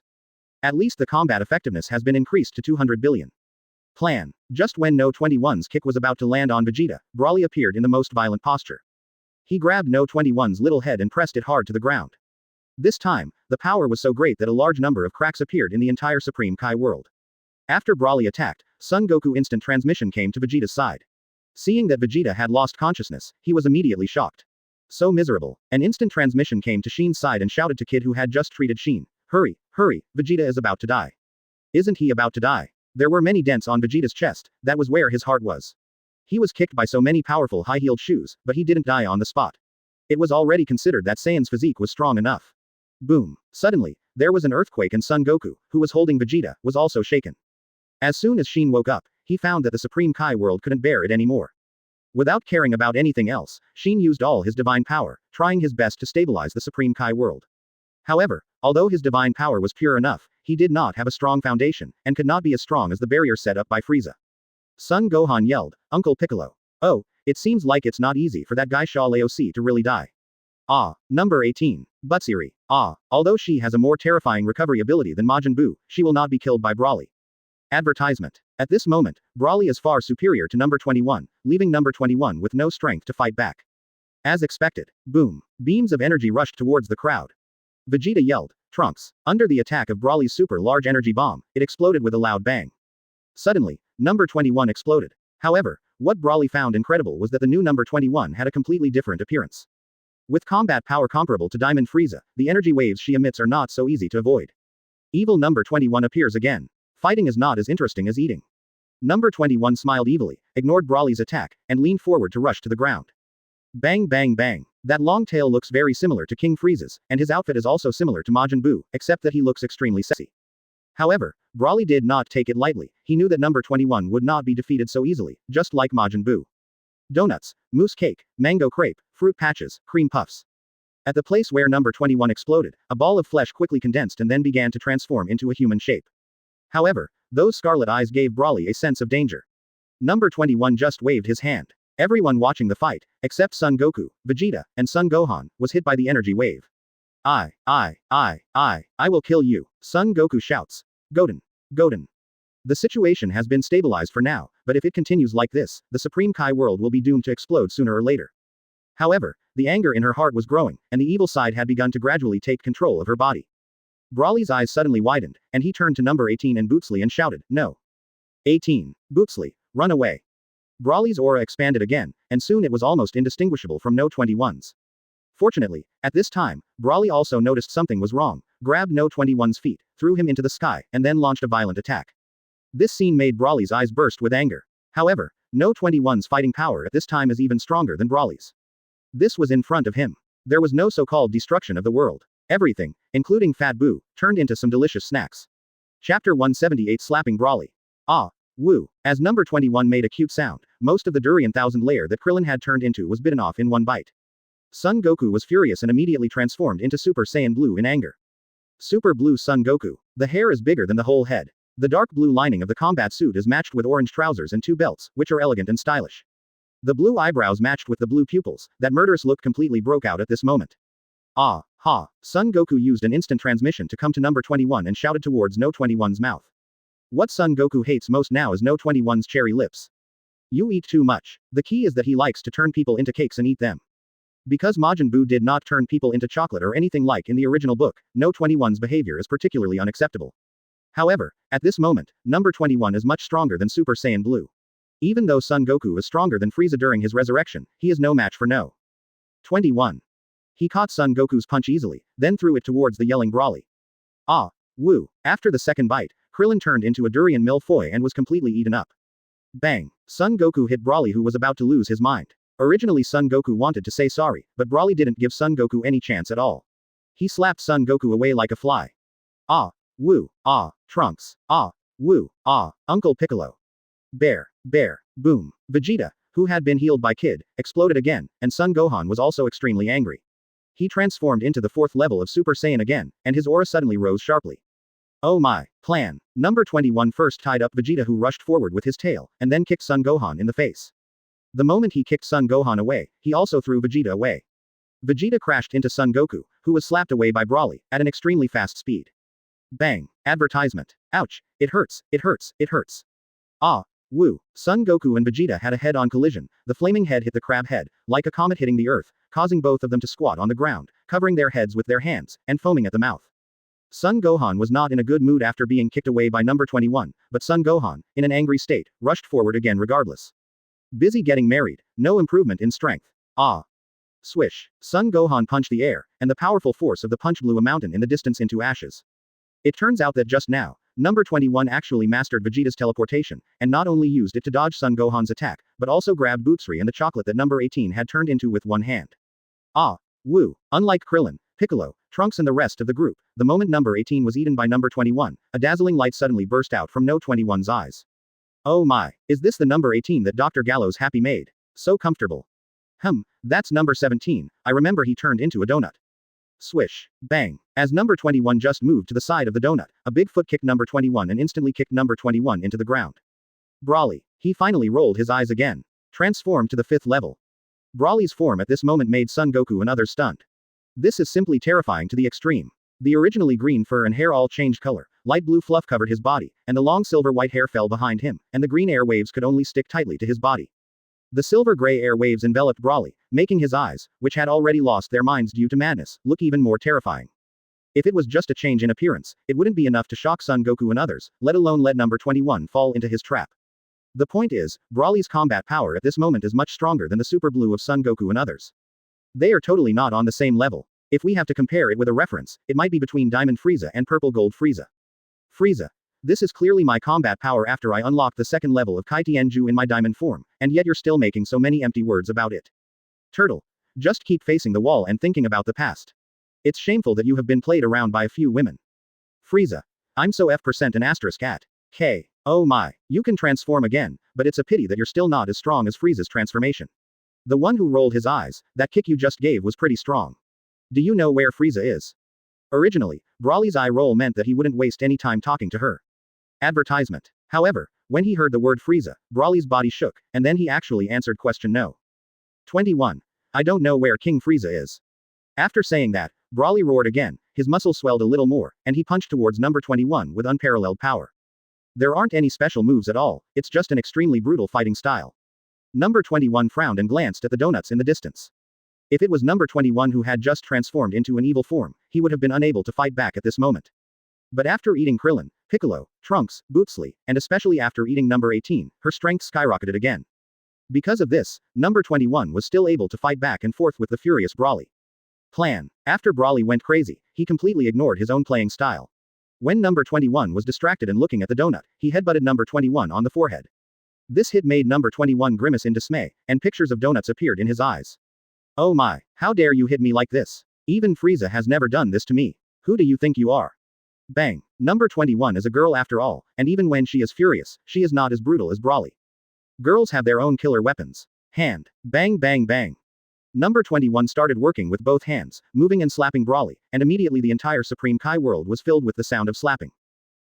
B: At least the combat effectiveness has been increased to 200 billion. Plan. Just when No 21's kick was about to land on Vegeta, Broly appeared in the most violent posture. He grabbed No 21's little head and pressed it hard to the ground. This time, the power was so great that a large number of cracks appeared in the entire Supreme Kai world. After Broly attacked, Son Goku instant transmission came to Vegeta's side. Seeing that Vegeta had lost consciousness, he was immediately shocked. So miserable. An instant transmission came to Shin's side and shouted to Kid who had just treated Shin. Hurry, hurry, Vegeta is about to die. Isn't he about to die? There were many dents on Vegeta's chest, that was where his heart was. He was kicked by so many powerful high-heeled shoes, but he didn't die on the spot. It was already considered that Saiyan's physique was strong enough. Boom. Suddenly, there was an earthquake and Son Goku, who was holding Vegeta, was also shaken. As soon as Shin woke up, he found that the Supreme Kai world couldn't bear it anymore. Without caring about anything else, Shin used all his divine power, trying his best to stabilize the Supreme Kai world. However, although his divine power was pure enough, he did not have a strong foundation, and could not be as strong as the barrier set up by Frieza. Son Gohan yelled, Uncle Piccolo. Oh, it seems like it's not easy for that guy Sha Laozi to really die. Number 18. Butsiri. Although she has a more terrifying recovery ability than Majin Buu, she will not be killed by Broly. Advertisement. At this moment, Broly is far superior to number 21, leaving number 21 with no strength to fight back. As expected, boom. Beams of energy rushed towards the crowd. Vegeta yelled, Trunks. Under the attack of Broly's super large energy bomb, it exploded with a loud bang. Suddenly, number 21 exploded. However, what Broly found incredible was that the new number 21 had a completely different appearance. With combat power comparable to Diamond Frieza, the energy waves she emits are not so easy to avoid. Evil number 21 appears again. Fighting is not as interesting as eating. Number 21 smiled evilly, ignored Broly's attack, and leaned forward to rush to the ground. Bang bang bang. That long tail looks very similar to King Frieza's, and his outfit is also similar to Majin Buu, except that he looks extremely sexy. However, Broly did not take it lightly, he knew that number 21 would not be defeated so easily, just like Majin Buu. Donuts, mousse cake, mango crepe, fruit patches, cream puffs. At the place where number 21 exploded, a ball of flesh quickly condensed and then began to transform into a human shape. However, those scarlet eyes gave Broly a sense of danger. Number 21 just waved his hand. Everyone watching the fight, except Son Goku, Vegeta, and Son Gohan, was hit by the energy wave. I will kill you, Son Goku shouts. Goten. The situation has been stabilized for now, but if it continues like this, the Supreme Kai world will be doomed to explode sooner or later. However, the anger in her heart was growing, and the evil side had begun to gradually take control of her body. Broly's eyes suddenly widened, and he turned to number 18 and Bootsley and shouted, No. 18. Bootsley, run away. Broly's aura expanded again, and soon it was almost indistinguishable from No 21's. Fortunately, at this time, Broly also noticed something was wrong, grabbed No 21's feet, threw him into the sky, and then launched a violent attack. This scene made Broly's eyes burst with anger. However, No 21's fighting power at this time is even stronger than Broly's. This was in front of him. There was no so-called destruction of the world. Everything, including Fat Boo, turned into some delicious snacks. Chapter 178 Slapping Broly. Woo. As number 21 made a cute sound, most of the durian thousand layer that Krillin had turned into was bitten off in one bite. Son Goku was furious and immediately transformed into Super Saiyan Blue in anger. Super Blue Son Goku. The hair is bigger than the whole head. The dark blue lining of the combat suit is matched with orange trousers and 2 belts, which are elegant and stylish. The blue eyebrows matched with the blue pupils, that murderous look completely broke out at this moment. Son Goku used an instant transmission to come to number 21 and shouted towards No 21's mouth. What Son Goku hates most now is No 21's cherry lips. You eat too much. The key is that he likes to turn people into cakes and eat them. Because Majin Buu did not turn people into chocolate or anything like in the original book, No 21's behavior is particularly unacceptable. However, at this moment, number 21 is much stronger than Super Saiyan Blue. Even though Son Goku is stronger than Frieza during his resurrection, he is no match for No 21. He caught Son Goku's punch easily, then threw it towards the yelling Broly. Woo. After the second bite, Krillin turned into a durian millefeuille and was completely eaten up. Bang. Son Goku hit Broly, who was about to lose his mind. Originally Son Goku wanted to say sorry, but Broly didn't give Son Goku any chance at all. He slapped Son Goku away like a fly. Woo. Trunks. Woo. Uncle Piccolo. Bear. Boom. Vegeta, who had been healed by Kid, exploded again, and Son Gohan was also extremely angry. He transformed into the 4th level of Super Saiyan again, and his aura suddenly rose sharply. Oh my. Plan. Number 21 first tied up Vegeta, who rushed forward with his tail, and then kicked Son Gohan in the face. The moment he kicked Son Gohan away, he also threw Vegeta away. Vegeta crashed into Son Goku, who was slapped away by Broly, at an extremely fast speed. Bang. Advertisement. Ouch. It hurts, it hurts, it hurts. Ah. Woo. Son Goku and Vegeta had a head-on collision. The flaming head hit the crab head, like a comet hitting the earth, causing both of them to squat on the ground, covering their heads with their hands, and foaming at the mouth. Son Gohan was not in a good mood after being kicked away by number 21, but Son Gohan, in an angry state, rushed forward again regardless. Busy getting married, no improvement in strength. Ah. Swish. Son Gohan punched the air, and the powerful force of the punch blew a mountain in the distance into ashes. It turns out that just now, number 21 actually mastered Vegeta's teleportation, and not only used it to dodge Son Gohan's attack, but also grabbed Bootsri and the chocolate that number 18 had turned into with one hand. Ah. Woo. Unlike Krillin, Piccolo, Trunks and the rest of the group, the moment number 18 was eaten by number 21, a dazzling light suddenly burst out from No 21's eyes. Oh my, is this the number 18 that Dr. Gallows Happy made? So comfortable. That's number 17, I remember he turned into a donut. Swish. Bang. As number 21 just moved to the side of the donut, a big foot kicked number 21 and instantly kicked number 21 into the ground. Broly. He finally rolled his eyes again. Transformed to the 5th level. Broly's form at this moment made Son Goku and others stunned. This is simply terrifying to the extreme. The originally green fur and hair all changed color, light blue fluff covered his body, and the long silver-white hair fell behind him, and the green air waves could only stick tightly to his body. The silver-gray air waves enveloped Broly, making his eyes, which had already lost their minds due to madness, look even more terrifying. If it was just a change in appearance, it wouldn't be enough to shock Son Goku and others, let alone let number 21 fall into his trap. The point is, Broly's combat power at this moment is much stronger than the super blue of Son Goku and others. They are totally not on the same level. If we have to compare it with a reference, it might be between Diamond Frieza and Purple Gold Frieza. Frieza. This is clearly my combat power after I unlocked the 2nd level of Kai Tianju in my diamond form, and yet you're still making so many empty words about it. Turtle. Just keep facing the wall and thinking about the past. It's shameful that you have been played around by a few women. Frieza. I'm so F% an asterisk at. K. Oh my. You can transform again, but it's a pity that you're still not as strong as Frieza's transformation. The one who rolled his eyes, that kick you just gave was pretty strong. Do you know where Frieza is? Originally, Broly's eye roll meant that he wouldn't waste any time talking to her. Advertisement. However, when he heard the word Frieza, Broly's body shook, and then he actually answered question no. 21. I don't know where King Frieza is. After saying that, Broly roared again, his muscles swelled a little more, and he punched towards number 21 with unparalleled power. There aren't any special moves at all, it's just an extremely brutal fighting style. Number 21 frowned and glanced at the donuts in the distance. If it was number 21 who had just transformed into an evil form, he would have been unable to fight back at this moment. But after eating Krillin, Piccolo, Trunks, Bootsli, and especially after eating number 18, her strength skyrocketed again. Because of this, number 21 was still able to fight back and forth with the furious Broly. Plan. After Broly went crazy, he completely ignored his own playing style. When number 21 was distracted and looking at the donut, he headbutted number 21 on the forehead. This hit made number 21 grimace in dismay, and pictures of donuts appeared in his eyes. Oh my, how dare you hit me like this? Even Frieza has never done this to me. Who do you think you are? Bang. Number 21 is a girl after all, and even when she is furious, she is not as brutal as Broly. Girls have their own killer weapons. Hand. Bang bang bang. Number 21 started working with both hands, moving and slapping Broly, and immediately the entire Supreme Kai world was filled with the sound of slapping.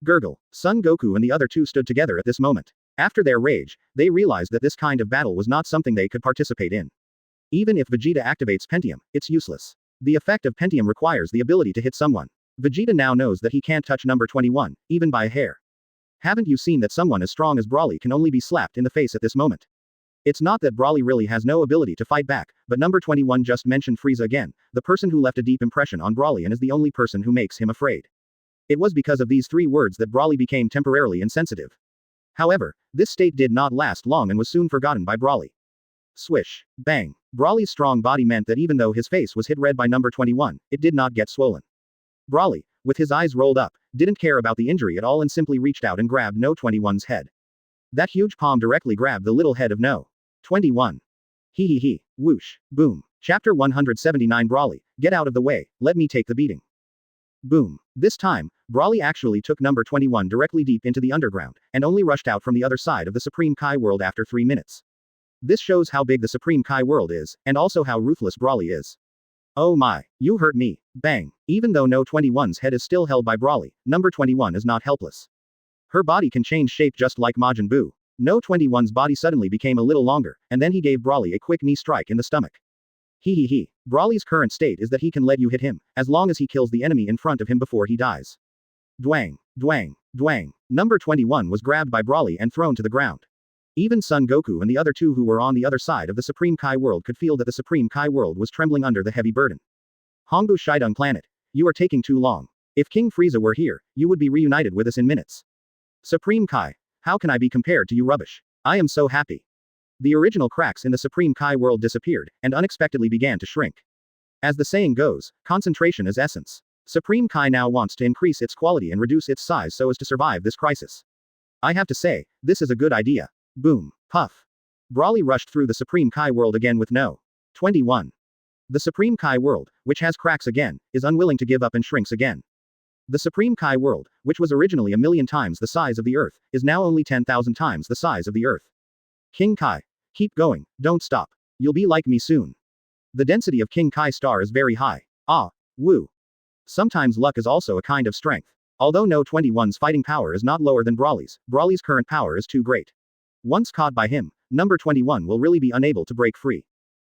B: Gurgle. Son Goku and the other two stood together at this moment. After their rage, they realized that this kind of battle was not something they could participate in. Even if Vegeta activates Pentium, it's useless. The effect of Pentium requires the ability to hit someone. Vegeta now knows that he can't touch number 21, even by a hair. Haven't you seen that someone as strong as Broly can only be slapped in the face at this moment? It's not that Broly really has no ability to fight back, but number 21 just mentioned Frieza again, the person who left a deep impression on Broly and is the only person who makes him afraid. It was because of these 3 words that Broly became temporarily insensitive. However, this state did not last long and was soon forgotten by Broly. Swish. Bang. Broly's strong body meant that even though his face was hit red by number 21, it did not get swollen. Broly, with his eyes rolled up, didn't care about the injury at all and simply reached out and grabbed No 21's head. That huge palm directly grabbed the little head of No 21. Hee hee hee. Whoosh. Boom. Chapter 179 Broly, get out of the way, let me take the beating. Boom. This time, Broly actually took number 21 directly deep into the underground, and only rushed out from the other side of the Supreme Kai world after 3 minutes. This shows how big the Supreme Kai world is, and also how ruthless Broly is. Oh my, you hurt me. Bang. Even though No 21's head is still held by Brawly, number 21 is not helpless. Her body can change shape just like Majin Buu. No 21's body suddenly became a little longer, and then he gave Brawly a quick knee strike in the stomach. He. Brawly's current state is that he can let you hit him, as long as he kills the enemy in front of him before he dies. Dwang, dwang, dwang. Number 21 was grabbed by Brawly and thrown to the ground. Even Son Goku and the other two who were on the other side of the Supreme Kai world could feel that the Supreme Kai world was trembling under the heavy burden. Hongbu Shidung planet. You are taking too long. If King Frieza were here, you would be reunited with us in minutes. Supreme Kai. How can I be compared to you rubbish? I am so happy. The original cracks in the Supreme Kai world disappeared, and unexpectedly began to shrink. As the saying goes, concentration is essence. Supreme Kai now wants to increase its quality and reduce its size so as to survive this crisis. I have to say, this is a good idea. Boom. Puff. Brawly rushed through the Supreme Kai world again with No. 21. The Supreme Kai world, which has cracks again, is unwilling to give up and shrinks again. The Supreme Kai world, which was originally 1,000,000 times the size of the Earth, is now only 10,000 times the size of the Earth. King Kai. Keep going, don't stop. You'll be like me soon. The density of King Kai star is very high. Ah, woo. Sometimes luck is also a kind of strength. Although No 21's fighting power is not lower than Brawly's current power is too great. Once caught by him, number 21 will really be unable to break free.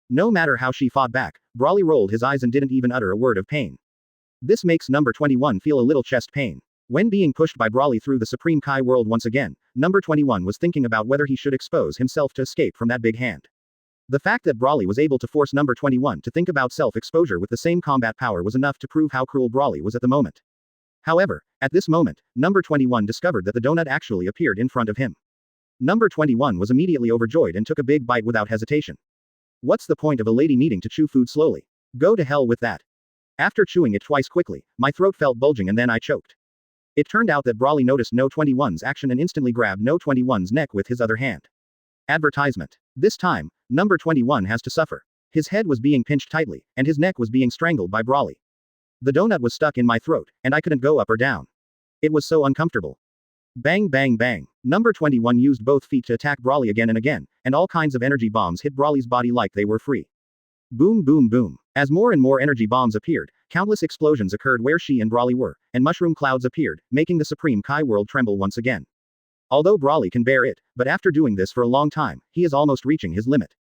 B: No matter how she fought back, Brawly rolled his eyes and didn't even utter a word of pain. This makes number 21 feel a little chest pain. When being pushed by Brawly through the Supreme Kai world once again, number 21 was thinking about whether he should expose himself to escape from that big hand. The fact that Brawly was able to force number 21 to think about self-exposure with the same combat power was enough to prove how cruel Brawly was at the moment. However, at this moment, number 21 discovered that the donut actually appeared in front of him. Number 21 was immediately overjoyed and took a big bite without hesitation. What's the point of a lady needing to chew food slowly? Go to hell with that. After chewing it twice quickly, my throat felt bulging and then I choked. It turned out that Brawly noticed No 21's action and instantly grabbed No 21's neck with his other hand. Advertisement. This time, number 21 has to suffer. His head was being pinched tightly, and his neck was being strangled by Brawly. The donut was stuck in my throat, and I couldn't go up or down. It was so uncomfortable. Bang bang bang. Number 21 used both feet to attack Brawly again and again, and all kinds of energy bombs hit Brawly's body like they were free. Boom boom boom. As more and more energy bombs appeared, countless explosions occurred where she and Brawly were, and mushroom clouds appeared, making the Supreme Kai world tremble once again. Although Brawly can bear it, but after doing this for a long time, he is almost reaching his limit.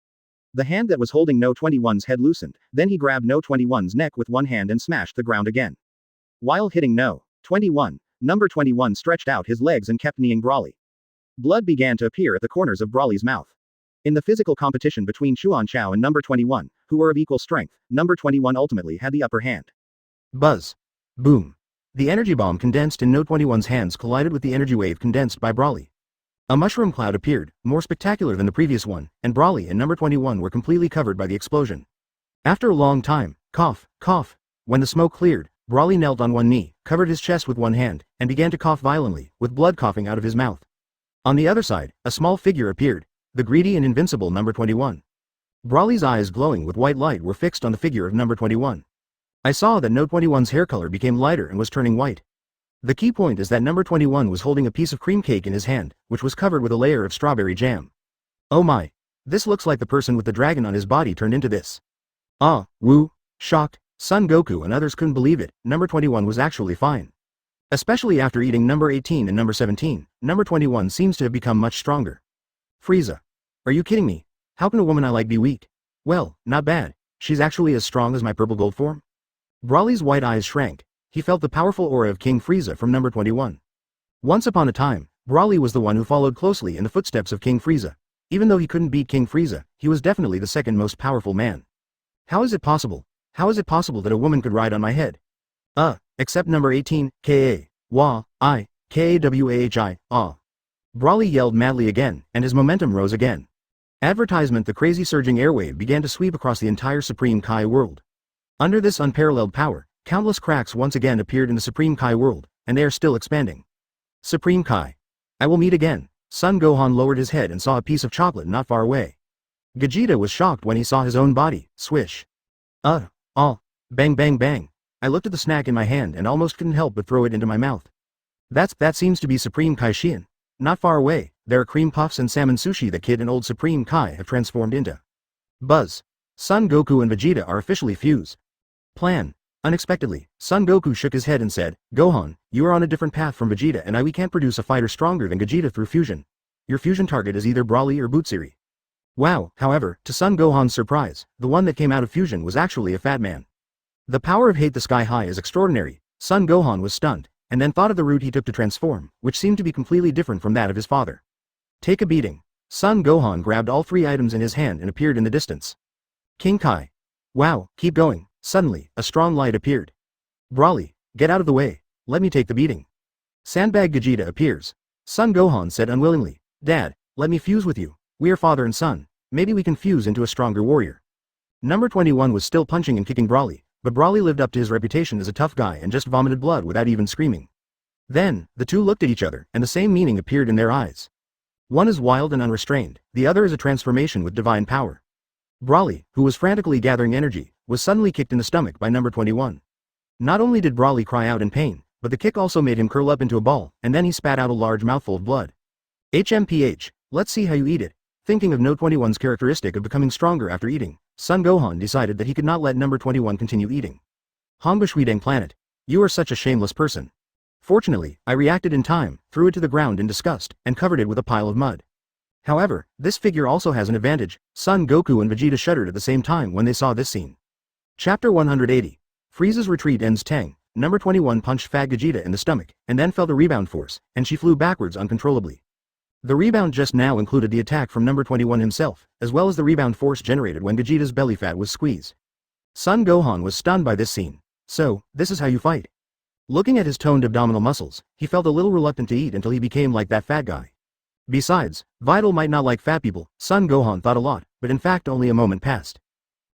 B: The hand that was holding No 21's head loosened, then he grabbed No 21's neck with one hand and smashed the ground again. While hitting No. 21, number 21 stretched out his legs and kept kneeing Brawly. Blood began to appear at the corners of Brawly's mouth. In the physical competition between Xuan Chao and number 21, who were of equal strength, number 21 ultimately had the upper hand.
A: Buzz. Boom. The energy bomb condensed in No 21's hands collided with the energy wave condensed by Brawly. A mushroom cloud appeared, more spectacular than the previous one, and Brawly and number 21 were completely covered by the explosion. After a long time, cough, cough, when the smoke cleared, Brawly knelt on one knee, covered his chest with one hand, and began to cough violently, with blood coughing out of his mouth. On the other side, a small figure appeared, the greedy and invincible number 21. Brawly's eyes glowing with white light were fixed on the figure of number 21. I saw that No 21's hair color became lighter and was turning white. The key point is that number 21 was holding a piece of cream cake in his hand, which was covered with a layer of strawberry jam. Oh my. This looks like the person with the dragon on his body turned into this. Ah, woo, shocked, Son Goku and others couldn't believe it, number 21 was actually fine. Especially after eating number 18 and number 17, number 21 seems to have become much stronger. Frieza. Are you kidding me? How can a woman I like be weak? Well, not bad. She's actually as strong as my purple gold form. Brawly's white eyes shrank. He felt the powerful aura of King Frieza from number 21. Once upon a time, Brawly was the one who followed closely in the footsteps of King Frieza. Even though he couldn't beat King Frieza, he was definitely the second most powerful man. How is it possible? How is it possible that a woman could ride on my head? Except number 18, Ka. Wa, I, Kawahi, ah. Brawly yelled madly again, and his momentum rose again. Advertisement. The crazy surging airwave began to sweep across the entire Supreme Kai world. Under this unparalleled power, countless cracks once again appeared in the Supreme Kai world, and they are still expanding. Supreme Kai. I will meet again. Son Gohan lowered his head and saw a piece of chocolate not far away. Vegeta was shocked when he saw his own body. Swish. Bang bang bang. I looked at the snack in my hand and almost couldn't help but throw it into my mouth. That seems to be Supreme Kai Shin. Not far away, there are cream puffs and salmon sushi that Kid and old Supreme Kai have transformed into. Buzz. Son Goku and Vegeta are officially fused.
B: Plan. Unexpectedly, Son Goku shook his head and said, Gohan, you are on a different path from Vegeta and we can't produce a fighter stronger than Vegeta through fusion. Your fusion target is either Broly or Butsiri. Wow, however, to Son Gohan's surprise, the one that came out of fusion was actually a fat man. The power of hate the sky high is extraordinary. Son Gohan was stunned, and then thought of the route he took to transform, which seemed to be completely different from that of his father. Take a beating. Son Gohan grabbed all three items in his hand and appeared in the distance. King Kai. Wow, keep going. Suddenly, a strong light appeared. Broly, get out of the way. Let me take the beating. Sandbag Vegeta appears. Son Gohan said unwillingly, Dad, let me fuse with you. We are father and son. Maybe we can fuse into a stronger warrior. Number 21 was still punching and kicking Broly, but Broly lived up to his reputation as a tough guy and just vomited blood without even screaming. Then, the two looked at each other and the same meaning appeared in their eyes. One is wild and unrestrained, the other is a transformation with divine power. Broly, who was frantically gathering energy, was suddenly kicked in the stomach by number 21. Not only did Broly cry out in pain, but the kick also made him curl up into a ball, and then he spat out a large mouthful of blood. HMPH, let's see how you eat it. Thinking of No 21's characteristic of becoming stronger after eating, Son Gohan decided that he could not let number 21 continue eating. Hongbashuidang planet. You are such a shameless person. Fortunately, I reacted in time, threw it to the ground in disgust, and covered it with a pile of mud. However, this figure also has an advantage. Son Goku and Vegeta shuddered at the same time when they saw this scene. Chapter 180. Frieza's retreat ends. Tang. Number 21 punched Fat Vegeta in the stomach, and then felt a rebound force, and she flew backwards uncontrollably. The rebound just now included the attack from number 21 himself, as well as the rebound force generated when Vegeta's belly fat was squeezed. Son Gohan was stunned by this scene. So, this is how you fight. Looking at his toned abdominal muscles, he felt a little reluctant to eat until he became like that fat guy. Besides, Vidal might not like fat people. Son Gohan thought a lot, but in fact only a moment passed.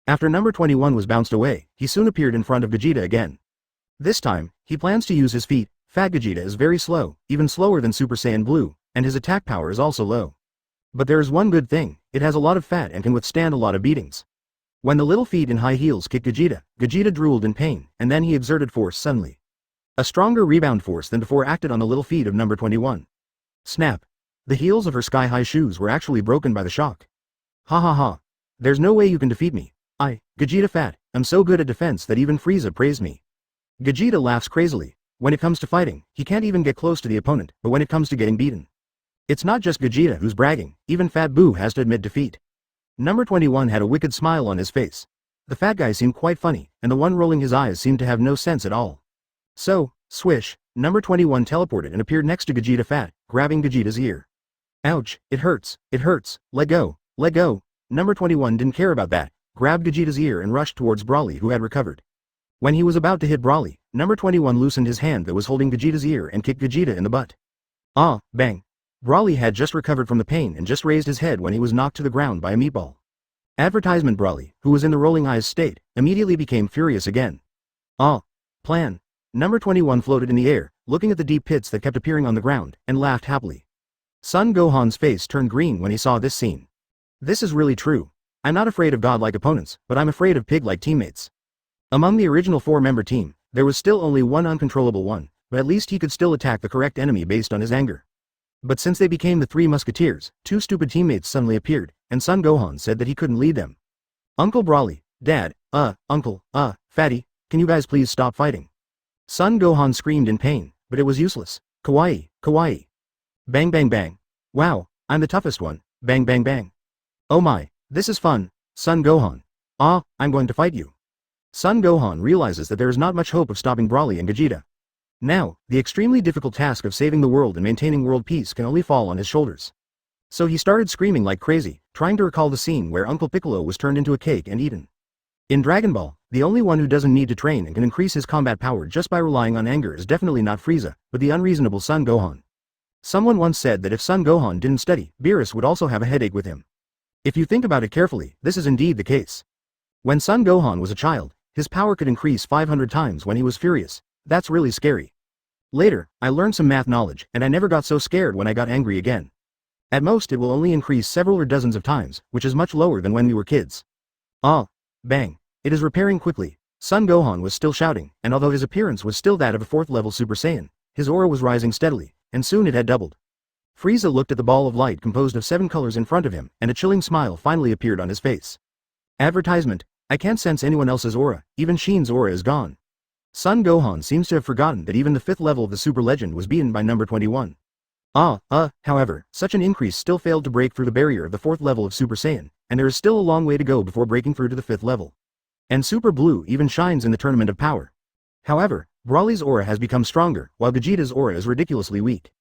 B: After number 21 was bounced away, he soon appeared in front of Vegeta again. This time, he plans to use his feet. Fat Vegeta is very slow, even slower than Super Saiyan Blue, and his attack power is also low. But there is one good thing, it has a lot of fat and can withstand a lot of beatings. When the little feet in high heels kicked Vegeta, Vegeta drooled in pain, and then he exerted force suddenly. A stronger rebound force than before acted on the little feet of number 21. Snap. The heels of her sky-high shoes were actually broken by the shock. Ha ha ha. There's no way you can defeat me. I, Vegeta Fat, am so good at defense that even Frieza praised me. Vegeta laughs crazily. When it comes to fighting, he can't even get close to the opponent, but when it comes to getting beaten. It's not just Vegeta who's bragging, even Fat Boo has to admit defeat. Number 21 had a wicked smile on his face. The fat guy seemed quite funny, and the one rolling his eyes seemed to have no sense at all. So, swish, number 21 teleported and appeared next to Vegeta Fat, grabbing Vegeta's ear. Ouch, it hurts, let go, let go. Number 21 didn't care about that, grabbed Vegeta's ear and rushed towards Broly who had recovered. When he was about to hit Broly, number 21 loosened his hand that was holding Vegeta's ear and kicked Vegeta in the butt. Ah, bang. Broly had just recovered from the pain and just raised his head when he was knocked to the ground by a meatball. Advertisement Broly, who was in the rolling eyes state, immediately became furious again. Ah. Plan. Number 21 floated in the air, looking at the deep pits that kept appearing on the ground, and laughed happily. Son Gohan's face turned green when he saw this scene. This is really true. I'm not afraid of godlike opponents, but I'm afraid of pig-like teammates. Among the original 4-member team, there was still only one uncontrollable one, but at least he could still attack the correct enemy based on his anger. But since they became the 3 musketeers, 2 stupid teammates suddenly appeared, and Son Gohan said that he couldn't lead them. Uncle Broly, Dad, Uncle, Fatty, can you guys please stop fighting? Son Gohan screamed in pain, but it was useless. Kawaii, kawaii. Bang bang bang. Wow, I'm the toughest one. Bang bang bang. Oh my, this is fun. Son Gohan. I'm going to fight you. Son Gohan realizes that there is not much hope of stopping Broly and Vegeta. Now, the extremely difficult task of saving the world and maintaining world peace can only fall on his shoulders. So he started screaming like crazy, trying to recall the scene where Uncle Piccolo was turned into a cake and eaten. In Dragon Ball, the only one who doesn't need to train and can increase his combat power just by relying on anger is definitely not Frieza, but the unreasonable Son Gohan. Someone once said that if Son Gohan didn't study, Beerus would also have a headache with him. If you think about it carefully, this is indeed the case. When Son Gohan was a child, his power could increase 500 times when he was furious. That's really scary. Later, I learned some math knowledge, and I never got so scared when I got angry again. At most it will only increase several or dozens of times, which is much lower than when we were kids. Bang. It is repairing quickly. Son Gohan was still shouting, and although his appearance was still that of a 4th level Super Saiyan, his aura was rising steadily, and soon it had doubled. Frieza looked at the ball of light composed of 7 colors in front of him, and a chilling smile finally appeared on his face. Advertisement. I can't sense anyone else's aura, even Shin's aura is gone. Son Gohan seems to have forgotten that even the 5th level of the Super Legend was beaten by number 21. However, such an increase still failed to break through the barrier of the 4th level of Super Saiyan, and there is still a long way to go before breaking through to the 5th level. And Super Blue even shines in the tournament of power. However, Broly's aura has become stronger, while Vegeta's aura is ridiculously weak.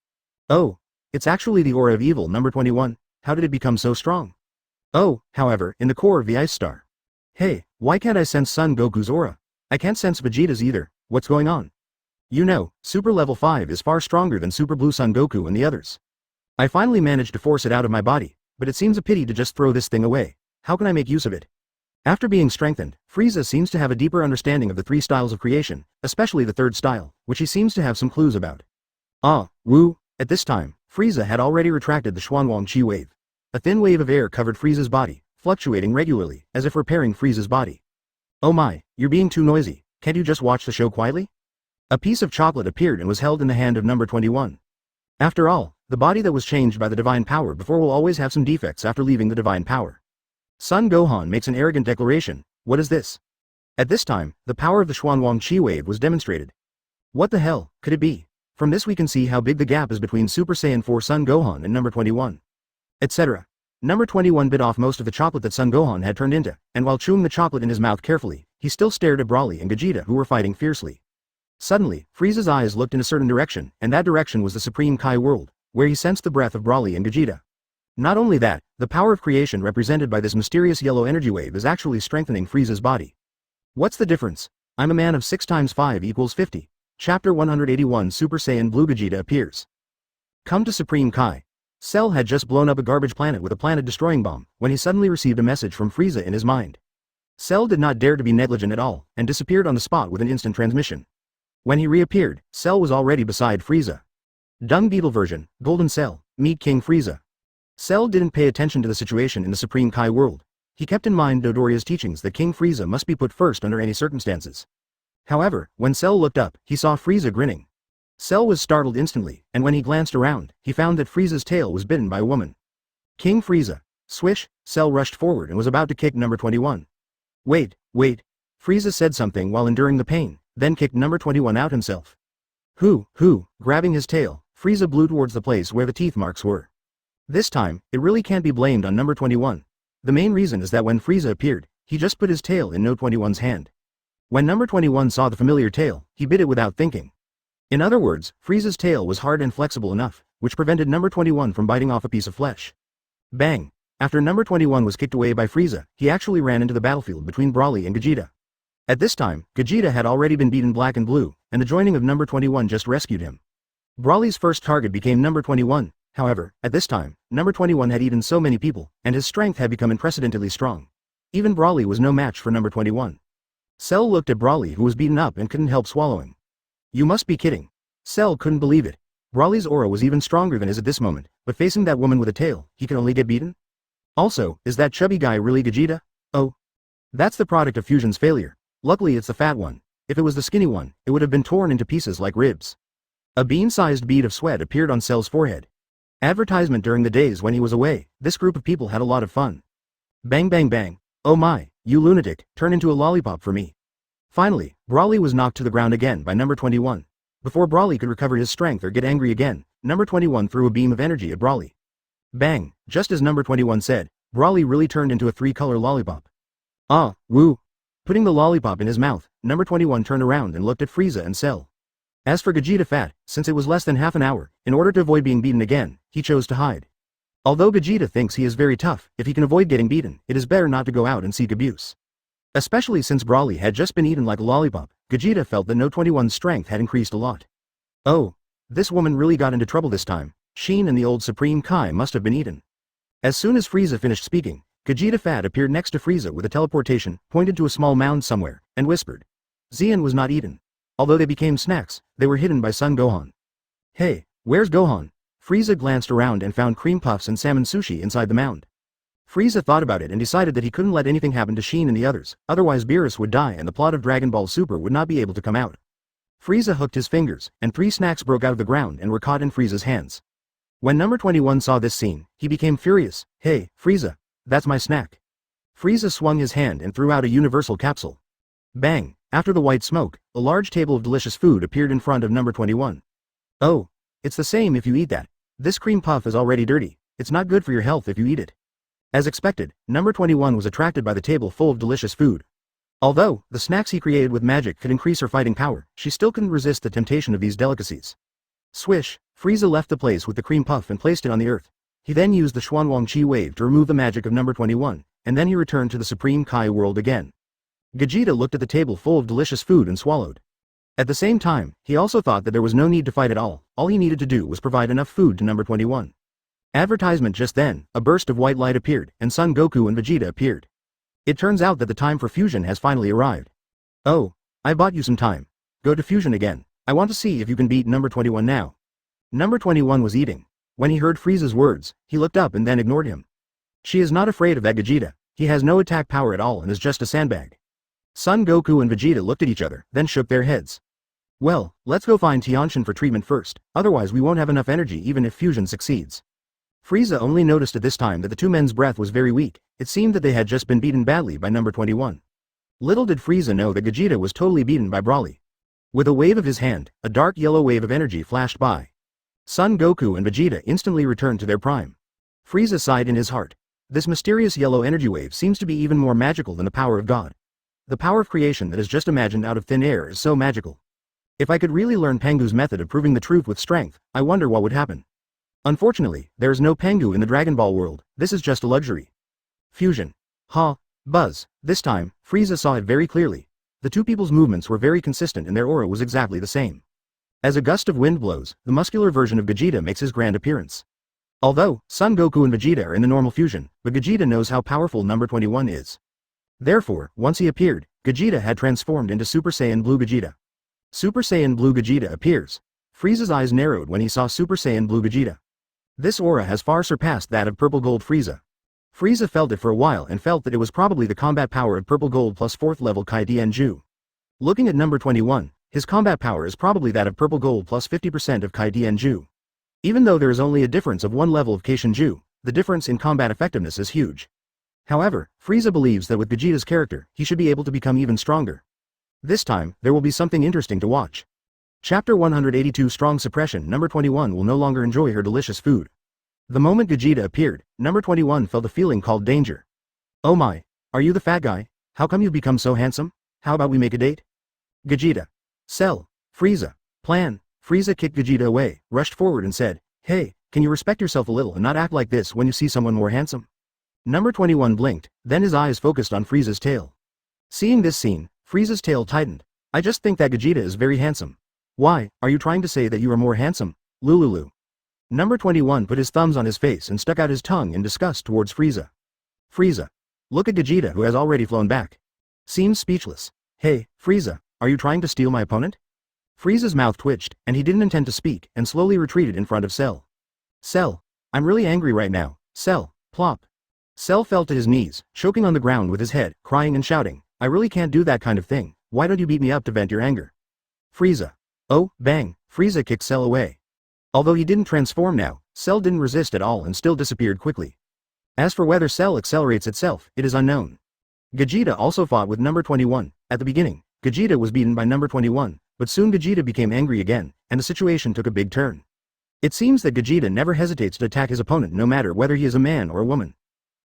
B: Oh, it's actually the aura of evil number 21, how did it become so strong? Oh, however, in the core of the Ice Star. Hey, why can't I sense Son Goku's aura? I can't sense Vegeta's either, what's going on? You know, Super Level 5 is far stronger than Super Blue Son Goku and the others. I finally managed to force it out of my body, but it seems a pity to just throw this thing away. How can I make use of it? After being strengthened, Frieza seems to have a deeper understanding of the 3 styles of creation, especially the 3rd style, which he seems to have some clues about. At this time, Frieza had already retracted the Xuanwang Qi wave. A thin wave of air covered Frieza's body, fluctuating regularly, as if repairing Frieza's body. Oh my, you're being too noisy, can't you just watch the show quietly? A piece of chocolate appeared and was held in the hand of number 21. After all, the body that was changed by the divine power before will always have some defects after leaving the divine power. Son Gohan makes an arrogant declaration, what is this? At this time, the power of the Xuanwang Qi wave was demonstrated. What the hell, could it be? From this we can see how big the gap is between Super Saiyan 4 Son Gohan and number 21. Etc. Number 21 bit off most of the chocolate that Son Gohan had turned into, and while chewing the chocolate in his mouth carefully, he still stared at Broly and Vegeta who were fighting fiercely. Suddenly, Frieza's eyes looked in a certain direction, and that direction was the Supreme Kai world, where he sensed the breath of Broly and Vegeta. Not only that, the power of creation represented by this mysterious yellow energy wave is actually strengthening Frieza's body. What's the difference? I'm a man of 6 times 5 equals 50. Chapter 181 Super Saiyan Blue Vegeta appears. Come to Supreme Kai. Cell had just blown up a garbage planet with a planet-destroying bomb, when he suddenly received a message from Frieza in his mind. Cell did not dare to be negligent at all, and disappeared on the spot with an instant transmission. When he reappeared, Cell was already beside Frieza. Dung Beetle version, Golden Cell, meet King Frieza. Cell didn't pay attention to the situation in the Supreme Kai world. He kept in mind Dodoria's teachings that King Frieza must be put first under any circumstances. However, when Cell looked up, he saw Frieza grinning. Cell was startled instantly, and when he glanced around, he found that Frieza's tail was bitten by a woman. King Frieza. Swish, Cell rushed forward and was about to kick number 21. Wait. Frieza said something while enduring the pain, then kicked number 21 out himself. Grabbing his tail, Frieza blew towards the place where the teeth marks were. This time, it really can't be blamed on number 21. The main reason is that when Frieza appeared, he just put his tail in no 21's hand. When number 21 saw the familiar tail, he bit it without thinking. In other words, Frieza's tail was hard and flexible enough, which prevented number 21 from biting off a piece of flesh. Bang! After number 21 was kicked away by Frieza, he actually ran into the battlefield between Broly and Vegeta. At this time, Vegeta had already been beaten black and blue, and the joining of number 21 just rescued him. Broly's first target became number 21, however, at this time, number 21 had eaten so many people, and his strength had become unprecedentedly strong. Even Broly was no match for number 21. Cell looked at Broly who was beaten up and couldn't help swallowing. You must be kidding. Cell couldn't believe it. Broly's aura was even stronger than his at this moment, but facing that woman with a tail, he could only get beaten? Also, is that chubby guy really Vegeta? Oh. That's the product of fusion's failure. Luckily it's the fat one. If it was the skinny one, it would have been torn into pieces like ribs. A bean-sized bead of sweat appeared on Cell's forehead. Advertisement during the days when he was away, this group of people had a lot of fun. Bang bang bang. Oh my, you lunatic, turn into a lollipop for me. Finally, Broly was knocked to the ground again by number 21. Before Broly could recover his strength or get angry again, number 21 threw a beam of energy at Broly. Bang, just as number 21 said, Broly really turned into a 3-color lollipop. Putting the lollipop in his mouth, number 21 turned around and looked at Frieza and Cell. As for Vegeta Fat, since it was less than half an hour, in order to avoid being beaten again, he chose to hide. Although Vegeta thinks he is very tough, if he can avoid getting beaten, it is better not to go out and seek abuse. Especially since Broly had just been eaten like a lollipop, Vegeta felt that no 21's strength had increased a lot. Oh, this woman really got into trouble this time. Shin and the old Supreme Kai must have been eaten. As soon as Frieza finished speaking, Vegeta Fat appeared next to Frieza with a teleportation, pointed to a small mound somewhere, and whispered. Xian was not eaten. Although they became snacks, they were hidden by Son Gohan. Hey, where's Gohan? Frieza glanced around and found cream puffs and salmon sushi inside the mound. Frieza thought about it and decided that he couldn't let anything happen to Shin and the others, otherwise Beerus would die and the plot of Dragon Ball Super would not be able to come out. Frieza hooked his fingers, and 3 snacks broke out of the ground and were caught in Frieza's hands. When number 21 saw this scene, he became furious. Hey, Frieza, that's my snack. Frieza swung his hand and threw out a universal capsule. Bang! After the white smoke, a large table of delicious food appeared in front of number 21. Oh, it's the same if you eat that. This cream puff is already dirty. It's not good for your health if you eat it. As expected, number 21 was attracted by the table full of delicious food. Although, the snacks he created with magic could increase her fighting power, she still couldn't resist the temptation of these delicacies. Swish! Frieza left the place with the cream puff and placed it on the earth. He then used the Xuanwang Qi wave to remove the magic of number 21, and then he returned to the Supreme Kai world again. Vegeta looked at the table full of delicious food and swallowed. At the same time, he also thought that there was no need to fight at all he needed to do was provide enough food to number 21. Advertisement. Just then, a burst of white light appeared, and Son Goku and Vegeta appeared. It turns out that the time for fusion has finally arrived. Oh, I bought you some time. Go to fusion again. I want to see if you can beat number 21 now. Number 21 was eating. When he heard Frieza's words, he looked up and then ignored him. She is not afraid of that Vegeta. He has no attack power at all and is just a sandbag. Son Goku and Vegeta looked at each other, then shook their heads. Well, let's go find Tianshin for treatment first, otherwise we won't have enough energy even if fusion succeeds. Frieza only noticed at this time that the two men's breath was very weak. It seemed that they had just been beaten badly by number 21. Little did Frieza know that Vegeta was totally beaten by Broly. With a wave of his hand, a dark yellow wave of energy flashed by. Son Goku and Vegeta instantly returned to their prime. Frieza sighed in his heart. This mysterious yellow energy wave seems to be even more magical than the power of God. The power of creation that is just imagined out of thin air is so magical. If I could really learn Pangu's method of proving the truth with strength, I wonder what would happen. Unfortunately, there is no Pangu in the Dragon Ball world. This is just a luxury. Fusion. Ha. Buzz. This time, Frieza saw it very clearly. The two people's movements were very consistent and their aura was exactly the same. As a gust of wind blows, the muscular version of Vegeta makes his grand appearance. Although, Son Goku and Vegeta are in the normal fusion, but Vegeta knows how powerful number 21 is. Therefore, once he appeared, Vegeta had transformed into Super Saiyan Blue Vegeta. Super Saiyan Blue Vegeta appears. Frieza's eyes narrowed when he saw Super Saiyan Blue Vegeta. This aura has far surpassed that of Purple Gold Frieza. Frieza felt it for a while and felt that it was probably the combat power of Purple Gold plus 4th level Kai Dianju. Looking at number 21, his combat power is probably that of Purple Gold plus 50% of Kai Dianju. Even though there is only a difference of one level of Kai Shinju, the difference in combat effectiveness is huge. However, Frieza believes that with Vegeta's character, he should be able to become even stronger. This time, there will be something interesting to watch. Chapter 182 Strong Suppression. Number 21 will no longer enjoy her delicious food. The moment Vegeta appeared, number 21 felt a feeling called danger. Oh my, are you the fat guy? How come you've become so handsome? How about we make a date? Vegeta. Cell. Frieza. Plan. Frieza kicked Vegeta away, rushed forward and said, Hey, can you respect yourself a little and not act like this when you see someone more handsome? Number 21 blinked, then his eyes focused on Frieza's tail. Seeing this scene, Frieza's tail tightened. I just think that Vegeta is very handsome. Why, are you trying to say that you are more handsome? Lululu. Number 21 put his thumbs on his face and stuck out his tongue in disgust towards Frieza. Frieza. Look at Vegeta who has already flown back. Seems speechless. Hey, Frieza, are you trying to steal my opponent? Frieza's mouth twitched, and he didn't intend to speak, and slowly retreated in front of Cell. Cell. I'm really angry right now. Cell. Plop. Cell fell to his knees, choking on the ground with his head, crying and shouting, I really can't do that kind of thing. Why don't you beat me up to vent your anger? Frieza. Oh, bang. Frieza kicked Cell away. Although he didn't transform now, Cell didn't resist at all and still disappeared quickly. As for whether Cell accelerates itself, it is unknown. Vegeta also fought with number 21. At the beginning, Vegeta was beaten by number 21, but soon Vegeta became angry again, and the situation took a big turn. It seems that Vegeta never hesitates to attack his opponent no matter whether he is a man or a woman.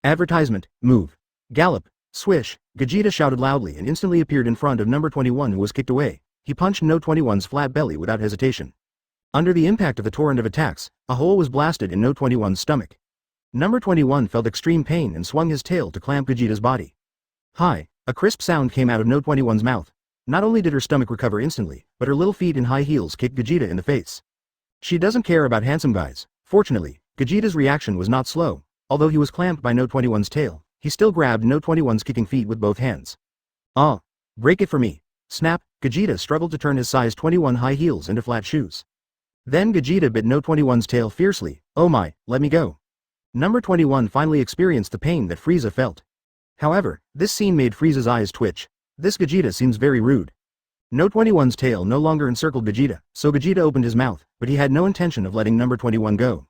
B: Advertisement. Move. Gallop. Swish. Vegeta shouted loudly and instantly appeared in front of number 21 who was kicked away. He punched No 21's flat belly without hesitation. Under the impact of the torrent of attacks, a hole was blasted in No 21's stomach. Number 21 felt extreme pain and swung his tail to clamp Vegeta's body. Hi. A crisp sound came out of No 21's mouth. Not only did her stomach recover instantly, but her little feet in high heels kicked Vegeta in the face. She doesn't care about handsome guys. Fortunately, Vegeta's reaction was not slow. Although he was clamped by No 21's tail, he still grabbed No 21's kicking feet with both hands. Ah! Break it for me. Snap! Vegeta struggled to turn his size 21 high heels into flat shoes. Then Vegeta bit No 21's tail fiercely. Oh my, let me go. Number 21 finally experienced the pain that Frieza felt. However, this scene made Frieza's eyes twitch. This Vegeta seems very rude. No 21's tail no longer encircled Vegeta, so Vegeta opened his mouth, but he had no intention of letting number 21 go.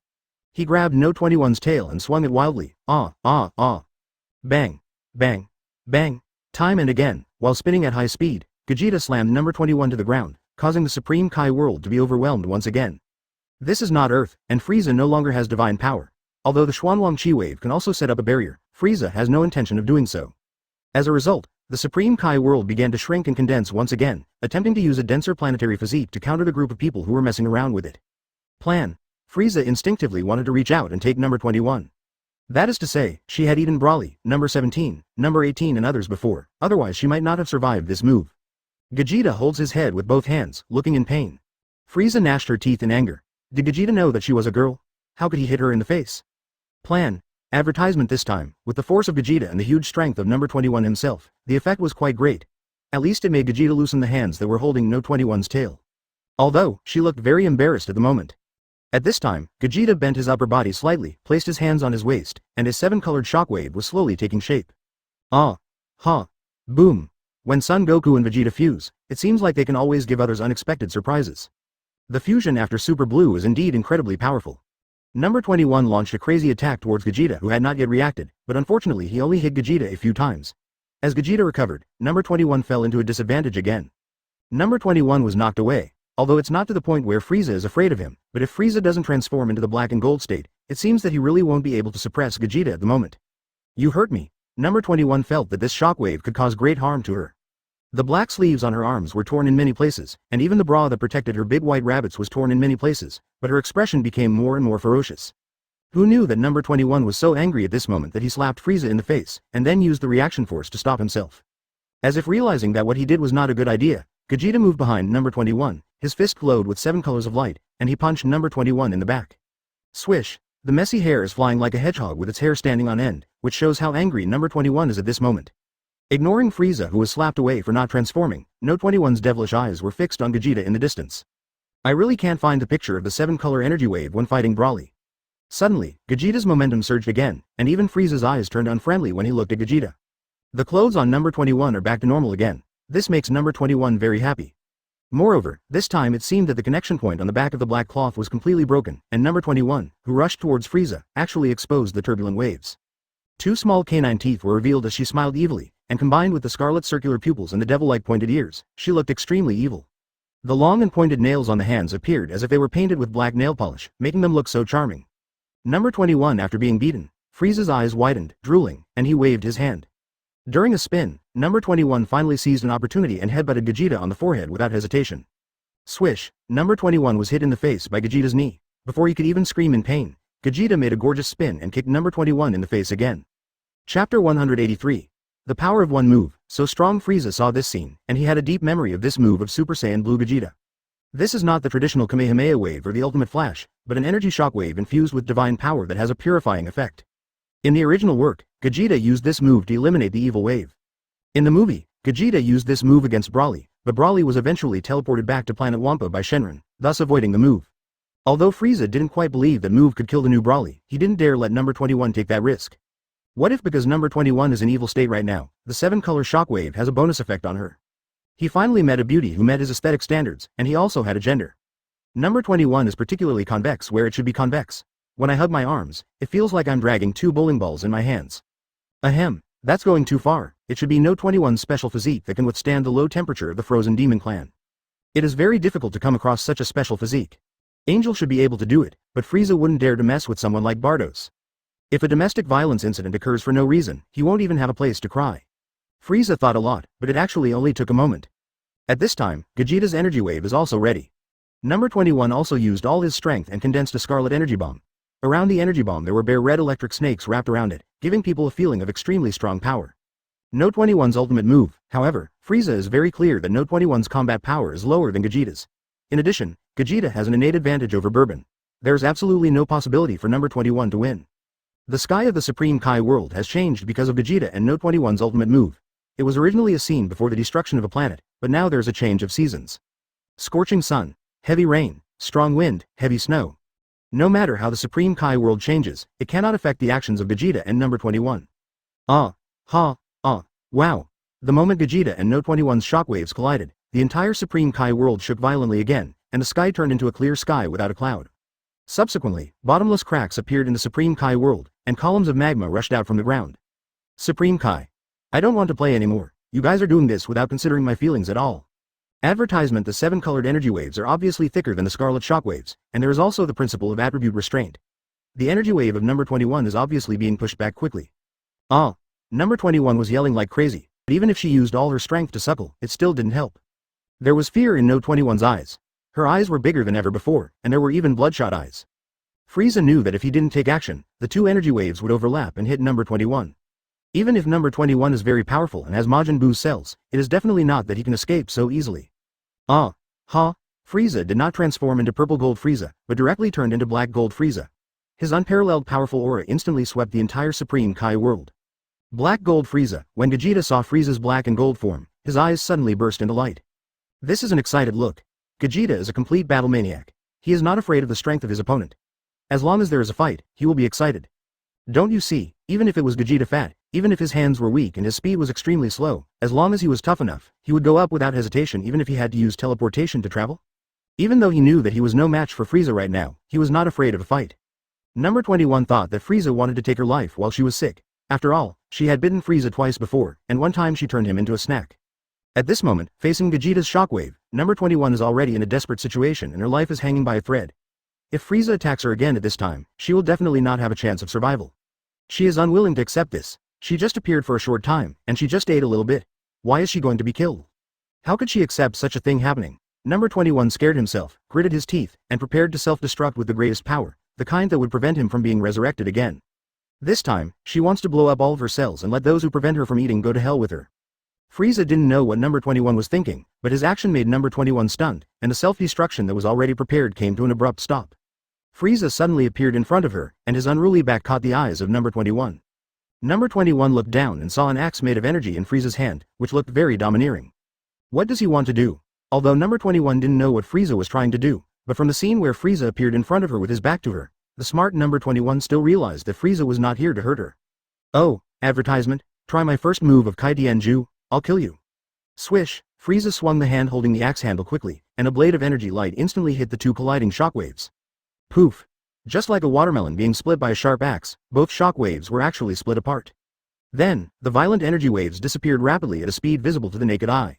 B: He grabbed No 21's tail and swung it wildly. Ah, ah, ah. Bang. Bang. Bang. Time and again, while spinning at high speed, Vegeta slammed number 21 to the ground, causing the Supreme Kai world to be overwhelmed once again. This is not Earth, and Frieza no longer has divine power. Although the Xuanwang Chi wave can also set up a barrier, Frieza has no intention of doing so. As a result, the Supreme Kai world began to shrink and condense once again, attempting to use a denser planetary physique to counter the group of people who were messing around with it. Plan. Frieza instinctively wanted to reach out and take number 21. That is to say, she had eaten Broly, number 17, number 18 and others before, otherwise she might not have survived this move. Vegeta holds his head with both hands, looking in pain. Frieza gnashed her teeth in anger. Did Vegeta know that she was a girl? How could he hit her in the face? Plan. Advertisement this time, with the force of Vegeta and the huge strength of number 21 himself, the effect was quite great. At least it made Vegeta loosen the hands that were holding No 21's tail. Although, she looked very embarrassed at the moment. At this time, Vegeta bent his upper body slightly, placed his hands on his waist, and his seven-colored shockwave was slowly taking shape. Ah! Ha! Boom! When Son Goku and Vegeta fuse, it seems like they can always give others unexpected surprises. The fusion after Super Blue is indeed incredibly powerful. Number 21 launched a crazy attack towards Vegeta who had not yet reacted, but unfortunately he only hit Vegeta a few times. As Vegeta recovered, number 21 fell into a disadvantage again. Number 21 was knocked away, although it's not to the point where Frieza is afraid of him, but if Frieza doesn't transform into the black and gold state, it seems that he really won't be able to suppress Vegeta at the moment. You hurt me. Number 21 felt that this shockwave could cause great harm to her. The black sleeves on her arms were torn in many places, and even the bra that protected her big white rabbits was torn in many places, but her expression became more and more ferocious. Who knew that number 21 was so angry at this moment that he slapped Frieza in the face, and then used the reaction force to stop himself? As if realizing that what he did was not a good idea, Vegeta moved behind number 21, his fist glowed with 7 colors of light, and he punched number 21 in the back. Swish! The messy hair is flying like a hedgehog with its hair standing on end, which shows how angry number 21 is at this moment. Ignoring Frieza who was slapped away for not transforming, No 21's devilish eyes were fixed on Vegeta in the distance. I really can't find the picture of the 7-color energy wave when fighting Broly. Suddenly, Vegeta's momentum surged again, and even Frieza's eyes turned unfriendly when he looked at Vegeta. The clothes on number 21 are back to normal again. This makes number 21 very happy. Moreover, this time it seemed that the connection point on the back of the black cloth was completely broken, and number 21, who rushed towards Frieza, actually exposed the turbulent waves. 2 small canine teeth were revealed as she smiled evilly, and combined with the scarlet circular pupils and the devil-like pointed ears, she looked extremely evil. The long and pointed nails on the hands appeared as if they were painted with black nail polish, making them look so charming. Number 21 after being beaten, Frieza's eyes widened, drooling, and he waved his hand. During a spin, number 21 finally seized an opportunity and headbutted Vegeta on the forehead without hesitation. Swish! Number 21 was hit in the face by Vegeta's knee. Before he could even scream in pain, Vegeta made a gorgeous spin and kicked number 21 in the face again. Chapter 183. The power of one move. So strong Frieza saw this scene, and he had a deep memory of this move of Super Saiyan Blue Vegeta. This is not the traditional Kamehameha wave or the ultimate flash, but an energy shockwave infused with divine power that has a purifying effect. In the original work, Vegeta used this move to eliminate the evil wave. In the movie, Vegeta used this move against Broly, but Broly was eventually teleported back to planet Wampa by Shenron, thus avoiding the move. Although Frieza didn't quite believe that move could kill the new Broly, he didn't dare let number 21 take that risk. What if because number 21 is in evil state right now, the 7-color shockwave has a bonus effect on her? He finally met a beauty who met his aesthetic standards, and he also had a gender. Number 21 is particularly convex where it should be convex. When I hug my arms, it feels like I'm dragging 2 bowling balls in my hands. Ahem, that's going too far. It should be No 21's special physique that can withstand the low temperature of the frozen demon clan. It is very difficult to come across such a special physique. Angel should be able to do it, but Frieza wouldn't dare to mess with someone like Vados. If a domestic violence incident occurs for no reason, he won't even have a place to cry. Frieza thought a lot, but it actually only took a moment. At this time, Vegeta's energy wave is also ready. Number 21 also used all his strength and condensed a scarlet energy bomb. Around the energy bomb there were bare red electric snakes wrapped around it, giving people a feeling of extremely strong power. No 21's ultimate move, however, Frieza is very clear that No 21's combat power is lower than Vegeta's. In addition, Vegeta has an innate advantage over Bourbon. There is absolutely no possibility for number 21 to win. The sky of the Supreme Kai world has changed because of Vegeta and No 21's ultimate move. It was originally a scene before the destruction of a planet, but now there's a change of seasons. Scorching sun, heavy rain, strong wind, heavy snow. No matter how the Supreme Kai world changes, it cannot affect the actions of Vegeta and number 21. Ah! Ha! Ah! Wow! The moment Vegeta and No 21's shockwaves collided, the entire Supreme Kai world shook violently again, and the sky turned into a clear sky without a cloud. Subsequently, bottomless cracks appeared in the Supreme Kai world, and columns of magma rushed out from the ground. Supreme Kai. I don't want to play anymore. You guys are doing this without considering my feelings at all. Advertisement: the 7-colored energy waves are obviously thicker than the scarlet shockwaves, and there is also the principle of attribute restraint. The energy wave of number 21 is obviously being pushed back quickly. Ah! Number 21 was yelling like crazy, but even if she used all her strength to suckle, it still didn't help. There was fear in No 21's eyes. Her eyes were bigger than ever before, and there were even bloodshot eyes. Frieza knew that if he didn't take action, the two energy waves would overlap and hit number 21. Even if number 21 is very powerful and has Majin Buu's cells, it is definitely not that he can escape so easily. Ah! Ha! Frieza did not transform into purple gold Frieza, but directly turned into black gold Frieza. His unparalleled powerful aura instantly swept the entire Supreme Kai world. Black gold Frieza. When Vegeta saw Frieza's black and gold form, his eyes suddenly burst into light. This is an excited look. Vegeta is a complete battle maniac. He is not afraid of the strength of his opponent. As long as there is a fight, he will be excited. Don't you see, even if it was Vegeta fat, even if his hands were weak and his speed was extremely slow, as long as he was tough enough, he would go up without hesitation even if he had to use teleportation to travel? Even though he knew that he was no match for Frieza right now, he was not afraid of a fight. Number 21 thought that Frieza wanted to take her life while she was sick. After all, she had bitten Frieza twice before, and one time she turned him into a snack. At this moment, facing Vegeta's shockwave, number 21 is already in a desperate situation and her life is hanging by a thread. If Frieza attacks her again at this time, she will definitely not have a chance of survival. She is unwilling to accept this. She just appeared for a short time, and she just ate a little bit. Why is she going to be killed? How could she accept such a thing happening? Number 21 scared himself, gritted his teeth, and prepared to self-destruct with the greatest power, the kind that would prevent him from being resurrected again. This time, she wants to blow up all of her cells and let those who prevent her from eating go to hell with her. Frieza didn't know what number 21 was thinking, but his action made number 21 stunned, and the self-destruction that was already prepared came to an abrupt stop. Frieza suddenly appeared in front of her, and his unruly back caught the eyes of number 21. Number 21 looked down and saw an axe made of energy in Frieza's hand, which looked very domineering. What does he want to do? Although number 21 didn't know what Frieza was trying to do, but from the scene where Frieza appeared in front of her with his back to her, the smart number 21 still realized that Frieza was not here to hurt her. Oh, advertisement, try my first move of Kai Dianju, I'll kill you. Swish, Frieza swung the hand holding the axe handle quickly, and a blade of energy light instantly hit the two colliding shockwaves. Poof! Just like a watermelon being split by a sharp axe, both shockwaves were actually split apart. Then, the violent energy waves disappeared rapidly at a speed visible to the naked eye.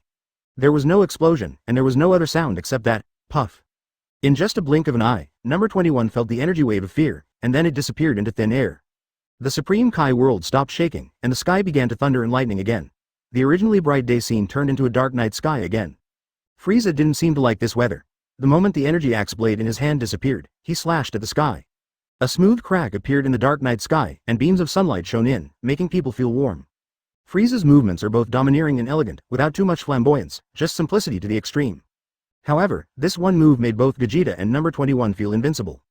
B: There was no explosion, and there was no other sound except that, puff. In just a blink of an eye, number 21 felt the energy wave of fear, and then it disappeared into thin air. The Supreme Kai world stopped shaking, and the sky began to thunder and lightning again. The originally bright day scene turned into a dark night sky again. Frieza didn't seem to like this weather. The moment the energy axe blade in his hand disappeared, he slashed at the sky. A smooth crack appeared in the dark night sky, and beams of sunlight shone in, making people feel warm. Frieza's movements are both domineering and elegant, without too much flamboyance, just simplicity to the extreme. However, this one move made both Vegeta and number 21 feel invincible.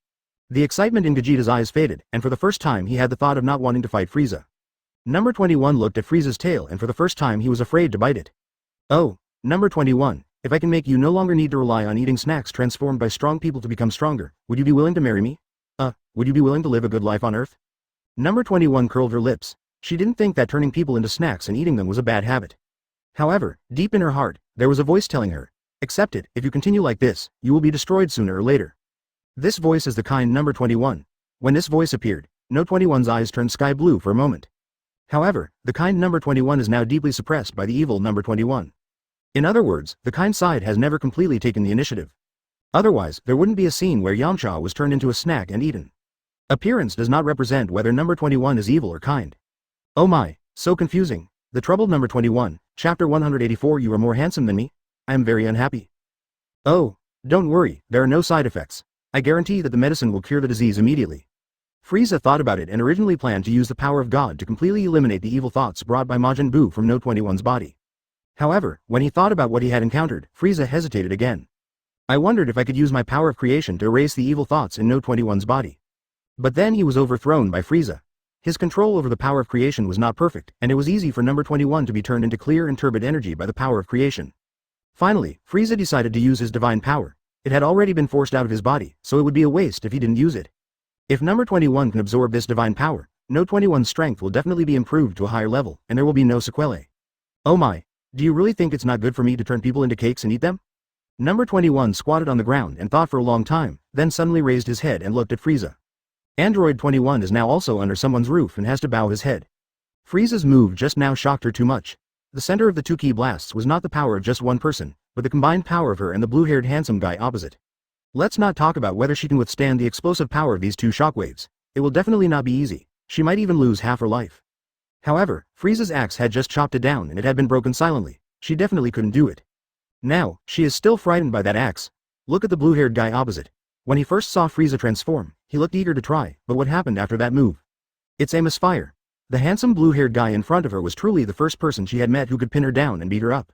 B: The excitement in Vegeta's eyes faded, and for the first time he had the thought of not wanting to fight Frieza. Number 21 looked at Frieza's tail and for the first time he was afraid to bite it. Oh, number 21. If I can make you no longer need to rely on eating snacks transformed by strong people to become stronger, would you be willing to marry me? Would you be willing to live a good life on Earth? Number 21 curled her lips. She didn't think that turning people into snacks and eating them was a bad habit. However, deep in her heart, there was a voice telling her, accept it, if you continue like this, you will be destroyed sooner or later. This voice is the kind number 21. When this voice appeared, No 21's eyes turned sky blue for a moment. However, the kind number 21 is now deeply suppressed by the evil number 21. In other words, the kind side has never completely taken the initiative. Otherwise, there wouldn't be a scene where Yamcha was turned into a snack and eaten. Appearance does not represent whether number 21 is evil or kind. Oh my, so confusing. The troubled number 21, chapter 184. You are more handsome than me? I am very unhappy. Oh, don't worry, there are no side effects. I guarantee that the medicine will cure the disease immediately. Frieza thought about it and originally planned to use the power of God to completely eliminate the evil thoughts brought by Majin Buu from No 21's body. However, when he thought about what he had encountered, Frieza hesitated again. I wondered if I could use my power of creation to erase the evil thoughts in No 21's body. But then he was overthrown by Frieza. His control over the power of creation was not perfect, and it was easy for number 21 to be turned into clear and turbid energy by the power of creation. Finally, Frieza decided to use his divine power. It had already been forced out of his body, so it would be a waste if he didn't use it. If number 21 can absorb this divine power, No 21's strength will definitely be improved to a higher level, and there will be no sequelae. Oh my, do you really think it's not good for me to turn people into cakes and eat them? Number 21 squatted on the ground and thought for a long time, then suddenly raised his head and looked at Frieza. Android 21 is now also under someone's roof and has to bow his head. Frieza's move just now shocked her too much. The center of the two ki blasts was not the power of just one person, but the combined power of her and the blue-haired handsome guy opposite. Let's not talk about whether she can withstand the explosive power of these two shockwaves. It will definitely not be easy. She might even lose half her life. However, Frieza's axe had just chopped it down and it had been broken silently. She definitely couldn't do it. Now, she is still frightened by that axe. Look at the blue-haired guy opposite. When he first saw Frieza transform, he looked eager to try, but what happened after that move? It's a misfire. The handsome blue-haired guy in front of her was truly the first person she had met who could pin her down and beat her up.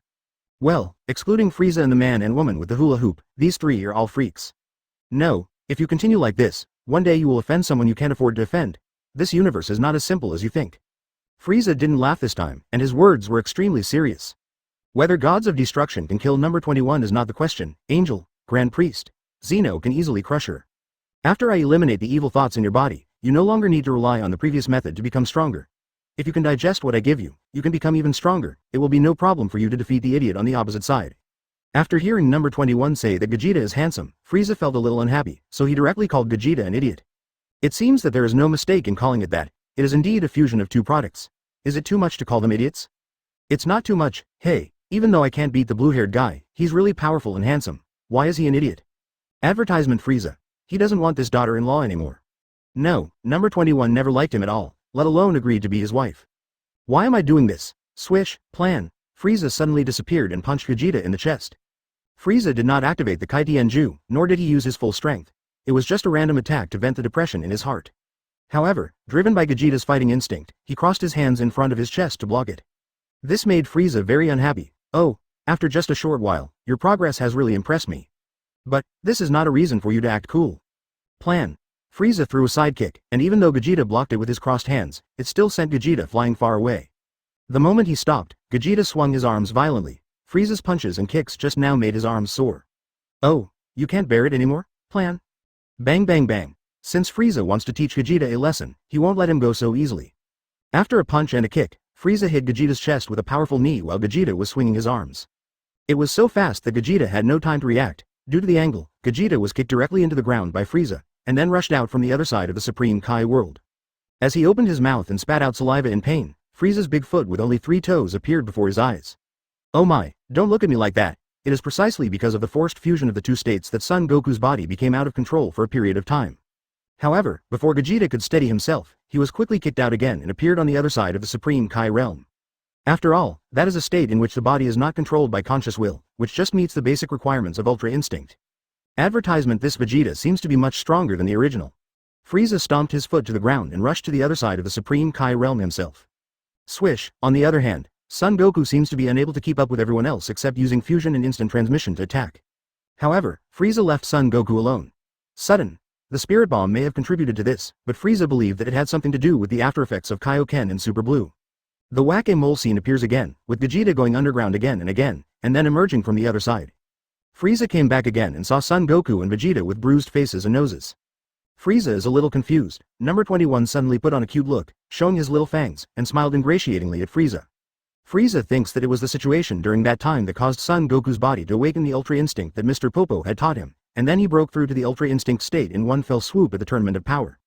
B: Well, excluding Frieza and the man and woman with the hula hoop, these three are all freaks. No, if you continue like this, one day you will offend someone you can't afford to offend. This universe is not as simple as you think. Frieza didn't laugh this time, and his words were extremely serious. Whether gods of destruction can kill number 21 is not the question. Angel, Grand Priest, Zeno can easily crush her. After I eliminate the evil thoughts in your body, you no longer need to rely on the previous method to become stronger. If you can digest what I give you, you can become even stronger. It will be no problem for you to defeat the idiot on the opposite side. After hearing number 21 say that Vegeta is handsome, Frieza felt a little unhappy, so he directly called Vegeta an idiot. It seems that there is no mistake in calling it that. It is indeed a fusion of two products. Is it too much to call them idiots? It's not too much. Hey, even though I can't beat the blue-haired guy, he's really powerful and handsome. Why is he an idiot? Advertisement Frieza. He doesn't want this daughter-in-law anymore. No, number 21 never liked him at all, let alone agreed to be his wife. Why am I doing this? Swish, plan. Frieza suddenly disappeared and punched Vegeta in the chest. Frieza did not activate the Kai Tianju, nor did he use his full strength. It was just a random attack to vent the depression in his heart. However, driven by Vegeta's fighting instinct, he crossed his hands in front of his chest to block it. This made Frieza very unhappy. Oh, after just a short while, your progress has really impressed me. But, this is not a reason for you to act cool. Plan. Frieza threw a sidekick, and even though Vegeta blocked it with his crossed hands, it still sent Vegeta flying far away. The moment he stopped, Vegeta swung his arms violently. Frieza's punches and kicks just now made his arms sore. Oh, you can't bear it anymore? Plan. Bang bang bang. Since Frieza wants to teach Vegeta a lesson, he won't let him go so easily. After a punch and a kick, Frieza hit Vegeta's chest with a powerful knee while Vegeta was swinging his arms. It was so fast that Vegeta had no time to react. Due to the angle, Vegeta was kicked directly into the ground by Frieza, and then rushed out from the other side of the Supreme Kai world. As he opened his mouth and spat out saliva in pain, Frieza's big foot with only 3 toes appeared before his eyes. Oh my, don't look at me like that. It is precisely because of the forced fusion of the two states that Son Goku's body became out of control for a period of time. However, before Vegeta could steady himself, he was quickly kicked out again and appeared on the other side of the Supreme Kai realm. After all, that is a state in which the body is not controlled by conscious will, which just meets the basic requirements of Ultra Instinct. Advertisement This Vegeta seems to be much stronger than the original. Frieza stomped his foot to the ground and rushed to the other side of the Supreme Kai realm himself. Swish, on the other hand, Son Goku seems to be unable to keep up with everyone else except using fusion and instant transmission to attack. However, Frieza left Son Goku alone. Sudden. The Spirit Bomb may have contributed to this, but Frieza believed that it had something to do with the aftereffects of Kaioken and Super Blue. The Whack-A-Mole scene appears again, with Vegeta going underground again, and then emerging from the other side. Frieza came back again and saw Son Goku and Vegeta with bruised faces and noses. Frieza is a little confused. Number 21 suddenly put on a cute look, showing his little fangs, and smiled ingratiatingly at Frieza. Frieza thinks that it was the situation during that time that caused Son Goku's body to awaken the Ultra Instinct that Mr. Popo had taught him, and then he broke through to the Ultra Instinct state in one fell swoop at the Tournament of Power.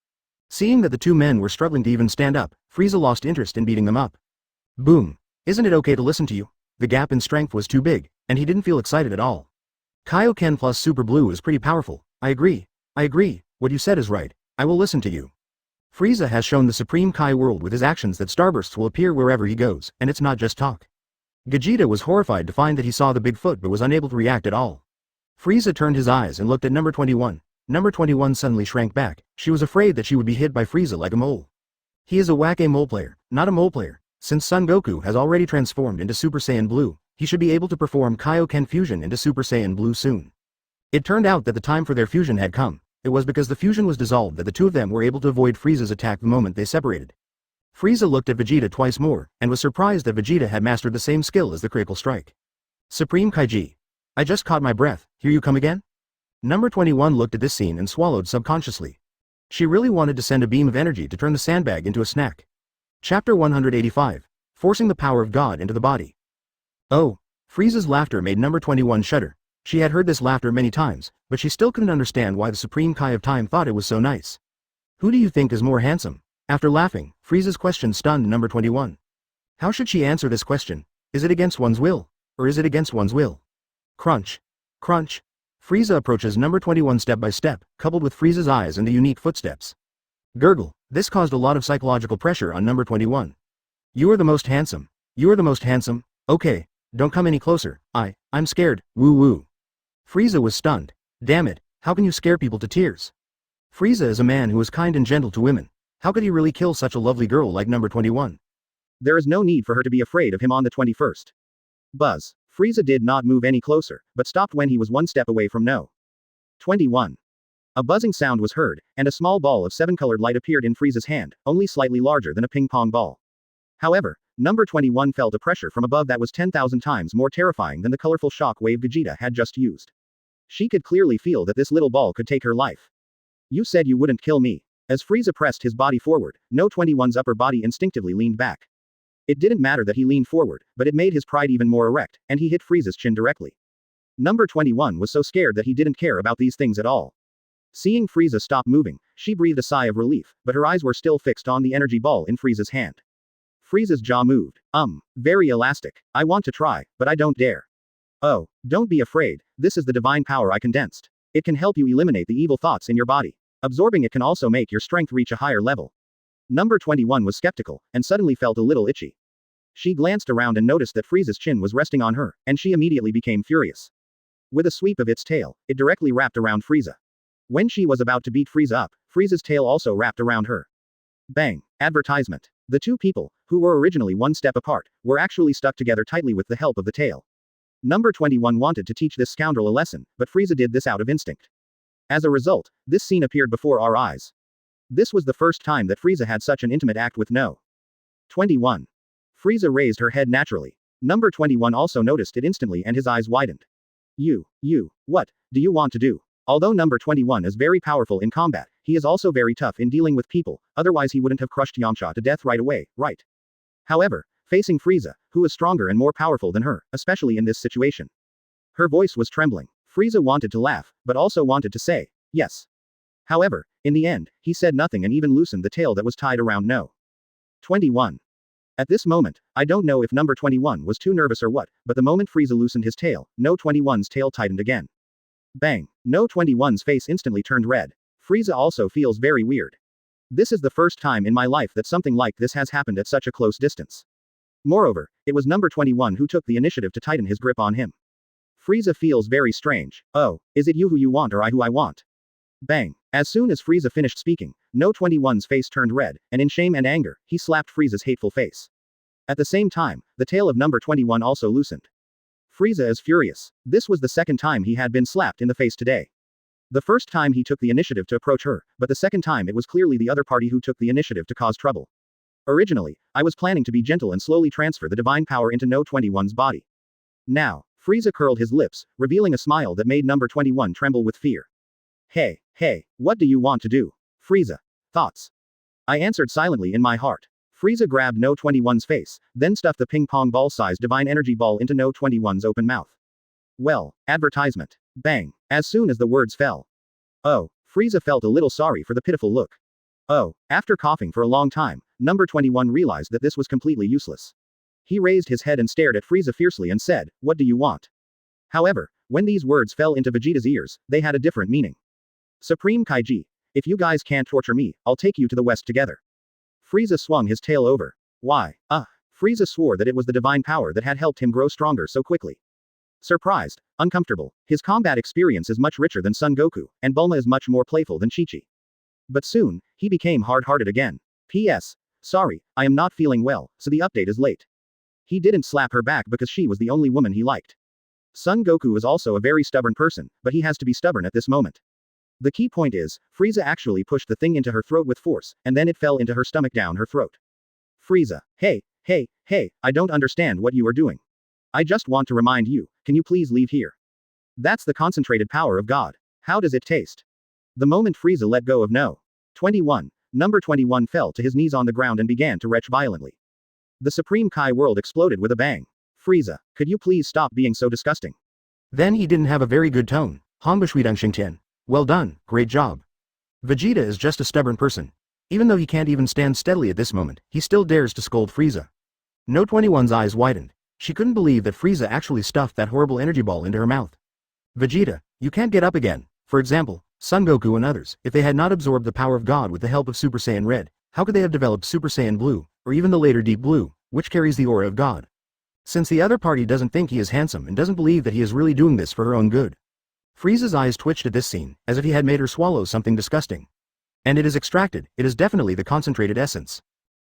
B: Seeing that the two men were struggling to even stand up, Frieza lost interest in beating them up. Boom. Isn't it okay to listen to you? The gap in strength was too big, and he didn't feel excited at all. Kaioken plus Super Blue is pretty powerful. I agree. What you said is right. I will listen to you. Frieza has shown the Supreme Kai world with his actions that starbursts will appear wherever he goes, and it's not just talk. Vegeta was horrified to find that he saw the Bigfoot but was unable to react at all. Frieza turned his eyes and looked at number 21. Number 21 suddenly shrank back. She was afraid that she would be hit by Frieza like a mole. He is a Whack-A-Mole player, not a mole player. Since Son Goku has already transformed into Super Saiyan Blue, he should be able to perform Kaioken fusion into Super Saiyan Blue soon. It turned out that the time for their fusion had come. It was because the fusion was dissolved that the two of them were able to avoid Frieza's attack the moment they separated. Frieza looked at Vegeta twice more, and was surprised that Vegeta had mastered the same skill as the critical strike. Supreme Kaiji. I just caught my breath, here you come again? Number 21 looked at this scene and swallowed subconsciously. She really wanted to send a beam of energy to turn the sandbag into a snack. Chapter 185. Forcing the power of God into the body. Oh. Frieza's laughter made number 21 shudder. She had heard this laughter many times, but she still couldn't understand why the Supreme Kai of Time thought it was so nice. Who do you think is more handsome?
A: After laughing, Frieza's question stunned number 21. How should she answer this question? Is it against one's will? Or is it against one's will? Crunch. Crunch. Frieza approaches number 21 step by step, coupled with Frieza's eyes and the unique footsteps. Gurgle. This caused a lot of psychological pressure on number 21. You are the most handsome. You are the most handsome. Okay, don't come any closer. I'm scared. Woo woo. Frieza was stunned. Damn it, how can you scare people to tears? Frieza is a man who is kind and gentle to women. How could he really kill such a lovely girl like number 21?
B: There is no need for her to be afraid of him on the 21st. Buzz. Frieza did not move any closer, but stopped when he was one step away from no. 21. A buzzing sound was heard, and a small ball of 7-colored light appeared in Frieza's hand, only slightly larger than a ping-pong ball. However, number 21 felt a pressure from above that was 10,000 times more terrifying than the colorful shock wave Vegeta had just used. She could clearly feel that this little ball could take her life. You said you wouldn't kill me. As Frieza pressed his body forward, no 21's upper body instinctively leaned back. It didn't matter that he leaned forward, but it made his pride even more erect, and he hit Frieza's chin directly. Number 21 was so scared that he didn't care about these things at all. Seeing Frieza stop moving, she breathed a sigh of relief, but her eyes were still fixed on the energy ball in Frieza's hand. Frieza's jaw moved. Very elastic. I want to try, but I don't dare. Oh, don't be afraid, this is the divine power I condensed. It can help you eliminate the evil thoughts in your body. Absorbing it can also make your strength reach a higher level. Number 21 was skeptical, and suddenly felt a little itchy. She glanced around and noticed that Frieza's chin was resting on her, and she immediately became furious. With a sweep of its tail, it directly wrapped around Frieza. When she was about to beat Frieza up, Frieza's tail also wrapped around her. Bang. Advertisement. The two people, who were originally one step apart, were actually stuck together tightly with the help of the tail. Number 21 wanted to teach this scoundrel a lesson, but Frieza did this out of instinct. As a result, this scene appeared before our eyes. This was the first time that Frieza had such an intimate act with no. 21. Frieza raised her head naturally. Number 21 also noticed it instantly and his eyes widened. What do you want to do? Although number 21 is very powerful in combat, he is also very tough in dealing with people, otherwise he wouldn't have crushed Yamcha to death right away, right? However, facing Frieza, who is stronger and more powerful than her, especially in this situation. Her voice was trembling. Frieza wanted to laugh, but also wanted to say, yes. However, in the end, he said nothing and even loosened the tail that was tied around no. 21. At this moment, I don't know if number 21 was too nervous or what, but the moment Frieza loosened his tail, no 21's tail tightened again. Bang. No 21's face instantly turned red. Frieza also feels very weird. This is the first time in my life that something like this has happened at such a close distance. Moreover, it was number 21 who took the initiative to tighten his grip on him. Frieza feels very strange. Oh, is it you who you want or I who I want? Bang. As soon as Frieza finished speaking, no 21's face turned red, and in shame and anger, he slapped Frieza's hateful face. At the same time, the tail of number 21 also loosened. Frieza is furious. This was the second time he had been slapped in the face today. The first time he took the initiative to approach her, but the second time it was clearly the other party who took the initiative to cause trouble. Originally, I was planning to be gentle and slowly transfer the divine power into no 21's body. Now, Frieza curled his lips, revealing a smile that made number 21 tremble with fear. Hey, what do you want to do? Frieza. Thoughts. I answered silently in my heart. Frieza grabbed no 21's face, then stuffed the ping-pong ball-sized divine energy ball into no 21's open mouth. Well, advertisement. Bang. As soon as the words fell. Oh, Frieza felt a little sorry for the pitiful look. Oh, after coughing for a long time, number 21 realized that this was completely useless. He raised his head and stared at Frieza fiercely and said, "What do you want?" However, when these words fell into Vegeta's ears, they had a different meaning. Supreme Kaiji, if you guys can't torture me, I'll take you to the west together. Frieza swung his tail over. Why? Frieza swore that it was the divine power that had helped him grow stronger so quickly. Surprised, uncomfortable, his combat experience is much richer than Son Goku, and Bulma is much more playful than Chi-Chi. But soon, he became hard-hearted again. P.S. Sorry, I am not feeling well, so the update is late. He didn't slap her back because she was the only woman he liked. Son Goku is also a very stubborn person, but he has to be stubborn at this moment. The key point is, Frieza actually pushed the thing into her throat with force, and then it fell into her stomach down her throat. Frieza, hey, I don't understand what you are doing. I just want to remind you, can you please leave here? That's the concentrated power of God. How does it taste? The moment Frieza let go of no. 21, number 21 fell to his knees on the ground and began to retch violently. The Supreme Kai world exploded with a bang. Frieza, could you please stop being so disgusting?
A: Then he didn't have a very good tone. Hongbushuidang Xingtian. Well done, great job. Vegeta is just a stubborn person.
B: Even though he can't even stand steadily at this moment, he still dares to scold Frieza. No 21's eyes widened. She couldn't believe that Frieza actually stuffed that horrible energy ball into her mouth. Vegeta, you can't get up again. For example, Son Goku and others, if they had not absorbed the power of God with the help of Super Saiyan Red, how could they have developed Super Saiyan Blue, or even the later Deep Blue, which carries the aura of God? Since the other party doesn't think he is handsome and doesn't believe that he is really doing this for her own good. Frieza's eyes twitched at this scene, as if he had made her swallow something disgusting. And it is extracted, it is definitely the concentrated essence.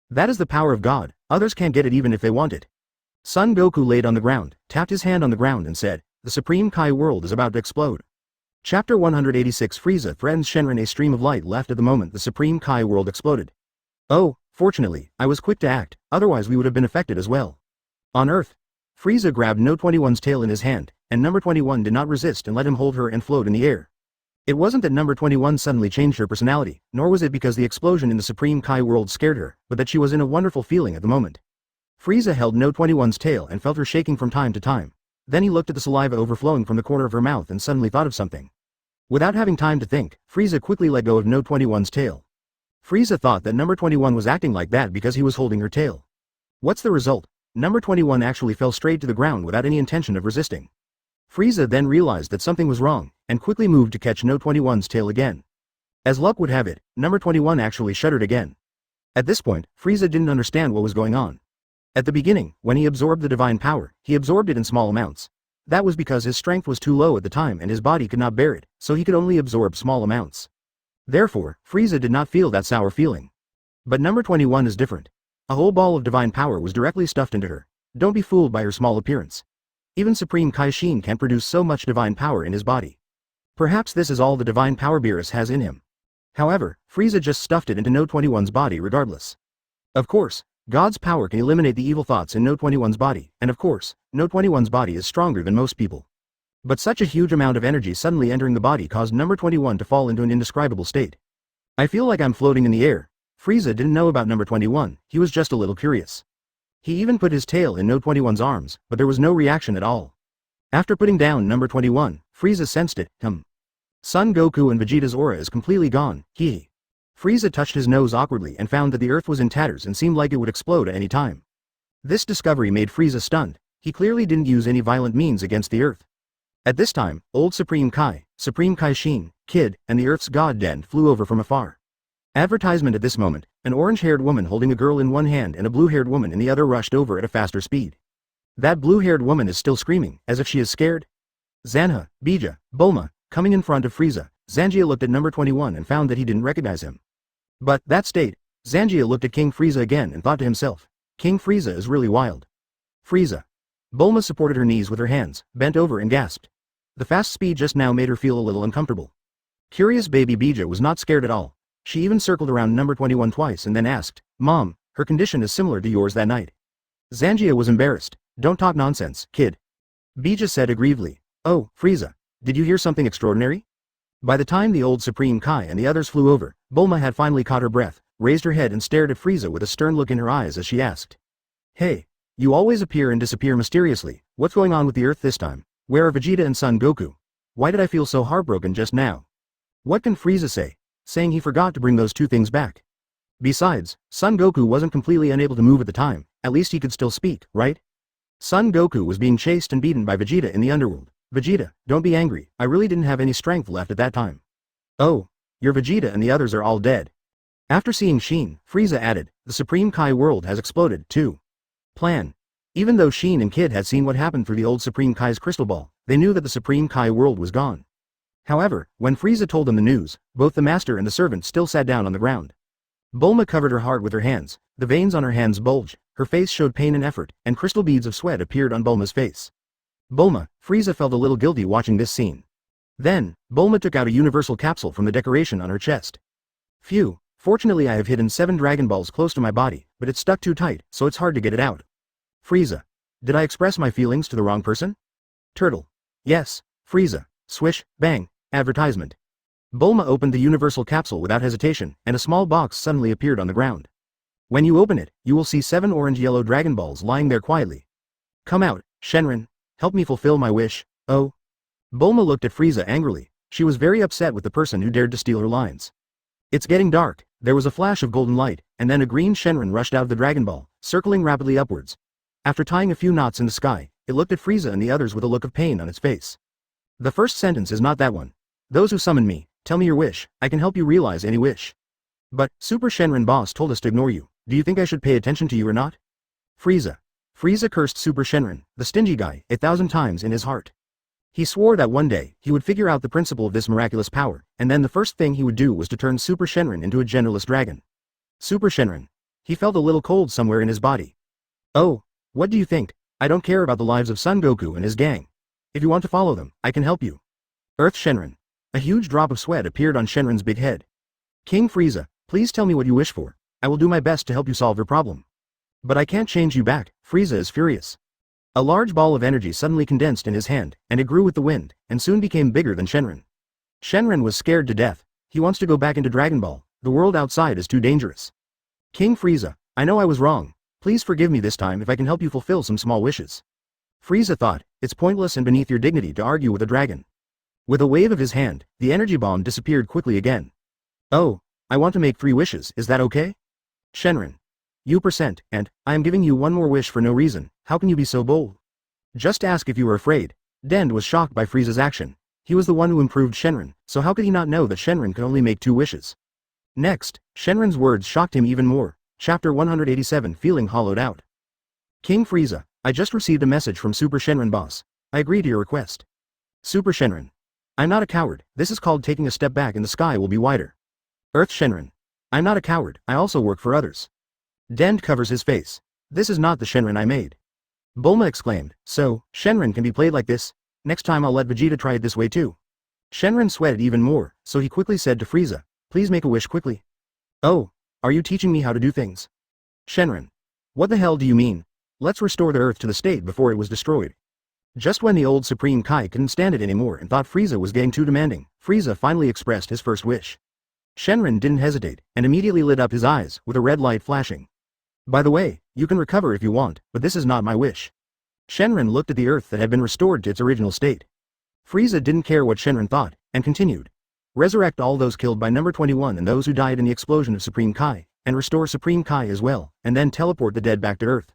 B: That is the power of God, others can't get it even if they want it. Son Goku laid on the ground, tapped his hand on the ground and said, "The Supreme Kai world is about to explode." Chapter 186 Frieza threatens Shenron. A stream of light left at the moment the Supreme Kai world exploded. Oh, fortunately, I was quick to act, otherwise we would have been affected as well. On Earth, Frieza grabbed No 21's tail in his hand, and number 21 did not resist and let him hold her and float in the air. It wasn't that number 21 suddenly changed her personality, nor was it because the explosion in the Supreme Kai world scared her, but that she was in a wonderful feeling at the moment. Frieza held No 21's tail and felt her shaking from time to time. Then he looked at the saliva overflowing from the corner of her mouth and suddenly thought of something. Without having time to think, Frieza quickly let go of No 21's tail. Frieza thought that number 21 was acting like that because he was holding her tail. What's the result? Number 21 actually fell straight to the ground without any intention of resisting. Frieza then realized that something was wrong, and quickly moved to catch No 21's tail again. As luck would have it, number 21 actually shuddered again. At this point, Frieza didn't understand what was going on. At the beginning, when he absorbed the divine power, he absorbed it in small amounts. That was because his strength was too low at the time and his body could not bear it, so he could only absorb small amounts. Therefore, Frieza did not feel that sour feeling. But number 21 is different. A whole ball of divine power was directly stuffed into her. Don't be fooled by her small appearance. Even Supreme Kai Shin can't produce so much divine power in his body. Perhaps this is all the divine power Beerus has in him. However, Frieza just stuffed it into No 21's body regardless. Of course, God's power can eliminate the evil thoughts in No 21's body, and of course, No 21's body is stronger than most people. But such a huge amount of energy suddenly entering the body caused number 21 to fall into an indescribable state. I feel like I'm floating in the air. Frieza didn't know about number 21, he was just a little curious. He even put his tail in No 21's arms, but there was no reaction at all. After putting down number 21, Frieza sensed it, Son Goku and Vegeta's aura is completely gone, Frieza touched his nose awkwardly and found that the earth was in tatters and seemed like it would explode at any time. This discovery made Frieza stunned. He clearly didn't use any violent means against the earth. At this time, old Supreme Kai Shin, Kid, and the earth's god Den flew over from afar. Advertisement at this moment, an orange-haired woman holding a girl in one hand and a blue-haired woman in the other rushed over at a faster speed. That blue-haired woman is still screaming, as if she is scared. Zanha, Bija, Bulma, coming in front of Frieza, Zangia looked at number 21 and found that he didn't recognize him. But, that state, Zangia looked at King Frieza again and thought to himself, King Frieza is really wild. Frieza. Bulma supported her knees with her hands, bent over and gasped. The fast speed just now made her feel a little uncomfortable. Curious baby Bija was not scared at all. She even circled around number 21 twice and then asked, Mom, her condition is similar to yours that night. Zangia was embarrassed. Don't talk nonsense, kid. Bija said aggrievedly, Oh, Frieza, did you hear something extraordinary? By the time the old Supreme Kai and the others flew over, Bulma had finally caught her breath, raised her head and stared at Frieza with a stern look in her eyes as she asked. Hey, you always appear and disappear mysteriously, what's going on with the earth this time? Where are Vegeta and Son Goku? Why did I feel so heartbroken just now? What can Frieza say? Saying he forgot to bring those two things back. Besides, Son Goku wasn't completely unable to move at the time, at least he could still speak, right? Son Goku was being chased and beaten by Vegeta in the underworld. Vegeta, don't be angry, I really didn't have any strength left at that time. Oh, your Vegeta and the others are all dead. After seeing Shin, Frieza added, the Supreme Kai world has exploded, too. Plan. Even though Shin and Kid had seen what happened through the old Supreme Kai's crystal ball, they knew that the Supreme Kai world was gone. However, when Frieza told them the news, both the master and the servant still sat down on the ground. Bulma covered her heart with her hands, the veins on her hands bulged, her face showed pain and effort, and crystal beads of sweat appeared on Bulma's face. Bulma, Frieza felt a little guilty watching this scene. Then, Bulma took out a universal capsule from the decoration on her chest. Phew, fortunately I have hidden 7 Dragon Balls close to my body, but it's stuck too tight, so it's hard to get it out. Frieza. Did I express my feelings to the wrong person? Turtle. Yes, Frieza. Swish, bang. Advertisement. Bulma opened the universal capsule without hesitation, and a small box suddenly appeared on the ground. When you open it, you will see 7 orange-yellow Dragon Balls lying there quietly. Come out, Shenron. Help me fulfill my wish, oh. Bulma looked at Frieza angrily. She was very upset with the person who dared to steal her lines. It's getting dark. There was a flash of golden light, and then a green Shenron rushed out of the Dragon Ball, circling rapidly upwards. After tying a few knots in the sky, it looked at Frieza and the others with a look of pain on its face. The first sentence is not that one. Those who summoned me, tell me your wish, I can help you realize any wish. But, Super Shenron boss told us to ignore you. Do you think I should pay attention to you or not? Frieza. Frieza cursed Super Shenron, the stingy guy, 1,000 times in his heart. He swore that one day, he would figure out the principle of this miraculous power, and then the first thing he would do was to turn Super Shenron into a genderless dragon. Super Shenron. He felt a little cold somewhere in his body. Oh, what do you think? I don't care about the lives of Son Goku and his gang. If you want to follow them, I can help you. Earth Shenron. A huge drop of sweat appeared on Shenron's big head. King Frieza, please tell me what you wish for. I will do my best to help you solve your problem. But I can't change you back. Frieza is furious. A large ball of energy suddenly condensed in his hand, and it grew with the wind, and soon became bigger than Shenron. Shenron was scared to death. He wants to go back into Dragon Ball. The world outside is too dangerous. King Frieza, I know I was wrong. Please forgive me this time if I can help you fulfill some small wishes. Frieza thought, it's pointless and beneath your dignity to argue with a dragon. With a wave of his hand, the energy bomb disappeared quickly again. Oh, I want to make 3 wishes, is that okay? Shenron. U%, and, I am giving you one more wish for no reason, how can you be so bold? Just ask if you were afraid. Dend was shocked by Frieza's action. He was the one who improved Shenron, so how could he not know that Shenron could only make 2 wishes? Next, Shenron's words shocked him even more. Chapter 187 Feeling hollowed out. King Frieza, I just received a message from Super Shenron boss. I agree to your request. Super Shenron. I'm not a coward, this is called taking a step back and the sky will be wider. Earth Shenron. I'm not a coward, I also work for others. Dend covers his face. This is not the Shenron I made. Bulma exclaimed, so, Shenron can be played like this? Next time I'll let Vegeta try it this way too. Shenron sweated even more, so he quickly said to Frieza, please make a wish quickly. Oh, are you teaching me how to do things? Shenron. What the hell do you mean? Let's restore the Earth to the state before it was destroyed. Just when the old Supreme Kai couldn't stand it anymore and thought Frieza was getting too demanding, Frieza finally expressed his first wish. Shenron didn't hesitate, and immediately lit up his eyes, with a red light flashing. By the way, you can recover if you want, but this is not my wish. Shenron looked at the Earth that had been restored to its original state. Frieza didn't care what Shenron thought, and continued. Resurrect all those killed by number 21 and those who died in the explosion of Supreme Kai, and restore Supreme Kai as well, and then teleport the dead back to Earth.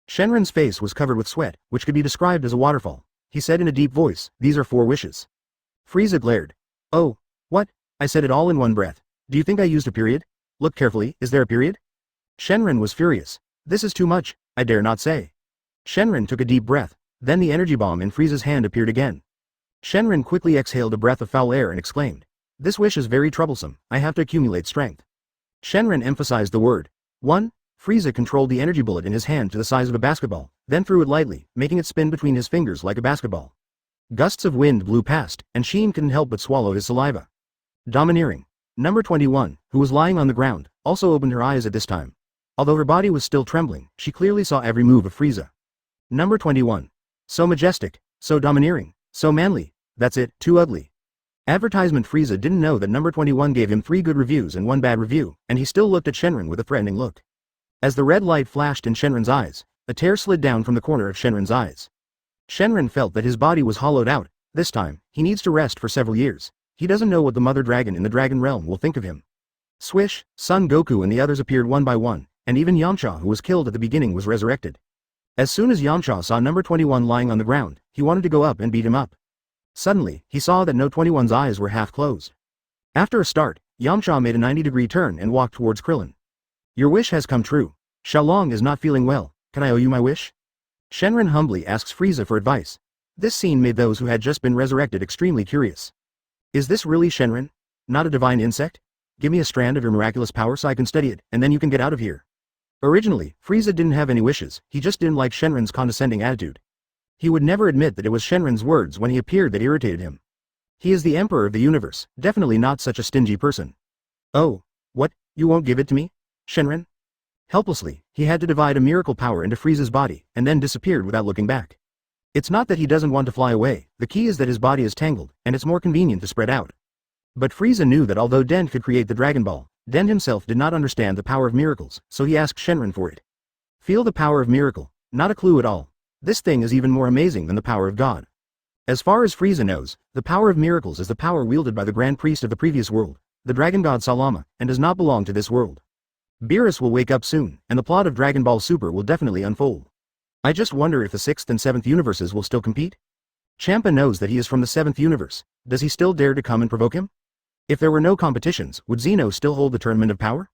B: Shenron's face was covered with sweat, which could be described as a waterfall. He said in a deep voice, these are 4 wishes. Frieza glared. Oh, what? I said it all in one breath. Do you think I used a period? Look carefully, is there a period? Shenron was furious. This is too much, I dare not say. Shenron took a deep breath, then the energy bomb in Frieza's hand appeared again. Shenron quickly exhaled a breath of foul air and exclaimed. This wish is very troublesome, I have to accumulate strength. Shenron emphasized the word. 1. Frieza controlled the energy bullet in his hand to the size of a basketball, then threw it lightly, making it spin between his fingers like a basketball. Gusts of wind blew past, and Sheen couldn't help but swallow his saliva. Domineering. Number 21, who was lying on the ground, also opened her eyes at this time. Although her body was still trembling, she clearly saw every move of Frieza. Number 21. So majestic, so domineering, so manly, that's it, too ugly. Advertisement Frieza didn't know that number 21 gave him 3 good reviews and 1 bad review, and he still looked at Shenron with a threatening look. As the red light flashed in Shenron's eyes, a tear slid down from the corner of Shenron's eyes. Shenron felt that his body was hollowed out. This time, he needs to rest for several years. He doesn't know what the mother dragon in the dragon realm will think of him. Swish, Son Goku and the others appeared one by one, and even Yamcha who was killed at the beginning was resurrected. As soon as Yamcha saw number 21 lying on the ground, he wanted to go up and beat him up. Suddenly, he saw that no 21's eyes were half closed. After a start, Yamcha made a 90-degree turn and walked towards Krillin. Your wish has come true. Xiaolong is not feeling well, can I owe you my wish? Shenron humbly asks Frieza for advice. This scene made those who had just been resurrected extremely curious. Is this really Shenron? Not a divine insect? Give me a strand of your miraculous power so I can study it, and then you can get out of here. Originally, Frieza didn't have any wishes, he just didn't like Shenron's condescending attitude. He would never admit that it was Shenron's words when he appeared that irritated him. He is the emperor of the universe, definitely not such a stingy person. Oh, what, you won't give it to me? Shenron? Helplessly, he had to divide a miracle power into Frieza's body, and then disappeared without looking back. It's not that he doesn't want to fly away, the key is that his body is tangled, and it's more convenient to spread out. But Frieza knew that although Dend could create the Dragon Ball, Dend himself did not understand the power of miracles, so he asked Shenron for it. Feel the power of miracle, not a clue at all. This thing is even more amazing than the power of God. As far as Frieza knows, the power of miracles is the power wielded by the Grand Priest of the previous world, the dragon god Salama, and does not belong to this world. Beerus will wake up soon, and the plot of Dragon Ball Super will definitely unfold. I just wonder if the 6th and 7th universes will still compete? Champa knows that he is from the 7th universe. Does he still dare to come and provoke him? If there were no competitions, would Zeno still hold the Tournament of Power?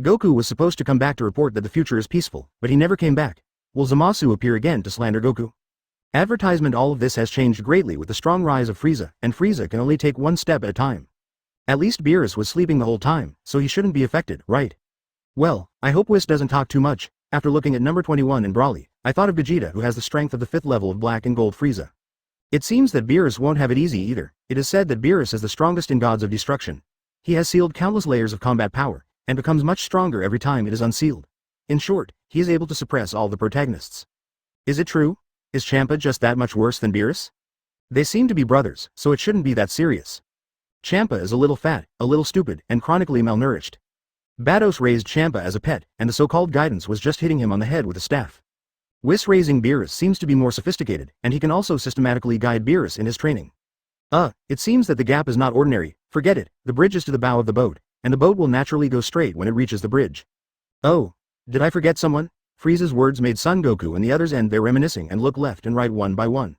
B: Goku was supposed to come back to report that the future is peaceful, but he never came back. Will Zamasu appear again to slander Goku? Advertisement. All of this has changed greatly with the strong rise of Frieza, and Frieza can only take one step at a time. At least Beerus was sleeping the whole time, so he shouldn't be affected, right? Well, I hope Whis doesn't talk too much. After looking at number 21 in Broly, I thought of Vegeta, who has the strength of the 5th level of Black and Gold Frieza. It seems that Beerus won't have it easy either. It is said that Beerus is the strongest in Gods of Destruction. He has sealed countless layers of combat power, and becomes much stronger every time it is unsealed. In short, he is able to suppress all the protagonists. Is it true? Is Champa just that much worse than Beerus? They seem to be brothers, so it shouldn't be that serious. Champa is a little fat, a little stupid, and chronically malnourished. Vados raised Champa as a pet, and the so-called guidance was just hitting him on the head with a staff. Whis raising Beerus seems to be more sophisticated, and he can also systematically guide Beerus in his training. It seems that the gap is not ordinary. Forget it, the bridge is to the bow of the boat, and the boat will naturally go straight when it reaches the bridge. Oh, did I forget someone? Frieza's words made Son Goku and the others end their reminiscing and look left and right one by one.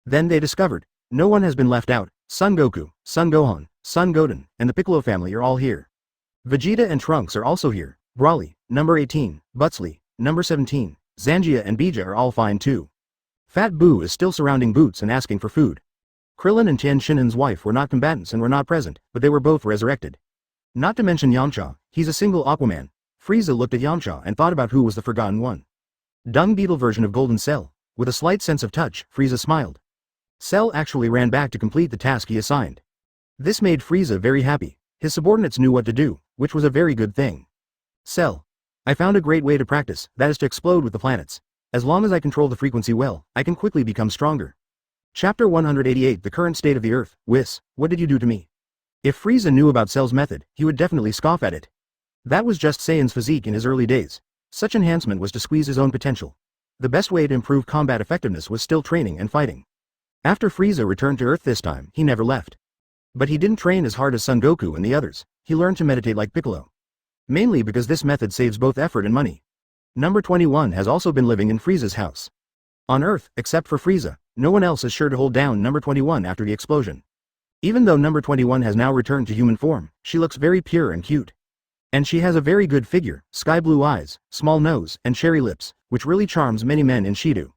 B: Then they discovered, no one has been left out. Son Goku, Son Gohan, Son Goten, and the Piccolo family are all here. Vegeta and Trunks are also here. Broly, number 18, Butsley, number 17, Zangia and Bija are all fine too. Fat Boo is still surrounding Boots and asking for food. Krillin and Tien Shinhan's wife were not combatants and were not present, but they were both resurrected. Not to mention Yamcha, he's a single Aquaman. Frieza looked at Yamcha and thought about who was the forgotten one. Dung Beetle version of Golden Cell. With a slight sense of touch, Frieza smiled. Cell actually ran back to complete the task he assigned. This made Frieza very happy. His subordinates knew what to do, which was a very good thing. Cell. I found a great way to practice, that is to explode with the planets. As long as I control the frequency well, I can quickly become stronger. Chapter 188. The current state of the Earth. Whis, what did you do to me? If Frieza knew about Cell's method, he would definitely scoff at it. That was just Saiyan's physique in his early days. Such enhancement was to squeeze his own potential. The best way to improve combat effectiveness was still training and fighting. After Frieza returned to Earth this time, he never left. But he didn't train as hard as Son Goku and the others. He learned to meditate like Piccolo. Mainly because this method saves both effort and money. Number 21 has also been living in Frieza's house. On Earth, except for Frieza, no one else is sure to hold down number 21 after the explosion. Even though number 21 has now returned to human form, she looks very pure and cute. And she has a very good figure, sky blue eyes, small nose, and cherry lips, which really charms many men in Shido.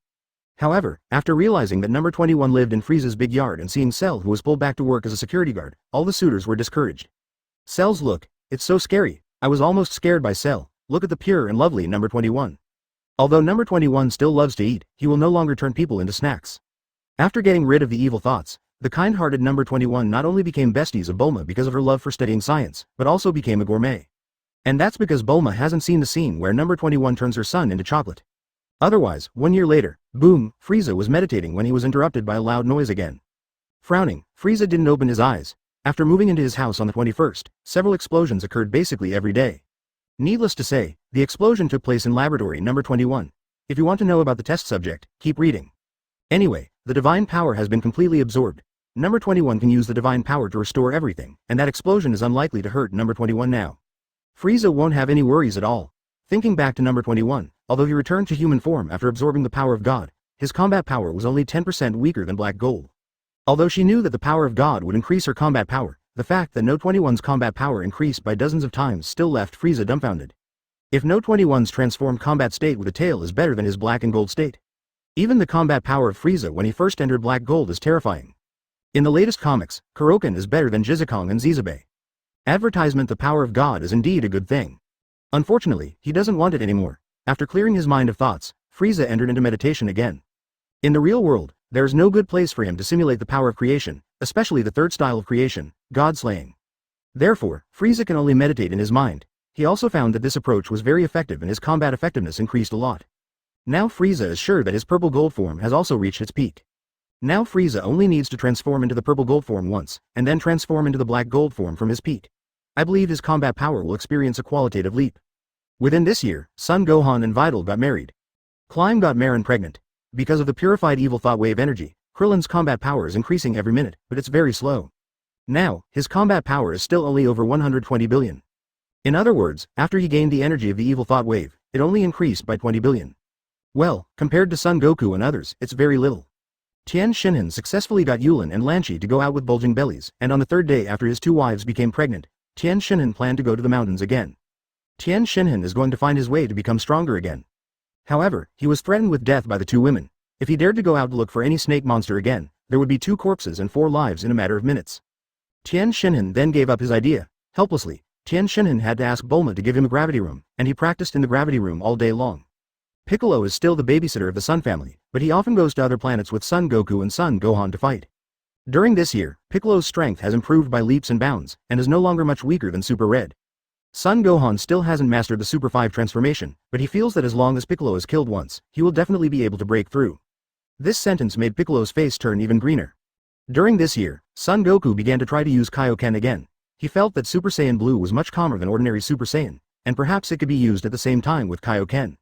B: However, after realizing that number 21 lived in Frieza's big yard and seeing Cell who was pulled back to work as a security guard, all the suitors were discouraged. Cell's look, it's so scary. I was almost scared by Cell. Look at the pure and lovely number 21. Although number 21 still loves to eat, he will no longer turn people into snacks. After getting rid of the evil thoughts, the kind-hearted number 21 not only became besties of Bulma because of her love for studying science, but also became a gourmet. And that's because Bulma hasn't seen the scene where number 21 turns her son into chocolate. Otherwise, 1 year later, boom, Frieza was meditating when he was interrupted by a loud noise again. Frowning, Frieza didn't open his eyes. After moving into his house on the 21st, several explosions occurred basically every day. Needless to say, the explosion took place in laboratory number 21. If you want to know about the test subject, keep reading. Anyway, the divine power has been completely absorbed. Number 21 can use the divine power to restore everything, and that explosion is unlikely to hurt number 21 now. Frieza won't have any worries at all. Thinking back to number 21, although he returned to human form after absorbing the power of God, his combat power was only 10% weaker than Black Gold. Although she knew that the power of God would increase her combat power, the fact that No 21's combat power increased by dozens of times still left Frieza dumbfounded. If No 21's transformed combat state with a tail is better than his Black and Gold state. Even the combat power of Frieza when he first entered Black Gold is terrifying. In the latest comics, Kuroken is better than Jizakong and Zizabe. Advertisement. The power of God is indeed a good thing. Unfortunately, he doesn't want it anymore. After clearing his mind of thoughts, Frieza entered into meditation again. In the real world, there is no good place for him to simulate the power of creation, especially the third style of creation, God slaying. Therefore, Frieza can only meditate in his mind. He also found that this approach was very effective and his combat effectiveness increased a lot. Now Frieza is sure that his purple gold form has also reached its peak. Now Frieza only needs to transform into the purple gold form once, and then transform into the black gold form from his peak. I believe his combat power will experience a qualitative leap. Within this year, Son Gohan and Videl got married. Climb got Marin pregnant. Because of the purified evil thought wave energy, Krillin's combat power is increasing every minute, but it's very slow. Now, his combat power is still only over 120 billion. In other words, after he gained the energy of the evil thought wave, it only increased by 20 billion. Well, compared to Son Goku and others, it's very little. Tien Shinhan successfully got Yulin and Lanchi to go out with bulging bellies, and on the third day after his two wives became pregnant, Tien Shinhan planned to go to the mountains again. Tien Shinhan is going to find his way to become stronger again. However, he was threatened with death by the two women. If he dared to go out to look for any snake monster again, there would be 2 corpses and 4 lives in a matter of minutes. Tien Shinhan then gave up his idea. Helplessly, Tien Shinhan had to ask Bulma to give him a gravity room, and he practiced in the gravity room all day long. Piccolo is still the babysitter of the Sun family, but he often goes to other planets with Son Goku and Son Gohan to fight. During this year, Piccolo's strength has improved by leaps and bounds, and is no longer much weaker than Super Red. Son Gohan still hasn't mastered the Super 5 transformation, but he feels that as long as Piccolo is killed once, he will definitely be able to break through. This sentence made Piccolo's face turn even greener. During this year, Son Goku began to try to use Kaioken again. He felt that Super Saiyan Blue was much calmer than ordinary Super Saiyan, and perhaps it could be used at the same time with Kaioken.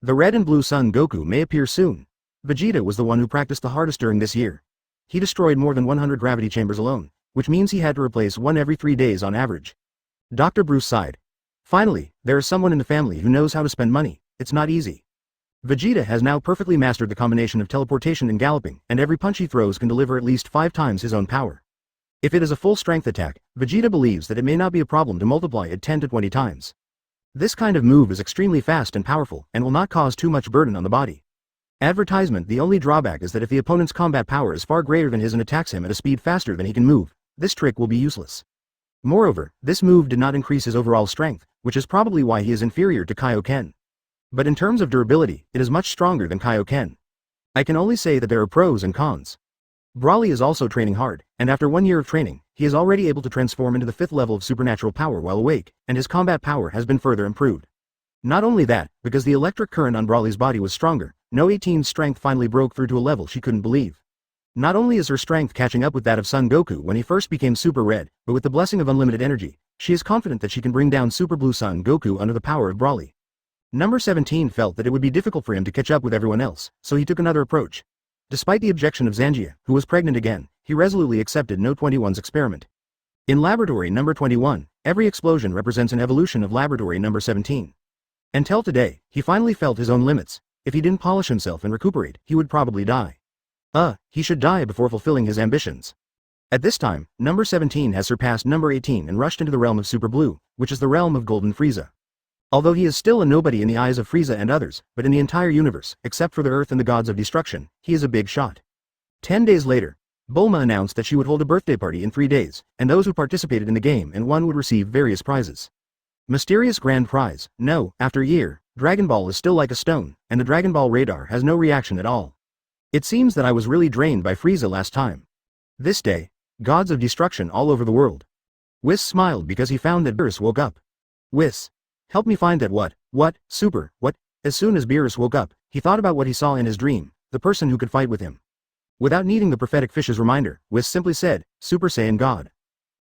B: The red and blue Son Goku may appear soon. Vegeta was the one who practiced the hardest during this year. He destroyed more than 100 gravity chambers alone, which means he had to replace one every 3 days on average. Dr. Bruce sighed. Finally, there is someone in the family who knows how to spend money. It's not easy. Vegeta has now perfectly mastered the combination of teleportation and galloping, and every punch he throws can deliver at least 5 times his own power. If it is a full strength attack, Vegeta believes that it may not be a problem to multiply it 10 to 20 times. This kind of move is extremely fast and powerful, and will not cause too much burden on the body. Advertisement: the only drawback is that if the opponent's combat power is far greater than his and attacks him at a speed faster than he can move, this trick will be useless. Moreover, this move did not increase his overall strength, which is probably why he is inferior to Kaioken. But in terms of durability, it is much stronger than Kaioken. I can only say that there are pros and cons. Broly is also training hard, and after 1 year of training, he is already able to transform into the 5th level of supernatural power while awake, and his combat power has been further improved. Not only that, because the electric current on Broly's body was stronger, No 18's strength finally broke through to a level she couldn't believe. Not only is her strength catching up with that of Son Goku when he first became Super Red, but with the blessing of unlimited energy, she is confident that she can bring down Super Blue Son Goku under the power of Broly. Number 17 felt that it would be difficult for him to catch up with everyone else, so he took another approach. Despite the objection of Zangia, who was pregnant again, he resolutely accepted No 21's experiment. In Laboratory Number 21, every explosion represents an evolution of Laboratory Number 17. Until today, he finally felt his own limits. If he didn't polish himself and recuperate, he would probably die. He should die before fulfilling his ambitions. At this time, Number 17 has surpassed Number 18 and rushed into the realm of Super Blue, which is the realm of Golden Frieza. Although he is still a nobody in the eyes of Frieza and others, but in the entire universe, except for the Earth and the gods of destruction, he is a big shot. 10 days later, Bulma announced that she would hold a birthday party in 3 days, and those who participated in the game and won would receive various prizes. Mysterious Grand Prize: no, after a year, Dragon Ball is still like a stone, and the Dragon Ball radar has no reaction at all. It seems that I was really drained by Frieza last time. This day, gods of destruction all over the world. Whis smiled because he found that Beerus woke up. Whis, help me find that what? As soon as Beerus woke up, he thought about what he saw in his dream, the person who could fight with him. Without needing the prophetic fish's reminder, Whis simply said, Super Saiyan God.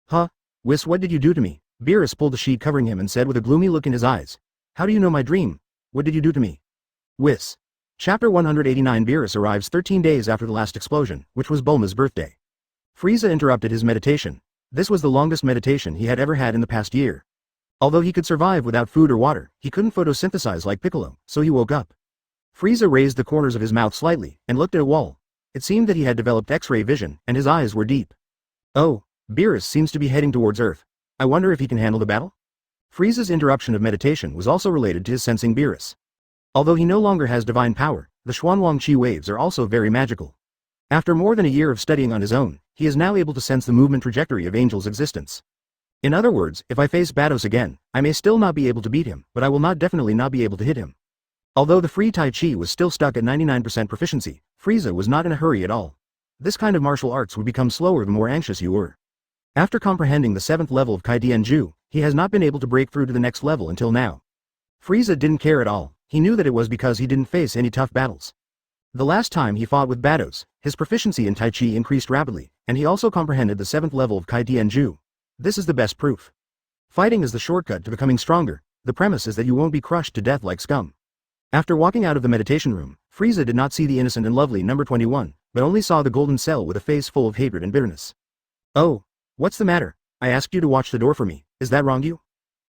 B: Huh? Whis, what did you do to me? Beerus pulled the sheet covering him and said with a gloomy look in his eyes. How do you know my dream? What did you do to me? Whis. Chapter 189. Beerus arrives 13 days after the last explosion, which was Bulma's birthday. Frieza interrupted his meditation. This was the longest meditation he had ever had in the past year. Although he could survive without food or water, he couldn't photosynthesize like Piccolo, so he woke up. Frieza raised the corners of his mouth slightly, and looked at a wall. It seemed that he had developed X-ray vision, and his eyes were deep. Oh, Beerus seems to be heading towards Earth. I wonder if he can handle the battle? Frieza's interruption of meditation was also related to his sensing Beerus. Although he no longer has divine power, the Xuanwang Qi waves are also very magical. After more than a year of studying on his own, he is now able to sense the movement trajectory of Angel's existence. In other words, if I face Vados again, I may still not be able to beat him, but I will definitely not be able to hit him. Although the free Tai Chi was still stuck at 99% proficiency, Frieza was not in a hurry at all. This kind of martial arts would become slower the more anxious you were. After comprehending the 7th level of Kaidianju, he has not been able to break through to the next level until now. Frieza didn't care at all. He knew that it was because he didn't face any tough battles. The last time he fought with Vados, his proficiency in Tai Chi increased rapidly, and he also comprehended the 7th level of Kaidianju. This is the best proof. Fighting is the shortcut to becoming stronger. The premise is that you won't be crushed to death like scum. After walking out of the meditation room, Frieza did not see the innocent and lovely Number 21, but only saw the golden cell with a face full of hatred and bitterness. Oh,
A: What's the matter? I asked you to watch the door for me, is that wrong you?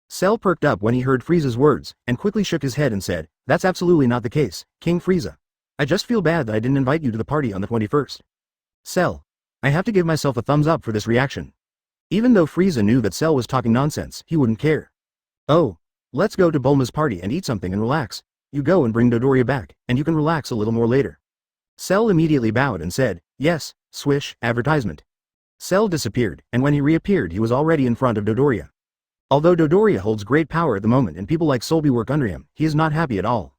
A: Cell perked up when he heard Frieza's words, and quickly shook his head and said, that's absolutely not the case, King Frieza. I just feel bad that I didn't invite you to the party on the 21st. Cell. I have to give myself a thumbs up for this reaction. Even though Frieza knew that Cell was talking nonsense, he wouldn't care. Oh. Let's go to Bulma's party and eat something and relax. You go and bring Dodoria back, and you can relax a little more later. Cell immediately bowed and said, yes, swish, advertisement. Cell disappeared, and when he reappeared he was already in front of Dodoria. Although Dodoria holds great power at the moment and people like Solby work under him, he is not happy at all.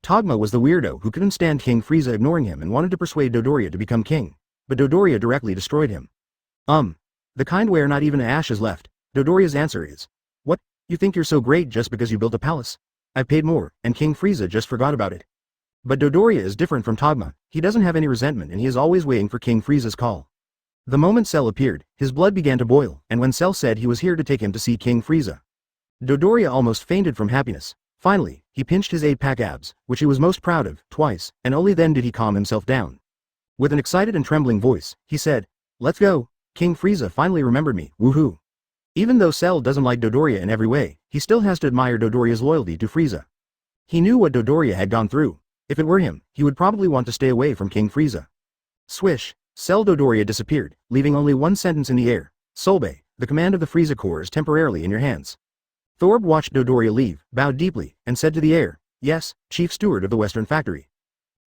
A: Togma was the weirdo who couldn't stand King Frieza ignoring him and wanted to persuade Dodoria to become king. But Dodoria directly destroyed him. The kind where not even an ash is left. Dodoria's answer is, what? You think you're so great just because you built a palace? I paid more, and King Frieza just forgot about it. But Dodoria is different from Togma, he doesn't have any resentment and he is always waiting for King Frieza's call. The moment Cell appeared, his blood began to boil, and when Cell said he was here to take him to see King Frieza, Dodoria almost fainted from happiness. Finally, he pinched his 8-pack abs, which he was most proud of, twice, and only then did he calm himself down. With an excited and trembling voice, he said, let's go. King Frieza finally remembered me, woohoo. Even though Cell doesn't like Dodoria in every way, he still has to admire Dodoria's loyalty to Frieza. He knew what Dodoria had gone through. If it were him, he would probably want to stay away from King Frieza. Swish, Cell Dodoria disappeared, leaving only one sentence in the air. Solbay, the command of the Frieza Corps is temporarily in your hands. Thorb watched Dodoria leave, bowed deeply, and said to the air, yes, Chief Steward of the Western Factory.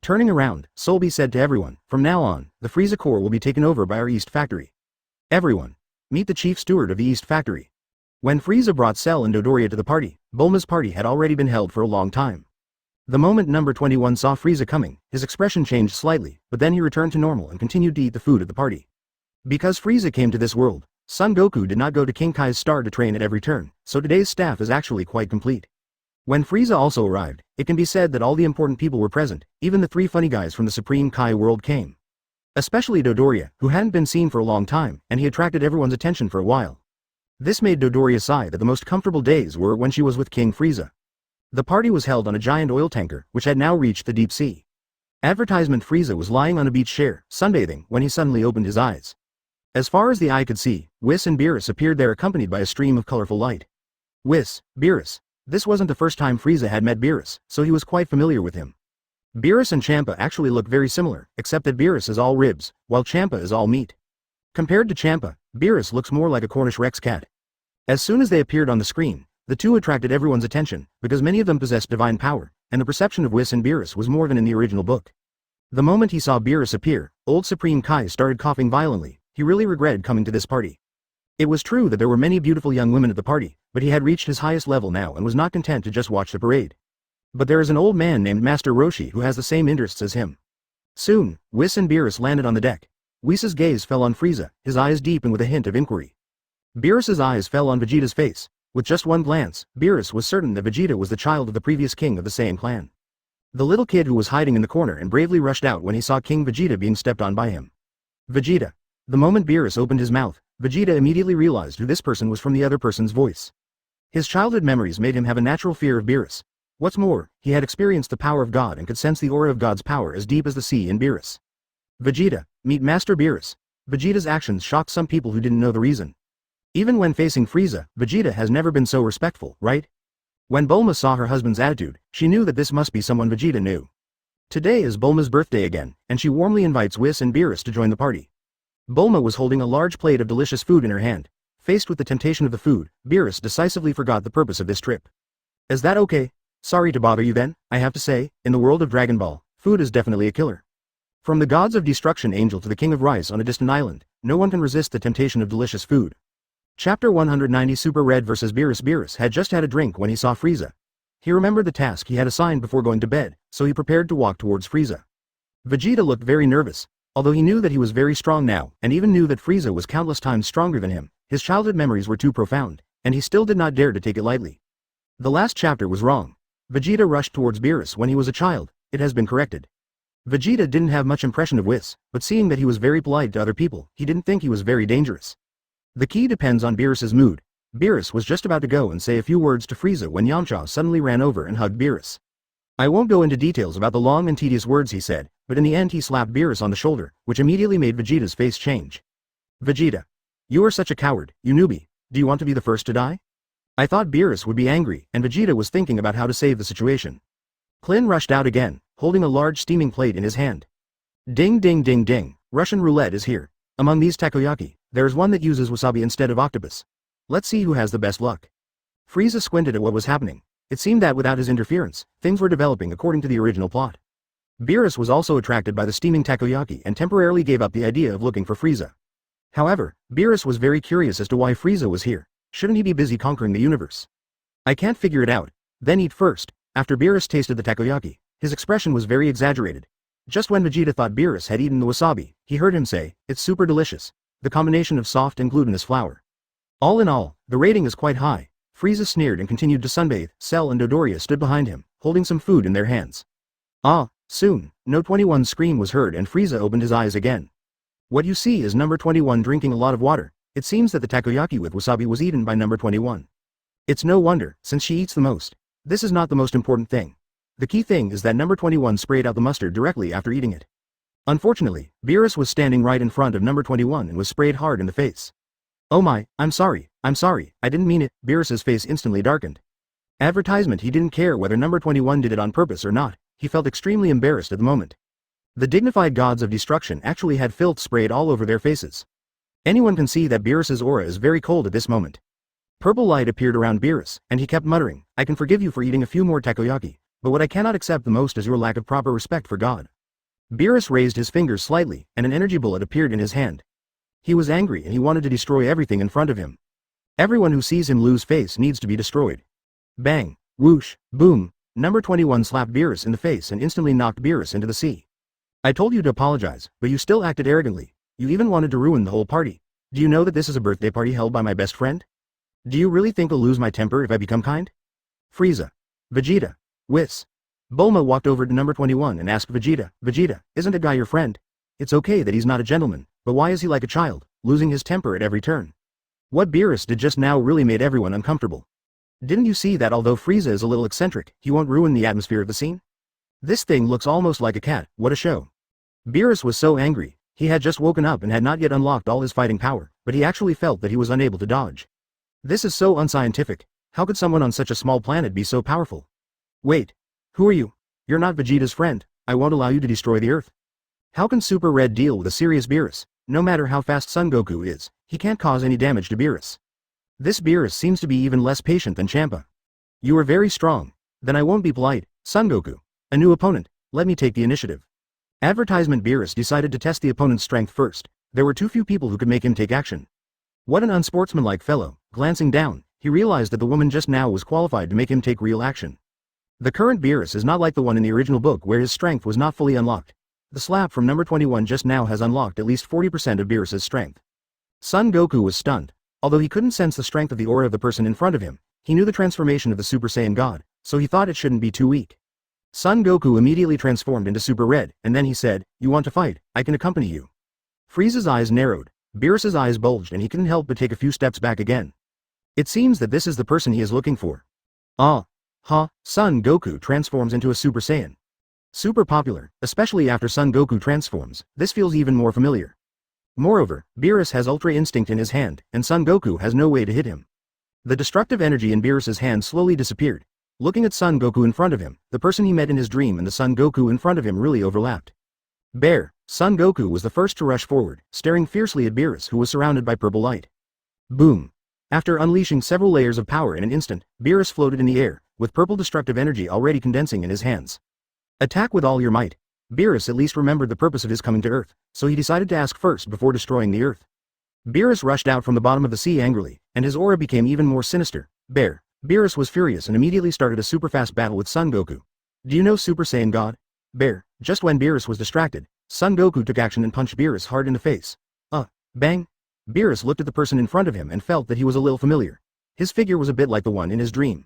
A: Turning around, Solby said to everyone, from now on, the Frieza Corps will be taken over by our East Factory. Everyone. Meet the Chief Steward of the East Factory. When Frieza brought Cell and Dodoria to the party, Bulma's party had already been held for a long time. The moment number 21 saw Frieza coming, his expression changed slightly, but then he returned to normal and continued to eat the food at the party. Because Frieza came to this world, Son Goku did not go to King Kai's star to train at every turn, so today's staff is actually quite complete. When Frieza also arrived, it can be said that all the important people were present, even the 3 funny guys from the Supreme Kai world came. Especially Dodoria, who hadn't been seen for a long time, and he attracted everyone's attention for a while. This made Dodoria sigh that the most comfortable days were when she was with King Frieza. The party was held on a giant oil tanker, which had now reached the deep sea. Advertisement Frieza was lying on a beach chair, sunbathing, when he suddenly opened his eyes. As far as the eye could see, Whis and Beerus appeared there accompanied by a stream of colorful light. Whis, Beerus. This wasn't the first time Frieza had met Beerus, so he was quite familiar with him. Beerus and Champa actually look very similar, except that Beerus is all ribs, while Champa is all meat. Compared to Champa, Beerus looks more like a Cornish Rex cat. As soon as they appeared on the screen, the two attracted everyone's attention, because many of them possessed divine power, and the perception of Whis and Beerus was more than in the original book. The moment he saw Beerus appear, old Supreme Kai started coughing violently. He really regretted coming to this party. It was true that there were many beautiful young women at the party, but he had reached his highest level now and was not content to just watch the parade. But there is an old man named Master Roshi who has the same interests as him. Soon, Whis and Beerus landed on the deck. Whis' gaze fell on Frieza, his eyes deep and with a hint of inquiry. Beerus' eyes fell on Vegeta's face. With just one glance, Beerus was certain that Vegeta was the child of the previous king of the Saiyan clan. The little kid who was hiding in the corner and bravely rushed out when he saw King Vegeta being stepped on by him. Vegeta. The moment Beerus opened his mouth, Vegeta immediately realized who this person was from the other person's voice. His childhood memories made him have a natural fear of Beerus. What's more, he had experienced the power of God and could sense the aura of God's power as deep as the sea in Beerus. Vegeta, meet Master Beerus. Vegeta's actions shocked some people who didn't know the reason. Even when facing Frieza, Vegeta has never been so respectful, right? When Bulma saw her husband's attitude, she knew that this must be someone Vegeta knew. Today is Bulma's birthday again, and she warmly invites Whis and Beerus to join the party. Bulma was holding a large plate of delicious food in her hand. Faced with the temptation of the food, Beerus decisively forgot the purpose of this trip. Is that okay? Sorry to bother you then, I have to say, in the world of Dragon Ball, food is definitely a killer. From the gods of destruction angel to the king of rice on a distant island, no one can resist the temptation of delicious food. Chapter 190 Super Red vs. Beerus. Beerus had just had a drink when he saw Frieza. He remembered the task he had assigned before going to bed, so he prepared to walk towards Frieza. Vegeta looked very nervous. Although he knew that he was very strong now, and even knew that Frieza was countless times stronger than him, his childhood memories were too profound, and he still did not dare to take it lightly. The last chapter was wrong. Vegeta rushed towards Beerus when he was a child. It has been corrected. Vegeta didn't have much impression of Whis, but seeing that he was very polite to other people, he didn't think he was very dangerous. The key depends on Beerus' mood. Beerus was just about to go and say a few words to Frieza when Yamcha suddenly ran over and hugged Beerus. I won't go into details about the long and tedious words he said, but in the end he slapped Beerus on the shoulder, which immediately made Vegeta's face change. Vegeta.
B: You are such a coward, you newbie. Do you want to be the first to die? I thought Beerus would be angry, and Vegeta was thinking about how to save the situation. Klin rushed out again, holding a large steaming plate in his hand. Ding ding ding ding, Russian roulette is here. Among these takoyaki, there is one that uses wasabi instead of octopus. Let's see who has the best luck. Frieza squinted at what was happening. It seemed that without his interference, things were developing according to the original plot. Beerus was also attracted by the steaming takoyaki and temporarily gave up the idea of looking for Frieza. However, Beerus was very curious as to why Frieza was here. Shouldn't he be busy conquering the universe? I can't figure it out. Then eat first. After Beerus tasted the takoyaki, his expression was very exaggerated. Just when Vegeta thought Beerus had eaten the wasabi, he heard him say, "It's super delicious. The combination of soft and glutinous flour." All in all, the rating is quite high. Frieza sneered and continued to sunbathe. Cell and Dodoria stood behind him, holding some food in their hands. Soon, No 21's scream was heard and Frieza opened his eyes again. What you see is number 21 drinking a lot of water. It seems that the takoyaki with wasabi was eaten by number 21. It's no wonder, since she eats the most. This is not the most important thing. The key thing is that number 21 sprayed out the mustard directly after eating it. Unfortunately, Beerus was standing right in front of number 21 and was sprayed hard in the face. Oh my, I'm sorry, I didn't mean it. Beerus's face instantly darkened. Advertisement. He didn't care whether number 21 did it on purpose or not. He felt extremely embarrassed at the moment. The dignified gods of destruction actually had filth sprayed all over their faces. Anyone can see that Beerus's aura is very cold at this moment. Purple light appeared around Beerus, and he kept muttering, "I can forgive you for eating a few more takoyaki, but what I cannot accept the most is your lack of proper respect for God." Beerus raised his fingers slightly, and an energy bullet appeared in his hand. He was angry and he wanted to destroy everything in front of him. Everyone who sees him lose face needs to be destroyed. Bang, whoosh, boom, number 21 slapped Beerus in the face and instantly knocked Beerus into the sea. I told you to apologize, but you still acted arrogantly. You even wanted to ruin the whole party. Do you know that this is a birthday party held by my best friend? Do you really think I'll lose my temper if I become kind? Frieza, Vegeta, Whis. Bulma walked over to number 21 and asked Vegeta, "Vegeta, isn't a guy your friend? It's okay that he's not a gentleman, but why is he like a child, losing his temper at every turn?" What Beerus did just now really made everyone uncomfortable. Didn't you see that although Frieza is a little eccentric, he won't ruin the atmosphere of the scene? This thing looks almost like a cat, what a show. Beerus was so angry. He had just woken up and had not yet unlocked all his fighting power, but he actually felt that he was unable to dodge. This is so unscientific. How could someone on such a small planet be so powerful? Wait. Who are you? You're not Vegeta's friend. I won't allow you to destroy the Earth. How can Super Red deal with a serious Beerus? No matter how fast Son Goku is, he can't cause any damage to Beerus. This Beerus seems to be even less patient than Champa. You are very strong. Then I won't be polite. Son Goku. A new opponent. Let me take the initiative. Advertisement. Beerus decided to test the opponent's strength first. There were too few people who could make him take action. What an unsportsmanlike fellow. Glancing down, he realized that the woman just now was qualified to make him take real action. The current Beerus is not like the one in the original book where his strength was not fully unlocked. The slap from number 21 just now has unlocked at least 40% of Beerus's strength. Son Goku was stunned. Although he couldn't sense the strength of the aura of the person in front of him, he knew the transformation of the Super Saiyan God, so he thought it shouldn't be too weak. Son Goku immediately transformed into Super Red, and then he said, "You want to fight? I can accompany you." Frieza's eyes narrowed, Beerus's eyes bulged and he couldn't help but take a few steps back again. It seems that this is the person he is looking for. Son Goku transforms into a Super Saiyan. Super popular, especially after Son Goku transforms, this feels even more familiar. Moreover, Beerus has Ultra Instinct in his hand, and Son Goku has no way to hit him. The destructive energy in Beerus's hand slowly disappeared. Looking at Son Goku in front of him, the person he met in his dream and the Son Goku in front of him really overlapped. Son Goku was the first to rush forward, staring fiercely at Beerus who was surrounded by purple light. Boom! After unleashing several layers of power in an instant, Beerus floated in the air, with purple destructive energy already condensing in his hands. Attack with all your might. Beerus at least remembered the purpose of his coming to Earth, so he decided to ask first before destroying the Earth. Beerus rushed out from the bottom of the sea angrily, and his aura became even more sinister. Beerus was furious and immediately started a super fast battle with Son Goku. Do you know Super Saiyan God? Just when Beerus was distracted, Son Goku took action and punched Beerus hard in the face. Bang! Beerus looked at the person in front of him and felt that he was a little familiar. His figure was a bit like the one in his dream.